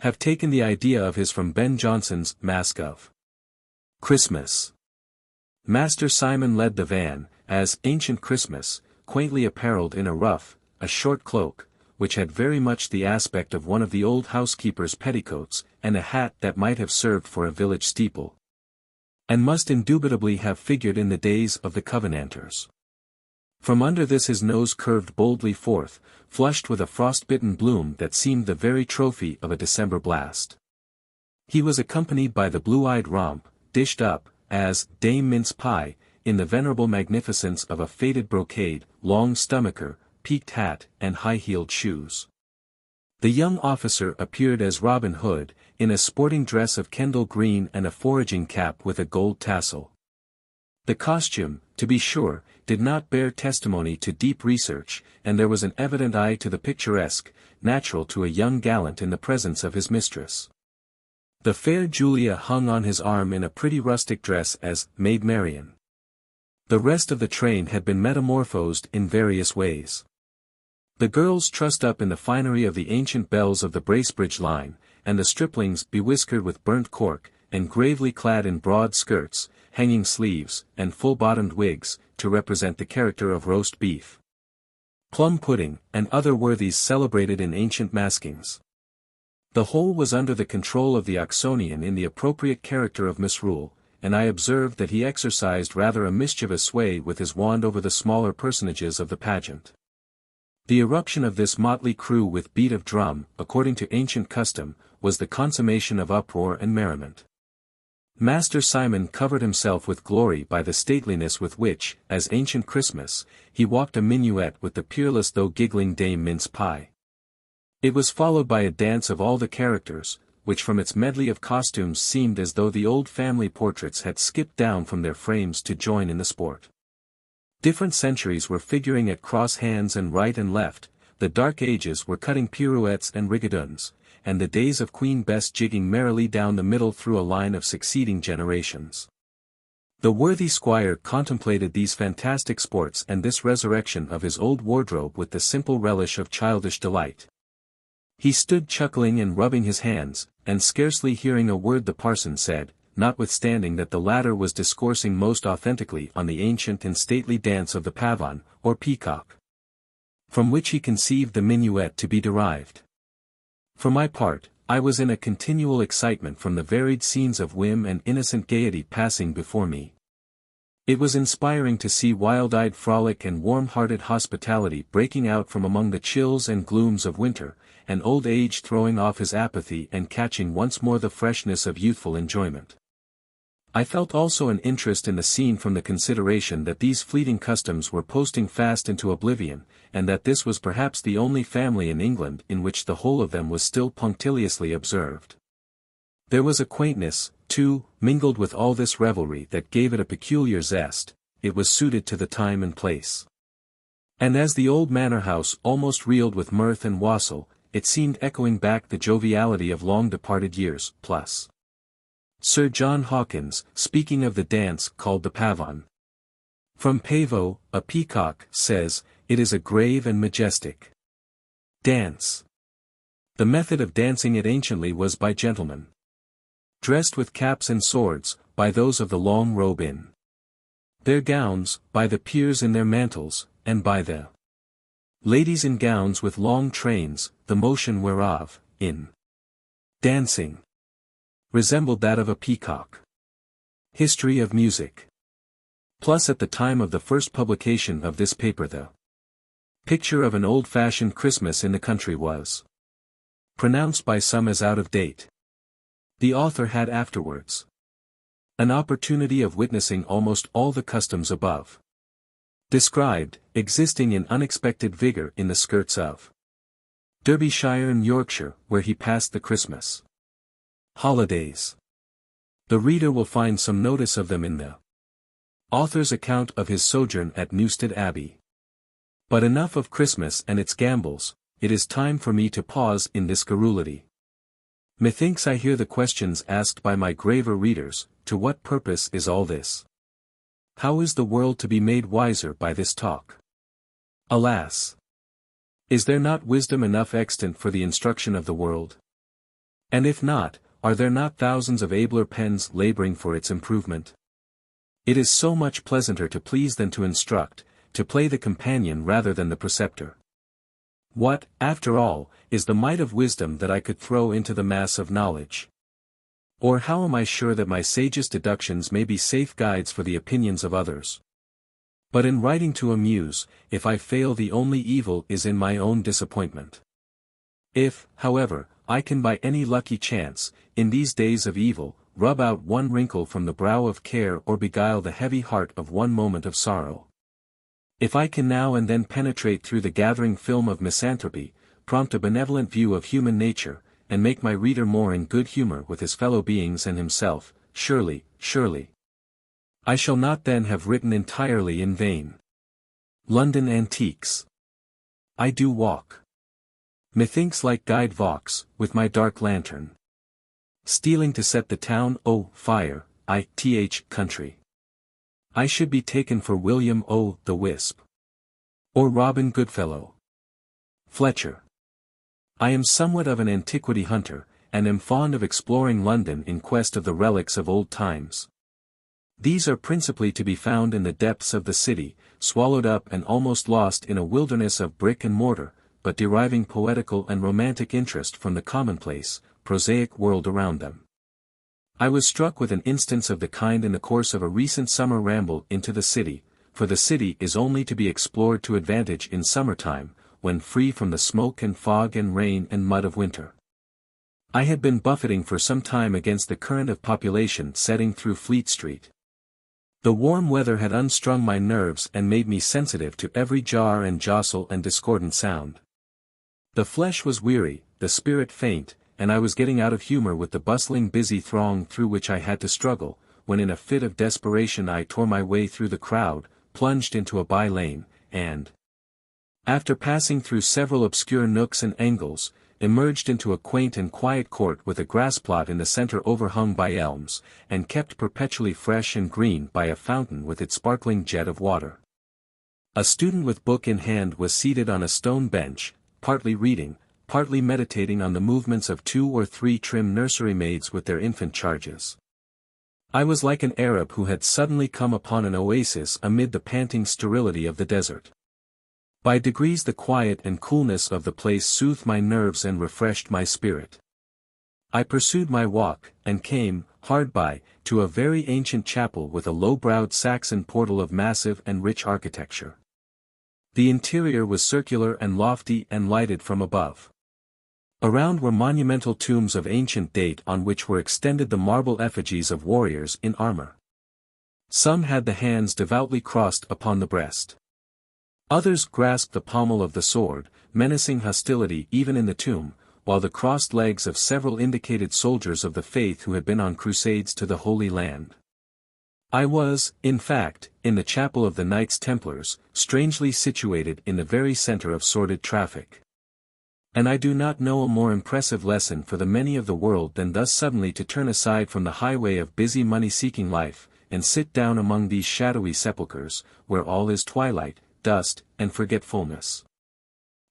have taken the idea of his from Ben Jonson's Mask of Christmas. Master Simon led the van, as Ancient Christmas, quaintly apparelled in a ruff, a short cloak, which had very much the aspect of one of the old housekeeper's petticoats, and a hat that might have served for a village steeple, and must indubitably have figured in the days of the Covenanters. From under this his nose curved boldly forth, flushed with a frost-bitten bloom that seemed the very trophy of a December blast. He was accompanied by the blue-eyed romp, dished up, as Dame Mince Pie, in the venerable magnificence of a faded brocade, long stomacher, peaked hat, and high-heeled shoes. The young officer appeared as Robin Hood, in a sporting dress of Kendal green and a foraging cap with a gold tassel. The costume, to be sure, did not bear testimony to deep research, and there was an evident eye to the picturesque, natural to a young gallant in the presence of his mistress. The fair Julia hung on his arm in a pretty rustic dress as Maid Marian. The rest of the train had been metamorphosed in various ways. The girls trussed up in the finery of the ancient belles of the Bracebridge line, and the striplings bewhiskered with burnt cork, and gravely clad in broad skirts, hanging sleeves, and full-bottomed wigs, to represent the character of roast beef, plum pudding, and other worthies celebrated in ancient maskings. The whole was under the control of the Oxonian in the appropriate character of Misrule, and I observed that he exercised rather a mischievous sway with his wand over the smaller personages of the pageant. The eruption of this motley crew with beat of drum, according to ancient custom, was the consummation of uproar and merriment. Master Simon covered himself with glory by the stateliness with which, as Ancient Christmas, he walked a minuet with the peerless though giggling Dame Mince Pie. It was followed by a dance of all the characters, which from its medley of costumes seemed as though the old family portraits had skipped down from their frames to join in the sport. Different centuries were figuring at cross hands and right and left, the dark ages were cutting pirouettes and rigadoons, and the days of Queen Bess jigging merrily down the middle through a line of succeeding generations. The worthy squire contemplated these fantastic sports and this resurrection of his old wardrobe with the simple relish of childish delight. He stood chuckling and rubbing his hands, and scarcely hearing a word the parson said, notwithstanding that the latter was discoursing most authentically on the ancient and stately dance of the pavon, or peacock, from which he conceived the minuet to be derived. For my part, I was in a continual excitement from the varied scenes of whim and innocent gaiety passing before me. It was inspiring to see wild-eyed frolic and warm-hearted hospitality breaking out from among the chills and glooms of winter, and old age throwing off his apathy and catching once more the freshness of youthful enjoyment. I felt also an interest in the scene from the consideration that these fleeting customs were posting fast into oblivion, and that this was perhaps the only family in England in which the whole of them was still punctiliously observed. There was a quaintness, too, mingled with all this revelry that gave it a peculiar zest. It was suited to the time and place. And as the old manor-house almost reeled with mirth and wassail, it seemed echoing back the joviality of long-departed years, plus. Sir John Hawkins, speaking of the dance called the pavon, from pavo, a peacock, says, it is a grave and majestic dance. The method of dancing it anciently was by gentlemen, dressed with caps and swords, by those of the long robe in their gowns, by the peers in their mantles, and by the ladies in gowns with long trains, the motion whereof, in dancing, resembled that of a peacock. History of Music. Plus at the time of the first publication of this paper the picture of an old-fashioned Christmas in the country was pronounced by some as out of date. The author had afterwards an opportunity of witnessing almost all the customs above described, existing in unexpected vigor in the skirts of Derbyshire and Yorkshire, where he passed the Christmas holidays. The reader will find some notice of them in the author's account of his sojourn at Newstead Abbey. But enough of Christmas and its gambols, it is time for me to pause in this garrulity. Methinks I hear the questions asked by my graver readers, to what purpose is all this? How is the world to be made wiser by this talk? Alas! Is there not wisdom enough extant for the instruction of the world? And if not, are there not thousands of abler pens laboring for its improvement? It is so much pleasanter to please than to instruct, to play the companion rather than the preceptor. What, after all, is the mite of wisdom that I could throw into the mass of knowledge? Or how am I sure that my sagest deductions may be safe guides for the opinions of others? But in writing to amuse, if I fail, the only evil is in my own disappointment. If, however, I can by any lucky chance, in these days of evil, rub out one wrinkle from the brow of care or beguile the heavy heart of one moment of sorrow. If I can now and then penetrate through the gathering film of misanthropy, prompt a benevolent view of human nature, and make my reader more in good humor with his fellow beings and himself, surely, I shall not then have written entirely in vain. London Antiques. I do walk, methinks like Guide Vaux, with my dark lantern, stealing to set the town o' fire, country. I should be taken for William O. the Wisp, or Robin Goodfellow. Fletcher. I am somewhat of an antiquity hunter, and am fond of exploring London in quest of the relics of old times. These are principally to be found in the depths of the city, swallowed up and almost lost in a wilderness of brick and mortar, but deriving poetical and romantic interest from the commonplace, prosaic world around them. I was struck with an instance of the kind in the course of a recent summer ramble into the city, for the city is only to be explored to advantage in summertime, when free from the smoke and fog and rain and mud of winter. I had been buffeting for some time against the current of population setting through Fleet Street. The warm weather had unstrung my nerves and made me sensitive to every jar and jostle and discordant sound. The flesh was weary, the spirit faint, and I was getting out of humor with the bustling busy throng through which I had to struggle, when in a fit of desperation I tore my way through the crowd, plunged into a by-lane, and, after passing through several obscure nooks and angles, emerged into a quaint and quiet court with a grass plot in the center overhung by elms, and kept perpetually fresh and green by a fountain with its sparkling jet of water. A student with book in hand was seated on a stone bench, partly reading, partly meditating on the movements of 2 or 3 trim nursery maids with their infant charges. I was like an Arab who had suddenly come upon an oasis amid the panting sterility of the desert. By degrees the quiet and coolness of the place soothed my nerves and refreshed my spirit. I pursued my walk, and came, hard by, to a very ancient chapel with a low-browed Saxon portal of massive and rich architecture. The interior was circular and lofty and lighted from above. Around were monumental tombs of ancient date on which were extended the marble effigies of warriors in armor. Some had the hands devoutly crossed upon the breast. Others grasped the pommel of the sword, menacing hostility even in the tomb, while the crossed legs of several indicated soldiers of the faith who had been on crusades to the Holy Land. I was, in fact, in the chapel of the Knights Templars, strangely situated in the very center of sordid traffic. And I do not know a more impressive lesson for the many of the world than thus suddenly to turn aside from the highway of busy money-seeking life, and sit down among these shadowy sepulchres, where all is twilight, dust, and forgetfulness.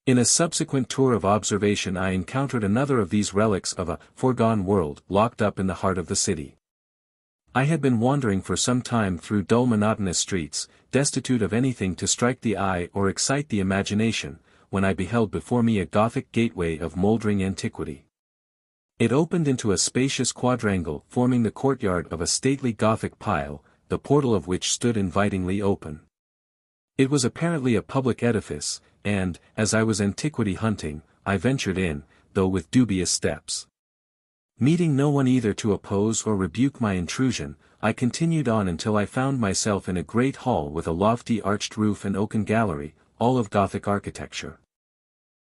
In a subsequent tour of observation I encountered another of these relics of a foregone world locked up in the heart of the city. I had been wandering for some time through dull monotonous streets, destitute of anything to strike the eye or excite the imagination, when I beheld before me a Gothic gateway of mouldering antiquity. It opened into a spacious quadrangle forming the courtyard of a stately Gothic pile, the portal of which stood invitingly open. It was apparently a public edifice, and, as I was antiquity hunting, I ventured in, though with dubious steps. Meeting no one either to oppose or rebuke my intrusion, I continued on until I found myself in a great hall with a lofty arched roof and oaken gallery, all of Gothic architecture.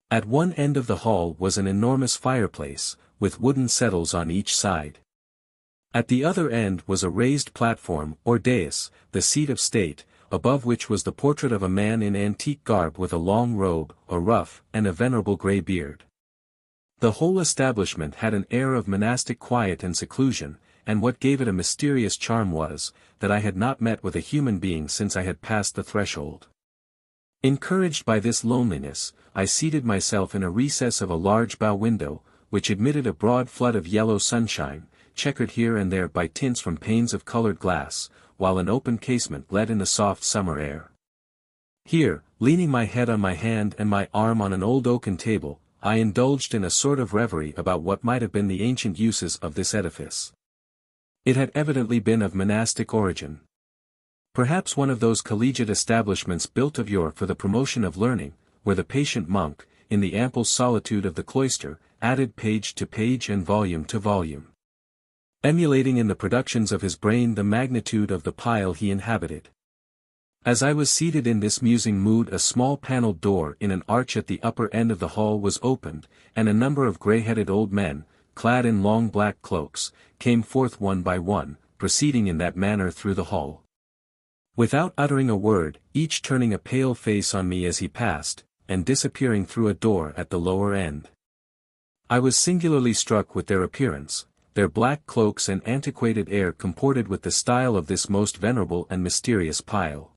At one end of the hall was an enormous fireplace, with wooden settles on each side. At the other end was a raised platform, or dais, the seat of state, above which was the portrait of a man in antique garb with a long robe, a ruff, and a venerable grey beard. The whole establishment had an air of monastic quiet and seclusion, and what gave it a mysterious charm was, that I had not met with a human being since I had passed the threshold. Encouraged by this loneliness, I seated myself in a recess of a large bow window, which admitted a broad flood of yellow sunshine, checkered here and there by tints from panes of colored glass, while an open casement let in the soft summer air. Here, leaning my head on my hand and my arm on an old oaken table, I indulged in a sort of reverie about what might have been the ancient uses of this edifice. It had evidently been of monastic origin. Perhaps one of those collegiate establishments built of yore for the promotion of learning, where the patient monk, in the ample solitude of the cloister, added page to page and volume to volume, emulating in the productions of his brain the magnitude of the pile he inhabited. As I was seated in this musing mood a small panelled door in an arch at the upper end of the hall was opened, and a number of grey-headed old men, clad in long black cloaks, came forth one by one, proceeding in that manner through the hall. Without uttering a word, each turning a pale face on me as he passed, and disappearing through a door at the lower end. I was singularly struck with their appearance. Their black cloaks and antiquated air comported with the style of this most venerable and mysterious pile.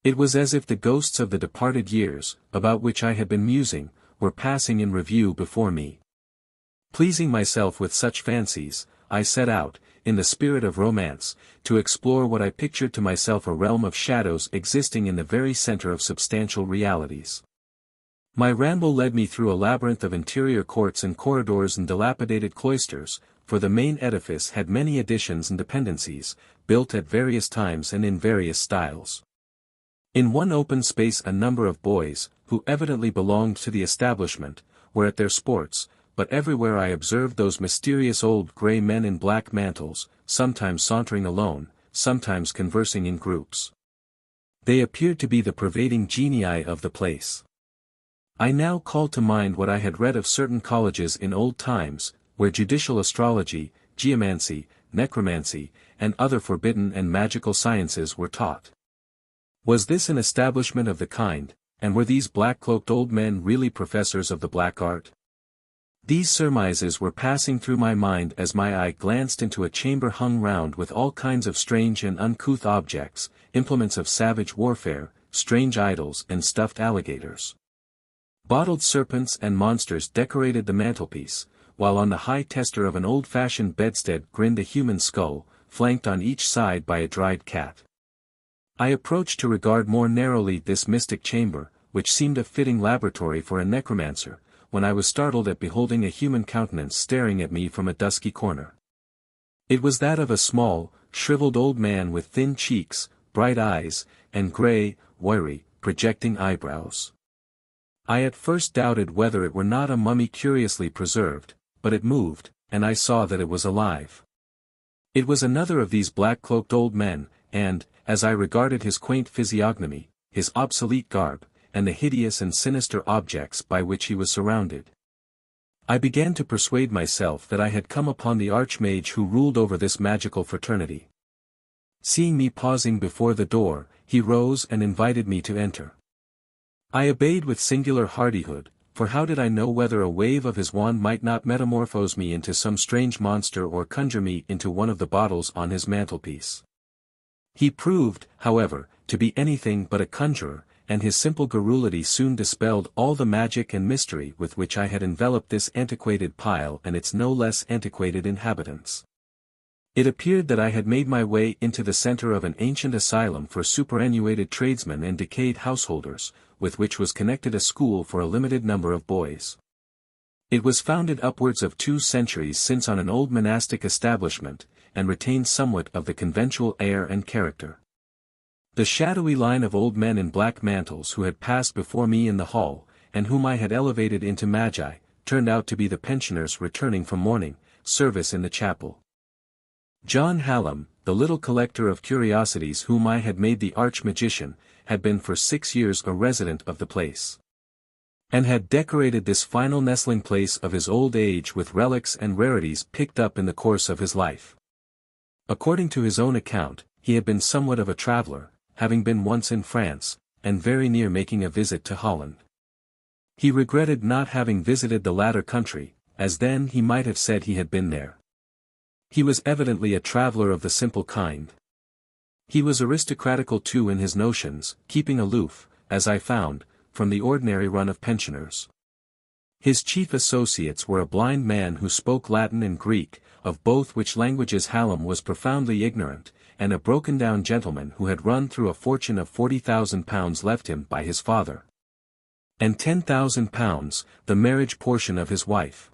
It was as if the ghosts of the departed years, about which I had been musing, were passing in review before me. Pleasing myself with such fancies, I set out, in the spirit of romance, to explore what I pictured to myself a realm of shadows existing in the very center of substantial realities. My ramble led me through a labyrinth of interior courts and corridors and dilapidated cloisters, for the main edifice had many additions and dependencies, built at various times and in various styles. In one open space a number of boys, who evidently belonged to the establishment, were at their sports, but everywhere I observed those mysterious old grey men in black mantles, sometimes sauntering alone, sometimes conversing in groups. They appeared to be the pervading genii of the place. I now called to mind what I had read of certain colleges in old times, where judicial astrology, geomancy, necromancy, and other forbidden and magical sciences were taught. Was this an establishment of the kind, and were these black-cloaked old men really professors of the black art? These surmises were passing through my mind as my eye glanced into a chamber hung round with all kinds of strange and uncouth objects, implements of savage warfare, strange idols and stuffed alligators. Bottled serpents and monsters decorated the mantelpiece, while on the high tester of an old-fashioned bedstead grinned a human skull, flanked on each side by a dried cat. I approached to regard more narrowly this mystic chamber, which seemed a fitting laboratory for a necromancer, when I was startled at beholding a human countenance staring at me from a dusky corner. It was that of a small, shriveled old man with thin cheeks, bright eyes, and grey, wiry, projecting eyebrows. I at first doubted whether it were not a mummy curiously preserved, but it moved, and I saw that it was alive. It was another of these black-cloaked old men, and, as I regarded his quaint physiognomy, his obsolete garb, and the hideous and sinister objects by which he was surrounded, I began to persuade myself that I had come upon the archmage who ruled over this magical fraternity. Seeing me pausing before the door, he rose and invited me to enter. I obeyed with singular hardihood, for how did I know whether a wave of his wand might not metamorphose me into some strange monster or conjure me into one of the bottles on his mantelpiece? He proved, however, to be anything but a conjurer, and his simple garrulity soon dispelled all the magic and mystery with which I had enveloped this antiquated pile and its no less antiquated inhabitants. It appeared that I had made my way into the center of an ancient asylum for superannuated tradesmen and decayed householders, with which was connected a school for a limited number of boys. It was founded upwards of 2 centuries since on an old monastic establishment, and retained somewhat of the conventual air and character. The shadowy line of old men in black mantles who had passed before me in the hall, and whom I had elevated into magi, turned out to be the pensioners returning from morning service in the chapel. John Hallam, the little collector of curiosities whom I had made the arch-magician, had been for 6 years a resident of the place, and had decorated this final nestling place of his old age with relics and rarities picked up in the course of his life. According to his own account, he had been somewhat of a traveller, having been once in France, and very near making a visit to Holland. He regretted not having visited the latter country, as then he might have said he had been there. He was evidently a traveller of the simple kind. He was aristocratical too in his notions, keeping aloof, as I found, from the ordinary run of pensioners. His chief associates were a blind man who spoke Latin and Greek, of both which languages Hallam was profoundly ignorant, and a broken-down gentleman who had run through a fortune of £40,000 left him by his father, and £10,000, the marriage portion of his wife.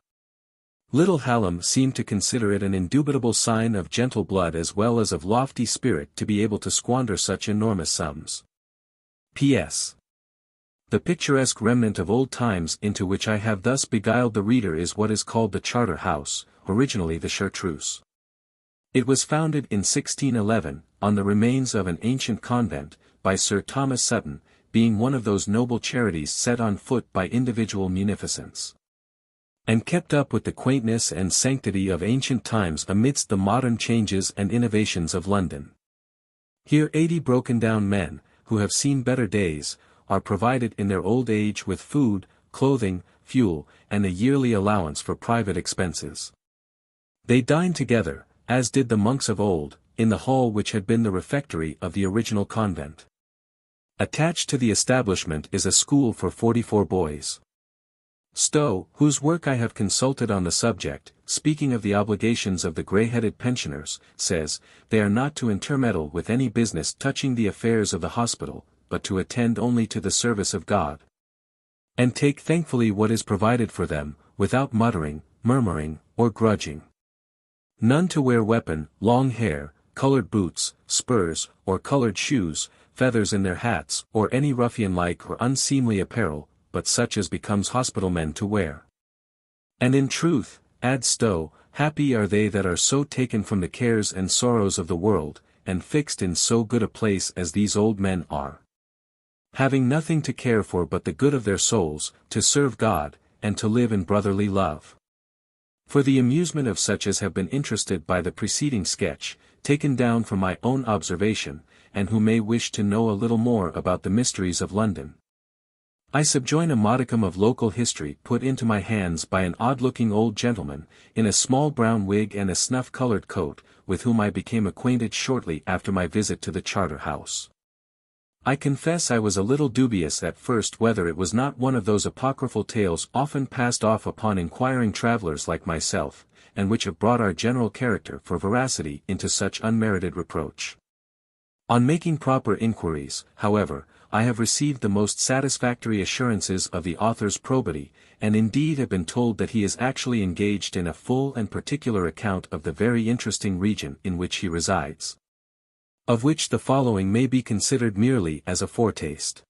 Little Hallam seemed to consider it an indubitable sign of gentle blood as well as of lofty spirit to be able to squander such enormous sums. P.S. The picturesque remnant of old times into which I have thus beguiled the reader is what is called the Charter House, originally the Chartreuse. It was founded in 1611, on the remains of an ancient convent, by Sir Thomas Sutton, being one of those noble charities set on foot by individual munificence, and kept up with the quaintness and sanctity of ancient times amidst the modern changes and innovations of London. Here 80 broken-down men, who have seen better days, are provided in their old age with food, clothing, fuel, and a yearly allowance for private expenses. They dine together, as did the monks of old, in the hall which had been the refectory of the original convent. Attached to the establishment is a school for 44 boys. Stowe, whose work I have consulted on the subject, speaking of the obligations of the grey-headed pensioners, says, they are not to intermeddle with any business touching the affairs of the hospital, but to attend only to the service of God, and take thankfully what is provided for them, without muttering, murmuring, or grudging. None to wear weapon, long hair, coloured boots, spurs, or coloured shoes, feathers in their hats, or any ruffian-like or unseemly apparel, but such as becomes hospital men to wear. And in truth, adds Stowe, happy are they that are so taken from the cares and sorrows of the world, and fixed in so good a place as these old men are. having nothing to care for but the good of their souls, to serve God, and to live in brotherly love. For the amusement of such as have been interested by the preceding sketch, taken down from my own observation, and who may wish to know a little more about the mysteries of London, I subjoin a modicum of local history put into my hands by an odd-looking old gentleman, in a small brown wig and a snuff-colored coat, with whom I became acquainted shortly after my visit to the Charter House. I confess I was a little dubious at first whether it was not one of those apocryphal tales often passed off upon inquiring travellers like myself, and which have brought our general character for veracity into such unmerited reproach. On making proper inquiries, however, I have received the most satisfactory assurances of the author's probity, and indeed have been told that he is actually engaged in a full and particular account of the very interesting region in which he resides, of which the following may be considered merely as a foretaste.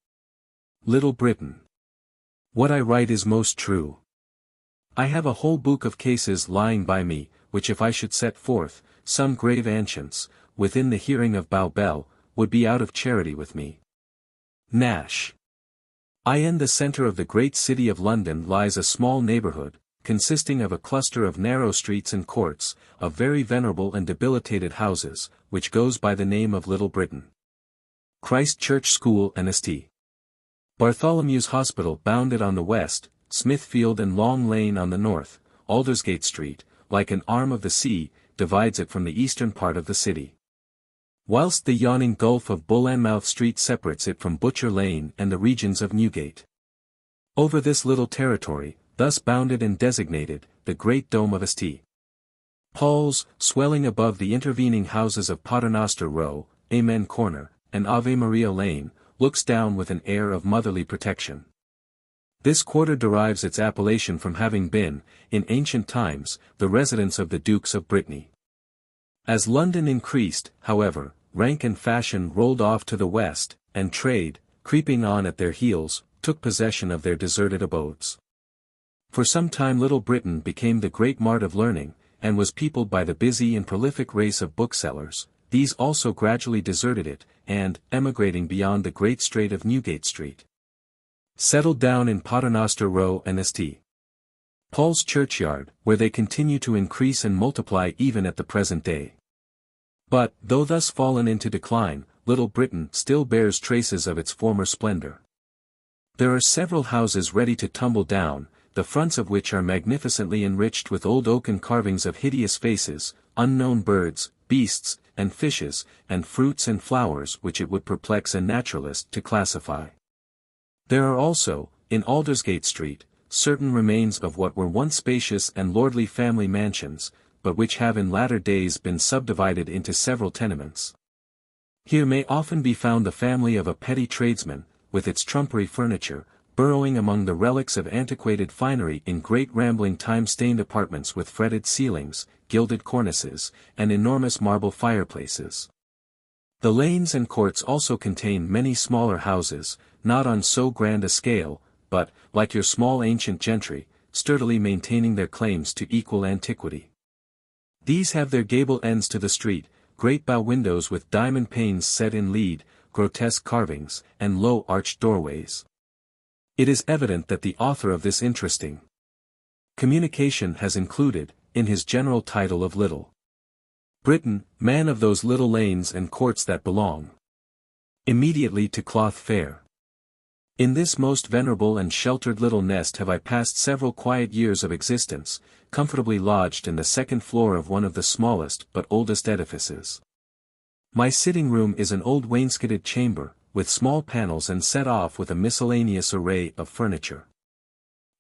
Little Britain. What I write is most true. I have a whole book of cases lying by me, which if I should set forth, some grave ancients, within the hearing of Bell, would be out of charity with me. Nash. In the centre of the great city of London lies a small neighbourhood, consisting of a cluster of narrow streets and courts, of very venerable and debilitated houses, which goes by the name of Little Britain. Christ Church School and St. Bartholomew's Hospital bounded on the west, Smithfield and Long Lane on the north, Aldersgate Street, like an arm of the sea, divides it from the eastern part of the city, whilst the yawning gulf of Bullanmouth Street separates it from Butcher Lane and the regions of Newgate. Over this little territory, thus bounded and designated, the great dome of St. Paul's, swelling above the intervening houses of Paternoster Row, Amen Corner, and Ave Maria Lane, looks down with an air of motherly protection. This quarter derives its appellation from having been, in ancient times, the residence of the Dukes of Brittany. As London increased, however, rank and fashion rolled off to the west, and trade, creeping on at their heels, took possession of their deserted abodes. For some time Little Britain became the great mart of learning, and was peopled by the busy and prolific race of booksellers. These also gradually deserted it, and, emigrating beyond the great strait of Newgate Street, settled down in Paternoster Row and St. Paul's Churchyard, where they continue to increase and multiply even at the present day. But, though thus fallen into decline, Little Britain still bears traces of its former splendor. There are several houses ready to tumble down, the fronts of which are magnificently enriched with old oaken carvings of hideous faces, unknown birds, beasts, and fishes, and fruits and flowers which it would perplex a naturalist to classify. There are also, in Aldersgate Street, certain remains of what were once spacious and lordly family mansions, but which have in latter days been subdivided into several tenements. Here may often be found the family of a petty tradesman, with its trumpery furniture, burrowing among the relics of antiquated finery in great rambling time-stained apartments with fretted ceilings, gilded cornices, and enormous marble fireplaces. The lanes and courts also contain many smaller houses, not on so grand a scale, but, like your small ancient gentry, sturdily maintaining their claims to equal antiquity. These have their gable ends to the street, great bow windows with diamond panes set in lead, grotesque carvings, and low arched doorways. It is evident that the author of this interesting communication has included, in his general title of Little Britain, man of those little lanes and courts that belong immediately to Cloth Fair. In this most venerable and sheltered little nest have I passed several quiet years of existence, comfortably lodged in the second floor of one of the smallest but oldest edifices. My sitting room is an old wainscoted chamber, with small panels and set off with a miscellaneous array of furniture.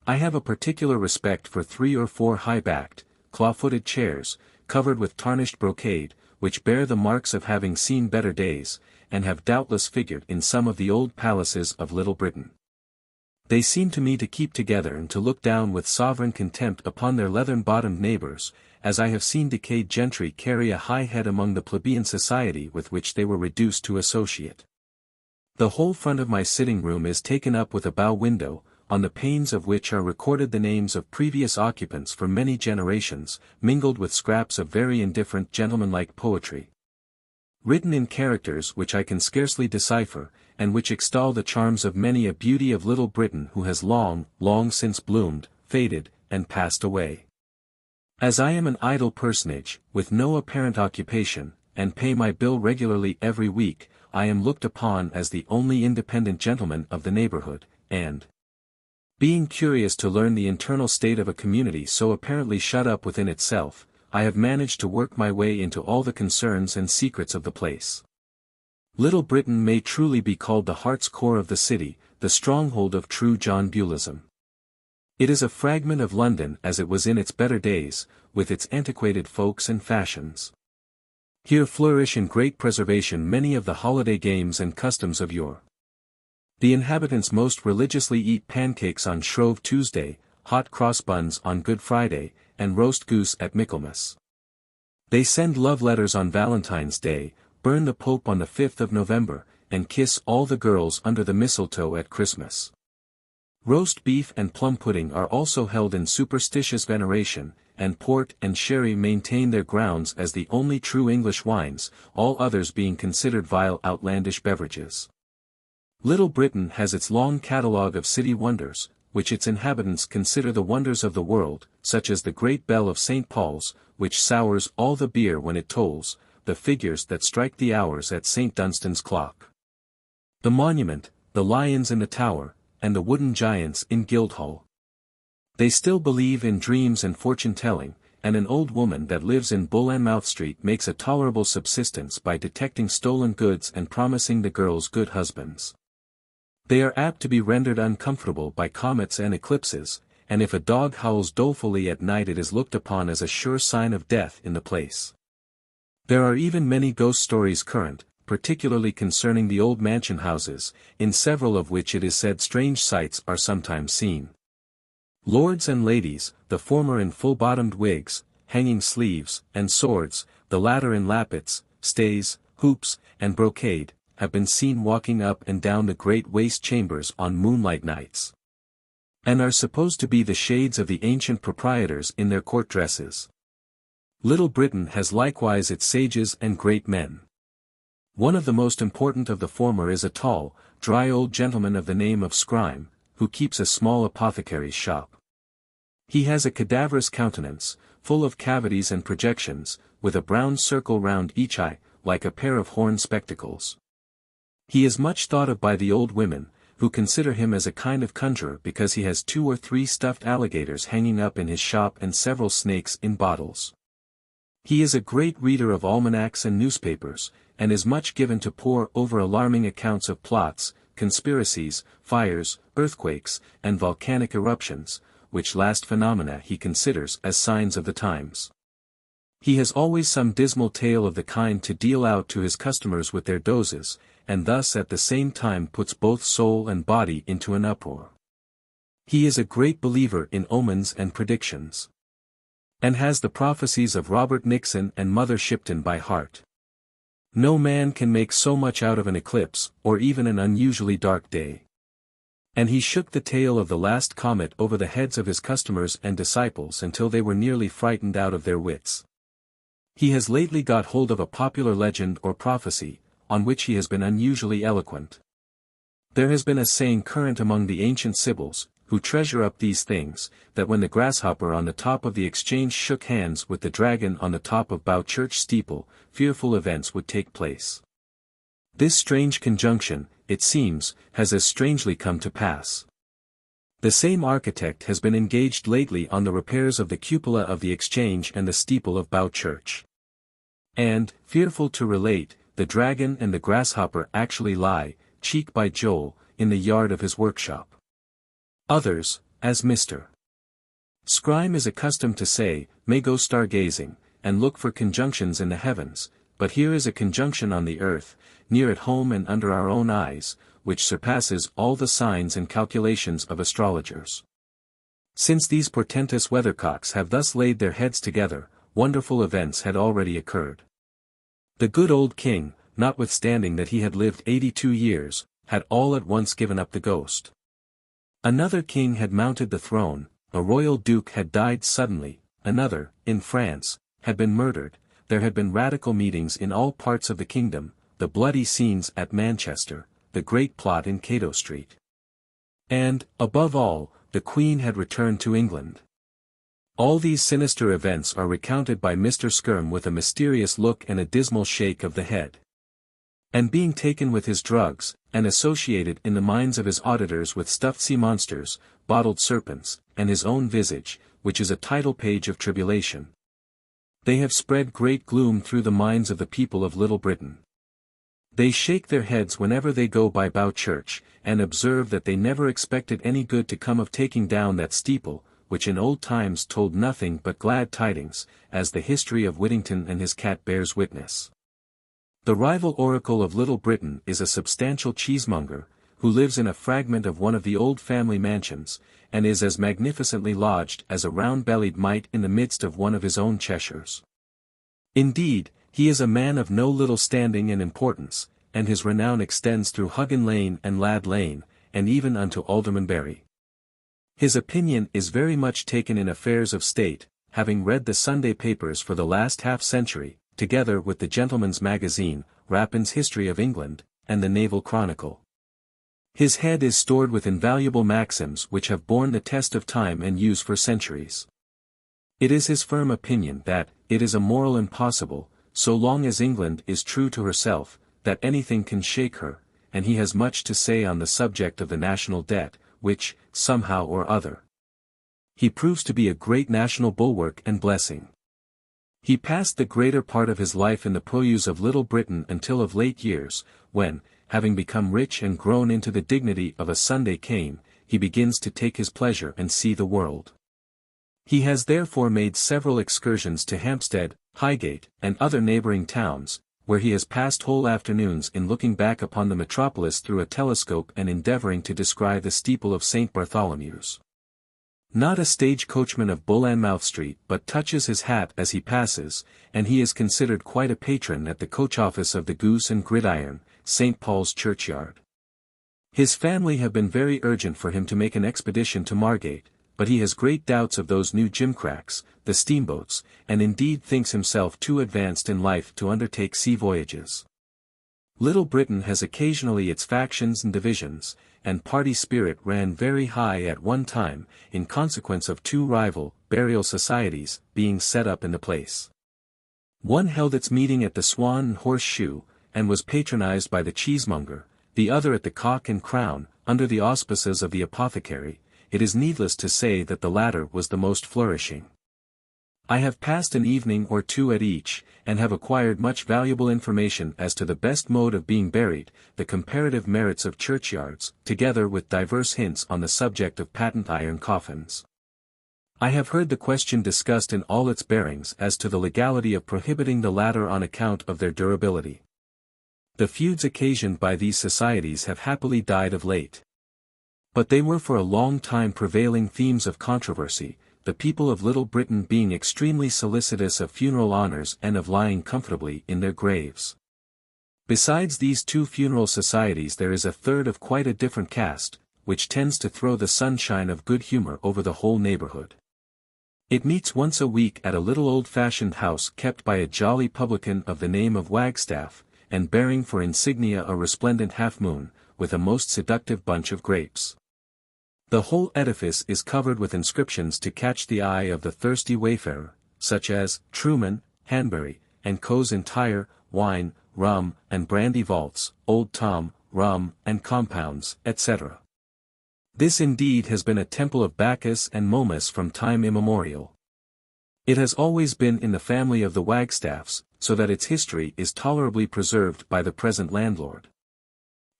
I have a particular respect for 3 or 4 high-backed, claw-footed chairs, covered with tarnished brocade, which bear the marks of having seen better days, and have doubtless figured in some of the old palaces of Little Britain. They seem to me to keep together and to look down with sovereign contempt upon their leathern-bottomed neighbours, as I have seen decayed gentry carry a high head among the plebeian society with which they were reduced to associate. The whole front of my sitting room is taken up with a bow window, on the panes of which are recorded the names of previous occupants for many generations, mingled with scraps of very indifferent gentlemanlike poetry. written in characters which I can scarcely decipher, and which extol the charms of many a beauty of Little Britain who has long, long since bloomed, faded, and passed away. As I am an idle personage, with no apparent occupation, and pay my bill regularly every week, I am looked upon as the only independent gentleman of the neighborhood, and, being curious to learn the internal state of a community so apparently shut up within itself, I have managed to work my way into all the concerns and secrets of the place. Little Britain may truly be called the heart's core of the city, the stronghold of true John Buellism. It is a fragment of London as it was in its better days, with its antiquated folks and fashions. Here flourish in great preservation many of the holiday games and customs of yore. The inhabitants most religiously eat pancakes on Shrove Tuesday, hot cross buns on Good Friday, and roast goose at Michaelmas. They send love letters on Valentine's Day, burn the Pope on the 5th of November, and kiss all the girls under the mistletoe at Christmas. Roast beef and plum pudding are also held in superstitious veneration, and port and sherry maintain their grounds as the only true English wines, all others being considered vile outlandish beverages. Little Britain has its long catalogue of city wonders, which its inhabitants consider the wonders of the world, such as the great bell of St. Paul's, which sours all the beer when it tolls, the figures that strike the hours at St. Dunstan's clock, the monument, the lions in the tower, and the wooden giants in Guildhall. They still believe in dreams and fortune-telling, and an old woman that lives in Bull and Mouth Street makes a tolerable subsistence by detecting stolen goods and promising the girls good husbands. They are apt to be rendered uncomfortable by comets and eclipses, and if a dog howls dolefully at night it is looked upon as a sure sign of death in the place. There are even many ghost stories current, particularly concerning the old mansion houses, in several of which it is said strange sights are sometimes seen. Lords and ladies, the former in full-bottomed wigs, hanging sleeves, and swords, the latter in lappets, stays, hoops, and brocade, have been seen walking up and down the great waste chambers on moonlight nights, and are supposed to be the shades of the ancient proprietors in their court dresses. Little Britain has likewise its sages and great men. One of the most important of the former is a tall, dry old gentleman of the name of Scrime, who keeps a small apothecary's shop. He has a cadaverous countenance, full of cavities and projections, with a brown circle round each eye, like a pair of horn spectacles. He is much thought of by the old women, who consider him as a kind of conjurer because he has 2 or 3 stuffed alligators hanging up in his shop and several snakes in bottles. He is a great reader of almanacs and newspapers, and is much given to pore over alarming accounts of plots, conspiracies, fires, earthquakes, and volcanic eruptions, which last phenomena he considers as signs of the times. He has always some dismal tale of the kind to deal out to his customers with their doses, and thus at the same time puts both soul and body into an uproar. He is a great believer in omens and predictions, and has the prophecies of Robert Nixon and Mother Shipton by heart. No man can make so much out of an eclipse, or even an unusually dark day. And he shook the tail of the last comet over the heads of his customers and disciples until they were nearly frightened out of their wits. He has lately got hold of a popular legend or prophecy, on which he has been unusually eloquent. There has been a saying current among the ancient Sibyls, who treasure up these things, that when the grasshopper on the top of the Exchange shook hands with the dragon on the top of Bow Church steeple, fearful events would take place. This strange conjunction, it seems, has as strangely come to pass. The same architect has been engaged lately on the repairs of the cupola of the Exchange and the steeple of Bow Church. And, fearful to relate, the dragon and the grasshopper actually lie, cheek by jowl, in the yard of his workshop. Others, as Mr. Scrime is accustomed to say, may go stargazing, and look for conjunctions in the heavens, but here is a conjunction on the earth, near at home and under our own eyes, which surpasses all the signs and calculations of astrologers. Since these portentous weathercocks have thus laid their heads together, wonderful events had already occurred. The good old king, notwithstanding that he had lived 82 years, had all at once given up the ghost. Another king had mounted the throne, a royal duke had died suddenly, another, in France, had been murdered, there had been radical meetings in all parts of the kingdom, the bloody scenes at Manchester, the great plot in Cato Street. And, above all, the Queen had returned to England. All these sinister events are recounted by Mr. Skirm with a mysterious look and a dismal shake of the head. And being taken with his drugs, and associated in the minds of his auditors with stuffed sea monsters, bottled serpents, and his own visage, which is a title page of tribulation. They have spread great gloom through the minds of the people of Little Britain. They shake their heads whenever they go by Bow Church, and observe that they never expected any good to come of taking down that steeple, which in old times told nothing but glad tidings, as the history of Whittington and his cat bears witness. The rival oracle of Little Britain is a substantial cheesemonger, who lives in a fragment of one of the old family mansions, and is as magnificently lodged as a round-bellied mite in the midst of one of his own Cheshires. Indeed, he is a man of no little standing and importance, and his renown extends through Huggin Lane and Lad Lane, and even unto Aldermanbury. His opinion is very much taken in affairs of state, having read the Sunday papers for the last half-century, together with the Gentleman's Magazine, Rapin's History of England, and the Naval Chronicle. His head is stored with invaluable maxims which have borne the test of time and use for centuries. It is his firm opinion that, it is a moral impossible, so long as England is true to herself, that anything can shake her, and he has much to say on the subject of the national debt, which, somehow or other, he proves to be a great national bulwark and blessing. He passed the greater part of his life in the purlieus of Little Britain until of late years, when, having become rich and grown into the dignity of a Sunday cane, he begins to take his pleasure and see the world. He has therefore made several excursions to Hampstead, Highgate, and other neighbouring towns, where he has passed whole afternoons in looking back upon the metropolis through a telescope and endeavouring to descry the steeple of St. Bartholomew's. Not a stage-coachman of Bullanmouth Street but touches his hat as he passes, and he is considered quite a patron at the coach-office of the Goose and Gridiron, St. Paul's Churchyard. His family have been very urgent for him to make an expedition to Margate, but he has great doubts of those new gimcracks, the steamboats, and indeed thinks himself too advanced in life to undertake sea voyages. Little Britain has occasionally its factions and divisions, and party spirit ran very high at one time, in consequence of two rival, burial societies, being set up in the place. One held its meeting at the Swan and Horseshoe, and was patronized by the cheesemonger, the other at the Cock and Crown, under the auspices of the apothecary. It is needless to say that the latter was the most flourishing. I have passed an evening or two at each, and have acquired much valuable information as to the best mode of being buried, the comparative merits of churchyards, together with divers hints on the subject of patent iron coffins. I have heard the question discussed in all its bearings as to the legality of prohibiting the latter on account of their durability. The feuds occasioned by these societies have happily died of late. But they were for a long time prevailing themes of controversy, the people of Little Britain being extremely solicitous of funeral honours and of lying comfortably in their graves. Besides these two funeral societies there is a third of quite a different cast, which tends to throw the sunshine of good humour over the whole neighbourhood. It meets once a week at a little old-fashioned house kept by a jolly publican of the name of Wagstaff, and bearing for insignia a resplendent half-moon, with a most seductive bunch of grapes. The whole edifice is covered with inscriptions to catch the eye of the thirsty wayfarer, such as, Truman, Hanbury, and Co.'s entire, wine, rum, and brandy vaults, Old Tom, rum, and compounds, etc. This indeed has been a temple of Bacchus and Momus from time immemorial. It has always been in the family of the Wagstaffs, so that its history is tolerably preserved by the present landlord.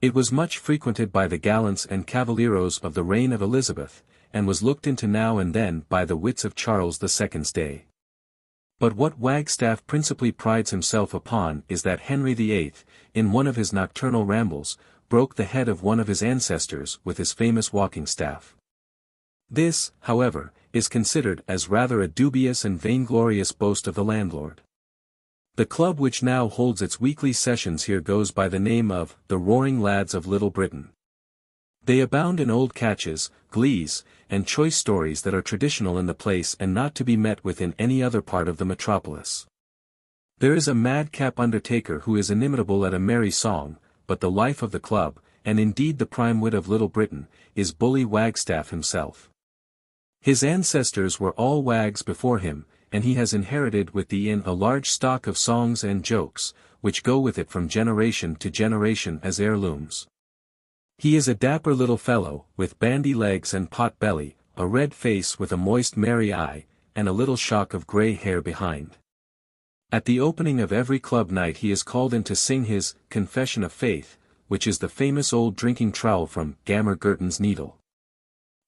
It was much frequented by the gallants and cavalieros of the reign of Elizabeth, and was looked into now and then by the wits of Charles II's day. But what Wagstaff principally prides himself upon is that Henry VIII, in one of his nocturnal rambles, broke the head of one of his ancestors with his famous walking staff. This, however, is considered as rather a dubious and vainglorious boast of the landlord. The club which now holds its weekly sessions here goes by the name of the Roaring Lads of Little Britain. They abound in old catches, glees, and choice stories that are traditional in the place and not to be met with in any other part of the metropolis. There is a madcap undertaker who is inimitable at a merry song, but the life of the club, and indeed the prime wit of Little Britain, is Bully Wagstaff himself. His ancestors were all wags before him, and he has inherited with the inn a large stock of songs and jokes, which go with it from generation to generation as heirlooms. He is a dapper little fellow, with bandy legs and pot belly, a red face with a moist merry eye, and a little shock of grey hair behind. At the opening of every club night he is called in to sing his Confession of Faith, which is the famous old drinking trowel from Gammer Gurton's Needle.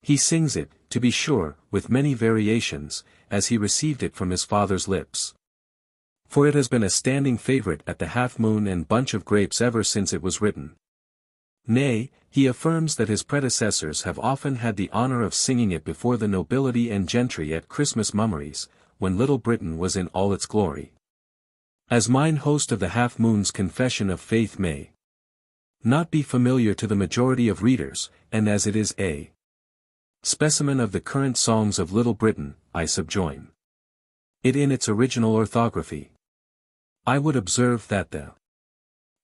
He sings it, to be sure, with many variations, as he received it from his father's lips. For it has been a standing favourite at the Half Moon and Bunch of Grapes ever since it was written. Nay, he affirms that his predecessors have often had the honour of singing it before the nobility and gentry at Christmas mummeries, when Little Britain was in all its glory. As mine host of the Half Moon's Confession of Faith may not be familiar to the majority of readers, and as it is a specimen of the current songs of Little Britain, I subjoin it in its original orthography. I would observe that the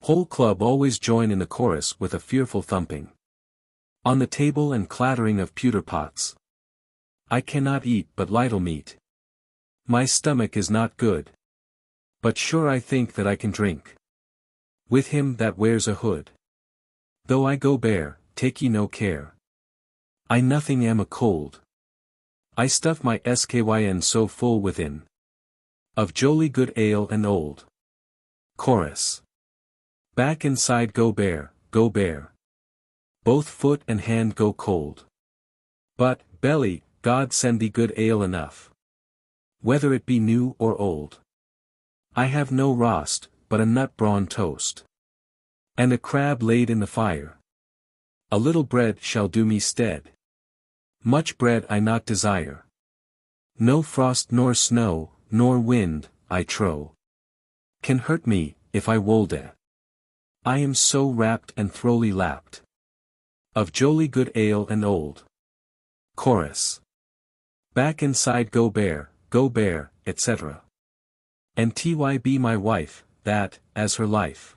whole club always join in the chorus with a fearful thumping on the table and clattering of pewter pots. I cannot eat but little meat. My stomach is not good. But sure I think that I can drink with him that wears a hood. Though I go bare, take ye no care. I nothing am a cold. I stuff my skyn so full within of jolly good ale and old. Chorus. Back and side go bare, both foot and hand go cold. But, belly, God send thee good ale enough, whether it be new or old. I have no rost, but a nut brawn toast, and a crab laid in the fire. A little bread shall do me stead. Much bread I not desire. No frost nor snow, nor wind, I trow, can hurt me, if I wolde. I am so wrapped and throwly lapped of jolly good ale and old. Chorus. Back and side go bare, etc. And ty be my wife, that, as her life,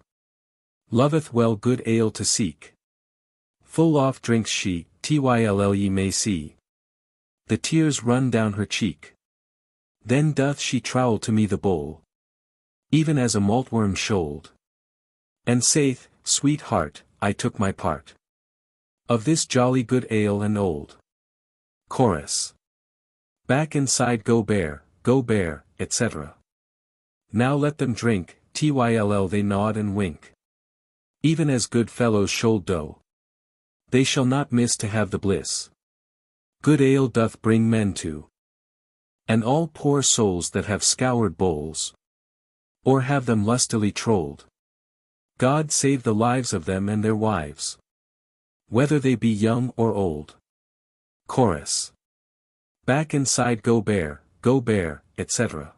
loveth well good ale to seek. Full oft drinks she, tyll ye may see the tears run down her cheek. Then doth she trowel to me the bowl, even as a maltworm shoaled. And saith, sweetheart, I took my part of this jolly good ale and old. Chorus. Back and side go bare, etc. Now let them drink, tyll they nod and wink. Even as good fellows should do. They shall not miss to have the bliss good ale doth bring men to. And all poor souls that have scoured bowls, or have them lustily trolled, God save the lives of them and their wives, whether they be young or old. Chorus. Back and side go bare, etc.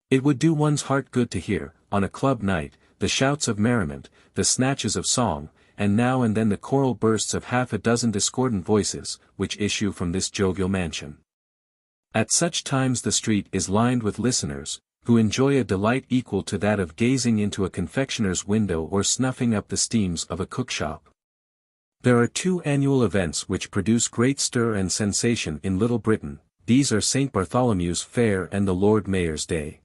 It would do one's heart good to hear, on a club night, the shouts of merriment, the snatches of song, and now and then the choral bursts of half a dozen discordant voices, which issue from this jovial mansion. At such times the street is lined with listeners, who enjoy a delight equal to that of gazing into a confectioner's window or snuffing up the steams of a cookshop. There are two annual events which produce great stir and sensation in Little Britain. These are St. Bartholomew's Fair and the Lord Mayor's Day.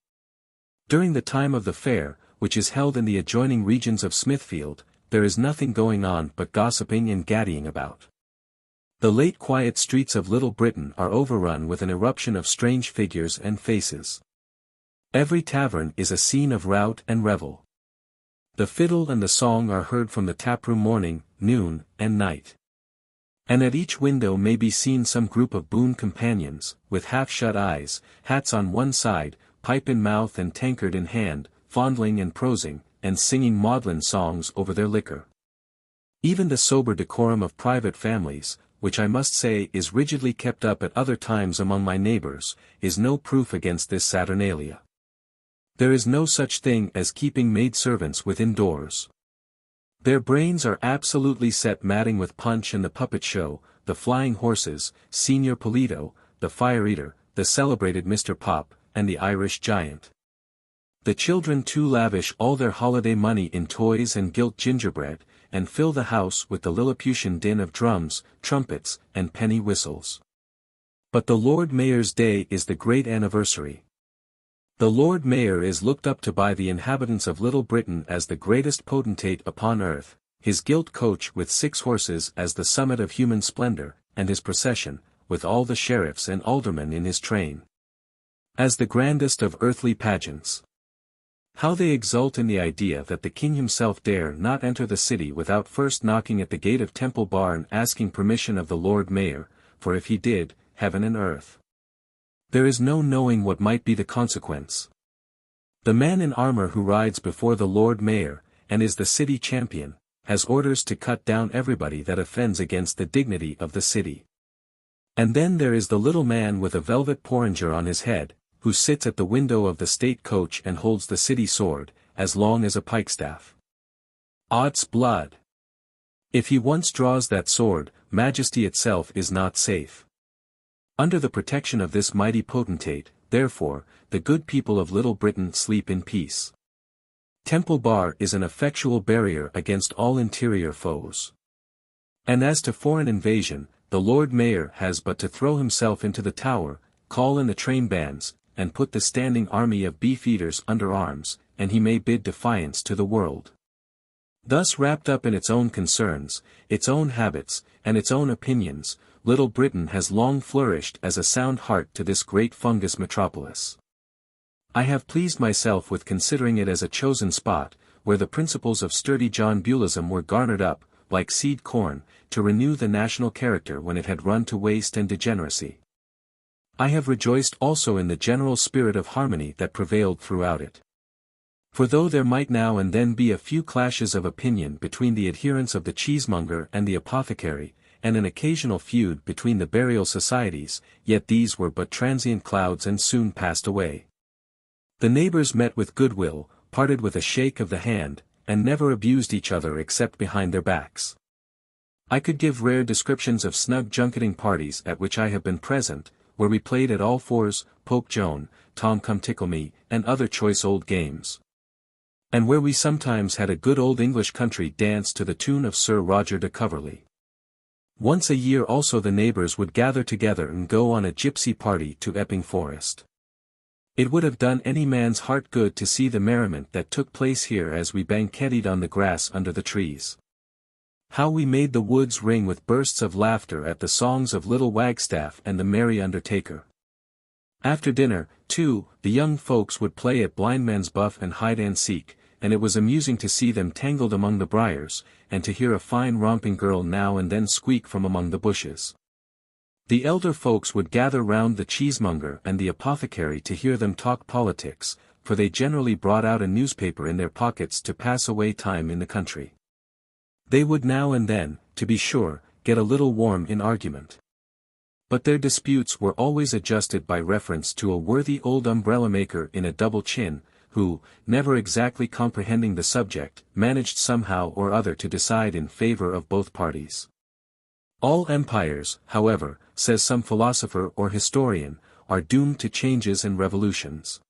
During the time of the fair, which is held in the adjoining regions of Smithfield, there is nothing going on but gossiping and gaddying about. The late quiet streets of Little Britain are overrun with an eruption of strange figures and faces. Every tavern is a scene of rout and revel. The fiddle and the song are heard from the taproom morning, noon, and night. And at each window may be seen some group of boon companions, with half-shut eyes, hats on one side, pipe in mouth and tankard in hand, fondling and prosing, and singing maudlin songs over their liquor. Even the sober decorum of private families, which I must say is rigidly kept up at other times among my neighbours, is no proof against this saturnalia. There is no such thing as keeping maidservants within doors. Their brains are absolutely set madding with Punch and the Puppet Show, the Flying Horses, Signor Polito, the Fire Eater, the celebrated Mr. Pop, and the Irish Giant. The children too lavish all their holiday money in toys and gilt gingerbread, and fill the house with the Lilliputian din of drums, trumpets, and penny whistles. But the Lord Mayor's Day is the great anniversary. The Lord Mayor is looked up to by the inhabitants of Little Britain as the greatest potentate upon earth, his gilt coach with 6 horses as the summit of human splendor, and his procession, with all the sheriffs and aldermen in his train, as the grandest of earthly pageants. How they exult in the idea that the king himself dare not enter the city without first knocking at the gate of Temple Bar and asking permission of the Lord Mayor, for if he did, heaven and earth, there is no knowing what might be the consequence. The man in armor who rides before the Lord Mayor, and is the city champion, has orders to cut down everybody that offends against the dignity of the city. And then there is the little man with a velvet porringer on his head, who sits at the window of the state coach and holds the city sword, as long as a pikestaff. Odds blood! If he once draws that sword, majesty itself is not safe. Under the protection of this mighty potentate, therefore, the good people of Little Britain sleep in peace. Temple Bar is an effectual barrier against all interior foes. And as to foreign invasion, the Lord Mayor has but to throw himself into the Tower, call in the train bands, and put the standing army of beefeaters under arms, and he may bid defiance to the world. Thus wrapped up in its own concerns, its own habits, and its own opinions, Little Britain has long flourished as a sound heart to this great fungus metropolis. I have pleased myself with considering it as a chosen spot, where the principles of sturdy John Buellism were garnered up, like seed corn, to renew the national character when it had run to waste and degeneracy. I have rejoiced also in the general spirit of harmony that prevailed throughout it. For though there might now and then be a few clashes of opinion between the adherents of the cheesemonger and the apothecary, and an occasional feud between the burial societies, yet these were but transient clouds and soon passed away. The neighbors met with goodwill, parted with a shake of the hand, and never abused each other except behind their backs. I could give rare descriptions of snug junketing parties at which I have been present, where we played at all fours, Pope Joan, Tom Come Tickle Me, and other choice old games. And where we sometimes had a good old English country dance to the tune of Sir Roger de Coverley. Once a year also the neighbors would gather together and go on a gypsy party to Epping Forest. It would have done any man's heart good to see the merriment that took place here as we banqueted on the grass under the trees. How we made the woods ring with bursts of laughter at the songs of Little Wagstaff and the Merry Undertaker. After dinner, too, the young folks would play at blindman's buff and hide-and-seek, and it was amusing to see them tangled among the briars, and to hear a fine romping girl now and then squeak from among the bushes. The elder folks would gather round the cheesemonger and the apothecary to hear them talk politics, for they generally brought out a newspaper in their pockets to pass away time in the country. They would now and then, to be sure, get a little warm in argument. But their disputes were always adjusted by reference to a worthy old umbrella-maker in a double chin, who, never exactly comprehending the subject, managed somehow or other to decide in favor of both parties. All empires, however, says some philosopher or historian, are doomed to changes and revolutions.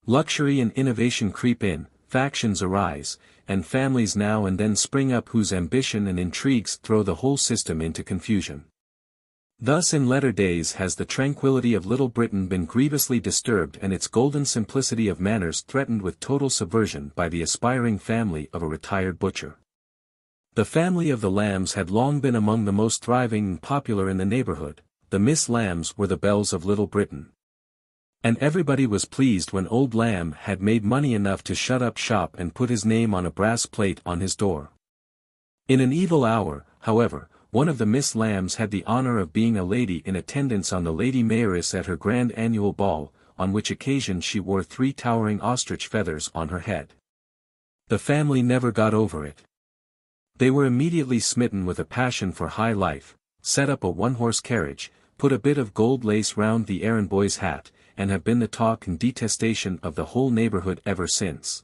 Luxury and innovation creep in, factions arise, and families now and then spring up whose ambition and intrigues throw the whole system into confusion. Thus in latter days has the tranquillity of Little Britain been grievously disturbed and its golden simplicity of manners threatened with total subversion by the aspiring family of a retired butcher. The family of the Lambs had long been among the most thriving and popular in the neighborhood. The Miss Lambs were the belles of Little Britain. And everybody was pleased when old Lamb had made money enough to shut up shop and put his name on a brass plate on his door. In an evil hour, however, one of the Miss Lambs had the honor of being a lady in attendance on the Lady Mayoress at her grand annual ball, on which occasion she wore 3 towering ostrich feathers on her head. The family never got over it. They were immediately smitten with a passion for high life, set up a one-horse carriage, put a bit of gold lace round the errand boy's hat, and have been the talk and detestation of the whole neighborhood ever since.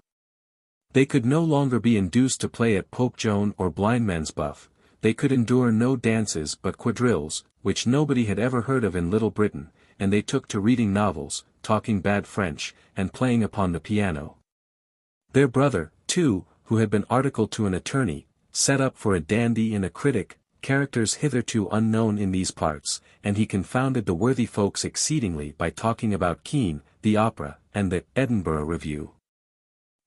They could no longer be induced to play at Pope Joan or blindman's buff. They could endure no dances but quadrilles, which nobody had ever heard of in Little Britain, and they took to reading novels, talking bad French, and playing upon the piano. Their brother, too, who had been articled to an attorney, set up for a dandy and a critic, characters hitherto unknown in these parts, and he confounded the worthy folks exceedingly by talking about Kean, the opera, and the Edinburgh Review.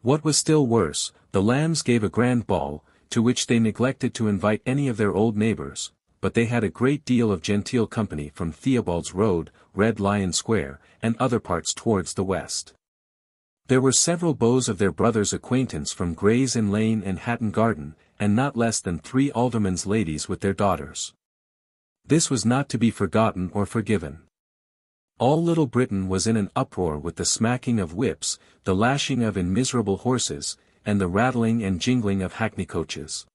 What was still worse, the Lambs gave a grand ball, to which they neglected to invite any of their old neighbours, but they had a great deal of genteel company from Theobald's Road, Red Lion Square, and other parts towards the west. There were several beaux of their brother's acquaintance from Gray's Inn Lane and Hatton Garden, and not less than 3 aldermen's ladies with their daughters. This was not to be forgotten or forgiven. All Little Britain was in an uproar with the smacking of whips, the lashing of immiserable horses, and the rattling and jingling of hackney coaches.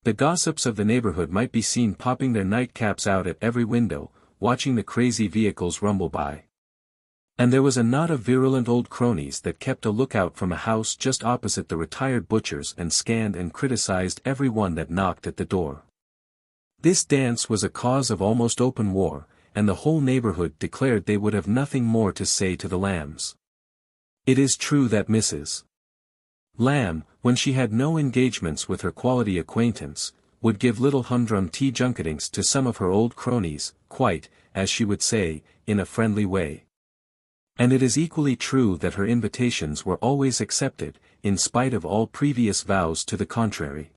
The gossips of the neighbourhood might be seen popping their nightcaps out at every window, watching the crazy vehicles rumble by. And there was a knot of virulent old cronies that kept a lookout from a house just opposite the retired butcher's and scanned and criticized every one that knocked at the door. This dance was a cause of almost open war, and the whole neighbourhood declared they would have nothing more to say to the Lambs. It is true that Mrs. Lamb, when she had no engagements with her quality acquaintance, would give little humdrum tea junketings to some of her old cronies, quite, as she would say, in a friendly way. And it is equally true that her invitations were always accepted, in spite of all previous vows to the contrary.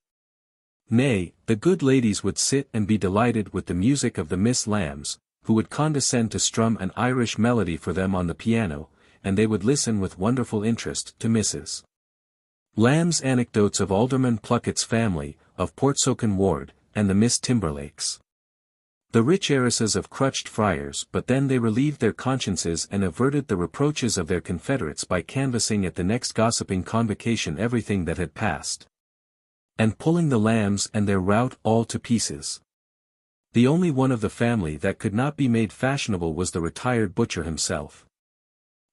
Nay, the good ladies would sit and be delighted with the music of the Miss Lambs, who would condescend to strum an Irish melody for them on the piano, and they would listen with wonderful interest to Mrs. Lamb's anecdotes of Alderman Pluckett's family, of Portsoken Ward, and the Miss Timberlakes. The rich heiresses of crutched friars, but then they relieved their consciences and averted the reproaches of their confederates by canvassing at the next gossiping convocation everything that had passed, and pulling the Lambs and their rout all to pieces. The only one of the family that could not be made fashionable was the retired butcher himself.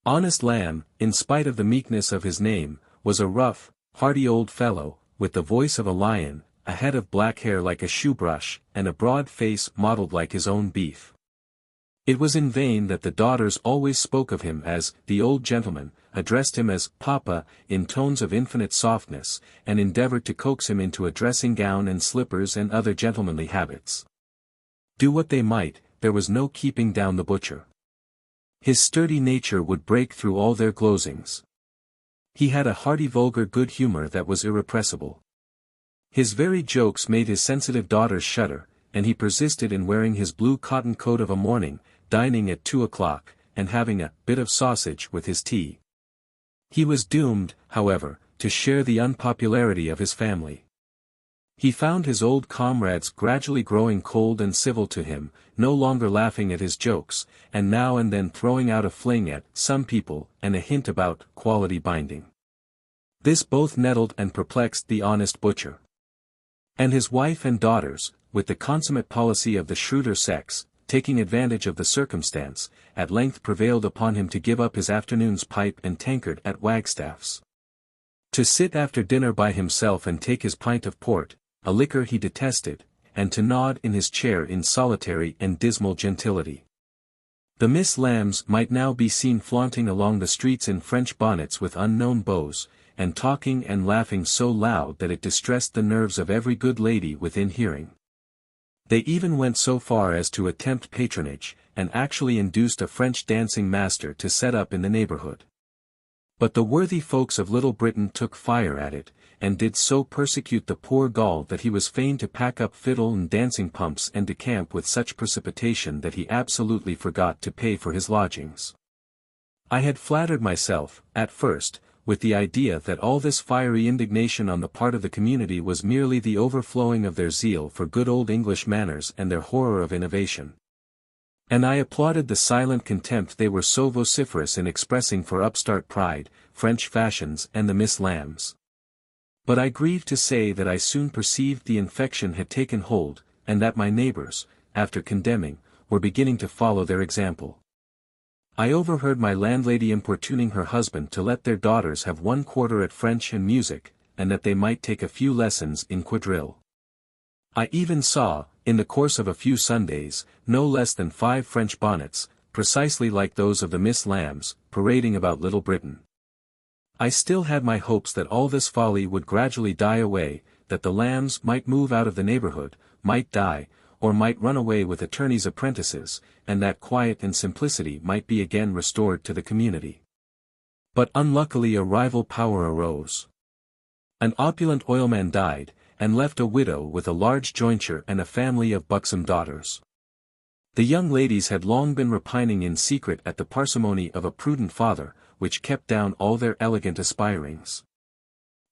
Honest Lamb, in spite of the meekness of his name, was a rough, hearty old fellow, with the voice of a lion, a head of black hair like a shoe-brush, and a broad face modelled like his own beef. It was in vain that the daughters always spoke of him as the old gentleman, addressed him as Papa, in tones of infinite softness, and endeavoured to coax him into a dressing-gown and slippers and other gentlemanly habits. Do what they might, there was no keeping down the butcher. His sturdy nature would break through all their glozings. He had a hearty vulgar good humour that was irrepressible. His very jokes made his sensitive daughters shudder, and he persisted in wearing his blue cotton coat of a morning, dining at 2 o'clock, and having a bit of sausage with his tea. He was doomed, however, to share the unpopularity of his family. He found his old comrades gradually growing cold and civil to him, no longer laughing at his jokes, and now and then throwing out a fling at some people, and a hint about quality binding. This both nettled and perplexed the honest butcher. And his wife and daughters, with the consummate policy of the shrewder sex, taking advantage of the circumstance, at length prevailed upon him to give up his afternoon's pipe and tankard at Wagstaff's. To sit after dinner by himself and take his pint of port, a liquor he detested, and to nod in his chair in solitary and dismal gentility. The Miss Lambs might now be seen flaunting along the streets in French bonnets with unknown beaux, and talking and laughing so loud that it distressed the nerves of every good lady within hearing. They even went so far as to attempt patronage, and actually induced a French dancing master to set up in the neighbourhood. But the worthy folks of Little Britain took fire at it, and did so persecute the poor Gaul that he was fain to pack up fiddle and dancing pumps and decamp with such precipitation that he absolutely forgot to pay for his lodgings. I had flattered myself, at first, with the idea that all this fiery indignation on the part of the community was merely the overflowing of their zeal for good old English manners and their horror of innovation. And I applauded the silent contempt they were so vociferous in expressing for upstart pride, French fashions and the Miss Lambs. But I grieve to say that I soon perceived the infection had taken hold, and that my neighbours, after condemning, were beginning to follow their example. I overheard my landlady importuning her husband to let their daughters have 1 quarter at French and music, and that they might take a few lessons in quadrille. I even saw, in the course of a few Sundays, no less than 5 French bonnets, precisely like those of the Miss Lambs, parading about Little Britain. I still had my hopes that all this folly would gradually die away, that the Lambs might move out of the neighborhood, might die, or might run away with attorneys' apprentices, and that quiet and simplicity might be again restored to the community. But unluckily a rival power arose. An opulent oilman died, and left a widow with a large jointure and a family of buxom daughters. The young ladies had long been repining in secret at the parsimony of a prudent father, which kept down all their elegant aspirings.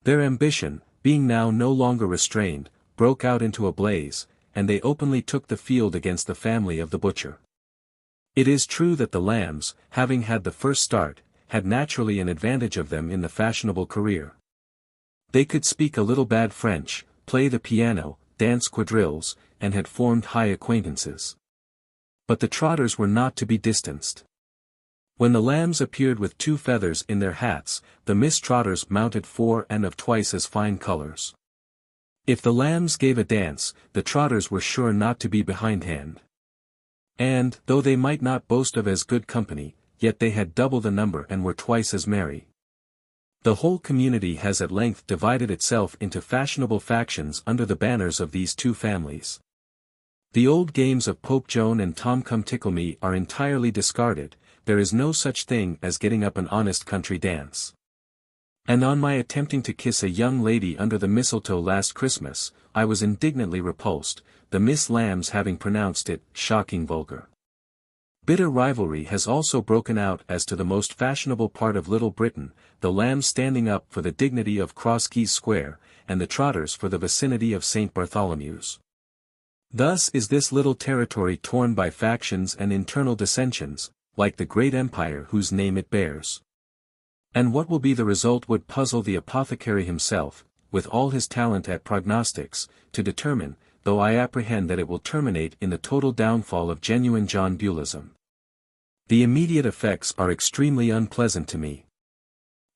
Their ambition, being now no longer restrained, broke out into a blaze, and they openly took the field against the family of the butcher. It is true that the Lambs, having had the first start, had naturally an advantage of them in the fashionable career. They could speak a little bad French, play the piano, dance quadrilles, and had formed high acquaintances. But the Trotters were not to be distanced. When the Lambs appeared with 2 feathers in their hats, the Miss Trotters mounted 4 and of twice as fine colors. If the Lambs gave a dance, the Trotters were sure not to be behindhand. And, though they might not boast of as good company, yet they had double the number and were twice as merry. The whole community has at length divided itself into fashionable factions under the banners of these 2 families. The old games of Pope Joan and Tom Come Tickle Me are entirely discarded. There is no such thing as getting up an honest country dance. And on my attempting to kiss a young lady under the mistletoe last Christmas, I was indignantly repulsed, the Miss Lambs having pronounced it shocking vulgar. Bitter rivalry has also broken out as to the most fashionable part of Little Britain, the Lambs standing up for the dignity of Crosskeys Square, and the Trotters for the vicinity of St. Bartholomew's. Thus is this little territory torn by factions and internal dissensions, like the great empire whose name it bears. And what will be the result would puzzle the apothecary himself, with all his talent at prognostics, to determine, though I apprehend that it will terminate in the total downfall of genuine John Buellism. The immediate effects are extremely unpleasant to me.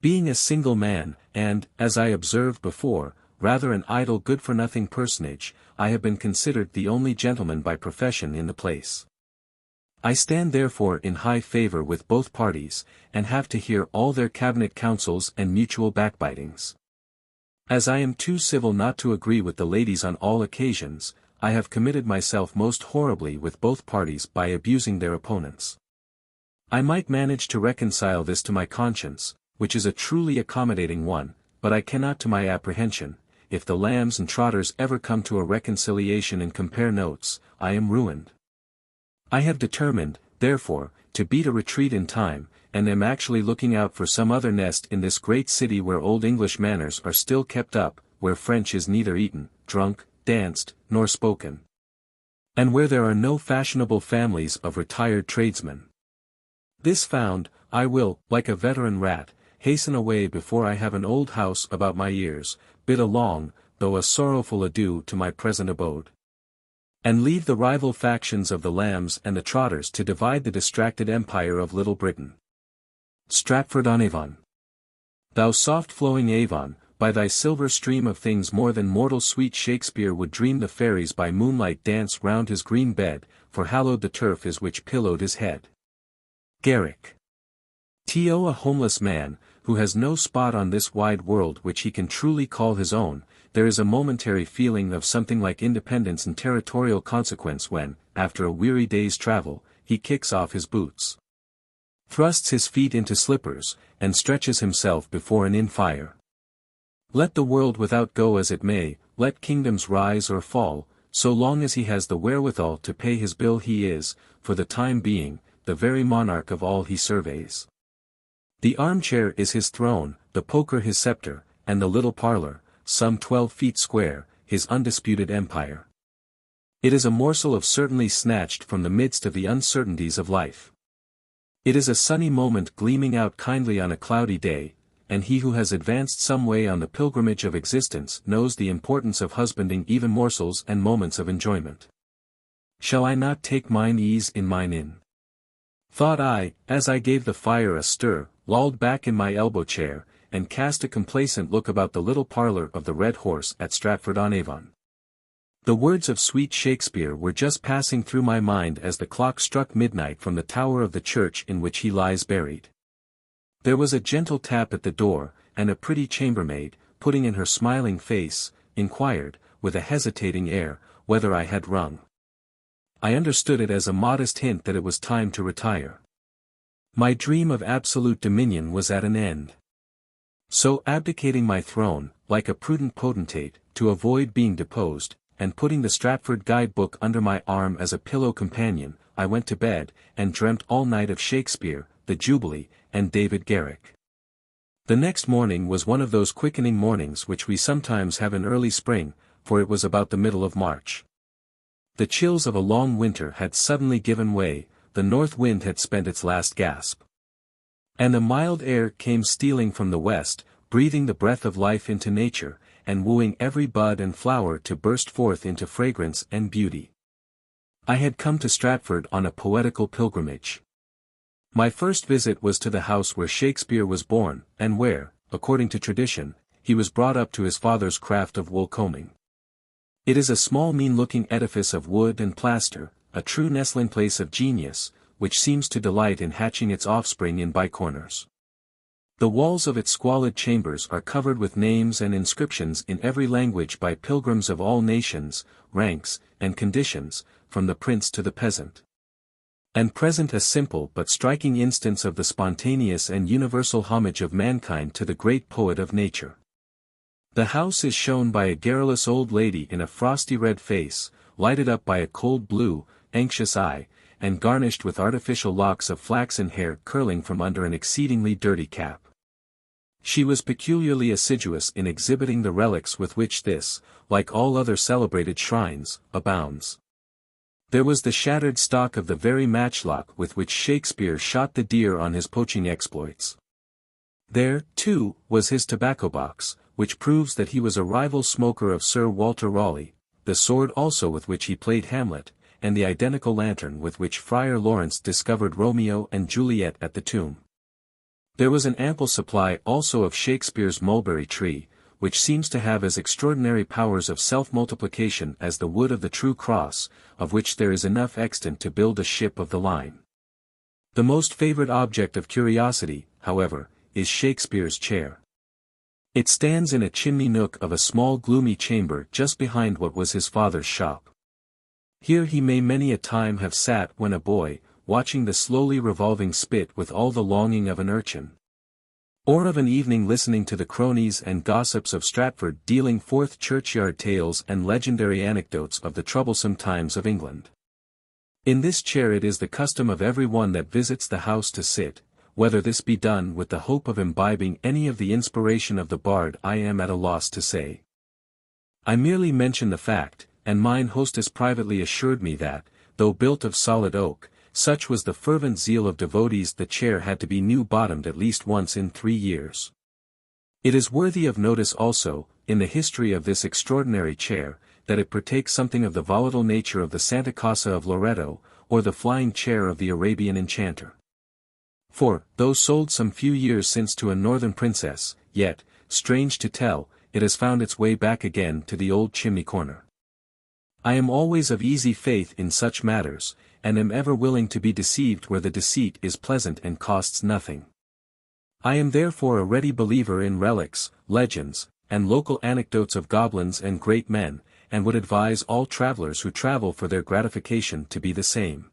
Being a single man, and, as I observed before, rather an idle good-for-nothing personage, I have been considered the only gentleman by profession in the place. I stand therefore in high favor with both parties, and have to hear all their cabinet councils and mutual backbitings. As I am too civil not to agree with the ladies on all occasions, I have committed myself most horribly with both parties by abusing their opponents. I might manage to reconcile this to my conscience, which is a truly accommodating one, but I cannot to my apprehension. If the Lambs and Trotters ever come to a reconciliation and compare notes, I am ruined. I have determined, therefore, to beat a retreat in time, and am actually looking out for some other nest in this great city where old English manners are still kept up, where French is neither eaten, drunk, danced, nor spoken. And where there are no fashionable families of retired tradesmen. This found, I will, like a veteran rat, hasten away before I have an old house about my ears, bid a long, though a sorrowful adieu to my present abode. And leave the rival factions of the Lambs and the Trotters to divide the distracted empire of Little Britain. Stratford-on-Avon. Thou soft-flowing Avon, by thy silver stream of things more than mortal sweet Shakespeare would dream the fairies by moonlight dance round his green bed, for hallowed the turf is which pillowed his head. Garrick. T.O. A homeless man, who has no spot on this wide world which he can truly call his own, there is a momentary feeling of something like independence and territorial consequence when, after a weary day's travel, he kicks off his boots, thrusts his feet into slippers, and stretches himself before an inn fire. Let the world without go as it may, let kingdoms rise or fall, so long as he has the wherewithal to pay his bill he is, for the time being, the very monarch of all he surveys. The armchair is his throne, the poker his scepter, and the little parlor, some 12 feet square, his undisputed empire. It is a morsel of certainty snatched from the midst of the uncertainties of life. It is a sunny moment gleaming out kindly on a cloudy day, and he who has advanced some way on the pilgrimage of existence knows the importance of husbanding even morsels and moments of enjoyment. Shall I not take mine ease in mine inn? Thought I, as I gave the fire a stir, lolled back in my elbow chair, and cast a complacent look about the little parlor of the Red Horse at Stratford-on-Avon. The words of sweet Shakespeare were just passing through my mind as the clock struck midnight from the tower of the church in which he lies buried. There was a gentle tap at the door, and a pretty chambermaid, putting in her smiling face, inquired, with a hesitating air, whether I had rung. I understood it as a modest hint that it was time to retire. My dream of absolute dominion was at an end. So abdicating my throne, like a prudent potentate, to avoid being deposed, and putting the Stratford guide-book under my arm as a pillow companion, I went to bed, and dreamt all night of Shakespeare, the Jubilee, and David Garrick. The next morning was one of those quickening mornings which we sometimes have in early spring, for it was about the middle of March. The chills of a long winter had suddenly given way, the north wind had spent its last gasp. And the mild air came stealing from the west, breathing the breath of life into nature, and wooing every bud and flower to burst forth into fragrance and beauty. I had come to Stratford on a poetical pilgrimage. My first visit was to the house where Shakespeare was born, and where, according to tradition, he was brought up to his father's craft of wool combing. It is a small mean-looking edifice of wood and plaster, a true nestling place of genius, which seems to delight in hatching its offspring in by-corners. The walls of its squalid chambers are covered with names and inscriptions in every language by pilgrims of all nations, ranks, and conditions, from the prince to the peasant. And present a simple but striking instance of the spontaneous and universal homage of mankind to the great poet of nature. The house is shown by a garrulous old lady in a frosty red face, lighted up by a cold blue, anxious eye, and garnished with artificial locks of flaxen hair curling from under an exceedingly dirty cap. She was peculiarly assiduous in exhibiting the relics with which this, like all other celebrated shrines, abounds. There was the shattered stock of the very matchlock with which Shakespeare shot the deer on his poaching exploits. There, too, was his tobacco box, which proves that he was a rival smoker of Sir Walter Raleigh, the sword also with which he played Hamlet, and the identical lantern with which Friar Lawrence discovered Romeo and Juliet at the tomb. There was an ample supply also of Shakespeare's mulberry tree, which seems to have as extraordinary powers of self-multiplication as the wood of the true cross, of which there is enough extant to build a ship of the line. The most favourite object of curiosity, however, is Shakespeare's chair. It stands in a chimney nook of a small gloomy chamber just behind what was his father's shop. Here he may many a time have sat when a boy, watching the slowly revolving spit with all the longing of an urchin. Or of an evening listening to the cronies and gossips of Stratford dealing forth churchyard tales and legendary anecdotes of the troublesome times of England. In this chair it is the custom of every one that visits the house to sit, whether this be done with the hope of imbibing any of the inspiration of the bard I am at a loss to say. I merely mention the fact, and mine hostess privately assured me that, though built of solid oak, such was the fervent zeal of devotees the chair had to be new-bottomed at least once in 3 years. It is worthy of notice also, in the history of this extraordinary chair, that it partakes something of the volatile nature of the Santa Casa of Loreto, or the flying chair of the Arabian enchanter. For, though sold some few years since to a northern princess, yet, strange to tell, it has found its way back again to the old chimney corner. I am always of easy faith in such matters, and am ever willing to be deceived where the deceit is pleasant and costs nothing. I am therefore a ready believer in relics, legends, and local anecdotes of goblins and great men, and would advise all travelers who travel for their gratification to be the same.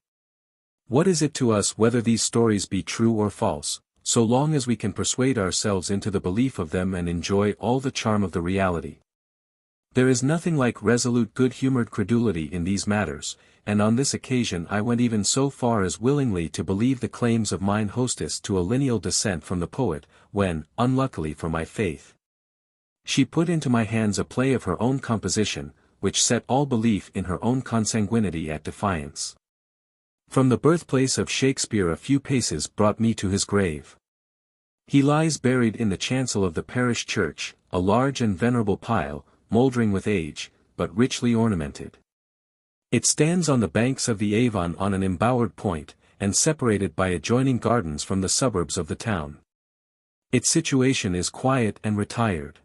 What is it to us whether these stories be true or false, so long as we can persuade ourselves into the belief of them and enjoy all the charm of the reality? There is nothing like resolute good-humored credulity in these matters, and on this occasion I went even so far as willingly to believe the claims of mine hostess to a lineal descent from the poet, when, unluckily for my faith, she put into my hands a play of her own composition, which set all belief in her own consanguinity at defiance. From the birthplace of Shakespeare a few paces brought me to his grave. He lies buried in the chancel of the parish church, a large and venerable pile, mouldering with age, but richly ornamented. It stands on the banks of the Avon on an embowered point, and separated by adjoining gardens from the suburbs of the town. Its situation is quiet and retired.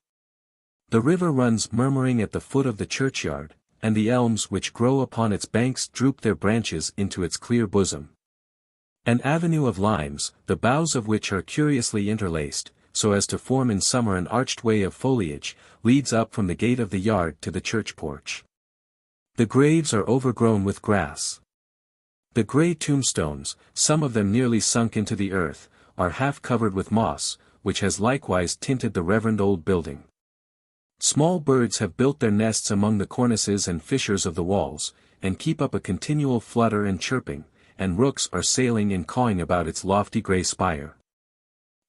The river runs murmuring at the foot of the churchyard, and the elms which grow upon its banks droop their branches into its clear bosom. An avenue of limes, the boughs of which are curiously interlaced, so as to form in summer an arched way of foliage, leads up from the gate of the yard to the church porch. The graves are overgrown with grass. The grey tombstones, some of them nearly sunk into the earth, are half covered with moss, which has likewise tinted the reverend old building. Small birds have built their nests among the cornices and fissures of the walls, and keep up a continual flutter and chirping, and rooks are sailing and cawing about its lofty grey spire.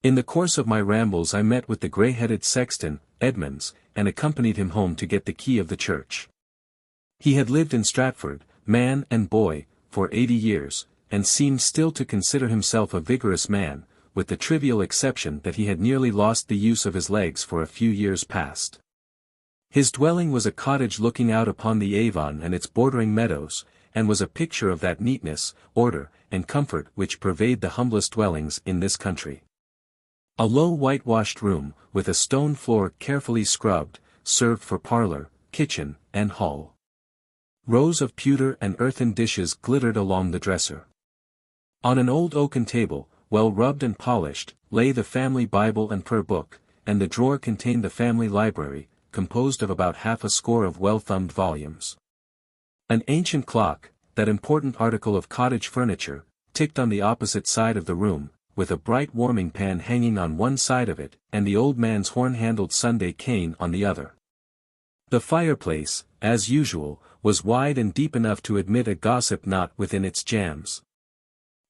In the course of my rambles I met with the grey-headed sexton, Edmonds, and accompanied him home to get the key of the church. He had lived in Stratford, man and boy, for 80 years, and seemed still to consider himself a vigorous man, with the trivial exception that he had nearly lost the use of his legs for a few years past. His dwelling was a cottage looking out upon the Avon and its bordering meadows, and was a picture of that neatness, order, and comfort which pervade the humblest dwellings in this country. A low whitewashed room, with a stone floor carefully scrubbed, served for parlour, kitchen, and hall. Rows of pewter and earthen dishes glittered along the dresser. On an old oaken table, well rubbed and polished, lay the family Bible and prayer book, and the drawer contained the family library, composed of about half a score of well-thumbed volumes. An ancient clock, that important article of cottage furniture, ticked on the opposite side of the room, with a bright warming pan hanging on one side of it, and the old man's horn-handled Sunday cane on the other. The fireplace, as usual, was wide and deep enough to admit a gossip knot within its jambs.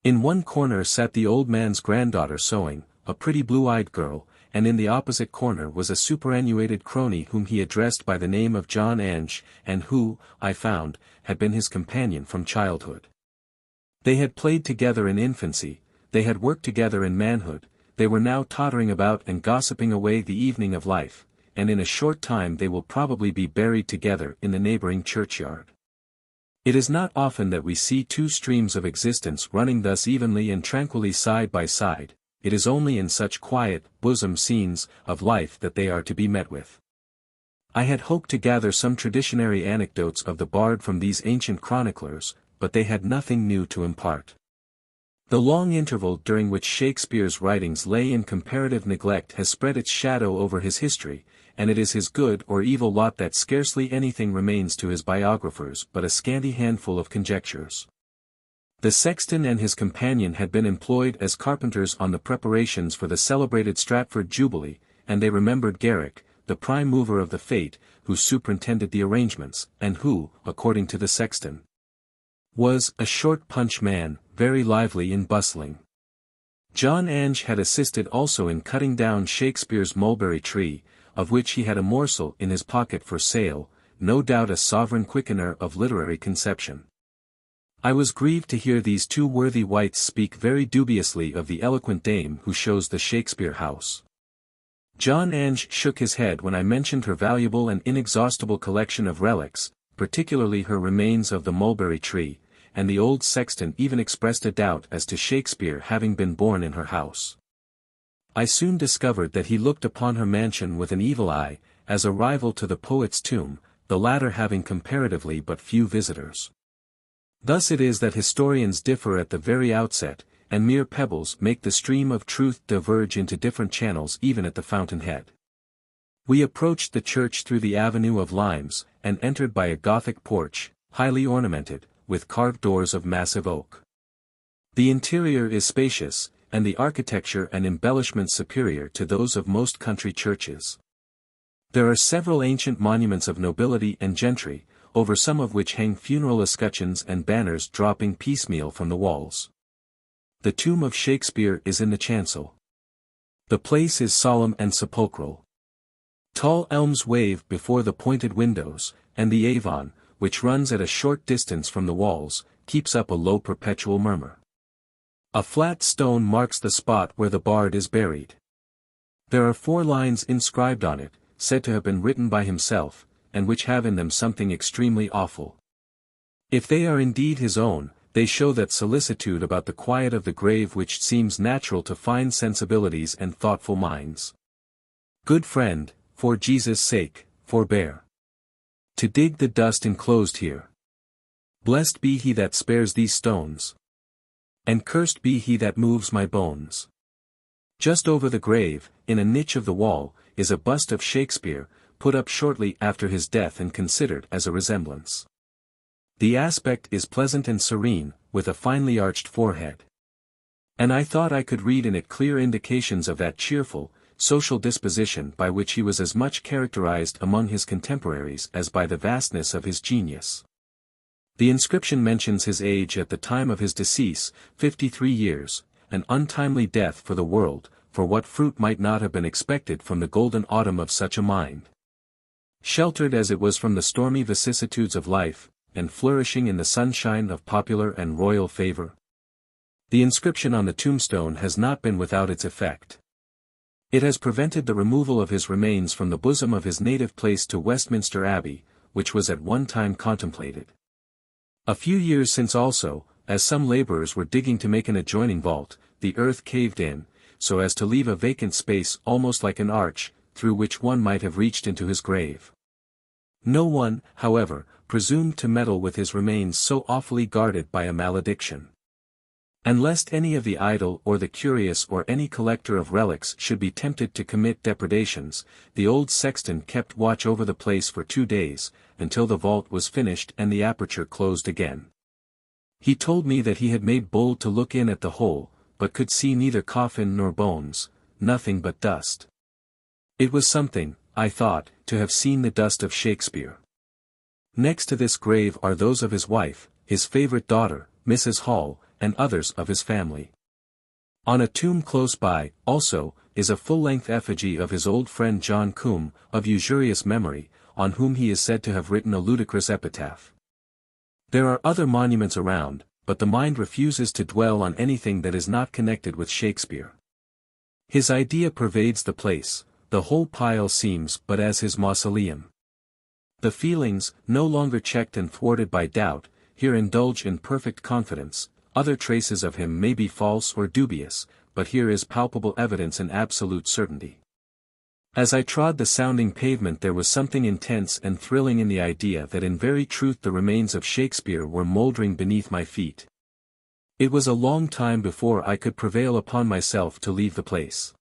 In one corner sat the old man's granddaughter sewing, a pretty blue-eyed girl, and in the opposite corner was a superannuated crony whom he addressed by the name of John Ange, and who, I found, had been his companion from childhood. They had played together in infancy, they had worked together in manhood, they were now tottering about and gossiping away the evening of life, and in a short time they will probably be buried together in the neighbouring churchyard. It is not often that we see two streams of existence running thus evenly and tranquilly side by side. It is only in such quiet, bosom scenes of life that they are to be met with. I had hoped to gather some traditionary anecdotes of the bard from these ancient chroniclers, but they had nothing new to impart. The long interval during which Shakespeare's writings lay in comparative neglect has spread its shadow over his history, and it is his good or evil lot that scarcely anything remains to his biographers but a scanty handful of conjectures. The sexton and his companion had been employed as carpenters on the preparations for the celebrated Stratford Jubilee, and they remembered Garrick, the prime mover of the fete, who superintended the arrangements, and who, according to the sexton, was a short punch man, very lively and bustling. John Ange had assisted also in cutting down Shakespeare's mulberry tree, of which he had a morsel in his pocket for sale, no doubt a sovereign quickener of literary conception. I was grieved to hear these two worthy wights speak very dubiously of the eloquent dame who shows the Shakespeare house. John Ange shook his head when I mentioned her valuable and inexhaustible collection of relics, particularly her remains of the mulberry tree, and the old sexton even expressed a doubt as to Shakespeare having been born in her house. I soon discovered that he looked upon her mansion with an evil eye, as a rival to the poet's tomb, the latter having comparatively but few visitors. Thus it is that historians differ at the very outset, and mere pebbles make the stream of truth diverge into different channels even at the fountainhead. We approached the church through the avenue of limes, and entered by a Gothic porch, highly ornamented, with carved doors of massive oak. The interior is spacious, and the architecture and embellishments superior to those of most country churches. There are several ancient monuments of nobility and gentry, over some of which hang funeral escutcheons and banners dropping piecemeal from the walls. The tomb of Shakespeare is in the chancel. The place is solemn and sepulchral. Tall elms wave before the pointed windows, and the Avon, which runs at a short distance from the walls, keeps up a low perpetual murmur. A flat stone marks the spot where the bard is buried. There are 4 lines inscribed on it, said to have been written by himself, and which have in them something extremely awful. If they are indeed his own, they show that solicitude about the quiet of the grave which seems natural to fine sensibilities and thoughtful minds. Good friend, for Jesus' sake, forbear. To dig the dust enclosed here. Blessed be he that spares these stones. And cursed be he that moves my bones. Just over the grave, in a niche of the wall, is a bust of Shakespeare, put up shortly after his death and considered as a resemblance. The aspect is pleasant and serene, with a finely arched forehead. And I thought I could read in it clear indications of that cheerful, social disposition by which he was as much characterized among his contemporaries as by the vastness of his genius. The inscription mentions his age at the time of his decease, 53 years, an untimely death for the world, for what fruit might not have been expected from the golden autumn of such a mind? Sheltered as it was from the stormy vicissitudes of life, and flourishing in the sunshine of popular and royal favor. The inscription on the tombstone has not been without its effect. It has prevented the removal of his remains from the bosom of his native place to Westminster Abbey, which was at one time contemplated. A few years since also, as some laborers were digging to make an adjoining vault, the earth caved in, so as to leave a vacant space almost like an arch, through which one might have reached into his grave. No one, however, presumed to meddle with his remains so awfully guarded by a malediction. And lest any of the idle or the curious or any collector of relics should be tempted to commit depredations, the old sexton kept watch over the place for 2 days, until the vault was finished and the aperture closed again. He told me that he had made bold to look in at the hole, but could see neither coffin nor bones, nothing but dust. It was something, I thought, to have seen the dust of Shakespeare. Next to this grave are those of his wife, his favorite daughter, Mrs. Hall, and others of his family. On a tomb close by, also, is a full-length effigy of his old friend John Combe, of usurious memory, on whom he is said to have written a ludicrous epitaph. There are other monuments around, but the mind refuses to dwell on anything that is not connected with Shakespeare. His idea pervades the place, the whole pile seems but as his mausoleum. The feelings, no longer checked and thwarted by doubt, here indulge in perfect confidence. Other traces of him may be false or dubious, but here is palpable evidence and absolute certainty. As I trod the sounding pavement there was something intense and thrilling in the idea that in very truth the remains of Shakespeare were mouldering beneath my feet. It was a long time before I could prevail upon myself to leave the place.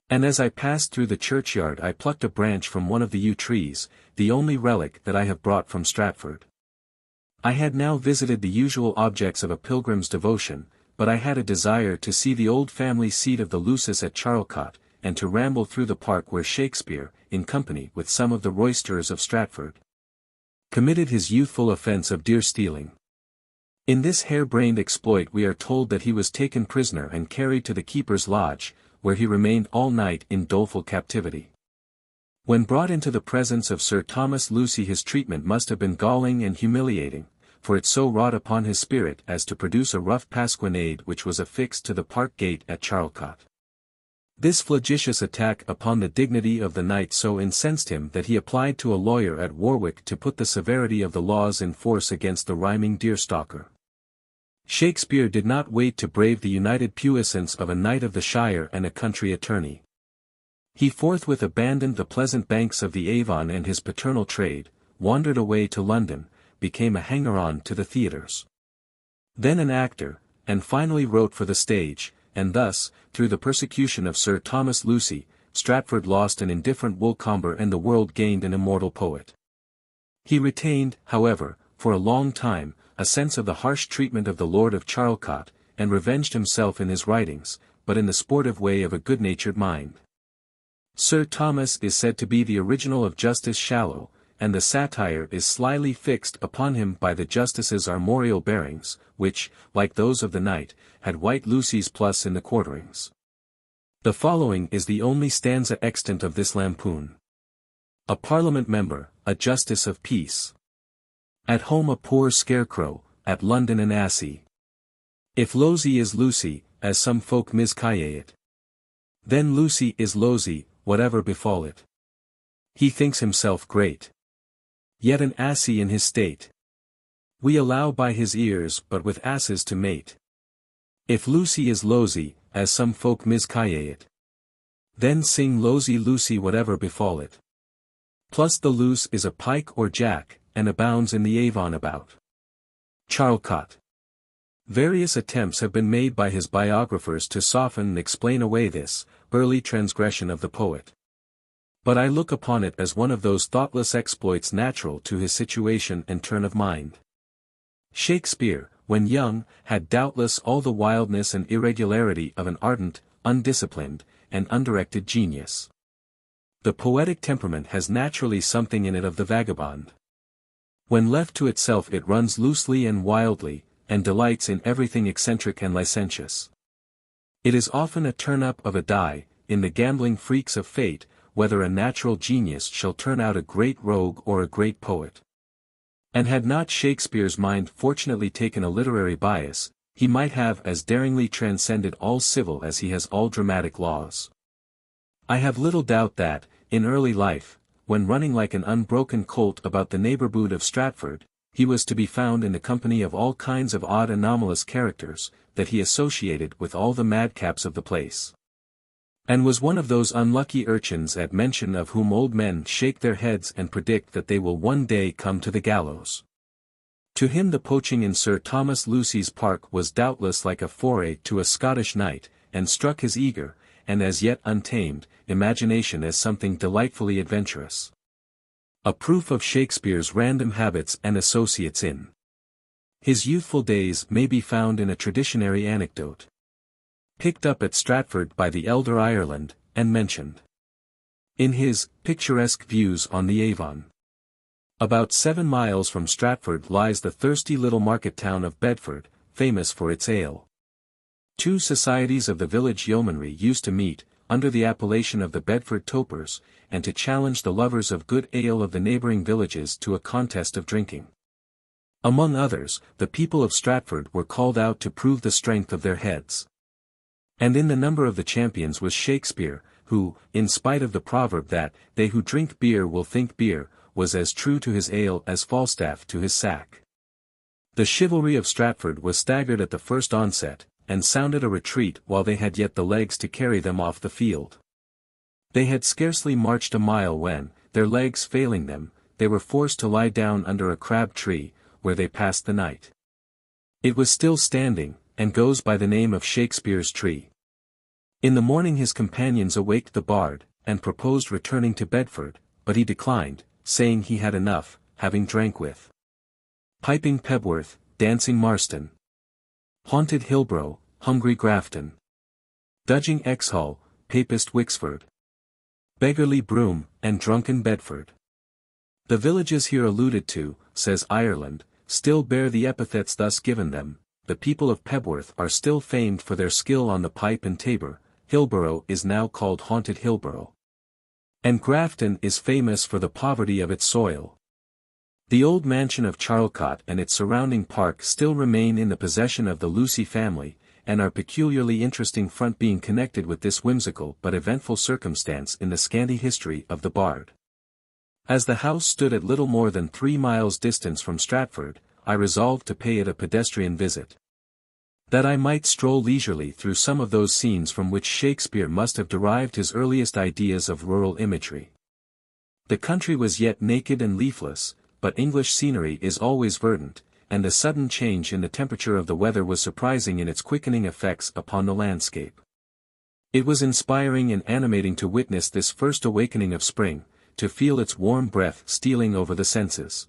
And as I passed through the churchyard I plucked a branch from one of the yew trees, the only relic that I have brought from Stratford. I had now visited the usual objects of a pilgrim's devotion, but I had a desire to see the old family seat of the Luces at Charlecot, and to ramble through the park where Shakespeare, in company with some of the roisterers of Stratford, committed his youthful offence of deer stealing. In this hare-brained exploit we are told that he was taken prisoner and carried to the keeper's lodge, where he remained all night in doleful captivity. When brought into the presence of Sir Thomas Lucy his treatment must have been galling and humiliating, for it so wrought upon his spirit as to produce a rough pasquinade which was affixed to the park gate at Charlecot. This flagitious attack upon the dignity of the knight so incensed him that he applied to a lawyer at Warwick to put the severity of the laws in force against the rhyming deer-stalker. Shakespeare did not wait to brave the united puissance of a knight of the shire and a country attorney. He forthwith abandoned the pleasant banks of the Avon and his paternal trade, wandered away to London, became a hanger-on to the theatres, then an actor, and finally wrote for the stage, and thus, through the persecution of Sir Thomas Lucy, Stratford lost an indifferent Woolcomber and the world gained an immortal poet. He retained, however, for a long time, a sense of the harsh treatment of the Lord of Charlecot, and revenged himself in his writings, but in the sportive way of a good-natured mind. Sir Thomas is said to be the original of Justice Shallow, and the satire is slyly fixed upon him by the justice's armorial bearings, which, like those of the knight, had white Lucy's plus in the quarterings. The following is the only stanza extant of this lampoon. A Parliament member, a justice of peace. At home a poor scarecrow, at London an assy. If Losey is Lucy, as some folk miscaye it, then Lucy is Losey, whatever befall it. He thinks himself great, yet an assy in his state. We allow by his ears but with asses to mate. If Lucy is Losey, as some folk miscaye it, then sing Losey Lucy whatever befall it. Plus the loose is a pike or jack, and abounds in the Avon about. Charlecot. Various attempts have been made by his biographers to soften and explain away this early transgression of the poet. But I look upon it as one of those thoughtless exploits natural to his situation and turn of mind. Shakespeare, when young, had doubtless all the wildness and irregularity of an ardent, undisciplined, and undirected genius. The poetic temperament has naturally something in it of the vagabond. When left to itself it runs loosely and wildly, and delights in everything eccentric and licentious. It is often a turn-up of a die, in the gambling freaks of fate, whether a natural genius shall turn out a great rogue or a great poet. And had not Shakespeare's mind fortunately taken a literary bias, he might have as daringly transcended all civil as he has all dramatic laws. I have little doubt that, in early life, when running like an unbroken colt about the neighbourhood of Stratford, he was to be found in the company of all kinds of odd anomalous characters, that he associated with all the madcaps of the place. And was one of those unlucky urchins at mention of whom old men shake their heads and predict that they will one day come to the gallows. To him the poaching in Sir Thomas Lucy's park was doubtless like a foray to a Scottish knight, and struck his eager, and as yet untamed, imagination as something delightfully adventurous. A proof of Shakespeare's random habits and associates in his youthful days may be found in a traditionary anecdote, picked up at Stratford by the elder Ireland, and mentioned in his Picturesque Views on the Avon. About 7 miles from Stratford lies the thirsty little market town of Bedford, famous for its ale. 2 societies of the village yeomanry used to meet, under the appellation of the Bedford Topers, and to challenge the lovers of good ale of the neighbouring villages to a contest of drinking. Among others, the people of Stratford were called out to prove the strength of their heads. And in the number of the champions was Shakespeare, who, in spite of the proverb that, they who drink beer will think beer, was as true to his ale as Falstaff to his sack. The chivalry of Stratford was staggered at the first onset, and sounded a retreat while they had yet the legs to carry them off the field. They had scarcely marched a mile when, their legs failing them, they were forced to lie down under a crab tree, where they passed the night. It was still standing, and goes by the name of Shakespeare's tree. In the morning his companions awaked the bard, and proposed returning to Bedford, but he declined, saying he had enough, having drank with piping Pebworth, dancing Marston, haunted Hillborough, hungry Grafton, dudging Exhall, papist Wixford, beggarly Broome, and drunken Bedford. The villages here alluded to, says Ireland, still bear the epithets thus given them. The people of Pebworth are still famed for their skill on the pipe and tabor, Hillborough is now called haunted Hillborough. And Grafton is famous for the poverty of its soil. The old mansion of Charlecot and its surrounding park still remain in the possession of the Lucy family, and are peculiarly interesting front being connected with this whimsical but eventful circumstance in the scanty history of the bard. As the house stood at little more than 3 miles distance from Stratford, I resolved to pay it a pedestrian visit, that I might stroll leisurely through some of those scenes from which Shakespeare must have derived his earliest ideas of rural imagery. The country was yet naked and leafless, but English scenery is always verdant, and a sudden change in the temperature of the weather was surprising in its quickening effects upon the landscape. It was inspiring and animating to witness this first awakening of spring, to feel its warm breath stealing over the senses.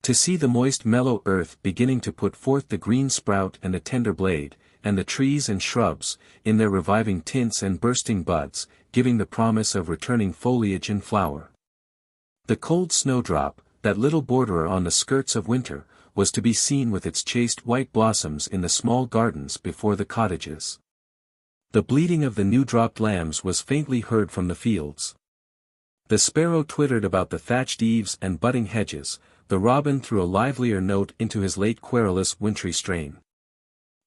To see the moist mellow earth beginning to put forth the green sprout and the tender blade, and the trees and shrubs, in their reviving tints and bursting buds, giving the promise of returning foliage and flower. The cold snowdrop, that little borderer on the skirts of winter, was to be seen with its chaste white blossoms in the small gardens before the cottages. The bleating of the new-dropped lambs was faintly heard from the fields. The sparrow twittered about the thatched eaves and budding hedges, the robin threw a livelier note into his late querulous wintry strain.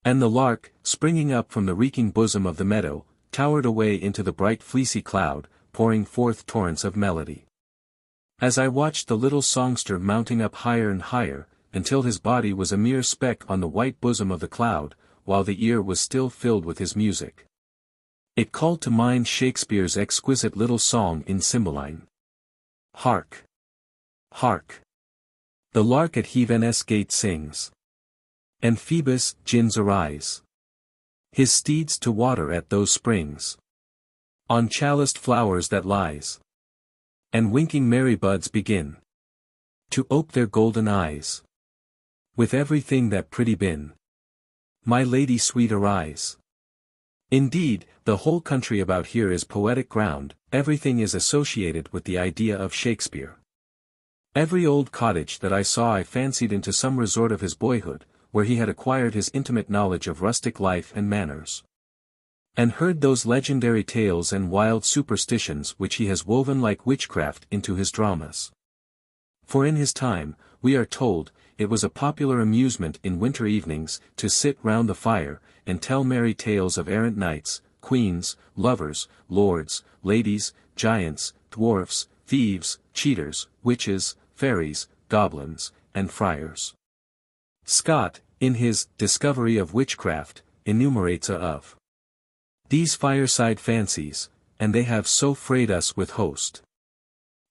And the lark, springing up from the reeking bosom of the meadow, towered away into the bright fleecy cloud, pouring forth torrents of melody. As I watched the little songster mounting up higher and higher, until his body was a mere speck on the white bosom of the cloud, while the ear was still filled with his music, it called to mind Shakespeare's exquisite little song in Cymbeline. Hark! Hark! The lark at Heaven's gate sings. And Phoebus gins arise. His steeds to water at those springs. On chaliced flowers that lies. And winking merry buds begin. To ope their golden eyes. With everything that pretty been. My lady sweet arise. Indeed, the whole country about here is poetic ground, everything is associated with the idea of Shakespeare. Every old cottage that I saw I fancied into some resort of his boyhood, where he had acquired his intimate knowledge of rustic life and manners. And heard those legendary tales and wild superstitions which he has woven like witchcraft into his dramas. For in his time, we are told, it was a popular amusement in winter evenings, to sit round the fire, and tell merry tales of errant knights, queens, lovers, lords, ladies, giants, dwarfs, thieves, cheaters, witches, fairies, goblins, and friars. Scott, in his Discovery of Witchcraft, enumerates of these fireside fancies, and they have so frayed us with host.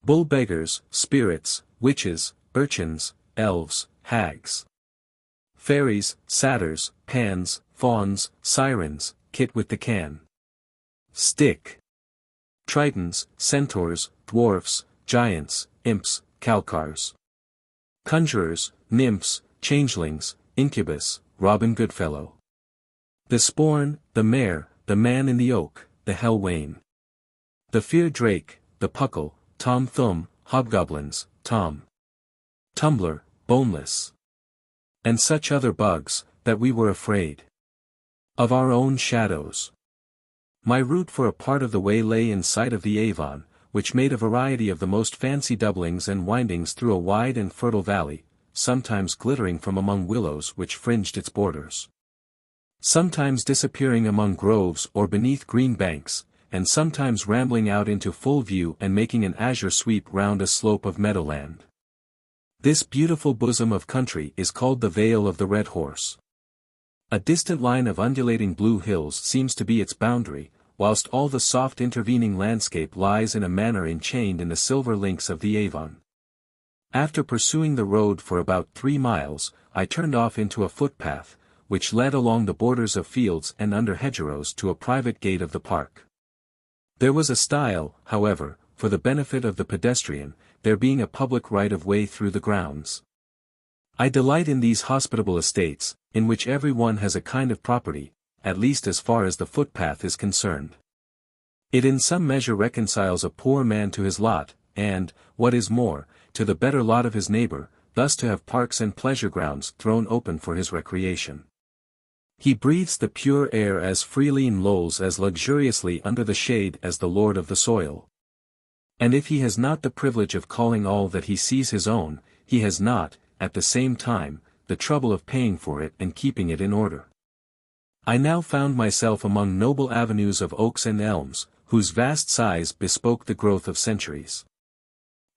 Bull beggars, spirits, witches, urchins, elves, hags, fairies, satyrs, pans, fauns, sirens, kit with the can, stick, tritons, centaurs, dwarfs, giants, imps, calcars, conjurers, nymphs, changelings, incubus, Robin Goodfellow, the sporn, the mare, the man in the oak, the hell wain, the fear drake, the puckle, Tom Thumb, hobgoblins, Tom Tumbler, boneless, and such other bugs, that we were afraid of our own shadows. My route for a part of the way lay in sight of the Avon, which made a variety of the most fancy doublings and windings through a wide and fertile valley, sometimes glittering from among willows which fringed its borders, sometimes disappearing among groves or beneath green banks, and sometimes rambling out into full view and making an azure sweep round a slope of meadowland. This beautiful bosom of country is called the Vale of the Red Horse. A distant line of undulating blue hills seems to be its boundary, whilst all the soft intervening landscape lies in a manner enchained in the silver links of the Avon. After pursuing the road for about 3 miles, I turned off into a footpath, which led along the borders of fields and under hedgerows to a private gate of the park. There was a stile, however, for the benefit of the pedestrian, there being a public right-of-way through the grounds. I delight in these hospitable estates, in which every one has a kind of property, at least as far as the footpath is concerned. It in some measure reconciles a poor man to his lot, and, what is more, to the better lot of his neighbor, thus to have parks and pleasure grounds thrown open for his recreation. He breathes the pure air as freely and lolls as luxuriously under the shade as the lord of the soil. And if he has not the privilege of calling all that he sees his own, he has not, at the same time, the trouble of paying for it and keeping it in order. I now found myself among noble avenues of oaks and elms, whose vast size bespoke the growth of centuries.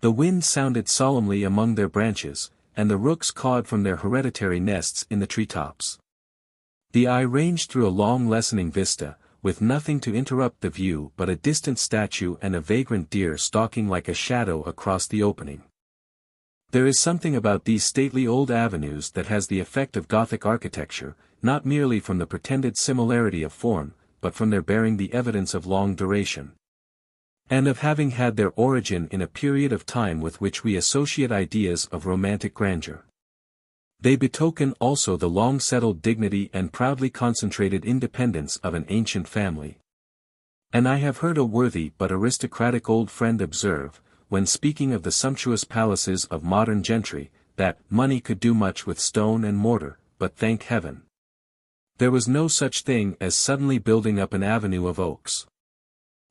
The wind sounded solemnly among their branches, and the rooks cawed from their hereditary nests in the treetops. The eye ranged through a long lessening vista, with nothing to interrupt the view but a distant statue and a vagrant deer stalking like a shadow across the opening. There is something about these stately old avenues that has the effect of Gothic architecture, not merely from the pretended similarity of form, but from their bearing the evidence of long duration, and of having had their origin in a period of time with which we associate ideas of romantic grandeur. They betoken also the long-settled dignity and proudly concentrated independence of an ancient family. And I have heard a worthy but aristocratic old friend observe, when speaking of the sumptuous palaces of modern gentry, that money could do much with stone and mortar, but thank heaven, there was no such thing as suddenly building up an avenue of oaks.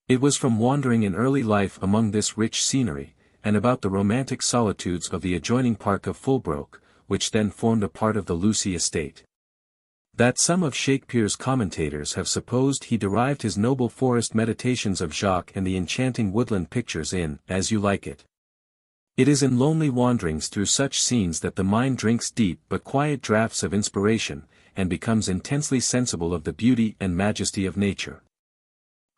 It was from wandering in early life among this rich scenery, and about the romantic solitudes of the adjoining park of Fulbrook, which then formed a part of the Lucy estate, that some of Shakespeare's commentators have supposed he derived his noble forest meditations of Jacques and the enchanting woodland pictures in As You Like It. It is in lonely wanderings through such scenes that the mind drinks deep but quiet draughts of inspiration, and becomes intensely sensible of the beauty and majesty of nature.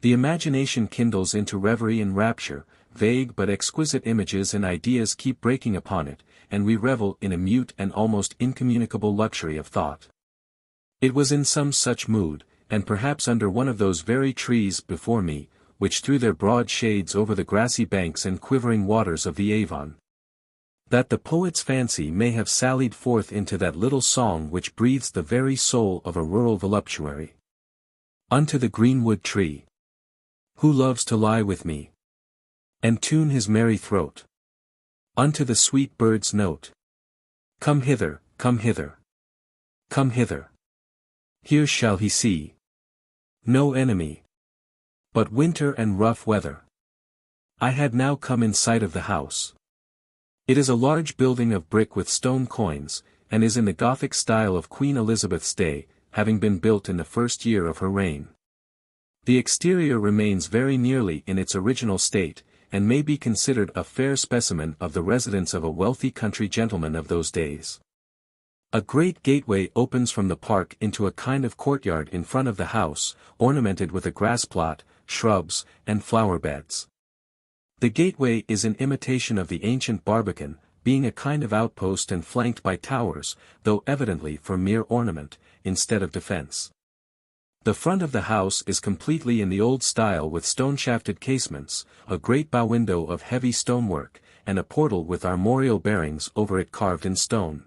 The imagination kindles into reverie and rapture, vague but exquisite images and ideas keep breaking upon it, and we revel in a mute and almost incommunicable luxury of thought. It was in some such mood, and perhaps under one of those very trees before me, which threw their broad shades over the grassy banks and quivering waters of the Avon, that the poet's fancy may have sallied forth into that little song which breathes the very soul of a rural voluptuary. Unto the greenwood tree, who loves to lie with me, and tune his merry throat. Unto the sweet bird's note, come hither, come hither, come hither. Here shall he see no enemy, but winter and rough weather. I had now come in sight of the house. It is a large building of brick with stone coins, and is in the Gothic style of Queen Elizabeth's day, having been built in the first year of her reign. The exterior remains very nearly in its original state, and may be considered a fair specimen of the residence of a wealthy country gentleman of those days. A great gateway opens from the park into a kind of courtyard in front of the house, ornamented with a grass plot, shrubs, and flower beds. The gateway is in imitation of the ancient barbican, being a kind of outpost and flanked by towers, though evidently for mere ornament, instead of defense. The front of the house is completely in the old style with stone-shafted casements, a great bow window of heavy stonework, and a portal with armorial bearings over it carved in stone.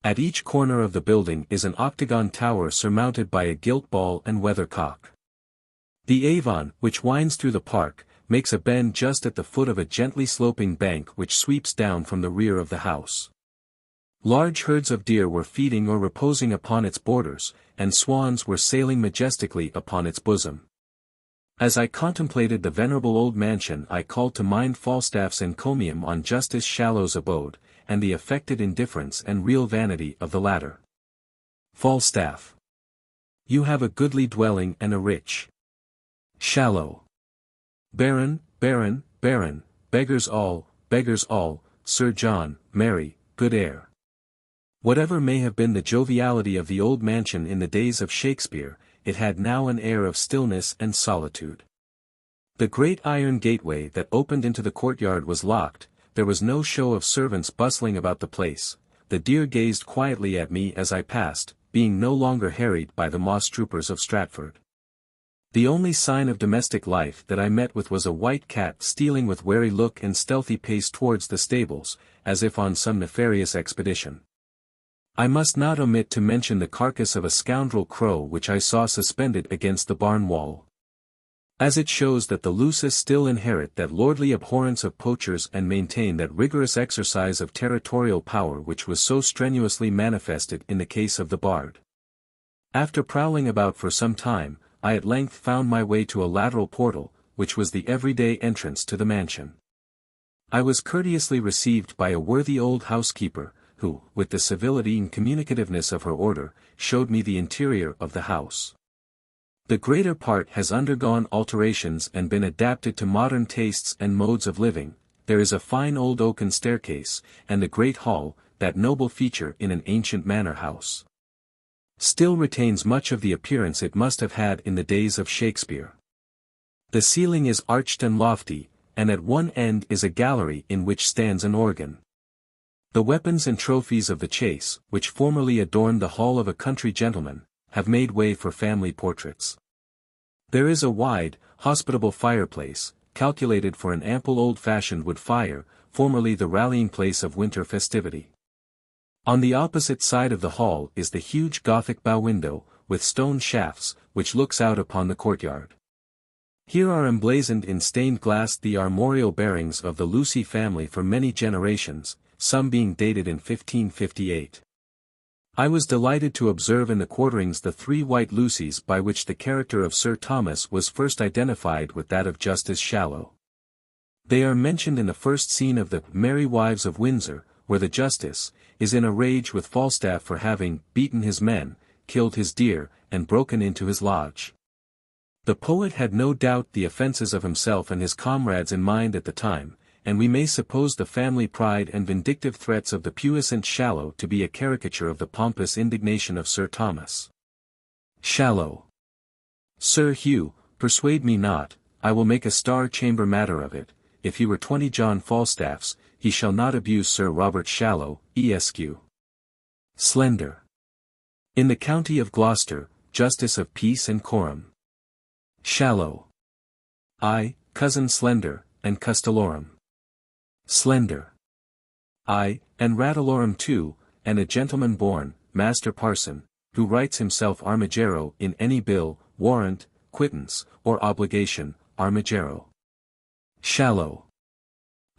At each corner of the building is an octagon tower surmounted by a gilt ball and weathercock. The Avon, which winds through the park, makes a bend just at the foot of a gently sloping bank which sweeps down from the rear of the house. Large herds of deer were feeding or reposing upon its borders, and swans were sailing majestically upon its bosom. As I contemplated the venerable old mansion I called to mind Falstaff's encomium on Justice Shallow's abode, and the affected indifference and real vanity of the latter. Falstaff, you have a goodly dwelling and a rich. Shallow, Baron, Baron, Baron, beggars all, Sir John, Mary, good air. Whatever may have been the joviality of the old mansion in the days of Shakespeare, it had now an air of stillness and solitude. The great iron gateway that opened into the courtyard was locked, there was no show of servants bustling about the place, the deer gazed quietly at me as I passed, being no longer harried by the moss troopers of Stratford. The only sign of domestic life that I met with was a white cat stealing with wary look and stealthy pace towards the stables, as if on some nefarious expedition. I must not omit to mention the carcass of a scoundrel crow which I saw suspended against the barn wall. As it shows that the Lusus still inherit that lordly abhorrence of poachers and maintain that rigorous exercise of territorial power which was so strenuously manifested in the case of the Bard. After prowling about for some time, I at length found my way to a lateral portal, which was the everyday entrance to the mansion. I was courteously received by a worthy old housekeeper, who, with the civility and communicativeness of her order, showed me the interior of the house. The greater part has undergone alterations and been adapted to modern tastes and modes of living. There is a fine old oaken staircase, and the great hall, that noble feature in an ancient manor house, still retains much of the appearance it must have had in the days of Shakespeare. The ceiling is arched and lofty, and at one end is a gallery in which stands an organ. The weapons and trophies of the chase, which formerly adorned the hall of a country gentleman, have made way for family portraits. There is a wide, hospitable fireplace, calculated for an ample old-fashioned wood fire, formerly the rallying place of winter festivity. On the opposite side of the hall is the huge Gothic bow window, with stone shafts, which looks out upon the courtyard. Here are emblazoned in stained glass the armorial bearings of the Lucy family for many generations, some being dated in 1558. I was delighted to observe in the quarterings the 3 white Lucys by which the character of Sir Thomas was first identified with that of Justice Shallow. They are mentioned in the first scene of the Merry Wives of Windsor, where the Justice is in a rage with Falstaff for having beaten his men, killed his deer, and broken into his lodge. The poet had no doubt the offences of himself and his comrades in mind at the time, and we may suppose the family pride and vindictive threats of the puissant Shallow to be a caricature of the pompous indignation of Sir Thomas. Shallow. Sir Hugh, persuade me not, I will make a Star Chamber matter of it, if he were 20 John Falstaffs, he shall not abuse Sir Robert Shallow, Esq. Slender. In the county of Gloucester, justice of peace and quorum. Shallow. I, cousin Slender, and Castellorum. Slender. I, and Rattleorum too, and a gentleman born, Master Parson, who writes himself Armigero in any bill, warrant, quittance, or obligation, Armigero. Shallow.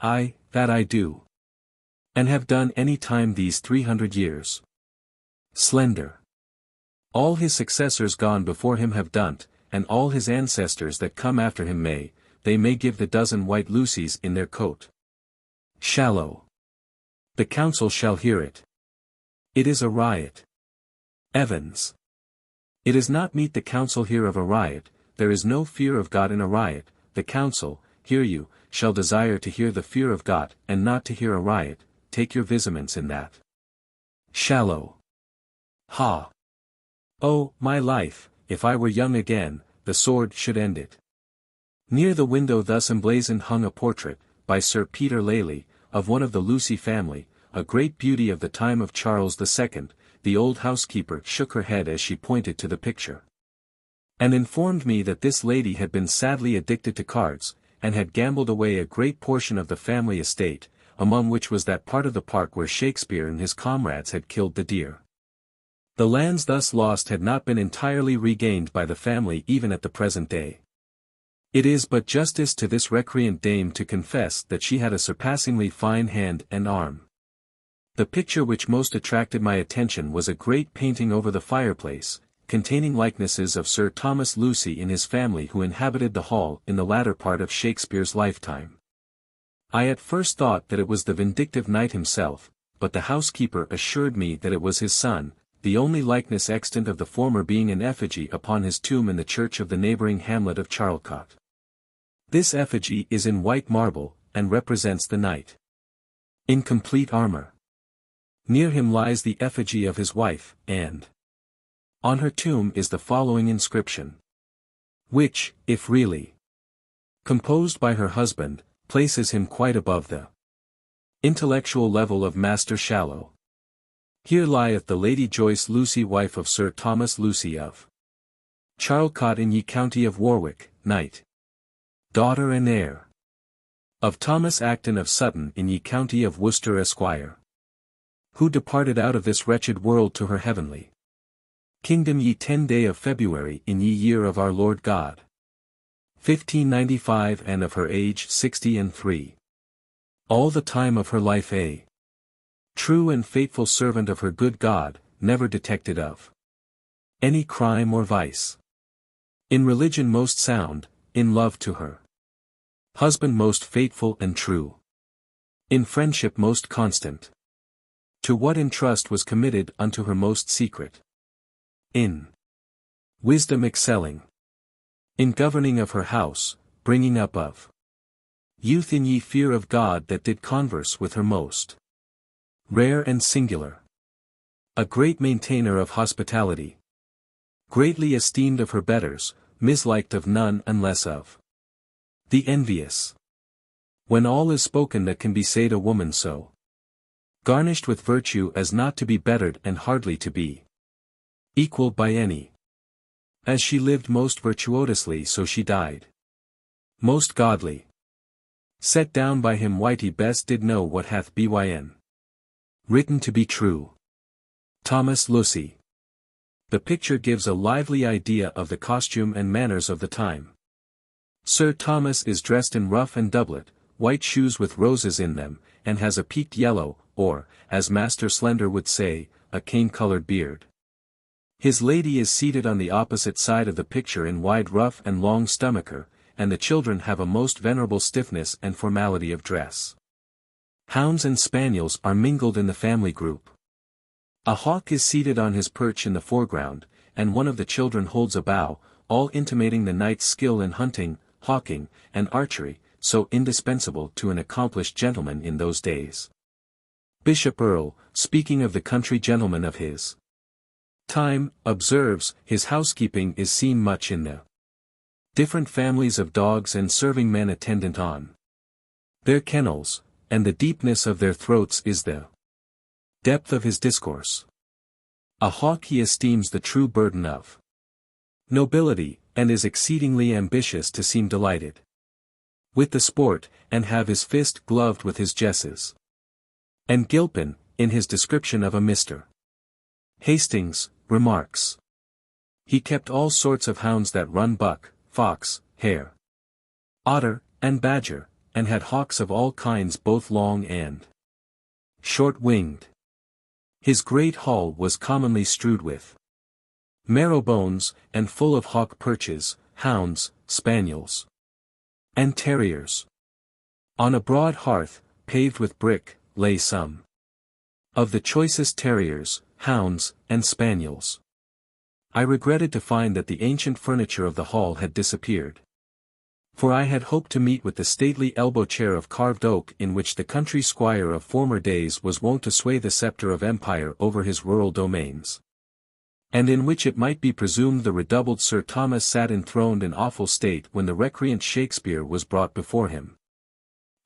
I, that I do. And have done any time these 300 years. Slender. All his successors gone before him have done't, and all his ancestors that come after him they may give the dozen white Lucies in their coat. Shallow. The council shall hear it. It is a riot. Evans. It is not meet the council hear of a riot, there is no fear of God in a riot, the council, hear you, shall desire to hear the fear of God, and not to hear a riot, take your vizaments in that. Shallow. Ha! Oh, my life, if I were young again, the sword should end it. Near the window thus emblazoned hung a portrait, by Sir Peter Lely, of one of the Lucy family, a great beauty of the time of Charles II. The old housekeeper shook her head as she pointed to the picture, and informed me that this lady had been sadly addicted to cards, and had gambled away a great portion of the family estate, among which was that part of the park where Shakespeare and his comrades had killed the deer. The lands thus lost had not been entirely regained by the family even at the present day. It is but justice to this recreant dame to confess that she had a surpassingly fine hand and arm. The picture which most attracted my attention was a great painting over the fireplace, containing likenesses of Sir Thomas Lucy and his family who inhabited the hall in the latter part of Shakespeare's lifetime. I at first thought that it was the vindictive knight himself, but the housekeeper assured me that it was his son, the only likeness extant of the former being an effigy upon his tomb in the church of the neighbouring hamlet of Charlecot. This effigy is in white marble, and represents the knight in complete armour. Near him lies the effigy of his wife, and on her tomb is the following inscription, which, if really composed by her husband, places him quite above the intellectual level of Master Shallow. Here lieth the Lady Joyce Lucy, wife of Sir Thomas Lucy of Charlecot in ye county of Warwick, knight, daughter and heir of Thomas Acton of Sutton in ye county of Worcester, esquire, who departed out of this wretched world to her heavenly kingdom ye 10 day of February in ye year of our Lord God 1595, and of her age 63, all the time of her life a true and faithful servant of her good God, never detected of any crime or vice, in religion most sound, in love to her husband most faithful and true, in friendship most constant, to what in trust was committed unto her most secret, in wisdom excelling, in governing of her house, bringing up of youth in ye fear of God, that did converse with her most rare and singular, a great maintainer of hospitality, greatly esteemed of her betters, misliked of none unless of the envious. When all is spoken that can be said, a woman so garnished with virtue as not to be bettered and hardly to be equalled by any. As she lived most virtuously, so she died most godly. Set down by him Whitey best did know what hath byn written to be true. Thomas Lucy. The picture gives a lively idea of the costume and manners of the time. Sir Thomas is dressed in ruff and doublet, white shoes with roses in them, and has a peaked yellow, or, as Master Slender would say, a cane-coloured beard. His lady is seated on the opposite side of the picture in wide ruff and long stomacher, and the children have a most venerable stiffness and formality of dress. Hounds and spaniels are mingled in the family group. A hawk is seated on his perch in the foreground, and one of the children holds a bow, all intimating the knight's skill in hunting, hawking, and archery, so indispensable to an accomplished gentleman in those days. Bishop Earl, speaking of the country gentlemen of his time, observes, his housekeeping is seen much in the different families of dogs and serving men attendant on Their kennels, and the deepness of their throats is the depth of his discourse. A hawk he esteems the true burden of nobility, and is exceedingly ambitious to seem delighted with the sport, and have his fist gloved with his jesses. And Gilpin, in his description of a Mr. Hastings, remarks, he kept all sorts of hounds that run buck, fox, hare, otter, and badger, and had hawks of all kinds both long and short-winged. His great hall was commonly strewed with marrow-bones, and full of hawk perches, hounds, spaniels, and terriers. On a broad hearth, paved with brick, lay some of the choicest terriers, hounds, and spaniels. I regretted to find that the ancient furniture of the hall had disappeared. For I had hoped to meet with the stately elbow chair of carved oak in which the country squire of former days was wont to sway the sceptre of empire over his rural domains, and in which it might be presumed the redoubled Sir Thomas sat enthroned in awful state when the recreant Shakespeare was brought before him.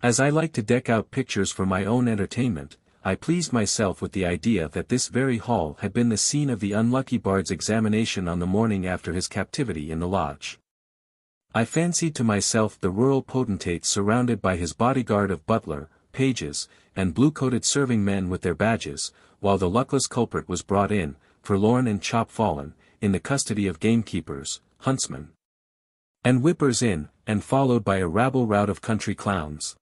As I liked to deck out pictures for my own entertainment, I pleased myself with the idea that this very hall had been the scene of the unlucky bard's examination on the morning after his captivity in the lodge. I fancied to myself the rural potentate surrounded by his bodyguard of butler, pages, and blue-coated serving men with their badges, while the luckless culprit was brought in, forlorn and chop-fallen, in the custody of gamekeepers, huntsmen, and whippers in, and followed by a rabble-rout of country clowns.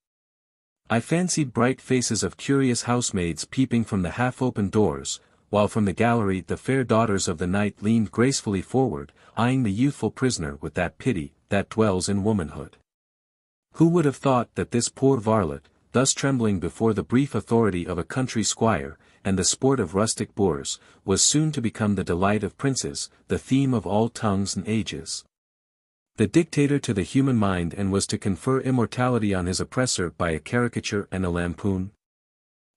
I fancied bright faces of curious housemaids peeping from the half-open doors, while from the gallery the fair daughters of the night leaned gracefully forward, eyeing the youthful prisoner with that pity that dwells in womanhood. Who would have thought that this poor varlet, thus trembling before the brief authority of a country squire, and the sport of rustic boors, was soon to become the delight of princes, the theme of all tongues and ages, the dictator to the human mind, and was to confer immortality on his oppressor by a caricature and a lampoon?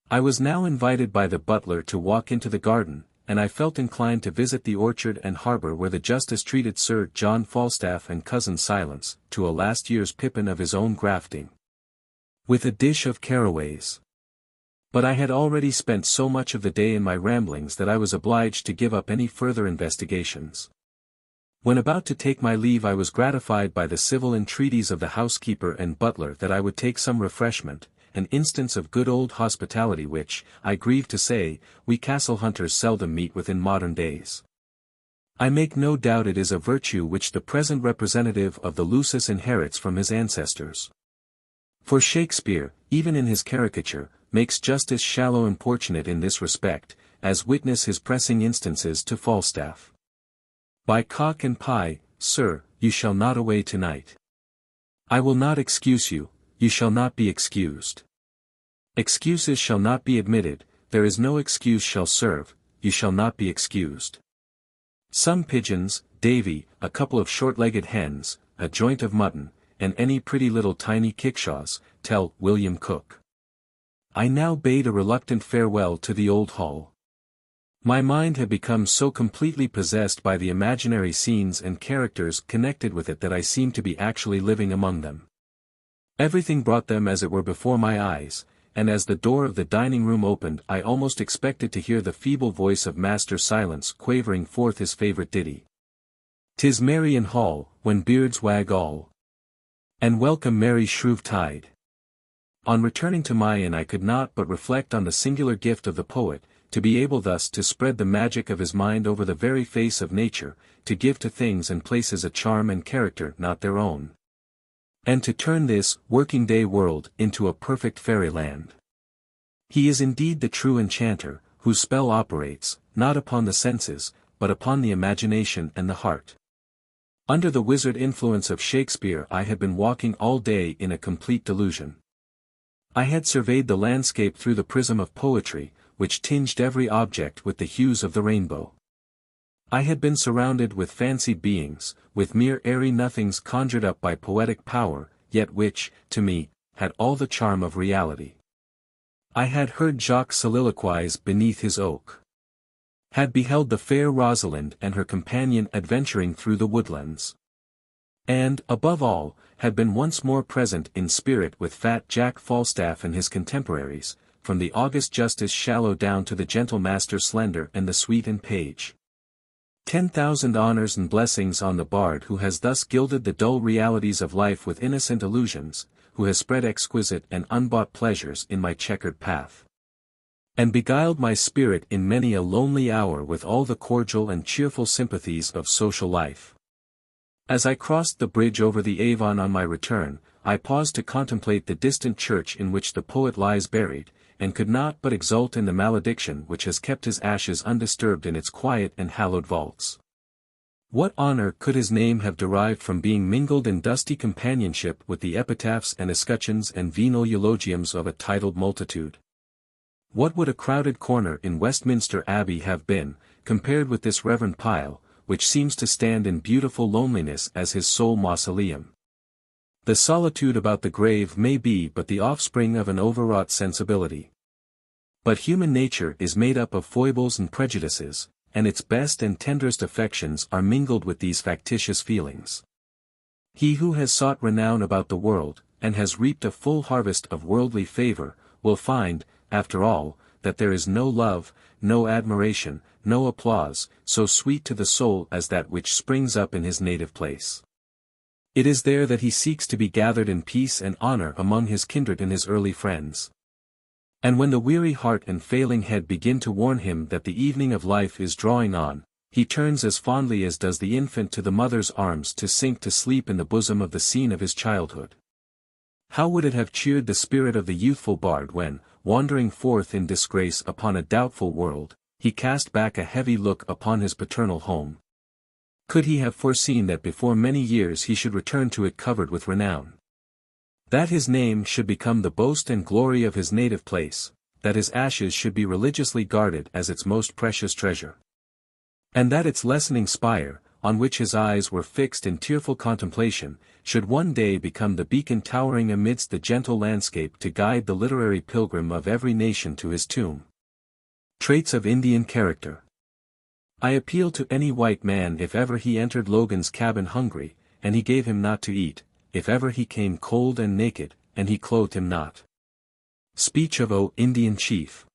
I was now invited by the butler to walk into the garden, and I felt inclined to visit the orchard and harbour where the justice treated Sir John Falstaff and cousin Silence, to a last year's pippin of his own grafting, with a dish of caraways. But I had already spent so much of the day in my ramblings that I was obliged to give up any further investigations. When about to take my leave I was gratified by the civil entreaties of the housekeeper and butler that I would take some refreshment, an instance of good old hospitality which, I grieve to say, we castle hunters seldom meet with in modern days. I make no doubt it is a virtue which the present representative of the Lusus inherits from his ancestors. For Shakespeare, even in his caricature, makes justice shallow importunate in this respect, as witness his pressing instances to Falstaff. By cock and pie, sir, you shall not away tonight. I will not excuse you, you shall not be excused. Excuses shall not be admitted, there is no excuse shall serve, you shall not be excused. Some pigeons, Davy, a couple of short-legged hens, a joint of mutton, and any pretty little tiny kickshaws, tell William Cook. I now bade a reluctant farewell to the old hall. My mind had become so completely possessed by the imaginary scenes and characters connected with it that I seemed to be actually living among them. Everything brought them as it were before my eyes, and as the door of the dining-room opened I almost expected to hear the feeble voice of Master Silence quavering forth his favourite ditty. "'Tis merry in hall, when beards wag all, and welcome merry Shrewtide." On returning to my inn I could not but reflect on the singular gift of the poet, to be able thus to spread the magic of his mind over the very face of nature, to give to things and places a charm and character not their own, and to turn this working-day world into a perfect fairyland. He is indeed the true enchanter, whose spell operates, not upon the senses, but upon the imagination and the heart. Under the wizard influence of Shakespeare I had been walking all day in a complete delusion. I had surveyed the landscape through the prism of poetry, which tinged every object with the hues of the rainbow. I had been surrounded with fancied beings, with mere airy nothings conjured up by poetic power, yet which, to me, had all the charm of reality. I had heard Jacques soliloquize beneath his oak, had beheld the fair Rosalind and her companion adventuring through the woodlands, and, above all, had been once more present in spirit with fat Jack Falstaff and his contemporaries, from the august Justice Shallow down to the gentle Master Slender and the sweet and Page. 10,000 honors and blessings on the bard who has thus gilded the dull realities of life with innocent illusions, who has spread exquisite and unbought pleasures in my checkered path, and beguiled my spirit in many a lonely hour with all the cordial and cheerful sympathies of social life. As I crossed the bridge over the Avon on my return, I paused to contemplate the distant church in which the poet lies buried, and could not but exult in the malediction which has kept his ashes undisturbed in its quiet and hallowed vaults. What honor could his name have derived from being mingled in dusty companionship with the epitaphs and escutcheons and venal eulogiums of a titled multitude? What would a crowded corner in Westminster Abbey have been, compared with this reverend pile, which seems to stand in beautiful loneliness as his sole mausoleum? The solitude about the grave may be but the offspring of an overwrought sensibility. But human nature is made up of foibles and prejudices, and its best and tenderest affections are mingled with these factitious feelings. He who has sought renown about the world, and has reaped a full harvest of worldly favor, will find, after all, that there is no love, no admiration, no applause, so sweet to the soul as that which springs up in his native place. It is there that he seeks to be gathered in peace and honor among his kindred and his early friends. And when the weary heart and failing head begin to warn him that the evening of life is drawing on, he turns as fondly as does the infant to the mother's arms to sink to sleep in the bosom of the scene of his childhood. How would it have cheered the spirit of the youthful bard when, wandering forth in disgrace upon a doubtful world, he cast back a heavy look upon his paternal home? Could he have foreseen that before many years he should return to it covered with renown? That his name should become the boast and glory of his native place, that his ashes should be religiously guarded as its most precious treasure, and that its lessening spire, on which his eyes were fixed in tearful contemplation, should one day become the beacon towering amidst the gentle landscape to guide the literary pilgrim of every nation to his tomb. Traits of Indian character. I appeal to any white man if ever he entered Logan's cabin hungry, and he gave him not to eat, if ever he came cold and naked, and he clothed him not. Speech of O Indian Chief.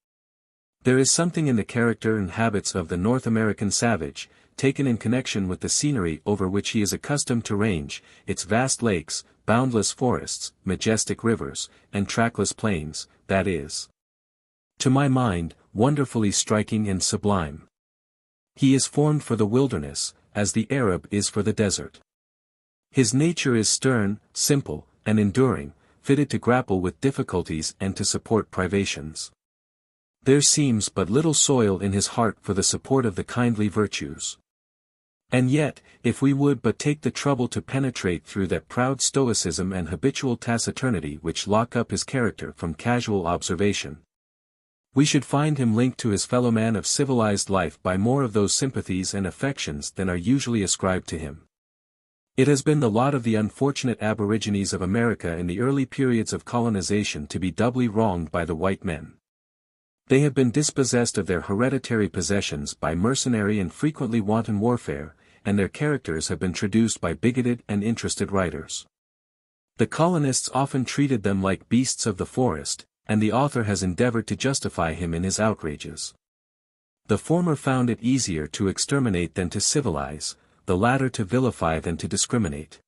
There is something in the character and habits of the North American savage, taken in connection with the scenery over which he is accustomed to range, its vast lakes, boundless forests, majestic rivers, and trackless plains, that is, to my mind, wonderfully striking and sublime. He is formed for the wilderness, as the Arab is for the desert. His nature is stern, simple, and enduring, fitted to grapple with difficulties and to support privations. There seems but little soil in his heart for the support of the kindly virtues. And yet, if we would but take the trouble to penetrate through that proud stoicism and habitual taciturnity which lock up his character from casual observation, we should find him linked to his fellowman of civilized life by more of those sympathies and affections than are usually ascribed to him. It has been the lot of the unfortunate aborigines of America in the early periods of colonization to be doubly wronged by the white men. They have been dispossessed of their hereditary possessions by mercenary and frequently wanton warfare, and their characters have been traduced by bigoted and interested writers. The colonists often treated them like beasts of the forest, and the author has endeavored to justify him in his outrages. The former found it easier to exterminate than to civilize, the latter to vilify than to discriminate.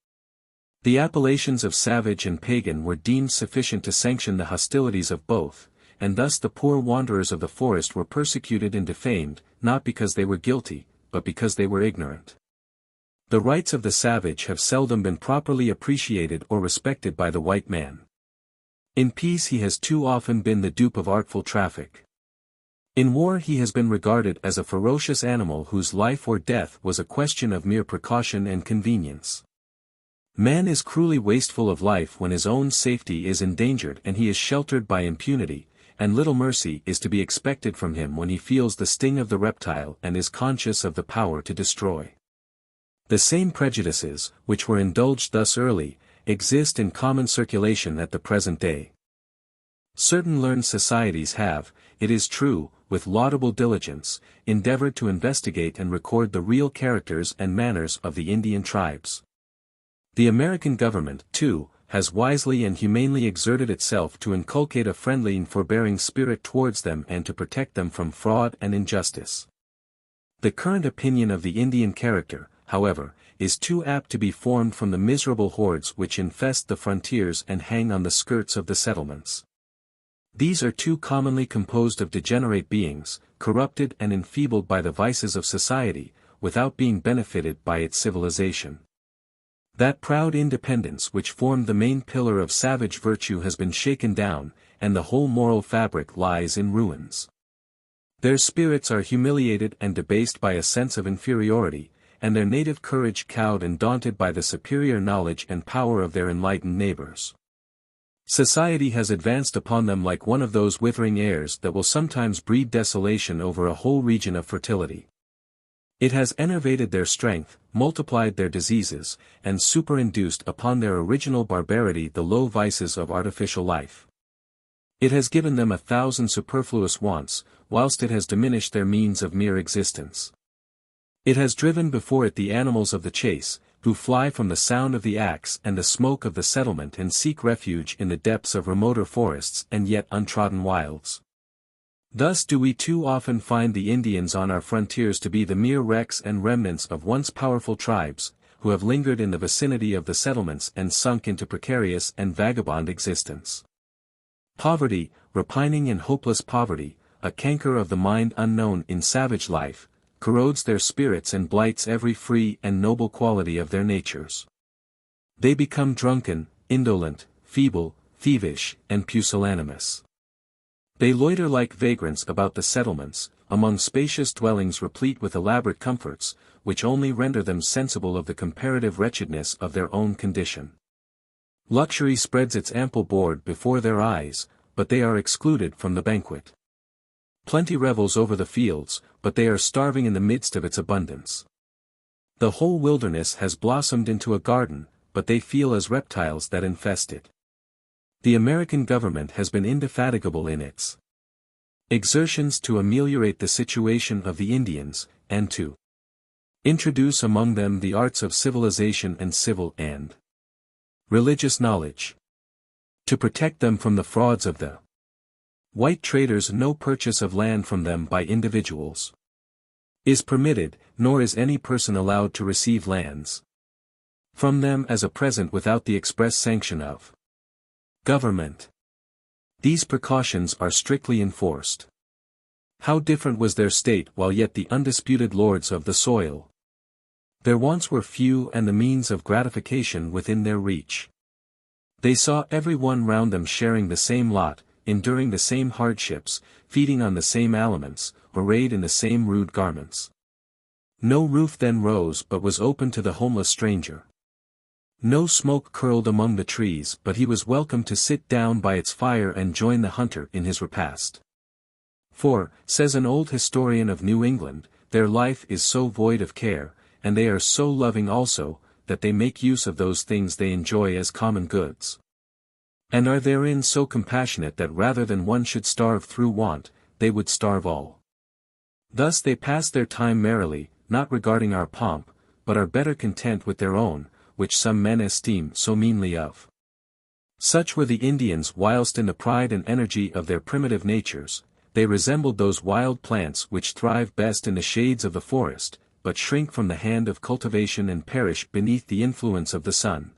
The appellations of savage and pagan were deemed sufficient to sanction the hostilities of both, and thus the poor wanderers of the forest were persecuted and defamed, not because they were guilty, but because they were ignorant. The rights of the savage have seldom been properly appreciated or respected by the white man. In peace he has too often been the dupe of artful traffic. In war he has been regarded as a ferocious animal whose life or death was a question of mere precaution and convenience. Man is cruelly wasteful of life when his own safety is endangered and he is sheltered by impunity, and little mercy is to be expected from him when he feels the sting of the reptile and is conscious of the power to destroy. The same prejudices, which were indulged thus early, exist in common circulation at the present day. Certain learned societies have, it is true, with laudable diligence, endeavored to investigate and record the real characters and manners of the Indian tribes. The American government, too, has wisely and humanely exerted itself to inculcate a friendly and forbearing spirit towards them and to protect them from fraud and injustice. The current opinion of the Indian character, however, is too apt to be formed from the miserable hordes which infest the frontiers and hang on the skirts of the settlements. These are too commonly composed of degenerate beings, corrupted and enfeebled by the vices of society, without being benefited by its civilization. That proud independence which formed the main pillar of savage virtue has been shaken down, and the whole moral fabric lies in ruins. Their spirits are humiliated and debased by a sense of inferiority, and their native courage cowed and daunted by the superior knowledge and power of their enlightened neighbors. Society has advanced upon them like one of those withering airs that will sometimes breed desolation over a whole region of fertility. It has enervated their strength, multiplied their diseases, and superinduced upon their original barbarity the low vices of artificial life. It has given them 1,000 superfluous wants, whilst it has diminished their means of mere existence. It has driven before it the animals of the chase, who fly from the sound of the axe and the smoke of the settlement and seek refuge in the depths of remoter forests and yet untrodden wilds. Thus do we too often find the Indians on our frontiers to be the mere wrecks and remnants of once powerful tribes, who have lingered in the vicinity of the settlements and sunk into precarious and vagabond existence. Poverty, repining and hopeless poverty, a canker of the mind unknown in savage life, corrodes their spirits and blights every free and noble quality of their natures. They become drunken, indolent, feeble, thievish, and pusillanimous. They loiter like vagrants about the settlements, among spacious dwellings replete with elaborate comforts, which only render them sensible of the comparative wretchedness of their own condition. Luxury spreads its ample board before their eyes, but they are excluded from the banquet. Plenty revels over the fields, but they are starving in the midst of its abundance. The whole wilderness has blossomed into a garden, but they feel as reptiles that infest it. The American government has been indefatigable in its exertions to ameliorate the situation of the Indians, and to introduce among them the arts of civilization and civil and religious knowledge. To protect them from the frauds of the white traders, no purchase of land from them by individuals is permitted, nor is any person allowed to receive lands from them as a present without the express sanction of government. These precautions are strictly enforced. How different was their state while yet the undisputed lords of the soil! Their wants were few and the means of gratification within their reach. They saw every one round them sharing the same lot, enduring the same hardships, feeding on the same aliments, arrayed in the same rude garments. No roof then rose but was open to the homeless stranger. No smoke curled among the trees but he was welcome to sit down by its fire and join the hunter in his repast. For, says an old historian of New England, their life is so void of care, and they are so loving also, that they make use of those things they enjoy as common goods. And are therein so compassionate that rather than one should starve through want, they would starve all. Thus they pass their time merrily, not regarding our pomp, but are better content with their own, which some men esteem so meanly of. Such were the Indians whilst in the pride and energy of their primitive natures, they resembled those wild plants which thrive best in the shades of the forest, but shrink from the hand of cultivation and perish beneath the influence of the sun.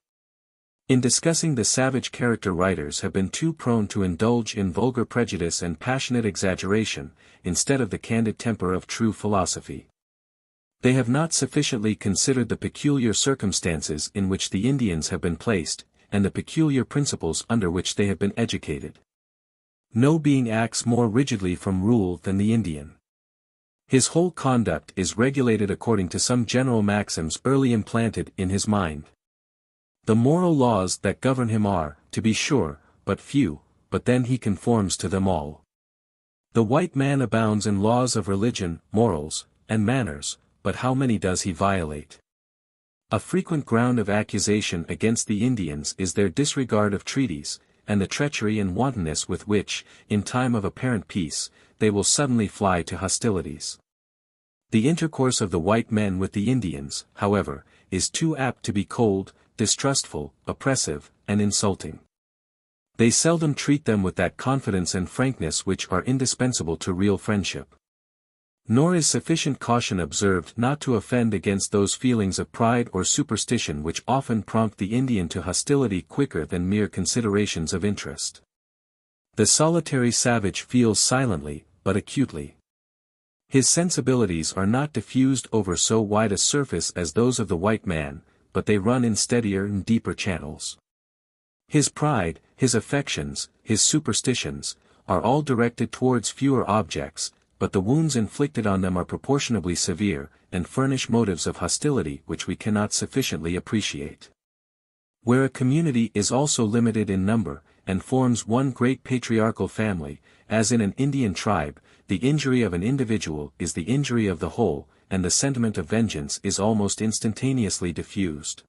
In discussing the savage character, writers have been too prone to indulge in vulgar prejudice and passionate exaggeration, instead of the candid temper of true philosophy. They have not sufficiently considered the peculiar circumstances in which the Indians have been placed, and the peculiar principles under which they have been educated. No being acts more rigidly from rule than the Indian. His whole conduct is regulated according to some general maxims early implanted in his mind. The moral laws that govern him are, to be sure, but few, but then he conforms to them all. The white man abounds in laws of religion, morals, and manners, but how many does he violate? A frequent ground of accusation against the Indians is their disregard of treaties, and the treachery and wantonness with which, in time of apparent peace, they will suddenly fly to hostilities. The intercourse of the white men with the Indians, however, is too apt to be cold, distrustful, oppressive, and insulting. They seldom treat them with that confidence and frankness which are indispensable to real friendship. Nor is sufficient caution observed not to offend against those feelings of pride or superstition which often prompt the Indian to hostility quicker than mere considerations of interest. The solitary savage feels silently, but acutely. His sensibilities are not diffused over so wide a surface as those of the white man, but they run in steadier and deeper channels. His pride, his affections, his superstitions, are all directed towards fewer objects, but the wounds inflicted on them are proportionably severe, and furnish motives of hostility which we cannot sufficiently appreciate. Where a community is also limited in number, and forms one great patriarchal family, as in an Indian tribe, the injury of an individual is the injury of the whole, and the sentiment of vengeance is almost instantaneously diffused.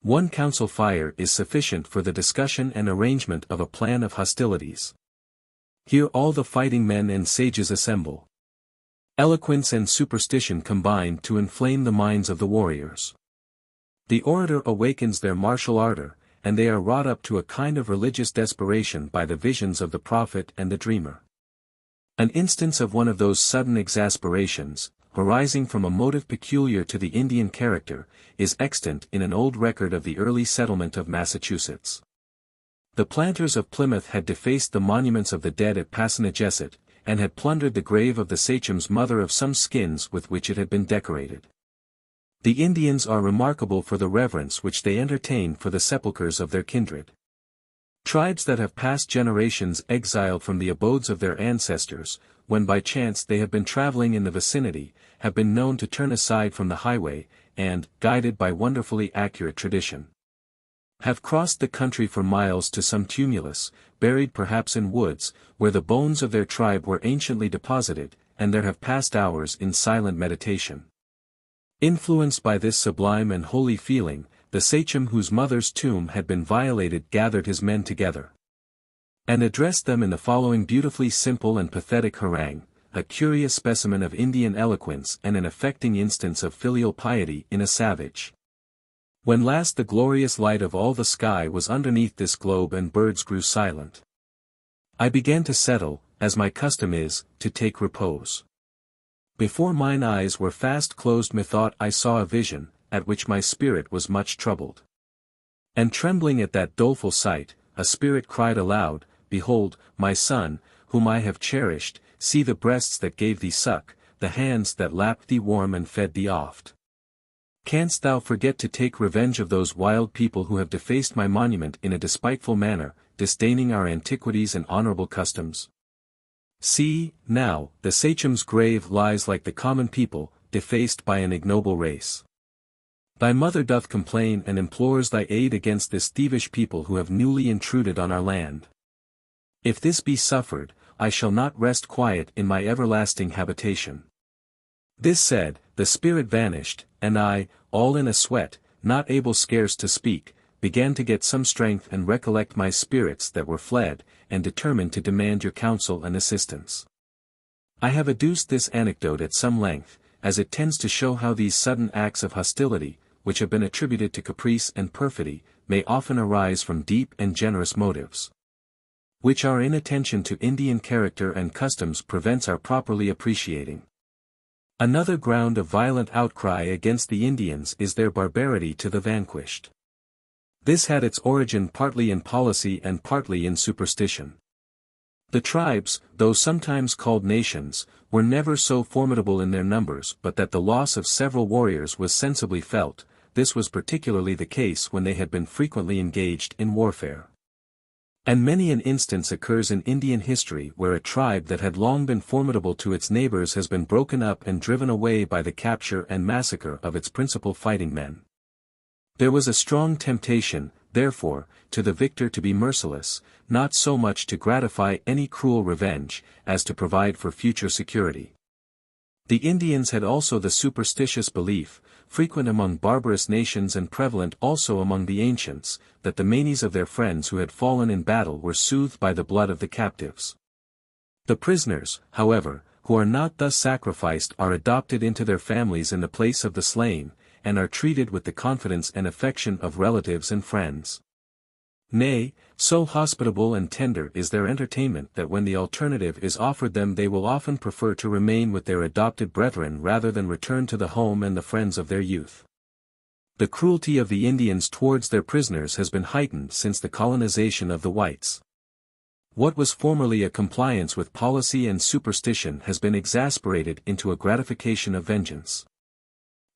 One council fire is sufficient for the discussion and arrangement of a plan of hostilities. Here all the fighting men and sages assemble. Eloquence and superstition combine to inflame the minds of the warriors. The orator awakens their martial ardor, and they are wrought up to a kind of religious desperation by the visions of the prophet and the dreamer. An instance of one of those sudden exasperations, arising from a motive peculiar to the Indian character, is extant in an old record of the early settlement of Massachusetts. The planters of Plymouth had defaced the monuments of the dead at Passanejesset, and had plundered the grave of the sachem's mother of some skins with which it had been decorated. The Indians are remarkable for the reverence which they entertain for the sepulchres of their kindred. Tribes that have passed generations exiled from the abodes of their ancestors, when by chance they have been traveling in the vicinity, have been known to turn aside from the highway, and, guided by wonderfully accurate tradition, have crossed the country for miles to some tumulus, buried perhaps in woods, where the bones of their tribe were anciently deposited, and there have passed hours in silent meditation. Influenced by this sublime and holy feeling, the sachem whose mother's tomb had been violated gathered his men together, and addressed them in the following beautifully simple and pathetic harangue, a curious specimen of Indian eloquence and an affecting instance of filial piety in a savage. When last the glorious light of all the sky was underneath this globe and birds grew silent, I began to settle, as my custom is, to take repose. Before mine eyes were fast closed methought I saw a vision, at which my spirit was much troubled. And trembling at that doleful sight, a spirit cried aloud, Behold, my son, whom I have cherished, see the breasts that gave thee suck, the hands that lapped thee warm and fed thee oft. Canst thou forget to take revenge of those wild people who have defaced my monument in a despiteful manner, disdaining our antiquities and honorable customs? See, now, the sachem's grave lies like the common people, defaced by an ignoble race. Thy mother doth complain and implores thy aid against this thievish people who have newly intruded on our land. If this be suffered, I shall not rest quiet in my everlasting habitation. This said, the spirit vanished, and I, all in a sweat, not able scarce to speak, began to get some strength and recollect my spirits that were fled, and determined to demand your counsel and assistance. I have adduced this anecdote at some length, as it tends to show how these sudden acts of hostility, which have been attributed to caprice and perfidy, may often arise from deep and generous motives, which our inattention to Indian character and customs prevents our properly appreciating. Another ground of violent outcry against the Indians is their barbarity to the vanquished. This had its origin partly in policy and partly in superstition. The tribes, though sometimes called nations, were never so formidable in their numbers but that the loss of several warriors was sensibly felt. This was particularly the case when they had been frequently engaged in warfare. And many an instance occurs in Indian history where a tribe that had long been formidable to its neighbors has been broken up and driven away by the capture and massacre of its principal fighting men. There was a strong temptation, therefore, to the victor to be merciless, not so much to gratify any cruel revenge, as to provide for future security. The Indians had also the superstitious belief, frequent among barbarous nations and prevalent also among the ancients, that the manes of their friends who had fallen in battle were soothed by the blood of the captives. The prisoners, however, who are not thus sacrificed are adopted into their families in the place of the slain, and are treated with the confidence and affection of relatives and friends. Nay, so hospitable and tender is their entertainment that when the alternative is offered them they will often prefer to remain with their adopted brethren rather than return to the home and the friends of their youth. The cruelty of the Indians towards their prisoners has been heightened since the colonization of the whites. What was formerly a compliance with policy and superstition has been exasperated into a gratification of vengeance.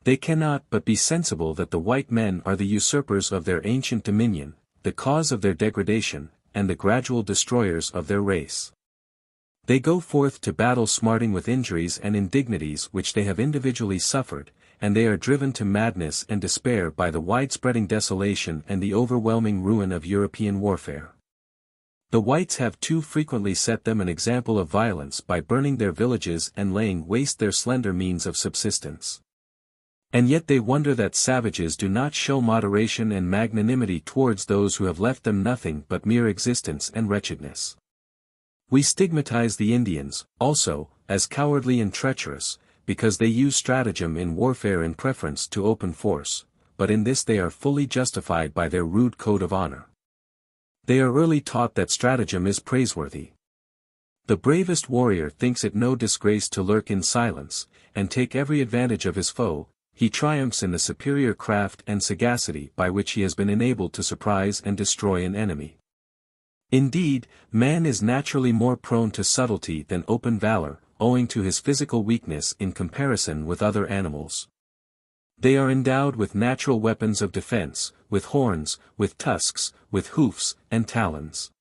They cannot but be sensible that the white men are the usurpers of their ancient dominion, the cause of their degradation, and the gradual destroyers of their race. They go forth to battle smarting with injuries and indignities which they have individually suffered, and they are driven to madness and despair by the widespreading desolation and the overwhelming ruin of European warfare. The whites have too frequently set them an example of violence by burning their villages and laying waste their slender means of subsistence. And yet they wonder that savages do not show moderation and magnanimity towards those who have left them nothing but mere existence and wretchedness. We stigmatize the Indians, also, as cowardly and treacherous, because they use stratagem in warfare in preference to open force, but in this they are fully justified by their rude code of honor. They are early taught that stratagem is praiseworthy. The bravest warrior thinks it no disgrace to lurk in silence, and take every advantage of his foe. He triumphs in the superior craft and sagacity by which he has been enabled to surprise and destroy an enemy. Indeed, man is naturally more prone to subtlety than open valor, owing to his physical weakness in comparison with other animals. They are endowed with natural weapons of defense, with horns, with tusks, with hoofs, and talons.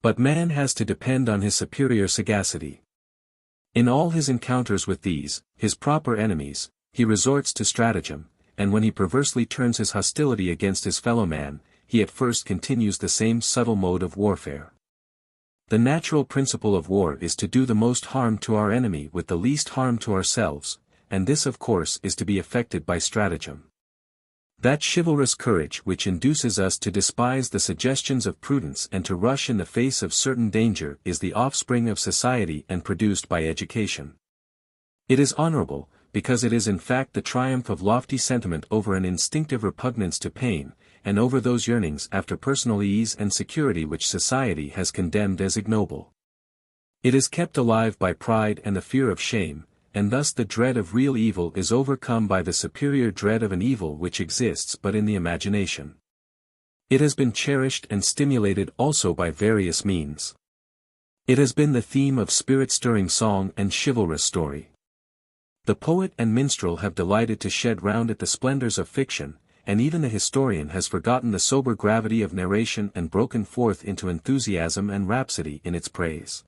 But man has to depend on his superior sagacity. In all his encounters with these, his proper enemies, he resorts to stratagem, and when he perversely turns his hostility against his fellow man, he at first continues the same subtle mode of warfare. The natural principle of war is to do the most harm to our enemy with the least harm to ourselves, and this of course is to be effected by stratagem. That chivalrous courage which induces us to despise the suggestions of prudence and to rush in the face of certain danger is the offspring of society and produced by education. It is honorable, because it is in fact the triumph of lofty sentiment over an instinctive repugnance to pain, and over those yearnings after personal ease and security which society has condemned as ignoble. It is kept alive by pride and the fear of shame, and thus the dread of real evil is overcome by the superior dread of an evil which exists but in the imagination. It has been cherished and stimulated also by various means. It has been the theme of spirit-stirring song and chivalrous story. The poet and minstrel have delighted to shed round it the splendors of fiction, and even the historian has forgotten the sober gravity of narration and broken forth into enthusiasm and rhapsody in its praise.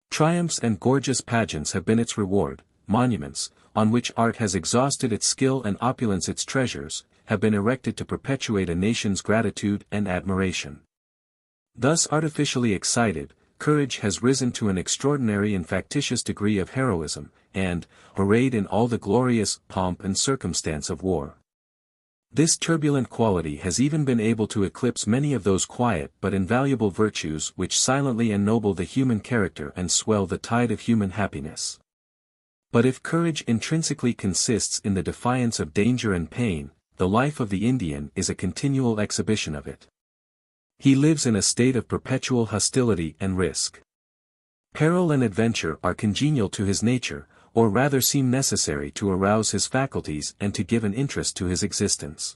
Triumphs and gorgeous pageants have been its reward, monuments, on which art has exhausted its skill and opulence its treasures, have been erected to perpetuate a nation's gratitude and admiration. Thus artificially excited, courage has risen to an extraordinary and factitious degree of heroism, and, arrayed in all the glorious pomp and circumstance of war. This turbulent quality has even been able to eclipse many of those quiet but invaluable virtues which silently ennoble the human character and swell the tide of human happiness. But if courage intrinsically consists in the defiance of danger and pain, the life of the Indian is a continual exhibition of it. He lives in a state of perpetual hostility and risk. Peril and adventure are congenial to his nature, or rather seem necessary to arouse his faculties and to give an interest to his existence.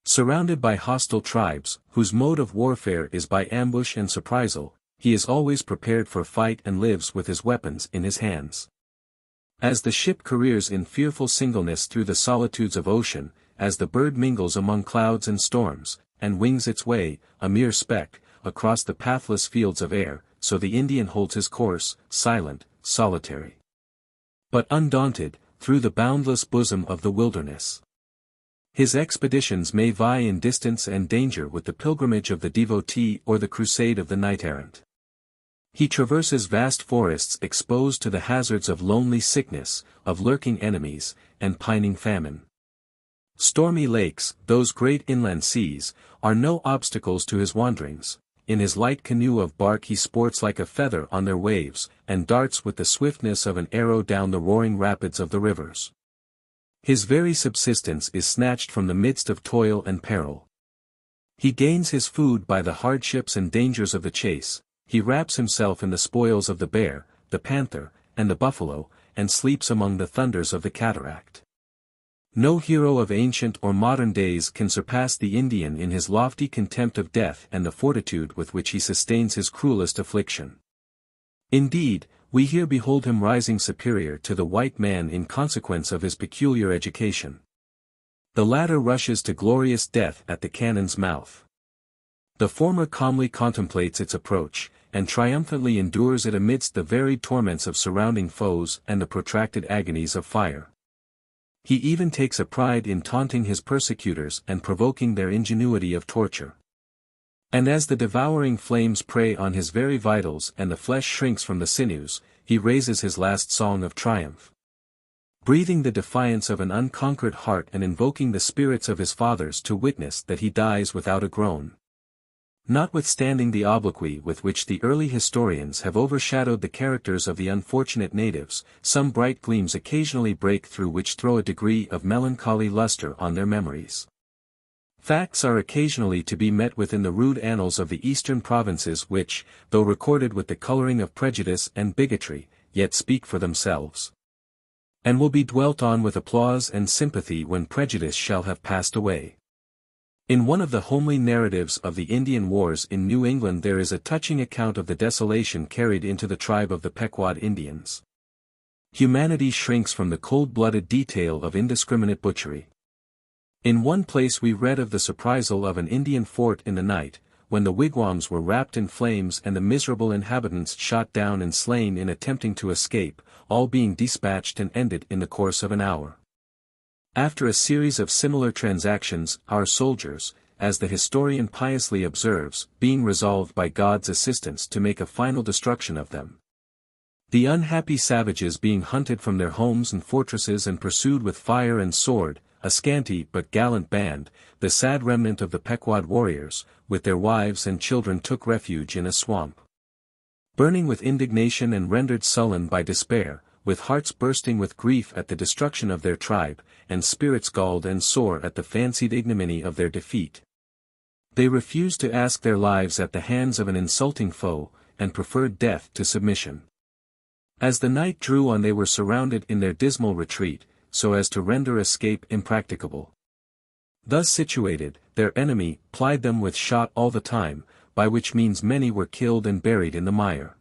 Surrounded by hostile tribes, whose mode of warfare is by ambush and surprisal, he is always prepared for fight and lives with his weapons in his hands. As the ship careers in fearful singleness through the solitudes of ocean, as the bird mingles among clouds and storms, and wings its way, a mere speck, across the pathless fields of air, so the Indian holds his course, silent, solitary, but undaunted, through the boundless bosom of the wilderness. His expeditions may vie in distance and danger with the pilgrimage of the devotee or the crusade of the knight-errant. He traverses vast forests exposed to the hazards of lonely sickness, of lurking enemies, and pining famine. Stormy lakes, those great inland seas, are no obstacles to his wanderings. In his light canoe of bark he sports like a feather on their waves, and darts with the swiftness of an arrow down the roaring rapids of the rivers. His very subsistence is snatched from the midst of toil and peril. He gains his food by the hardships and dangers of the chase, he wraps himself in the spoils of the bear, the panther, and the buffalo, and sleeps among the thunders of the cataract. No hero of ancient or modern days can surpass the Indian in his lofty contempt of death and the fortitude with which he sustains his cruelest affliction. Indeed, we here behold him rising superior to the white man in consequence of his peculiar education. The latter rushes to glorious death at the cannon's mouth. The former calmly contemplates its approach, and triumphantly endures it amidst the varied torments of surrounding foes and the protracted agonies of fire. He even takes a pride in taunting his persecutors and provoking their ingenuity of torture. And as the devouring flames prey on his very vitals and the flesh shrinks from the sinews, he raises his last song of triumph. Breathing the defiance of an unconquered heart and invoking the spirits of his fathers to witness that he dies without a groan. Notwithstanding the obloquy with which the early historians have overshadowed the characters of the unfortunate natives, some bright gleams occasionally break through which throw a degree of melancholy luster on their memories. Facts are occasionally to be met with in the rude annals of the eastern provinces which, though recorded with the coloring of prejudice and bigotry, yet speak for themselves. And will be dwelt on with applause and sympathy when prejudice shall have passed away. In one of the homely narratives of the Indian Wars in New England there is a touching account of the desolation carried into the tribe of the Pequod Indians. Humanity shrinks from the cold-blooded detail of indiscriminate butchery. In one place we read of the surprisal of an Indian fort in the night, when the wigwams were wrapped in flames and the miserable inhabitants shot down and slain in attempting to escape, all being dispatched and ended in the course of an hour. After a series of similar transactions, our soldiers, as the historian piously observes, being resolved by God's assistance to make a final destruction of them. The unhappy savages being hunted from their homes and fortresses and pursued with fire and sword, a scanty but gallant band, the sad remnant of the Pequod warriors, with their wives and children took refuge in a swamp. Burning with indignation and rendered sullen by despair, with hearts bursting with grief at the destruction of their tribe, and spirits galled and sore at the fancied ignominy of their defeat. They refused to ask their lives at the hands of an insulting foe, and preferred death to submission. As the night drew on they were surrounded in their dismal retreat, so as to render escape impracticable. Thus situated, their enemy plied them with shot all the time, by which means many were killed and buried in the mire.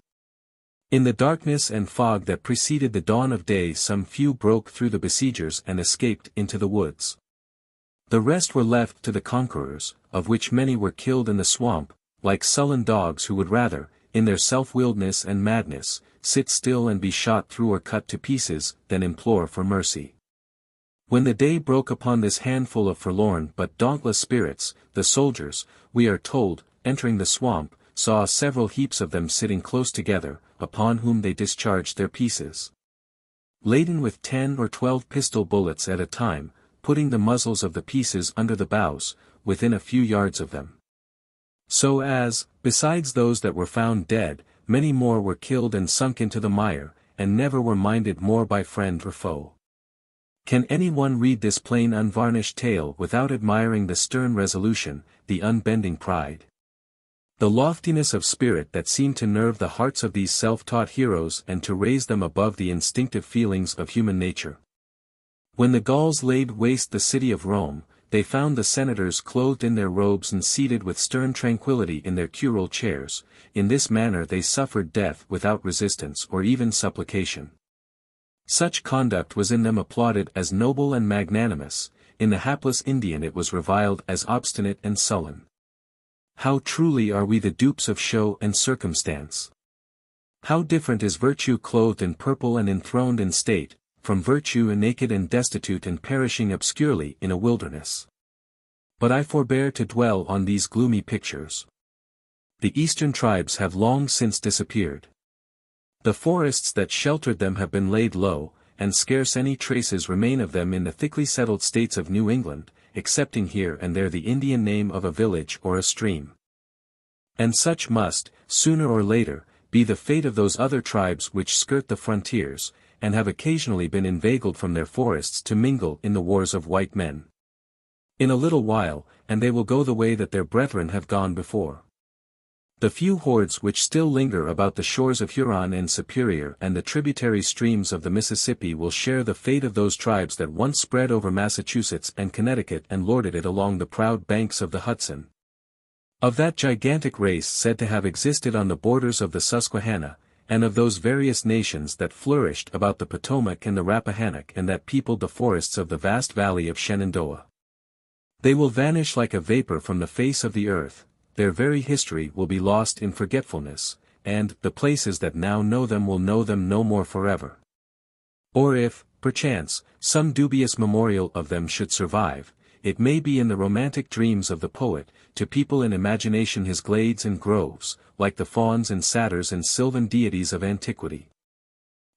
In the darkness and fog that preceded the dawn of day some few broke through the besiegers and escaped into the woods. The rest were left to the conquerors, of which many were killed in the swamp, like sullen dogs who would rather, in their self-willedness and madness, sit still and be shot through or cut to pieces, than implore for mercy. When the day broke upon this handful of forlorn but dauntless spirits, the soldiers, we are told, entering the swamp, saw several heaps of them sitting close together, upon whom they discharged their pieces. Laden with 10 or 12 pistol bullets at a time, putting the muzzles of the pieces under the boughs, within a few yards of them. So as, besides those that were found dead, many more were killed and sunk into the mire, and never were minded more by friend or foe. Can any one read this plain unvarnished tale without admiring the stern resolution, the unbending pride, the loftiness of spirit that seemed to nerve the hearts of these self-taught heroes and to raise them above the instinctive feelings of human nature? When the Gauls laid waste the city of Rome, they found the senators clothed in their robes and seated with stern tranquility in their curule chairs. In this manner they suffered death without resistance or even supplication. Such conduct was in them applauded as noble and magnanimous, in the hapless Indian it was reviled as obstinate and sullen. How truly are we the dupes of show and circumstance! How different is virtue clothed in purple and enthroned in state, from virtue naked and destitute and perishing obscurely in a wilderness. But I forbear to dwell on these gloomy pictures. The eastern tribes have long since disappeared. The forests that sheltered them have been laid low, and scarce any traces remain of them in the thickly settled states of New England, excepting here and there the Indian name of a village or a stream. And such must, sooner or later, be the fate of those other tribes which skirt the frontiers, and have occasionally been inveigled from their forests to mingle in the wars of white men. In a little while, and they will go the way that their brethren have gone before. The few hordes which still linger about the shores of Huron and Superior and the tributary streams of the Mississippi will share the fate of those tribes that once spread over Massachusetts and Connecticut and lorded it along the proud banks of the Hudson. Of that gigantic race said to have existed on the borders of the Susquehanna, and of those various nations that flourished about the Potomac and the Rappahannock and that peopled the forests of the vast valley of Shenandoah. They will vanish like a vapor from the face of the earth, their very history will be lost in forgetfulness, and the places that now know them will know them no more forever. Or if, perchance, some dubious memorial of them should survive, it may be in the romantic dreams of the poet, to people in imagination his glades and groves, like the fauns and satyrs and sylvan deities of antiquity.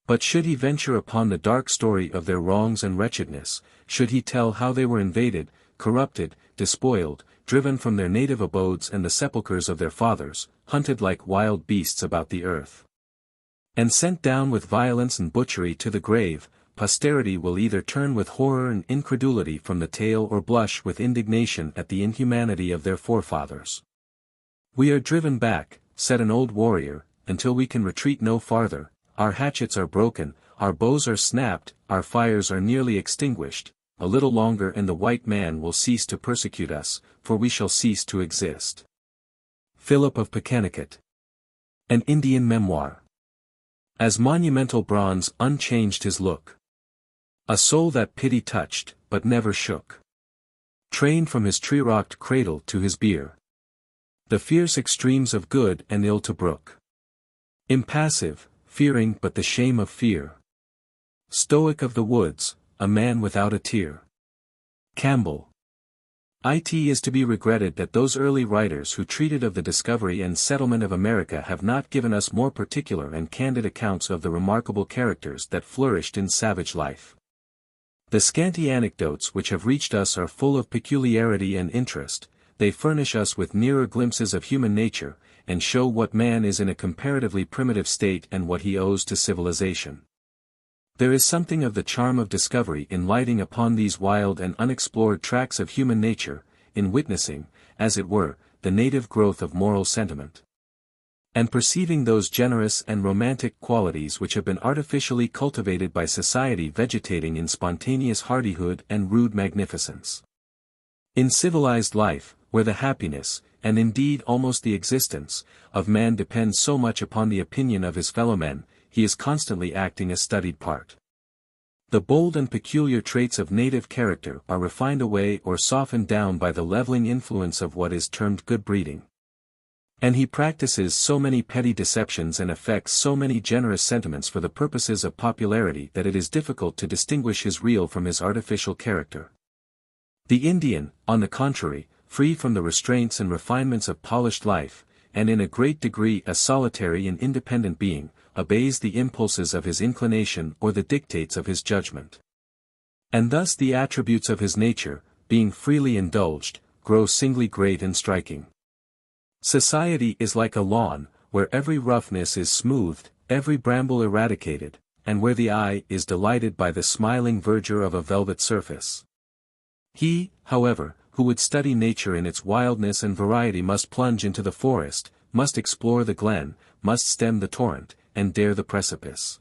But should he venture upon the dark story of their wrongs and wretchedness, should he tell how they were invaded, corrupted, despoiled, driven from their native abodes and the sepulchres of their fathers, hunted like wild beasts about the earth, and sent down with violence and butchery to the grave, posterity will either turn with horror and incredulity from the tale or blush with indignation at the inhumanity of their forefathers. "We are driven back," said an old warrior, "until we can retreat no farther, our hatchets are broken, our bows are snapped, our fires are nearly extinguished. A little longer and the white man will cease to persecute us, for we shall cease to exist." Philip of Pecanicut. An Indian Memoir. As monumental bronze unchanged his look. A soul that pity touched, but never shook. Trained from his tree-rocked cradle to his bier. The fierce extremes of good and ill to brook. Impassive, fearing but the shame of fear. Stoic of the woods, a man without a tear. Campbell. It is to be regretted that those early writers who treated of the discovery and settlement of America have not given us more particular and candid accounts of the remarkable characters that flourished in savage life. The scanty anecdotes which have reached us are full of peculiarity and interest, they furnish us with nearer glimpses of human nature, and show what man is in a comparatively primitive state and what he owes to civilization. There is something of the charm of discovery in lighting upon these wild and unexplored tracts of human nature, in witnessing, as it were, the native growth of moral sentiment. And perceiving those generous and romantic qualities which have been artificially cultivated by society vegetating in spontaneous hardihood and rude magnificence. In civilized life, where the happiness, and indeed almost the existence, of man depends so much upon the opinion of his fellow-men, he is constantly acting a studied part. The bold and peculiar traits of native character are refined away or softened down by the leveling influence of what is termed good breeding. And he practices so many petty deceptions and affects so many generous sentiments for the purposes of popularity that it is difficult to distinguish his real from his artificial character. The Indian, on the contrary, free from the restraints and refinements of polished life, and in a great degree a solitary and independent being, obeys the impulses of his inclination or the dictates of his judgment. And thus the attributes of his nature, being freely indulged, grow singly great and striking. Society is like a lawn, where every roughness is smoothed, every bramble eradicated, and where the eye is delighted by the smiling verdure of a velvet surface. He, however, who would study nature in its wildness and variety must plunge into the forest, must explore the glen, must stem the torrent, and dare the precipice.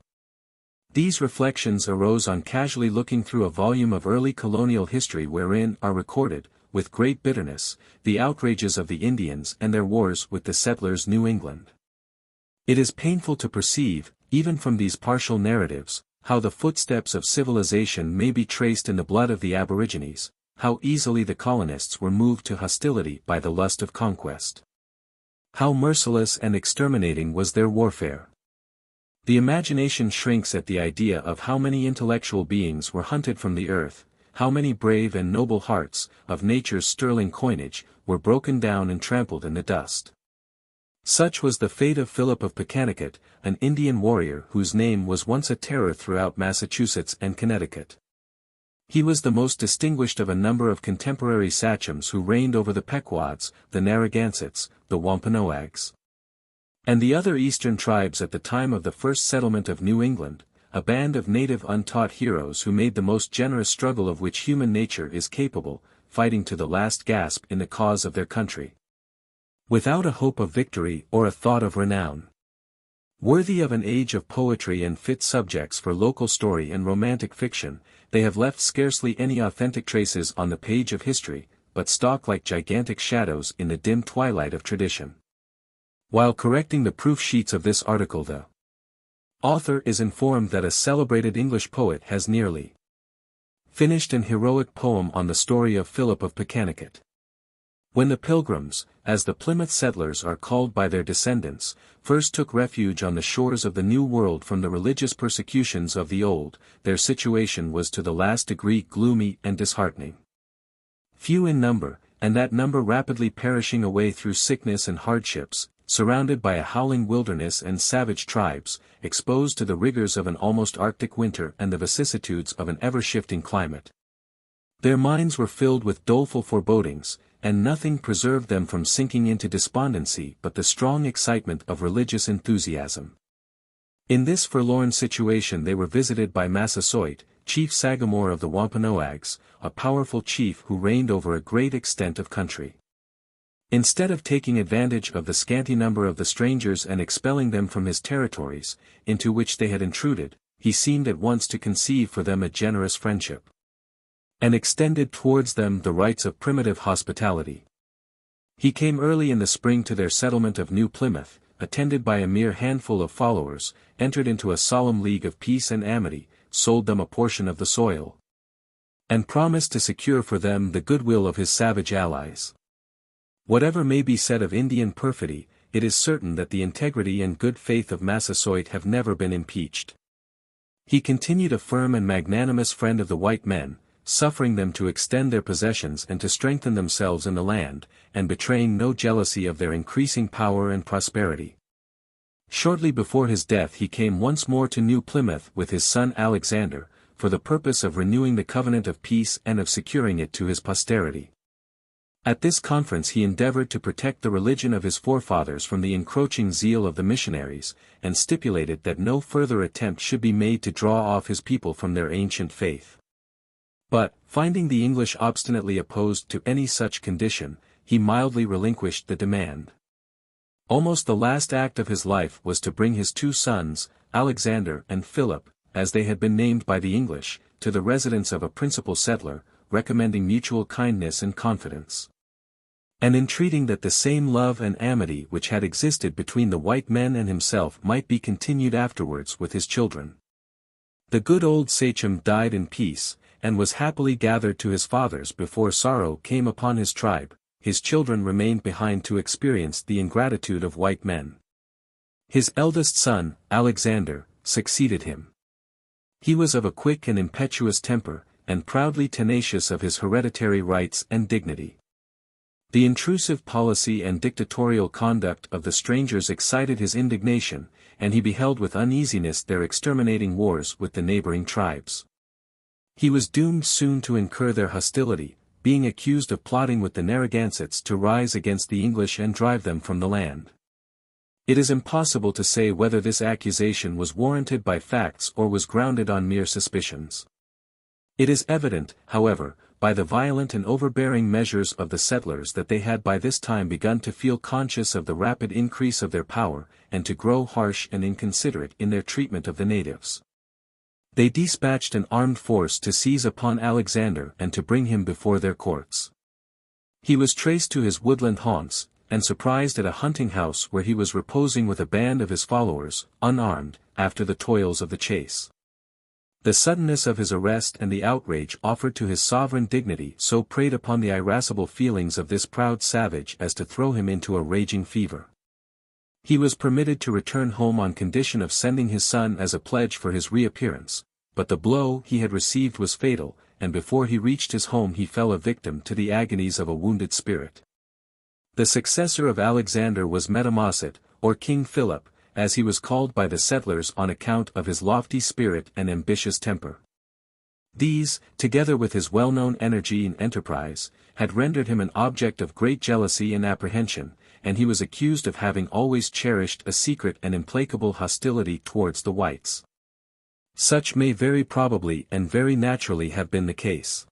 These reflections arose on casually looking through a volume of early colonial history wherein are recorded, with great bitterness, the outrages of the Indians and their wars with the settlers New England. It is painful to perceive, even from these partial narratives, how the footsteps of civilization may be traced in the blood of the aborigines, how easily the colonists were moved to hostility by the lust of conquest. How merciless and exterminating was their warfare. The imagination shrinks at the idea of how many intellectual beings were hunted from the earth, how many brave and noble hearts, of nature's sterling coinage, were broken down and trampled in the dust. Such was the fate of Philip of Pecanicut, an Indian warrior whose name was once a terror throughout Massachusetts and Connecticut. He was the most distinguished of a number of contemporary sachems who reigned over the Pequods, the Narragansetts, the Wampanoags, and the other eastern tribes at the time of the first settlement of New England, a band of native untaught heroes who made the most generous struggle of which human nature is capable, fighting to the last gasp in the cause of their country, without a hope of victory or a thought of renown. Worthy of an age of poetry and fit subjects for local story and romantic fiction, they have left scarcely any authentic traces on the page of history, but stalk like gigantic shadows in the dim twilight of tradition. While correcting the proof sheets of this article, the author is informed that a celebrated English poet has nearly finished an heroic poem on the story of Philip of Pecanicut. When the Pilgrims, as the Plymouth settlers are called by their descendants, first took refuge on the shores of the New World from the religious persecutions of the Old, their situation was to the last degree gloomy and disheartening. Few in number, and that number rapidly perishing away through sickness and hardships, surrounded by a howling wilderness and savage tribes, exposed to the rigors of an almost Arctic winter and the vicissitudes of an ever-shifting climate. Their minds were filled with doleful forebodings, and nothing preserved them from sinking into despondency but the strong excitement of religious enthusiasm. In this forlorn situation they were visited by Massasoit, chief sagamore of the Wampanoags, a powerful chief who reigned over a great extent of country. Instead of taking advantage of the scanty number of the strangers and expelling them from his territories, into which they had intruded, he seemed at once to conceive for them a generous friendship, and extended towards them the rights of primitive hospitality. He came early in the spring to their settlement of New Plymouth, attended by a mere handful of followers, entered into a solemn league of peace and amity, sold them a portion of the soil, and promised to secure for them the goodwill of his savage allies. Whatever may be said of Indian perfidy, it is certain that the integrity and good faith of Massasoit have never been impeached. He continued a firm and magnanimous friend of the white men, suffering them to extend their possessions and to strengthen themselves in the land, and betraying no jealousy of their increasing power and prosperity. Shortly before his death he came once more to New Plymouth with his son Alexander, for the purpose of renewing the covenant of peace and of securing it to his posterity. At this conference he endeavored to protect the religion of his forefathers from the encroaching zeal of the missionaries, and stipulated that no further attempt should be made to draw off his people from their ancient faith. But, finding the English obstinately opposed to any such condition, he mildly relinquished the demand. Almost the last act of his life was to bring his two sons, Alexander and Philip, as they had been named by the English, to the residence of a principal settler, recommending mutual kindness and confidence, and entreating that the same love and amity which had existed between the white men and himself might be continued afterwards with his children. The good old sachem died in peace, and was happily gathered to his fathers before sorrow came upon his tribe. His children remained behind to experience the ingratitude of white men. His eldest son, Alexander, succeeded him. He was of a quick and impetuous temper, and proudly tenacious of his hereditary rights and dignity. The intrusive policy and dictatorial conduct of the strangers excited his indignation, and he beheld with uneasiness their exterminating wars with the neighboring tribes. He was doomed soon to incur their hostility, being accused of plotting with the Narragansetts to rise against the English and drive them from the land. It is impossible to say whether this accusation was warranted by facts or was grounded on mere suspicions. It is evident, however, by the violent and overbearing measures of the settlers that they had by this time begun to feel conscious of the rapid increase of their power, and to grow harsh and inconsiderate in their treatment of the natives. They dispatched an armed force to seize upon Alexander and to bring him before their courts. He was traced to his woodland haunts, and surprised at a hunting house where he was reposing with a band of his followers, unarmed, after the toils of the chase. The suddenness of his arrest and the outrage offered to his sovereign dignity so preyed upon the irascible feelings of this proud savage as to throw him into a raging fever. He was permitted to return home on condition of sending his son as a pledge for his reappearance, but the blow he had received was fatal, and before he reached his home he fell a victim to the agonies of a wounded spirit. The successor of Alexander was Metamosit, or King Philip, as he was called by the settlers on account of his lofty spirit and ambitious temper. These, together with his well-known energy and enterprise, had rendered him an object of great jealousy and apprehension, and he was accused of having always cherished a secret and implacable hostility towards the whites. Such may very probably and very naturally have been the case.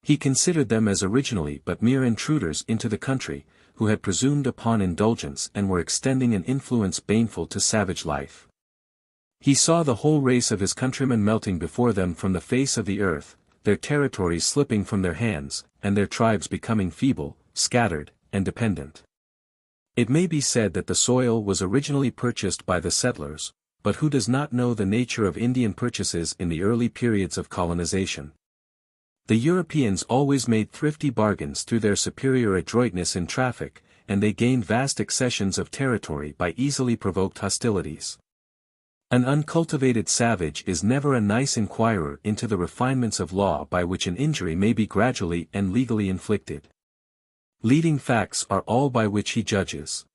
He considered them as originally but mere intruders into the country, who had presumed upon indulgence and were extending an influence baneful to savage life. He saw the whole race of his countrymen melting before them from the face of the earth, their territories slipping from their hands, and their tribes becoming feeble, scattered, and dependent. It may be said that the soil was originally purchased by the settlers, but who does not know the nature of Indian purchases in the early periods of colonization? The Europeans always made thrifty bargains through their superior adroitness in traffic, and they gained vast accessions of territory by easily provoked hostilities. An uncultivated savage is never a nice inquirer into the refinements of law by which an injury may be gradually and legally inflicted. Leading facts are all by which he judges.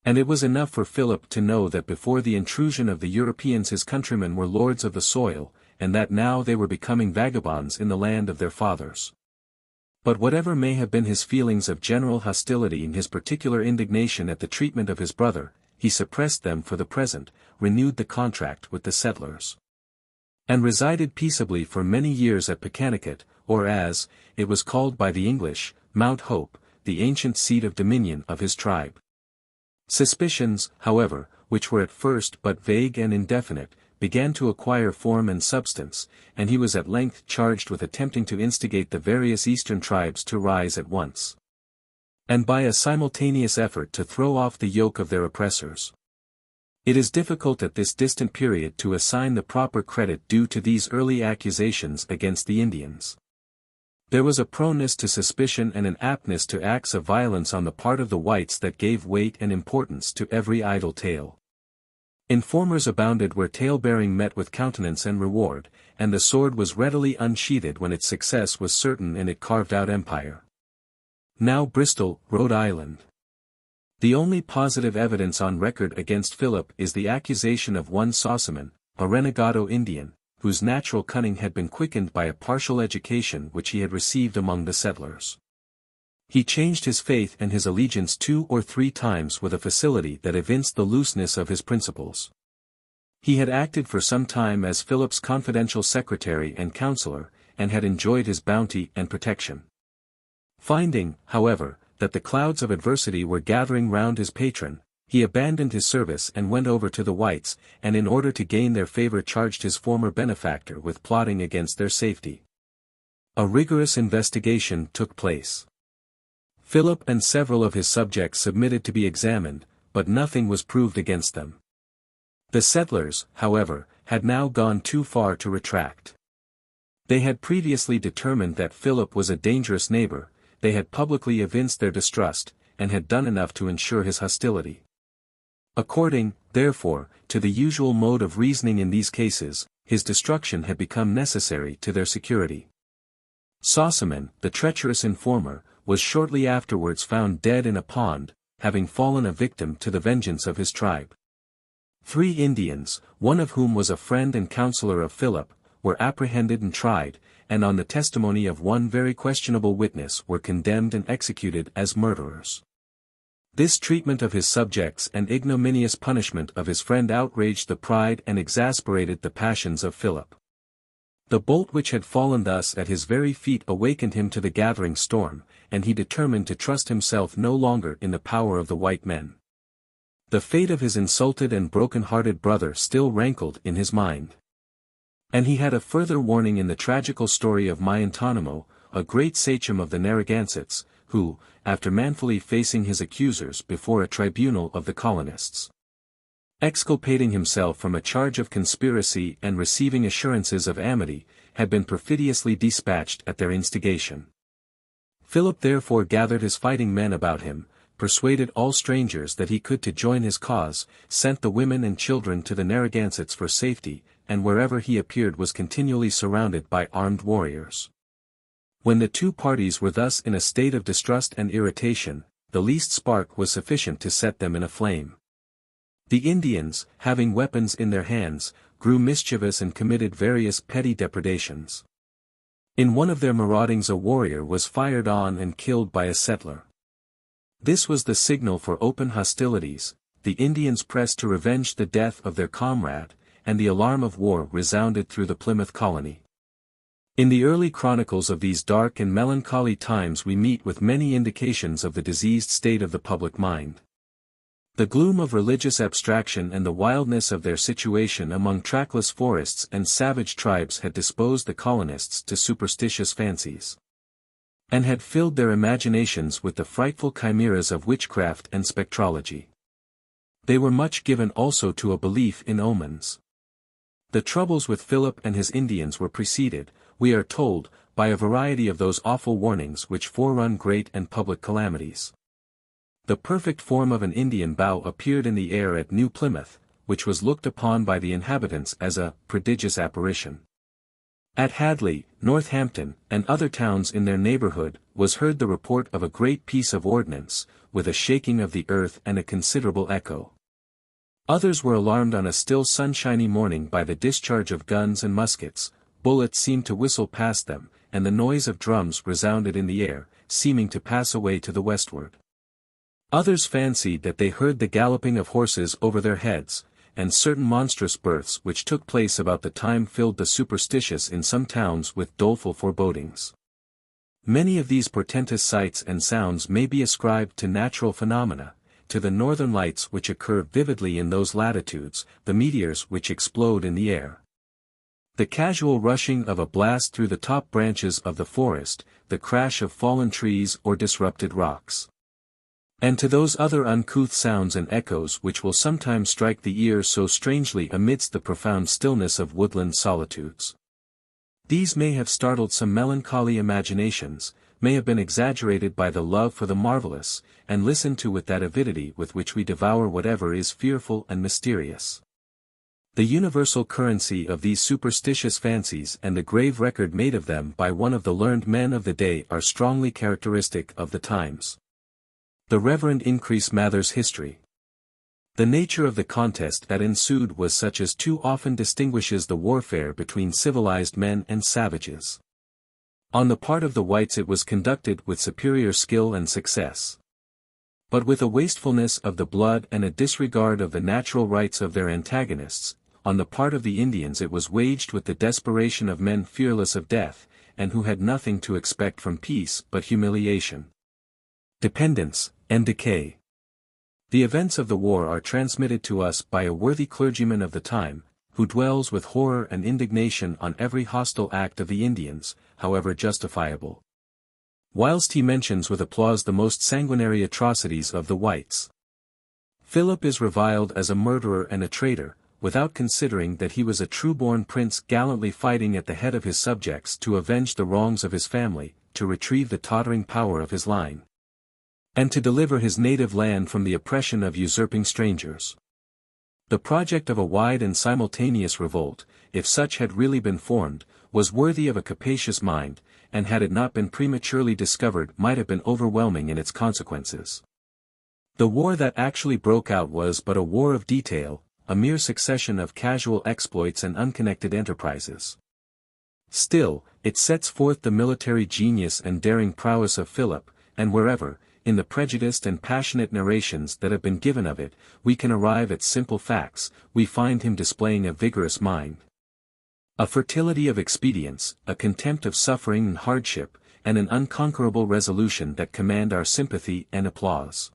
And it was enough for Philip to know that before the intrusion of the Europeans his countrymen were lords of the soil, and that now they were becoming vagabonds in the land of their fathers. But whatever may have been his feelings of general hostility and his particular indignation at the treatment of his brother, he suppressed them for the present, renewed the contract with the settlers, and resided peaceably for many years at Pecanicut, or as, it was called by the English, Mount Hope, the ancient seat of dominion of his tribe. Suspicions, however, which were at first but vague and indefinite, began to acquire form and substance, and he was at length charged with attempting to instigate the various eastern tribes to rise at once, and by a simultaneous effort to throw off the yoke of their oppressors. It is difficult at this distant period to assign the proper credit due to these early accusations against the Indians. There was a proneness to suspicion and an aptness to acts of violence on the part of the whites that gave weight and importance to every idle tale. Informers abounded where tale-bearing met with countenance and reward, and the sword was readily unsheathed when its success was certain and it carved out empire. Now Bristol, Rhode Island. The only positive evidence on record against Philip is the accusation of one Sossaman, a renegado Indian, whose natural cunning had been quickened by a partial education which he had received among the settlers. He changed his faith and his allegiance 2 or 3 times with a facility that evinced the looseness of his principles. He had acted for some time as Philip's confidential secretary and counselor, and had enjoyed his bounty and protection. Finding, however, that the clouds of adversity were gathering round his patron, he abandoned his service and went over to the whites, and in order to gain their favor charged his former benefactor with plotting against their safety. A rigorous investigation took place. Philip and several of his subjects submitted to be examined, but nothing was proved against them. The settlers, however, had now gone too far to retract. They had previously determined that Philip was a dangerous neighbor, they had publicly evinced their distrust, and had done enough to ensure his hostility. According, therefore, to the usual mode of reasoning in these cases, his destruction had become necessary to their security. Sossaman, the treacherous informer, was shortly afterwards found dead in a pond, having fallen a victim to the vengeance of his tribe. 3 Indians, one of whom was a friend and counselor of Philip, were apprehended and tried, and on the testimony of one very questionable witness were condemned and executed as murderers. This treatment of his subjects and ignominious punishment of his friend outraged the pride and exasperated the passions of Philip. The bolt which had fallen thus at his very feet awakened him to the gathering storm, and he determined to trust himself no longer in the power of the white men. The fate of his insulted and broken-hearted brother still rankled in his mind. And he had a further warning in the tragical story of Miantonomo, a great sachem of the Narragansetts, who, after manfully facing his accusers before a tribunal of the colonists, exculpating himself from a charge of conspiracy and receiving assurances of amity, had been perfidiously dispatched at their instigation. Philip therefore gathered his fighting men about him, persuaded all strangers that he could to join his cause, sent the women and children to the Narragansetts for safety, and wherever he appeared was continually surrounded by armed warriors. When the 2 parties were thus in a state of distrust and irritation, the least spark was sufficient to set them in a flame. The Indians, having weapons in their hands, grew mischievous and committed various petty depredations. In one of their maraudings a warrior was fired on and killed by a settler. This was the signal for open hostilities. The Indians pressed to revenge the death of their comrade, and the alarm of war resounded through the Plymouth colony. In the early chronicles of these dark and melancholy times we meet with many indications of the diseased state of the public mind. The gloom of religious abstraction and the wildness of their situation among trackless forests and savage tribes had disposed the colonists to superstitious fancies, and had filled their imaginations with the frightful chimeras of witchcraft and spectrology. They were much given also to a belief in omens. The troubles with Philip and his Indians were preceded, we are told, by a variety of those awful warnings which forerun great and public calamities. The perfect form of an Indian bow appeared in the air at New Plymouth, which was looked upon by the inhabitants as a prodigious apparition. At Hadley, Northampton, and other towns in their neighborhood, was heard the report of a great piece of ordnance, with a shaking of the earth and a considerable echo. Others were alarmed on a still sunshiny morning by the discharge of guns and muskets. Bullets seemed to whistle past them, and the noise of drums resounded in the air, seeming to pass away to the westward. Others fancied that they heard the galloping of horses over their heads, and certain monstrous births which took place about the time filled the superstitious in some towns with doleful forebodings. Many of these portentous sights and sounds may be ascribed to natural phenomena, to the northern lights which occur vividly in those latitudes, the meteors which explode in the air, the casual rushing of a blast through the top branches of the forest, the crash of fallen trees or disrupted rocks, and to those other uncouth sounds and echoes which will sometimes strike the ear so strangely amidst the profound stillness of woodland solitudes. These may have startled some melancholy imaginations, may have been exaggerated by the love for the marvelous, and listened to with that avidity with which we devour whatever is fearful and mysterious. The universal currency of these superstitious fancies and the grave record made of them by one of the learned men of the day are strongly characteristic of the times. The Reverend Increase Mather's History. The nature of the contest that ensued was such as too often distinguishes the warfare between civilized men and savages. On the part of the whites it was conducted with superior skill and success, but with a wastefulness of the blood and a disregard of the natural rights of their antagonists. On the part of the Indians it was waged with the desperation of men fearless of death, and who had nothing to expect from peace but humiliation, dependence, and decay. The events of the war are transmitted to us by a worthy clergyman of the time, who dwells with horror and indignation on every hostile act of the Indians, however justifiable, whilst he mentions with applause the most sanguinary atrocities of the whites. Philip is reviled as a murderer and a traitor, without considering that he was a true-born prince gallantly fighting at the head of his subjects to avenge the wrongs of his family, to retrieve the tottering power of his line, and to deliver his native land from the oppression of usurping strangers. The project of a wide and simultaneous revolt, if such had really been formed, was worthy of a capacious mind, and had it not been prematurely discovered might have been overwhelming in its consequences. The war that actually broke out was but a war of detail, a mere succession of casual exploits and unconnected enterprises. Still, it sets forth the military genius and daring prowess of Philip, and wherever, in the prejudiced and passionate narrations that have been given of it, we can arrive at simple facts, we find him displaying a vigorous mind, a fertility of expedients, a contempt of suffering and hardship, and an unconquerable resolution that command our sympathy and applause.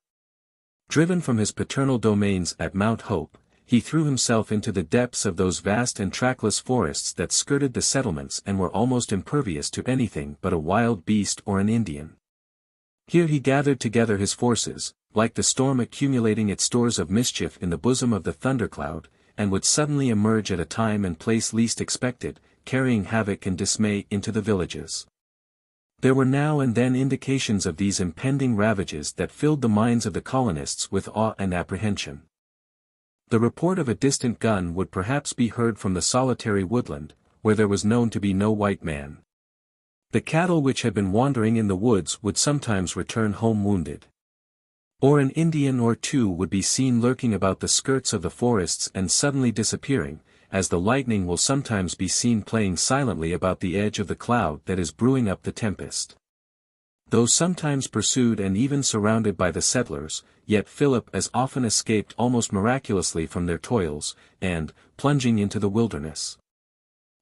Driven from his paternal domains at Mount Hope, he threw himself into the depths of those vast and trackless forests that skirted the settlements and were almost impervious to anything but a wild beast or an Indian. Here he gathered together his forces, like the storm accumulating its stores of mischief in the bosom of the thundercloud, and would suddenly emerge at a time and place least expected, carrying havoc and dismay into the villages. There were now and then indications of these impending ravages that filled the minds of the colonists with awe and apprehension. The report of a distant gun would perhaps be heard from the solitary woodland, where there was known to be no white man. The cattle which had been wandering in the woods would sometimes return home wounded. Or an Indian or two would be seen lurking about the skirts of the forests and suddenly disappearing, as the lightning will sometimes be seen playing silently about the edge of the cloud that is brewing up the tempest. Though sometimes pursued and even surrounded by the settlers, yet Philip as often escaped almost miraculously from their toils, and, plunging into the wilderness,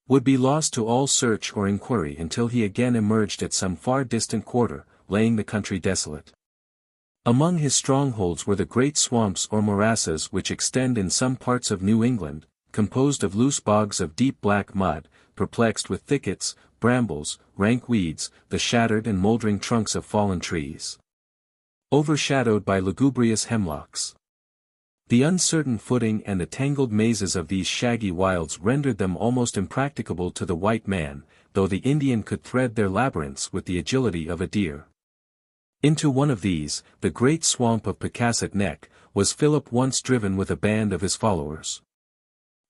would be lost to all search or inquiry until he again emerged at some far distant quarter, laying the country desolate. Among his strongholds were the great swamps or morasses which extend in some parts of New England, composed of loose bogs of deep black mud, perplexed with thickets, brambles, rank weeds, the shattered and moldering trunks of fallen trees, overshadowed by lugubrious hemlocks. The uncertain footing and the tangled mazes of these shaggy wilds rendered them almost impracticable to the white man, though the Indian could thread their labyrinths with the agility of a deer. Into one of these, the great swamp of Pecasset Neck, was Philip once driven with a band of his followers.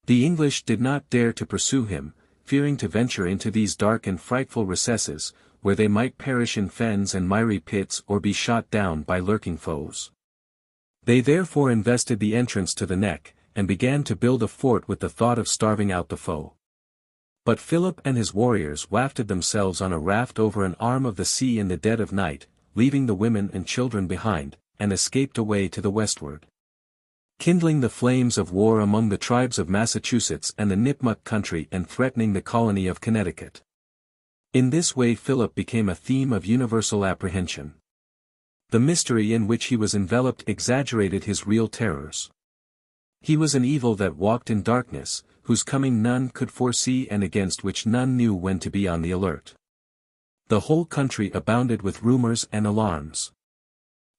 The English did not dare to pursue him, fearing to venture into these dark and frightful recesses, where they might perish in fens and miry pits or be shot down by lurking foes. They therefore invested the entrance to the neck, and began to build a fort with the thought of starving out the foe. But Philip and his warriors wafted themselves on a raft over an arm of the sea in the dead of night, leaving the women and children behind, and escaped away to the westward, kindling the flames of war among the tribes of Massachusetts and the Nipmuc country and threatening the colony of Connecticut. In this way Philip became a theme of universal apprehension. The mystery in which he was enveloped exaggerated his real terrors. He was an evil that walked in darkness, whose coming none could foresee and against which none knew when to be on the alert. The whole country abounded with rumors and alarms.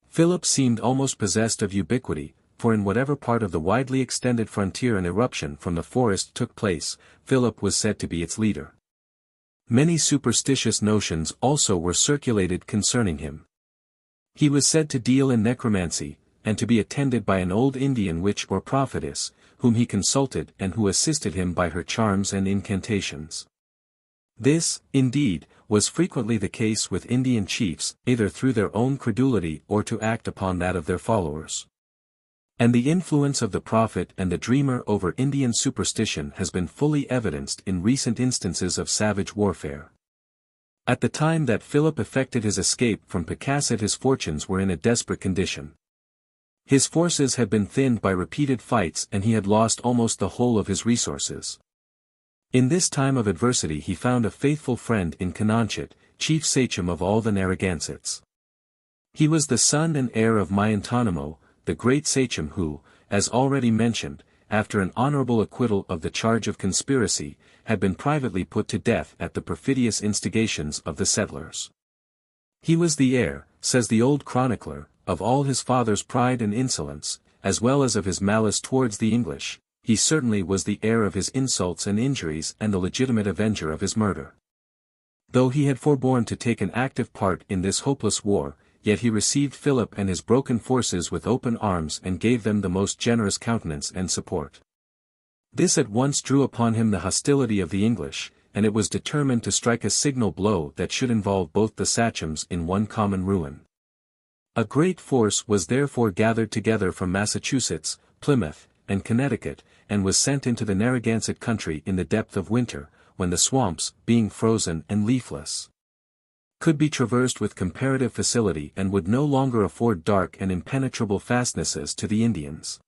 Philip seemed almost possessed of ubiquity, for in whatever part of the widely extended frontier an eruption from the forest took place, Philip was said to be its leader. Many superstitious notions also were circulated concerning him. He was said to deal in necromancy, and to be attended by an old Indian witch or prophetess, whom he consulted and who assisted him by her charms and incantations. This, indeed, was frequently the case with Indian chiefs, either through their own credulity or to act upon that of their followers. And the influence of the prophet and the dreamer over Indian superstition has been fully evidenced in recent instances of savage warfare. At the time that Philip effected his escape from Pecasset his fortunes were in a desperate condition. His forces had been thinned by repeated fights and he had lost almost the whole of his resources. In this time of adversity he found a faithful friend in Canonchet, chief sachem of all the Narragansetts. He was the son and heir of Miantonomo, the great sachem who, as already mentioned, after an honorable acquittal of the charge of conspiracy, had been privately put to death at the perfidious instigations of the settlers. He was the heir, says the old chronicler, of all his father's pride and insolence, as well as of his malice towards the English. He certainly was the heir of his insults and injuries and the legitimate avenger of his murder. Though he had forborne to take an active part in this hopeless war, yet he received Philip and his broken forces with open arms and gave them the most generous countenance and support. This at once drew upon him the hostility of the English, and it was determined to strike a signal blow that should involve both the sachems in one common ruin. A great force was therefore gathered together from Massachusetts, Plymouth, and Connecticut, and was sent into the Narragansett country in the depth of winter, when the swamps, being frozen and leafless, could be traversed with comparative facility and would no longer afford dark and impenetrable fastnesses to the Indians.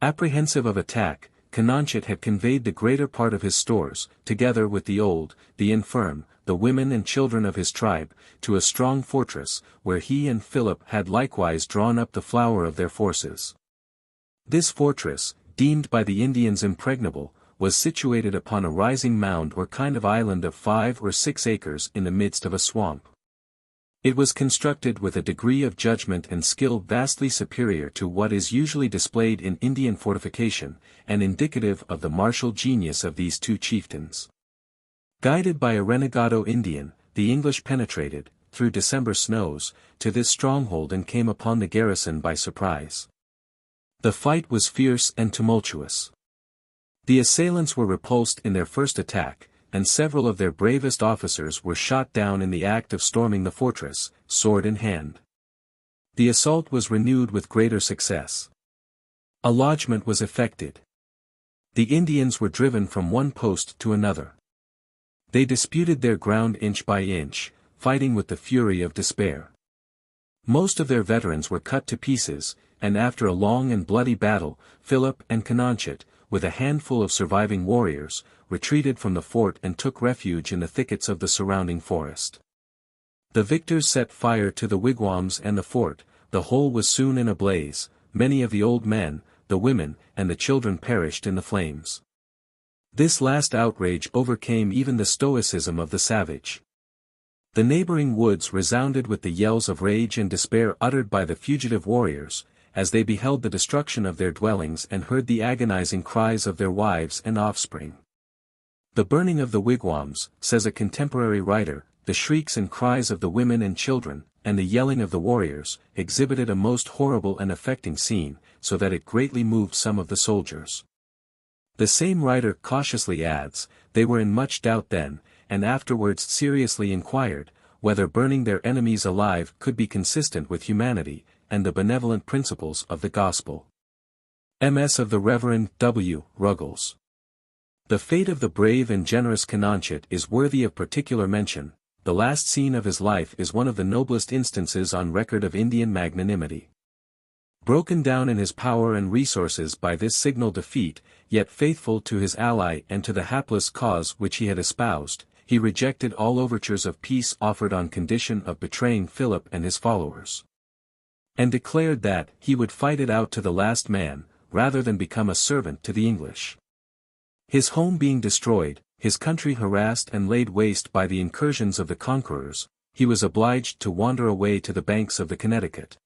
Apprehensive of attack, Canonchet had conveyed the greater part of his stores, together with the old, the infirm, the women and children of his tribe, to a strong fortress, where he and Philip had likewise drawn up the flower of their forces. This fortress, deemed by the Indians impregnable, was situated upon a rising mound or kind of island of 5 or 6 acres in the midst of a swamp. It was constructed with a degree of judgment and skill vastly superior to what is usually displayed in Indian fortification, and indicative of the martial genius of these two chieftains. Guided by a renegado Indian, the English penetrated, through December snows, to this stronghold and came upon the garrison by surprise. The fight was fierce and tumultuous. The assailants were repulsed in their first attack, and several of their bravest officers were shot down in the act of storming the fortress, sword in hand. The assault was renewed with greater success. A lodgment was effected. The Indians were driven from one post to another. They disputed their ground inch by inch, fighting with the fury of despair. Most of their veterans were cut to pieces, and after a long and bloody battle, Philip and Canonchet, with a handful of surviving warriors, retreated from the fort and took refuge in the thickets of the surrounding forest. The victors set fire to the wigwams and the fort, the whole was soon in a blaze, many of the old men, the women, and the children perished in the flames. This last outrage overcame even the stoicism of the savage. The neighboring woods resounded with the yells of rage and despair uttered by the fugitive warriors, as they beheld the destruction of their dwellings and heard the agonizing cries of their wives and offspring. The burning of the wigwams, says a contemporary writer, the shrieks and cries of the women and children, and the yelling of the warriors, exhibited a most horrible and affecting scene, so that it greatly moved some of the soldiers. The same writer cautiously adds, they were in much doubt then, and afterwards seriously inquired, whether burning their enemies alive could be consistent with humanity, and the benevolent principles of the gospel. MS of the Reverend W. Ruggles. The fate of the brave and generous Canonchet is worthy of particular mention. The last scene of his life is one of the noblest instances on record of Indian magnanimity. Broken down in his power and resources by this signal defeat, yet faithful to his ally and to the hapless cause which he had espoused, he rejected all overtures of peace offered on condition of betraying Philip and his followers, and declared that he would fight it out to the last man, rather than become a servant to the English. His home being destroyed, his country harassed and laid waste by the incursions of the conquerors, he was obliged to wander away to the banks of the Connecticut,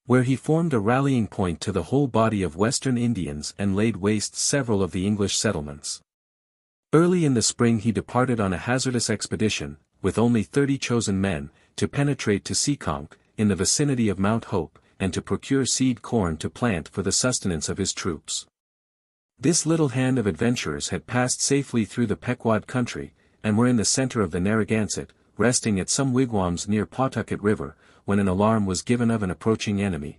where he formed a rallying point to the whole body of Western Indians and laid waste several of the English settlements. Early in the spring he departed on a hazardous expedition, with only 30 chosen men, to penetrate to Seekonk, in the vicinity of Mount Hope, and to procure seed corn to plant for the sustenance of his troops. This little hand of adventurers had passed safely through the Pequod country, and were in the center of the Narragansett, resting at some wigwams near Pawtucket River, when an alarm was given of an approaching enemy.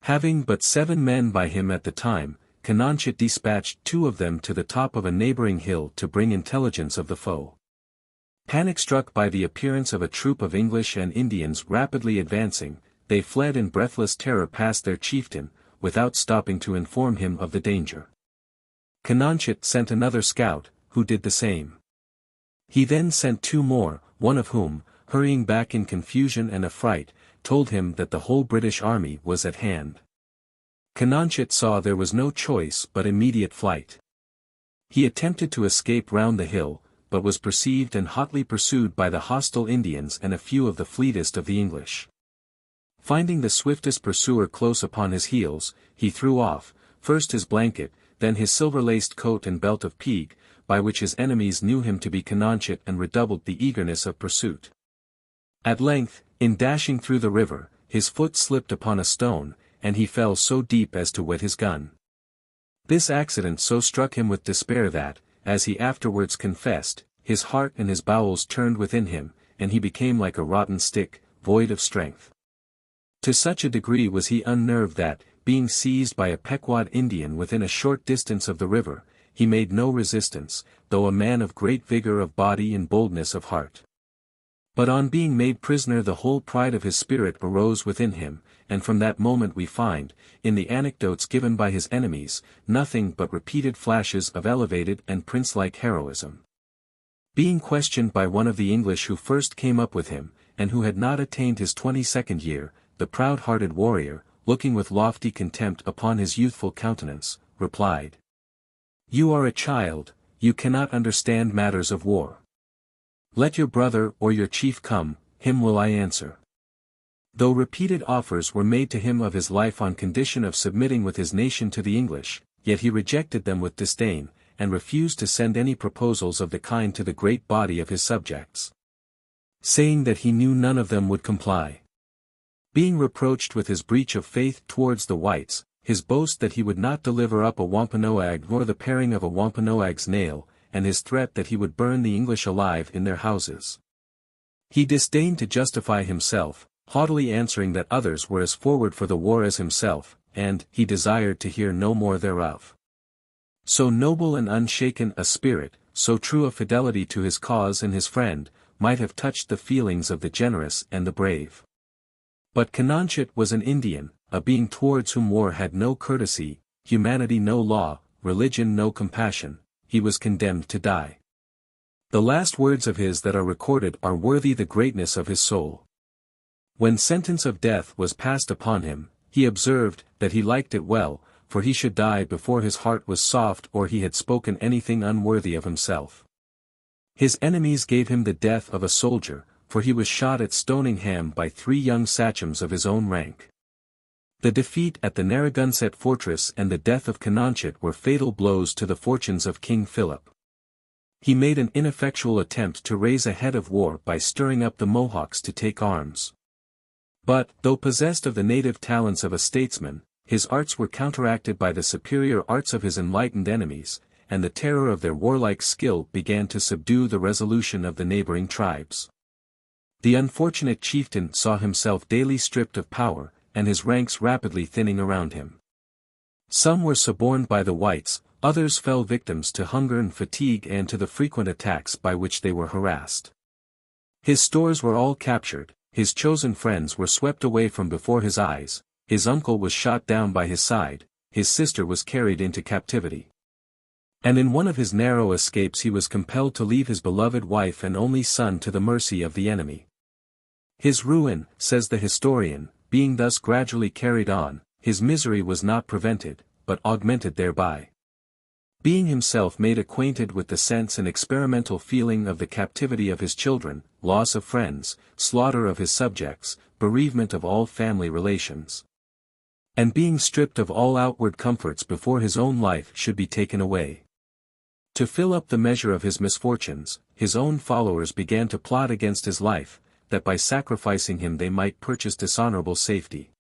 Having but 7 men by him at the time, Canonchet dispatched 2 of them to the top of a neighboring hill to bring intelligence of the foe. Panic-struck by the appearance of a troop of English and Indians rapidly advancing, they fled in breathless terror past their chieftain, without stopping to inform him of the danger. Canonchet sent another scout, who did the same. He then sent 2 more, one of whom, hurrying back in confusion and affright, told him that the whole British army was at hand. Canonchet saw there was no choice but immediate flight. He attempted to escape round the hill, but was perceived and hotly pursued by the hostile Indians and a few of the fleetest of the English. Finding the swiftest pursuer close upon his heels, he threw off, first his blanket, then his silver-laced coat and belt of peak, by which his enemies knew him to be Canonchet and redoubled the eagerness of pursuit. At length, in dashing through the river, his foot slipped upon a stone, and he fell so deep as to wet his gun. This accident so struck him with despair that, as he afterwards confessed, his heart and his bowels turned within him, and he became like a rotten stick, void of strength. To such a degree was he unnerved that, being seized by a Pequod Indian within a short distance of the river, he made no resistance, though a man of great vigor of body and boldness of heart. But on being made prisoner the whole pride of his spirit arose within him, and from that moment we find, in the anecdotes given by his enemies, nothing but repeated flashes of elevated and prince-like heroism. Being questioned by one of the English who first came up with him, and who had not attained his 22nd year, the proud-hearted warrior, looking with lofty contempt upon his youthful countenance, replied, "You are a child, you cannot understand matters of war. Let your brother or your chief come, him will I answer." Though repeated offers were made to him of his life on condition of submitting with his nation to the English, yet he rejected them with disdain, and refused to send any proposals of the kind to the great body of his subjects, saying that he knew none of them would comply. Being reproached with his breach of faith towards the whites, his boast that he would not deliver up a Wampanoag nor the paring of a Wampanoag's nail, and his threat that he would burn the English alive in their houses, he disdained to justify himself, haughtily answering that others were as forward for the war as himself, and he desired to hear no more thereof. So noble and unshaken a spirit, so true a fidelity to his cause and his friend, might have touched the feelings of the generous and the brave. But Canonchet was an Indian, a being towards whom war had no courtesy, humanity no law, religion no compassion. He was condemned to die. The last words of his that are recorded are worthy the greatness of his soul. When sentence of death was passed upon him, he observed that he liked it well, for he should die before his heart was soft or he had spoken anything unworthy of himself. His enemies gave him the death of a soldier, for he was shot at Stoningham by 3 young sachems of his own rank. The defeat at the Narragansett fortress and the death of Canonchet were fatal blows to the fortunes of King Philip. He made an ineffectual attempt to raise a head of war by stirring up the Mohawks to take arms. But, though possessed of the native talents of a statesman, his arts were counteracted by the superior arts of his enlightened enemies, and the terror of their warlike skill began to subdue the resolution of the neighboring tribes. The unfortunate chieftain saw himself daily stripped of power, and his ranks rapidly thinning around him. Some were suborned by the whites, others fell victims to hunger and fatigue and to the frequent attacks by which they were harassed. His stores were all captured, his chosen friends were swept away from before his eyes, his uncle was shot down by his side, his sister was carried into captivity. And in one of his narrow escapes he was compelled to leave his beloved wife and only son to the mercy of the enemy. His ruin, says the historian, being thus gradually carried on, his misery was not prevented, but augmented thereby. Being himself made acquainted with the sense and experimental feeling of the captivity of his children, loss of friends, slaughter of his subjects, bereavement of all family relations. And being stripped of all outward comforts before his own life should be taken away. To fill up the measure of his misfortunes, his own followers began to plot against his life, that by sacrificing him they might purchase dishonorable safety.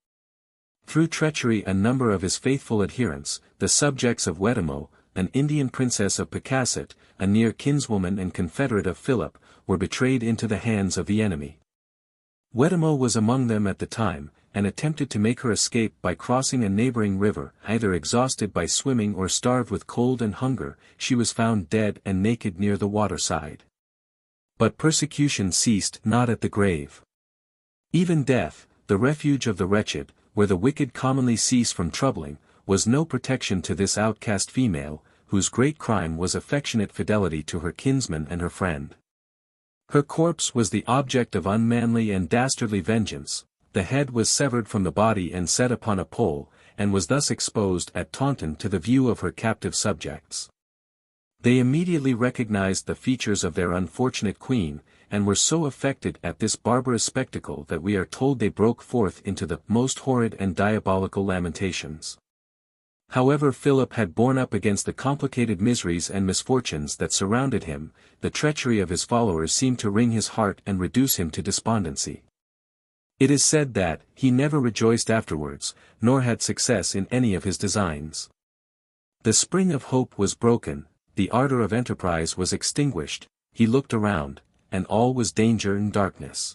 Through treachery a number of his faithful adherents, the subjects of Wettimo, an Indian princess of Pecasset, a near kinswoman and confederate of Philip, were betrayed into the hands of the enemy. Wettimo was among them at the time, and attempted to make her escape by crossing a neighboring river. Either exhausted by swimming or starved with cold and hunger, she was found dead and naked near the waterside. But persecution ceased not at the grave. Even death, the refuge of the wretched, where the wicked commonly cease from troubling, was no protection to this outcast female, whose great crime was affectionate fidelity to her kinsman and her friend. Her corpse was the object of unmanly and dastardly vengeance, the head was severed from the body and set upon a pole, and was thus exposed at Taunton to the view of her captive subjects. They immediately recognized the features of their unfortunate queen, and were so affected at this barbarous spectacle that we are told they broke forth into the most horrid and diabolical lamentations. However Philip had borne up against the complicated miseries and misfortunes that surrounded him, the treachery of his followers seemed to wring his heart and reduce him to despondency. It is said that he never rejoiced afterwards, nor had success in any of his designs. The spring of hope was broken, the ardor of enterprise was extinguished, he looked around, and all was danger and darkness.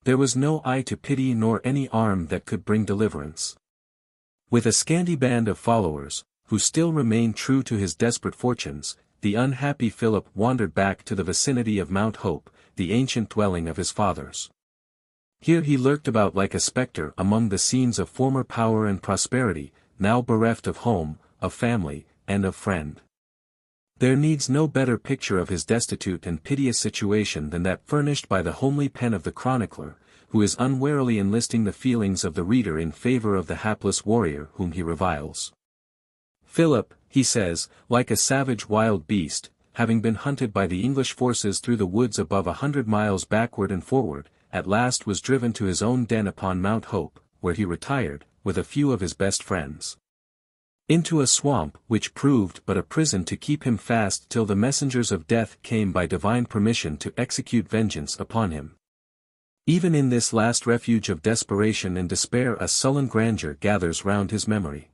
There was no eye to pity nor any arm that could bring deliverance. With a scanty band of followers, who still remained true to his desperate fortunes, the unhappy Philip wandered back to the vicinity of Mount Hope, the ancient dwelling of his fathers. Here he lurked about like a spectre among the scenes of former power and prosperity, now bereft of home, of family, and of friend. There needs no better picture of his destitute and piteous situation than that furnished by the homely pen of the chronicler, who is unwarily enlisting the feelings of the reader in favor of the hapless warrior whom he reviles. Philip, he says, like a savage wild beast, having been hunted by the English forces through the woods above 100 miles backward and forward, at last was driven to his own den upon Mount Hope, where he retired, with a few of his best friends, into a swamp which proved but a prison to keep him fast till the messengers of death came by divine permission to execute vengeance upon him. Even in this last refuge of desperation and despair a sullen grandeur gathers round his memory.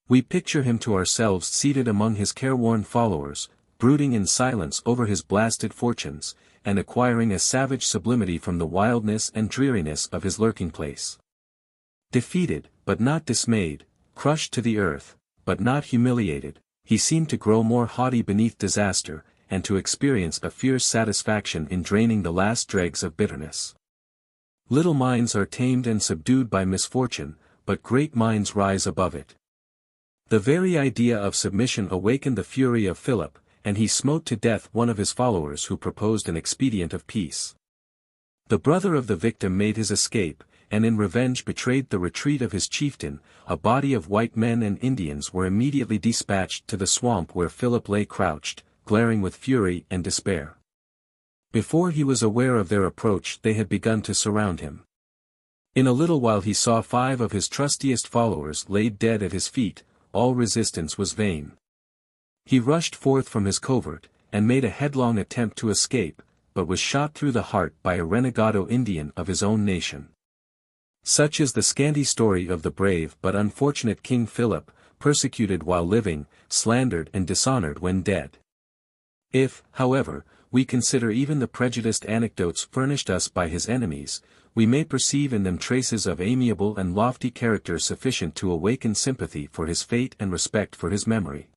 We picture him to ourselves seated among his careworn followers, brooding in silence over his blasted fortunes, and acquiring a savage sublimity from the wildness and dreariness of his lurking place. Defeated, but not dismayed, crushed to the earth, but not humiliated, he seemed to grow more haughty beneath disaster, and to experience a fierce satisfaction in draining the last dregs of bitterness. Little minds are tamed and subdued by misfortune, but great minds rise above it. The very idea of submission awakened the fury of Philip, and he smote to death one of his followers who proposed an expedient of peace. The brother of the victim made his escape, and in revenge betrayed the retreat of his chieftain. A body of white men and Indians were immediately dispatched to the swamp where Philip lay crouched, glaring with fury and despair. Before he was aware of their approach they had begun to surround him. In a little while he saw 5 of his trustiest followers laid dead at his feet. All resistance was vain. He rushed forth from his covert, and made a headlong attempt to escape, but was shot through the heart by a renegado Indian of his own nation. Such is the scanty story of the brave but unfortunate King Philip, persecuted while living, slandered and dishonored when dead. If, however, we consider even the prejudiced anecdotes furnished us by his enemies, we may perceive in them traces of amiable and lofty character sufficient to awaken sympathy for his fate and respect for his memory.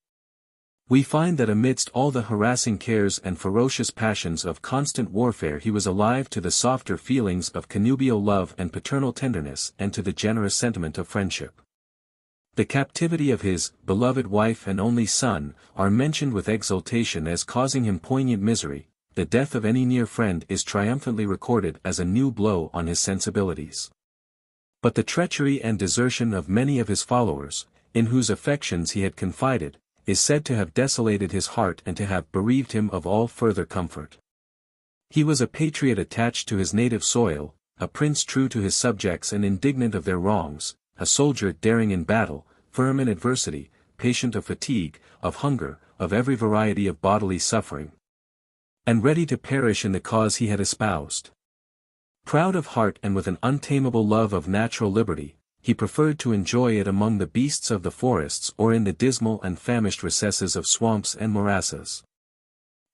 We find that amidst all the harassing cares and ferocious passions of constant warfare he was alive to the softer feelings of connubial love and paternal tenderness and to the generous sentiment of friendship. The captivity of his beloved wife and only son are mentioned with exultation as causing him poignant misery. The death of any near friend is triumphantly recorded as a new blow on his sensibilities. But the treachery and desertion of many of his followers, in whose affections he had confided, is said to have desolated his heart and to have bereaved him of all further comfort. He was a patriot attached to his native soil, a prince true to his subjects and indignant of their wrongs, a soldier daring in battle, firm in adversity, patient of fatigue, of hunger, of every variety of bodily suffering, and ready to perish in the cause he had espoused. Proud of heart and with an untamable love of natural liberty, he preferred to enjoy it among the beasts of the forests or in the dismal and famished recesses of swamps and morasses,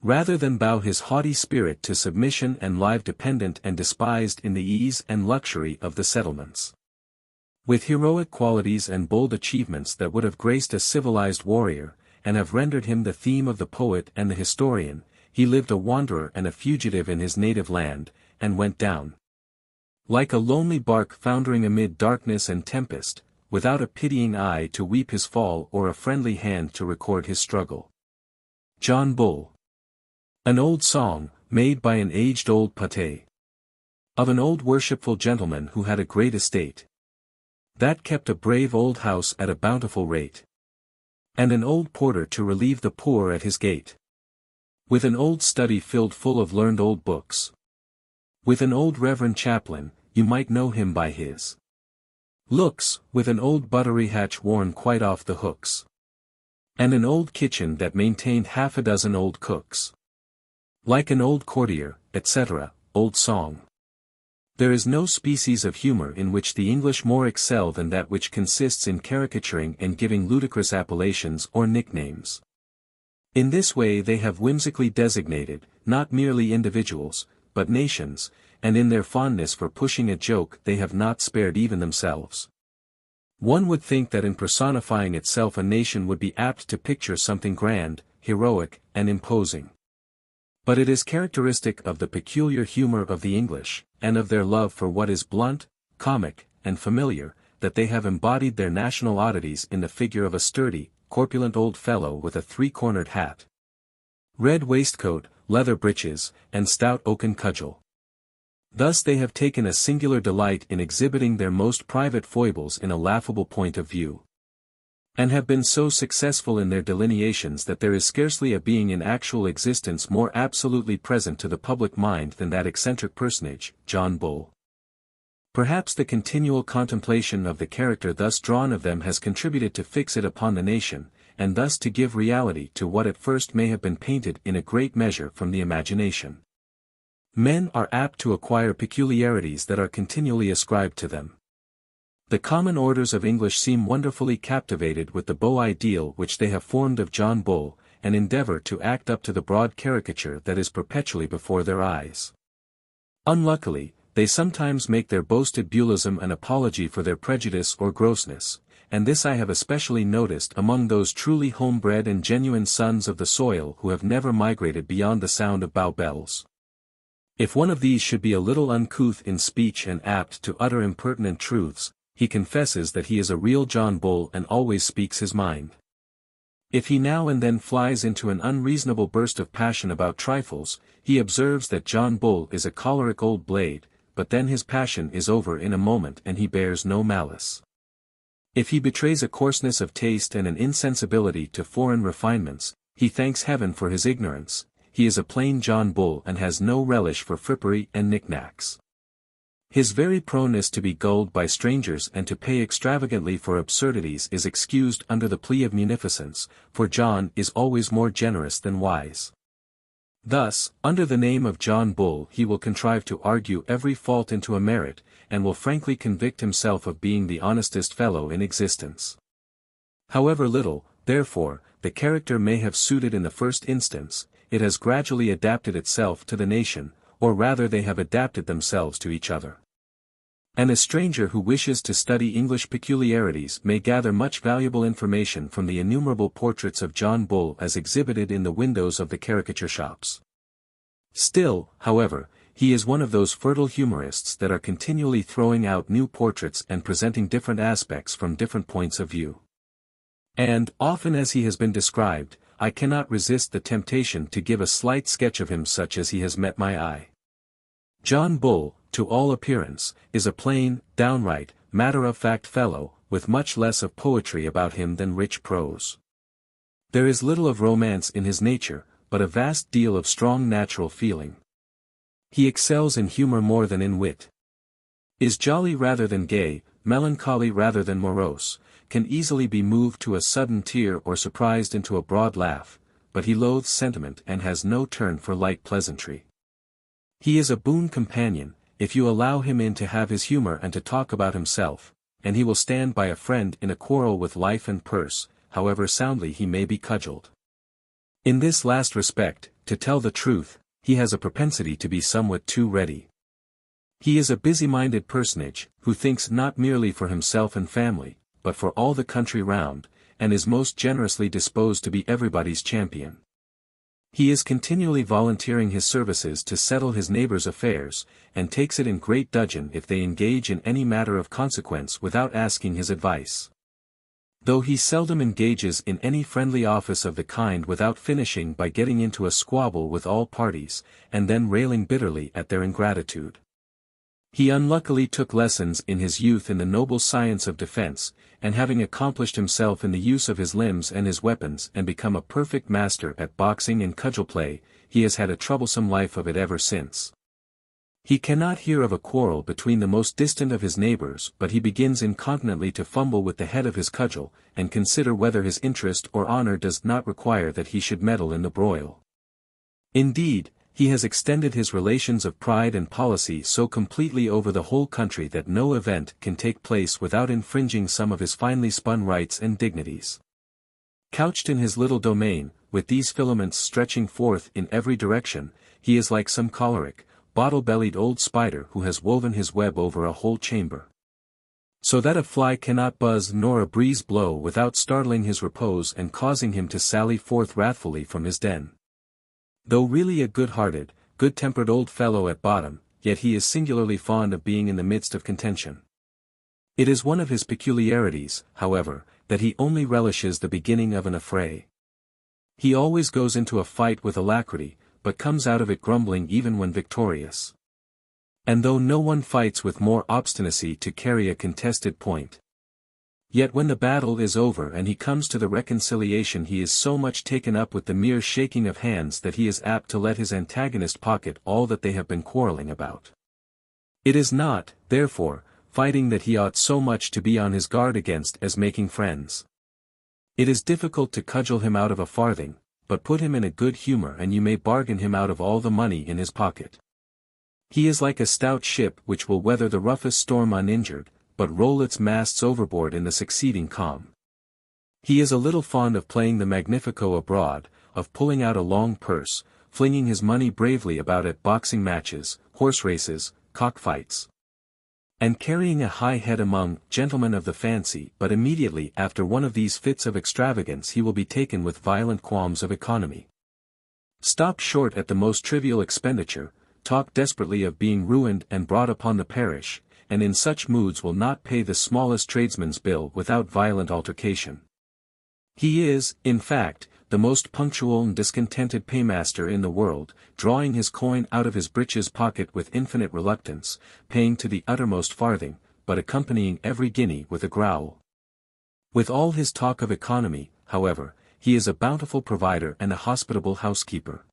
rather than bow his haughty spirit to submission and live dependent and despised in the ease and luxury of the settlements. With heroic qualities and bold achievements that would have graced a civilized warrior, and have rendered him the theme of the poet and the historian, he lived a wanderer and a fugitive in his native land, and went down like a lonely bark foundering amid darkness and tempest, without a pitying eye to weep his fall or a friendly hand to record his struggle. John Bull. An old song, made by an aged old pate, of an old worshipful gentleman who had a great estate, that kept a brave old house at a bountiful rate, and an old porter to relieve the poor at his gate, with an old study filled full of learned old books, with an old reverend chaplain, you might know him by his looks, with an old buttery hatch worn quite off the hooks, and an old kitchen that maintained 6 old cooks, like an old courtier, etc., old song. There is no species of humor in which the English more excel than that which consists in caricaturing and giving ludicrous appellations or nicknames. In this way they have whimsically designated, not merely individuals, but nations, and in their fondness for pushing a joke they have not spared even themselves. One would think that in personifying itself a nation would be apt to picture something grand, heroic, and imposing. But it is characteristic of the peculiar humor of the English, and of their love for what is blunt, comic, and familiar, that they have embodied their national oddities in the figure of a sturdy, corpulent old fellow with a 3-cornered hat, red waistcoat, leather breeches, and stout oaken cudgel. Thus they have taken a singular delight in exhibiting their most private foibles in a laughable point of view, and have been so successful in their delineations that there is scarcely a being in actual existence more absolutely present to the public mind than that eccentric personage, John Bull. Perhaps the continual contemplation of the character thus drawn of them has contributed to fix it upon the nation, and thus to give reality to what at first may have been painted in a great measure from the imagination. Men are apt to acquire peculiarities that are continually ascribed to them. The common orders of English seem wonderfully captivated with the beau ideal which they have formed of John Bull, and endeavor to act up to the broad caricature that is perpetually before their eyes. Unluckily, they sometimes make their boasted Bullism an apology for their prejudice or grossness, and this I have especially noticed among those truly homebred and genuine sons of the soil who have never migrated beyond the sound of bow bells. If one of these should be a little uncouth in speech and apt to utter impertinent truths, he confesses that he is a real John Bull and always speaks his mind. If he now and then flies into an unreasonable burst of passion about trifles, he observes that John Bull is a choleric old blade, but then his passion is over in a moment and he bears no malice. If he betrays a coarseness of taste and an insensibility to foreign refinements, he thanks heaven for his ignorance. He is a plain John Bull and has no relish for frippery and knickknacks. His very proneness to be gulled by strangers and to pay extravagantly for absurdities is excused under the plea of munificence, for John is always more generous than wise. Thus, under the name of John Bull he will contrive to argue every fault into a merit, and will frankly convict himself of being the honestest fellow in existence. However little, therefore, the character may have suited in the first instance, it has gradually adapted itself to the nation, or rather they have adapted themselves to each other. And a stranger who wishes to study English peculiarities may gather much valuable information from the innumerable portraits of John Bull as exhibited in the windows of the caricature shops. Still, however, he is one of those fertile humorists that are continually throwing out new portraits and presenting different aspects from different points of view. And, often as he has been described, I cannot resist the temptation to give a slight sketch of him such as he has met my eye. John Bull, to all appearance, is a plain, downright, matter-of-fact fellow, with much less of poetry about him than rich prose. There is little of romance in his nature, but a vast deal of strong natural feeling. He excels in humor more than in wit. Is jolly rather than gay, melancholy rather than morose, can easily be moved to a sudden tear or surprised into a broad laugh, but he loathes sentiment and has no turn for light pleasantry. He is a boon companion, if you allow him in to have his humor and to talk about himself, and he will stand by a friend in a quarrel with life and purse, however soundly he may be cudgelled. In this last respect, to tell the truth, he has a propensity to be somewhat too ready. He is a busy-minded personage, who thinks not merely for himself and family, but for all the country round, and is most generously disposed to be everybody's champion. He is continually volunteering his services to settle his neighbors' affairs, and takes it in great dudgeon if they engage in any matter of consequence without asking his advice. Though he seldom engages in any friendly office of the kind without finishing by getting into a squabble with all parties, and then railing bitterly at their ingratitude. He unluckily took lessons in his youth in the noble science of defense, and having accomplished himself in the use of his limbs and his weapons and become a perfect master at boxing and cudgel play, he has had a troublesome life of it ever since. He cannot hear of a quarrel between the most distant of his neighbors, but he begins incontinently to fumble with the head of his cudgel, and consider whether his interest or honor does not require that he should meddle in the broil. Indeed, he has extended his relations of pride and policy so completely over the whole country that no event can take place without infringing some of his finely spun rights and dignities. Couched in his little domain, with these filaments stretching forth in every direction, he is like some choleric, bottle-bellied old spider who has woven his web over a whole chamber, so that a fly cannot buzz nor a breeze blow without startling his repose and causing him to sally forth wrathfully from his den. Though really a good-hearted, good-tempered old fellow at bottom, yet he is singularly fond of being in the midst of contention. It is one of his peculiarities, however, that he only relishes the beginning of an affray. He always goes into a fight with alacrity, but comes out of it grumbling even when victorious. And though no one fights with more obstinacy to carry a contested point, yet when the battle is over and he comes to the reconciliation he is so much taken up with the mere shaking of hands that he is apt to let his antagonist pocket all that they have been quarreling about. It is not, therefore, fighting that he ought so much to be on his guard against as making friends. It is difficult to cudgel him out of a farthing, but put him in a good humor and you may bargain him out of all the money in his pocket. He is like a stout ship which will weather the roughest storm uninjured, but roll its masts overboard in the succeeding calm. He is a little fond of playing the magnifico abroad, of pulling out a long purse, flinging his money bravely about at boxing matches, horse races, cock fights. and carrying a high head among gentlemen of the fancy, but immediately after one of these fits of extravagance he will be taken with violent qualms of economy. Stop short at the most trivial expenditure, talk desperately of being ruined and brought upon the parish, and in such moods will not pay the smallest tradesman's bill without violent altercation. He is, in fact, the most punctual and discontented paymaster in the world, drawing his coin out of his breeches pocket with infinite reluctance, paying to the uttermost farthing, but accompanying every guinea with a growl. With all his talk of economy, however, he is a bountiful provider and a hospitable housekeeper.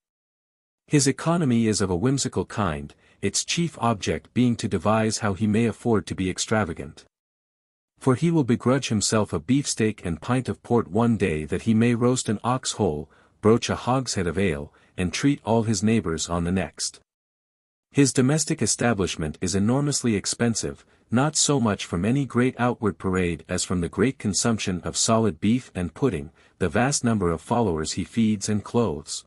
His economy is of a whimsical kind, its chief object being to devise how he may afford to be extravagant. For he will begrudge himself a beefsteak and pint of port one day that he may roast an ox whole, broach a hogshead of ale, and treat all his neighbors on the next. His domestic establishment is enormously expensive, not so much from any great outward parade as from the great consumption of solid beef and pudding, the vast number of followers he feeds and clothes,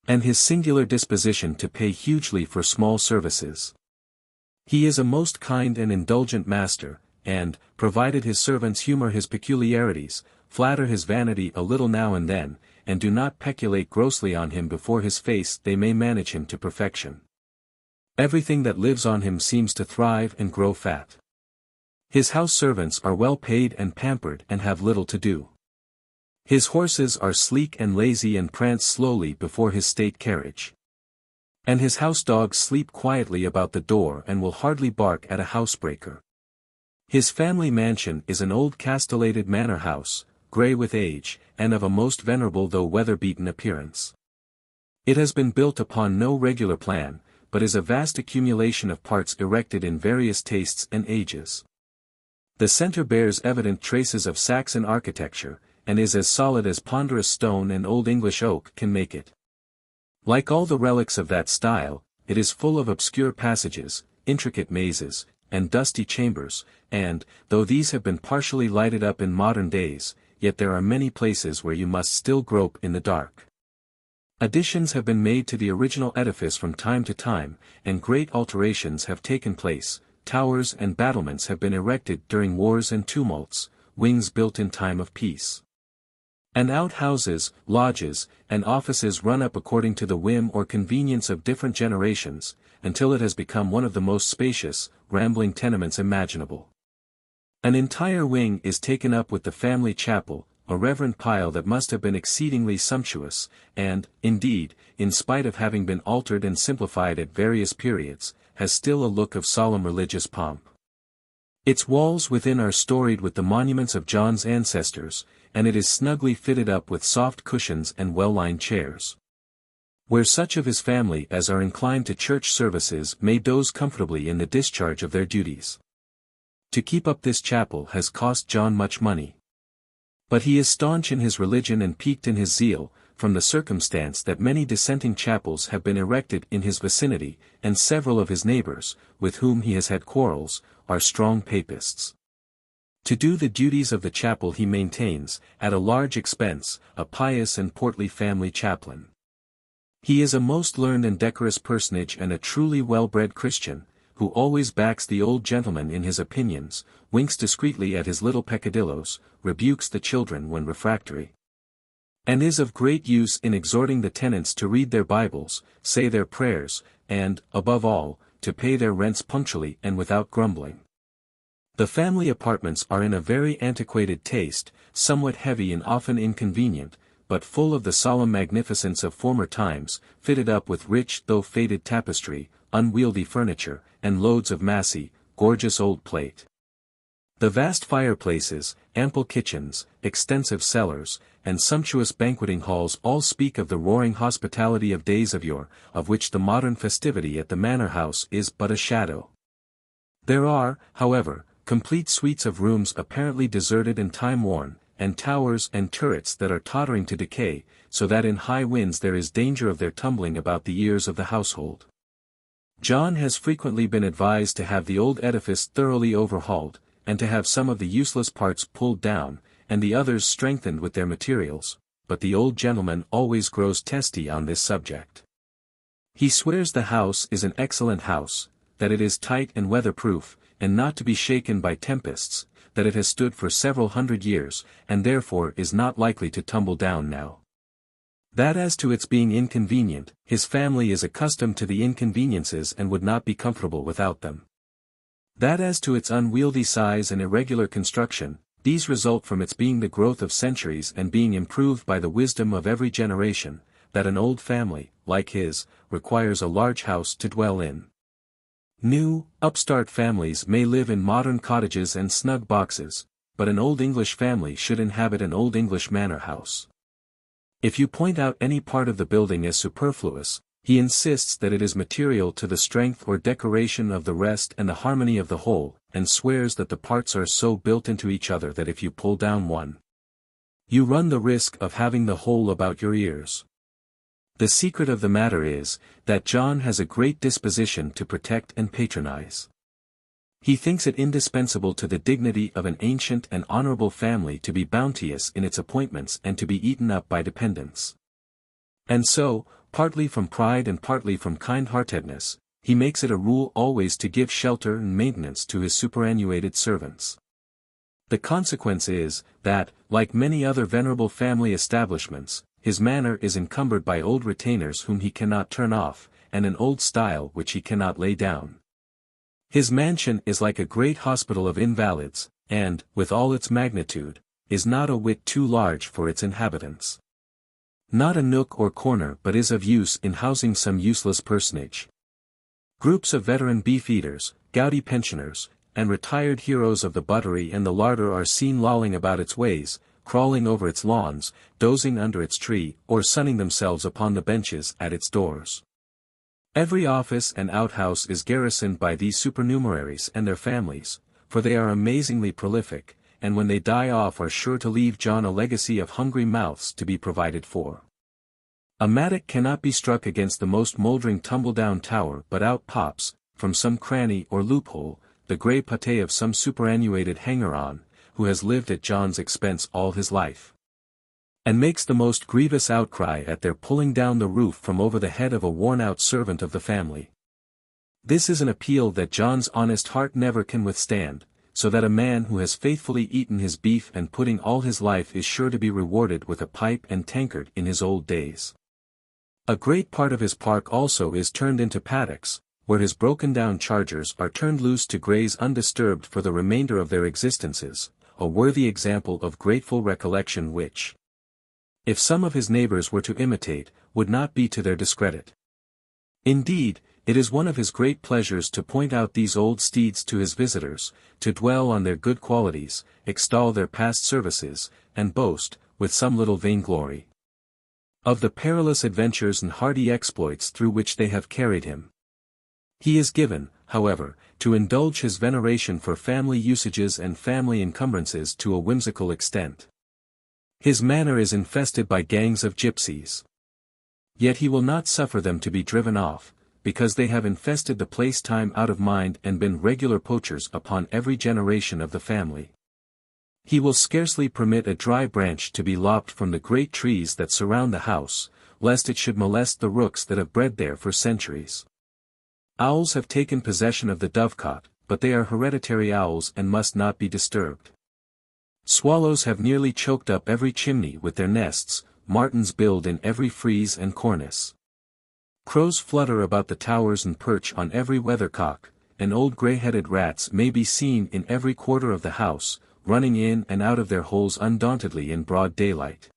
and his singular disposition to pay hugely for small services. He is a most kind and indulgent master, and, provided his servants humor his peculiarities, flatter his vanity a little now and then, and do not peculate grossly on him before his face, they may manage him to perfection. Everything that lives on him seems to thrive and grow fat. His house servants are well paid and pampered and have little to do. His horses are sleek and lazy and prance slowly before his state carriage. And his house dogs sleep quietly about the door and will hardly bark at a housebreaker. His family mansion is an old castellated manor house, grey with age, and of a most venerable though weather-beaten appearance. It has been built upon no regular plan, but is a vast accumulation of parts erected in various tastes and ages. The centre bears evident traces of Saxon architecture, and is as solid as ponderous stone and Old English oak can make it. Like all the relics of that style, it is full of obscure passages, intricate mazes, and dusty chambers, and, though these have been partially lighted up in modern days, yet there are many places where you must still grope in the dark. Additions have been made to the original edifice from time to time, and great alterations have taken place, towers and battlements have been erected during wars and tumults, wings built in time of peace. And outhouses, lodges, and offices run up according to the whim or convenience of different generations, until it has become one of the most spacious, rambling tenements imaginable. An entire wing is taken up with the family chapel, a reverend pile that must have been exceedingly sumptuous, and, indeed, in spite of having been altered and simplified at various periods, has still a look of solemn religious pomp. Its walls within are storied with the monuments of John's ancestors, and it is snugly fitted up with soft cushions and well-lined chairs, where such of his family as are inclined to church services may doze comfortably in the discharge of their duties. To keep up this chapel has cost John much money. But he is staunch in his religion and piqued in his zeal, from the circumstance that many dissenting chapels have been erected in his vicinity, and several of his neighbors, with whom he has had quarrels, are strong papists. To do the duties of the chapel he maintains, at a large expense, a pious and portly family chaplain. He is a most learned and decorous personage and a truly well-bred Christian, who always backs the old gentleman in his opinions, winks discreetly at his little peccadilloes, rebukes the children when refractory, and is of great use in exhorting the tenants to read their Bibles, say their prayers, and, above all, to pay their rents punctually and without grumbling. The family apartments are in a very antiquated taste, somewhat heavy and often inconvenient, but full of the solemn magnificence of former times, fitted up with rich though faded tapestry, unwieldy furniture, and loads of massy, gorgeous old plate. The vast fireplaces, ample kitchens, extensive cellars, and sumptuous banqueting halls all speak of the roaring hospitality of days of yore, of which the modern festivity at the manor house is but a shadow. There are, however, complete suites of rooms apparently deserted and time-worn, and towers and turrets that are tottering to decay, so that in high winds there is danger of their tumbling about the ears of the household. John has frequently been advised to have the old edifice thoroughly overhauled, and to have some of the useless parts pulled down, and the others strengthened with their materials, but the old gentleman always grows testy on this subject. He swears the house is an excellent house, that it is tight and weather-proof, and not to be shaken by tempests, that it has stood for several hundred years, and therefore is not likely to tumble down now. That as to its being inconvenient, his family is accustomed to the inconveniences and would not be comfortable without them. That as to its unwieldy size and irregular construction, these result from its being the growth of centuries and being improved by the wisdom of every generation, that an old family, like his, requires a large house to dwell in. New, upstart families may live in modern cottages and snug boxes, but an old English family should inhabit an old English manor house. If you point out any part of the building as superfluous, he insists that it is material to the strength or decoration of the rest and the harmony of the whole, and swears that the parts are so built into each other that if you pull down one, you run the risk of having the whole about your ears. The secret of the matter is, that John has a great disposition to protect and patronize. He thinks it indispensable to the dignity of an ancient and honorable family to be bounteous in its appointments and to be eaten up by dependents. And so, partly from pride and partly from kind-heartedness, he makes it a rule always to give shelter and maintenance to his superannuated servants. The consequence is, that, like many other venerable family establishments, his manor is encumbered by old retainers whom he cannot turn off, and an old style which he cannot lay down. His mansion is like a great hospital of invalids, and, with all its magnitude, is not a whit too large for its inhabitants. Not a nook or corner but is of use in housing some useless personage. Groups of veteran beef-eaters, gouty pensioners, and retired heroes of the buttery and the larder are seen lolling about its ways, crawling over its lawns, dozing under its tree, or sunning themselves upon the benches at its doors. Every office and outhouse is garrisoned by these supernumeraries and their families, for they are amazingly prolific, and when they die off are sure to leave John a legacy of hungry mouths to be provided for. A mattock cannot be struck against the most mouldering tumble-down tower but out pops, from some cranny or loophole, the grey pate of some superannuated hanger-on, who has lived at John's expense all his life, and makes the most grievous outcry at their pulling down the roof from over the head of a worn-out servant of the family. This is an appeal that John's honest heart never can withstand, so that a man who has faithfully eaten his beef and pudding all his life is sure to be rewarded with a pipe and tankard in his old days. A great part of his park also is turned into paddocks, where his broken-down chargers are turned loose to graze undisturbed for the remainder of their existences, a worthy example of grateful recollection which, if some of his neighbors were to imitate, would not be to their discredit. Indeed, it is one of his great pleasures to point out these old steeds to his visitors, to dwell on their good qualities, extol their past services, and boast, with some little vainglory, of the perilous adventures and hardy exploits through which they have carried him. He is given, however, to indulge his veneration for family usages and family encumbrances to a whimsical extent. His manor is infested by gangs of gypsies. Yet he will not suffer them to be driven off, because they have infested the place time out of mind and been regular poachers upon every generation of the family. He will scarcely permit a dry branch to be lopped from the great trees that surround the house, lest it should molest the rooks that have bred there for centuries. Owls have taken possession of the dovecot, but they are hereditary owls and must not be disturbed. Swallows have nearly choked up every chimney with their nests, martins build in every frieze and cornice. Crows flutter about the towers and perch on every weathercock, and old grey-headed rats may be seen in every quarter of the house, running in and out of their holes undauntedly in broad daylight.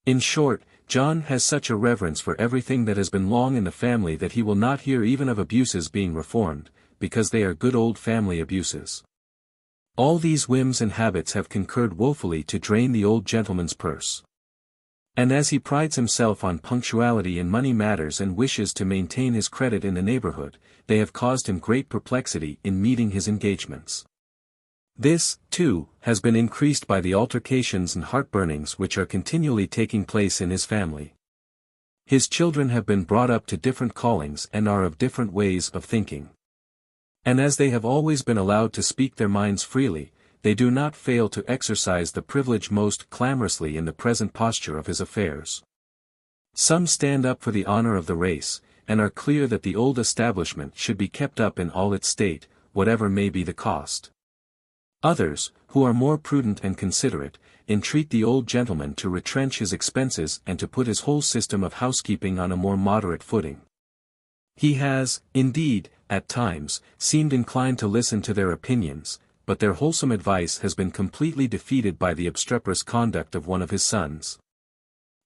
In short, John has such a reverence for everything that has been long in the family that he will not hear even of abuses being reformed, because they are good old family abuses. All these whims and habits have concurred woefully to drain the old gentleman's purse. And as he prides himself on punctuality in money matters and wishes to maintain his credit in the neighborhood, they have caused him great perplexity in meeting his engagements. This, too, has been increased by the altercations and heartburnings which are continually taking place in his family. His children have been brought up to different callings and are of different ways of thinking. And as they have always been allowed to speak their minds freely, they do not fail to exercise the privilege most clamorously in the present posture of his affairs. Some stand up for the honor of the race, and are clear that the old establishment should be kept up in all its state, whatever may be the cost. Others, who are more prudent and considerate, entreat the old gentleman to retrench his expenses and to put his whole system of housekeeping on a more moderate footing. He has, indeed, at times, seemed inclined to listen to their opinions, but their wholesome advice has been completely defeated by the obstreperous conduct of one of his sons.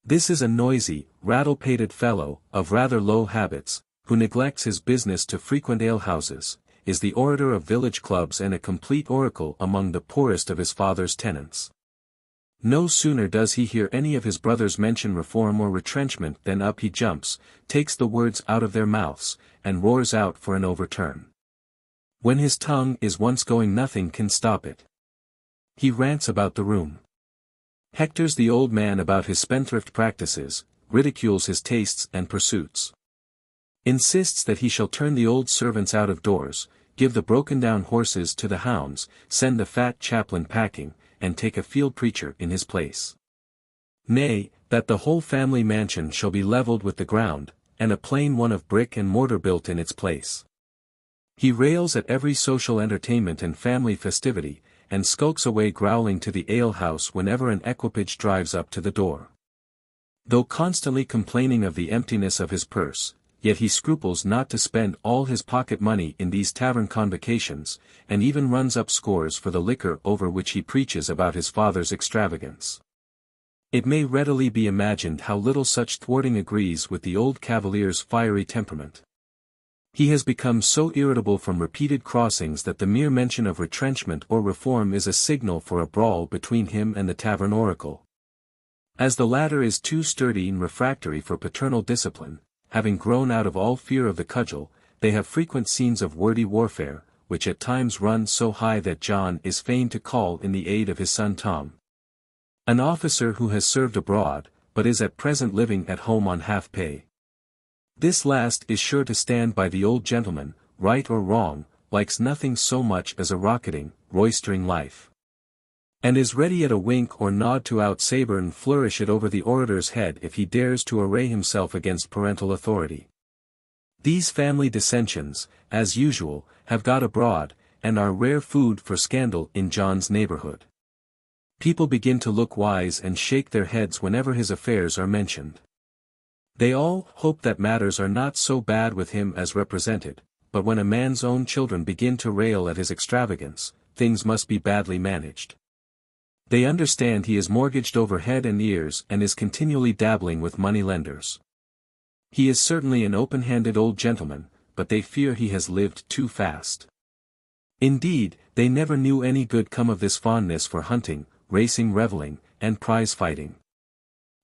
This is a noisy, rattle-pated fellow, of rather low habits, who neglects his business to frequent alehouses, is the orator of village clubs and a complete oracle among the poorest of his father's tenants. No sooner does he hear any of his brothers mention reform or retrenchment than up he jumps, takes the words out of their mouths, and roars out for an overturn. When his tongue is once going nothing can stop it. He rants about the room. Hectors the old man about his spendthrift practices, ridicules his tastes and pursuits. Insists that he shall turn the old servants out of doors, give the broken-down horses to the hounds, send the fat chaplain packing, and take a field preacher in his place. Nay, that the whole family mansion shall be levelled with the ground, and a plain one of brick and mortar built in its place. He rails at every social entertainment and family festivity, and skulks away growling to the alehouse whenever an equipage drives up to the door. Though constantly complaining of the emptiness of his purse, yet he scruples not to spend all his pocket money in these tavern convocations, and even runs up scores for the liquor over which he preaches about his father's extravagance. It may readily be imagined how little such thwarting agrees with the old cavalier's fiery temperament. He has become so irritable from repeated crossings that the mere mention of retrenchment or reform is a signal for a brawl between him and the tavern oracle. As the latter is too sturdy and refractory for paternal discipline, having grown out of all fear of the cudgel, they have frequent scenes of wordy warfare, which at times run so high that John is fain to call in the aid of his son Tom. An officer who has served abroad, but is at present living at home on half pay. This last is sure to stand by the old gentleman, right or wrong, likes nothing so much as a rocketing, roistering life. And is ready at a wink or nod to out-sabre and flourish it over the orator's head if he dares to array himself against parental authority. These family dissensions, as usual, have got abroad, and are rare food for scandal in John's neighborhood. People begin to look wise and shake their heads whenever his affairs are mentioned. They all hope that matters are not so bad with him as represented, but when a man's own children begin to rail at his extravagance, things must be badly managed. They understand he is mortgaged over head and ears and is continually dabbling with money-lenders. He is certainly an open-handed old gentleman, but they fear he has lived too fast. Indeed, they never knew any good come of this fondness for hunting, racing, revelling, and prize-fighting.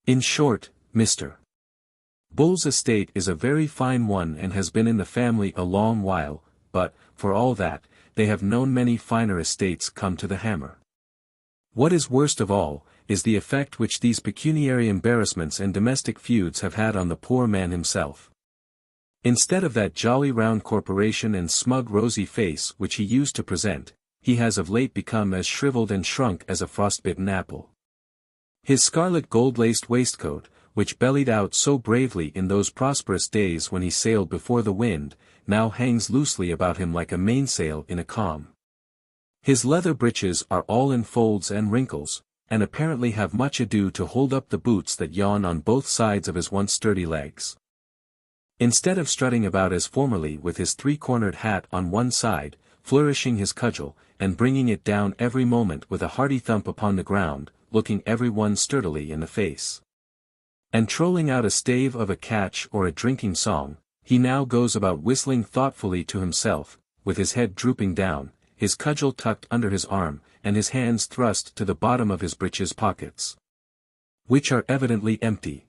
In short, Mr. Bull's estate is a very fine one and has been in the family a long while, but, for all that, they have known many finer estates come to the hammer. What is worst of all, is the effect which these pecuniary embarrassments and domestic feuds have had on the poor man himself. Instead of that jolly round corporation and smug rosy face which he used to present, he has of late become as shriveled and shrunk as a frostbitten apple. His scarlet gold-laced waistcoat, which bellied out so bravely in those prosperous days when he sailed before the wind, now hangs loosely about him like a mainsail in a calm. His leather breeches are all in folds and wrinkles, and apparently have much ado to hold up the boots that yawn on both sides of his once sturdy legs. Instead of strutting about as formerly with his three-cornered hat on one side, flourishing his cudgel, and bringing it down every moment with a hearty thump upon the ground, looking every one sturdily in the face, and trolling out a stave of a catch or a drinking song, he now goes about whistling thoughtfully to himself, with his head drooping down, his cudgel tucked under his arm, and his hands thrust to the bottom of his breeches pockets, which are evidently empty.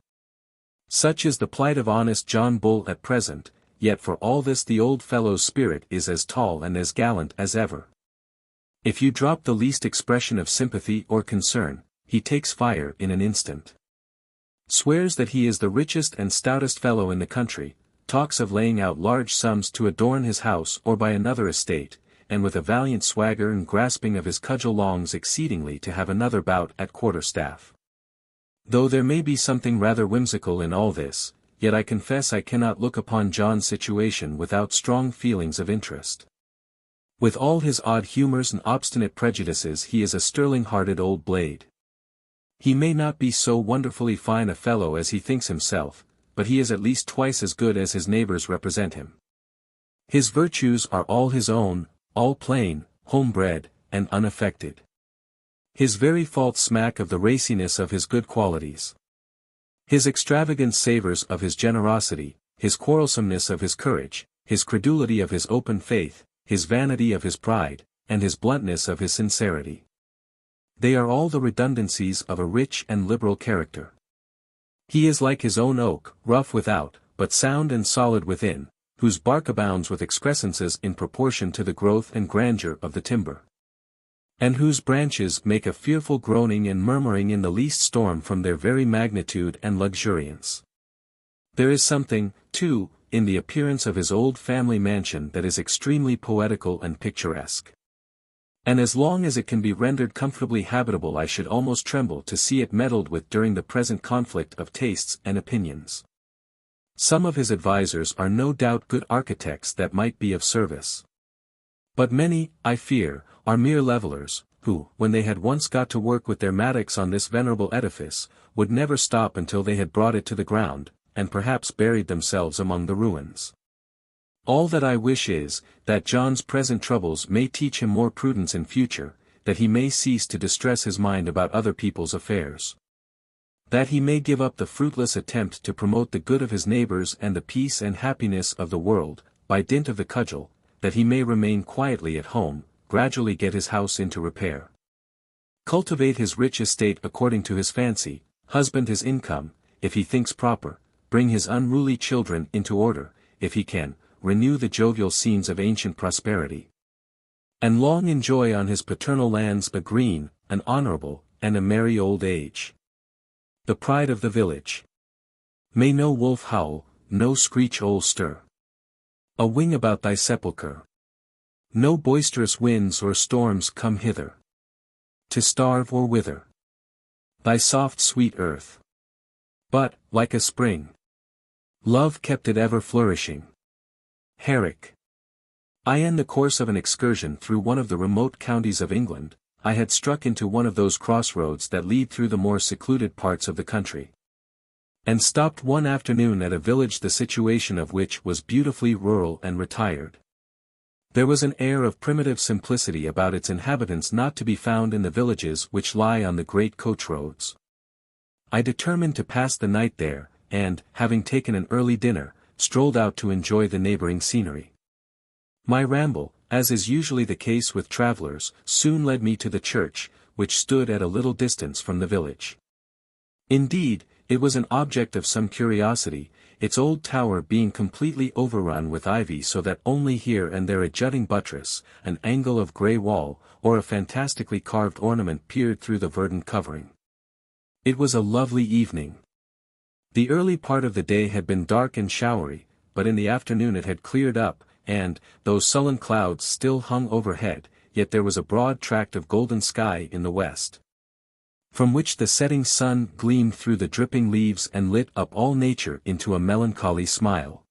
Such is the plight of honest John Bull at present, yet for all this the old fellow's spirit is as tall and as gallant as ever. If you drop the least expression of sympathy or concern, he takes fire in an instant. Swears that he is the richest and stoutest fellow in the country, talks of laying out large sums to adorn his house or buy another estate, and with a valiant swagger and grasping of his cudgel longs exceedingly to have another bout at quarter-staff. Though there may be something rather whimsical in all this, yet I confess I cannot look upon John's situation without strong feelings of interest. With all his odd humors and obstinate prejudices he is a sterling-hearted old blade. He may not be so wonderfully fine a fellow as he thinks himself, but he is at least twice as good as his neighbors represent him. His virtues are all his own, all plain, homebred, and unaffected. His very faults smack of the raciness of his good qualities. His extravagance savors of his generosity, his quarrelsomeness of his courage, his credulity of his open faith, his vanity of his pride, and his bluntness of his sincerity. They are all the redundancies of a rich and liberal character. He is like his own oak, rough without, but sound and solid within, whose bark abounds with excrescences in proportion to the growth and grandeur of the timber, and whose branches make a fearful groaning and murmuring in the least storm from their very magnitude and luxuriance. There is something, too, in the appearance of his old family mansion that is extremely poetical and picturesque. And as long as it can be rendered comfortably habitable I should almost tremble to see it meddled with during the present conflict of tastes and opinions. Some of his advisers are no doubt good architects that might be of service. But many, I fear, are mere levellers, who, when they had once got to work with their mattocks on this venerable edifice, would never stop until they had brought it to the ground, and perhaps buried themselves among the ruins. All that I wish is, that John's present troubles may teach him more prudence in future, that he may cease to distress his mind about other people's affairs. That he may give up the fruitless attempt to promote the good of his neighbors and the peace and happiness of the world, by dint of the cudgel, that he may remain quietly at home, gradually get his house into repair, cultivate his rich estate according to his fancy, husband his income, if he thinks proper, bring his unruly children into order, if he can, renew the jovial scenes of ancient prosperity, and long enjoy on his paternal lands a green, an honorable, and a merry old age. The pride of the village. May no wolf howl, no screech owl stir. A wing about thy sepulchre. No boisterous winds or storms come hither, to starve or wither thy soft sweet earth. But, like a spring, love kept it ever flourishing. Herrick. In the course of an excursion through one of the remote counties of England, I had struck into one of those crossroads that lead through the more secluded parts of the country, and stopped one afternoon at a village the situation of which was beautifully rural and retired. There was an air of primitive simplicity about its inhabitants not to be found in the villages which lie on the great coach roads. I determined to pass the night there, and, having taken an early dinner, strolled out to enjoy the neighboring scenery. My ramble, as is usually the case with travelers, soon led me to the church, which stood at a little distance from the village. Indeed, it was an object of some curiosity, its old tower being completely overrun with ivy so that only here and there a jutting buttress, an angle of grey wall, or a fantastically carved ornament peered through the verdant covering. It was a lovely evening. The early part of the day had been dark and showery, but in the afternoon it had cleared up, and, though sullen clouds still hung overhead, yet there was a broad tract of golden sky in the west, from which the setting sun gleamed through the dripping leaves and lit up all nature into a melancholy smile.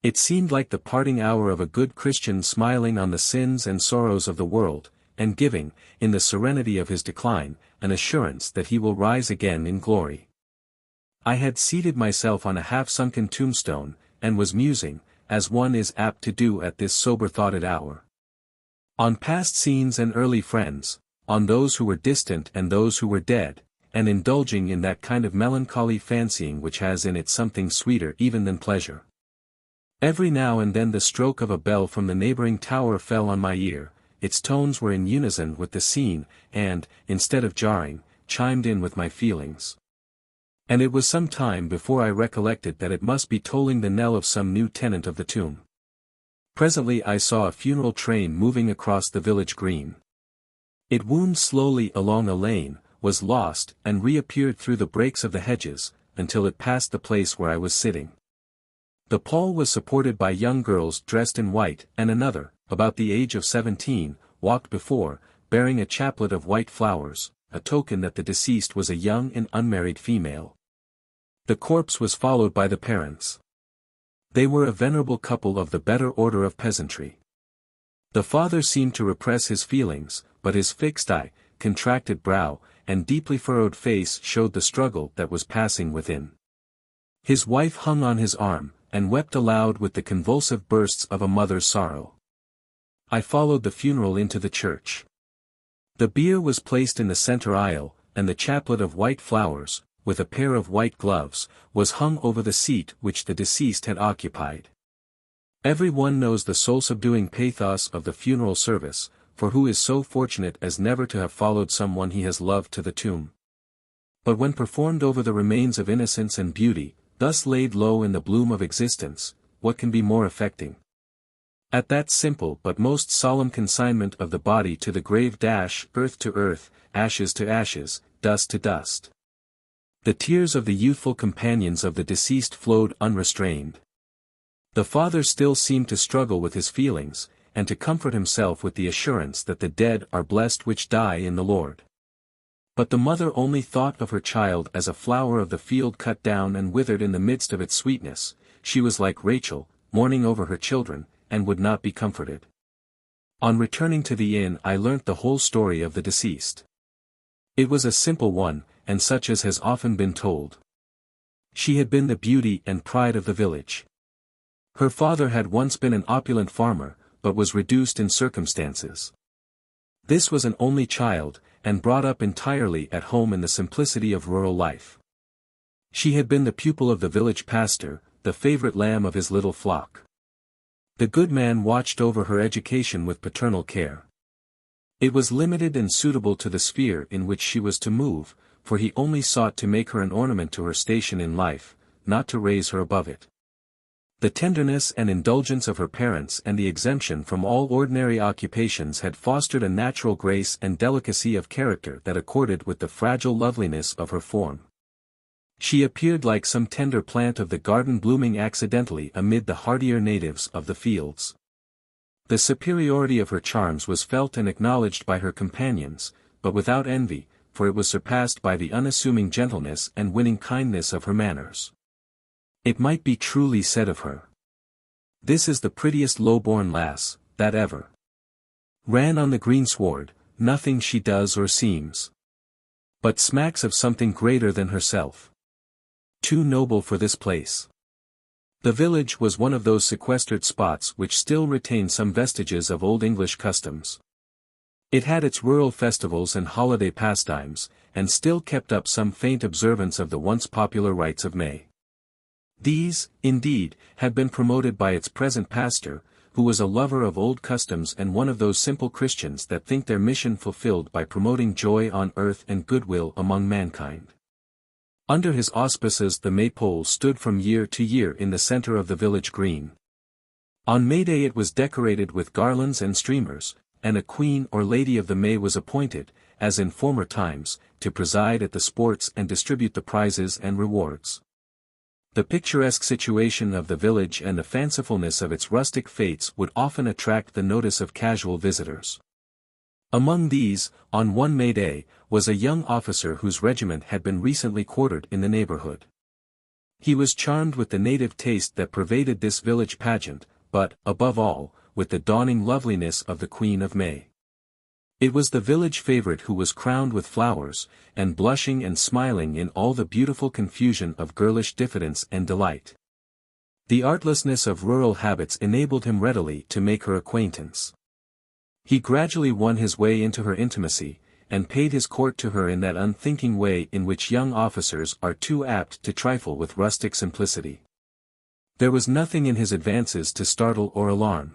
It seemed like the parting hour of a good Christian smiling on the sins and sorrows of the world, and giving, in the serenity of his decline, an assurance that he will rise again in glory. I had seated myself on a half-sunken tombstone, and was musing, as one is apt to do at this sober-thoughted hour, on past scenes and early friends, on those who were distant and those who were dead, and indulging in that kind of melancholy fancying which has in it something sweeter even than pleasure. Every now and then the stroke of a bell from the neighboring tower fell on my ear, its tones were in unison with the scene, and, instead of jarring, chimed in with my feelings. And it was some time before I recollected that it must be tolling the knell of some new tenant of the tomb. Presently I saw a funeral train moving across the village green. It wound slowly along a lane, was lost, and reappeared through the breaks of the hedges, until it passed the place where I was sitting. The pall was supported by young girls dressed in white, and another, about the age of 17, walked before, bearing a chaplet of white flowers, a token that the deceased was a young and unmarried female. The corpse was followed by the parents. They were a venerable couple of the better order of peasantry. The father seemed to repress his feelings, but his fixed eye, contracted brow, and deeply furrowed face showed the struggle that was passing within. His wife hung on his arm, and wept aloud with the convulsive bursts of a mother's sorrow. I followed the funeral into the church. The bier was placed in the center aisle, and the chaplet of white flowers, with a pair of white gloves, was hung over the seat which the deceased had occupied. Every one knows the soul-subduing pathos of the funeral service, for who is so fortunate as never to have followed someone he has loved to the tomb? But when performed over the remains of innocence and beauty, thus laid low in the bloom of existence, what can be more affecting? At that simple but most solemn consignment of the body to the grave, earth to earth, ashes to ashes, dust to dust. The tears of the youthful companions of the deceased flowed unrestrained. The father still seemed to struggle with his feelings, and to comfort himself with the assurance that the dead are blessed which die in the Lord. But the mother only thought of her child as a flower of the field cut down and withered in the midst of its sweetness. She was like Rachel, mourning over her children, and would not be comforted. On returning to the inn I learnt the whole story of the deceased. It was a simple one, and such as has often been told. She had been the beauty and pride of the village. Her father had once been an opulent farmer, but was reduced in circumstances. This was an only child, and brought up entirely at home in the simplicity of rural life. She had been the pupil of the village pastor, the favorite lamb of his little flock. The good man watched over her education with paternal care. It was limited and suitable to the sphere in which she was to move, for he only sought to make her an ornament to her station in life, not to raise her above it. The tenderness and indulgence of her parents and the exemption from all ordinary occupations had fostered a natural grace and delicacy of character that accorded with the fragile loveliness of her form. She appeared like some tender plant of the garden blooming accidentally amid the hardier natives of the fields. The superiority of her charms was felt and acknowledged by her companions, but without envy, for it was surpassed by the unassuming gentleness and winning kindness of her manners. It might be truly said of her, "This is the prettiest low-born lass, that ever ran on the greensward, nothing she does or seems, but smacks of something greater than herself. Too noble for this place." The village was one of those sequestered spots which still retain some vestiges of old English customs. It had its rural festivals and holiday pastimes, and still kept up some faint observance of the once popular rites of May. These, indeed, had been promoted by its present pastor, who was a lover of old customs and one of those simple Christians that think their mission fulfilled by promoting joy on earth and goodwill among mankind. Under his auspices the maypole stood from year to year in the center of the village green. On May Day it was decorated with garlands and streamers, and a queen or lady of the May was appointed, as in former times, to preside at the sports and distribute the prizes and rewards. The picturesque situation of the village and the fancifulness of its rustic fetes would often attract the notice of casual visitors. Among these, on one May Day, was a young officer whose regiment had been recently quartered in the neighborhood. He was charmed with the native taste that pervaded this village pageant, but, above all, with the dawning loveliness of the Queen of May. It was the village favorite who was crowned with flowers, and blushing and smiling in all the beautiful confusion of girlish diffidence and delight. The artlessness of rural habits enabled him readily to make her acquaintance. He gradually won his way into her intimacy, and paid his court to her in that unthinking way in which young officers are too apt to trifle with rustic simplicity. There was nothing in his advances to startle or alarm.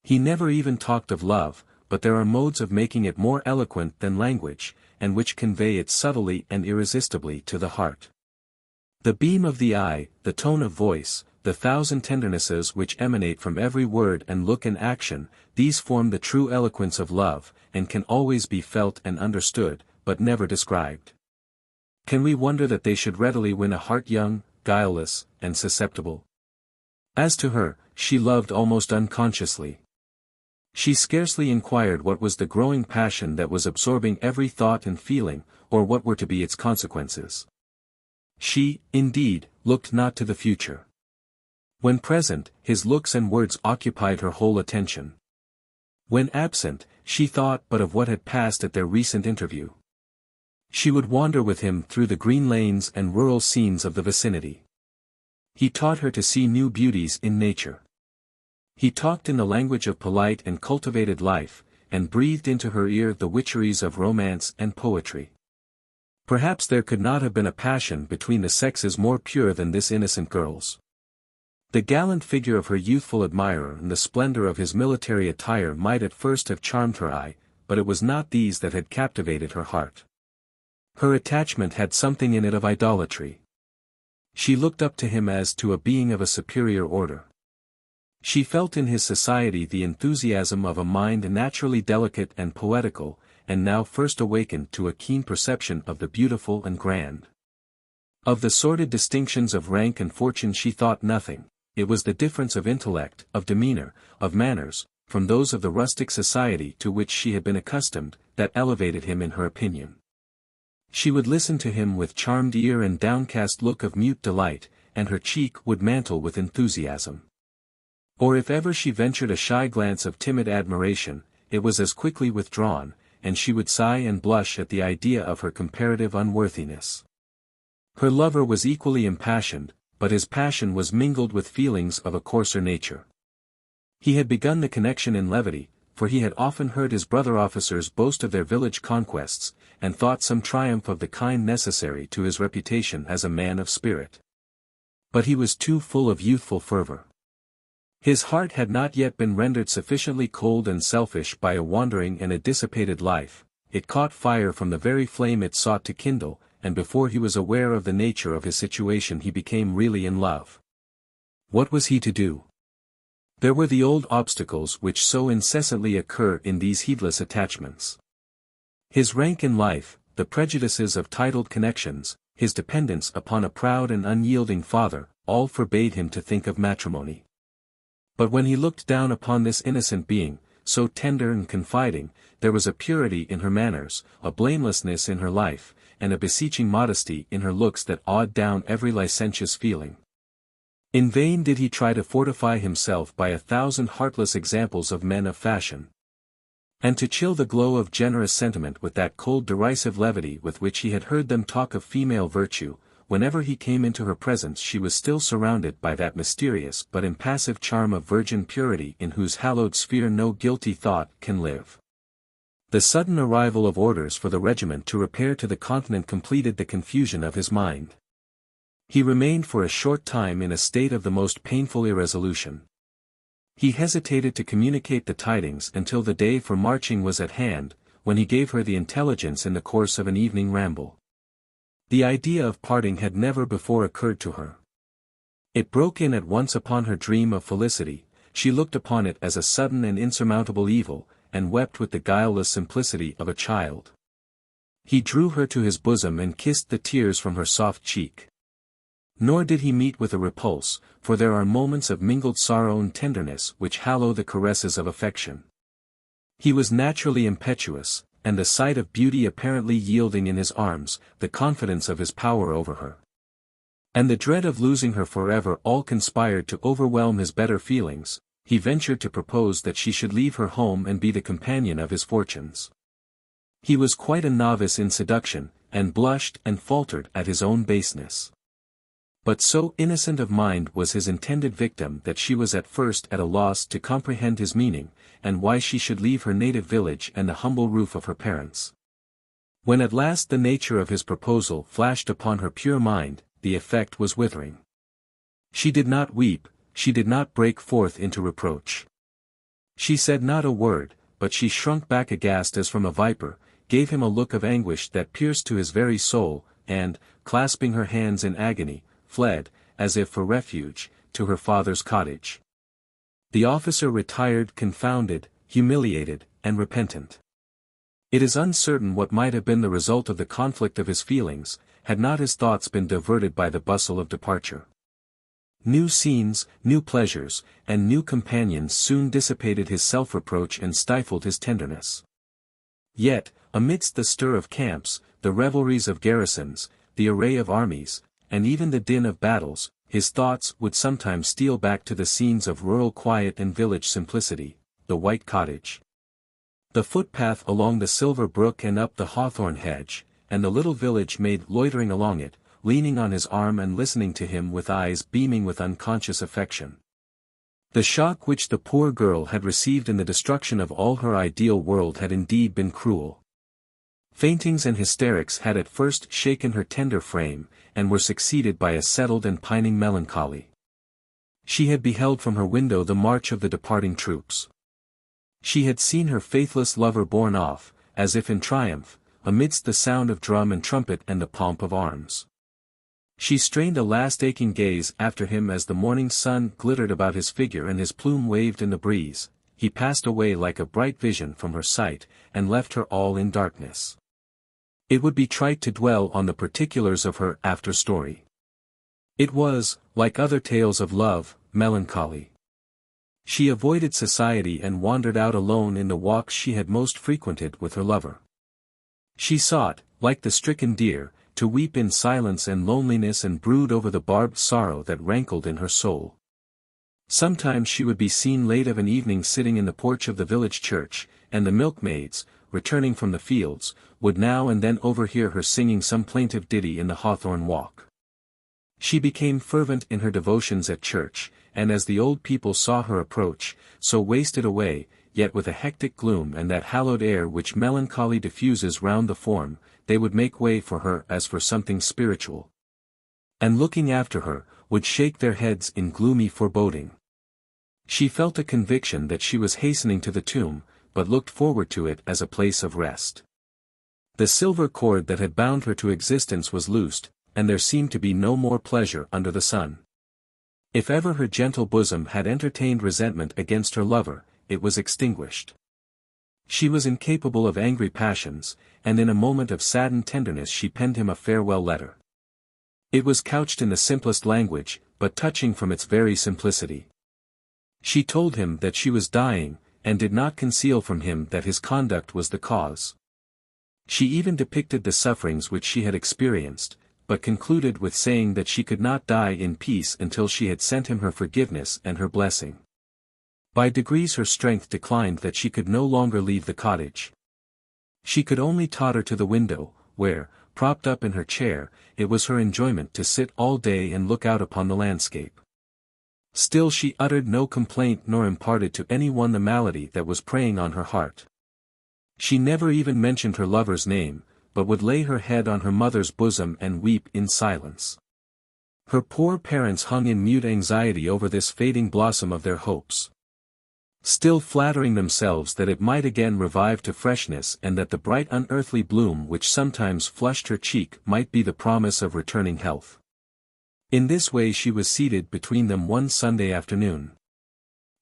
He never even talked of love, but there are modes of making it more eloquent than language, and which convey it subtly and irresistibly to the heart. The beam of the eye, the tone of voice, the thousand tendernesses which emanate from every word and look and action, these form the true eloquence of love, and can always be felt and understood, but never described. Can we wonder that they should readily win a heart young, guileless, and susceptible? As to her, she loved almost unconsciously. She scarcely inquired what was the growing passion that was absorbing every thought and feeling, or what were to be its consequences. She, indeed, looked not to the future. When present, his looks and words occupied her whole attention. When absent, she thought but of what had passed at their recent interview. She would wander with him through the green lanes and rural scenes of the vicinity. He taught her to see new beauties in nature. He talked in the language of polite and cultivated life, and breathed into her ear the witcheries of romance and poetry. Perhaps there could not have been a passion between the sexes more pure than this innocent girl's. The gallant figure of her youthful admirer and the splendor of his military attire might at first have charmed her eye, but it was not these that had captivated her heart. Her attachment had something in it of idolatry. She looked up to him as to a being of a superior order. She felt in his society the enthusiasm of a mind naturally delicate and poetical, and now first awakened to a keen perception of the beautiful and grand. Of the sordid distinctions of rank and fortune she thought nothing. It was the difference of intellect, of demeanor, of manners, from those of the rustic society to which she had been accustomed, that elevated him in her opinion. She would listen to him with charmed ear and downcast look of mute delight, and her cheek would mantle with enthusiasm. Or if ever she ventured a shy glance of timid admiration, it was as quickly withdrawn, and she would sigh and blush at the idea of her comparative unworthiness. Her lover was equally impassioned, but his passion was mingled with feelings of a coarser nature. He had begun the connection in levity, for he had often heard his brother officers boast of their village conquests, and thought some triumph of the kind necessary to his reputation as a man of spirit. But he was too full of youthful fervor. His heart had not yet been rendered sufficiently cold and selfish by a wandering and a dissipated life. It caught fire from the very flame it sought to kindle, and before he was aware of the nature of his situation he became really in love. What was he to do? There were the old obstacles which so incessantly occur in these heedless attachments. His rank in life, the prejudices of titled connections, his dependence upon a proud and unyielding father, all forbade him to think of matrimony. But when he looked down upon this innocent being, so tender and confiding, there was a purity in her manners, a blamelessness in her life, and a beseeching modesty in her looks that awed down every licentious feeling. In vain did he try to fortify himself by 1,000 heartless examples of men of fashion, and to chill the glow of generous sentiment with that cold derisive levity with which he had heard them talk of female virtue. Whenever he came into her presence she was still surrounded by that mysterious but impassive charm of virgin purity in whose hallowed sphere no guilty thought can live. The sudden arrival of orders for the regiment to repair to the continent completed the confusion of his mind. He remained for a short time in a state of the most painful irresolution. He hesitated to communicate the tidings until the day for marching was at hand, when he gave her the intelligence in the course of an evening ramble. The idea of parting had never before occurred to her. It broke in at once upon her dream of felicity. She looked upon it as a sudden and insurmountable evil, and wept with the guileless simplicity of a child. He drew her to his bosom and kissed the tears from her soft cheek. Nor did he meet with a repulse, for there are moments of mingled sorrow and tenderness which hallow the caresses of affection. He was naturally impetuous, and the sight of beauty apparently yielding in his arms, the confidence of his power over her, and the dread of losing her forever all conspired to overwhelm his better feelings. He ventured to propose that she should leave her home and be the companion of his fortunes. He was quite a novice in seduction, and blushed and faltered at his own baseness. But so innocent of mind was his intended victim that she was at first at a loss to comprehend his meaning, and why she should leave her native village and the humble roof of her parents. When at last the nature of his proposal flashed upon her pure mind, the effect was withering. She did not weep, she did not break forth into reproach. She said not a word, but she shrunk back aghast as from a viper, gave him a look of anguish that pierced to his very soul, and, clasping her hands in agony, fled, as if for refuge, to her father's cottage. The officer retired confounded, humiliated, and repentant. It is uncertain what might have been the result of the conflict of his feelings, had not his thoughts been diverted by the bustle of departure. New scenes, new pleasures, and new companions soon dissipated his self-reproach and stifled his tenderness. Yet, amidst the stir of camps, the revelries of garrisons, the array of armies, and even the din of battles, his thoughts would sometimes steal back to the scenes of rural quiet and village simplicity, the white cottage, The footpath along the silver brook and up the hawthorn hedge, and the little village maid loitering along it, leaning on his arm and listening to him with eyes beaming with unconscious affection. The shock which the poor girl had received in the destruction of all her ideal world had indeed been cruel. Faintings and hysterics had at first shaken her tender frame, and were succeeded by a settled and pining melancholy. She had beheld from her window the march of the departing troops. She had seen her faithless lover borne off, as if in triumph, amidst the sound of drum and trumpet and the pomp of arms. She strained a last aching gaze after him as the morning sun glittered about his figure and his plume waved in the breeze. He passed away like a bright vision from her sight, and left her all in darkness. It would be trite to dwell on the particulars of her after-story. It was, like other tales of love, melancholy. She avoided society and wandered out alone in the walks she had most frequented with her lover. She sought, like the stricken deer, to weep in silence and loneliness and brood over the barbed sorrow that rankled in her soul. Sometimes she would be seen late of an evening sitting in the porch of the village church, and the milkmaids, returning from the fields, would now and then overhear her singing some plaintive ditty in the hawthorn walk. She became fervent in her devotions at church, and as the old people saw her approach, so wasted away, yet with a hectic gloom and that hallowed air which melancholy diffuses round the form, they would make way for her as for something spiritual. And looking after her, would shake their heads in gloomy foreboding. She felt a conviction that she was hastening to the tomb, but looked forward to it as a place of rest. The silver cord that had bound her to existence was loosed, and there seemed to be no more pleasure under the sun. If ever her gentle bosom had entertained resentment against her lover, it was extinguished. She was incapable of angry passions, and in a moment of saddened tenderness she penned him a farewell letter. It was couched in the simplest language, but touching from its very simplicity. She told him that she was dying, and did not conceal from him that his conduct was the cause. She even depicted the sufferings which she had experienced, but concluded with saying that she could not die in peace until she had sent him her forgiveness and her blessing. By degrees her strength declined that she could no longer leave the cottage. She could only totter to the window, where, propped up in her chair, it was her enjoyment to sit all day and look out upon the landscape. Still she uttered no complaint nor imparted to any one the malady that was preying on her heart. She never even mentioned her lover's name, but would lay her head on her mother's bosom and weep in silence. Her poor parents hung in mute anxiety over this fading blossom of their hopes, still flattering themselves that it might again revive to freshness and that the bright unearthly bloom which sometimes flushed her cheek might be the promise of returning health. In this way she was seated between them one Sunday afternoon.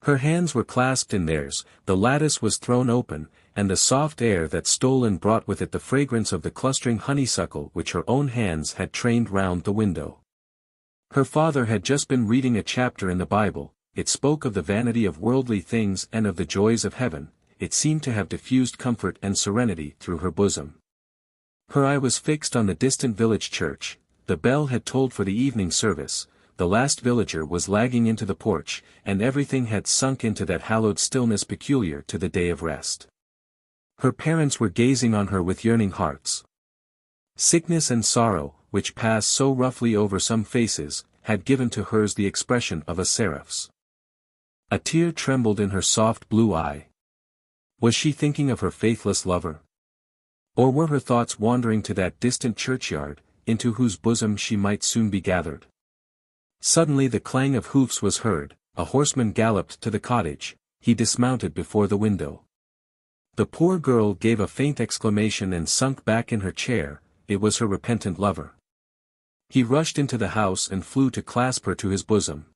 Her hands were clasped in theirs, the lattice was thrown open, and the soft air that stole in brought with it the fragrance of the clustering honeysuckle which her own hands had trained round the window. Her father had just been reading a chapter in the Bible. It spoke of the vanity of worldly things and of the joys of heaven. It seemed to have diffused comfort and serenity through her bosom. Her eye was fixed on the distant village church. The bell had tolled for the evening service, the last villager was lagging into the porch, and everything had sunk into that hallowed stillness peculiar to the day of rest. Her parents were gazing on her with yearning hearts. Sickness and sorrow, which pass so roughly over some faces, had given to hers the expression of a seraph's. A tear trembled in her soft blue eye. Was she thinking of her faithless lover? Or were her thoughts wandering to that distant churchyard, into whose bosom she might soon be gathered? Suddenly the clang of hoofs was heard, a horseman galloped to the cottage, he dismounted before the window. The poor girl gave a faint exclamation and sunk back in her chair. It was her repentant lover. He rushed into the house and flew to clasp her to his bosom.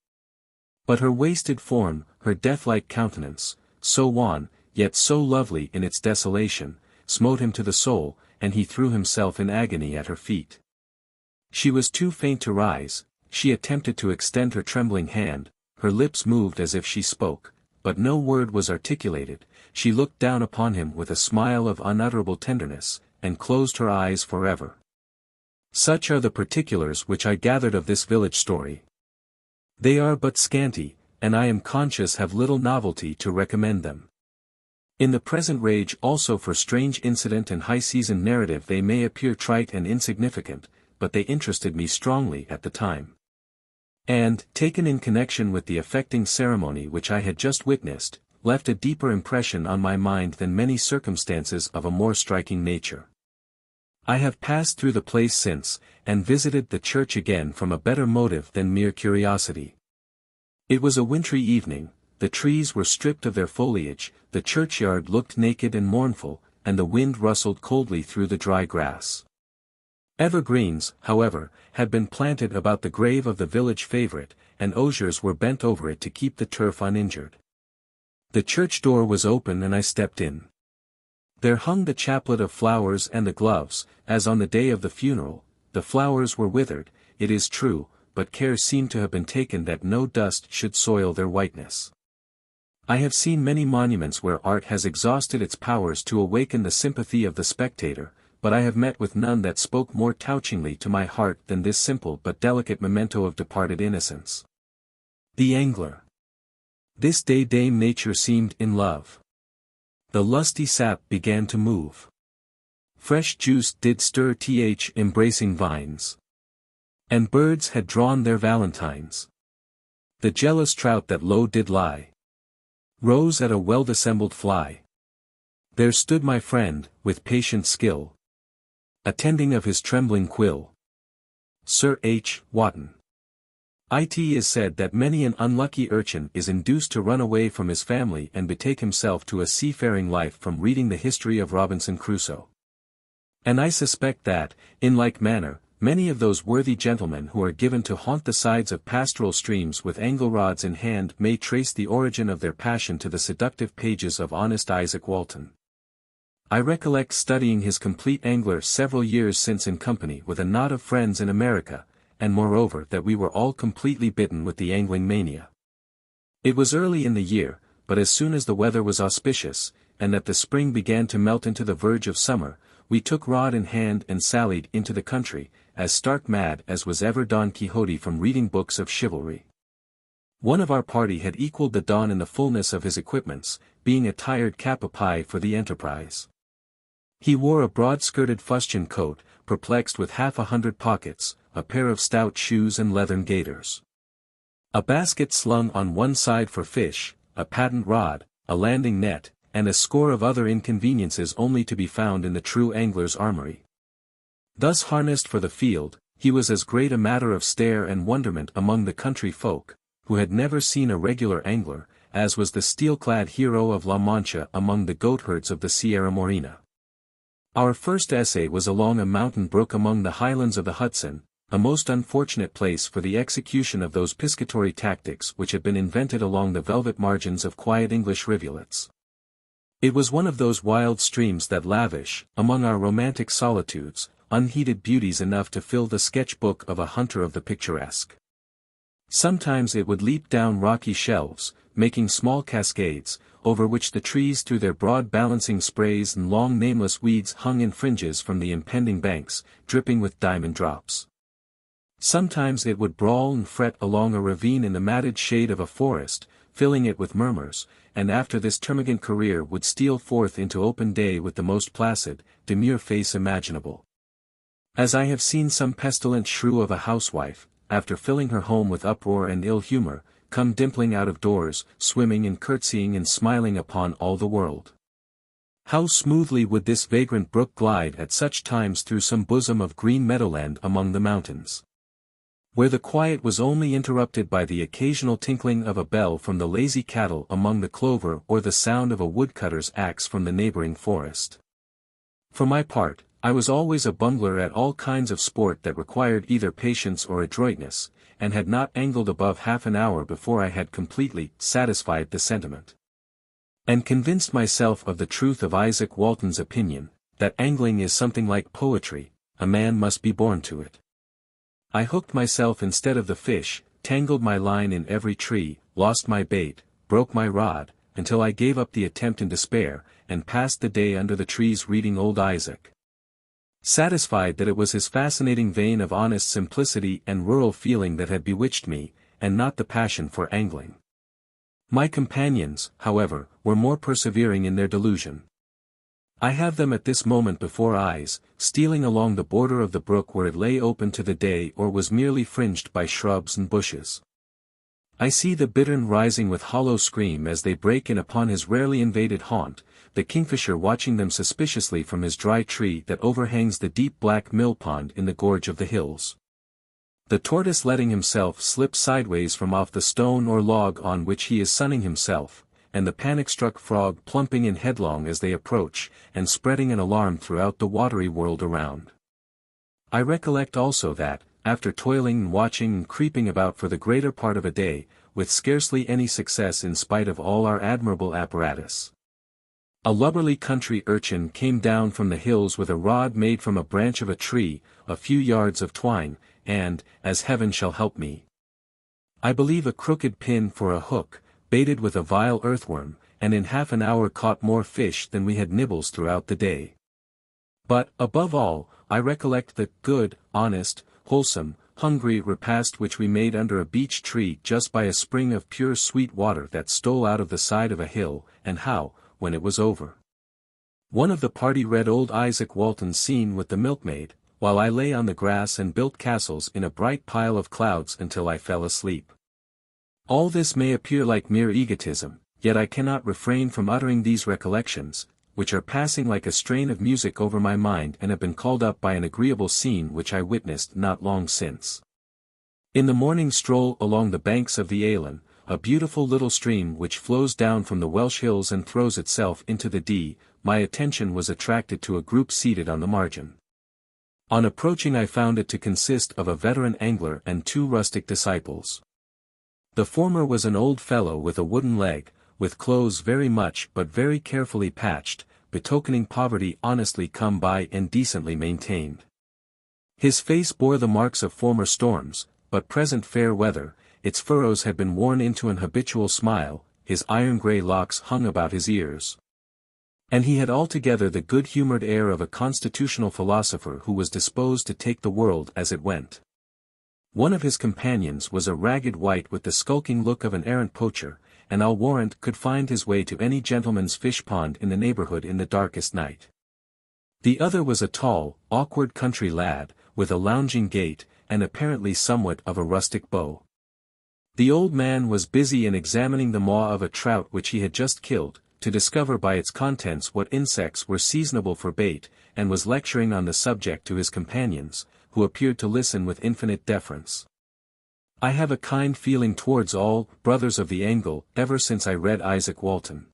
But her wasted form, her death-like countenance, so wan, yet so lovely in its desolation, smote him to the soul, and he threw himself in agony at her feet. She was too faint to rise. She attempted to extend her trembling hand, her lips moved as if she spoke, but no word was articulated. She looked down upon him with a smile of unutterable tenderness, and closed her eyes forever. Such are the particulars which I gathered of this village story. They are but scanty, and I am conscious have little novelty to recommend them. In the present rage also for strange incident and high-season narrative they may appear trite and insignificant, but they interested me strongly at the time. And, taken in connection with the affecting ceremony which I had just witnessed, left a deeper impression on my mind than many circumstances of a more striking nature. I have passed through the place since, and visited the church again from a better motive than mere curiosity. It was a wintry evening, the trees were stripped of their foliage, the churchyard looked naked and mournful, and the wind rustled coldly through the dry grass. Evergreens, however, had been planted about the grave of the village favourite, and osiers were bent over it to keep the turf uninjured. The church door was open and I stepped in. There hung the chaplet of flowers and the gloves, as on the day of the funeral. The flowers were withered, it is true, but care seemed to have been taken that no dust should soil their whiteness. I have seen many monuments where art has exhausted its powers to awaken the sympathy of the spectator, but I have met with none that spoke more touchingly to my heart than this simple but delicate memento of departed innocence. The angler. This day Dame Nature seemed in love. The lusty sap began to move. Fresh juice did stir embracing vines. And birds had drawn their valentines. The jealous trout that low did lie rose at a well-dissembled fly. There stood my friend, with patient skill, attending of his trembling quill. Sir H. Wotton. It is said that many an unlucky urchin is induced to run away from his family and betake himself to a seafaring life from reading the history of Robinson Crusoe. And I suspect that, in like manner, many of those worthy gentlemen who are given to haunt the sides of pastoral streams with angle-rods in hand may trace the origin of their passion to the seductive pages of honest Izaak Walton. I recollect studying his Complete Angler several years since in company with a knot of friends in America, and moreover that we were all completely bitten with the angling mania. It was early in the year, but as soon as the weather was auspicious, and that the spring began to melt into the verge of summer, we took rod in hand and sallied into the country, as stark mad as was ever Don Quixote from reading books of chivalry. One of our party had equalled the Don in the fullness of his equipments, being attired cap a pie for the enterprise. He wore a broad-skirted fustian coat, perplexed with 100 pockets, a pair of stout shoes and leathern gaiters. A basket slung on one side for fish, a patent rod, a landing net, and a score of other inconveniences only to be found in the true angler's armory. Thus harnessed for the field, he was as great a matter of stare and wonderment among the country folk, who had never seen a regular angler, as was the steel-clad hero of La Mancha among the goatherds of the Sierra Morena. Our first essay was along a mountain brook among the highlands of the Hudson, a most unfortunate place for the execution of those piscatory tactics which had been invented along the velvet margins of quiet English rivulets. It was one of those wild streams that lavish, among our romantic solitudes, unheeded beauties enough to fill the sketch-book of a hunter of the picturesque. Sometimes it would leap down rocky shelves, making small cascades, over which the trees threw their broad balancing sprays and long nameless weeds hung in fringes from the impending banks, dripping with diamond drops. Sometimes it would brawl and fret along a ravine in the matted shade of a forest, filling it with murmurs, and after this termagant career would steal forth into open day with the most placid, demure face imaginable. As I have seen some pestilent shrew of a housewife, after filling her home with uproar and ill humor, come dimpling out of doors, swimming and curtsying and smiling upon all the world. How smoothly would this vagrant brook glide at such times through some bosom of green meadowland among the mountains, where the quiet was only interrupted by the occasional tinkling of a bell from the lazy cattle among the clover or the sound of a woodcutter's axe from the neighboring forest. For my part, I was always a bungler at all kinds of sport that required either patience or adroitness, and had not angled above half an hour before I had completely satisfied the sentiment, and convinced myself of the truth of Izaak Walton's opinion, that angling is something like poetry, a man must be born to it. I hooked myself instead of the fish, tangled my line in every tree, lost my bait, broke my rod, until I gave up the attempt in despair, and passed the day under the trees reading old Izaak, satisfied that it was his fascinating vein of honest simplicity and rural feeling that had bewitched me, and not the passion for angling. My companions, however, were more persevering in their delusion. I have them at this moment before eyes, stealing along the border of the brook where it lay open to the day or was merely fringed by shrubs and bushes. I see the bittern rising with hollow scream as they break in upon his rarely invaded haunt, the kingfisher watching them suspiciously from his dry tree that overhangs the deep black mill pond in the gorge of the hills. The tortoise letting himself slip sideways from off the stone or log on which he is sunning himself, and the panic-struck frog plumping in headlong as they approach, and spreading an alarm throughout the watery world around. I recollect also that, after toiling and watching and creeping about for the greater part of a day, with scarcely any success in spite of all our admirable apparatus, a lubberly country urchin came down from the hills with a rod made from a branch of a tree, a few yards of twine, and, as heaven shall help me, I believe a crooked pin for a hook, baited with a vile earthworm, and in half an hour caught more fish than we had nibbles throughout the day. But, above all, I recollect the good, honest, wholesome, hungry repast which we made under a beech tree just by a spring of pure sweet water that stole out of the side of a hill, and how, when it was over, one of the party read old Isaac Walton's scene with the milkmaid, while I lay on the grass and built castles in a bright pile of clouds until I fell asleep. All this may appear like mere egotism, yet I cannot refrain from uttering these recollections, which are passing like a strain of music over my mind and have been called up by an agreeable scene which I witnessed not long since. In the morning stroll along the banks of the Allen, a beautiful little stream which flows down from the Welsh hills and throws itself into the Dee, my attention was attracted to a group seated on the margin. On approaching I found it to consist of a veteran angler and two rustic disciples. The former was an old fellow with a wooden leg, with clothes very much but very carefully patched, betokening poverty honestly come by and decently maintained. His face bore the marks of former storms, but present fair weather, its furrows had been worn into an habitual smile, his iron-grey locks hung about his ears. And he had altogether the good-humoured air of a constitutional philosopher who was disposed to take the world as it went. One of his companions was a ragged wight with the skulking look of an errant poacher, and I'll warrant could find his way to any gentleman's fish-pond in the neighbourhood in the darkest night. The other was a tall, awkward country lad, with a lounging gait, and apparently somewhat of a rustic beau. The old man was busy in examining the maw of a trout which he had just killed, to discover by its contents what insects were seasonable for bait, and was lecturing on the subject to his companions, who appeared to listen with infinite deference. I have a kind feeling towards all brothers of the angle ever since I read Isaac Walton.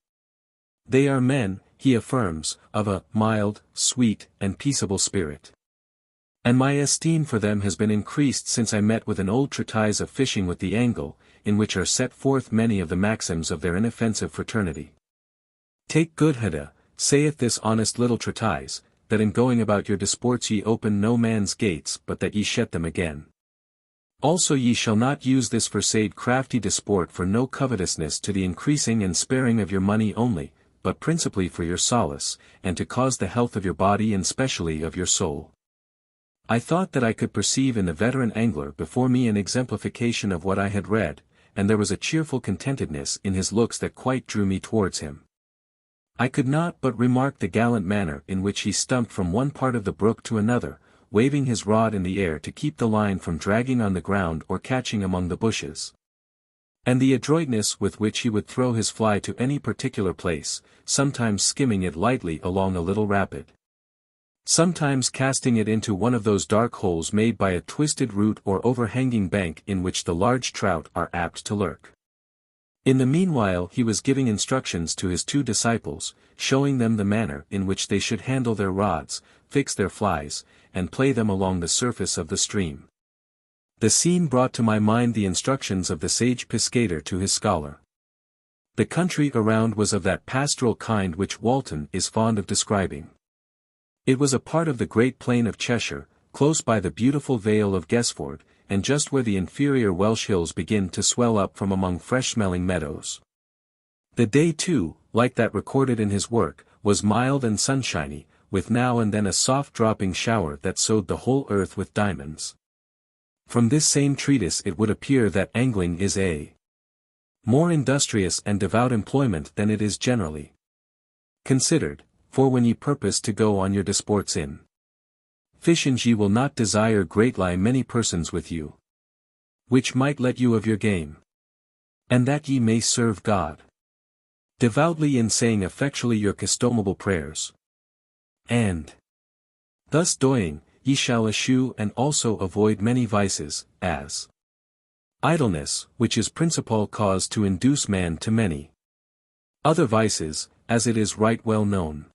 They are men, he affirms, of a mild, sweet, and peaceable spirit. And my esteem for them has been increased since I met with an old treatise of fishing with the angle, in which are set forth many of the maxims of their inoffensive fraternity. Take good heed, saith this honest little treatise, that in going about your disports ye open no man's gates but that ye shut them again. Also ye shall not use this forsade crafty disport for no covetousness to the increasing and sparing of your money only, but principally for your solace, and to cause the health of your body and specially of your soul. I thought that I could perceive in the veteran angler before me an exemplification of what I had read, and there was a cheerful contentedness in his looks that quite drew me towards him. I could not but remark the gallant manner in which he stumped from one part of the brook to another, waving his rod in the air to keep the line from dragging on the ground or catching among the bushes. And the adroitness with which he would throw his fly to any particular place, sometimes skimming it lightly along a little rapid, sometimes casting it into one of those dark holes made by a twisted root or overhanging bank in which the large trout are apt to lurk. In the meanwhile he was giving instructions to his two disciples, showing them the manner in which they should handle their rods, fix their flies, and play them along the surface of the stream. The scene brought to my mind the instructions of the sage piscator to his scholar. The country around was of that pastoral kind which Walton is fond of describing. It was a part of the great plain of Cheshire, close by the beautiful vale of Gesford, and just where the inferior Welsh hills begin to swell up from among fresh-smelling meadows. The day too, like that recorded in his work, was mild and sunshiny, with now and then a soft dropping shower that sowed the whole earth with diamonds. From this same treatise it would appear that angling is a More industrious and devout employment than it is generally considered, for when ye purpose to go on your disports in fishing ye will not desire greatly many persons with you, which might let you of your game, and that ye may serve God devoutly in saying effectually your customable prayers. And thus doing, ye shall eschew and also avoid many vices, as idleness, which is principal cause to induce man to many other vices, as it is right well known.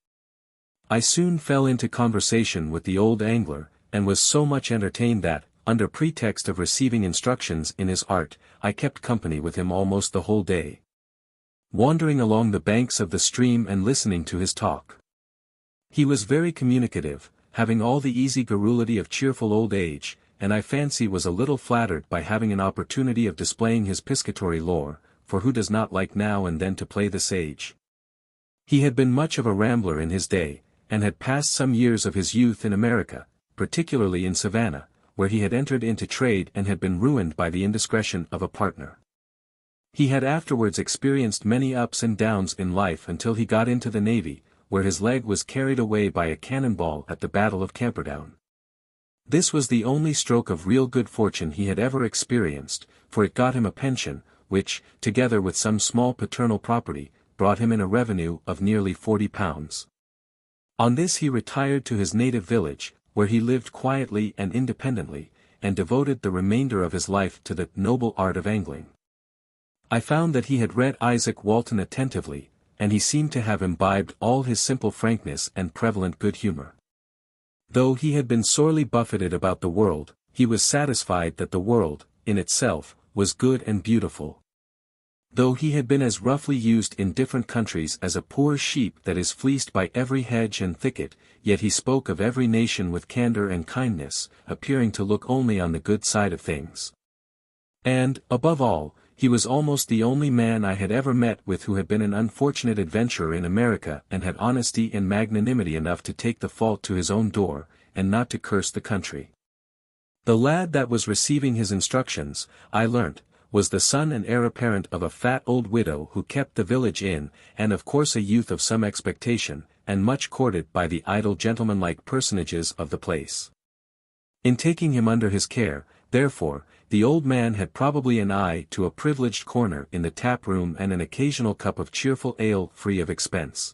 I soon fell into conversation with the old angler, and was so much entertained that, under pretext of receiving instructions in his art, I kept company with him almost the whole day, wandering along the banks of the stream and listening to his talk. He was very communicative, having all the easy garrulity of cheerful old age, and I fancy was a little flattered by having an opportunity of displaying his piscatory lore, for who does not like now and then to play the sage? He had been much of a rambler in his day, and had passed some years of his youth in America, particularly in Savannah, where he had entered into trade and had been ruined by the indiscretion of a partner. He had afterwards experienced many ups and downs in life until he got into the Navy, where his leg was carried away by a cannonball at the Battle of Camperdown. This was the only stroke of real good fortune he had ever experienced, for it got him a pension, which, together with some small paternal property, brought him in a revenue of nearly £40. On this he retired to his native village, where he lived quietly and independently, and devoted the remainder of his life to the noble art of angling. I found that he had read Isaac Walton attentively, and he seemed to have imbibed all his simple frankness and prevalent good humor. Though he had been sorely buffeted about the world, he was satisfied that the world, in itself, was good and beautiful. Though he had been as roughly used in different countries as a poor sheep that is fleeced by every hedge and thicket, yet he spoke of every nation with candor and kindness, appearing to look only on the good side of things. And, above all, he was almost the only man I had ever met with who had been an unfortunate adventurer in America and had honesty and magnanimity enough to take the fault to his own door, and not to curse the country. The lad that was receiving his instructions, I learnt, was the son and heir apparent of a fat old widow who kept the village inn, and of course a youth of some expectation, and much courted by the idle gentlemanlike personages of the place. In taking him under his care, therefore, the old man had probably an eye to a privileged corner in the tap-room and an occasional cup of cheerful ale free of expense.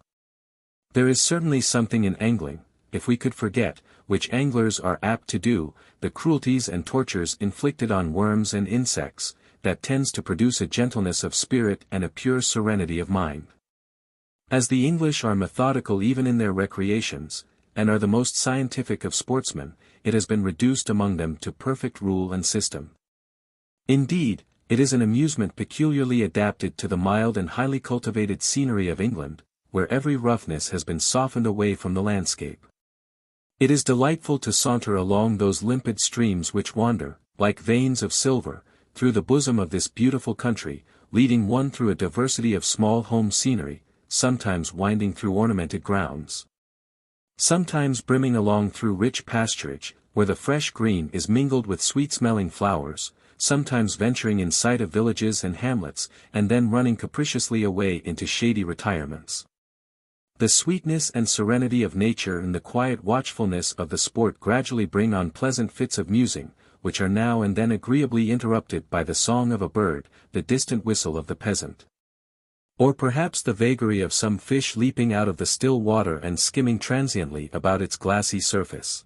There is certainly something in angling, if we could forget, which anglers are apt to do, the cruelties and tortures inflicted on worms and insects, that tends to produce a gentleness of spirit and a pure serenity of mind. As the English are methodical even in their recreations, and are the most scientific of sportsmen, it has been reduced among them to perfect rule and system. Indeed, it is an amusement peculiarly adapted to the mild and highly cultivated scenery of England, where every roughness has been softened away from the landscape. It is delightful to saunter along those limpid streams which wander, like veins of silver, through the bosom of this beautiful country, leading one through a diversity of small home scenery, sometimes winding through ornamented grounds, sometimes brimming along through rich pasturage, where the fresh green is mingled with sweet-smelling flowers, sometimes venturing in sight of villages and hamlets, and then running capriciously away into shady retirements. The sweetness and serenity of nature and the quiet watchfulness of the sport gradually bring on pleasant fits of musing, which are now and then agreeably interrupted by the song of a bird, the distant whistle of the peasant, or perhaps the vagary of some fish leaping out of the still water and skimming transiently about its glassy surface.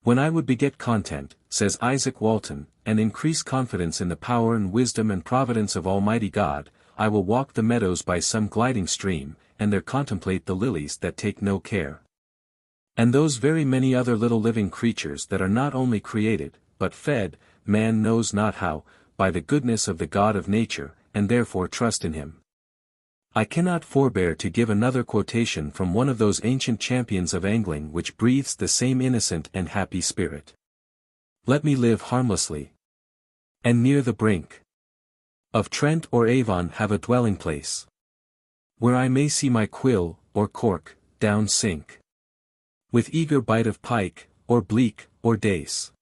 When I would beget content, says Isaac Walton, and increase confidence in the power and wisdom and providence of Almighty God, I will walk the meadows by some gliding stream, and there contemplate the lilies that take no care, and those very many other little living creatures that are not only created, but fed, man knows not how, by the goodness of the God of nature, and therefore trust in him. I cannot forbear to give another quotation from one of those ancient champions of angling which breathes the same innocent and happy spirit. Let me live harmlessly, and near the brink of Trent or Avon have a dwelling place, where I may see my quill, or cork, down sink, with eager bite of pike, or bleak, or dace,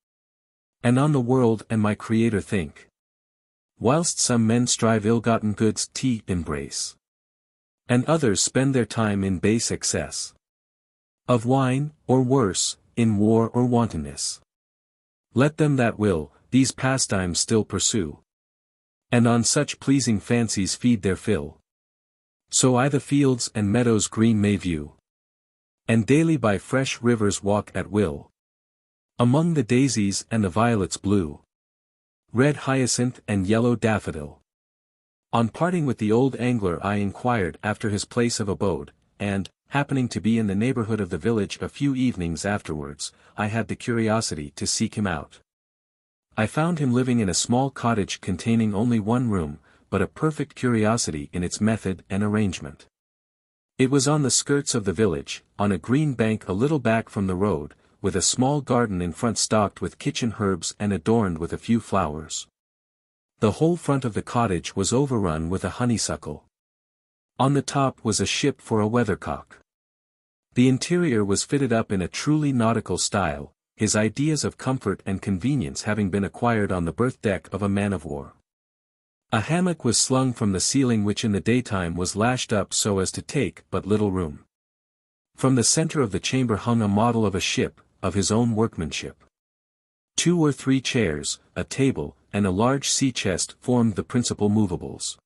and on the world and my Creator think. whilst some men strive ill-gotten goods to embrace. And others spend their time in base excess of wine, or worse, in war or wantonness. Let them that will, these pastimes still pursue, and on such pleasing fancies feed their fill. So I the fields and meadows green may view, and daily by fresh rivers walk at will, among the daisies and the violets blue, red hyacinth and yellow daffodil. On parting with the old angler I inquired after his place of abode, and, happening to be in the neighborhood of the village a few evenings afterwards, I had the curiosity to seek him out. I found him living in a small cottage containing only one room, but a perfect curiosity in its method and arrangement. It was on the skirts of the village, on a green bank a little back from the road, with a small garden in front stocked with kitchen herbs and adorned with a few flowers. The whole front of the cottage was overrun with a honeysuckle. On the top was a ship for a weathercock. The interior was fitted up in a truly nautical style, his ideas of comfort and convenience having been acquired on the berth deck of a man-of-war. A hammock was slung from the ceiling which in the daytime was lashed up so as to take but little room. From the center of the chamber hung a model of a ship, of his own workmanship. 2 or 3 chairs, a table, and a large sea-chest formed the principal movables.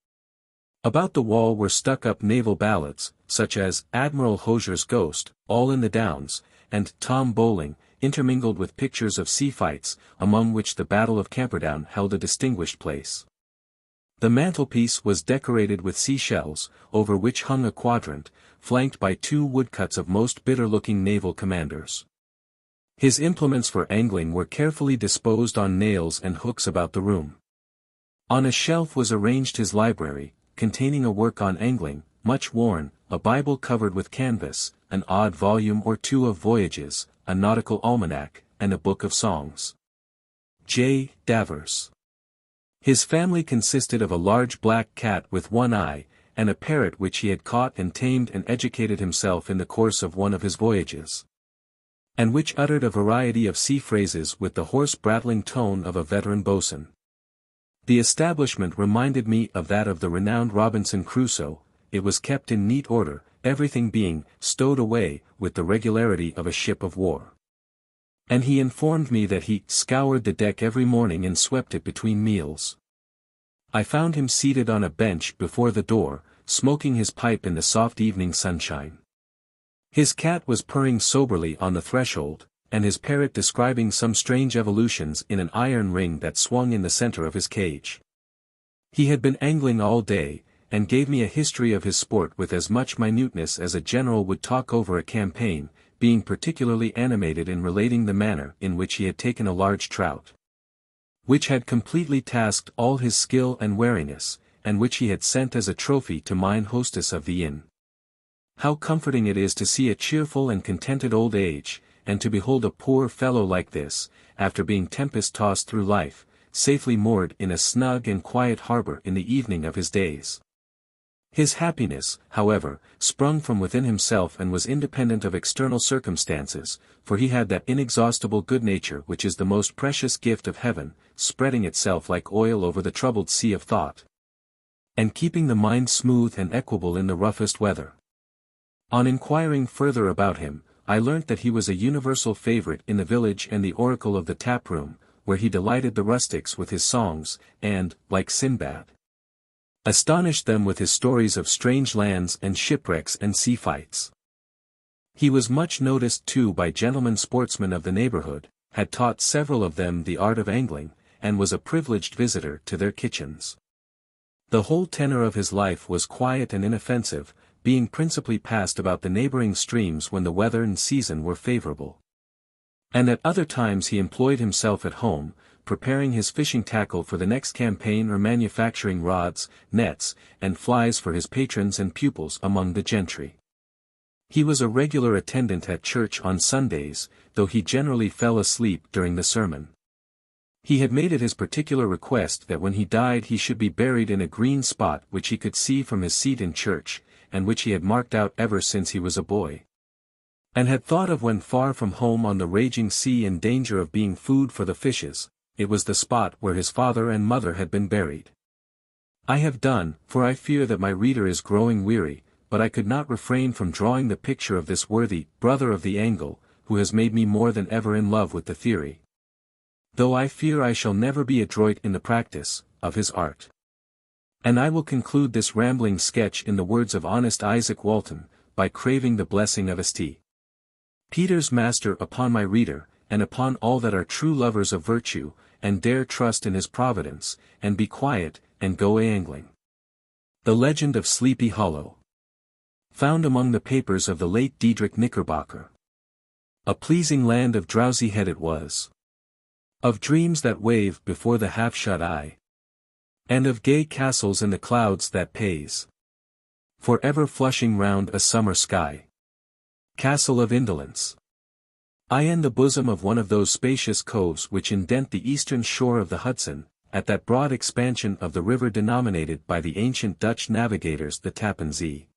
About the wall were stuck up naval ballads, such as Admiral Hosier's Ghost, All in the Downs, and Tom Bowling, intermingled with pictures of sea fights, among which the Battle of Camperdown held a distinguished place. The mantelpiece was decorated with seashells, over which hung a quadrant, flanked by 2 woodcuts of most bitter-looking naval commanders. His implements for angling were carefully disposed on nails and hooks about the room. On a shelf was arranged his library, containing a work on angling, much worn, a Bible covered with canvas, an odd volume or 2 of voyages, a nautical almanac, and a book of songs. J. Davers. His family consisted of a large black cat with one eye, and a parrot which he had caught and tamed and educated himself in the course of one of his voyages, and which uttered a variety of sea phrases with the hoarse brattling tone of a veteran boatswain. The establishment reminded me of that of the renowned Robinson Crusoe. It was kept in neat order, everything being stowed away with the regularity of a ship of war. And he informed me that he scoured the deck every morning and swept it between meals. I found him seated on a bench before the door, smoking his pipe in the soft evening sunshine. His cat was purring soberly on the threshold, and his parrot describing some strange evolutions in an iron ring that swung in the center of his cage. He had been angling all day, and gave me a history of his sport with as much minuteness as a general would talk over a campaign, being particularly animated in relating the manner in which he had taken a large trout, which had completely tasked all his skill and wariness, and which he had sent as a trophy to mine hostess of the inn. How comforting it is to see a cheerful and contented old age, and to behold a poor fellow like this, after being tempest-tossed through life, safely moored in a snug and quiet harbor in the evening of his days. His happiness, however, sprung from within himself and was independent of external circumstances, for he had that inexhaustible good nature which is the most precious gift of heaven, spreading itself like oil over the troubled sea of thought, and keeping the mind smooth and equable in the roughest weather. On inquiring further about him, I learnt that he was a universal favorite in the village and the oracle of the tap-room, where he delighted the rustics with his songs, and, like Sinbad, astonished them with his stories of strange lands and shipwrecks and sea fights. He was much noticed too by gentlemen sportsmen of the neighborhood, had taught several of them the art of angling, and was a privileged visitor to their kitchens. The whole tenor of his life was quiet and inoffensive, being principally passed about the neighboring streams when the weather and season were favorable. And at other times he employed himself at home, preparing his fishing tackle for the next campaign or manufacturing rods, nets, and flies for his patrons and pupils among the gentry. He was a regular attendant at church on Sundays, though he generally fell asleep during the sermon. He had made it his particular request that when he died he should be buried in a green spot which he could see from his seat in church, and which he had marked out ever since he was a boy, and had thought of when far from home on the raging sea in danger of being food for the fishes. It was the spot where his father and mother had been buried. I have done, for I fear that my reader is growing weary, but I could not refrain from drawing the picture of this worthy brother of the angle, who has made me more than ever in love with the theory. Though I fear I shall never be adroit in the practice of his art. And I will conclude this rambling sketch in the words of honest Isaac Walton, by craving the blessing of St. Peter's Master upon my reader, and upon all that are true lovers of virtue, and dare trust in his providence, and be quiet, and go angling. The Legend of Sleepy Hollow. Found among the papers of the late Diedrich Knickerbocker. A pleasing land of drowsy head it was. Of dreams that wave before the half-shut eye. And of gay castles in the clouds that pays. For ever flushing round a summer sky. Castle of Indolence. I in the bosom of one of those spacious coves which indent the eastern shore of the Hudson, at that broad expansion of the river denominated by the ancient Dutch navigators the Tappan Zee.